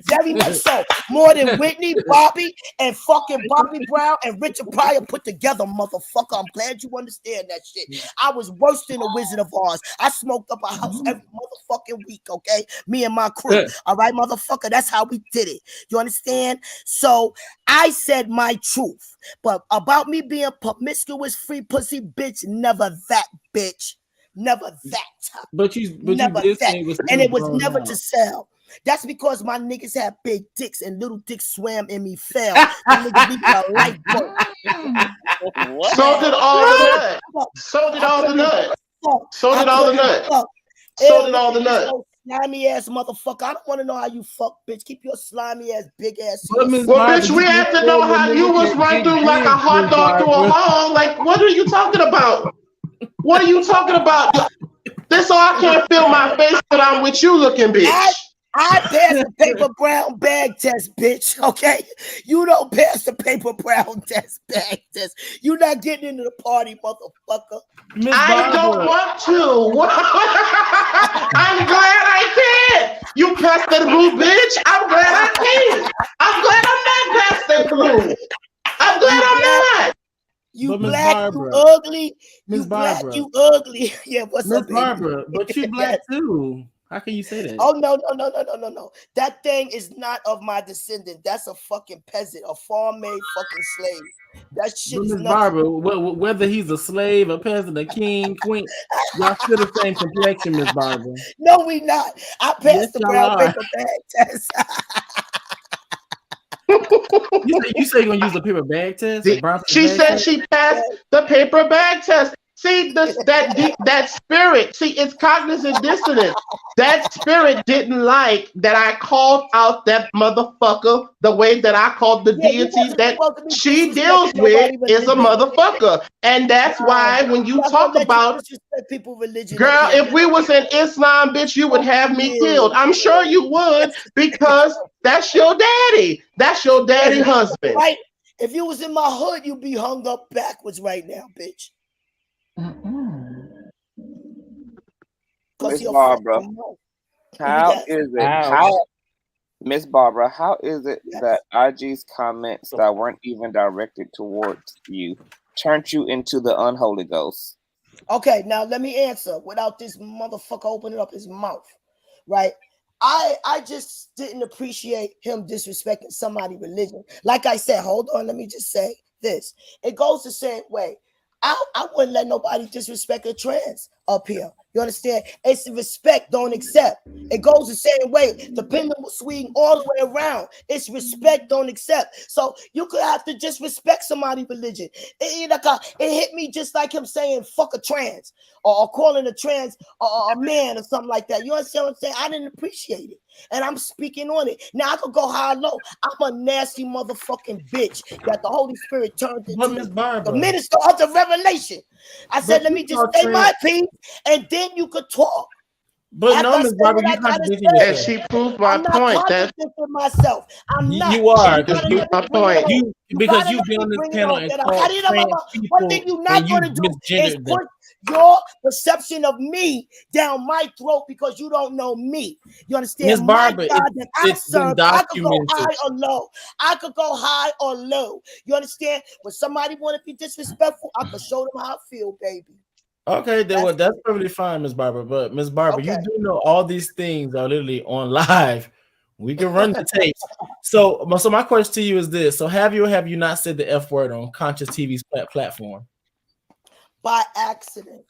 very much so. More than Whitney, Bobby, and fucking Bobby Brown and Richard Pryor put together, motherfucker. I'm glad you understand that shit. I was worse than the Wizard of Oz. I smoked up a house every motherfucking week, okay? Me and my crew. All right, motherfucker. That's how we did it. You understand? So I said my truth. But about me being promiscuous, free pussy, bitch, never that, bitch. Never that.
But you
never
did
that.
say it was
And it was
grown
never
out.
to sell. That's because my niggas had big dicks and little dicks swam in me, fell. Them niggas needed a lifeboat.
So did all the nuts. So did all the nuts. So did all the nuts. So did all the nuts.
Slimy ass motherfucker. I don't want to know how you fuck, bitch. Keep your slimy ass, big ass.
Well, bitch, we have to know how you was run through like a hot dog through a hole. Like, what are you talking about? What are you talking about? This so I can't feel my face when I'm with you looking, bitch.
I passed the paper brown bag test, bitch. Okay, you don't pass the paper brown bag test. You're not getting into the party, motherfucker.
I don't want to. I'm glad I can. You passed that blue, bitch. I'm glad I can. I'm glad I'm not past that blue. I'm glad I'm not.
You
But Miss
black,
Barbara,
you ugly.
Miss
You black,
Barbara.
you ugly. Yeah, what's
Miss
up, baby?
Barbara, but you black too. How can you say that?
Oh no. That thing is not of my descendant. That's a fucking peasant, a farm-made fucking slave. That shit
But
is
Miss
nothing.
Barbara, whether he's a slave, a peasant, a king, queen, y'all still the same complexion, Miss Barbara.
No, we not. I passed
Yes,
the
y'all
brown
are.
paper bag test.
You say you're gonna use a paper bag test? A brown paper
She
bag
said
test?
she passed the paper bag test. See, that spirit, see, it's cognizant dissonance. That spirit didn't like that I called out that motherfucker the way that I called the deity that she deals with is a motherfucker. And that's why when you talk about,
people religion,
girl, if we was in Islam, bitch, you would have me killed. I'm sure you would, because that's your daddy. That's your daddy husband.
Right? If you was in my hood, you'd be hung up backwards right now, bitch.
Miss Barbara, how is it? Miss Barbara, how is it that IG's comments that weren't even directed towards you turned you into the unholy ghost?
Okay, now let me answer without this motherfucker opening up his mouth, right? I just didn't appreciate him disrespecting somebody's religion. Like I said, hold on, let me just say this. It goes the same way. I wouldn't let nobody disrespect a trans up here. You understand? It's respect, don't accept. It goes the same way. The pendulum will swing all the way around. It's respect, don't accept. So you could have to just respect somebody's religion. It hit me just like him saying fuck a trans or calling a trans a man or something like that. You understand what I'm saying? I didn't appreciate it. And I'm speaking on it. Now I could go high or low. I'm a nasty motherfucking bitch that the Holy Spirit turned into the minister of the revelation. I said, let me just say my piece, and then you could talk.
But no, Miss Barbara, you contradicting yourself.
And she proved my
I'm not
point.
contradicting myself. I'm not.
You are,
because you my point.
Because you've been on this panel and called trans people,
one thing you're not going to do is
misgendered them.
put your perception of me down my throat because you don't know me. You understand?
Miss Barbara,
my God, that I
it's been
serve, I could go
documented.
high or low. I could go high or low. You understand? When somebody want to be disrespectful, I could show them how I feel, baby.
Okay, that's perfectly fine, Miss Barbara. But Miss Barbara, you do know all these things are literally on live. We can run the tapes. So my question to you is this: so have you or have you not said the F word on Consciouztv's platform?
By accident.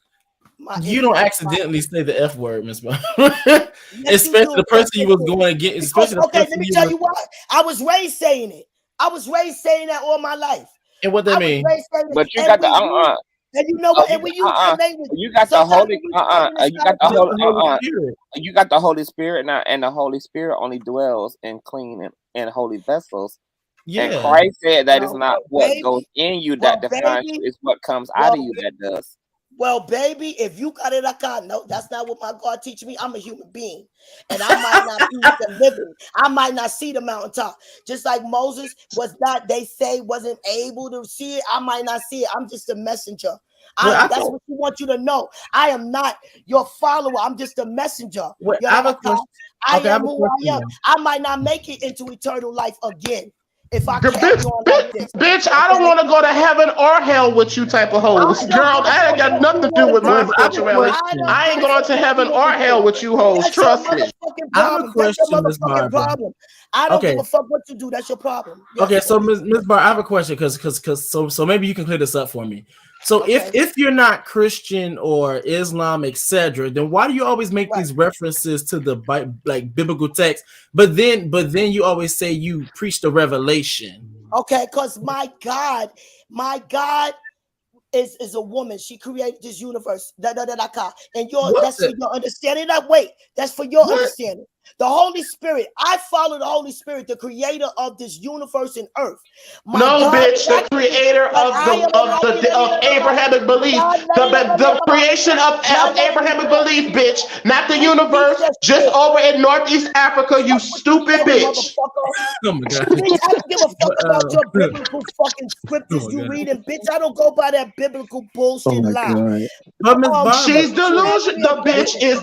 You don't accidentally say the F word, Miss Barbara. Especially the person you was going to get. Especially the person
let me tell you what. I was raised saying it. I was raised saying that all my life.
And what that mean?
But you got the
And you know what? And we use that language.
You got the
Sometimes
Holy.
when we talk in
You got the
Bible,
Holy. You got the Holy Spirit now, and the Holy Spirit only dwells in clean and holy vessels. And
Yeah.
Christ said that is
Well,
not what goes in you that defines you;
baby,
it's what comes out of you that does.
Well, baby, if you got it, I can't. No, that's not what my God teach me. I'm a human being, and I might not be the living. I might not see the mountaintop. Just like Moses was not, they say, wasn't able to see it. I might not see it. I'm just a messenger. That's what you want you to know. I am not your follower. I'm just a messenger.
Wait, I have a question.
I am who I am. I might not make it into eternal life again. If I carry on like this,
bitch, I don't want to go to heaven or hell with you type of hoes. Girl, that ain't got nothing to do with my spirituality. I ain't going to heaven or hell with you hoes. Trust me.
I have a question, Ms. Barber.
Problem. I don't give a fuck what you do. That's your problem.
Okay, so Ms. Barber, I have a question so maybe you can clear this up for me. So if you're not Christian or Islam, etc., then why do you always make these references to the like biblical text? But then you always say you preach the revelation.
Okay, because my God is a woman. She created this universe. And that's for your understanding. That's for your understanding. The Holy Spirit. I follow the Holy Spirit, the creator of this universe and earth.
Bitch, the creator of Abrahamic belief. The creation of Abrahamic belief, bitch. Not the universe. Just over in Northeast Africa, you stupid bitch.
Oh my God.
Bitch, I don't give a fuck about your biblical fucking scriptures you reading, bitch. I don't go by that biblical bullshit lie.
She's delusional. The bitch is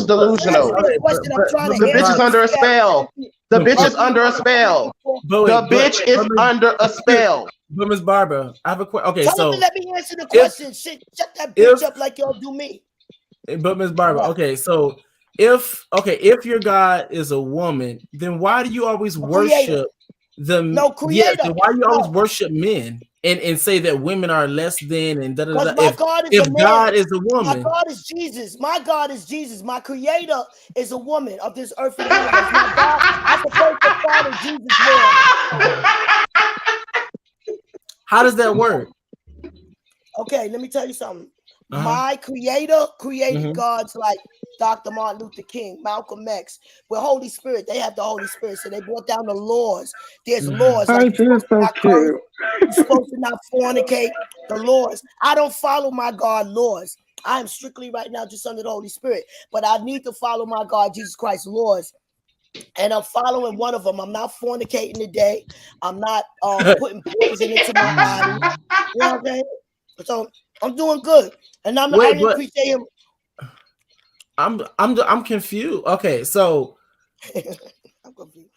delusional. The bitch is under a spell. The bitch is under a spell. The bitch is under a spell.
But Ms. Barber, I have a question. Okay, so
let me answer the question. Shut that bitch up like y'all do me.
But Ms. Barber, okay, so if your God is a woman, then why do you always worship then why do you always worship men and say that women are less than and da da da? If God is a woman,
my God is Jesus. My God is Jesus. My creator is a woman of this earth and universe. My God, I supposed to follow Jesus' will.
How does that work?
Okay, let me tell you something. My creator created gods like Dr. Martin Luther King, Malcolm X, with Holy Spirit. They have the Holy Spirit, so they brought down the laws. There's laws like you're supposed to not fornicate. The laws. I don't follow my God laws. I am strictly right now just under the Holy Spirit, but I need to follow my God Jesus Christ's laws. And I'm following one of them. I'm not fornicating today. I'm not putting poison into my body. You know what I'm saying? So I'm doing good, and I appreciate him.
I'm confused. Okay, so
I'm confused.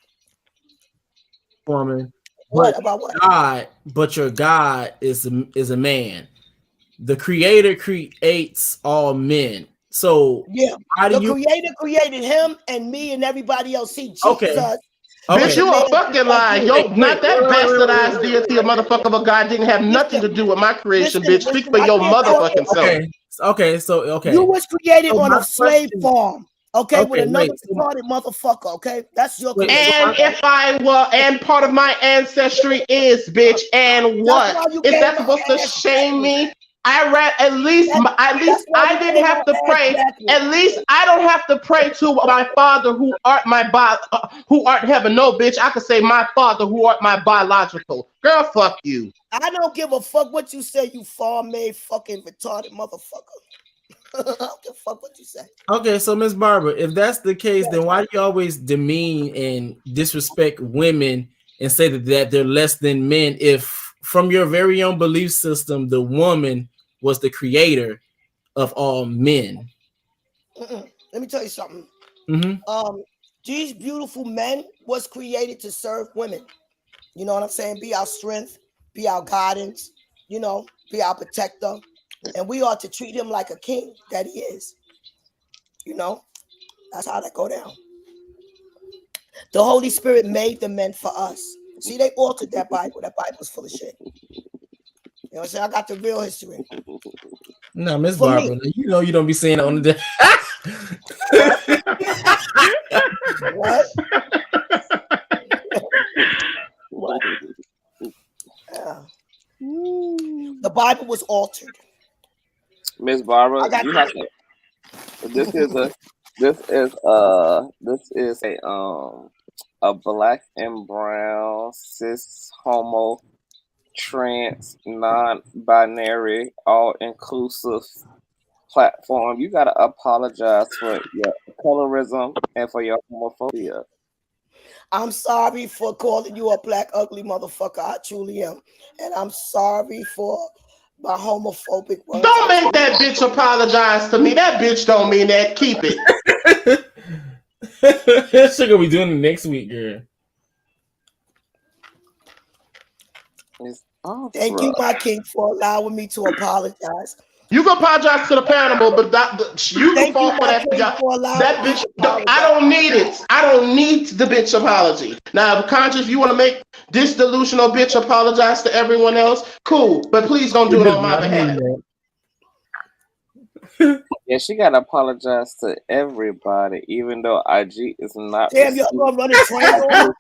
Woman,
about what?
God, but your God is a man. The Creator creates all men. So how do
the Creator created him and me and everybody else. See, Jesus.
Bitch, you a fucking lie. Yo, not that bastardized deity of motherfucker of a God didn't have nothing to do with my creation, bitch. Speak for your motherfucking self.
Okay, so
you was created on a slave farm. Okay, with another retarded motherfucker. Okay, that's your creation.
And if I were, and part of my ancestry is, bitch, and what? Is that supposed to shame me? At least I didn't have to pray. At least I don't have to pray to my Father who art who art in heaven. No, bitch, I could say my Father who art my biological. Girl, fuck you.
I don't give a fuck what you say, you farm-made fucking retarded motherfucker. I don't give a fuck what you say.
Okay, so Ms. Barber, if that's the case, then why do you always demean and disrespect women and say that they're less than men if from your very own belief system, the woman was the creator of all men?
Let me tell you something. These beautiful men was created to serve women. You know what I'm saying? Be our strength, be our guidance, you know, be our protector. And we ought to treat him like a king that he is. You know, that's how that go down. The Holy Spirit made the men for us. See, they altered that Bible. That Bible's full of shit. You know what I'm saying? I got the real history.
No, Miss Barbara, you know you don't be saying it on the day.
What? What? Yeah. The Bible was altered.
Miss Barbara,
I got
you have to. This is a black and brown cis homo trans non-binary all inclusive platform. You gotta apologize for your colorism and for your homophobia.
I'm sorry for calling you a black ugly motherfucker. I truly am, and I'm sorry for my homophobic words.
Don't make that bitch apologize to me. That bitch don't mean that. Keep it.
That's what we doing next week, girl.
Thank you, my king, for allowing me to apologize.
You can apologize to the panel, but you can fall for that. That bitch, I don't need it. I don't need the bitch apology. Now, Conscious, you want to make this delusional bitch apologize to everyone else, cool. But please don't do it on my behalf.
Yeah, she gotta apologize to everybody, even though IG is not.
Damn, y'all gonna run a train on me?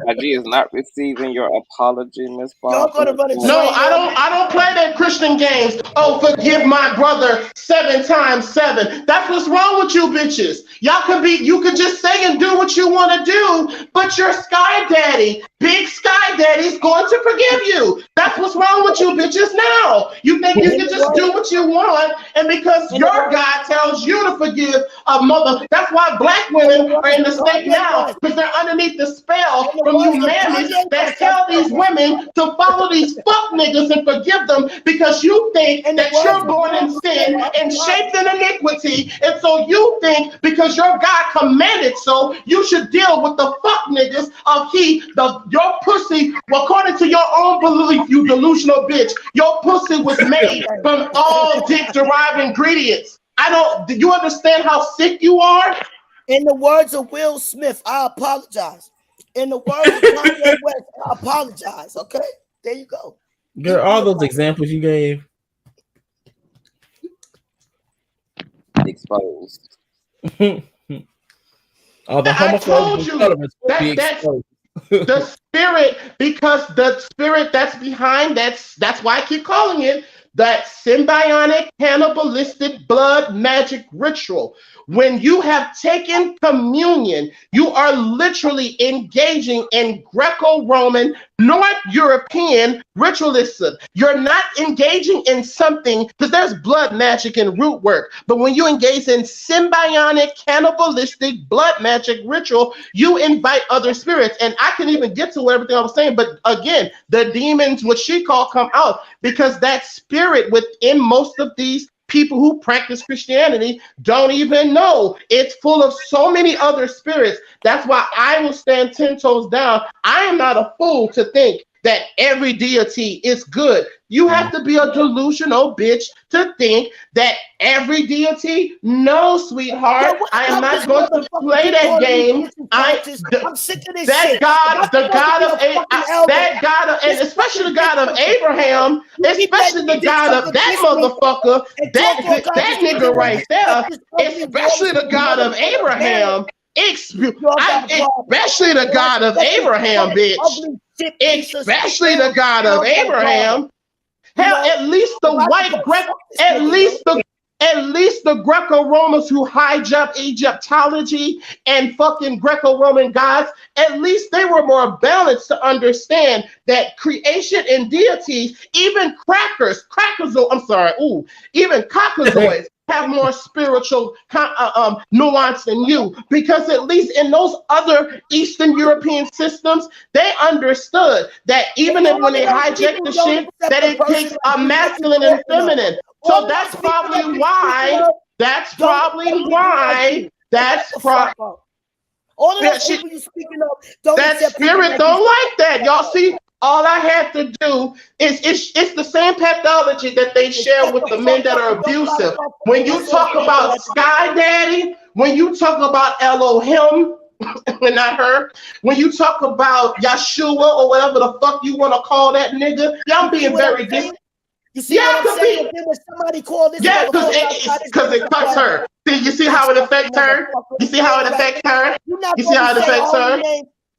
IG is not receiving your apology, Miss Barbara.
Y'all gonna run a train
No, I don't play that Christian games. Oh, forgive my brother 7 times 7. That's what's wrong with you bitches. You could just say and do what you want to do, but your Sky Daddy, Big Sky Daddy's going to forgive you. That's what's wrong with you bitches now. You think you can just do what you want, and because your God tells you to forgive a mother. That's why black women are in the state now, because they're underneath the spell from you mammies that tell these women to follow these fuck niggas and forgive them, because you think that you're born in sin and shaped in iniquity, and so you think because your God commanded so, you should deal with the fuck niggas of your pussy, according to your own belief, you delusional bitch. Your pussy was made from all dick-derived ingredients. Do you understand how sick you are?
In the words of Will Smith, I apologize. In the words of Kanye West, I apologize. Okay, there you go.
Girl, all those examples you gave.
Exposed.
All the
I told you that's the spirit, because the spirit that's behind that's why I keep calling it that symbiotic cannibalistic blood magic ritual. When you have taken communion, you are literally engaging in Greco-Roman, North European ritualism. You're not engaging in something, because there's blood magic and root work, but when you engage in symbiotic cannibalistic blood magic ritual, you invite other spirits. And I can even get to everything I was saying, but again, the demons, what she called, come out, because that spirit within most of these people who practice Christianity don't even know. It's full of so many other spirits. That's why I will stand 10 toes down. I am not a fool to think that every deity is good. You have to be a delusional bitch to think that every deity, no, sweetheart. I am not going to play that game.
I'm sick of this
that
shit.
God, the God of that God of, and especially the God of Abraham, especially the God of that motherfucker, that nigga right there, especially the God of Abraham. Especially the God of Abraham, bitch. Especially the God of Abraham. Hell, at least the white Greco, at least the Greco-Romans who hijacked Egyptology and fucking Greco-Roman gods, at least they were more balanced to understand that creation and deities, even even cockazoids have more spiritual nuance than you, because at least in those other Eastern European systems, they understood that even when they hijack the shit, that it takes a masculine and feminine. So that's probably why.
All of those people you speaking of,
that spirit don't like that. Y'all see, all I have to do is it's the same pathology that they share with the men that are abusive. When you talk about Sky Daddy, when you talk about Elohim, not her, when you talk about Yeshua or whatever the fuck you want to call that nigga, y'all being very
You see what I'm saying? When somebody call this,
because it cuts her. See, you see how it affects her? You see how it affects her? You see how it affects her?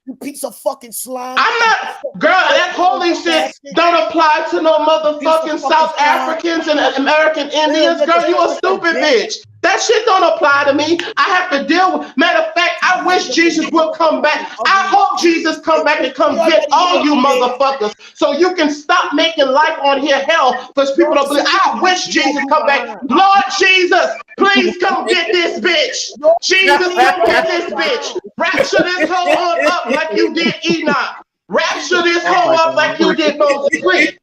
You piece of fucking slime.
I'm not, girl, that holy shit don't apply to no motherfucking South Africans and American Indians. Girl, you a stupid bitch. That shit don't apply to me. I have to deal with, matter of fact, I wish Jesus will come back. I hope Jesus come back and come get all you motherfuckers so you can stop making life on here hell because people don't believe. I wish Jesus come back. Lord Jesus, please come get this bitch. Jesus, come get this bitch. Rapture this hoe on up like you did Enoch. Rapture this hoe up like you did Moses. Please.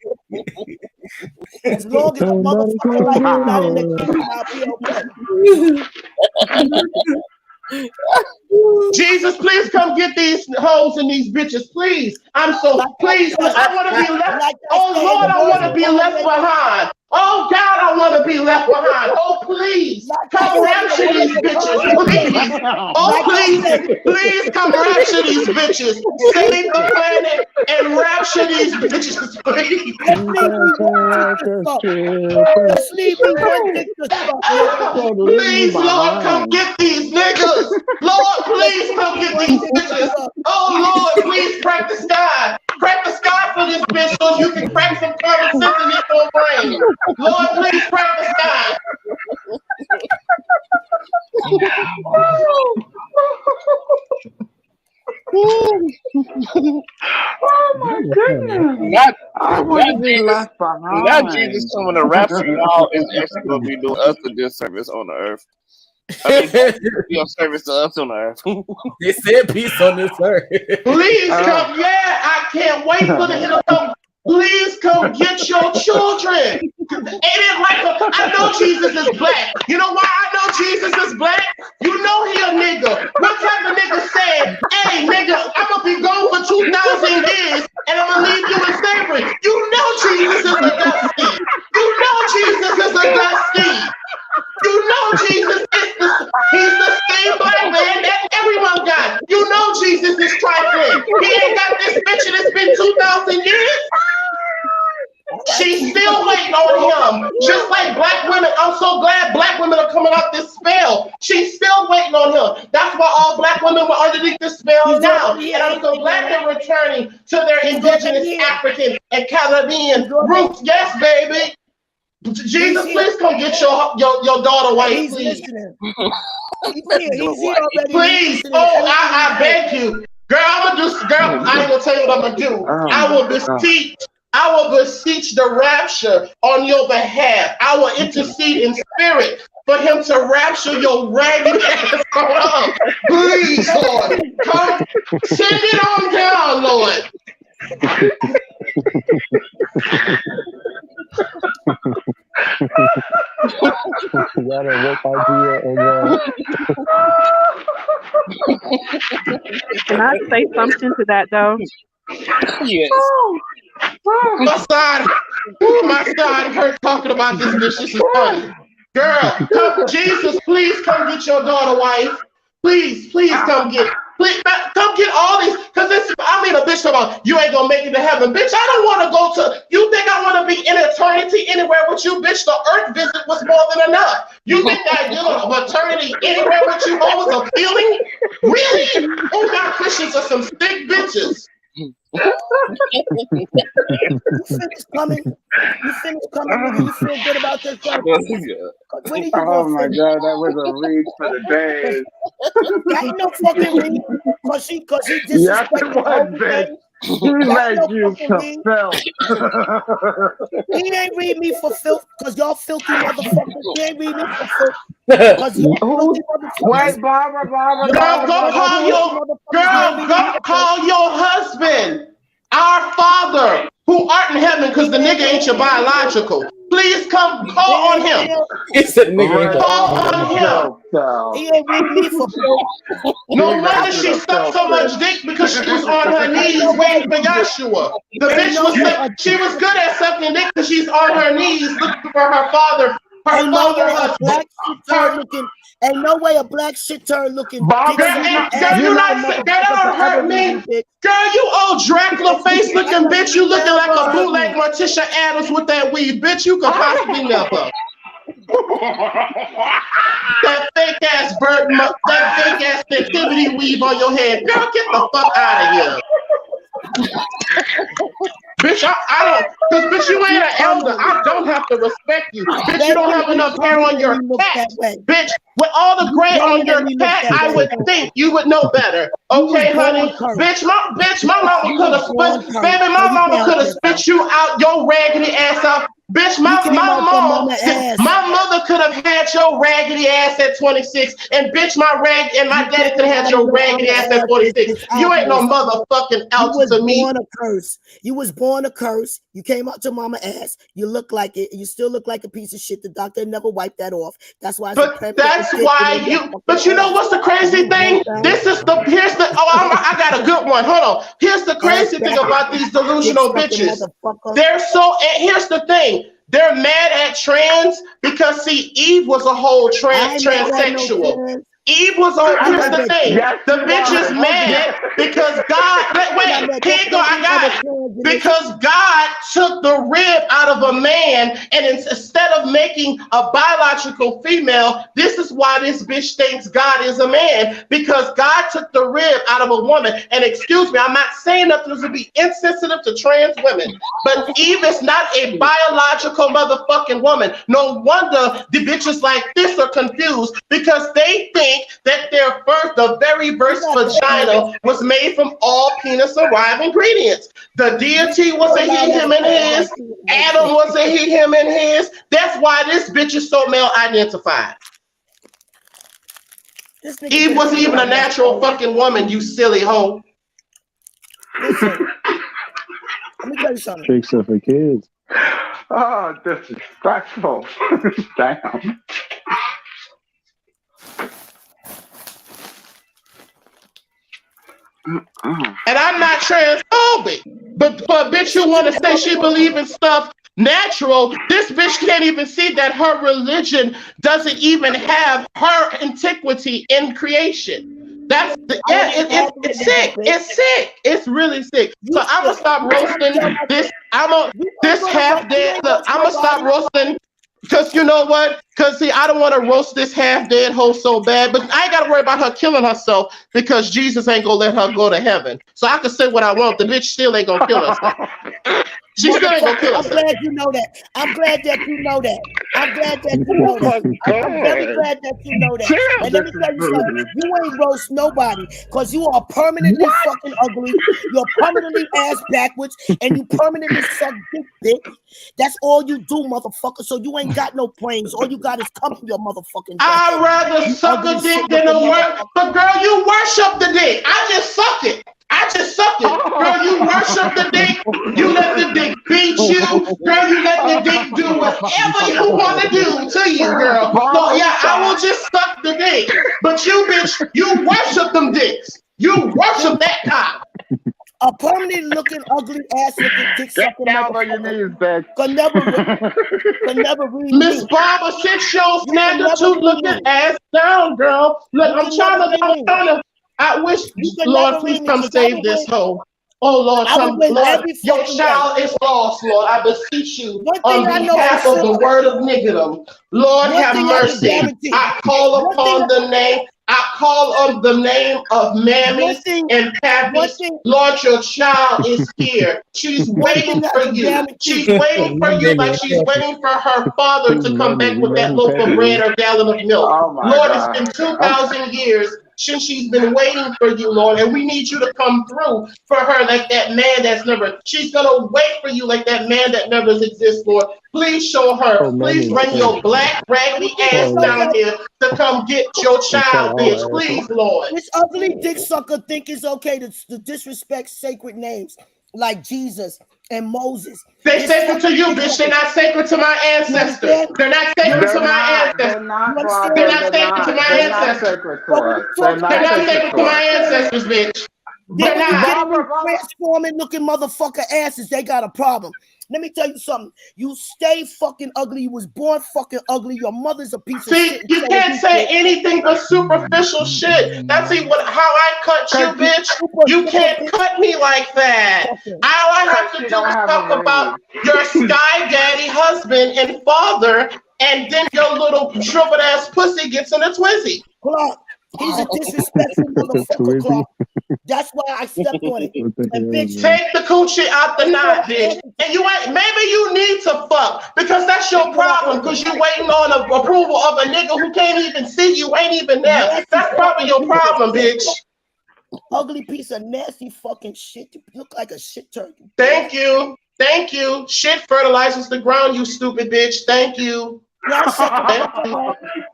As long as the motherfucker like you not in the kingdom, I'll be okay.
Jesus, please come get these hoes and these bitches, please. I'm so please. I want to be left. Oh Lord, I want to be left behind. Oh God, I want to be left behind. Oh please, come rapture these bitches, please. Oh please, please come rapture these bitches. Save the planet and rapture these bitches, please. Please, Lord, come get these niggas. Lord, please come get these bitches. Oh Lord, please crack the sky. Crack the sky for this bitch so you can crack some common sense in your brain. Lord, please crack the sky.
Oh my goodness. I want to be left behind.
Not Jesus coming to rapture y'all is actually going to be doing us a disservice on the earth. I mean, your service to us on the earth.
They said peace on this earth.
Please come. Yeah, I can't wait for the to come. Please come get your children. Ain't it like I know Jesus is black. You know why I know Jesus is black? You know he a nigga. What type of nigga said, hey nigga, I'm gonna be gone for 2,000 years and I'm gonna leave you in slavery? You know Jesus is a dusty. You know Jesus is a dusty. You know Jesus is he's the same black man that everyone got. You know Jesus is trifling. He ain't got this bitch and it's been 2,000 years. She's still waiting on him. Just like black women, I'm so glad black women are coming off this spell. She's still waiting on him. That's why all black women were underneath this spell now. And I'm so glad they're returning to their indigenous African and Caribbean roots. Yes, baby. Jesus, please come get your daughter white, please. Please, I beg you. Girl, I ain't gonna tell you what I'm gonna do. I will beseech the rapture on your behalf. I will intercede in spirit for him to rapture your ragged ass on. Please, Lord. Come, send it on down, Lord.
Can I say something to that though?
Yes.
My side hurt talking about this bitch. This is funny. Girl, come, Jesus, please come get your daughter wife. Please come get all these, because this, I mean, a bitch talking about, you ain't gonna make it to heaven. Bitch, I don't want to go to, you think I want to be in eternity anywhere with you, bitch? The earth visit was more than enough. You think that dealing of eternity anywhere with you was appealing? Really? Oh, God, Christians are some thick bitches.
You finished coming. You feel good about yourself.
Oh my God, that was a reach for the days.
That ain't no fucking reach. Cause he disrespected the whole thing.
He made you to filth.
He ain't read me for filth, cause y'all filthy motherfuckers. He ain't read me for filth. Cause y'all filthy motherfuckers.
Wait, Barbara.
Go call your husband, our Father, who art in heaven, because the nigga ain't your biological. Please come call on him.
It's a nigga.
Call on him.
He ain't read me for filth.
No wonder she sucked so much dick, because she was on her knees waiting for Yahshua. The bitch she was good at sucking dick because she's on her knees looking for her father.
Ain't no way a black shit turd looking. Ain't no way a black shit turd looking.
Girl, you don't hurt me. Girl, you old Dracula face looking bitch. You looking like a bootleg Morticia Adams with that weave. Bitch, you could possibly never. That fake ass that big ass nativity weave on your head. Girl, get the fuck out of here. Bitch, I don't, because bitch, you ain't an elder. I don't have to respect you. Bitch, you don't have enough hair on your cat. Bitch, with all the gray on your cat, I would think you would know better. Okay, honey? Bitch, my mama could have spit, baby, my mama could have spit you out your raggedy ass out. Bitch, my mother could have had your raggedy ass at 26, and bitch, my daddy could have had your raggedy ass at 46. You ain't no motherfucking elder to me.
You was born a curse. You came out your mama ass. You look like it. You still look like a piece of shit. The doctor never wiped that off. That's why.
That's why you. But you know what's the crazy thing? I got a good one. Hold on. Here's the crazy thing about these delusional bitches. They're so. And here's the thing. They're mad at trans because see, Eve was a whole transsexual. Eve was on. Here's the thing. The bitch is mad because God. Wait, here go. I got it. Because God took the rib out of a man, and instead of making a biological female, this is why this bitch thinks God is a man, because God took the rib out of a woman. And excuse me, I'm not saying that this would be insensitive to trans women, but Eve is not a biological motherfucking woman. No wonder the bitches like this are confused, because they think that the very first vagina was made from all penis-derived ingredients. The deity was a he, him, and his. Adam was a he, him, and his. That's why this bitch is so male-identified. Eve wasn't even a natural fucking woman, you silly hoe.
Listen, let me tell you something.
Tricks are for kids.
Oh, disrespectful. Damn.
And I'm not transphobic, but bitch, you want to say she believe in stuff natural? This bitch can't even see that her religion doesn't even have her antiquity in creation. That's it's sick. It's sick. It's really sick. So I'm gonna stop roasting this. I'm gonna stop roasting. Because you know what? Because see, I don't want to roast this half-dead hoe so bad, but I ain't got to worry about her killing herself because Jesus ain't going to let her go to heaven. So I can say what I want. The bitch still ain't going to kill herself. She still ain't going to kill herself.
I'm glad you know that. I'm glad that you know that. I'm glad that you know that. I'm very glad that you know that. And let me tell you something. You ain't roast nobody because you are permanently fucking ugly. You're permanently ass backwards and you permanently suck dick. That's all you do, motherfucker. So you ain't got no brains. All you got is cum in your motherfucking.
I'd rather suck a dick than a work. But girl, you worship the dick. I just suck it. Girl, you worship the dick. You let the dick beat you. Girl, you let the dick do whatever you want to do to you, girl. So yeah, I will just suck the dick. But you, bitch, you worship them dicks. You worship that cock.
A permanent looking, ugly ass looking dick sucking motherfucker can never read
Miss Barbara, sit your snagger-tooth looking ass down, girl. Look, I'm trying to. I wish, Lord, please come save this hoe. Oh, Lord, Lord, your child is lost, Lord. I beseech you on behalf of the word of niggerdom. Lord, have mercy. I call upon the name. I call on the name of Mammy and Pappy. Lord, your child is here. She's waiting for you. She's waiting for you like she's waiting for her father to come back with that loaf of bread or gallon of milk. Lord, it's been 2,000 years since she's been waiting for you, Lord, and we need you to come through for her like that man that's never, she's gonna wait for you like that man that never exists, Lord. Please show her. Please bring your black raggedy ass down here to come get your child, bitch. Please, Lord.
This ugly dick sucker think it's okay to disrespect sacred names like Jesus and Moses.
They're sacred to you, bitch. They're not sacred to my ancestors. They're not sacred to my ancestors. They're not sacred to my ancestors. They're not sacred to my ancestors, bitch.
They're not. Transforming looking motherfucker asses, they got a problem. Let me tell you something. You stay fucking ugly. You was born fucking ugly. Your mother's a piece of shit.
See, you can't say anything but superficial how I cut you, bitch. You can't cut me like that. All I have to do is talk about your sky daddy husband and father and then your little shriveled ass pussy gets in a twizzy.
Clark, he's a disrespectful motherfucker, Clark. That's why I stepped on it. And bitch,
take the coochie out the knot, bitch. And you ain't, maybe you need to fuck because that's your problem because you waiting on the approval of a nigga who can't even see you, ain't even there. That's probably your problem, bitch.
Ugly piece of nasty fucking shit. You look like a shit turkey.
Thank you. Thank you. Shit fertilizes the ground, you stupid bitch. Thank you.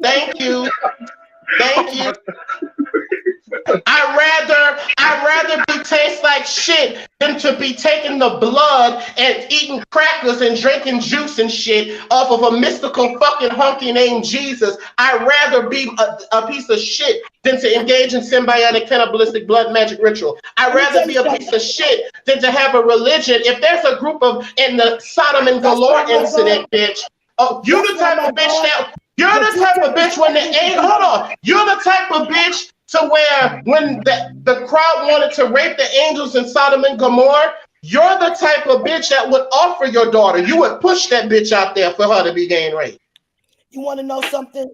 Thank you. Thank you. I'd rather be taste like shit than to be taking the blood and eating crackers and drinking juice and shit off of a mystical fucking hunky named Jesus. I'd rather be a piece of shit than to engage in symbiotic cannibalistic blood magic ritual. I'd rather be a piece of shit than to have a religion. If there's a group of in the Sodom and Gomorrah incident, bitch. Oh, you the type of bitch that you're the type of bitch when the hold on. You're the type of bitch to where when the crowd wanted to rape the angels in Sodom and Gomorrah, you're the type of bitch that would offer your daughter. You would push that bitch out there for her to be gang raped.
You want to know something?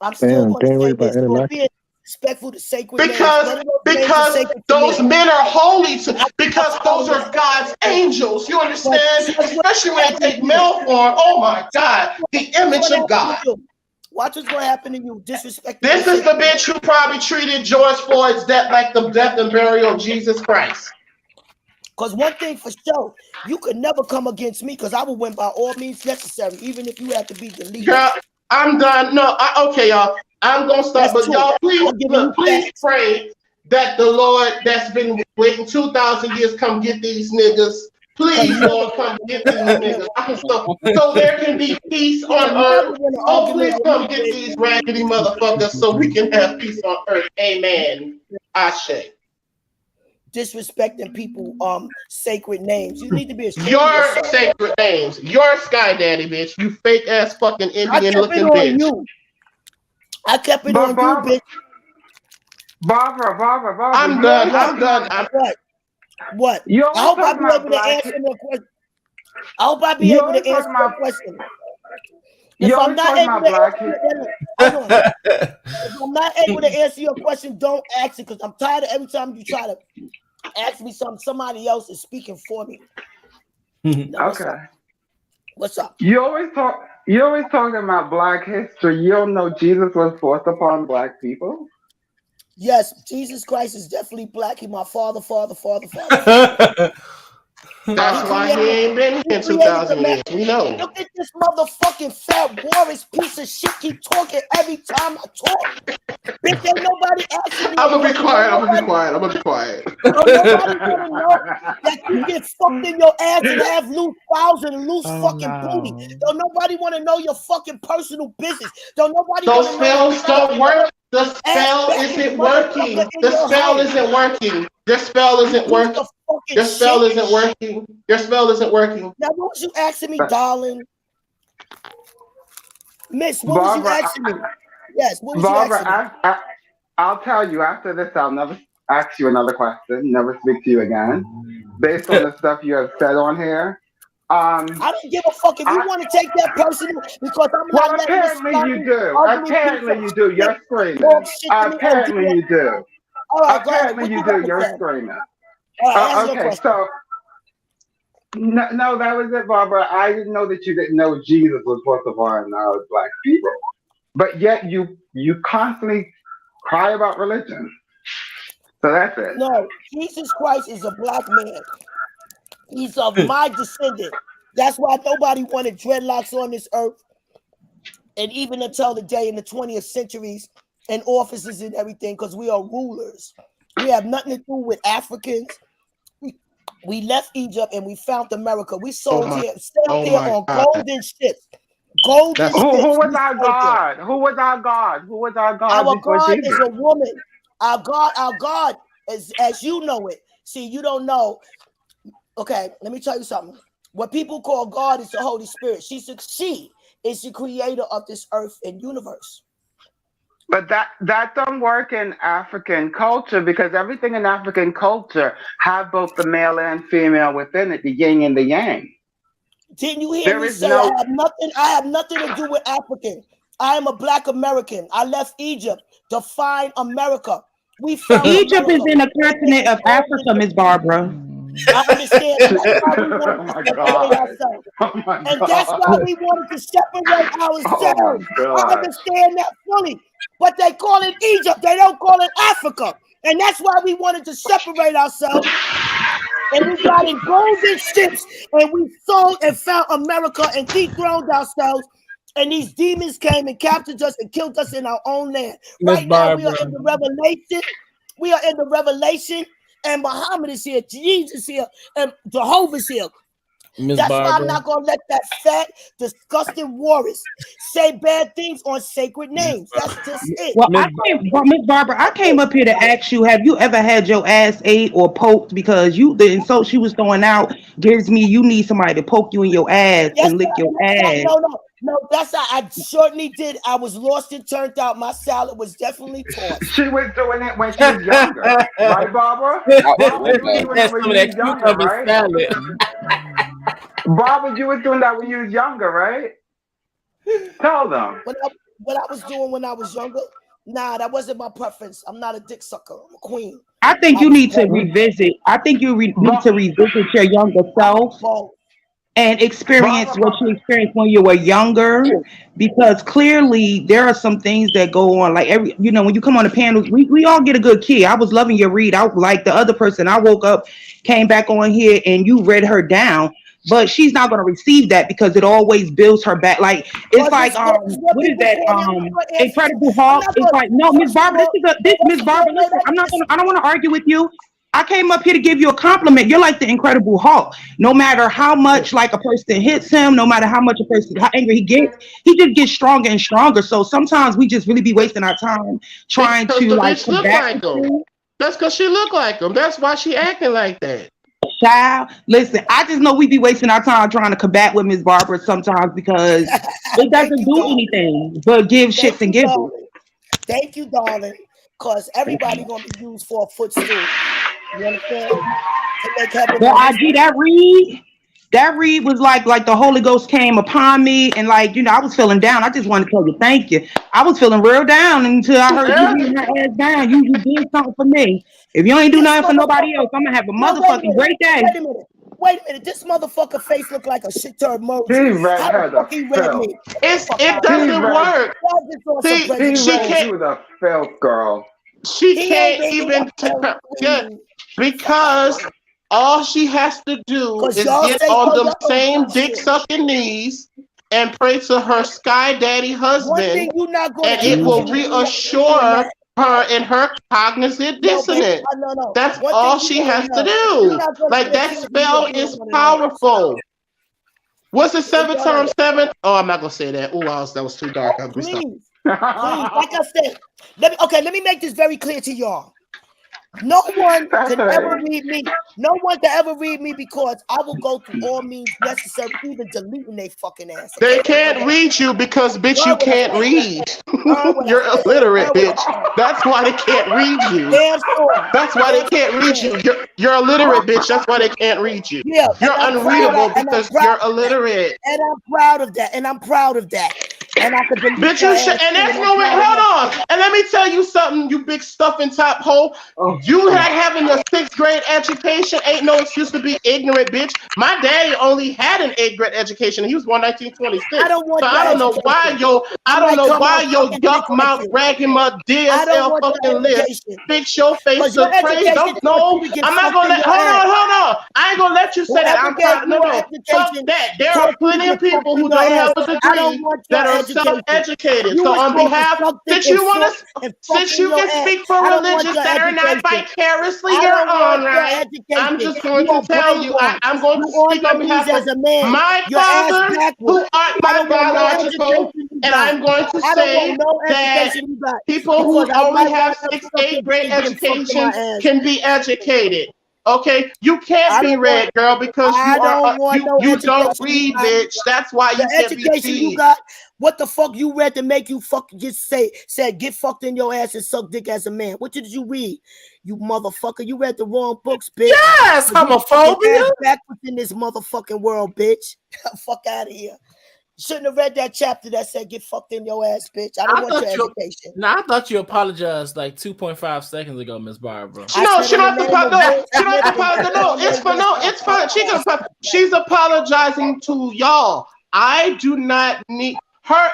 I'm still going to say this. For being respectful to sacred
because those men are holy because those are God's angels. You understand? Especially when they take male form. Oh my God, the image of God.
Watch what's going to happen to you. Disrespect.
This is the bitch who probably treated George Floyd's death like the death and burial of Jesus Christ.
Because one thing for sure, you could never come against me because I will win by all means necessary, even if you have to be the leader.
Girl, I'm done. No, okay, y'all. I'm going to stop. But y'all, please pray that the Lord that's been waiting 2,000 years come get these niggas. Please, Lord, come get these niggas. So there can be peace on earth. Oh, please come get these raggedy motherfuckers so we can have peace on earth. Amen. Ashe.
Disrespecting people, sacred names. You need to be ashamed
your sacred names. Your Sky Daddy, bitch. You fake ass fucking Indian looking bitch.
You. I kept it on you, bitch.
Barbara.
I'm done.
What?
I
hope I'll be able to answer your question. I hope I'll be able to answer your question. If I'm not able to answer your question, don't ask it because I'm tired of every time you try to ask me something, somebody else is speaking for me.
Okay.
What's up?
You always talking about Black history. You don't know Jesus was forced upon Black people?
Yes, Jesus Christ is definitely Black. He's my father.
That's why he ain't been here 2,000 years. We know.
Look at this motherfucking fat Boris piece of shit keep talking every time I talk. Bitch, ain't nobody asking me.
I'm gonna be quiet. Don't nobody want
to know that you get fucked in your ass and have loose files and loose fucking booty. Don't nobody want to know your fucking personal business. Don't nobody want to know.
Those spells don't work. The spell isn't working. The spell isn't working. Your spell isn't working. Your spell isn't working. Your spell isn't working.
Now, what was you asking me, darling? Miss, what was you asking me? Yes, what was you asking me?
I'll tell you after this. I'll never ask you another question. Never speak to you again, based on the stuff you have said on here.
I don't give a fuck if you want to take that personal because I'm not letting this.
Apparently you do. Apparently you do. You're screaming. Apparently you do.
All right,
apparently you do. You're screaming. Okay, so no, that was it, Barbara. I didn't know that you didn't know Jesus was forced upon Black people, but yet you constantly cry about religion. So that's it.
No, Jesus Christ is a Black man. He's of my descendant. That's why nobody wanted dreadlocks on this earth. And even until the day in the 20th centuries and offices and everything, because we are rulers. We have nothing to do with Africans. We left Egypt and we found America. We sailed here on golden ships. Golden ships.
Who was our God? Who was our God? Who was our God?
Our God is a woman. Our God is as you know it. See, you don't know. Okay, let me tell you something. What people call God is the Holy Spirit. She is the creator of this earth and universe.
But that don't work in African culture because everything in African culture have both the male and female within it, the yin and the yang.
Didn't you hear
There
me
is
say
no.
I have nothing to do with African. I am a Black American. I left Egypt to find America. We found
Egypt is
America.
in the continent of Africa, Miss Barbara.
I understand. That's why we wanted
Oh
to
my
separate
God.
ourselves.
Oh my
And that's
God.
why we wanted to separate
Oh
ourselves.
my
I
God.
understand that fully. But they call it Egypt. They don't call it Africa. And that's why we wanted to separate ourselves. And we got in golden ships. And we sold and found America and dethroned ourselves. And these demons came and captured us and killed us in our own land.
Miss
Right now, we are
Barbara.
in the revelation. We are in the revelation. And Muhammad is here, Jesus here, and Jehovah's here.
Miss
That's why I'm
Barbara.
not gonna let that fat, disgusting warriors say bad things on sacred names. That's just it.
Well, Miss Barbara, I came up here to ask you: have you ever had your ass ate or poked? Because the insult she was throwing out gives me you need somebody to poke you in your ass
Yes,
and lick your ass.
no. That's how I certainly did. I was lost and turned out. My salad was definitely tossed.
She was doing it when she was younger, right, Barbara? Barbara, you were doing it when you was younger, right? Barbara, you was doing that when you was younger, right? Tell them.
What I was doing when I was younger? Nah, that wasn't my preference. I'm not a dick sucker. I'm a queen.
I think you need to revisit. I think you need to revisit your younger self and experience what you experienced when you were younger, because clearly there are some things that go on. Like when you come on the panels, we all get a good key. I was loving your read. I like the other person. I woke up, came back on here, and you read her down. But she's not going to receive that because it always builds her back. Like it's like what is that? Incredible Hulk. It's like no, Miss Barbara. This Miss Barbara. Listen, I don't want to argue with you. I came up here to give you a compliment. You're like the Incredible Hulk. No matter how much like a person hits him, no matter how much how angry he gets, he just gets stronger and stronger. So sometimes we just really be wasting our time trying
Because
to
the
like
bitch look
combat
like him. That's because she look like him. That's why she acting like that.
Child, listen, I just know we be wasting our time trying to combat with Miss Barbara sometimes because it doesn't do anything but give shits and giggles.
Thank you, darling. Because everybody gonna be used for a footstool. You understand? To make heaven
But IG, that read was like the Holy Ghost came upon me, and I was feeling down. I just wanted to tell you thank you. I was feeling real down until I heard you reading her ass down. You did something for me. If you ain't do nothing for nobody else, I'm gonna have a motherfucking great day.
Wait a minute. This motherfucker face look like a shit turd emoji.
He read
How
her
the fuck he read
filth.
me?
It doesn't work.
He read you the filth, girl.
She can't even because all she has to do is get on them same dick sucking knees and pray to her sky daddy husband, and it will reassure her in her cognitive dissonance. That's all she has to do. Like that spell is powerful. What's the 7 times 7? Oh, I'm not gonna say that. Oh, that was too dark.
Please, like I said, let me make this very clear to y'all. No one can ever read me. No one can ever read me because I will go through all means necessary, even deleting their fucking ass.
They can't read you because, bitch, you can't read. You're illiterate, bitch. That's why they can't read you. That's why they can't read you. You're illiterate, bitch. That's why they can't read you. You're unreadable because you're illiterate.
And I'm proud of that. And I could
bitch, you should, and that's no way. Hold on, and let me tell you something, you big stuffing top hole. You having a 6th grade education ain't no excuse to be ignorant, bitch. My daddy only had an 8th grade education. He was born 1926. I don't know why your yuck mouth ragging my DSL fucking lips. Fix your face to praise. I'm not gonna let. Hold on. I ain't gonna let you say that. I'm proud. No. Fuck that. There are plenty of people who don't have a degree that are self-educated. So on behalf, since you can speak for religious that are not vicariously your own, right? I'm just going to tell you, I'm going to speak on behalf of my father, who aren't my biological, and I'm going to say that people who only have 6th, 8th grade education can be educated. Okay, you can't be read, girl, because you don't read, bitch. That's why you can't be read.
What the fuck you read to make you fucking just said get fucked in your ass and suck dick as a man? What did you read? You motherfucker. You read the wrong books, bitch.
Yes, homophobia.
Backwards in this motherfucking world, bitch. Fuck out of here. Shouldn't have read that chapter that said get fucked in your ass, bitch. I don't want your education.
No, I thought you apologized like 2.5 seconds ago, Miss Barbara.
No, she don't have to apologize. She don't have to apologize. No, it's fine. She's apologizing to y'all. I do not need her.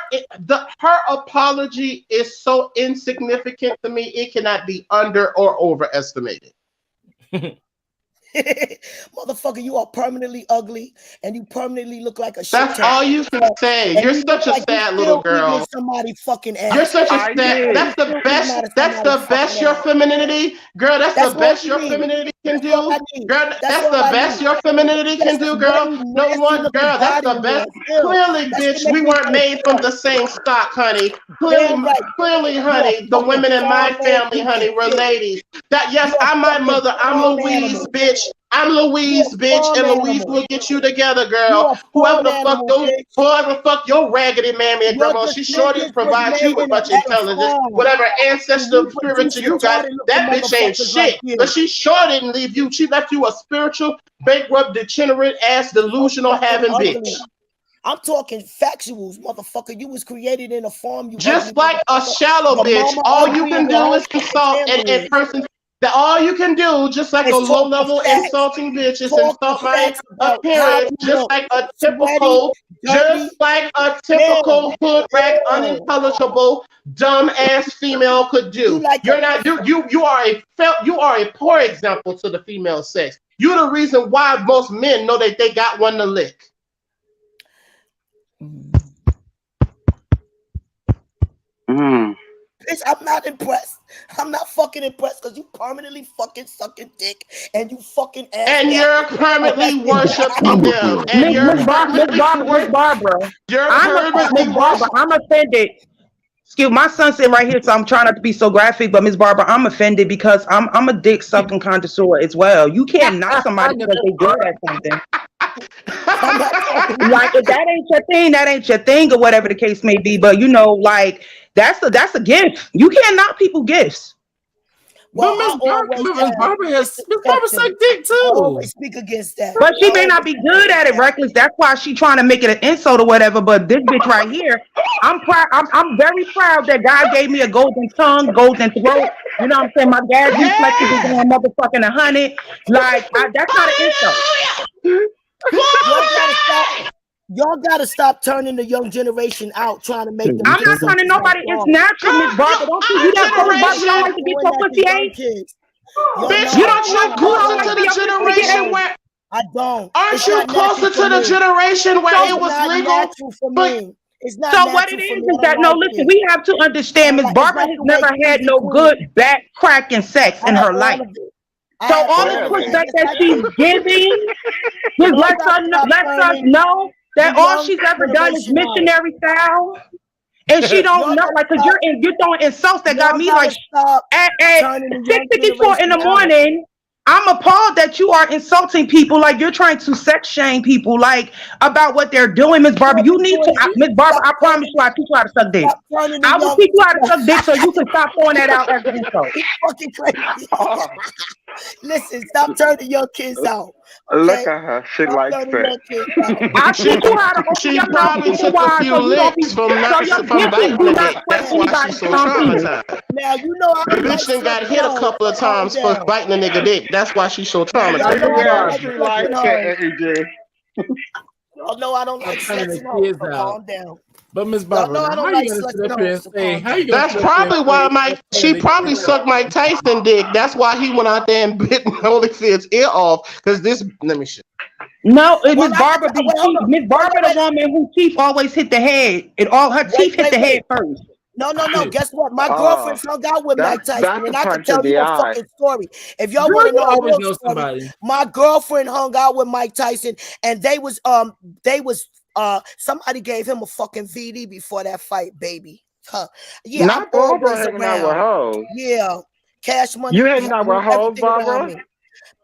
Her apology is so insignificant to me. It cannot be under or overestimated.
Motherfucker, you are permanently ugly and you permanently look like a shit.
That's all you can say. You're such a sad little girl.
Somebody fucking ass.
You're such a sad. That's the best. That's the best your femininity, girl. That's the best your femininity can do, girl. That's the best your femininity can do, girl. No one, girl. That's the best. Clearly, bitch, we weren't made from the same stock, honey. Clearly, honey, the women in my family, honey, were ladies. That yes, I'm my mother. I'm Louise, bitch. I'm Louise, bitch, and Louise will get you together, girl. Whoever the fuck your raggedy mammy and grandma, she sure didn't provide you with much intelligence. Whatever ancestral spirit you got, that bitch ain't shit. But she sure didn't leave you. She left you a spiritual, bankrupt, degenerate ass, delusional having bitch.
I'm talking factuals, motherfucker. You was created in a form.
Just like a shallow bitch. All you can do is insult and person. That all you can do, just like a low-level insulting bitch, is insult my appearance, just like a typical hood rat, unintelligible, dumb-ass female could do. You are a poor example to the female sex. You're the reason why most men know that they got one to lick.
Bitch, I'm not impressed. I'm not fucking impressed because you permanently fucking sucking dick and you fucking ass.
And you're permanently worshiping them. And
Miss Barbara. I'm offended. Excuse my son sitting right here, so I'm trying not to be so graphic, but Miss Barbara, I'm offended because I'm a dick sucking connoisseur as well. You can't knock somebody because they good at something. Like if that ain't your thing, that ain't your thing, or whatever the case may be. But you know, like that's a gift. You can't knock people gifts.
Well,
Miss Barbara suck dick too.
I always speak against that.
But she may not be good at it, Reckless. That's why she trying to make it an insult or whatever. But this bitch right here, I'm proud. I'm very proud that God gave me a golden tongue, golden throat. You know what I'm saying? My gas reflexes is on motherfucking 100. Like that's not an insult.
Y'all gotta stop turning the young generation out, trying to make them.
I'm not turning nobody. It's natural, Miss Barbara. Don't you don't like to get your pussy ate?
Bitch, you don't closer to the generation where
I don't.
Aren't you closer to the generation where it was legal?
For me. It's not
so what it is that no, listen, we have to understand Miss Barbara has never had no good back cracking sex in her life. So all the pushback that she's giving just lets us know that all she's ever done is missionary style, and she don't know, like, cause you're throwing insults that got me like at 6:54 in the morning. I'm appalled that you are insulting people, like you're trying to sex shame people, like about what they're doing, Miss Barbara. You need to, Miss Barbara. I promise you, I teach you how to suck dick. I will teach you how to suck dick, so you can stop throwing that out as an insult.
Fucking crazy. Listen, stop turning your kids out. Okay?
Look at her. She likes it.
I teach you how to open
She
your
probably
mouth
took a few licks from biting the dick. That's why she's so traumatized.
Now you know
the bitch done got hit a couple of times for biting a nigga dick. That's why she's so traumatized.
Y'all know I don't like sex. Calm down.
But Miss Barbara, how you gonna sit up here and say? How you gonna?
That's probably why she probably sucked Mike Tyson dick. That's why he went out there and bit Holyfield's ear off. Because this, let me show.
No, it was Barbara. Miss Barbara, the woman whose teeth always hit the head. Her teeth hit the head first.
No. Guess what? My girlfriend hung out with Mike Tyson, and I can tell you a fucking story. If y'all want to know a real story, my girlfriend hung out with Mike Tyson, and they was somebody gave him a fucking VD before that fight, baby. Yeah,
not Barbara hanging out with hoes.
Yeah, Cash Money.
You hanging out with hoes, Barbara?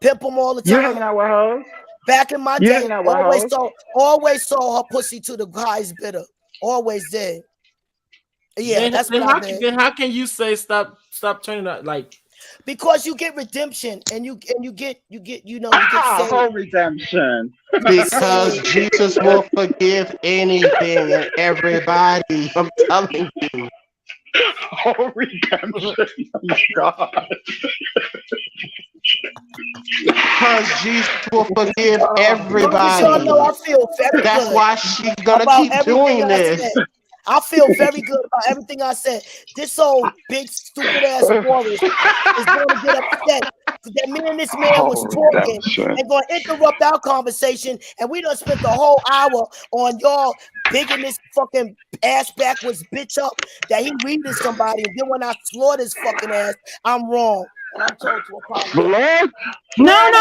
Pimp them all the time.
You hanging out with hoes?
Back in my day, always saw her pussy to the highest bidder. Always did. Yeah,
then,
that's
then
what I
how
did.
then how can you say stop turning out like?
Because you get redemption and you get you get saved.
Whole redemption.
Because Jesus will forgive anything and everybody. I'm telling you.
Whole redemption. Oh my God.
Because Jesus will forgive
Y'all
everybody.
know I feel very
That's
good
why she's gonna
about
keep
everything
doing
I
this.
said. I feel very good about everything I said. This old big stupid ass Morris is going to get upset that me and this man was talking and going to interrupt our conversation, and we done spent the whole hour on y'all bigging this fucking ass backwards bitch up that he reading somebody, and then when I floor this fucking ass, I'm wrong. And I'm told to apologize.
No,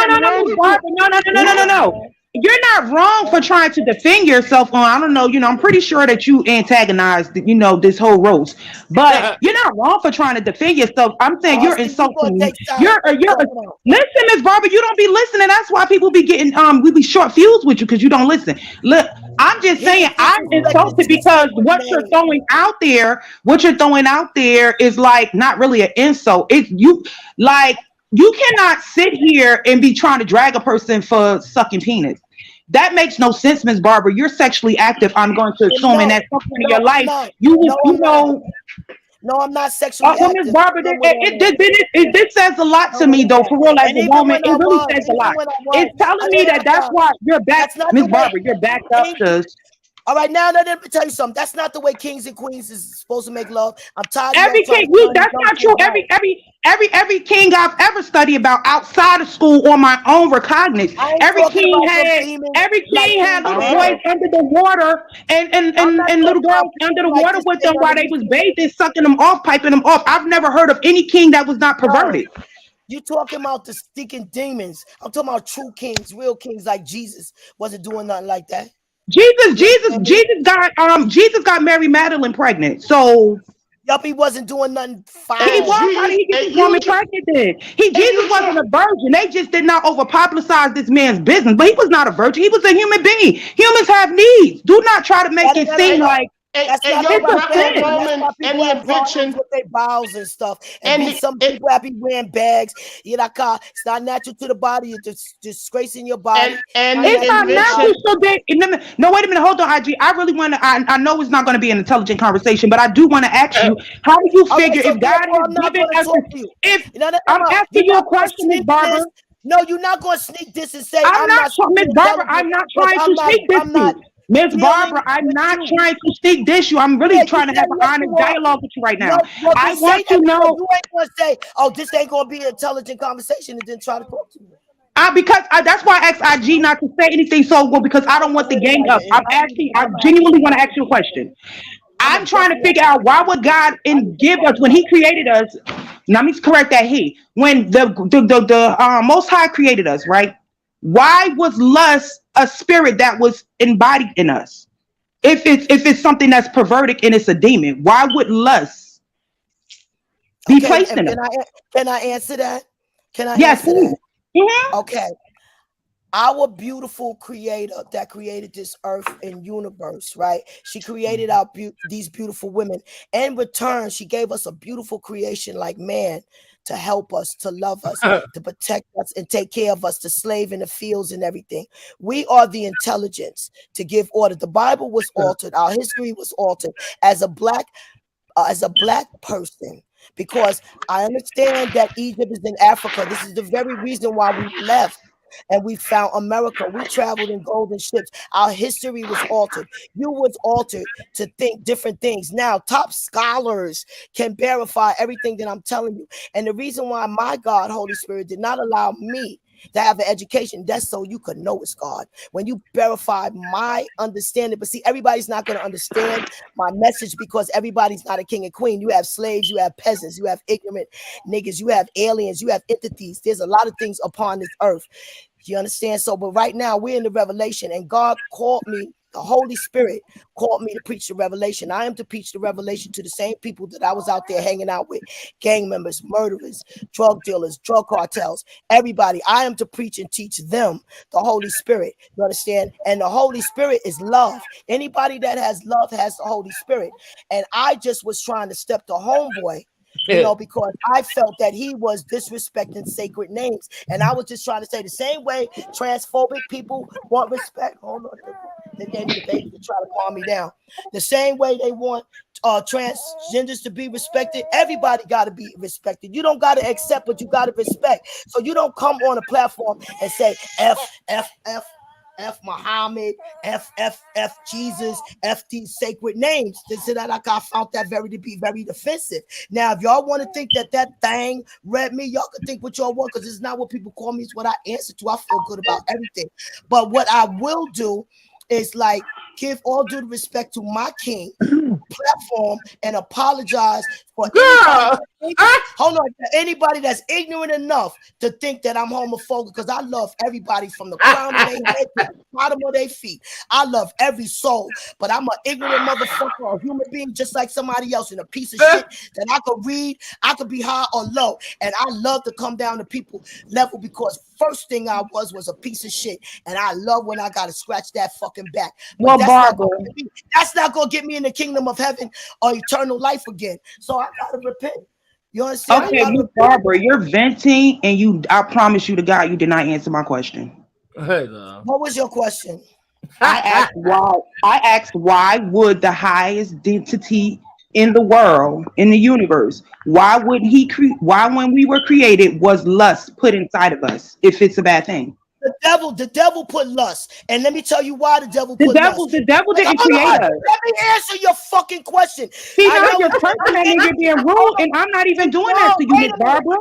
Barbara. No. You're not wrong for trying to defend yourself on, I don't know, I'm pretty sure that you antagonized, this whole roast. But you're not wrong for trying to defend yourself. I'm saying you're insulting me. Listen, Miss Barbara, you don't be listening. That's why people be getting we be short fused with you because you don't listen. Look, I'm just saying I'm insulted because what you're throwing out there is like not really an insult. It's you like you cannot sit here and be trying to drag a person for sucking penis. That makes no sense, Miss Barbara. You're sexually active. I'm going to assume, and at some point in your life,
No, I'm not sexually active.
Miss Barbara, this says a lot to me, though. For real, as a woman, it really says a lot. It's telling me that's why you're back, Miss Barbara. You're backed up to.
All right, now let me tell you something. That's not the way kings and queens is supposed to make love. I'm tired.
Every king, that's not true. Every king I've ever studied about outside of school on my own recognizance. Every king had little boys under the water and little girls under the water with them while they was bathing, sucking them off, piping them off. I've never heard of any king that was not perverted.
You talking about the stinking demons? I'm talking about true kings, real kings like Jesus wasn't doing nothing like that.
Jesus got Mary Magdalene pregnant. So
yup, he wasn't doing nothing fine.
He was. How did he get this woman pregnant then? Jesus wasn't a virgin. They just did not over publicize this man's business. But he was not a virgin. He was a human being. Humans have needs. Do not try to make it seem like
that's not Roman and the invention with their bowels and stuff. And some people have been wearing bags. It's not natural to the body. You're disgracing your body.
And it's not natural. So no, wait a minute. Hold on, IG. I really want to. I know it's not going to be an intelligent conversation, but I do want to ask you: how do you figure if God is giving us? If I'm asking you a question, Miss Barbara.
No, you're not going to sneak this and say
I'm not Miss Barbara. I'm not trying to sneak this to you. Miss Barbara, I'm not trying to sneak this you. I'm really trying to have an honest dialogue with you right now. I want to know.
You ain't going to say, "Oh, this ain't going to be an intelligent conversation," and then try to talk to me.
Because that's why I asked IG not to say anything so well because I don't want the gang up. I genuinely want to ask you a question. I'm trying to figure out why would God give us when He created us. Let me correct that. When the Most High created us, right? Why was lust a spirit that was embodied in us? If it's something that's perverted and it's a demon, why would lust be placed in us?
Can I answer that?
Yes, please. Mm-hmm.
Okay. Our beautiful creator that created this earth and universe, right? She created these beautiful women. In return, she gave us a beautiful creation like man to help us, to love us, to protect us and take care of us, to slave in the fields and everything. We are the intelligence to give order. The Bible was altered. Our history was altered as a black person. Because I understand that Egypt is in Africa. This is the very reason why we left and we found America. We traveled in golden ships. Our history was altered. You was altered to think different things. Now, top scholars can verify everything that I'm telling you. And the reason why my God, Holy Spirit, did not allow me to have an education, that's so you could know it's God. When you verify my understanding, but see, everybody's not going to understand my message because everybody's not a king and queen. You have slaves, you have peasants, you have ignorant niggas, you have aliens, you have entities. There's a lot of things upon this earth. You understand? So, but right now we're in the revelation and God called me The Holy Spirit called me to preach the revelation. I am to preach the revelation to the same people that I was out there hanging out with, gang members, murderers, drug dealers, drug cartels, everybody. I am to preach and teach them the Holy Spirit. You understand? And the Holy Spirit is love. Anybody that has love has the Holy Spirit. And I just was trying to step to homeboy, you know, because I felt that he was disrespecting sacred names. And I was just trying to say the same way transphobic people want respect. Hold on. They gave me the baby to try to calm me down. The same way they want transgenders to be respected, everybody got to be respected. You don't got to accept, but you got to respect. So you don't come on a platform and say F Muhammad, F Jesus, F these sacred names. This and that, I found that to be very offensive. Now, if y'all want to think that thing read me, y'all can think what y'all want, because it's not what people call me, it's what I answer to. I feel good about everything. But what I will do is like give all due respect to my king platform and apologize for anybody that's ignorant enough to think that I'm homophobic, because I love everybody from the crown of their head to the bottom of their feet. I love every soul, but I'm an ignorant motherfucker, a human being just like somebody else, and a piece of shit that I could read, I could be high or low, and I love to come down to people level, because first thing I was a piece of shit, and I love when I gotta scratch that fucking back. But that's not gonna get me in the kingdom of heaven or eternal life again. So I gotta repent. You understand?
Okay, Miss Barbara, you're venting, and I promise you to God, you did not answer my question.
What was your question?
I asked why would the highest entity in the world, in the universe, why wouldn't why when we were created was lust put inside of us if it's a bad thing?
The devil put lust, and let me tell you why the devil put lust.
The devil didn't create us.
Let me answer your fucking question.
See, now you're cursing and you're being rude, and I'm not even doing that to you, Miss Barbara.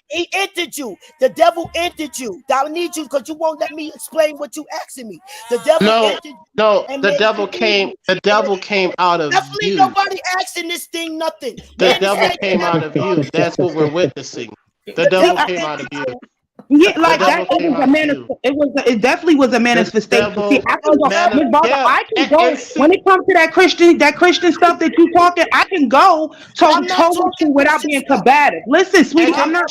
He entered you. The devil entered you. I need you because you won't let me explain what you asking me. The devil entered you.
No, the devil came. The devil came out of
Definitely
you.
nobody asking this thing nothing.
The devil came out of you. That's what we're witnessing. The devil came out of you.
Yeah, like that. It definitely was a manifestation. See, I can go, Ms. Barbara, I can go when it comes to that Christian stuff that you talking. I can go toe without being combative. Listen, sweetie, I'm not.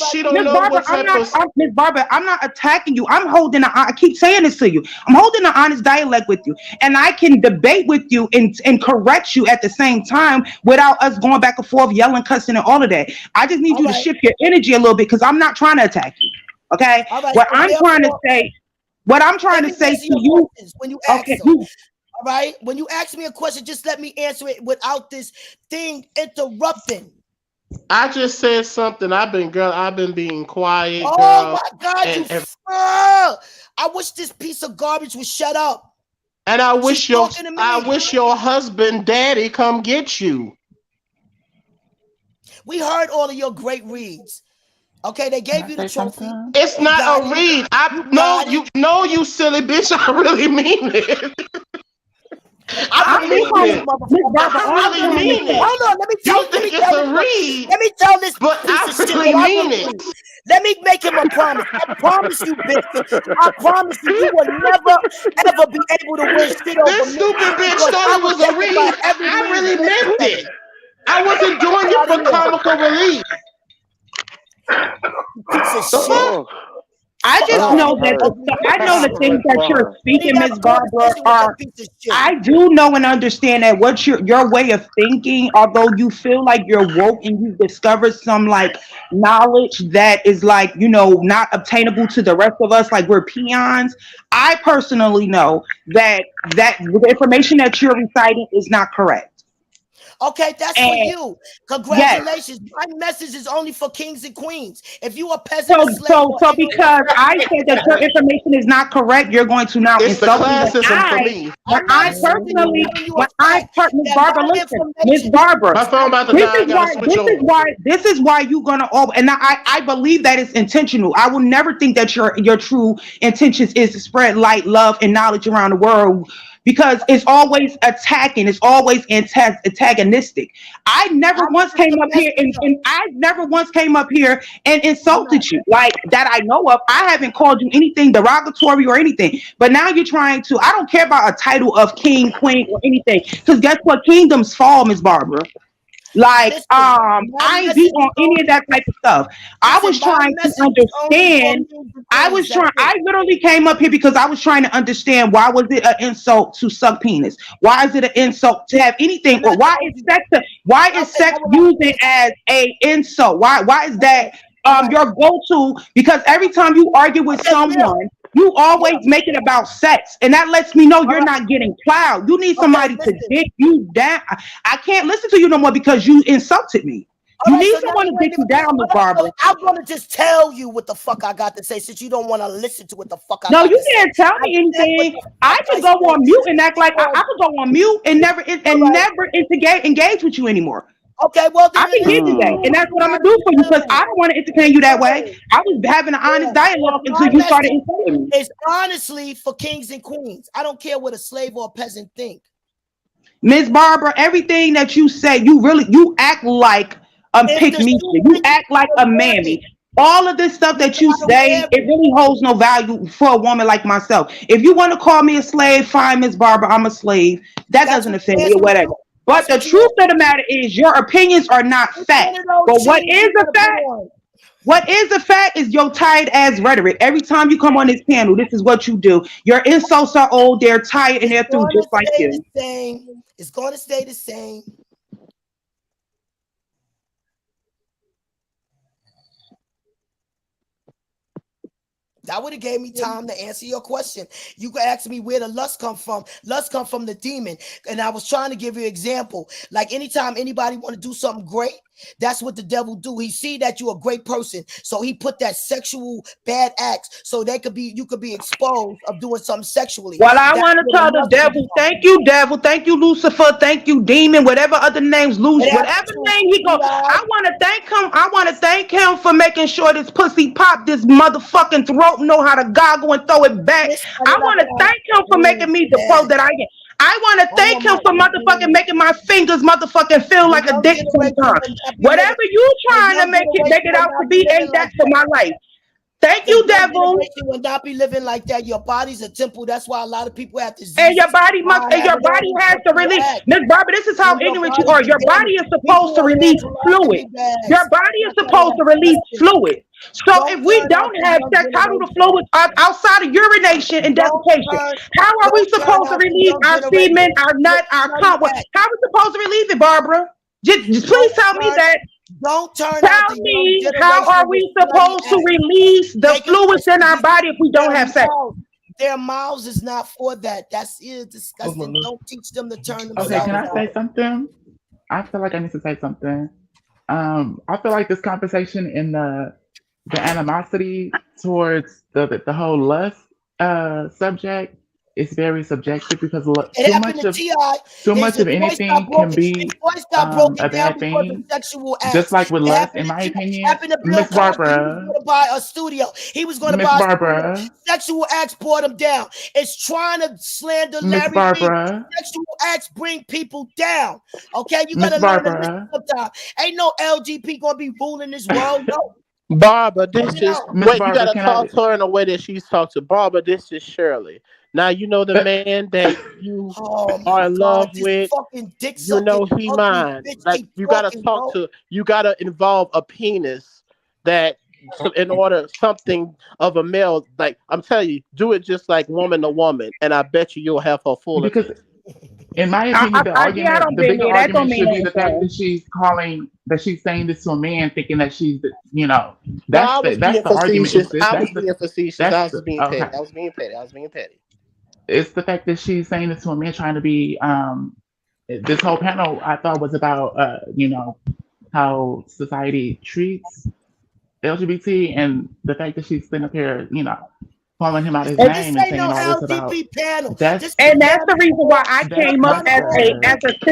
Miss Barbara, I'm not attacking you. I keep saying this to you. I'm holding an honest dialect with you, and I can debate with you and correct you at the same time without us going back and forth, yelling, cussing, and all of that. I just need you to shift your energy a little bit because I'm not trying to attack you. Okay, what I'm trying to say to you,
when you ask them, all right, when you ask me a question, just let me answer it without this thing interrupting.
I just said something. I've been being quiet.
Oh
girl,
my God, I wish this piece of garbage would shut up.
And I wish your husband, daddy, come get you.
We heard all of your great reads. Okay, they gave you the trophy.
It's not a read. You silly bitch. I really mean it. I really mean it.
Hold on, let me tell this piece of shit. Let me make him a promise. I promise you, bitch. I promise you will never, ever be able to win shit over me.
This stupid bitch thought it was a read. I really meant it. I wasn't doing it for comical relief.
I just know the things that you're speaking, Ms. Barbara, are. I do know and understand that what your way of thinking, although you feel like you're woke and you've discovered some like knowledge that is like, not obtainable to the rest of us, like we're peons. I personally know that the information that you're reciting is not correct.
Okay, that's for you. Congratulations. Yes. My message is only for kings and queens. If you a peasant,
so because I said that your information is not correct, you're going to now insult me. Miss Barbara,
my phone about to die.
This is why you're gonna. And I believe that it's intentional. I will never think that your true intentions is to spread light, love, and knowledge around the world. because it's always attacking, it's always antagonistic. I never once came up here and I never once came up here and insulted you like that. I know of. I haven't called you anything derogatory or anything. But now you're trying to. I don't care about a title of king, queen, or anything. Because guess what? Kingdoms fall, Miss Barbara. Like,
Listen,
I
my
ain't deep
message
on
is
any of that type of stuff. I
listen,
was
my
trying to
message is only for
understand.
music
I
things.
was
That's
trying. I
it.
literally came up here because I was trying to understand why was it an insult to suck penis? Why is it an insult to have anything?
And
Or
I
why
told
is
you.
sex? Why is
Okay, I
sex
would like
used
this.
as a insult? Why is
Okay,
that
all right.
your go-to? Because every time you argue with
Okay, yeah,
someone, you always
yeah.
make it about sex, and that lets me know
All
you're
right.
not getting plowed. You need
Okay,
somebody to
listen.
dig you down. I can't listen to you no more because you insulted me.
All
You
right,
need
so now
someone to
you
dig
ain't
you
even
down, Miss
all right, so
Barbara.
I'm gonna just tell you what the fuck I got to say since you don't want to listen to what the fuck I
No,
got
you
to say.
can't tell
I
me
said what
anything.
the
I
fuck
can
I
go
said
on mute and act like I
because
could go on mute and never
all
and
right.
never engage with you anymore.
Okay, well
I
then
can give you that,
do
and
what
that's
you
what I'm gonna
gotta
do for you because
do.
I don't want to entertain you that way.
No.
I was having an honest
Yeah.
dialogue until
My
you started
message
insulting me.
is honestly for kings and queens. I don't care what a slave or a peasant think.
Miss Barbara, everything that you say, you act like
If
pick
the
me.
shoe
You
fits, you
act like
gotta
a
wear
mammy.
it.
All of this stuff
You
that you
gotta
say,
wear
it
it.
really holds no value for a woman like myself. If you want to call me a slave, fine, Miss Barbara, I'm a slave. That
That's
doesn't
what
offend
you
me or
answer to.
whatever. But
That's
the
what you
truth of
answer
the
to.
matter is, your opinions are not
Which
fact.
one of those
But what
shoes
is
you
a
gonna put
fact?
on?
What is a fact is your tired ass rhetoric. Every time you come on this panel, this is what you do. Your insults are old, they're tired, and
It's
they're through
going to
just like
stay the
you.
same. It's going to stay the same. That would have gave me time to answer your question. You could ask me where the lust come from. Lust come from the demon. And I was trying to give you an example. Like anytime anybody want to do something great, that's what the devil do. He see that you're a great person. So he put that sexual bad acts so you could be exposed of doing something sexually.
Well, I
That's
want to
where
tell
the
the
lust comes
devil,
from.
thank you, Lucifer, thank you, demon, whatever other names,
It
whatever
happened to
name he go.
Eli.
I want to thank him. I want to thank him for making sure this pussy pop this motherfucking throat, know how to goggle and throw it back.
This
I want to thank him for making me the pro that I am. I want to
I
thank
want
him
my
for motherfucking making my fingers motherfucking feel
the
like a
young
dick
generation
sometimes.
will not be living.
Whatever you
The
trying to
young
make
generation
it
will
out to
not be
be,
living
ain't that
like
for
that.
my life? Thank
The
you,
young
devil.
generation will not be living like that. Your body's a temple. That's why a lot of people have
And
diseases.
your body must,
Why
and your
having all
body
these
has to
sexual
release.
acts?
Miss Barbara, this is how
When your
ignorant you
body
are.
be
Your body
damaged.
is supposed
People
to
on
release
there
fluid.
colostomy
Your
bags.
body is
That's why they
supposed to
have
release
questions.
fluid. So if
Don't
we
turn out
don't
the
have
young
sex, how do the
generation.
fluids outside of urination and
Don't
defecation?
turn
How are we
don't turn
supposed to
out the
release
young
our semen,
generation
our
with
nut, our
slutty
cum?
acts.
How are we supposed to release it, Barbara? Just please tell me that.
Don't turn out
Tell
the young
me, how
generation
are
with
we
slutty
supposed to
acts.
release the
They can
fluids in our body if we don't
their
have sex?
mouths is not for that. That's disgusting. Don't teach them to turn
Okay,
themselves
can I
out.
say something? I feel like I need to say something. I feel like this conversation in the animosity towards the whole lust subject is very subjective because
It happened to T.I.
too
His
much of
voice got
anything can
broken. His
be
voice got broken
a
down
bad
because of
thing.
sexual
Just
acts.
like with
It
lust,
happened
in my
to
opinion,
happened to Bill
Miss
Cosby. He was
Barbara,
going to buy a studio. He was going to
Miss
buy a studio.
Barbara,
Sexual acts brought him down. It's trying to slander
Miss
Larry Reed.
Barbara,
Sexual acts bring people down. Okay, you got
Miss
to learn to listen
Barbara,
sometimes. Ain't no LGP going to be ruling this world. No.
Barbara, this is
Miss
wait. You
Barbara,
gotta
can
talk
I?
to her in a way that she's talked to. Barbara, this is Shirley. Now you know the man that you
Oh
are
my
in
God,
love
this
with.
fucking dick
You
sucking
know he
ugly
mine.
bitch
Like
keep
you gotta
talking,
talk
bro.
to. You gotta involve a penis that in order something of a male. Like I'm telling you, do it just like woman to woman, and I bet you'll have her full
Because
attention.
in my opinion, the
I
argument,
don't
the
been
bigger
there. That don't
argument
mean
should be the fact
nothing.
that she's saying this to a man, thinking that she's,
No, I was
that's
being
the argument.
facetious. I was
That's
being facetious. I was just being petty.
okay.
I was being petty. I was being petty.
It's the fact that she's saying this to a man, trying to be. This whole panel I thought was about, how society treats LGBT, and the fact that she's sitting up here, calling him out his
And this
name and
ain't no
saying all this about
LGBT panel.
that's
This is
And
a
that's the
panel
reason why I
that's
came up
what's
as
the
a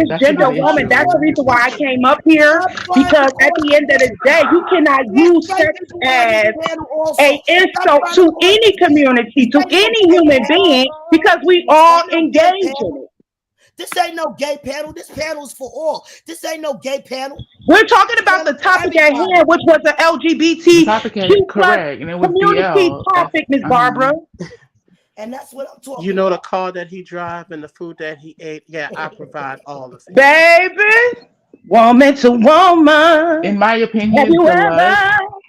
that should be
cisgender
the
woman.
issue.
That's the reason why I came up here,
I'm trying to
because at
call
the
you
end of the day, you cannot
there's
use
straight
sex
people on this
as
panel
a
also. Stop
insult
trying to
to
call
any
it.
community, to
This ain't no
any
gay
human
panel.
being, because we
This
all
ain't no gay
engage in
panel.
it.
This ain't no gay panel. This panel is for all. This ain't no gay panel.
We're talking about the
Panel for
topic at
everybody.
hand, which was the
The topic
LGBTQ
is
plus
correct, and it was
community
BL.
topic, Miss Barbara.
And that's what I'm talking
You know the
about.
car that he drive and the food that he ate. Yeah, I provide all of it.
Baby, woman to woman.
In my
Have
opinion,
you
to
ever
us,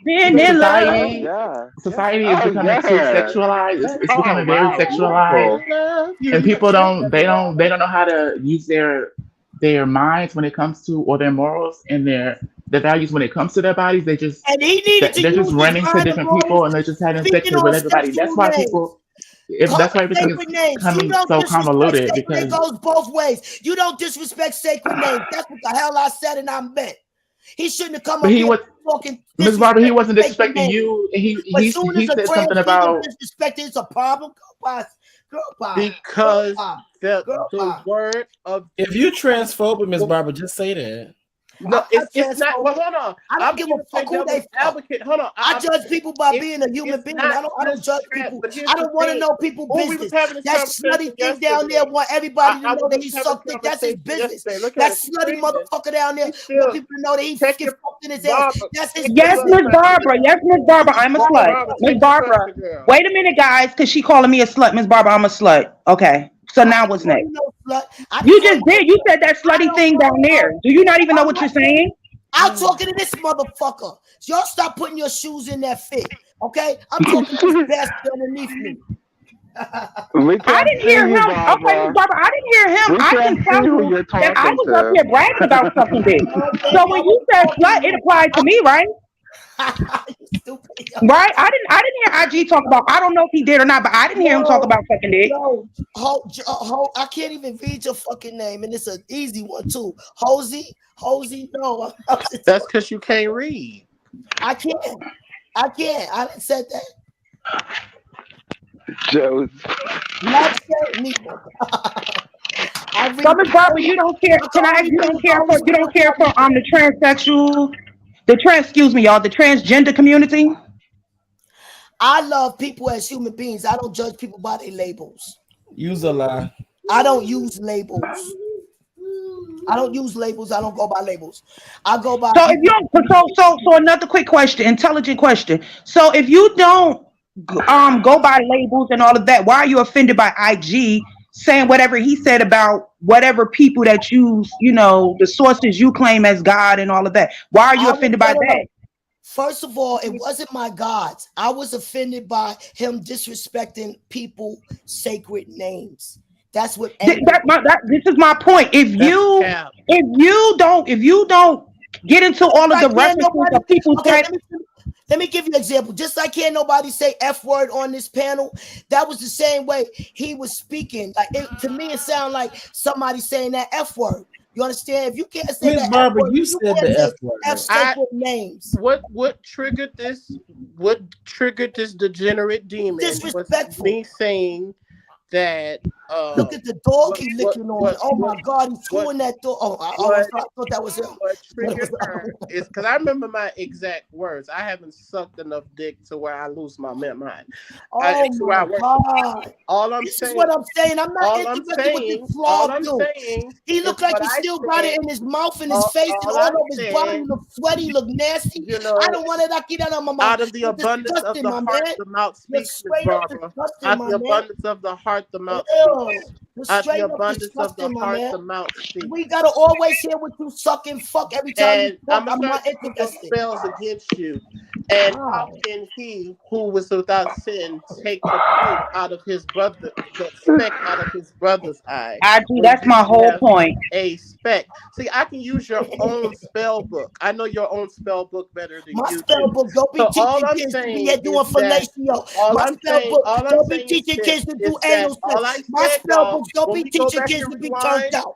been in love?
society is becoming too sexualized. It's
Oh
becoming very
wow,
sexualized,
beautiful.
Love
and
you.
people they don't know how to use their minds when it comes to, or their morals and their values when it comes to their bodies.
And he needed to
They're just
use his
running to
mind the
different
wrong
people, and
way,
they're just having sex
speaking
with
on
everybody. That's
sexual
why
names.
that's why
Calling
everything is
sacred names. You
coming
don't
so
disrespect
convoluted,
sacred. It
because
goes both ways. You don't disrespect sacred names. That's what the hell I said and I meant. He shouldn't have come
but
up
he
here
was
talking
Ms. Barber, he
disrespecting
wasn't
sacred
disrespecting
names.
you.
But as soon as
He
a
said something
transgender
about
disrespected, it's a problem. Girl, bye.
Because the
Bye.
word of
If you transphobic, Miss Barbara, just say that.
no,
I'm
it's not. Well,
transphobic.
hold on.
I
I'm
don't give a
going to play
fuck who they
devil's
fuck.
advocate. Hold on.
I judge people by
It's
being a human being.
not
I don't
just
judge people.
but here's
I
the
don't want to
thing.
know people's
Oh, we was
business.
having this
That
conversation
slutty thing down there
yesterday.
want everybody to
We
know that
was
he
having
sucked
this
it. That's his
conversation
business.
yesterday. Look
That
at it. He's
slutty
screaming.
motherfucker down there
He's
want
still
people to know that he
check
get
your
fucked in his ass.
Barbara.
That's his
Check your
Yes,
business.
blood
Miss
pressure.
Barbara. Yes, Miss Barbara. I'm a slut.
Barbara,
Miss
check your
Barbara.
pressure, girl.
Wait a minute, guys, because she calling me a slut. Miss Barbara, I'm a slut. Okay. So now what's
I
next?
didn't call you no slut. I didn't
You
call
just
you
did.
no
You
slut.
said that
I
slutty
don't
thing down there.
know.
Do you not even know what you're saying?
I'm talking to this motherfucker. So y'all stop putting your shoes in that fit. Okay? I'm talking to this bastard underneath me.
We
I
can't
didn't
see
hear
you,
him. Okay, Miss
Barbara.
Barbara, I didn't hear him.
We
I can
can't
tell
see who
you
you're
that I
talking
was up
to.
here bragging about sucking dick. So when you said slut, it applied to me, right? Right? I didn't hear IG talk about. I don't know if he did or not, but I didn't hear him talk about sucking dick.
I can't even read your fucking name, and it's an easy one too. Hosey, no.
That's because you can't read.
I can't. I didn't say that.
Joe.
Not say me.
So Miss Barbara, you don't care. Can I ask you don't care for the transsexual, excuse me, y'all, the transgender community?
I love people as human beings. I don't judge people by their labels.
Use a lie.
I don't use labels. I don't go by labels. I go by.
So if you don't, so another quick question, intelligent question. So if you don't go by labels and all of that, why are you offended by IG saying whatever he said about whatever people that use, the sources you claim as God and all of that? Why are you offended by that?
First of all, it wasn't my gods. I was offended by him disrespecting people's sacred names. That's what.
This is my point. If you don't get into all of the references of people's
let me give you an example. Just like can't nobody say F word on this panel. That was the same way he was speaking. Like to me, it sounded like somebody saying that F word. You understand? If you can't say
Miss
that
Barbara,
F word,
you said the F word.
F sacred names.
What triggered this? What triggered this degenerate demon?
Disrespectful.
Was me saying that.
Look at the dog he licking on. Oh my God, he's screwing that dog. I thought that was him.
What triggered her is because I remember my exact words. I haven't sucked enough dick to where I lose my mind.
Oh my God!
All I'm
this
saying.
Is what I'm saying. I'm not interested with this flawed dude. He looked like he still got it in his mouth and his face and all over his body. He looked sweaty. He looked nasty. I don't want to get that on my mouth.
Out of the abundance of the heart, the mouth speaks, Miss Barbara. Out of the abundance of the heart, the mouth speaks. Out the abundance of the heart, the mouth speaks.
We gotta always hear what you suck and fuck every time you talk. I'm not interested.
Spells against you, and how can he who was without sin take the plank out of his brother, the speck out of his brother's eye?
That's my whole point.
A speck. See, I can use your own spell book. I know your own spell book better than
my
you.
My spell book don't be teaching kids to be doing fellatio. My spell book don't be teaching kids to do anal sex. My spell book don't be teaching kids to be turned out.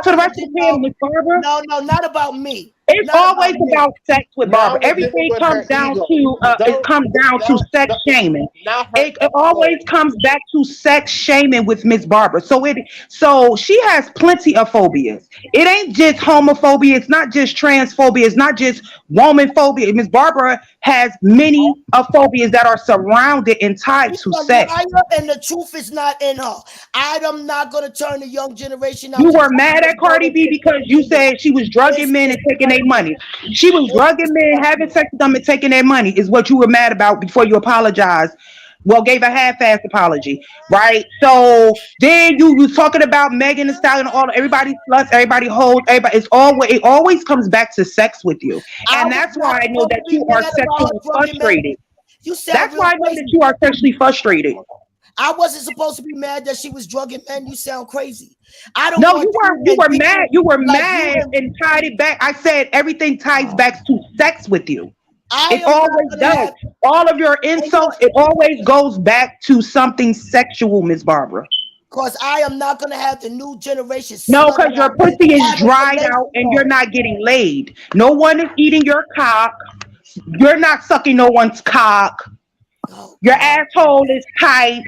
talk to the rest of the panel, Miss Barbara.
No, not about me.
It's
Not
always
about me.
about sex with
Now
Barbara.
we're dealing
Everything
with
comes
her
down
ego.
to sex shaming.
Not her
It
ego.
always comes back to sex shaming with Miss Barbara. So she has plenty of phobias. It ain't just homophobia. It's not just transphobia. It's not just woman phobia. Miss Barbara has many of phobias that are surrounded and tied
She's
to
a
sex.
liar, and the truth is not in her. I'm not gonna turn the young generation out.
You were mad at Cardi B because you said she was drugging men and taking their money. She was drugging men, having sex with them, and taking their money is what you were mad about before you apologized. Well, gave a half-assed apology, right? So then you was talking about Megan Thee Stallion, everybody sluts, everybody hoes, everybody. It always comes back to sex with you,
I
and
was
that's
not
why I know
supposed
that
to be
you are
mad about her
sexually
drugging men.
frustrated.
You sound
That's
real
why I know
crazy.
that you are sexually frustrated.
I wasn't supposed to be mad that she was drugging men. You sound crazy. I don't
No,
want
you
you
were
and
mad.
people
You were
like you
mad
and
and tied it back. I said everything ties back to sex with you.
I
It
am not
always
gonna
does.
have.
All of your insults, it always goes back to something sexual, Miss Barbara.
Cause I am not gonna have the new generation
No,
slutting
because your
out
pussy is
having
dried out and you're
relations.
not getting laid. No one is eating your cock. You're not sucking no one's cock. Your asshole is tight.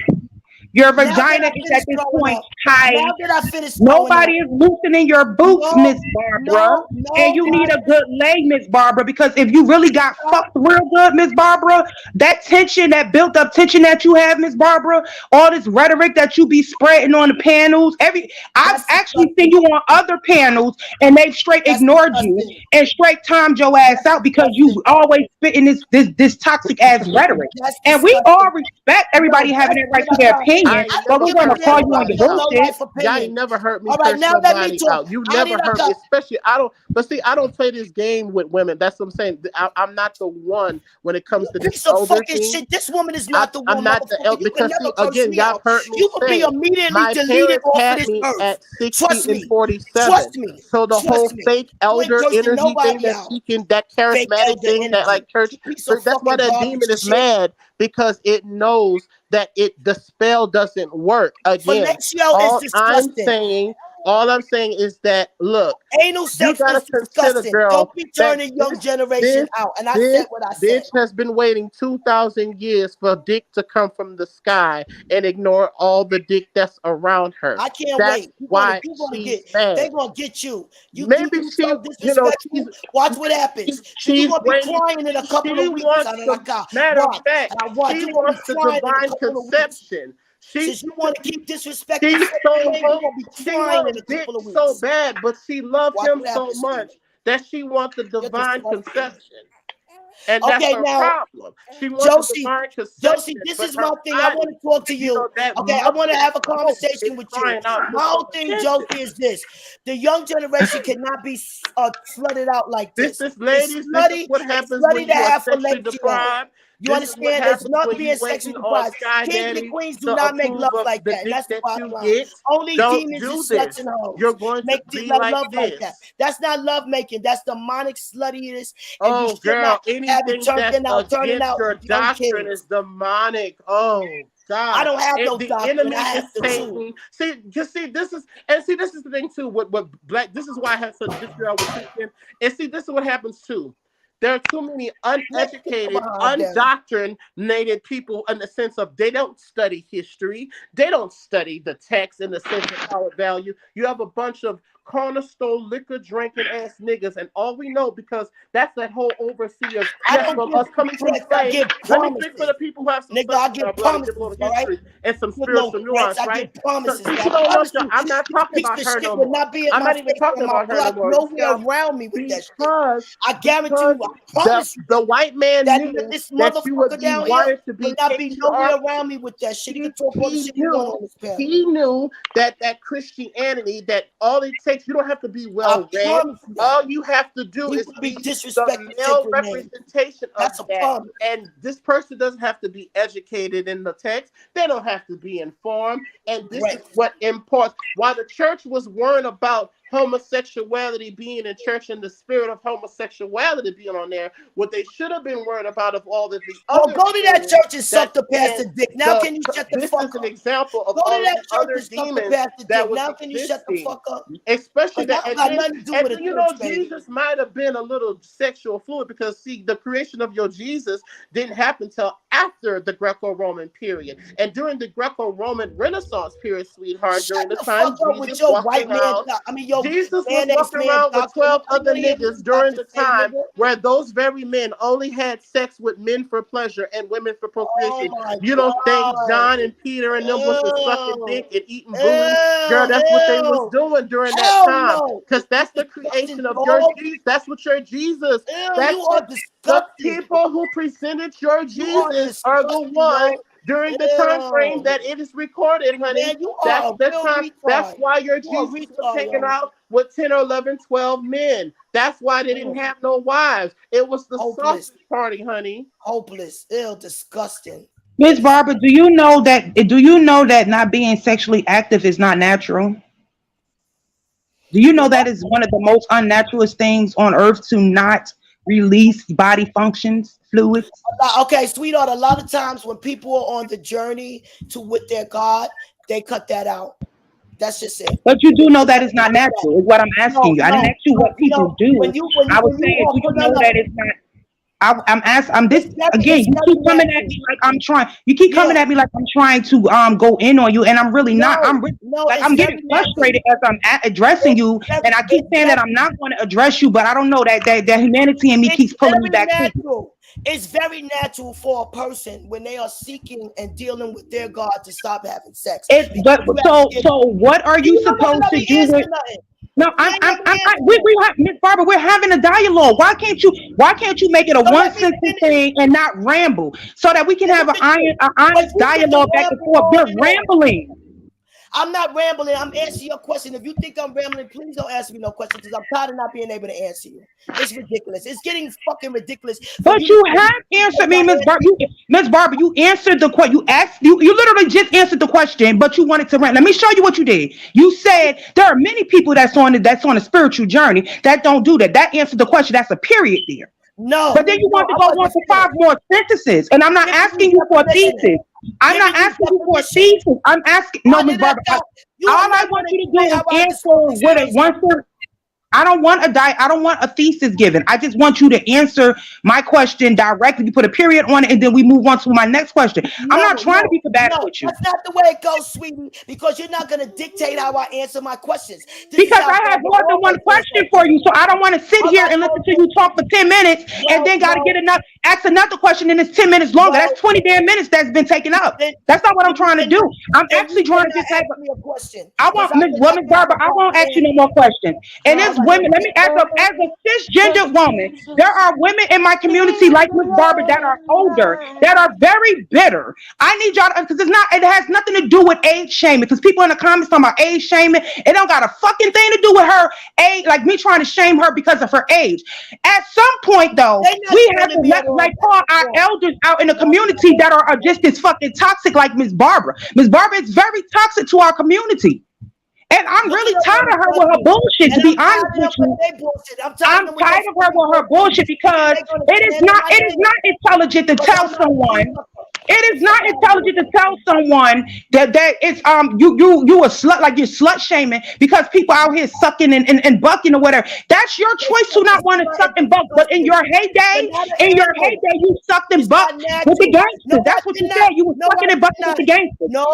Your
Now that
vagina
I
is at
finished
this
throwing
point
up,
tight.
now that I finished throwing
Nobody
up,
is loosening your boots,
no,
Miss Barbara. And you need a
nobody.
good lay, Miss Barbara, because if you really got fucked real good, Miss Barbara, that tension, that built up tension that you have, Miss Barbara, all this rhetoric that you be spreading on the panels, I've actually seen you on other panels and they've straight ignored you and straight timed your ass out because you always spitting this toxic ass rhetoric.
That's
And we
disgusting.
all respect everybody
No,
having
that's
that right to
what
their
I
opinion,
I
but
don't
we're
give a
gonna call
damn
you on
about
your
your low
bullshit.
life
Y'all ain't
opinion.
never heard me
All right,
curse
now let me
nobody
talk.
out. You
I
never
need a
heard me, especially I don't. But see, I don't play this game with women. That's what I'm saying. I'm not the one when it comes to this
piece of
elder
fucking
thing.
shit. This woman is not the
I'm
one,
not the
motherfucker. You can
because
never
see
curse
again,
me
y'all
out.
heard me
You will be
say
immediately
my
deleted
parents
off of
had
this
me
earth.
at 60
Trust
and
me.
47.
Trust me.
So the whole
Trust me.
fake
You ain't
elder
cursing
energy thing
nobody
that
out.
she can, that
Fake
charismatic
elder
thing that
energy.
like church,
You piece of
that's why
fucking
that
garbage
demon is
shit.
mad because it knows that the spell doesn't work. Again,
Fellatio is disgusting.
all I'm saying is that look,
Anal
you
sex
gotta
is
consider,
disgusting. Don't
girl,
be
that
turning young generation
this
out. And I
this
said what I said.
bitch has been waiting 2,000 years for dick to come from the sky and ignore all the dick that's around her.
I can't
That's
wait.
why
You're gonna
she's
get. They're
mad.
gonna get you.
Maybe
You
she,
so disrespectful. Watch what happens. You're
she's
gonna be
waiting.
crying in a couple
She
of weeks.
wants the matter of
Watch.
fact.
And I watch.
She
You're gonna be
wants the
crying in a
divine
couple of weeks.
conception.
Since you want to keep disrespecting
She's
certain
so
men, you're gonna be
she
crying in
wants
a
dick
couple of
so
weeks.
bad, but she loves
Watch
him
what
so
happens to you.
much that she wants the
You're
divine
disgusting.
conception. And that's
Okay,
her
now,
problem. She wants the
Josie,
divine conception,
this
but
is
her
my thing. I want
body,
to talk to you.
that
Okay, I want to have a
muscle is
conversation with you.
crying out for
My whole
some
thing,
attention.
Josie, is this: the young generation cannot be flooded out like this.
Ladies, this is what happens when
To
you are
have
sexually
fellatio.
deprived.
You
This is what
understand? It's
happens
not
when
being
you
sexually
waiting on
deprived.
Sky
Kings and
Daddy
queens do
to
not make
approve
love
of
like
the
that. And
dick
that's the
that
bottom
you
line.
get.
Only
Don't
demons and
do
sluts
this.
and hoes
You're going to be like
love like that.
this.
That's not love making. That's demonic sluttiness. And you
Oh,
should
girl,
not have it
anything that's
turning out
against your
young
doctrine is
kids.
demonic. Oh, God.
I don't have no
The
doctrine.
enemy
I have
is
the truth.
Satan. This is the thing too. What black? This is why I have such disregard with Christian. And see, this is what happens too. There are too many uneducated, undoctrinated people in the sense of they don't study history. They don't study the text in the sense of power value. You have a bunch of cornerstone liquor drinking ass niggas, and all we know because that's that whole overseer. Yes, from us coming from slaves. Let me speak for the people who have some substance in our blood and give a little history and some spiritual nuance, right? So people don't know that I'm not talking about her no more. I'm not even talking about her no more.
Nowhere around me with that shit. I guarantee you, I promise you
the white man
that
knew
this
that you would
motherfucker
be
down here
wired to
will
be
not be nowhere
patriarchal.
around me with that shit. He can talk all the shit he want on this panel.
He knew that Christianity, that all it takes, you don't have to be well read. All you have to do is be the male representation of that. And this person doesn't have to be educated in the text. They don't have to be informed. And this is what imports. While the church was worrying about homosexuality being in church and the spirit of homosexuality being on there. What they should have been worried about of all of the
Well,
other
go to that
demons
church and suck
that
the pastor dick. Now can you shut the
this
fuck
is an
up?
example of
Go
all
to
of
that
the
church
other
and suck the
demons
pastor
that
dick.
was
Now can you shut the
existing.
fuck up?
Especially
Because
that,
I don't got nothing to do with a
you
church,
know,
baby.
Jesus might have been a little sexual fluid because see, the creation of your Jesus didn't happen till after the Greco-Roman period, and during the Greco-Roman Renaissance period, sweetheart, during the time
Fuck up with
Jesus
your
walked
white man.
around.
I mean, your
Jesus was
mayonnaise
walking
man
around with
doctrine.
12
I don't
other
want to hear what
niggas
you got
during
to
the
say,
time
nigga.
where those very men only had sex with men for pleasure and women for procreation.
Oh my
You don't think
God.
John and Peter and them was sucking
Ew.
dick and eating booty? Girl,
Ew.
that's what they was
Ew.
doing during that
Hell
time.
no.
Because that's the
Disgusting
creation of your
dog.
Jesus. That's what your Jesus.
Ew,
That's
you are
the
disgusting.
people who presented your
You are
Jesus are the
disgusting,
ones
yo.
during the time frame
Ew.
that it is recorded, honey.
Man, you
That's
are a
the
real
time. That's
retard.
why your
You are a
Jesus was
retard,
taken
yo.
out with 10 or 11, 12 men. That's why they didn't have no wives. It was the
Hopeless.
sausage party, honey.
Hopeless. Ew, disgusting.
Miss Barbara, do you know that not being sexually active is not natural? Do you know that is one of the most unnaturalist things on earth to not release body functions, fluids?
Okay, sweetheart, a lot of times when people are on the journey to with their God, they cut that out. That's just it.
But you do know that it's not natural, is what I'm asking you. I didn't ask you what people do. I was saying, do you know that it's not? I'm this again. You keep coming at me like I'm trying. You keep coming at me like I'm trying to go in on you, and I'm really not. I'm really, like I'm getting frustrated as I'm addressing you, and I keep saying that I'm not going to address you, but I don't know that humanity in me keeps pulling me back.
Natural. It's very natural for a person when they are seeking and dealing with their God to stop having sex.
So what are you supposed to do with? No, we have, Miss Barbara, we're having a dialogue. Why can't you make it a one sentence thing and not ramble so that we can have an honest dialogue back and forth? You're rambling.
I'm not rambling. I'm answering your question. If you think I'm rambling, please don't ask me no questions because I'm tired of not being able to answer you. It's ridiculous. It's getting fucking ridiculous.
But you have answered me, Miss Barbara. Miss Barbara, you answered the question. You literally just answered the question, but you wanted to rant. Let me show you what you did. You said there are many people that's on a spiritual journey that don't do that. That answered the question. That's a period there.
No.
But then you want to go on to 5 more sentences, and I'm not asking you for a thesis. I'm not asking you for a thesis. I'm asking, no, Miss Barbara. All I want you to do is answer with a one sentence. I don't want a thesis given. I just want you to answer my question directly. You put a period on it, and then we move on to my next question. I'm not trying to be combative with you.
That's not the way it goes, sweetie, because you're not going to dictate how I answer my questions.
Because I have more than one question for you, so I don't want to sit here and listen to you talk for 10 minutes and then got to ask another question, and it's 10 minutes longer. That's 20 damn minutes that's been taken up. That's not what I'm trying to do. I'm actually trying to just have
a question.
I want Miss Barbara. I won't ask you no more questions. And it's women. Let me ask as a cisgendered woman, there are women in my community like Miss Barbara that are older, that are very bitter. I need y'all because it has nothing to do with age shaming. Because people in the comments talking about age shaming, it don't got a fucking thing to do with her age, like me trying to shame her because of her age. At some point, though, we have to call our elders out in the community that are just as fucking toxic like Miss Barbara. Miss Barbara is very toxic to our community. And I'm really tired of her with her bullshit, to be honest with you. I'm tired of her with her bullshit because it is not intelligent to tell someone. It is not intelligent to tell someone that it's you a slut, like you're slut shaming because people out here sucking and bucking or whatever. That's your choice to not want to suck and buck. But in your heyday, you sucked and bucked with the gangsters. That's what you said. You were sucking and bucking with the gangsters. Now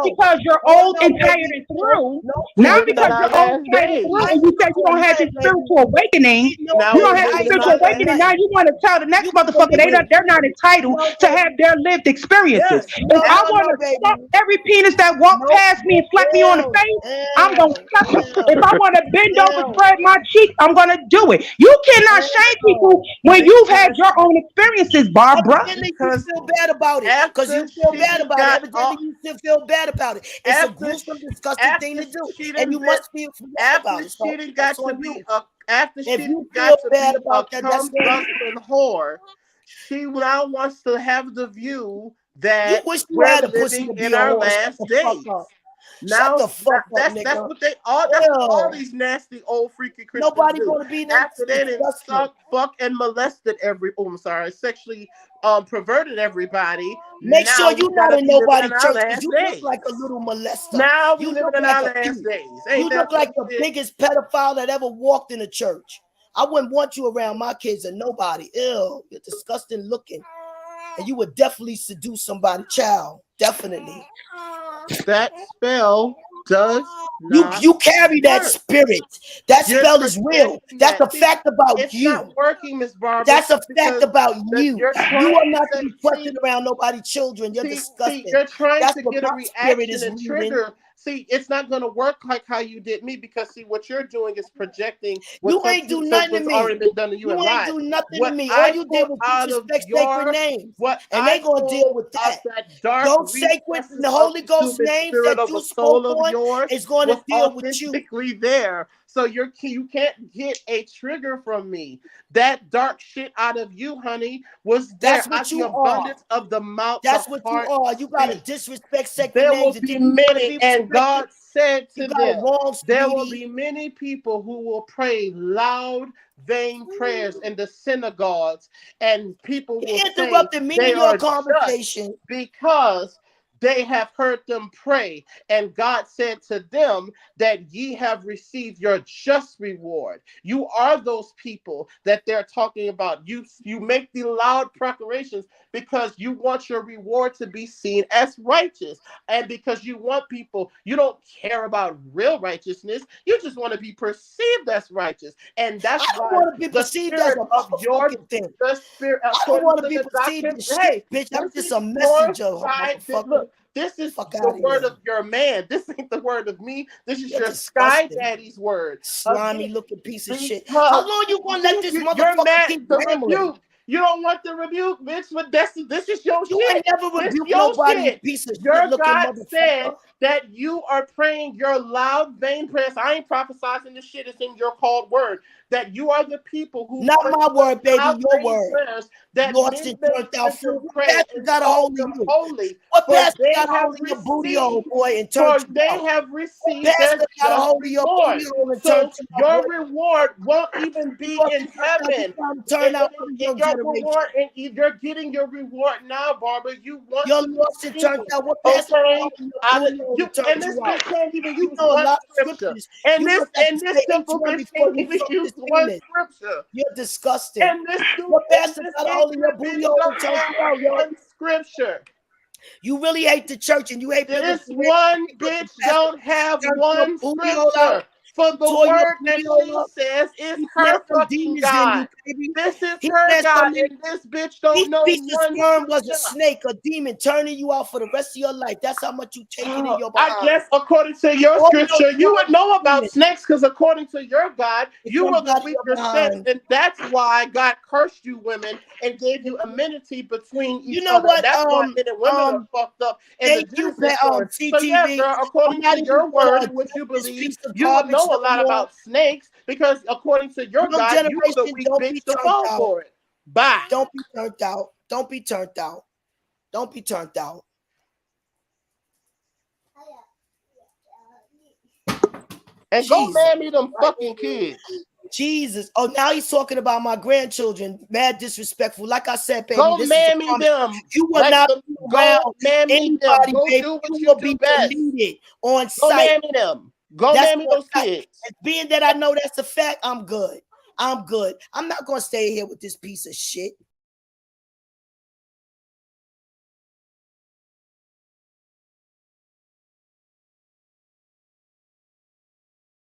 because you're old and tired and through. Now because you're old and tired and through, and you said you don't have this spiritual awakening. You don't have this spiritual awakening. Now you want to tell the next motherfucker they're not entitled to have their lived experiences. If I want to suck every penis that walks past me and slap me on the face, I'm going to suck it. If I want to bend over, spread my cheeks, I'm going to do it. You cannot shame people when you've had your own experiences, Barbara.
Evidently you feel bad about it. Because you feel bad about it. Evidently you still feel bad about it. It's a gruesome, disgusting thing to do. And you must feel bad about it.
After she got to be a cum-guzzling whore, she now wants to have the view that we're living in our last days.
Shut the fuck up,
that's
nigga.
what they all. That's what all
Ew.
these nasty old freaky Christians
Nobody
do.
gonna be that
After they done
disgusting.
suck, fuck, and molested sexually perverted everybody.
Make
Now
sure you
we
not
gotta
in
be living
nobody's
in our
church because
last
you
days.
look like a little molester.
Now we
You
living
look
in
like
our
a
last days.
you
Ain't
look
that
like
some
the
shit?
biggest pedophile that ever walked in a church. I wouldn't want you around my kids and nobody. Ew, you're disgusting looking. And you would definitely seduce somebody's child. Definitely.
That spell does not
You carry that
work.
spirit. That
You're
spell is real.
projecting
That's
that.
a
See,
fact about
it's
you.
not working, Miss Barbara.
That's a fact
because
about you.
you're
You
trying
are
to
not to
say,
be questioned around nobody's children. You're
see,
disgusting.
you're trying
That's
to
what
get a
my spirit
reaction
is
and
reading.
trigger. See, it's not going to work like how you did me because see, what you're doing is projecting what
You ain't do nothing to
what's
me.
already been done to you
You
in
ain't
life.
do nothing
What
to me. All
I
you
pulled
did was
out of
disrespect sacred names, and they gonna deal with that. Those sacred, the Holy Ghost names
spirit
that
of
you
a soul
spoke
of
on
yours
is gonna
was
deal with you.
authentically there. So you can't get a trigger from me. That dark shit out of you, honey, was there.
That's what
Out the
you
abundance
are.
of the mouth.
That's
the
what
heart
you are. You gotta
speaks.
disrespect sacred
There
names,
will
and
be
then you wanna
many,
be
and God
respected.
said to
You got it
them,
wrong,
there will
sweetie.
be many people who will pray loud, vain prayers in the synagogues, and people will say
Interrupted me
they
in your
are just
conversation.
because they have heard them pray. And God said to them that ye have received your just reward. You are those people that they're talking about. You make the loud proclamations because you want your reward to be seen as righteous. And because you want people, you don't care about real righteousness. You just want to be perceived as righteous. And that's
I don't
why
want to be
the
perceived as
spirit
a
of your
motherfucking thing.
the spirit
I don't
according
want
to
to be
the
perceived
doctrine.
as shit,
Hey,
bitch. I'm
this
just
is
a
your
messenger,
side.
motherfucker.
Look, this is
Fuck
the
out of
word
here.
of your man. This ain't the word of me. This is
You're
your sky
disgusting.
daddy's word.
Slimy
Again,
looking piece of shit.
because
How long you gonna let this
you're
motherfucker
mad
keep
to
rambling?
rebuke. You don't want the rebuke, bitch. But this is your
You
shit.
ain't never
This
rebuked
your
nobody, you
shit.
piece of shit
Your
looking
God said
motherfucker.
that you are praying your loud, vain prayers. I ain't prophesying this shit. It's in your called word. That you are the people who
Not
pray
my word, baby,
loud,
your
vain
word.
prayers that
Lost
men
and
may
turned out
hear
fool.
them
What
pray
bastard
and
got a
call
hold of
them
you?
holy.
What
For
bastard
they
got a
have
hold of your booty hole,
received
boy, and
for
turned you
they
out?
have
What
received their
bastard got a
just
hold of your
reward.
booty hole and turned
So
you out, boy?
your reward won't even be
Lost
in
and turned out, you
heaven.
trying to turn out for the
And
young
your
generation.
reward, and you're getting your reward now, Barbara. You want
You're
to be
lost and turned
seen,
out. What bastard got a
okay?
hold of your booty hole and
And
turned
this
you out?
bitch can't even
You
use
know a
one
lot of
scripture.
scriptures.
And
You
this
must have to
and this
say each
simple
one
bitch
before
can't
you
even
fuck
use
this
one
penis.
scripture.
You're disgusting.
And this
What bastard got a hold of your
ignorant
booty
bitch
hole and
don't
turned
have
you out, yo?
one scripture.
You really hate the church and you hate
This
biblical
one
because the
bitch
pastor
don't have
turned your
one
booty hole out,
scripture. For the
tore your
word that
booty hole
she
up.
says is
He
her
let some
fucking
demons in you,
God.
baby.
This is
He
her
let
God,
some in.
and this bitch don't
Each
know
piece of
one
sperm was a
scripture.
snake, a demon, turning you out for the rest of your life. That's how much you take it in your
I
behind.
guess according to your
All your
scripture, you would
sperm
know about
demons.
snakes because according to your God,
It
you were
comes
the
out of your
weaker sex,
behind.
and that's why God cursed you women and gave you immunity between
You
each
know
other.
what?
That's why men and women are fucked up in the
Thank you,
Genesis story. So yeah,
CTV.
girl,
I'm
according
not
to
even
your
gonna
word, which
address
you
this
believe,
piece of
you would
garbage
know a
no
lot
more.
about snakes because according to your
Young
God, you were the
generation,
weak
don't be
bitch to
turned
fall
out.
for it. Bye.
Don't be turned out. Don't be turned out. Don't be turned out.
And go mammy them fucking kids.
Jesus. Oh, now he's talking about my grandchildren. Mad disrespectful. Like I said, baby,
Go
this
mammy
is a
them.
you will
Like
not
the
be
go
around
mammy them.
anybody,
Go
baby.
do what
You
you
will
do
be
best.
deleted on
Go
sight.
mammy them. Go
That's
mammy
on
those
sight.
kids.
And being that I know that's a fact, I'm good. I'm good. I'm not gonna stay here with this piece of shit.